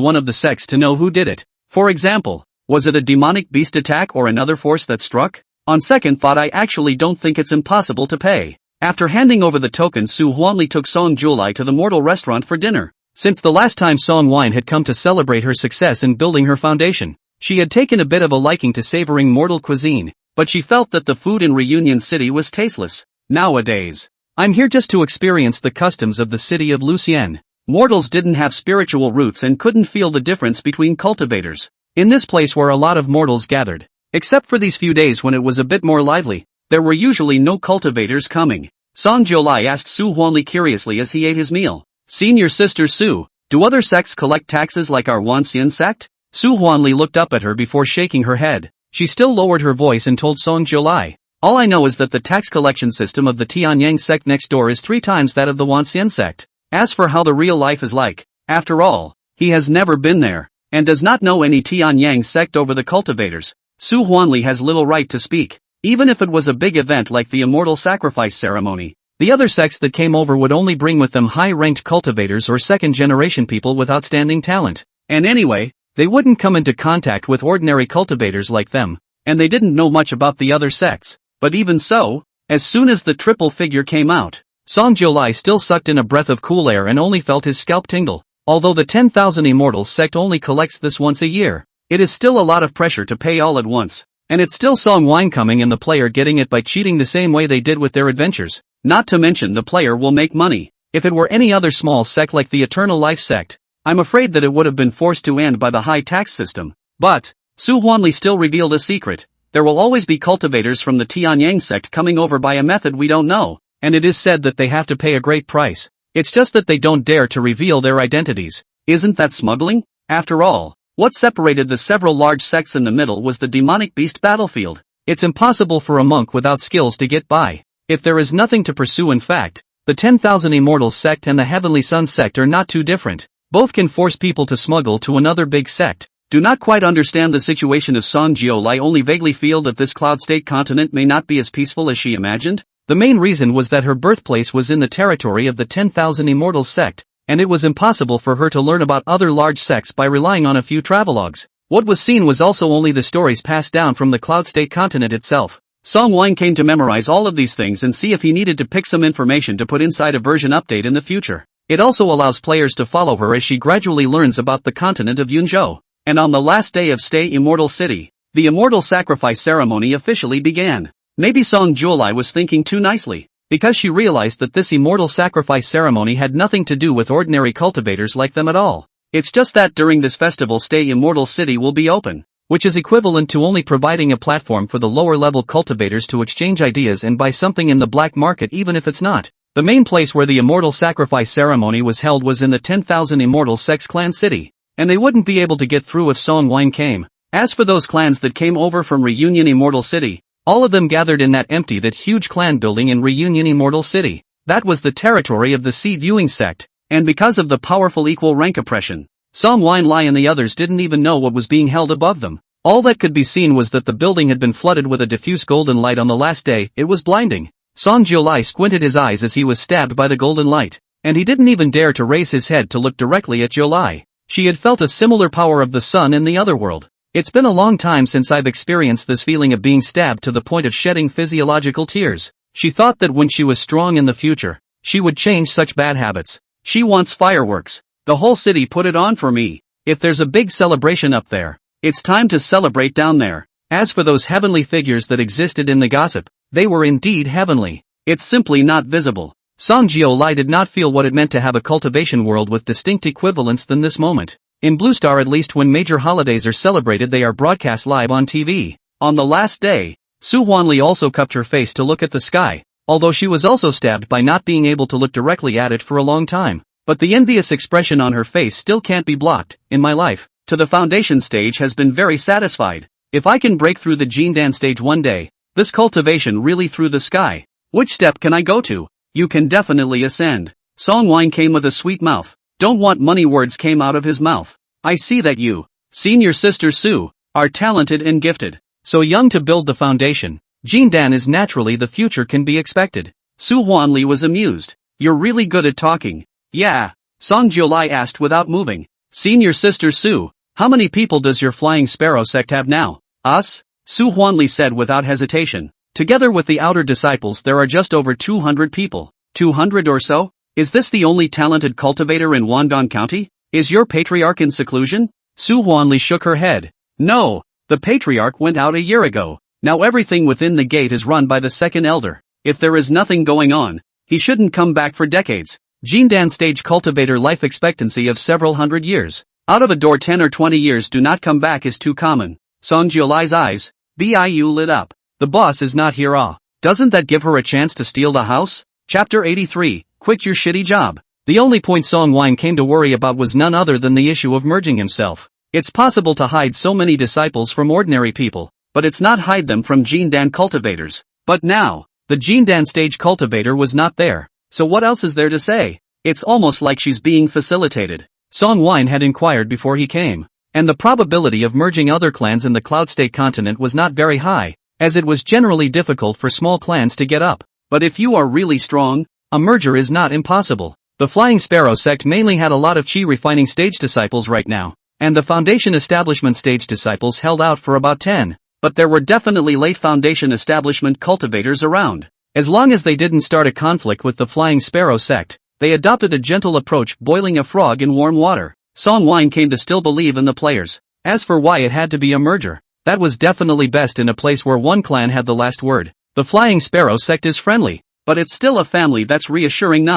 one of the sects to know who did it. For example, was it a demonic beast attack or another force that struck? On second thought I actually don't think it's impossible to pay. After handing over the token Su Huanli took Song Jiolai to the Mortal Restaurant for dinner. Since the last time Song Wine had come to celebrate her success in building her foundation, she had taken a bit of a liking to savoring mortal cuisine, but she felt that the food in Reunion City was tasteless. Nowadays, I'm here just to experience the customs of the city of Luxian. Mortals didn't have spiritual roots and couldn't feel the difference between cultivators. In this place where a lot of mortals gathered, except for these few days when it was a bit more lively, there were usually no cultivators coming. Song Jiolai asked Su Huanli curiously as he ate his meal. Senior sister Su, do other sects collect taxes like our Wanxian sect? Su Huanli looked up at her before shaking her head. She still lowered her voice and told Song Jiolai, all I know is that the tax collection system of the Tianyang sect next door is 3 times that of the Wanxian sect. As for how the real life is like, after all, he has never been there, and does not know any Tianyang sect over the cultivators. Su Huanli has little right to speak. Even if it was a big event like the immortal sacrifice ceremony, the other sects that came over would only bring with them high-ranked cultivators or second-generation people with outstanding talent. And anyway, they wouldn't come into contact with ordinary cultivators like them, and they didn't know much about the other sects. But even so, as soon as the triple figure came out, Song Jiolai still sucked in a breath of cool air and only felt his scalp tingle. Although the 10,000 Immortals sect only collects this once a year, it is still a lot of pressure to pay all at once. And it's still Song Wine coming and the player getting it by cheating the same way they did with their adventures. Not to mention the player will make money. If it were any other small sect like the Eternal Life sect, I'm afraid that it would have been forced to end by the high tax system. But, Su Huanli still revealed a secret. There will always be cultivators from the Tianyang sect coming over by a method we don't know, and it is said that they have to pay a great price. It's just that they don't dare to reveal their identities. Isn't that smuggling? After all, what separated the several large sects in the middle was the demonic beast battlefield. It's impossible for a monk without skills to get by. If there is nothing to pursue in fact, the 10,000 Immortals sect and the Heavenly Sun sect are not too different. Both can force people to smuggle to another big sect. Do not quite understand the situation of Song Jiolai, only vaguely feel that this cloud state continent may not be as peaceful as she imagined. The main reason was that her birthplace was in the territory of the 10,000 Immortals sect, and it was impossible for her to learn about other large sects by relying on a few travelogues. What was seen was also only the stories passed down from the Cloud State continent itself. Song Wine came to memorize all of these things and see if he needed to pick some information to put inside a version update in the future. It also allows players to follow her as she gradually learns about the continent of Yunzhou. And on the last day of Stay Immortal City, the immortal sacrifice ceremony officially began. Maybe Song Juolai was thinking too nicely, because she realized that this immortal sacrifice ceremony had nothing to do with ordinary cultivators like them at all. It's just that during this festival Stay Immortal City will be open, which is equivalent to only providing a platform for the lower-level cultivators to exchange ideas and buy something in the black market even if it's not. The main place where the immortal sacrifice ceremony was held was in the 10,000 Immortal Sects clan city, and they wouldn't be able to get through if Song Wine came. As for those clans that came over from Reunion Immortal City, all of them gathered in that huge clan building in Reunion Immortal City. That was the territory of the Sea Viewing sect. And because of the powerful equal rank oppression, Song Wine Lai and the others didn't even know what was being held above them. All that could be seen was that the building had been flooded with a diffuse golden light on the last day. It was blinding. Song Jiulai squinted his eyes as he was stabbed by the golden light, and he didn't even dare to raise his head to look directly at Jiulai. She had felt a similar power of the sun in the other world. It's been a long time since I've experienced this feeling of being stabbed to the point of shedding physiological tears. She thought that when she was strong in the future, she would change such bad habits. She wants fireworks. The whole city put it on for me. If there's a big celebration up there, it's time to celebrate down there. As for those heavenly figures that existed in the gossip, they were indeed heavenly. It's simply not visible. Song Jiolai did not feel what it meant to have a cultivation world with distinct equivalents than this moment. In Blue Star, at least when major holidays are celebrated, they are broadcast live on TV. On the last day, Su Huanli also cupped her face to look at the sky, although she was also stabbed by not being able to look directly at it for a long time. But the envious expression on her face still can't be blocked. In my life, to the foundation stage has been very satisfied. If I can break through the Jindan stage one day, this cultivation really through the sky. Which step can I go to? You can definitely ascend. Song Wine came with a sweet mouth. Don't want money words came out of his mouth. I see that you, senior sister Su, are talented and gifted. So young to build the foundation. Jindan is naturally the future can be expected. Su Huanli was amused. You're really good at talking. Yeah. Song Jiolai asked without moving. Senior sister Su, how many people does your Flying Sparrow sect have now? Us? Su Huanli said without hesitation. Together with the outer disciples there are just over 200 people. 200 or so? Is this the only talented cultivator in Wandong County? Is your patriarch in seclusion? Su Huanli shook her head. No, the patriarch went out a year ago. Now everything within the gate is run by the second elder. If there is nothing going on, he shouldn't come back for decades. Jindan stage cultivator life expectancy of several hundred years. Out of a door 10 or 20 years do not come back is too common. Song Jiolai's eyes, BIU lit up. The boss is not here. Doesn't that give her a chance to steal the house? Chapter 83, Quit Your Shitty Job. The only point Song Wine came to worry about was none other than the issue of merging himself. It's possible to hide so many disciples from ordinary people, but it's not hide them from Jindan cultivators. But now, the Jindan stage cultivator was not there. So what else is there to say? It's almost like she's being facilitated. Song Wine had inquired before he came, and the probability of merging other clans in the Cloud State continent was not very high, as it was generally difficult for small clans to get up. But if you are really strong, a merger is not impossible. The Flying Sparrow sect mainly had a lot of chi refining stage disciples right now, and the foundation establishment stage disciples held out for about 10, but there were definitely late foundation establishment cultivators around. As long as they didn't start a conflict with the Flying Sparrow sect, they adopted a gentle approach, boiling a frog in warm water. Song Wine came to still believe in the players. As for why it had to be a merger, that was definitely best in a place where one clan had the last word. The Flying Sparrow sect is friendly, but it's still a family. That's reassuring.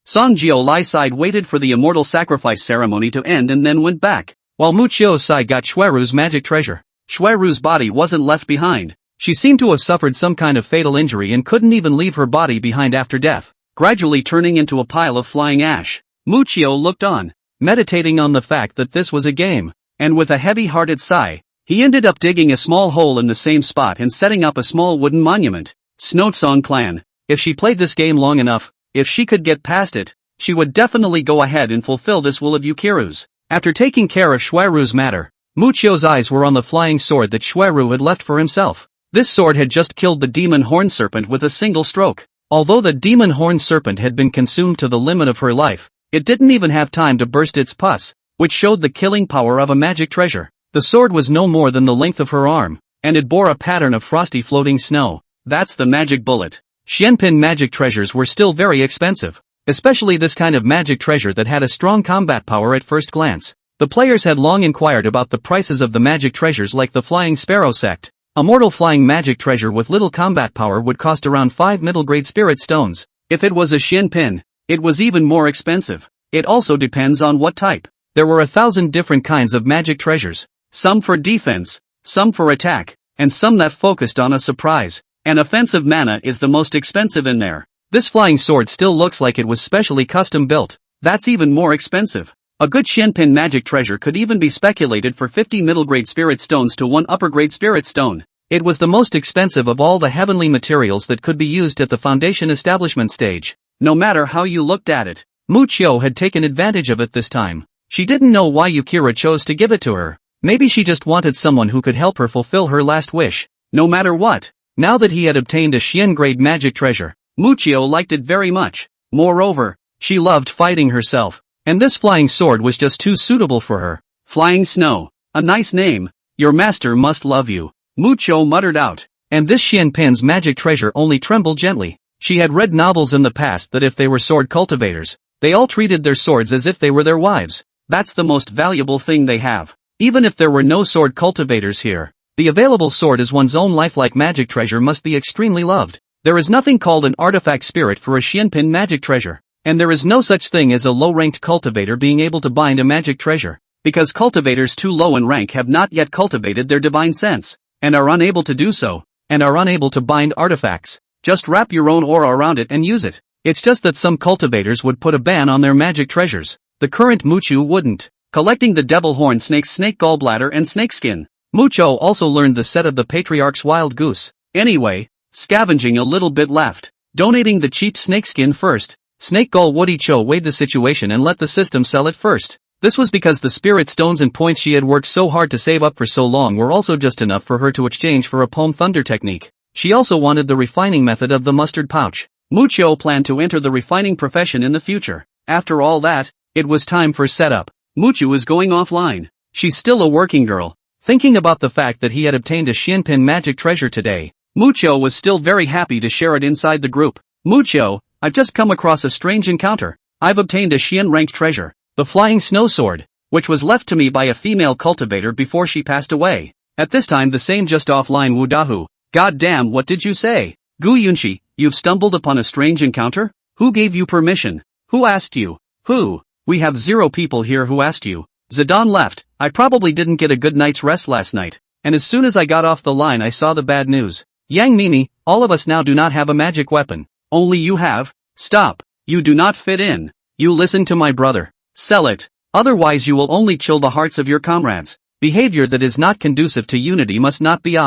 Song Jiolai side waited for the immortal sacrifice ceremony to end and then went back, while Mu Chio's side got Xueru's magic treasure. Xueru's body wasn't left behind. She seemed to have suffered some kind of fatal injury and couldn't even leave her body behind after death, gradually turning into a pile of flying ash. Mu Chio looked on, meditating on the fact that this was a game, and with a heavy-hearted sigh, he ended up digging a small hole in the same spot and setting up a small wooden monument. Snoatsong clan. If she played this game long enough, if she could get past it, she would definitely go ahead and fulfill this will of Yukiru's. After taking care of Xueru's matter, Mu Chio's eyes were on the flying sword that Xueru had left for himself. This sword had just killed the demon horn serpent with a single stroke. Although the demon horn serpent had been consumed to the limit of her life, It didn't even have time to burst its pus, which showed the killing power of a magic treasure. The sword was no more than the length of her arm, and it bore a pattern of frosty floating snow. That's the magic bullet. Xianpin magic treasures were still very expensive, especially this kind of magic treasure that had a strong combat power at first glance. The players had long inquired about the prices of the magic treasures like the Flying Sparrow sect. A mortal flying magic treasure with little combat power would cost around 5 middle-grade spirit stones. If it was a Xianpin, it was even more expensive. It also depends on what type. There were 1,000 different kinds of magic treasures, some for defense, some for attack, and some that focused on a surprise. An offensive mana is the most expensive in there. This flying sword still looks like it was specially custom built. That's even more expensive. A good Xianpin magic treasure could even be speculated for 50 middle-grade spirit stones to 1 upper-grade spirit stone. It was the most expensive of all the heavenly materials that could be used at the foundation establishment stage. No matter how you looked at it, Mu Qiu had taken advantage of it this time. She didn't know why Yukira chose to give it to her. Maybe she just wanted someone who could help her fulfill her last wish. No matter what, now that he had obtained a Xian-grade magic treasure, Mu Qiu liked it very much. Moreover, she loved fighting herself, and this flying sword was just too suitable for her. Flying Snow, a nice name. Your master must love you, Mu Qiu muttered out. And this Xianpin's magic treasure only trembled gently. She had read novels in the past that if they were sword cultivators, they all treated their swords as if they were their wives. That's the most valuable thing they have. Even if there were no sword cultivators here, the available sword as one's own lifelike magic treasure must be extremely loved. There is nothing called an artifact spirit for a Xianpin magic treasure, and there is no such thing as a low-ranked cultivator being able to bind a magic treasure, because cultivators too low in rank have not yet cultivated their divine sense, and are unable to do so, and are unable to bind artifacts. Just wrap your own aura around it and use it. It's just that some cultivators would put a ban on their magic treasures. The current Mu Qiu wouldn't. Collecting the devil horn snake's snake gallbladder and snakeskin. Mu Qiu also learned the set of the Patriarch's wild goose. Anyway, scavenging a little bit left. Donating the cheap snakeskin first. Snake Gull Woody Qiu weighed the situation and let the system sell it first. This was because the spirit stones and points she had worked so hard to save up for so long were also just enough for her to exchange for a Palm Thunder technique. She also wanted the refining method of the mustard pouch. Mu Qiu planned to enter the refining profession in the future. After all that, it was time for setup. Mu Qiu is going offline. She's still a working girl. Thinking about the fact that he had obtained a Xianpin magic treasure today, Mu Qiu was still very happy to share it inside the group. Mu Qiu, I've just come across a strange encounter. I've obtained a Xian-ranked treasure, the Flying Snow Sword, which was left to me by a female cultivator before she passed away. At this time the same just offline Wu Dahu. God damn, what did you say? Gu Yunxi, you've stumbled upon a strange encounter? Who gave you permission? Who asked you? Who? We have 0 people here who asked you. Zidane left. I probably didn't get a good night's rest last night, and as soon as I got off the line I saw the bad news. Yang Nini, all of us now do not have a magic weapon. Only you have. Stop. You do not fit in. You listen to my brother. Sell it. Otherwise you will only chill the hearts of your comrades. Behavior that is not conducive to unity must not be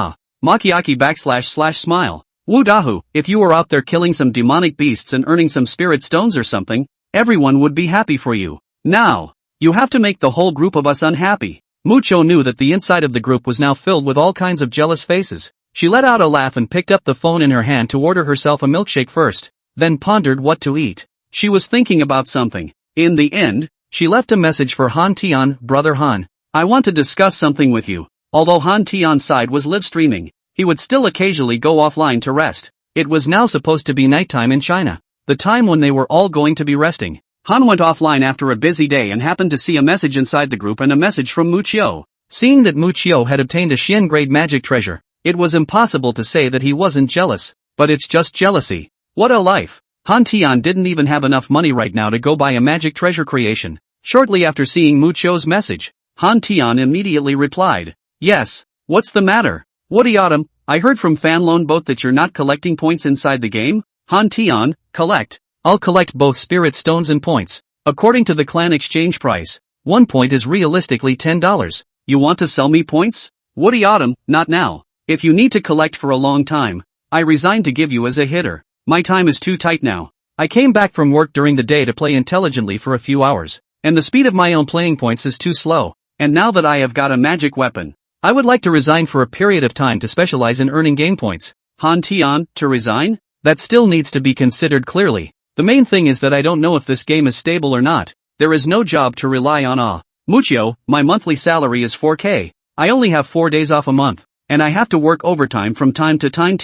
Makiaki / smile. Wu Dahu, if you were out there killing some demonic beasts and earning some spirit stones or something, everyone would be happy for you. Now, you have to make the whole group of us unhappy. Mu Qiu knew that the inside of the group was now filled with all kinds of jealous faces. She let out a laugh and picked up the phone in her hand to order herself a milkshake first, then pondered what to eat. She was thinking about something. In the end, she left a message for Han Tian. Brother Han, I want to discuss something with you. Although Han Tian's side was live streaming, he would still occasionally go offline to rest. It was now supposed to be nighttime in China, the time when they were all going to be resting. Han went offline after a busy day and happened to see a message inside the group and a message from Mu Qiu. Seeing that Mu Qiu had obtained a Xian-grade magic treasure, it was impossible to say that he wasn't jealous, but it's just jealousy. What a life! Han Tian didn't even have enough money right now to go buy a magic treasure creation. Shortly after seeing Mu Qiu's message, Han Tian immediately replied, Yes, what's the matter? Woody Autumn, I heard from Fanlone Boat that you're not collecting points inside the game? Han Tian, collect. I'll collect both spirit stones and points. According to the clan exchange price, 1 point is realistically $10. You want to sell me points? Woody Autumn, not now. If you need to collect for a long time, I resign to give you as a hitter. My time is too tight now. I came back from work during the day to play intelligently for a few hours, and the speed of my own playing points is too slow. And now that I have got a magic weapon, I would like to resign for a period of time to specialize in earning game points. Han Tian, to resign? That still needs to be considered clearly. The main thing is that I don't know if this game is stable or not. There is no job to rely on. Mucho, my monthly salary is 4K. I only have 4 days off a month, and I have to work overtime from time to time.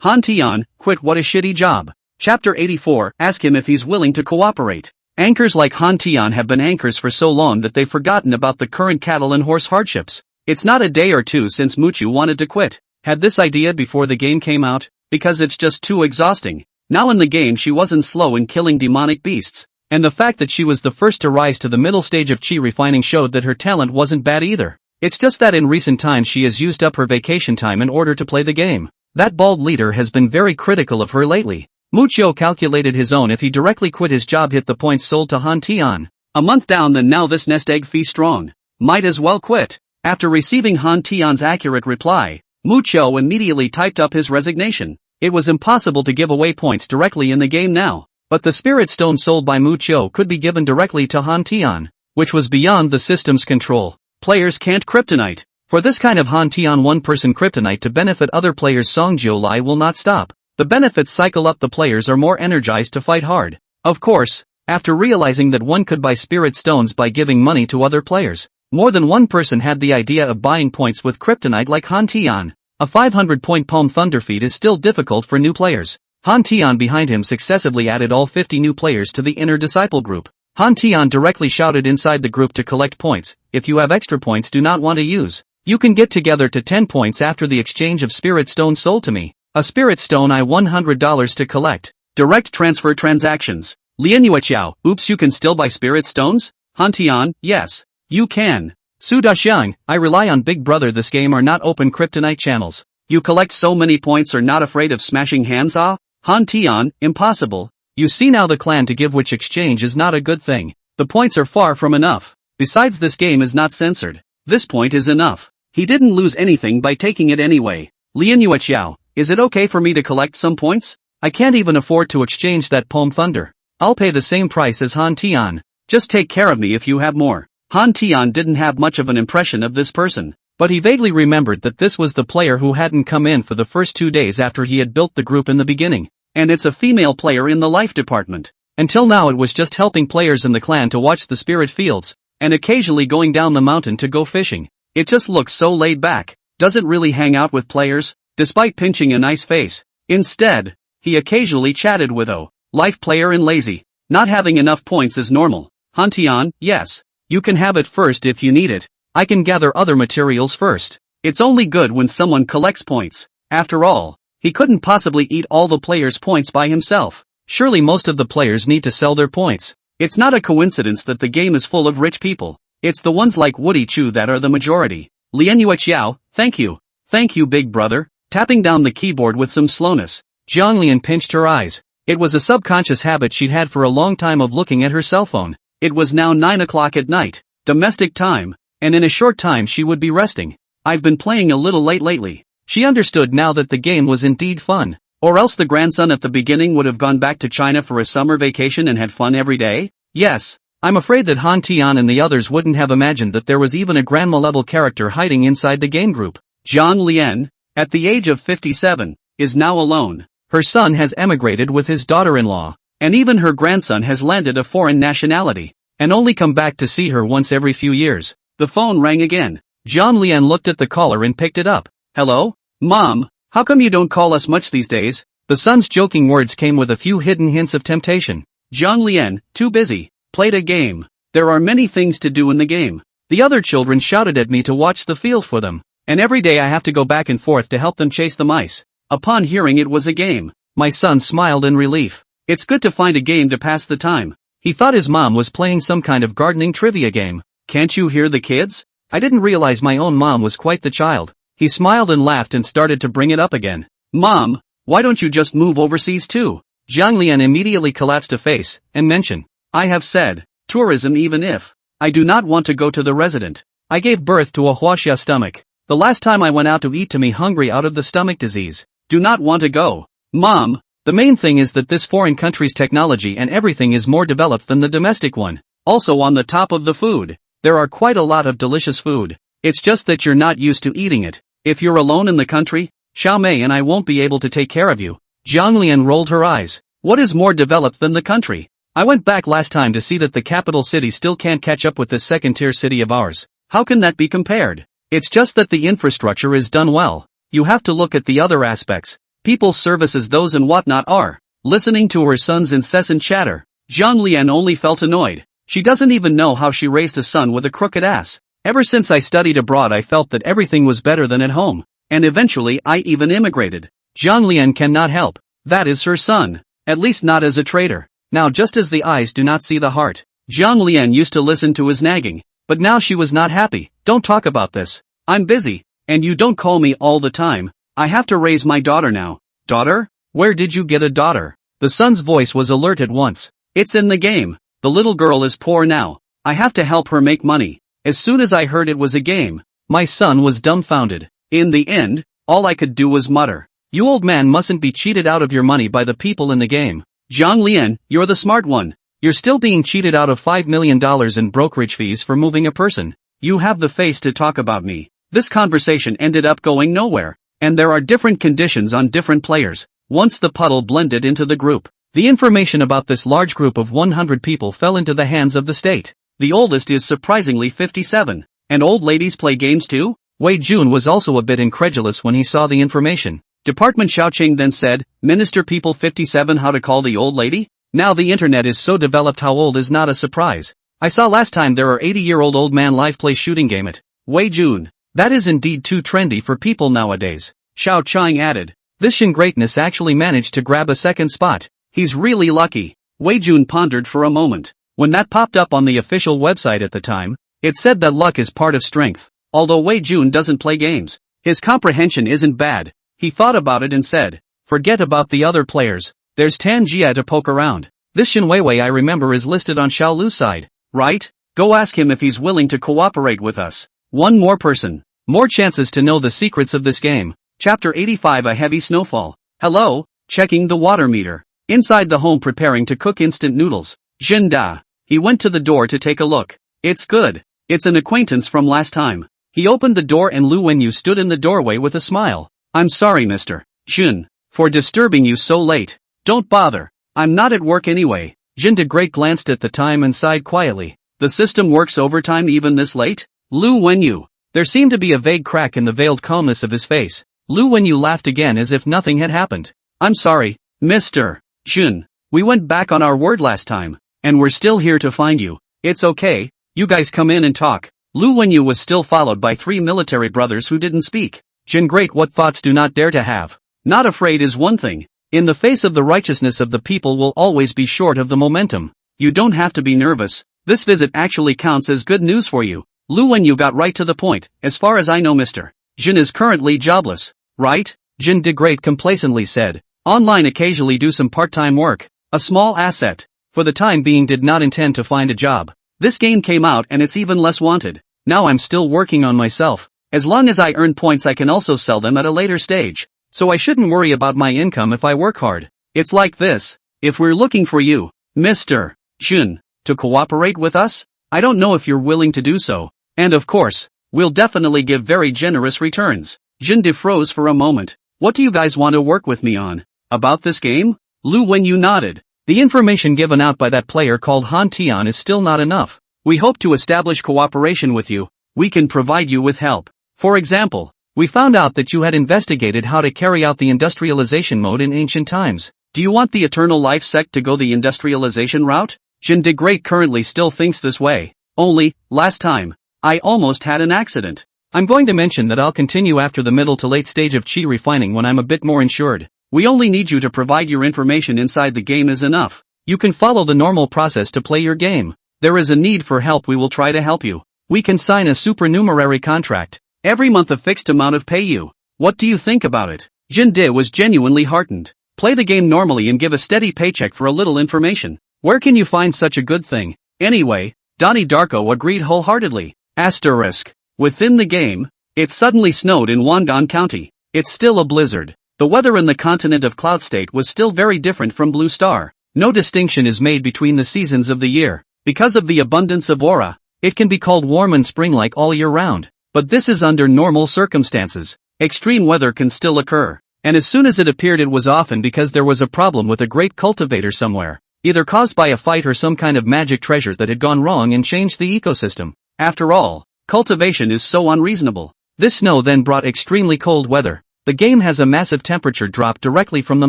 Han Tian, quit, what a shitty job. Chapter 84, ask him if he's willing to cooperate. Anchors like Han Tian have been anchors for so long that they've forgotten about the current cattle and horse hardships. It's not a day or two since Muchu wanted to quit. Had this idea before the game came out, because it's just too exhausting. Now in the game she wasn't slow in killing demonic beasts, and the fact that she was the first to rise to the middle stage of chi refining showed that her talent wasn't bad either. It's just that in recent times she has used up her vacation time in order to play the game. That bald leader has been very critical of her lately. Mucho calculated his own if he directly quit his job hit the points sold to Han Tian. A month down, then now this nest egg fee strong. Might as well quit. After receiving Han Tian's accurate reply, Mucho immediately typed up his resignation. It was impossible to give away points directly in the game now, but the spirit stone sold by Mucho could be given directly to Han Tian, which was beyond the system's control. Players can't kryptonite. For this kind of Han Tian one-person kryptonite to benefit other players, Song Jiolai will not stop. The benefits cycle up, the players are more energized to fight hard. Of course, after realizing that one could buy spirit stones by giving money to other players, more than one person had the idea of buying points with kryptonite like Han Tian. A 500-point Palm Thunder feat is still difficult for new players. Han Tian behind him successively added all 50 new players to the inner disciple group. Han Tian directly shouted inside the group to collect points. If you have extra points do not want to use, you can get together to 10 points after the exchange of spirit stones sold to me. A spirit stone I $100 to collect. Direct transfer transactions. Lian Yueqiao, oops, you can still buy spirit stones? Han Tian, yes, you can. Su Daxiang, I rely on Big Brother, this game are not open kryptonite channels. You collect so many points, are not afraid of smashing hands? Han Tian, impossible. You see now the clan to give which exchange is not a good thing. The points are far from enough. Besides, this game is not censored. This point is enough. He didn't lose anything by taking it anyway. Lian Yueqiao, is it okay for me to collect some points? I can't even afford to exchange that Palm Thunder. I'll pay the same price as Han Tian. Just take care of me if you have more. Han Tian didn't have much of an impression of this person, but he vaguely remembered that this was the player who hadn't come in for the first 2 days after he had built the group in the beginning. And it's a female player in the life department. Until now it was just helping players in the clan to watch the spirit fields, and occasionally going down the mountain to go fishing. It just looks so laid back. Doesn't really hang out with players, despite pinching a nice face. Instead, he occasionally chatted with life player and lazy. Not having enough points is normal. Han Tian, yes. You can have it first if you need it. I can gather other materials first. It's only good when someone collects points. After all, he couldn't possibly eat all the players' points by himself. Surely most of the players need to sell their points. It's not a coincidence that the game is full of rich people. It's the ones like Woody Chu that are the majority. Lian Yueqiao, thank you. Thank you, Big Brother. Tapping down the keyboard with some slowness, Jiang Lian pinched her eyes. It was a subconscious habit she'd had for a long time of looking at her cell phone. It was now 9 o'clock at night, domestic time, and in a short time she would be resting. I've been playing a little late lately. She understood now that the game was indeed fun. Or else the grandson at the beginning would have gone back to China for a summer vacation and had fun every day? Yes. I'm afraid that Han Tian and the others wouldn't have imagined that there was even a grandma-level character hiding inside the game group. Zhang Lian, at the age of 57, is now alone. Her son has emigrated with his daughter-in-law, and even her grandson has landed a foreign nationality, and only come back to see her once every few years. The phone rang again. Zhang Lian looked at the caller and picked it up. Hello? Mom, how come you don't call us much these days? The son's joking words came with a few hidden hints of temptation. Zhang Lian, too busy. Played a game. There are many things to do in the game. The other children shouted at me to watch the field for them, and every day I have to go back and forth to help them chase the mice. Upon hearing it was a game, my son smiled in relief. It's good to find a game to pass the time. He thought his mom was playing some kind of gardening trivia game. Can't you hear the kids? I didn't realize my own mom was quite the child. He smiled and laughed and started to bring it up again. Mom, why don't you just move overseas too? Zhang Lian immediately collapsed a face, and mentioned, I have said, tourism even if I do not want to go to the resident. I gave birth to a huaxia stomach. The last time I went out to eat to me hungry out of the stomach disease. Do not want to go. Mom, the main thing is that this foreign country's technology and everything is more developed than the domestic one. Also on the top of the food, there are quite a lot of delicious food. It's just that you're not used to eating it. If you're alone in the country, Xiao Mei and I won't be able to take care of you. Zhang Lian rolled her eyes. What is more developed than the country? I went back last time to see that the capital city still can't catch up with this second-tier city of ours. How can that be compared? It's just that the infrastructure is done well. You have to look at the other aspects. People's services, those and whatnot are. Listening to her son's incessant chatter, Zhang Lian only felt annoyed. She doesn't even know how she raised a son with a crooked ass. Ever since I studied abroad I felt that everything was better than at home. And eventually I even immigrated. Zhang Lian cannot help. That is her son. At least not as a traitor. Now just as the eyes do not see the heart. Zhang Lian used to listen to his nagging. But now she was not happy. Don't talk about this. I'm busy. And you don't call me all the time. I have to raise my daughter now. Daughter? Where did you get a daughter? The son's voice was alert at once. It's in the game. The little girl is poor now. I have to help her make money. As soon as I heard it was a game, my son was dumbfounded. In the end, all I could do was mutter. You old man mustn't be cheated out of your money by the people in the game. Zhang Lian, you're the smart one. You're still being cheated out of $5 million in brokerage fees for moving a person. You have the face to talk about me. This conversation ended up going nowhere. And there are different conditions on different players. Once the puddle blended into the group, the information about this large group of 100 people fell into the hands of the state. The oldest is surprisingly 57. And old ladies play games too? Wei Jun was also a bit incredulous when he saw the information. Department Xiaoqing then said, Minister people 57 how to call the old lady? Now the internet is so developed, how old is not a surprise. I saw last time there are 80-year-old old man live play shooting game at Wei Jun. That is indeed too trendy for people nowadays. Xiao Chang added. This Shin greatness actually managed to grab a second spot. He's really lucky. Wei Jun pondered for a moment. When that popped up on the official website at the time, it said that luck is part of strength. Although Wei Jun doesn't play games, his comprehension isn't bad. He thought about it and said, forget about the other players. There's Tan Jia to poke around. This Shin Weiwei I remember is listed on Xiao Lu's side, right? Go ask him if he's willing to cooperate with us. One more person. More chances to know the secrets of this game. Chapter 85 A Heavy Snowfall. Hello, checking the water meter. Inside the home preparing to cook instant noodles. Jin Da. He went to the door to take a look. It's good. It's an acquaintance from last time. He opened the door and Lu Wenyu stood in the doorway with a smile. I'm sorry Mr. Jun, for disturbing you so late. Don't bother. I'm not at work anyway. Jin De Great glanced at the time and sighed quietly. The system works overtime even this late? Lu Wenyu. There seemed to be a vague crack in the veiled calmness of his face. Lu Wenyu laughed again as if nothing had happened. I'm sorry, Mr. Jun. We went back on our word last time. And we're still here to find you. It's okay. You guys come in and talk. Lu Wenyu was still followed by 3 military brothers who didn't speak. Jin Great, what thoughts do not dare to have? Not afraid is one thing. In the face of the righteousness of the people will always be short of the momentum. You don't have to be nervous. This visit actually counts as good news for you. Lu Wenyu got right to the point. As far as I know Mr. Jin is currently jobless, right? Jin De Great complacently said. Online occasionally do some part-time work. A small asset. For the time being did not intend to find a job. This game came out and it's even less wanted. Now I'm still working on myself. As long as I earn points I can also sell them at a later stage. So I shouldn't worry about my income if I work hard. It's like this. If we're looking for you, Mr. Jun, to cooperate with us, I don't know if you're willing to do so. And of course, we'll definitely give very generous returns. Jin De froze for a moment. What do you guys want to work with me on? About this game? Lu Wenyu nodded. The information given out by that player called Han Tian is still not enough. We hope to establish cooperation with you. We can provide you with help. For example, we found out that you had investigated how to carry out the industrialization mode in ancient times. Do you want the Eternal Life sect to go the industrialization route? Jin De Great currently still thinks this way. Only, last time, I almost had an accident. I'm going to mention that I'll continue after the middle to late stage of chi refining when I'm a bit more insured. We only need you to provide your information inside the game is enough. You can follow the normal process to play your game. There is a need for help, we will try to help you. We can sign a supernumerary contract. Every month a fixed amount of pay you. What do you think about it? Jin De was genuinely heartened. Play the game normally and give a steady paycheck for a little information. Where can you find such a good thing? Anyway, Donnie Darko agreed wholeheartedly. Asterisk. Within the game, it suddenly snowed in Wangan County. It's still a blizzard. The weather in the continent of Cloud State was still very different from Blue Star. No distinction is made between the seasons of the year. Because of the abundance of aura, it can be called warm and spring-like all year round. But this is under normal circumstances. Extreme weather can still occur. And as soon as it appeared, it was often because there was a problem with a great cultivator somewhere, either caused by a fight or some kind of magic treasure that had gone wrong and changed the ecosystem. After all, cultivation is so unreasonable. This snow then brought extremely cold weather. The game has a massive temperature drop directly from the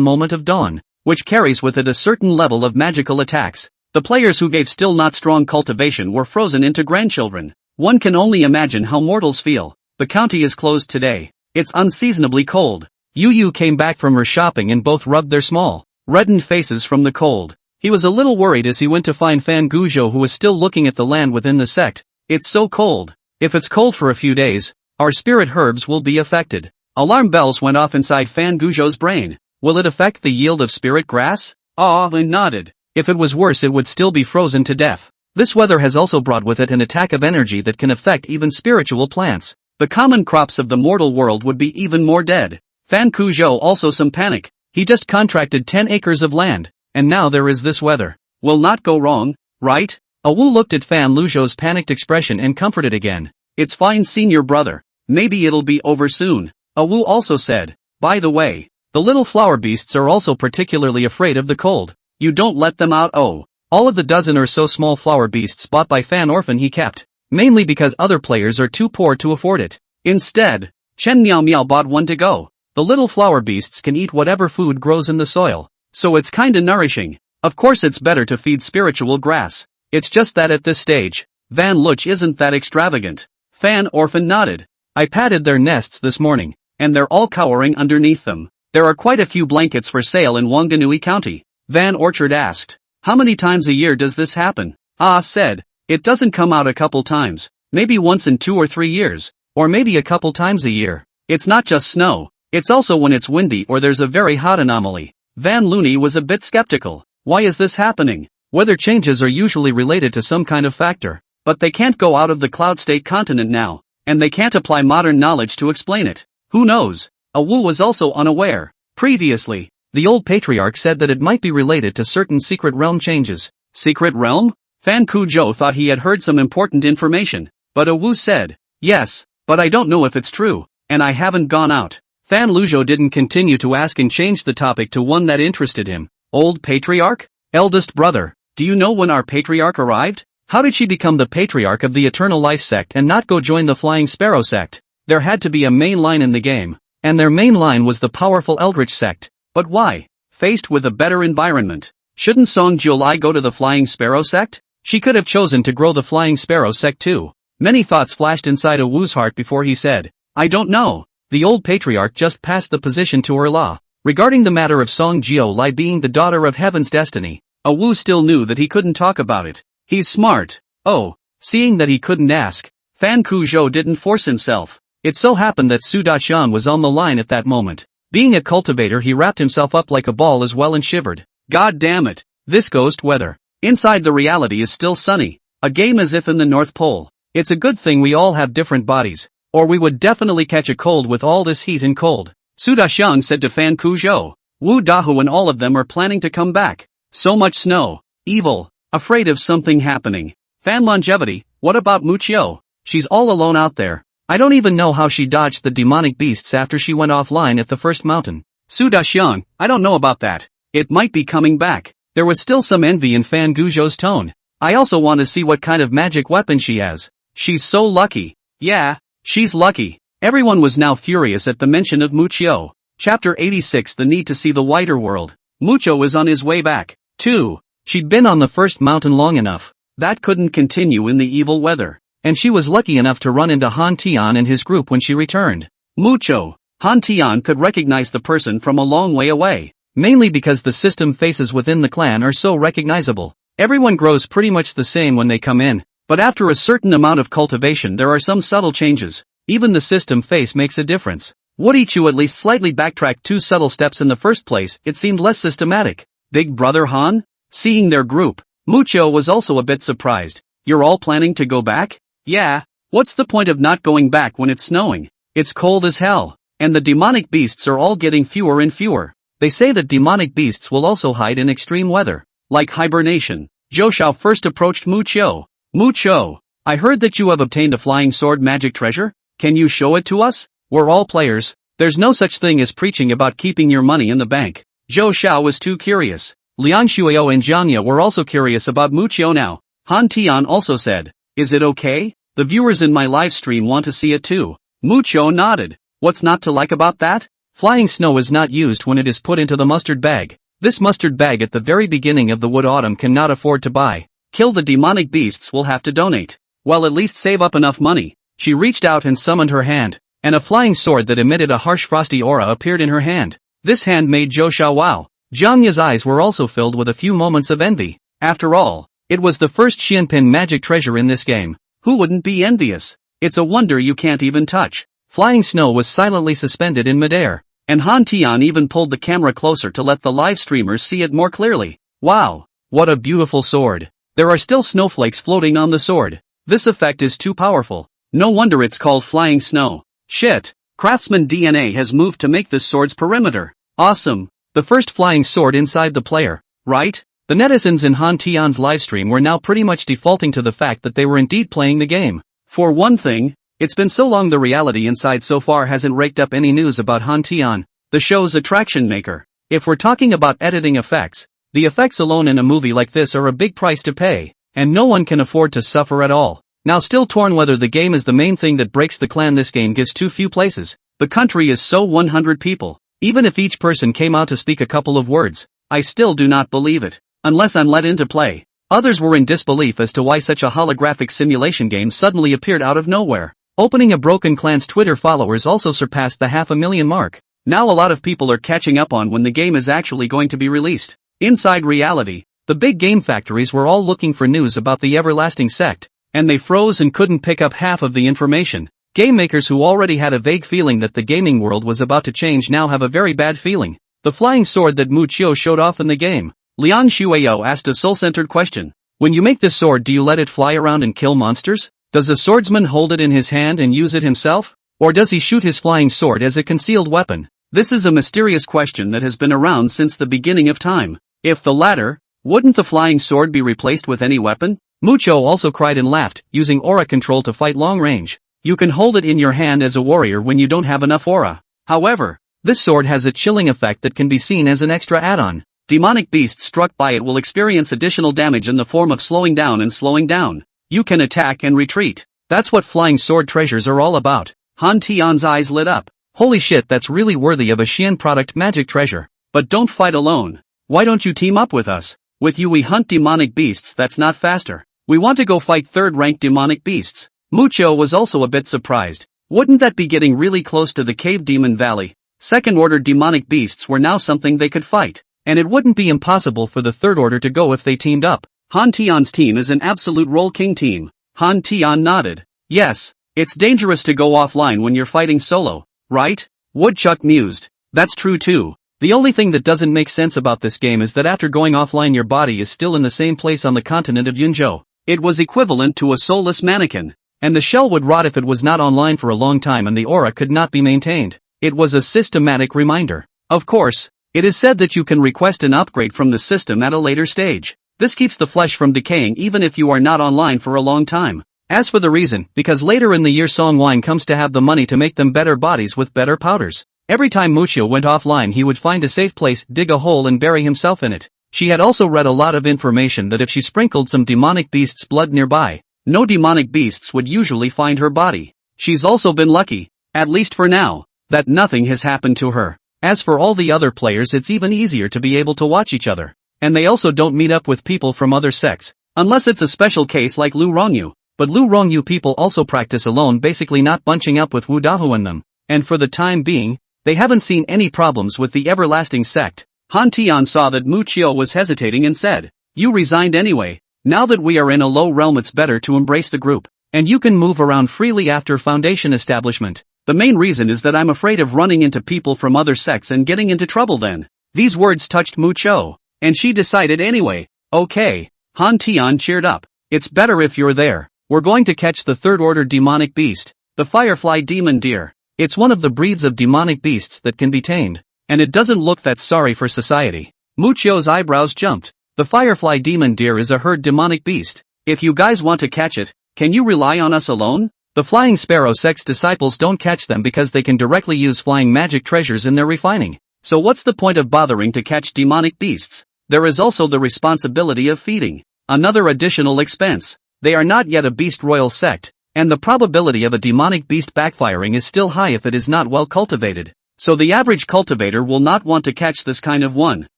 moment of dawn, which carries with it a certain level of magical attacks. The players who gave still not strong cultivation were frozen into grandchildren. One can only imagine how mortals feel. The county is closed today. It's unseasonably cold. Yu came back from her shopping and both rubbed their small, reddened faces from the cold. He was a little worried as he went to find Fan Guizhou, who was still looking at the land within the sect. It's so cold. If it's cold for a few days, our spirit herbs will be affected. Alarm bells went off inside Fan Guizhou's brain. Will it affect the yield of spirit grass? Lin nodded. If it was worse, it would still be frozen to death. This weather has also brought with it an attack of energy that can affect even spiritual plants. The common crops of the mortal world would be even more dead. Fan Guizhou also some panic. He just contracted 10 acres of land, and now there is this weather. Will not go wrong, right? Wu looked at Fan Luzhou's panicked expression and comforted again. It's fine, senior brother. Maybe it'll be over soon. Wu also said, by the way, the little flower beasts are also particularly afraid of the cold. You don't let them out. Oh, all of the dozen or so small flower beasts bought by Fan Orphan he kept, mainly because other players are too poor to afford it. Instead, Chen Miao Miao bought one to go. The little flower beasts can eat whatever food grows in the soil, so it's kinda nourishing. Of course it's better to feed spiritual grass. It's just that at this stage, Van Luch isn't that extravagant. Fan Orphan nodded. I patted their nests this morning, and they're all cowering underneath them. There are quite a few blankets for sale in Wanganui County. Van Orchard asked. How many times a year does this happen? Said. It doesn't come out a couple times, maybe once in 2 or 3 years, or maybe a couple times a year. It's not just snow, it's also when it's windy or there's a very hot anomaly. Van Looney was a bit skeptical. Why is this happening? Weather changes are usually related to some kind of factor, but they can't go out of the cloud state continent now, and they can't apply modern knowledge to explain it. Who knows? Wu was also unaware. Previously, the old patriarch said that it might be related to certain secret realm changes. Secret realm? Fan Guizhou thought he had heard some important information, but Wu said, yes, but I don't know if it's true, and I haven't gone out. Fan Luzhou didn't continue to ask and changed the topic to one that interested him. Old patriarch? Eldest brother, do you know when our patriarch arrived? How did she become the patriarch of the Eternal Life sect and not go join the Flying Sparrow sect? There had to be a main line in the game, and their main line was the powerful Eldritch sect. But why? Faced with a better environment, shouldn't Song Jiulai go to the Flying Sparrow sect? She could have chosen to grow the Flying Sparrow sect too. Many thoughts flashed inside Wu's heart before he said, I don't know. The old patriarch just passed the position to Erla. Regarding the matter of Song Jiulai being the daughter of Heaven's destiny, Wu still knew that he couldn't talk about it. He's smart. Oh, seeing that he couldn't ask, Fan Guizhou didn't force himself. It so happened that Su Daxian was on the line at that moment. Being a cultivator, he wrapped himself up like a ball as well and shivered. God damn it, this ghost weather. Inside the reality is still sunny. A game as if in the North Pole. It's a good thing we all have different bodies, or we would definitely catch a cold with all this heat and cold. Su Daxian said to Fan Guizhou. Wu Dahu and all of them are planning to come back. So much snow. Evil. Afraid of something happening. Fan Longevity, what about Muchio? She's all alone out there. I don't even know how she dodged the demonic beasts after she went offline at the first mountain. Su Daxian, I don't know about that. It might be coming back. There was still some envy in Fan Guizhou's tone. I also want to see what kind of magic weapon she has. She's so lucky. Yeah, she's lucky. Everyone was now furious at the mention of Muchio. Chapter 86, The Need to See the Wider World. Mucho is on his way back, too. She'd been on the first mountain long enough. That couldn't continue in the evil weather. And she was lucky enough to run into Han Tian and his group when she returned. Mucho. Han Tian could recognize the person from a long way away. Mainly because the system faces within the clan are so recognizable. Everyone grows pretty much the same when they come in. But after a certain amount of cultivation there are some subtle changes. Even the system face makes a difference. Would Ichu at least slightly backtrack 2 subtle steps in the first place, it seemed less systematic. Big brother Han? Seeing their group, Mucho was also a bit surprised. You're all planning to go back? Yeah. What's the point of not going back when it's snowing? It's cold as hell. And the demonic beasts are all getting fewer and fewer. They say that demonic beasts will also hide in extreme weather. Like hibernation. Zhou Shao first approached Mucho. Mucho, I heard that you have obtained a flying sword magic treasure. Can you show it to us? We're all players. There's no such thing as preaching about keeping your money in the bank. Zhou Xiao was too curious. Liang Shuio and Jiang Ye were also curious about Mu Qiu now. Han Tian also said, "Is it okay? The viewers in my live stream want to see it too." Mu Qiu nodded. What's not to like about that? Flying snow is not used when it is put into the mustard bag. This mustard bag at the very beginning of the wood autumn cannot afford to buy. Kill the demonic beasts will have to donate. Well, at least save up enough money. She reached out and summoned her hand, and a flying sword that emitted a harsh frosty aura appeared in her hand. This hand made Zhou Xiao wow. Jiang Ye's eyes were also filled with a few moments of envy. After all, it was the first Xianpin magic treasure in this game. Who wouldn't be envious? It's a wonder you can't even touch. Flying snow was silently suspended in midair, and Han Tian even pulled the camera closer to let the live streamers see it more clearly. Wow! What a beautiful sword. There are still snowflakes floating on the sword. This effect is too powerful. No wonder it's called flying snow. Shit! Craftsman DNA has moved to make this sword's perimeter. Awesome! The first flying sword inside the player, right? The netizens in Han Tian's livestream were now pretty much defaulting to the fact that they were indeed playing the game. For one thing, it's been so long the reality inside so far hasn't raked up any news about Han Tian, the show's attraction maker. If we're talking about editing effects, the effects alone in a movie like this are a big price to pay, and no one can afford to suffer at all. Now still torn whether the game is the main thing that breaks the clan. This game gives too few places. The country is so 100 people. Even if each person came out to speak a couple of words, I still do not believe it, unless I'm let into play. Others were in disbelief as to why such a holographic simulation game suddenly appeared out of nowhere. Opening a Broken Clan's Twitter followers also surpassed the 500,000 mark. Now a lot of people are catching up on when the game is actually going to be released. Inside reality, the big game factories were all looking for news about the everlasting sect, and they froze and couldn't pick up half of the information. Game makers who already had a vague feeling that the gaming world was about to change now have a very bad feeling. The flying sword that Mu Qiu showed off in the game. Liang Shuio asked a soul-centered question. When you make this sword, do you let it fly around and kill monsters? Does the swordsman hold it in his hand and use it himself? Or does he shoot his flying sword as a concealed weapon? This is a mysterious question that has been around since the beginning of time. If the latter, wouldn't the flying sword be replaced with any weapon? Mu Qiu also cried and laughed, using aura control to fight long range. You can hold it in your hand as a warrior when you don't have enough aura. However, this sword has a chilling effect that can be seen as an extra add-on. Demonic beasts struck by it will experience additional damage in the form of slowing down and slowing down. You can attack and retreat. That's what flying sword treasures are all about. Han Tian's eyes lit up. Holy shit, that's really worthy of a Xian product magic treasure. But don't fight alone. Why don't you team up with us? With you we hunt demonic beasts. That's not faster. We want to go fight third-ranked demonic beasts. Mu Qiu was also a bit surprised. Wouldn't that be getting really close to the Cave Demon Valley? Second-order demonic beasts were now something they could fight, and it wouldn't be impossible for the third order to go if they teamed up. Han Tian's team is an absolute Roll King team. Han Tian nodded. Yes, it's dangerous to go offline when you're fighting solo, right? Woodchuck mused. That's true too. The only thing that doesn't make sense about this game is that after going offline your body is still in the same place on the continent of Yunzhou. It was equivalent to a soulless mannequin. And the shell would rot if it was not online for a long time and the aura could not be maintained. It was a systematic reminder. Of course, it is said that you can request an upgrade from the system at a later stage. This keeps the flesh from decaying even if you are not online for a long time. As for the reason, because later in the year Song Wine comes to have the money to make them better bodies with better powders. Every time Mu Qiu went offline he would find a safe place, dig a hole and bury himself in it. She had also read a lot of information that if she sprinkled some demonic beast's blood nearby, no demonic beasts would usually find her body. She's also been lucky, at least for now, that nothing has happened to her. As for all the other players, it's even easier to be able to watch each other. And they also don't meet up with people from other sects, unless it's a special case like Lu Rongyu. But Lu Rongyu people also practice alone, basically not bunching up with Wu Dahu and them. And for the time being, they haven't seen any problems with the everlasting sect. Han Tian saw that Mu Qiu was hesitating and said, "You resigned anyway. Now that we are in a low realm it's better to embrace the group, and you can move around freely after foundation establishment. The main reason is that I'm afraid of running into people from other sects and getting into trouble then." These words touched Mu Qiu, and she decided anyway. Okay. Han Tian cheered up. It's better if you're there. We're going to catch the third-order demonic beast, the firefly demon deer. It's one of the breeds of demonic beasts that can be tamed, and it doesn't look that sorry for society. Mu Qiu's eyebrows jumped. The firefly demon deer is a herd demonic beast. If you guys want to catch it, can you rely on us alone? The flying sparrow sect's disciples don't catch them because they can directly use flying magic treasures in their refining. So what's the point of bothering to catch demonic beasts? There is also the responsibility of feeding. Another additional expense. They are not yet a beast royal sect, and the probability of a demonic beast backfiring is still high if it is not well cultivated. So the average cultivator will not want to catch this kind of one.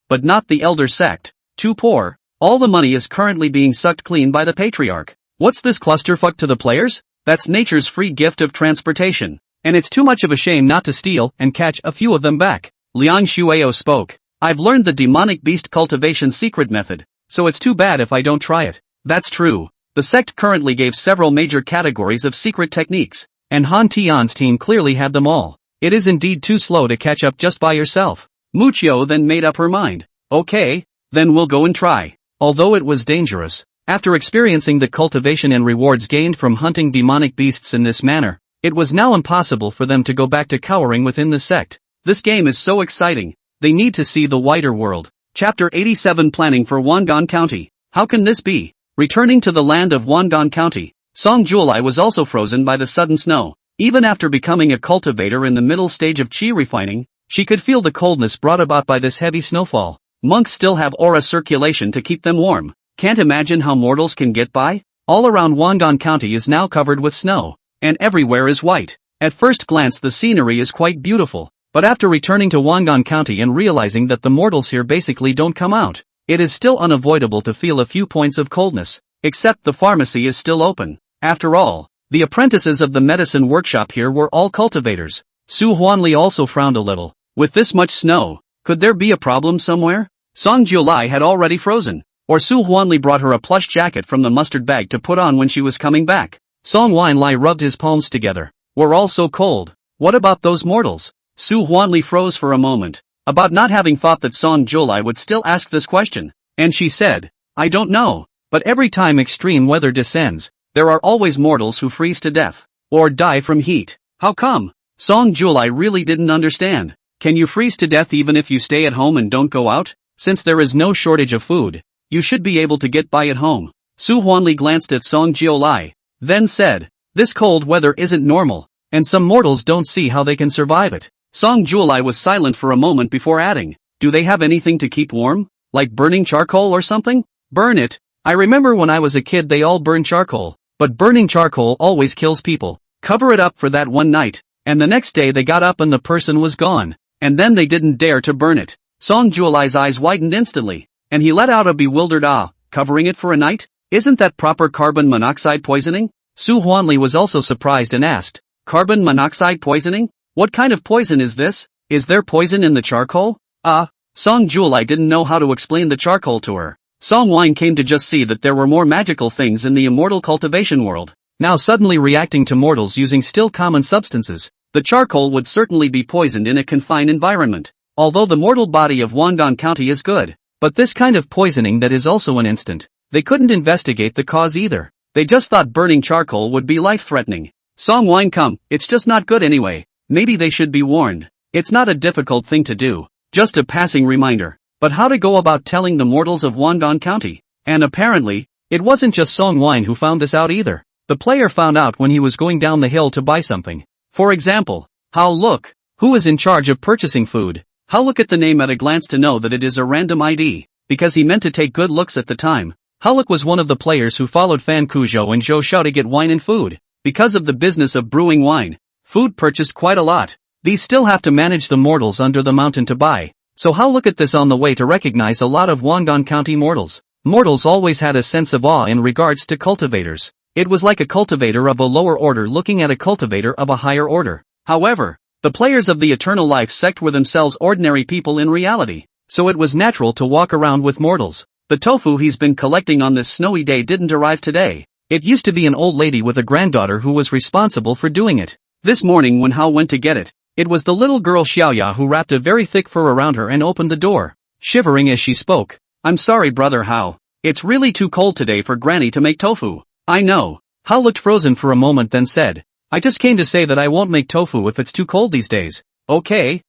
But not the elder sect. Too poor. All the money is currently being sucked clean by the patriarch. What's this clusterfuck to the players? That's nature's free gift of transportation. And it's too much of a shame not to steal and catch a few of them back. Liang Shuao spoke. I've learned the demonic beast cultivation secret method, so it's too bad if I don't try it. That's true. The sect currently gave several major categories of secret techniques, and Han Tian's team clearly had them all. It is indeed too slow to catch up just by yourself. Muchio then made up her mind. Okay, then we'll go and try. Although it was dangerous, after experiencing the cultivation and rewards gained from hunting demonic beasts in this manner, it was now impossible for them to go back to cowering within the sect. This game is so exciting. They need to see the wider world. Chapter 87 Planning for Wangan County. How can this be? Returning to the land of Wangan County, Song July was also frozen by the sudden snow. Even after becoming a cultivator in the middle stage of chi refining, she could feel the coldness brought about by this heavy snowfall. Monks still have aura circulation to keep them warm. Can't imagine how mortals can get by? All around Wangan County is now covered with snow, and everywhere is white. At first glance the scenery is quite beautiful, but after returning to Wangan County and realizing that the mortals here basically don't come out, it is still unavoidable to feel a few points of coldness, except the pharmacy is still open. After all, the apprentices of the medicine workshop here were all cultivators. Su Huanli also frowned a little. With this much snow, could there be a problem somewhere? Song Jiulai had already frozen, or Su Huanli brought her a plush jacket from the mustard bag to put on when she was coming back. Song Wanlai rubbed his palms together. We're all so cold. What about those mortals? Su Huanli froze for a moment, about not having thought that Song Jiulai would still ask this question, and she said, I don't know, but every time extreme weather descends, there are always mortals who freeze to death, or die from heat. How come? Song Jiulai really didn't understand. Can you freeze to death even if you stay at home and don't go out? Since there is no shortage of food, you should be able to get by at home. Su Huanli glanced at Song Jiulai, then said, this cold weather isn't normal, and some mortals don't see how they can survive it. Song Jiulai was silent for a moment before adding, do they have anything to keep warm? Like burning charcoal or something? Burn it. I remember when I was a kid they all burned charcoal, but burning charcoal always kills people. Cover it up for that one night, and the next day they got up and the person was gone. And then they didn't dare to burn it. Song Jiulai's eyes widened instantly, and he let out a bewildered ah, covering it for a night? Isn't that proper carbon monoxide poisoning? Su Huanli was also surprised and asked, carbon monoxide poisoning? What kind of poison is this? Is there poison in the charcoal? Song Jiulai didn't know how to explain the charcoal to her. Song Wine came to just see that there were more magical things in the immortal cultivation world. Now suddenly reacting to mortals using still common substances, the charcoal would certainly be poisoned in a confined environment. Although the mortal body of Wangan County is good, but this kind of poisoning that is also an instant. They couldn't investigate the cause either. They just thought burning charcoal would be life-threatening. Song Wine come, it's just not good anyway. Maybe they should be warned. It's not a difficult thing to do, just a passing reminder. But how to go about telling the mortals of Wangan County? And apparently, it wasn't just Song Wine who found this out either. The player found out when he was going down the hill to buy something. For example, How look, who is in charge of purchasing food? How look at the name at a glance to know that it is a random ID, because he meant to take good looks at the time. Haluk was one of the players who followed Fan Kuzhou and Zhou Shao to get wine and food. Because of the business of brewing wine, food purchased quite a lot. These still have to manage the mortals under the mountain to buy. So how look at this on the way to recognize a lot of Wangan County mortals. Mortals always had a sense of awe in regards to cultivators. It was like a cultivator of a lower order looking at a cultivator of a higher order. However, the players of the Eternal Life sect were themselves ordinary people in reality, so it was natural to walk around with mortals. The tofu he's been collecting on this snowy day didn't arrive today. It used to be an old lady with a granddaughter who was responsible for doing it. This morning when Hao went to get it, it was the little girl Xiaoya who wrapped a very thick fur around her and opened the door, shivering as she spoke. I'm sorry brother Hao. It's really too cold today for Granny to make tofu. I know. Hao looked frozen for a moment then said, I just came to say that I won't make tofu if it's too cold these days. Okay.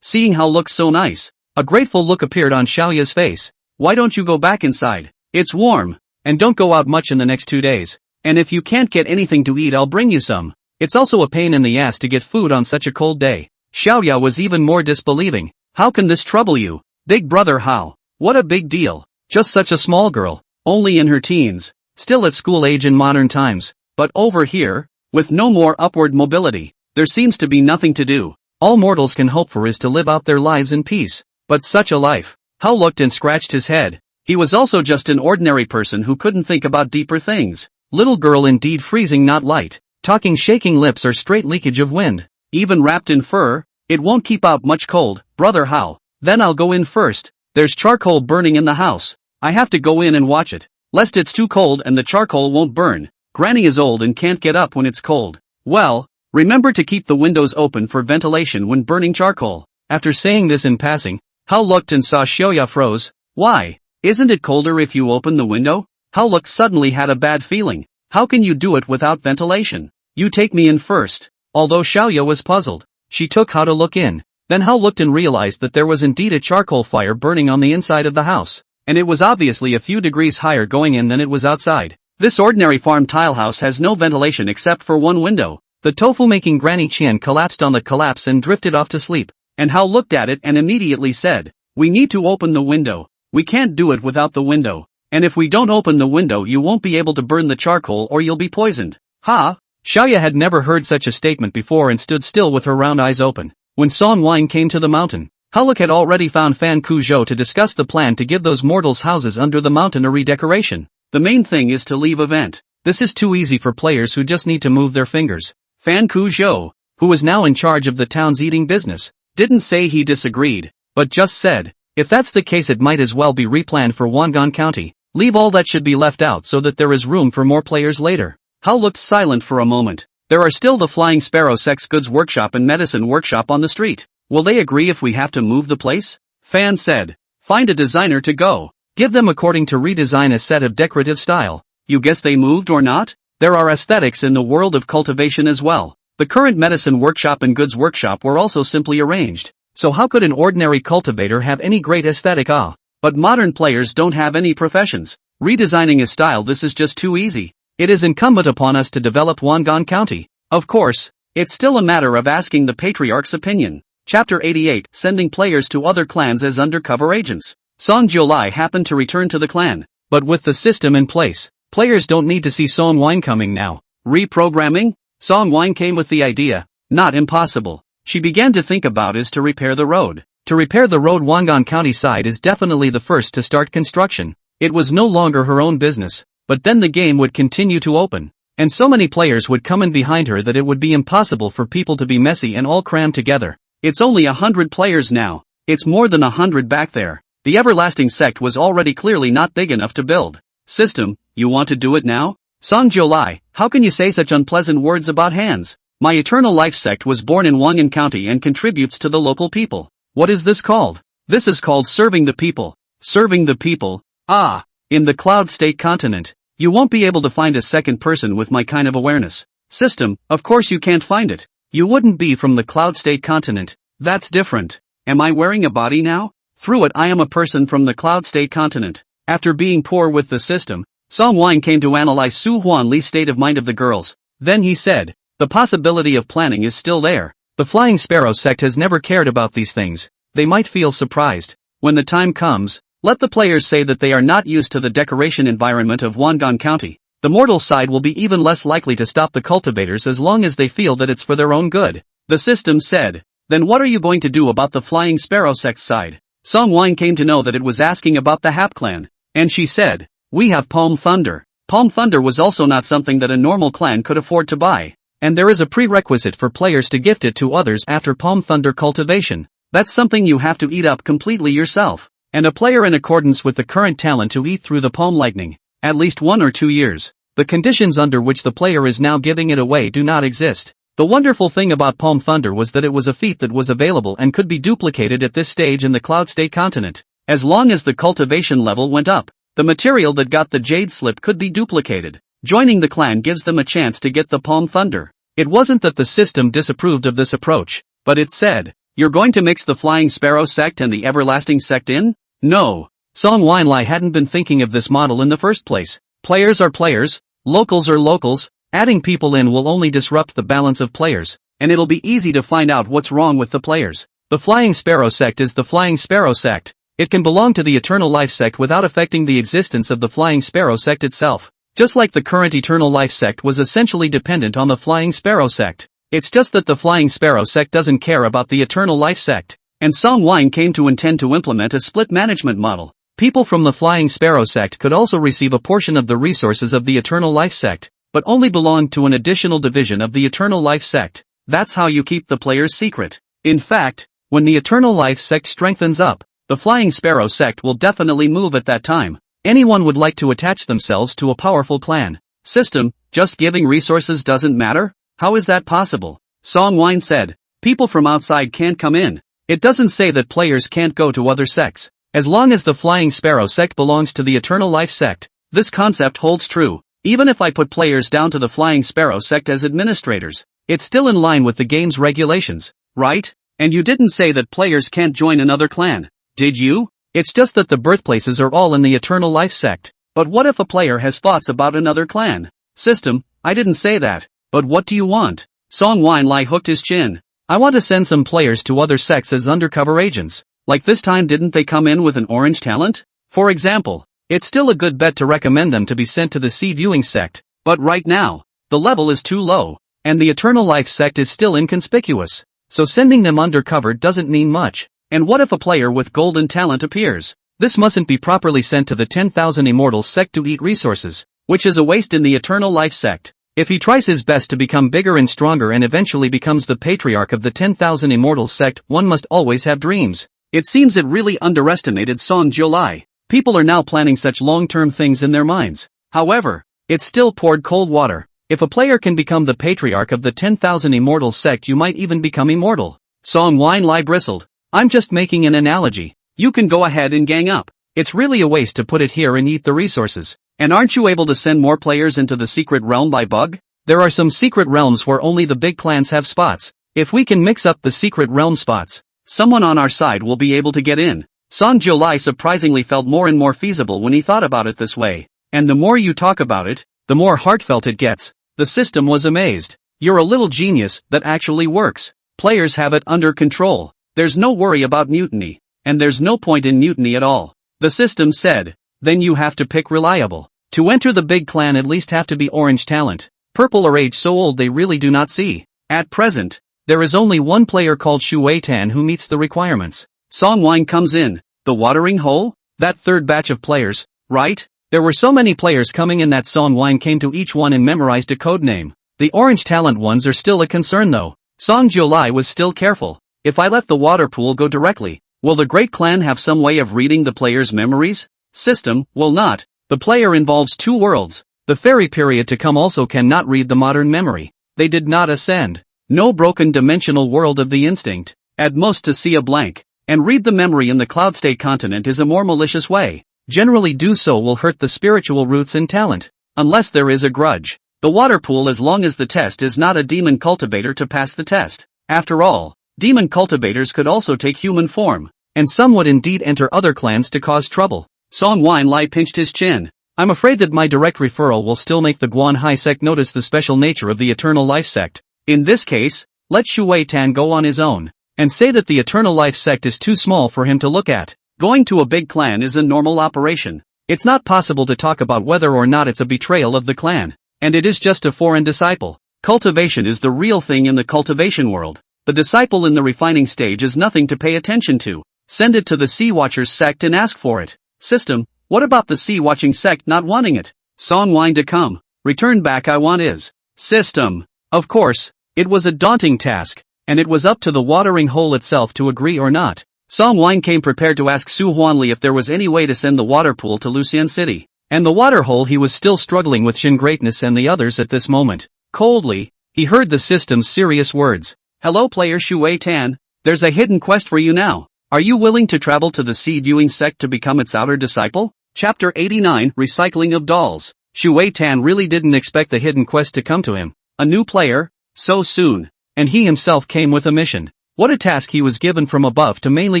Seeing Hao look so nice, a grateful look appeared on Xiaoya's face. Why don't you go back inside? It's warm, and don't go out much in the next 2 days. And if you can't get anything to eat, I'll bring you some. It's also a pain in the ass to get food on such a cold day. Xiaoya was even more disbelieving. How can this trouble you? Big brother, how? What a big deal. Just such a small girl, only in her teens, still at school age in modern times. But over here, with no more upward mobility, there seems to be nothing to do. All mortals can hope for is to live out their lives in peace. But such a life. Hao looked and scratched his head. He was also just an ordinary person who couldn't think about deeper things. Little girl indeed, freezing not light, talking shaking lips or straight leakage of wind. Even wrapped in fur, it won't keep out much cold, brother Hao. Then I'll go in first. There's charcoal burning in the house. I have to go in and watch it, lest it's too cold and the charcoal won't burn. Granny is old and can't get up when it's cold. Well, remember to keep the windows open for ventilation when burning charcoal. After saying this in passing, Hao looked and saw Xiaoya froze. Why? Isn't it colder if you open the window? Hao looked suddenly had a bad feeling. How can you do it without ventilation? You take me in first. Although Xiaoya was puzzled, she took Hao to look in. Then Hao looked and realized that there was indeed a charcoal fire burning on the inside of the house. And it was obviously a few degrees higher going in than it was outside. This ordinary farm tile house has no ventilation except for one window. The tofu-making Granny Qian collapsed on the collapse and drifted off to sleep. And Hao looked at it and immediately said, "We need to open the window. We can't do it without the window. And if we don't open the window, you won't be able to burn the charcoal or you'll be poisoned." Ha! Xiaoya had never heard such a statement before and stood still with her round eyes open. When Song Wine came to the mountain, Haluk had already found Fan Kuzhou to discuss the plan to give those mortals houses under the mountain a redecoration. The main thing is to leave a vent. This is too easy for players who just need to move their fingers. Fan Kuzhou, who was now in charge of the town's eating business, didn't say he disagreed, but just said, if that's the case it might as well be replanned for Wangan County. Leave all that should be left out so that there is room for more players later. Hao looked silent for a moment. There are still the Flying Sparrow Sect's goods workshop and medicine workshop on the street. Will they agree if we have to move the place? Fan said. Find a designer to go. Give them according to redesign a set of decorative style. You guess they moved or not? There are aesthetics in the world of cultivation as well. The current medicine workshop and goods workshop were also simply arranged. So how could an ordinary cultivator have any great aesthetic? But modern players don't have any professions. Redesigning a style, this is just too easy. It is incumbent upon us to develop Wangan County. Of course, it's still a matter of asking the Patriarch's opinion. Chapter 88, Sending Players to Other Clans as Undercover Agents. Song Jiulai happened to return to the clan. But with the system in place, players don't need to see Song Wine coming now. Reprogramming? Song Wine came with the idea. Not impossible. She began to think about is to repair the road. To repair the road, Wangan County side is definitely the first to start construction. It was no longer her own business, but then the game would continue to open. And so many players would come in behind her that it would be impossible for people to be messy and all crammed together. It's only 100 players now. It's more than 100 back there. The everlasting sect was already clearly not big enough to build. System, you want to do it now? Song Jiulai, how can you say such unpleasant words about hands? My Eternal Life sect was born in Wangan County and contributes to the local people. What is this called? This is called serving the people. Serving the people? Ah, in the Cloud State continent. You won't be able to find a second person with my kind of awareness. System, of course you can't find it. You wouldn't be from the Cloud State continent. That's different. Am I wearing a body now? Through it I am a person from the Cloud State continent. After being poor with the system, Song Wine came to analyze Su Huan Li's state of mind of the girls. Then he said, the possibility of planning is still there. The Flying Sparrow sect has never cared about these things. They might feel surprised. When the time comes, let the players say that they are not used to the decoration environment of Wangan County. The mortal side will be even less likely to stop the cultivators as long as they feel that it's for their own good. The system said. Then what are you going to do about the Flying Sparrow sect side? Song Wine came to know that it was asking about the Hap clan. And she said, we have Palm Thunder. Palm Thunder was also not something that a normal clan could afford to buy. And there is a prerequisite for players to gift it to others after Palm Thunder cultivation. That's something you have to eat up completely yourself. And a player in accordance with the current talent to eat through the Palm Lightning. At least 1 or 2 years. The conditions under which the player is now giving it away do not exist. The wonderful thing about Palm Thunder was that it was a feat that was available and could be duplicated at this stage in the Cloud State continent. As long as the cultivation level went up, the material that got the Jade Slip could be duplicated. Joining the clan gives them a chance to get the Palm Thunder. It wasn't that the system disapproved of this approach, but it said, you're going to mix the Flying Sparrow sect and the Everlasting sect in? No. Song Wine Lai hadn't been thinking of this model in the first place. Players are players, Locals are locals, adding people in will only disrupt the balance of players, and it'll be easy to find out what's wrong with the players. The Flying Sparrow sect is the Flying Sparrow sect. It can belong to the Eternal Life sect without affecting the existence of the Flying Sparrow sect itself. Just like the current Eternal Life sect was essentially dependent on the Flying Sparrow sect. It's just that the Flying Sparrow sect doesn't care about the Eternal Life sect. And Song Wine came to intend to implement a split management model. People from the Flying Sparrow sect could also receive a portion of the resources of the Eternal Life sect, but only belonged to an additional division of the Eternal Life sect. That's how you keep the players secret. In fact, when the Eternal Life sect strengthens up, the Flying Sparrow sect will definitely move at that time. Anyone would like to attach themselves to a powerful clan. System, just giving resources doesn't matter? How is that possible? Song Wine said. People from outside can't come in. It doesn't say that players can't go to other sects. As long as the Flying Sparrow sect belongs to the Eternal Life sect, this concept holds true. Even if I put players down to the Flying Sparrow sect as administrators, it's still in line with the game's regulations, right? And you didn't say that players can't join another clan, did you? It's just that the birthplaces are all in the Eternal Life sect. But what if a player has thoughts about another clan? System, I didn't say that. But what do you want? Song Wine Lai hooked his chin. I want to send some players to other sects as undercover agents. Like this time, didn't they come in with an orange talent? For example, it's still a good bet to recommend them to be sent to the Sea Viewing sect. But right now, the level is too low, and the Eternal Life sect is still inconspicuous. So sending them undercover doesn't mean much. And what if a player with golden talent appears? This mustn't be properly sent to the 10,000 Immortals sect to eat resources, which is a waste in the Eternal Life sect. If he tries his best to become bigger and stronger and eventually becomes the patriarch of the 10,000 Immortals sect, one must always have dreams. It seems it really underestimated Song Jiulai. People are now planning such long-term things in their minds. However, it still poured cold water. If a player can become the patriarch of the 10,000 Immortals sect, you might even become immortal. Song Wine Lai bristled. I'm just making an analogy. You can go ahead and gang up. It's really a waste to put it here and eat the resources. And aren't you able to send more players into the secret realm by bug? There are some secret realms where only the big clans have spots. If we can mix up the secret realm spots, someone on our side will be able to get in. Song Jiulai surprisingly felt more and more feasible when he thought about it this way. And the more you talk about it, the more heartfelt it gets. The system was amazed. You're a little genius that actually works. Players have it under control. There's no worry about mutiny. And there's no point in mutiny at all. The system said. Then you have to pick reliable. To enter the big clan at least have to be orange talent. Purple or age so old they really do not see. At present, there is only one player called Shu Weitan who meets the requirements. Song Wine comes in. The watering hole? That third batch of players, right? There were so many players coming in that Song Wine came to each one and memorized a code name. The orange talent ones are still a concern though. Song Jiulai was still careful. If I let the water pool go directly, will the Great Clan have some way of reading the player's memories? System, will not. The player involves two worlds. The fairy period to come also cannot read the modern memory. They did not ascend. No broken dimensional world of the instinct. At most to see a blank. And read the memory in the cloud state continent is a more malicious way. Generally do so will hurt the spiritual roots and talent. Unless there is a grudge. The water pool as long as the test is not a demon cultivator to pass the test. After all, demon cultivators could also take human form, and some would indeed enter other clans to cause trouble. Song Wine Lai pinched his chin. I'm afraid that my direct referral will still make the Guan Hai sect notice the special nature of the Eternal Life sect. In this case, let Shu Weitan go on his own, and say that the Eternal Life sect is too small for him to look at. Going to a big clan is a normal operation. It's not possible to talk about whether or not it's a betrayal of the clan, and it is just a foreign disciple. Cultivation is the real thing in the cultivation world. The disciple in the refining stage is nothing to pay attention to. Send it to the Sea Watchers sect and ask for it. System, what about the Sea Watching sect not wanting it? Song Wine to come. Return back I want is. System. Of course, it was a daunting task, and it was up to the watering hole itself to agree or not. Song Wine came prepared to ask Su Huanli if there was any way to send the water pool to Lucian City. And the water hole he was still struggling with Shin Greatness and the others at this moment. Coldly, he heard the system's serious words. Hello player Shu Weitan, there's a hidden quest for you now. Are you willing to travel to the Sea Viewing sect to become its outer disciple? Chapter 89 Recycling of Dolls. Shu Weitan really didn't expect the hidden quest to come to him. A new player? So soon. And he himself came with a mission. What a task he was given from above to mainly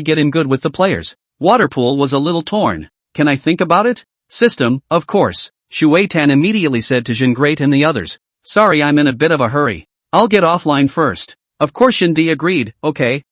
get in good with the players. Waterpool was a little torn. Can I think about it? System, of course. Shu Weitan immediately said to Great and the others. Sorry, I'm in a bit of a hurry. I'll get offline first. Of course Di agreed. Okay,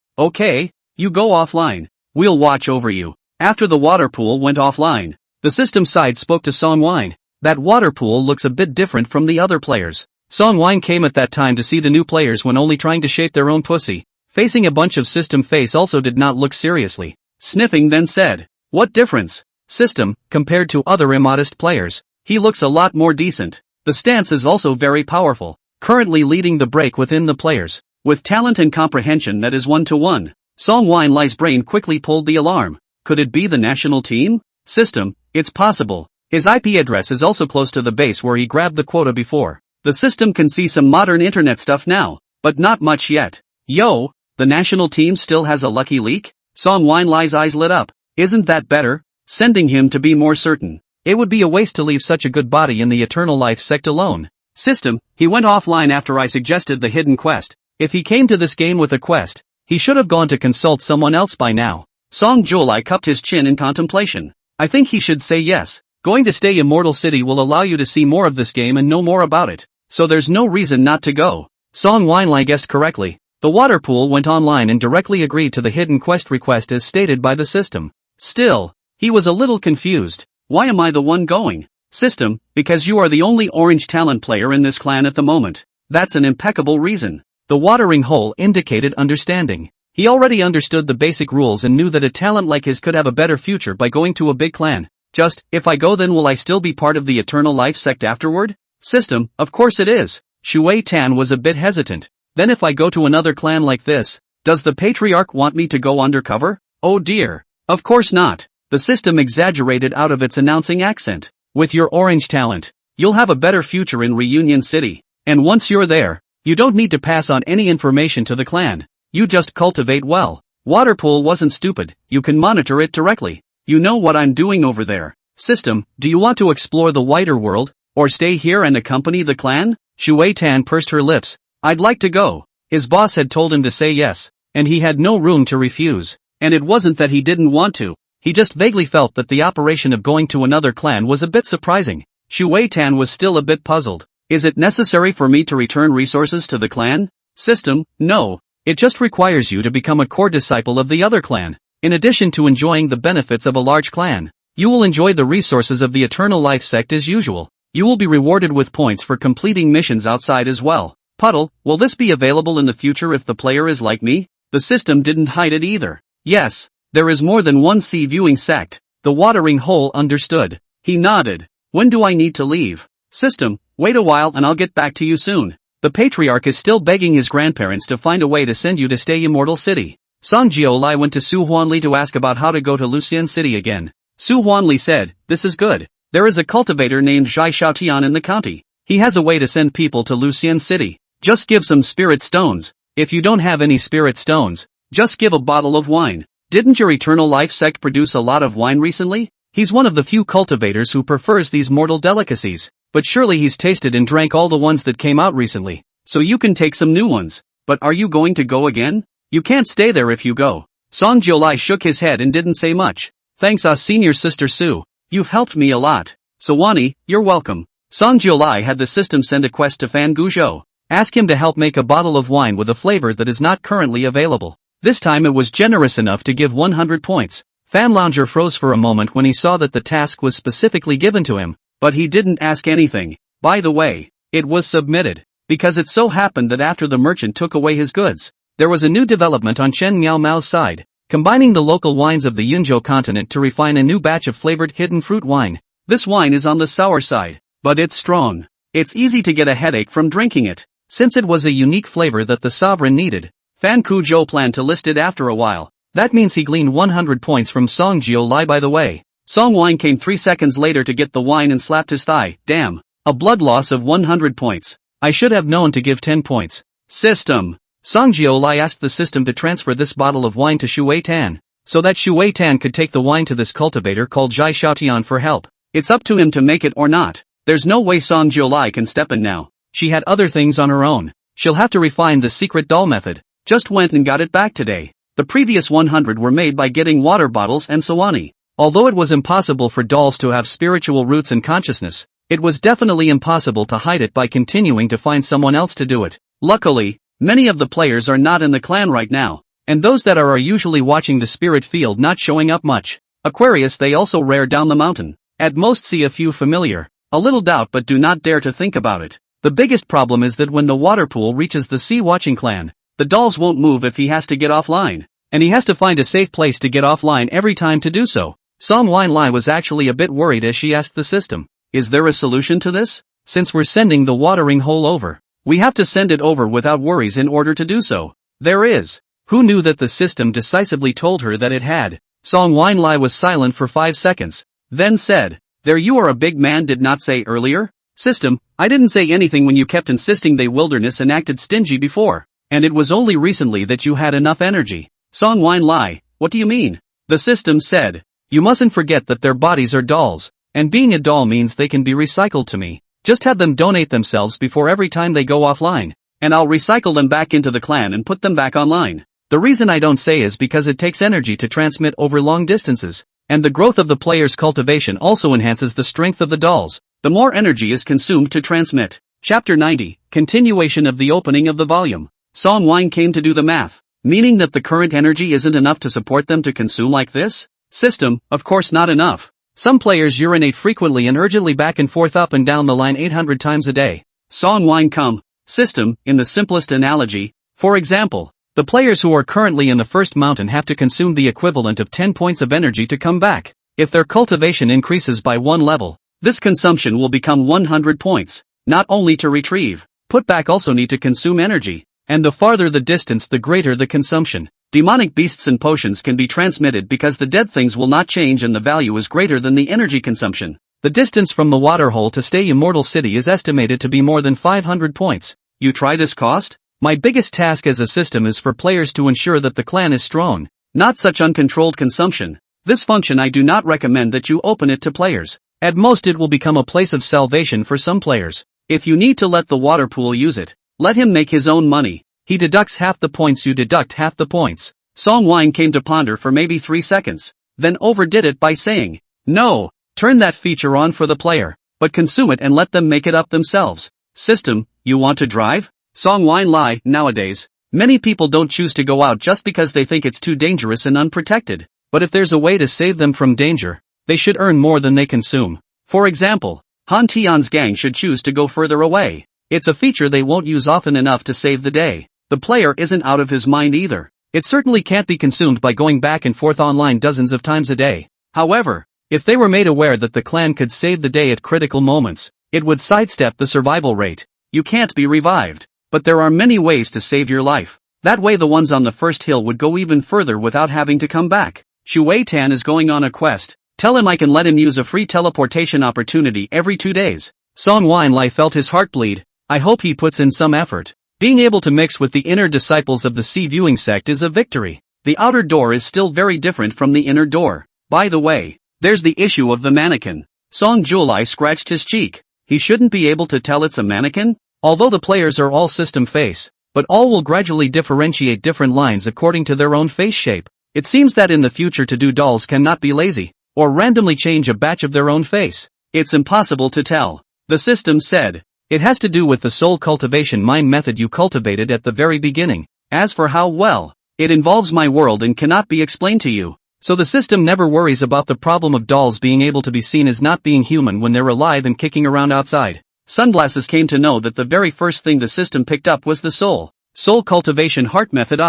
you go offline. We'll watch over you. After the water pool went offline, the system side spoke to Songwine. That water pool looks a bit different from the other players. Songwine came at that time to see the new players when only trying to shape their own pussy. Facing a bunch of system face also did not look seriously. Sniffing then said, what difference? System, compared to other immodest players, he looks a lot more decent. The stance is also very powerful, currently leading the break within the players. With talent and comprehension that is 1-to-1, Songwine Lai's brain quickly pulled the alarm. Could it be the national team? System, it's possible. His IP address is also close to the base where he grabbed the quota before. The system can see some modern internet stuff now, but not much yet. Yo, the national team still has a lucky leak? Songwine Lai's eyes lit up. Isn't that better? Sending him to be more certain. It would be a waste to leave such a good body in the Eternal Life sect alone. System, he went offline after I suggested the hidden quest. If he came to this game with a quest, he should have gone to consult someone else by now. Song Jiulai cupped his chin in contemplation. I think he should say yes. Going to stay Immortal City will allow you to see more of this game and know more about it, so there's no reason not to go. Song Winelai guessed correctly. The water pool went online and directly agreed to the hidden quest request as stated by the system. Still, he was a little confused. Why am I the one going? System, because you are the only orange talent player in this clan at the moment. That's an impeccable reason. The watering hole indicated understanding. He already understood the basic rules and knew that a talent like his could have a better future by going to a big clan. Just, if I go then will I still be part of the Eternal Life sect afterward? System, of course it is. Shui Tan was a bit hesitant. Then if I go to another clan like this, does the Patriarch want me to go undercover? Oh dear. Of course not. The system exaggerated out of its announcing accent. With your orange talent, you'll have a better future in Reunion City. And once you're there, you don't need to pass on any information to the clan. You just cultivate well. Waterpool wasn't stupid, you can monitor it directly. You know what I'm doing over there. System, do you want to explore the wider world, or stay here and accompany the clan? Shui Tan pursed her lips. I'd like to go. His boss had told him to say yes, and he had no room to refuse. And it wasn't that he didn't want to. He just vaguely felt that the operation of going to another clan was a bit surprising. Shui Tan was still a bit puzzled. Is it necessary for me to return resources to the clan? System, no. It just requires you to become a core disciple of the other clan. In addition to enjoying the benefits of a large clan, you will enjoy the resources of the Eternal Life sect as usual. You will be rewarded with points for completing missions outside as well. Puddle, will this be available in the future if the player is like me? The system didn't hide it either. Yes. There is more than one sea viewing sect. The watering hole understood. He nodded. When do I need to leave? System, wait a while and I'll get back to you soon. The Patriarch is still begging his grandparents to find a way to send you to stay Immortal City. Song Jiolai went to Su Huanli to ask about how to go to Lucian City again. Su Huanli said, this is good. There is a cultivator named Zhai Xiaotian in the county. He has a way to send people to Lucian City. Just give some spirit stones. If you don't have any spirit stones, just give a bottle of wine. Didn't your Eternal Life sect produce a lot of wine recently? He's one of the few cultivators who prefers these mortal delicacies, but surely he's tasted and drank all the ones that came out recently, so you can take some new ones. But are you going to go again? You can't stay there if you go. Song Jiolai shook his head and didn't say much. Thanks senior sister Su. You've helped me a lot. Sawani, you're welcome. Song Jiolai had the system send a quest to Fan Guzhou. Ask him to help make a bottle of wine with a flavor that is not currently available. This time it was generous enough to give 100 points. Fan Lounger froze for a moment when he saw that the task was specifically given to him, but he didn't ask anything. By the way, it was submitted, because it so happened that after the merchant took away his goods, there was a new development on Chen Miao Mao's side, combining the local wines of the Yunzhou continent to refine a new batch of flavored hidden fruit wine. This wine is on the sour side, but it's strong. It's easy to get a headache from drinking it. Since it was a unique flavor that the sovereign needed, Fan Kuzhou planned to list it after a while. That means he gleaned 100 points from Song Jiolai by the way. Song Wine came 3 seconds later to get the wine and slapped his thigh. Damn. A blood loss of 100 points. I should have known to give 10 points. System. Song Jiolai asked the system to transfer this bottle of wine to Shui Tan, so that Shui Tan could take the wine to this cultivator called Zhai Xiaotian for help. It's up to him to make it or not. There's no way Song Jiolai can step in now. She had other things on her own. She'll have to refine the secret doll method. Just went and got it back today. The previous 100 were made by getting water bottles and sawani. Although it was impossible for dolls to have spiritual roots and consciousness, It was definitely impossible to hide it by continuing to find someone else to do it. Luckily, many of the players are not in the clan right now, and those that are usually watching the spirit field not showing up much. Aquarius they also rare down the mountain. At most see a few familiar. A little doubt but do not dare to think about it. The biggest problem is that when the water pool reaches the sea watching clan, the dolls won't move if he has to get offline. And he has to find a safe place to get offline every time to do so. Song Wine Lai was actually a bit worried as she asked the system, is there a solution to this? Since we're sending the watering hole over, we have to send it over without worries in order to do so. There is. Who knew that the system decisively told her that it had? Song Wine Lai was silent for 5 seconds, then said, there you are a big man did not say earlier? System, I didn't say anything when you kept insisting they wilderness and acted stingy before. And it was only recently that you had enough energy. Song Wine Lai, what do you mean? The system said, you mustn't forget that their bodies are dolls, and being a doll means they can be recycled to me. Just have them donate themselves before every time they go offline, and I'll recycle them back into the clan and put them back online. The reason I don't say is because it takes energy to transmit over long distances, and the growth of the player's cultivation also enhances the strength of the dolls. The more energy is consumed to transmit. Chapter 90, continuation of the opening of the volume. Song Wine came to do the math, meaning that the current energy isn't enough to support them to consume like this? System, of course not enough. Some players urinate frequently and urgently back and forth up and down the line 800 times a day. Song Wine come. System, in the simplest analogy, for example, the players who are currently in the first mountain have to consume the equivalent of 10 points of energy to come back. If their cultivation increases by 1 level, this consumption will become 100 points. Not only to retrieve, put back also need to consume energy, and the farther the distance the greater the consumption. Demonic beasts and potions can be transmitted because the dead things will not change and the value is greater than the energy consumption. The distance from the waterhole to stay Immortal City is estimated to be more than 500 points. You try this cost? My biggest task as a system is for players to ensure that the clan is strong, not such uncontrolled consumption. This function I do not recommend that you open it to players. At most it will become a place of salvation for some players. If you need to let the water pool use it, let him make his own money. He deducts half the points, you deduct half the points. Song Wine came to ponder for maybe 3 seconds, then overdid it by saying, no, turn that feature on for the player, but consume it and let them make it up themselves. System, you want to drive? Song Wine Lai, nowadays, many people don't choose to go out just because they think it's too dangerous and unprotected, but if there's a way to save them from danger, they should earn more than they consume. For example, Han Tian's gang should choose to go further away. It's a feature they won't use often enough to save the day. The player isn't out of his mind either. It certainly can't be consumed by going back and forth online dozens of times a day. However, if they were made aware that the clan could save the day at critical moments, it would sidestep the survival rate. You can't be revived, but there are many ways to save your life. That way the ones on the first hill would go even further without having to come back. Shu Wei Tan is going on a quest. Tell him I can let him use a free teleportation opportunity every 2 days. Song Wine Lai felt his heart bleed. I hope he puts in some effort. Being able to mix with the inner disciples of the sea viewing sect is a victory. The outer door is still very different from the inner door. By the way, there's the issue of the mannequin. Song Juelai scratched his cheek. He shouldn't be able to tell it's a mannequin? Although the players are all system face, but all will gradually differentiate different lines according to their own face shape. It seems that in the future to-do dolls cannot be lazy, or randomly change a batch of their own face. It's impossible to tell. The system said. It has to do with the soul cultivation mind method you cultivated at the very beginning. As for how well, it involves my world and cannot be explained to you. So the system never worries about the problem of dolls being able to be seen as not being human when they're alive and kicking around outside. Sunglasses came to know that the very first thing the system picked up was the soul cultivation heart method.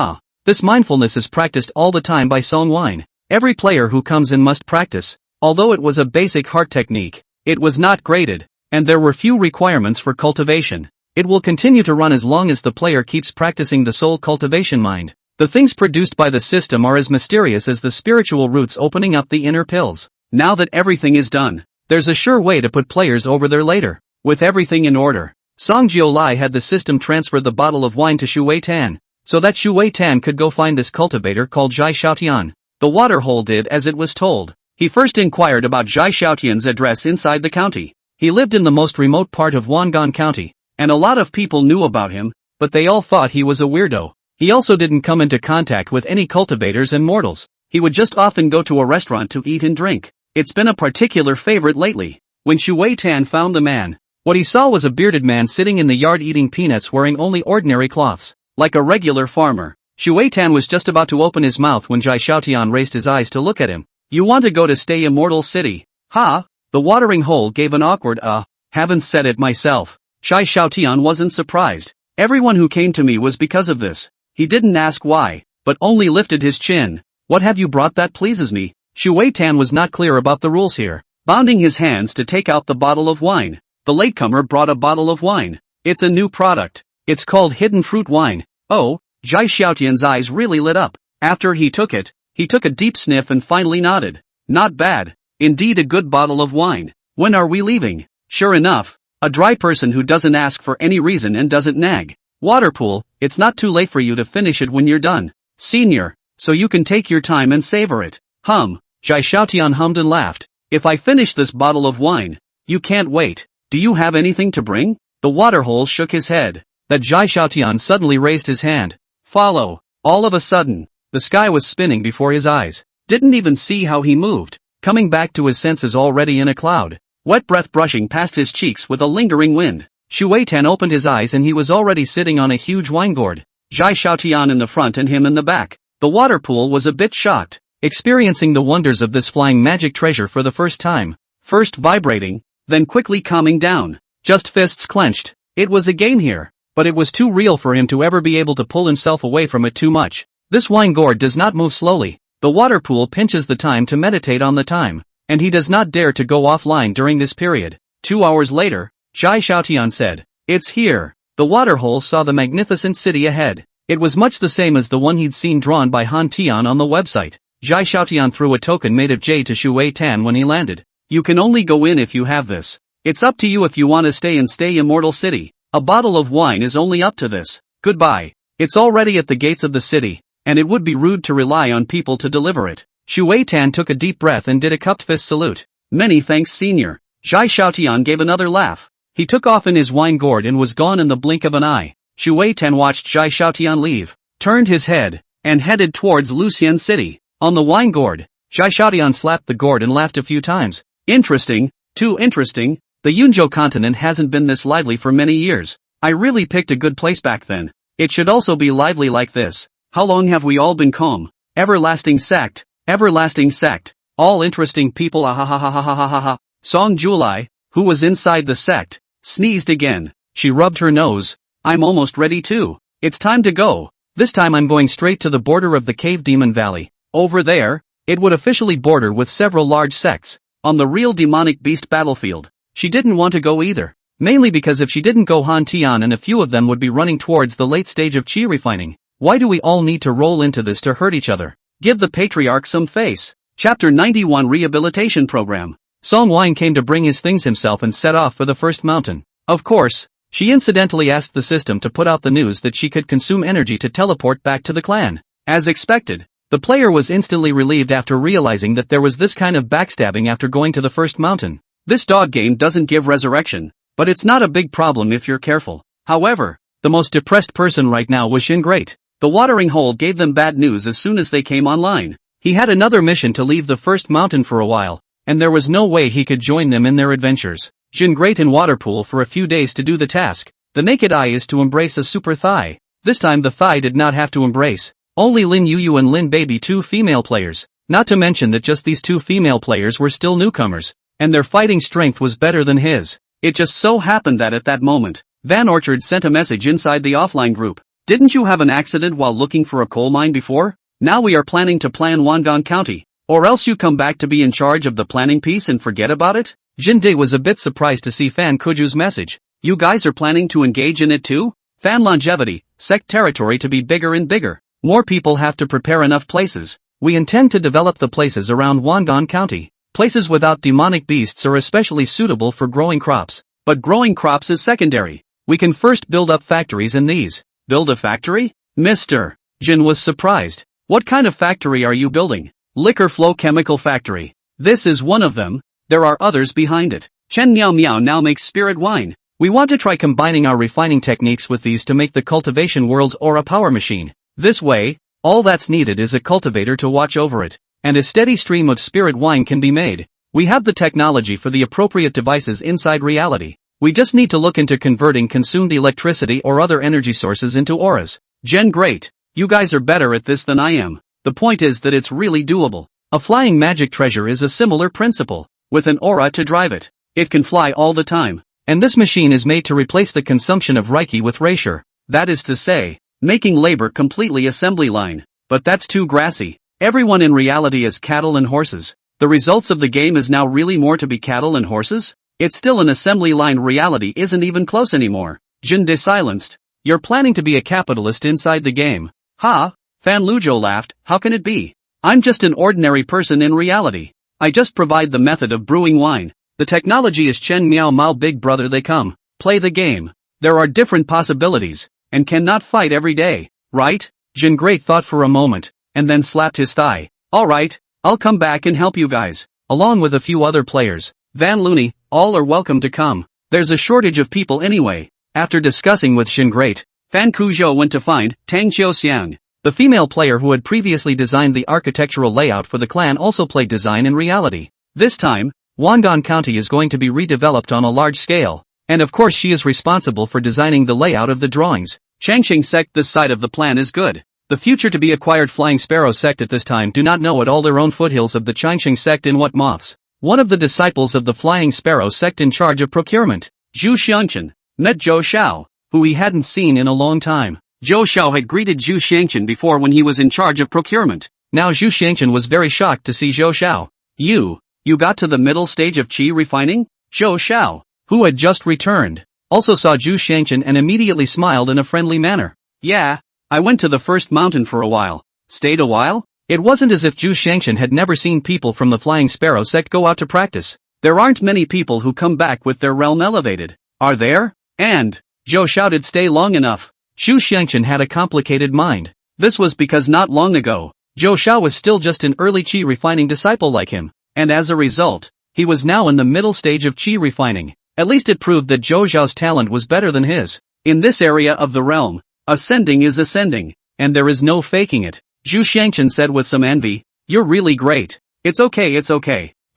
This mindfulness is practiced all the time by Song Wine. Every player who comes in must practice. Although it was a basic heart technique, it was not graded, and there were few requirements for cultivation. It will continue to run as long as the player keeps practicing the soul cultivation mind. The things produced by the system are as mysterious as the spiritual roots opening up the inner pills. Now that everything is done, there's a sure way to put players over there later. With everything in order, Song Jiolai had the system transfer the bottle of wine to Shu Wei Tan, so that Shu Wei Tan could go find this cultivator called Zhai Xiaotian. The waterhole did as it was told. He first inquired about Zhai Xiaotian's address inside the county. He lived in the most remote part of Wangan County, and a lot of people knew about him, but they all thought he was a weirdo. He also didn't come into contact with any cultivators and mortals. He would just often go to a restaurant to eat and drink. It's been a particular favorite lately. When Shu Wei Tan found the man, what he saw was a bearded man sitting in the yard eating peanuts wearing only ordinary cloths, like a regular farmer. Shu Wei Tan was just about to open his mouth when Jai Xiaotian raised his eyes to look at him. You want to go to stay Immortal City? Ha! The watering hole gave an awkward haven't said it myself. Jai Xiaotian wasn't surprised. Everyone who came to me was because of this. He didn't ask why, but only lifted his chin. What have you brought that pleases me? Shu Wei Tan was not clear about the rules here. Bounding his hands to take out the bottle of wine, the latecomer brought a bottle of wine. It's a new product. It's called hidden fruit wine. Oh, Jai Xiaotian's eyes really lit up. After he took it, he took a deep sniff and finally nodded. Not bad. Indeed a good bottle of wine. When are we leaving? Sure enough, a dry person who doesn't ask for any reason and doesn't nag. Waterpool, it's not too late for you to finish it when you're done, senior, so you can take your time and savor it. Jai Xiaotian hummed and laughed. If I finish this bottle of wine, you can't wait. Do you have anything to bring? The waterhole shook his head. That Jai Xiaotian suddenly raised his hand. Follow. All of a sudden, the sky was spinning before his eyes. Didn't even see how he moved, coming back to his senses already in a cloud. Wet breath brushing past his cheeks with a lingering wind. Shu Wei Tan opened his eyes and he was already sitting on a huge wine gourd. Jai Xiaotian in the front and him in the back. The water pool was a bit shocked, experiencing the wonders of this flying magic treasure for the first time. First vibrating, then quickly calming down. Just fists clenched. It was a game here, but it was too real for him to ever be able to pull himself away from it too much. This wine gourd does not move slowly. The water pool pinches the time to meditate on the time, and he does not dare to go offline during this period. 2 hours later, Jai Xiaotian said, "It's here." The waterhole saw the magnificent city ahead. It was much the same as the one he'd seen drawn by Han Tian on the website. Jai Xiaotian threw a token made of jade to Shu Wei Tan when he landed. You can only go in if you have this. It's up to you if you want to stay Immortal City. A bottle of wine is only up to this. Goodbye. It's already at the gates of the city, and it would be rude to rely on people to deliver it. Shu Wei Tan took a deep breath and did a cupped fist salute. Many thanks, senior. Jai Xiaotian gave another laugh. He took off in his wine gourd and was gone in the blink of an eye. Shu Wei Tan watched Jai Xiaotian leave, turned his head, and headed towards Lucian City. On the wine gourd, Jai Xiaotian slapped the gourd and laughed a few times. Interesting, too interesting. The Yunzhou continent hasn't been this lively for many years. I really picked a good place back then. It should also be lively like this. How long have we all been calm? Everlasting sect, everlasting sect. All interesting people, ahahahahahaha. Song Julai, who was inside the sect, sneezed again. She rubbed her nose. I'm almost ready too. It's time to go. This time I'm going straight to the border of the Cave Demon Valley. Over there, it would officially border with several large sects. On the real demonic beast battlefield, she didn't want to go either. Mainly because if she didn't go, Han Tian and a few of them would be running towards the late stage of chi refining. Why do we all need to roll into this to hurt each other? Give the patriarch some face. Chapter 91 Rehabilitation Program. Song Wine came to bring his things himself and set off for the first mountain. Of course, she incidentally asked the system to put out the news that she could consume energy to teleport back to the clan. As expected, the player was instantly relieved after realizing that there was this kind of backstabbing after going to the first mountain. This dog game doesn't give resurrection, but it's not a big problem if you're careful. However, the most depressed person right now was Shin Great. The watering hole gave them bad news as soon as they came online. He had another mission to leave the first mountain for a while, and there was no way he could join them in their adventures. Jin Great in Waterpool for a few days to do the task. The naked eye is to embrace a super thigh. This time the thigh did not have to embrace. Only Lin Yuyu and Lin Baby, 2 female players. Not to mention that just these 2 female players were still newcomers, and their fighting strength was better than his. It just so happened that at that moment, Van Orchard sent a message inside the offline group. Didn't you have an accident while looking for a coal mine before? Now we are planning to plan Wangan County. Or else you come back to be in charge of the planning piece and forget about it? Jin Dae was a bit surprised to see Fan Kuju's message. You guys are planning to engage in it too? Fan longevity, sect territory to be bigger and bigger. More people have to prepare enough places. We intend to develop the places around Wangan County. Places without demonic beasts are especially suitable for growing crops. But growing crops is secondary. We can first build up factories in these. Build a factory? Mr. Jin was surprised. What kind of factory are you building? Liquor flow chemical factory. This is one of them. There are others behind it. Chen Miao Miao now makes spirit wine. We want to try combining our refining techniques with these to make the cultivation world's aura power machine. This way, all that's needed is a cultivator to watch over it, and a steady stream of spirit wine can be made. We have the technology for the appropriate devices inside reality. We just need to look into converting consumed electricity or other energy sources into auras. Jen, great. You guys are better at this than I am. The point is that it's really doable. A flying magic treasure is a similar principle. With an aura to drive it, it can fly all the time. And this machine is made to replace the consumption of Reiki with Reisure. That is to say, making labor completely assembly line. But that's too grassy. Everyone in reality is cattle and horses. The results of the game is now really more to be cattle and horses? It's still an assembly line. Reality isn't even close anymore. Jin silenced. You're planning to be a capitalist inside the game. Ha? Fan Lujo laughed. How can it be? I'm just an ordinary person in reality. I just provide the method of brewing wine. The technology is Chen Miao Mao. Big brother, they come. Play the game. There are different possibilities, and cannot fight every day, right? Jin Great thought for a moment, and then slapped his thigh. Alright, I'll come back and help you guys, along with a few other players. Van Looney, all are welcome to come. There's a shortage of people anyway. After discussing with Jin Great, Fan Kuzhou went to find Tang Xiaoxiang. The female player who had previously designed the architectural layout for the clan also played design in reality. This time, Wangan County is going to be redeveloped on a large scale, and of course she is responsible for designing the layout of the drawings. Changqing sect. This side of the plan is good. The future to be acquired Flying Sparrow sect at this time do not know at all their own foothills of the Changqing sect in what moths. One of the disciples of the Flying Sparrow sect in charge of procurement, Zhu Xiangchen, met Zhou Xiao, who he hadn't seen in a long time. Zhou Xiao had greeted Zhu Xiangchen before when he was in charge of procurement. Now Zhu Xiangchen was very shocked to see Zhou Xiao. You got to the middle stage of qi refining? Zhou Xiao, who had just returned, also saw Zhu Xiangchen and immediately smiled in a friendly manner. Yeah, I went to the first mountain for a while. Stayed a while? It wasn't as if Zhu Xiangchen had never seen people from the Flying Sparrow sect go out to practice. There aren't many people who come back with their realm elevated. Are there? And Zhou shouted, stay long enough. Zhu Xiangchen had a complicated mind. This was because not long ago, Zhou Xiao was still just an early qi refining disciple like him, and as a result, he was now in the middle stage of qi refining. At least it proved that Zhou Xiao's talent was better than his. In this area of the realm, ascending is ascending, and there is no faking it. Zhu Xiangchen said with some envy, you're really great. It's okay.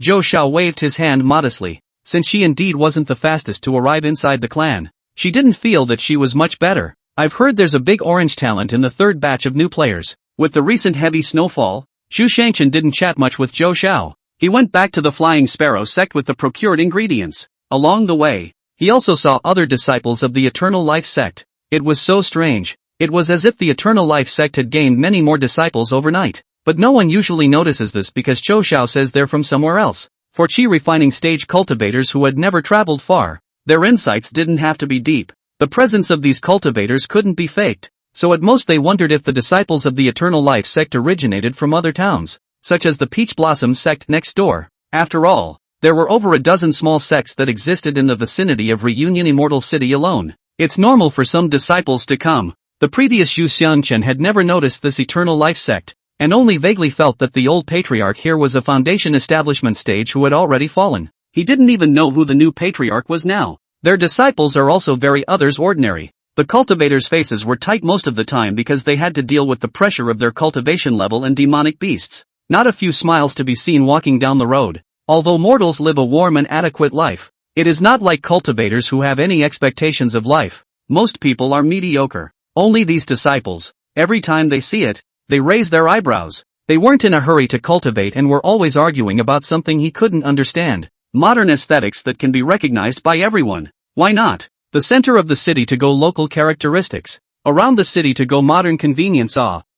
Zhou Xiao waved his hand modestly. Since she indeed wasn't the fastest to arrive inside the clan, she didn't feel that she was much better. I've heard there's a big orange talent in the third batch of new players. With the recent heavy snowfall, Zhu Xiangchen didn't chat much with Zhou Xiao. He went back to the Flying Sparrow sect with the procured ingredients. Along the way, he also saw other disciples of the Eternal Life sect. It was so strange. It was as if the Eternal Life sect had gained many more disciples overnight. But no one usually notices this because Zhou Xiao says they're from somewhere else. For qi refining stage cultivators who had never traveled far, their insights didn't have to be deep. The presence of these cultivators couldn't be faked, so at most they wondered if the disciples of the Eternal Life sect originated from other towns, such as the Peach Blossom sect next door. After all, there were over a dozen small sects that existed in the vicinity of Reunion Immortal City alone. It's normal for some disciples to come. The previous Zhu Xiangchen had never noticed this Eternal Life sect, and only vaguely felt that the old patriarch here was a foundation establishment stage who had already fallen. He didn't even know who the new patriarch was now. Their disciples are also very others ordinary. The cultivators' faces were tight most of the time because they had to deal with the pressure of their cultivation level and demonic beasts. Not a few smiles to be seen walking down the road. Although mortals live a warm and adequate life, it is not like cultivators who have any expectations of life. Most people are mediocre. Only these disciples, every time they see it, they raise their eyebrows. They weren't in a hurry to cultivate and were always arguing about something he couldn't understand. Modern aesthetics that can be recognized by everyone. Why not? The center of the city to go local characteristics. Around the city to go modern convenience.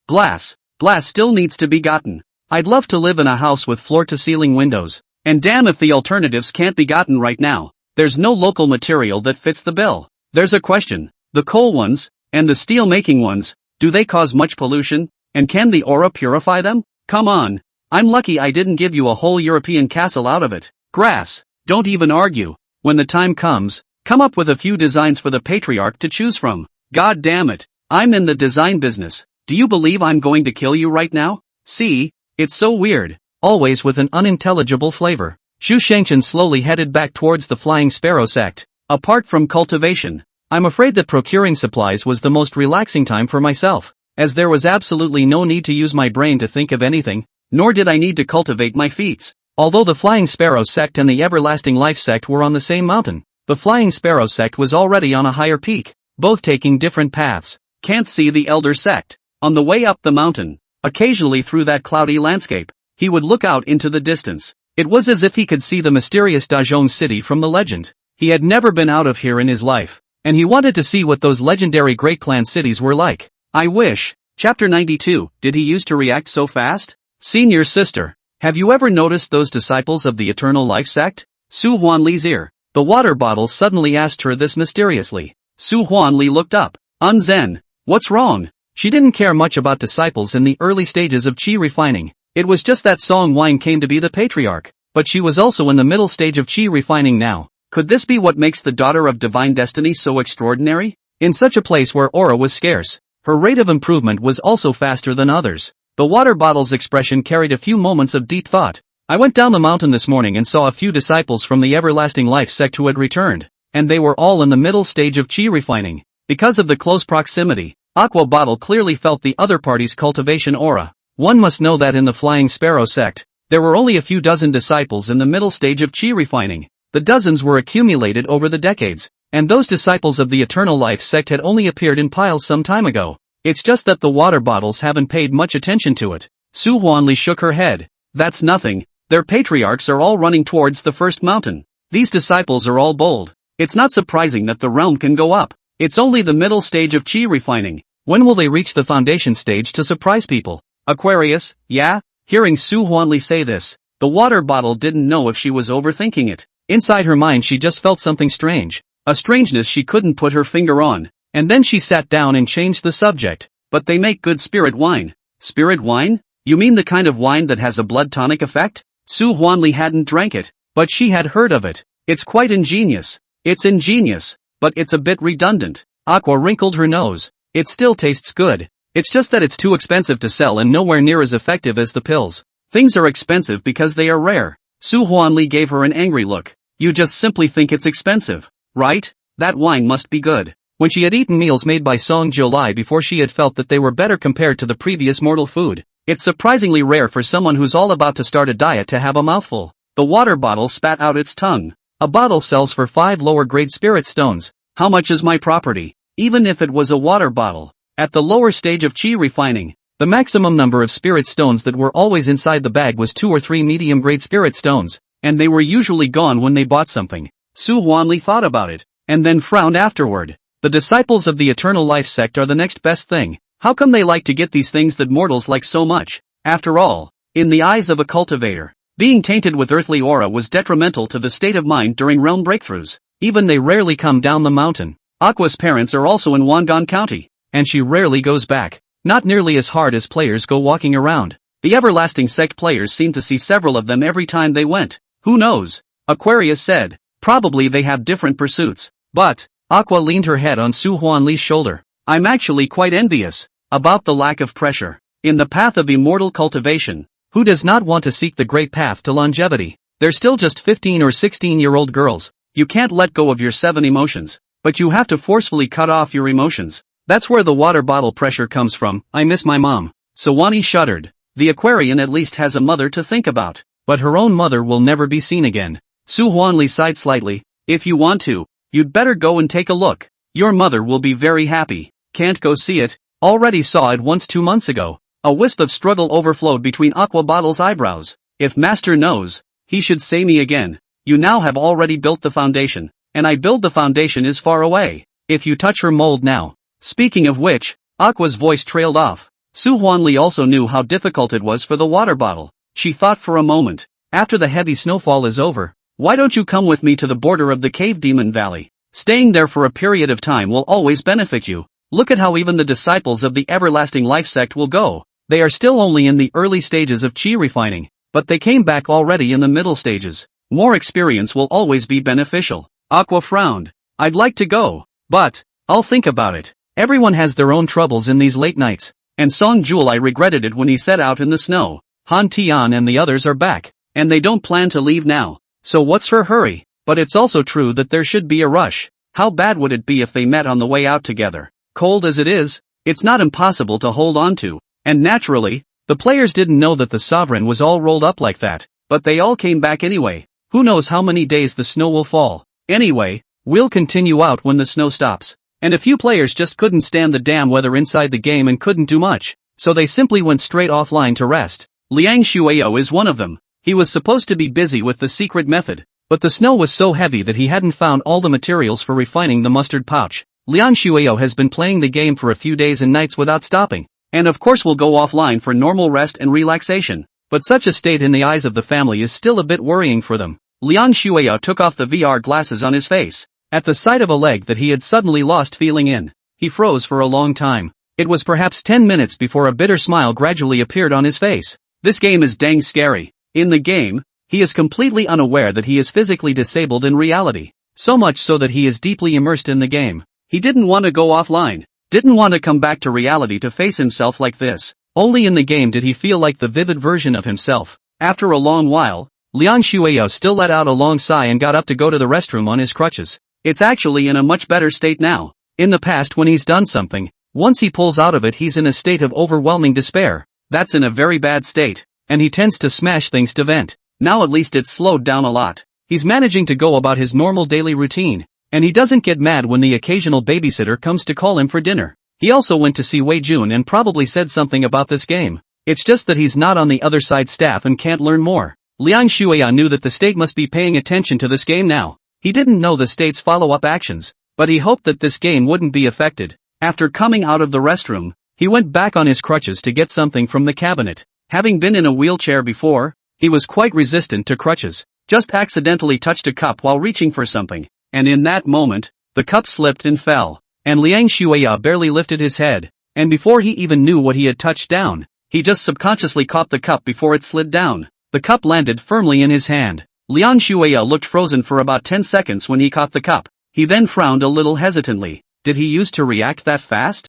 Glass. Glass still needs to be gotten. I'd love to live in a house with floor-to-ceiling windows. And damn if the alternatives can't be gotten right now. There's no local material that fits the bill. There's a question. The coal ones, and the steel-making ones, do they cause much pollution? And can the aura purify them? Come on. I'm lucky I didn't give you a whole European castle out of it. Grass. Don't even argue. When the time comes, come up with a few designs for the patriarch to choose from. God damn it. I'm in the design business. Do you believe I'm going to kill you right now? See? It's so weird. Always with an unintelligible flavor. Zhu Xiangchen slowly headed back towards the Flying Sparrow sect. Apart from cultivation, I'm afraid that procuring supplies was the most relaxing time for myself, as there was absolutely no need to use my brain to think of anything, nor did I need to cultivate my feats. Although the Flying Sparrow sect and the Everlasting Life sect were on the same mountain, the Flying Sparrow sect was already on a higher peak, both taking different paths. Can't see the Elder sect. On the way up the mountain, occasionally through that cloudy landscape, he would look out into the distance. It was as if he could see the mysterious Dajong city from the legend. He had never been out of here in his life, and he wanted to see what those legendary Great Clan cities were like. I wish. Chapter 92. Did he used to react so fast? Senior sister, have you ever noticed those disciples of the Eternal Life sect? Su Huanli's ear. The water bottle suddenly asked her this mysteriously. Su Huanli looked up. Unzen. What's wrong? She didn't care much about disciples in the early stages of qi refining. It was just that Song Wine came to be the patriarch, but she was also in the middle stage of qi refining now. Could this be what makes the daughter of divine destiny so extraordinary? In such a place where aura was scarce, her rate of improvement was also faster than others. The water bottle's expression carried a few moments of deep thought. I went down the mountain this morning and saw a few disciples from the Everlasting Life sect who had returned, and they were all in the middle stage of qi refining. Because of the close proximity, Aqua Bottle clearly felt the other party's cultivation aura. One must know that in the Flying Sparrow sect, there were only a few dozen disciples in the middle stage of qi refining. The dozens were accumulated over the decades, and those disciples of the Eternal Life sect had only appeared in piles some time ago. It's just that the water bottles haven't paid much attention to it. Su Huanli shook her head. That's nothing. Their patriarchs are all running towards the first mountain. These disciples are all bold. It's not surprising that the realm can go up. It's only the middle stage of qi refining. When will they reach the foundation stage to surprise people? Aquarius, yeah? Hearing Su Huanli say this, the water bottle didn't know if she was overthinking it. Inside her mind she just felt something strange. A strangeness she couldn't put her finger on. And then she sat down and changed the subject. But they make good spirit wine. Spirit wine? You mean the kind of wine that has a blood tonic effect? Su Huanli hadn't drank it, but she had heard of it. It's quite ingenious. It's ingenious, but it's a bit redundant. Aqua wrinkled her nose. It still tastes good. It's just that it's too expensive to sell and nowhere near as effective as the pills. Things are expensive because they are rare. Su Huanli gave her an angry look. You just simply think it's expensive, right? That wine must be good. When she had eaten meals made by Song Jiulai before, she had felt that they were better compared to the previous mortal food. It's surprisingly rare for someone who's all about to start a diet to have a mouthful. The water bottle spat out its tongue. A bottle sells for 5 lower grade spirit stones. How much is my property? Even if it was a water bottle. At the lower stage of qi refining, the maximum number of spirit stones that were always inside the bag was 2 or 3 medium grade spirit stones, and they were usually gone when they bought something. Su Huanli thought about it, and then frowned afterward. The disciples of the Eternal Life sect are the next best thing. How come they like to get these things that mortals like so much? After all, in the eyes of a cultivator, being tainted with earthly aura was detrimental to the state of mind during realm breakthroughs. Even they rarely come down the mountain. Aqua's parents are also in Wangan County, and she rarely goes back. Not nearly as hard as players go walking around. The Everlasting Sect players seem to see several of them every time they went. Who knows? Aquarius said. Probably they have different pursuits. But, Aqua leaned her head on Su Huanli's shoulder. I'm actually quite envious about the lack of pressure in the path of immortal cultivation. Who does not want to seek the great path to longevity? They're still just 15 or 16-year-old girls. You can't let go of your 7 emotions, but you have to forcefully cut off your emotions. That's where the water bottle pressure comes from. I miss my mom. Sawani shuddered. The Aquarian at least has a mother to think about, but her own mother will never be seen again. Su Huanli sighed slightly. If you want to, you'd better go and take a look. Your mother will be very happy. Can't go see it. Already saw it once 2 months ago. A wisp of struggle overflowed between Aqua Bottle's eyebrows. If Master knows, he should say me again. You now have already built the foundation, and I build the foundation is far away. If you touch her mold now. Speaking of which, Aqua's voice trailed off. Su Huanli also knew how difficult it was for the water bottle. She thought for a moment. After the heavy snowfall is over, why don't you come with me to the border of the Cave Demon Valley? Staying there for a period of time will always benefit you. Look at how even the disciples of the Everlasting Life sect will go. They are still only in the early stages of qi refining, but they came back already in the middle stages. More experience will always be beneficial. Aqua frowned. I'd like to go, but I'll think about it. Everyone has their own troubles in these late nights, and Song Jiulai regretted it when he set out in the snow. Han Tian and the others are back, and they don't plan to leave now. So what's her hurry? But it's also true that there should be a rush. How bad would it be if they met on the way out together? Cold as it is, it's not impossible to hold on to. And naturally, the players didn't know that the sovereign was all rolled up like that. but they all came back anyway. Who knows how many days the snow will fall. Anyway, we'll continue out when the snow stops. And a few players just couldn't stand the damn weather inside the game and couldn't do much, so they simply went straight offline to rest. Liang Shuao is one of them. He was supposed to be busy with the secret method, but the snow was so heavy that he hadn't found all the materials for refining the mustard pouch. Liang Shuao has been playing the game for a few days and nights without stopping, and of course will go offline for normal rest and relaxation. But such a state in the eyes of the family is still a bit worrying for them. Liang Shuao took off the VR glasses on his face. At the sight of a leg that he had suddenly lost feeling in, he froze for a long time. It was perhaps 10 minutes before a bitter smile gradually appeared on his face. This game is dang scary. In the game, he is completely unaware that he is physically disabled in reality. So much so that he is deeply immersed in the game. He didn't want to go offline. Didn't want to come back to reality to face himself like this. Only in the game did he feel like the vivid version of himself. After a long while, Liang Shuao still let out a long sigh and got up to go to the restroom on his crutches. It's actually in a much better state now. In the past when he's done something, once he pulls out of it he's in a state of overwhelming despair. That's in a very bad state, and he tends to smash things to vent. Now at least it's slowed down a lot. He's managing to go about his normal daily routine, and he doesn't get mad when the occasional babysitter comes to call him for dinner. He also went to see Wei Jun and probably said something about this game. It's just that he's not on the other side staff and can't learn more. Liang Shuao knew that the state must be paying attention to this game now. He didn't know the state's follow-up actions, but he hoped that this game wouldn't be affected. After coming out of the restroom, he went back on his crutches to get something from the cabinet. Having been in a wheelchair before, he was quite resistant to crutches. Just accidentally touched a cup while reaching for something, and in that moment, the cup slipped and fell, and Liang Shuao barely lifted his head, and before he even knew what he had touched down, he just subconsciously caught the cup before it slid down. The cup landed firmly in his hand. Liang Shuao looked frozen for about 10 seconds when he caught the cup. He then frowned a little hesitantly. Did he use to react that fast?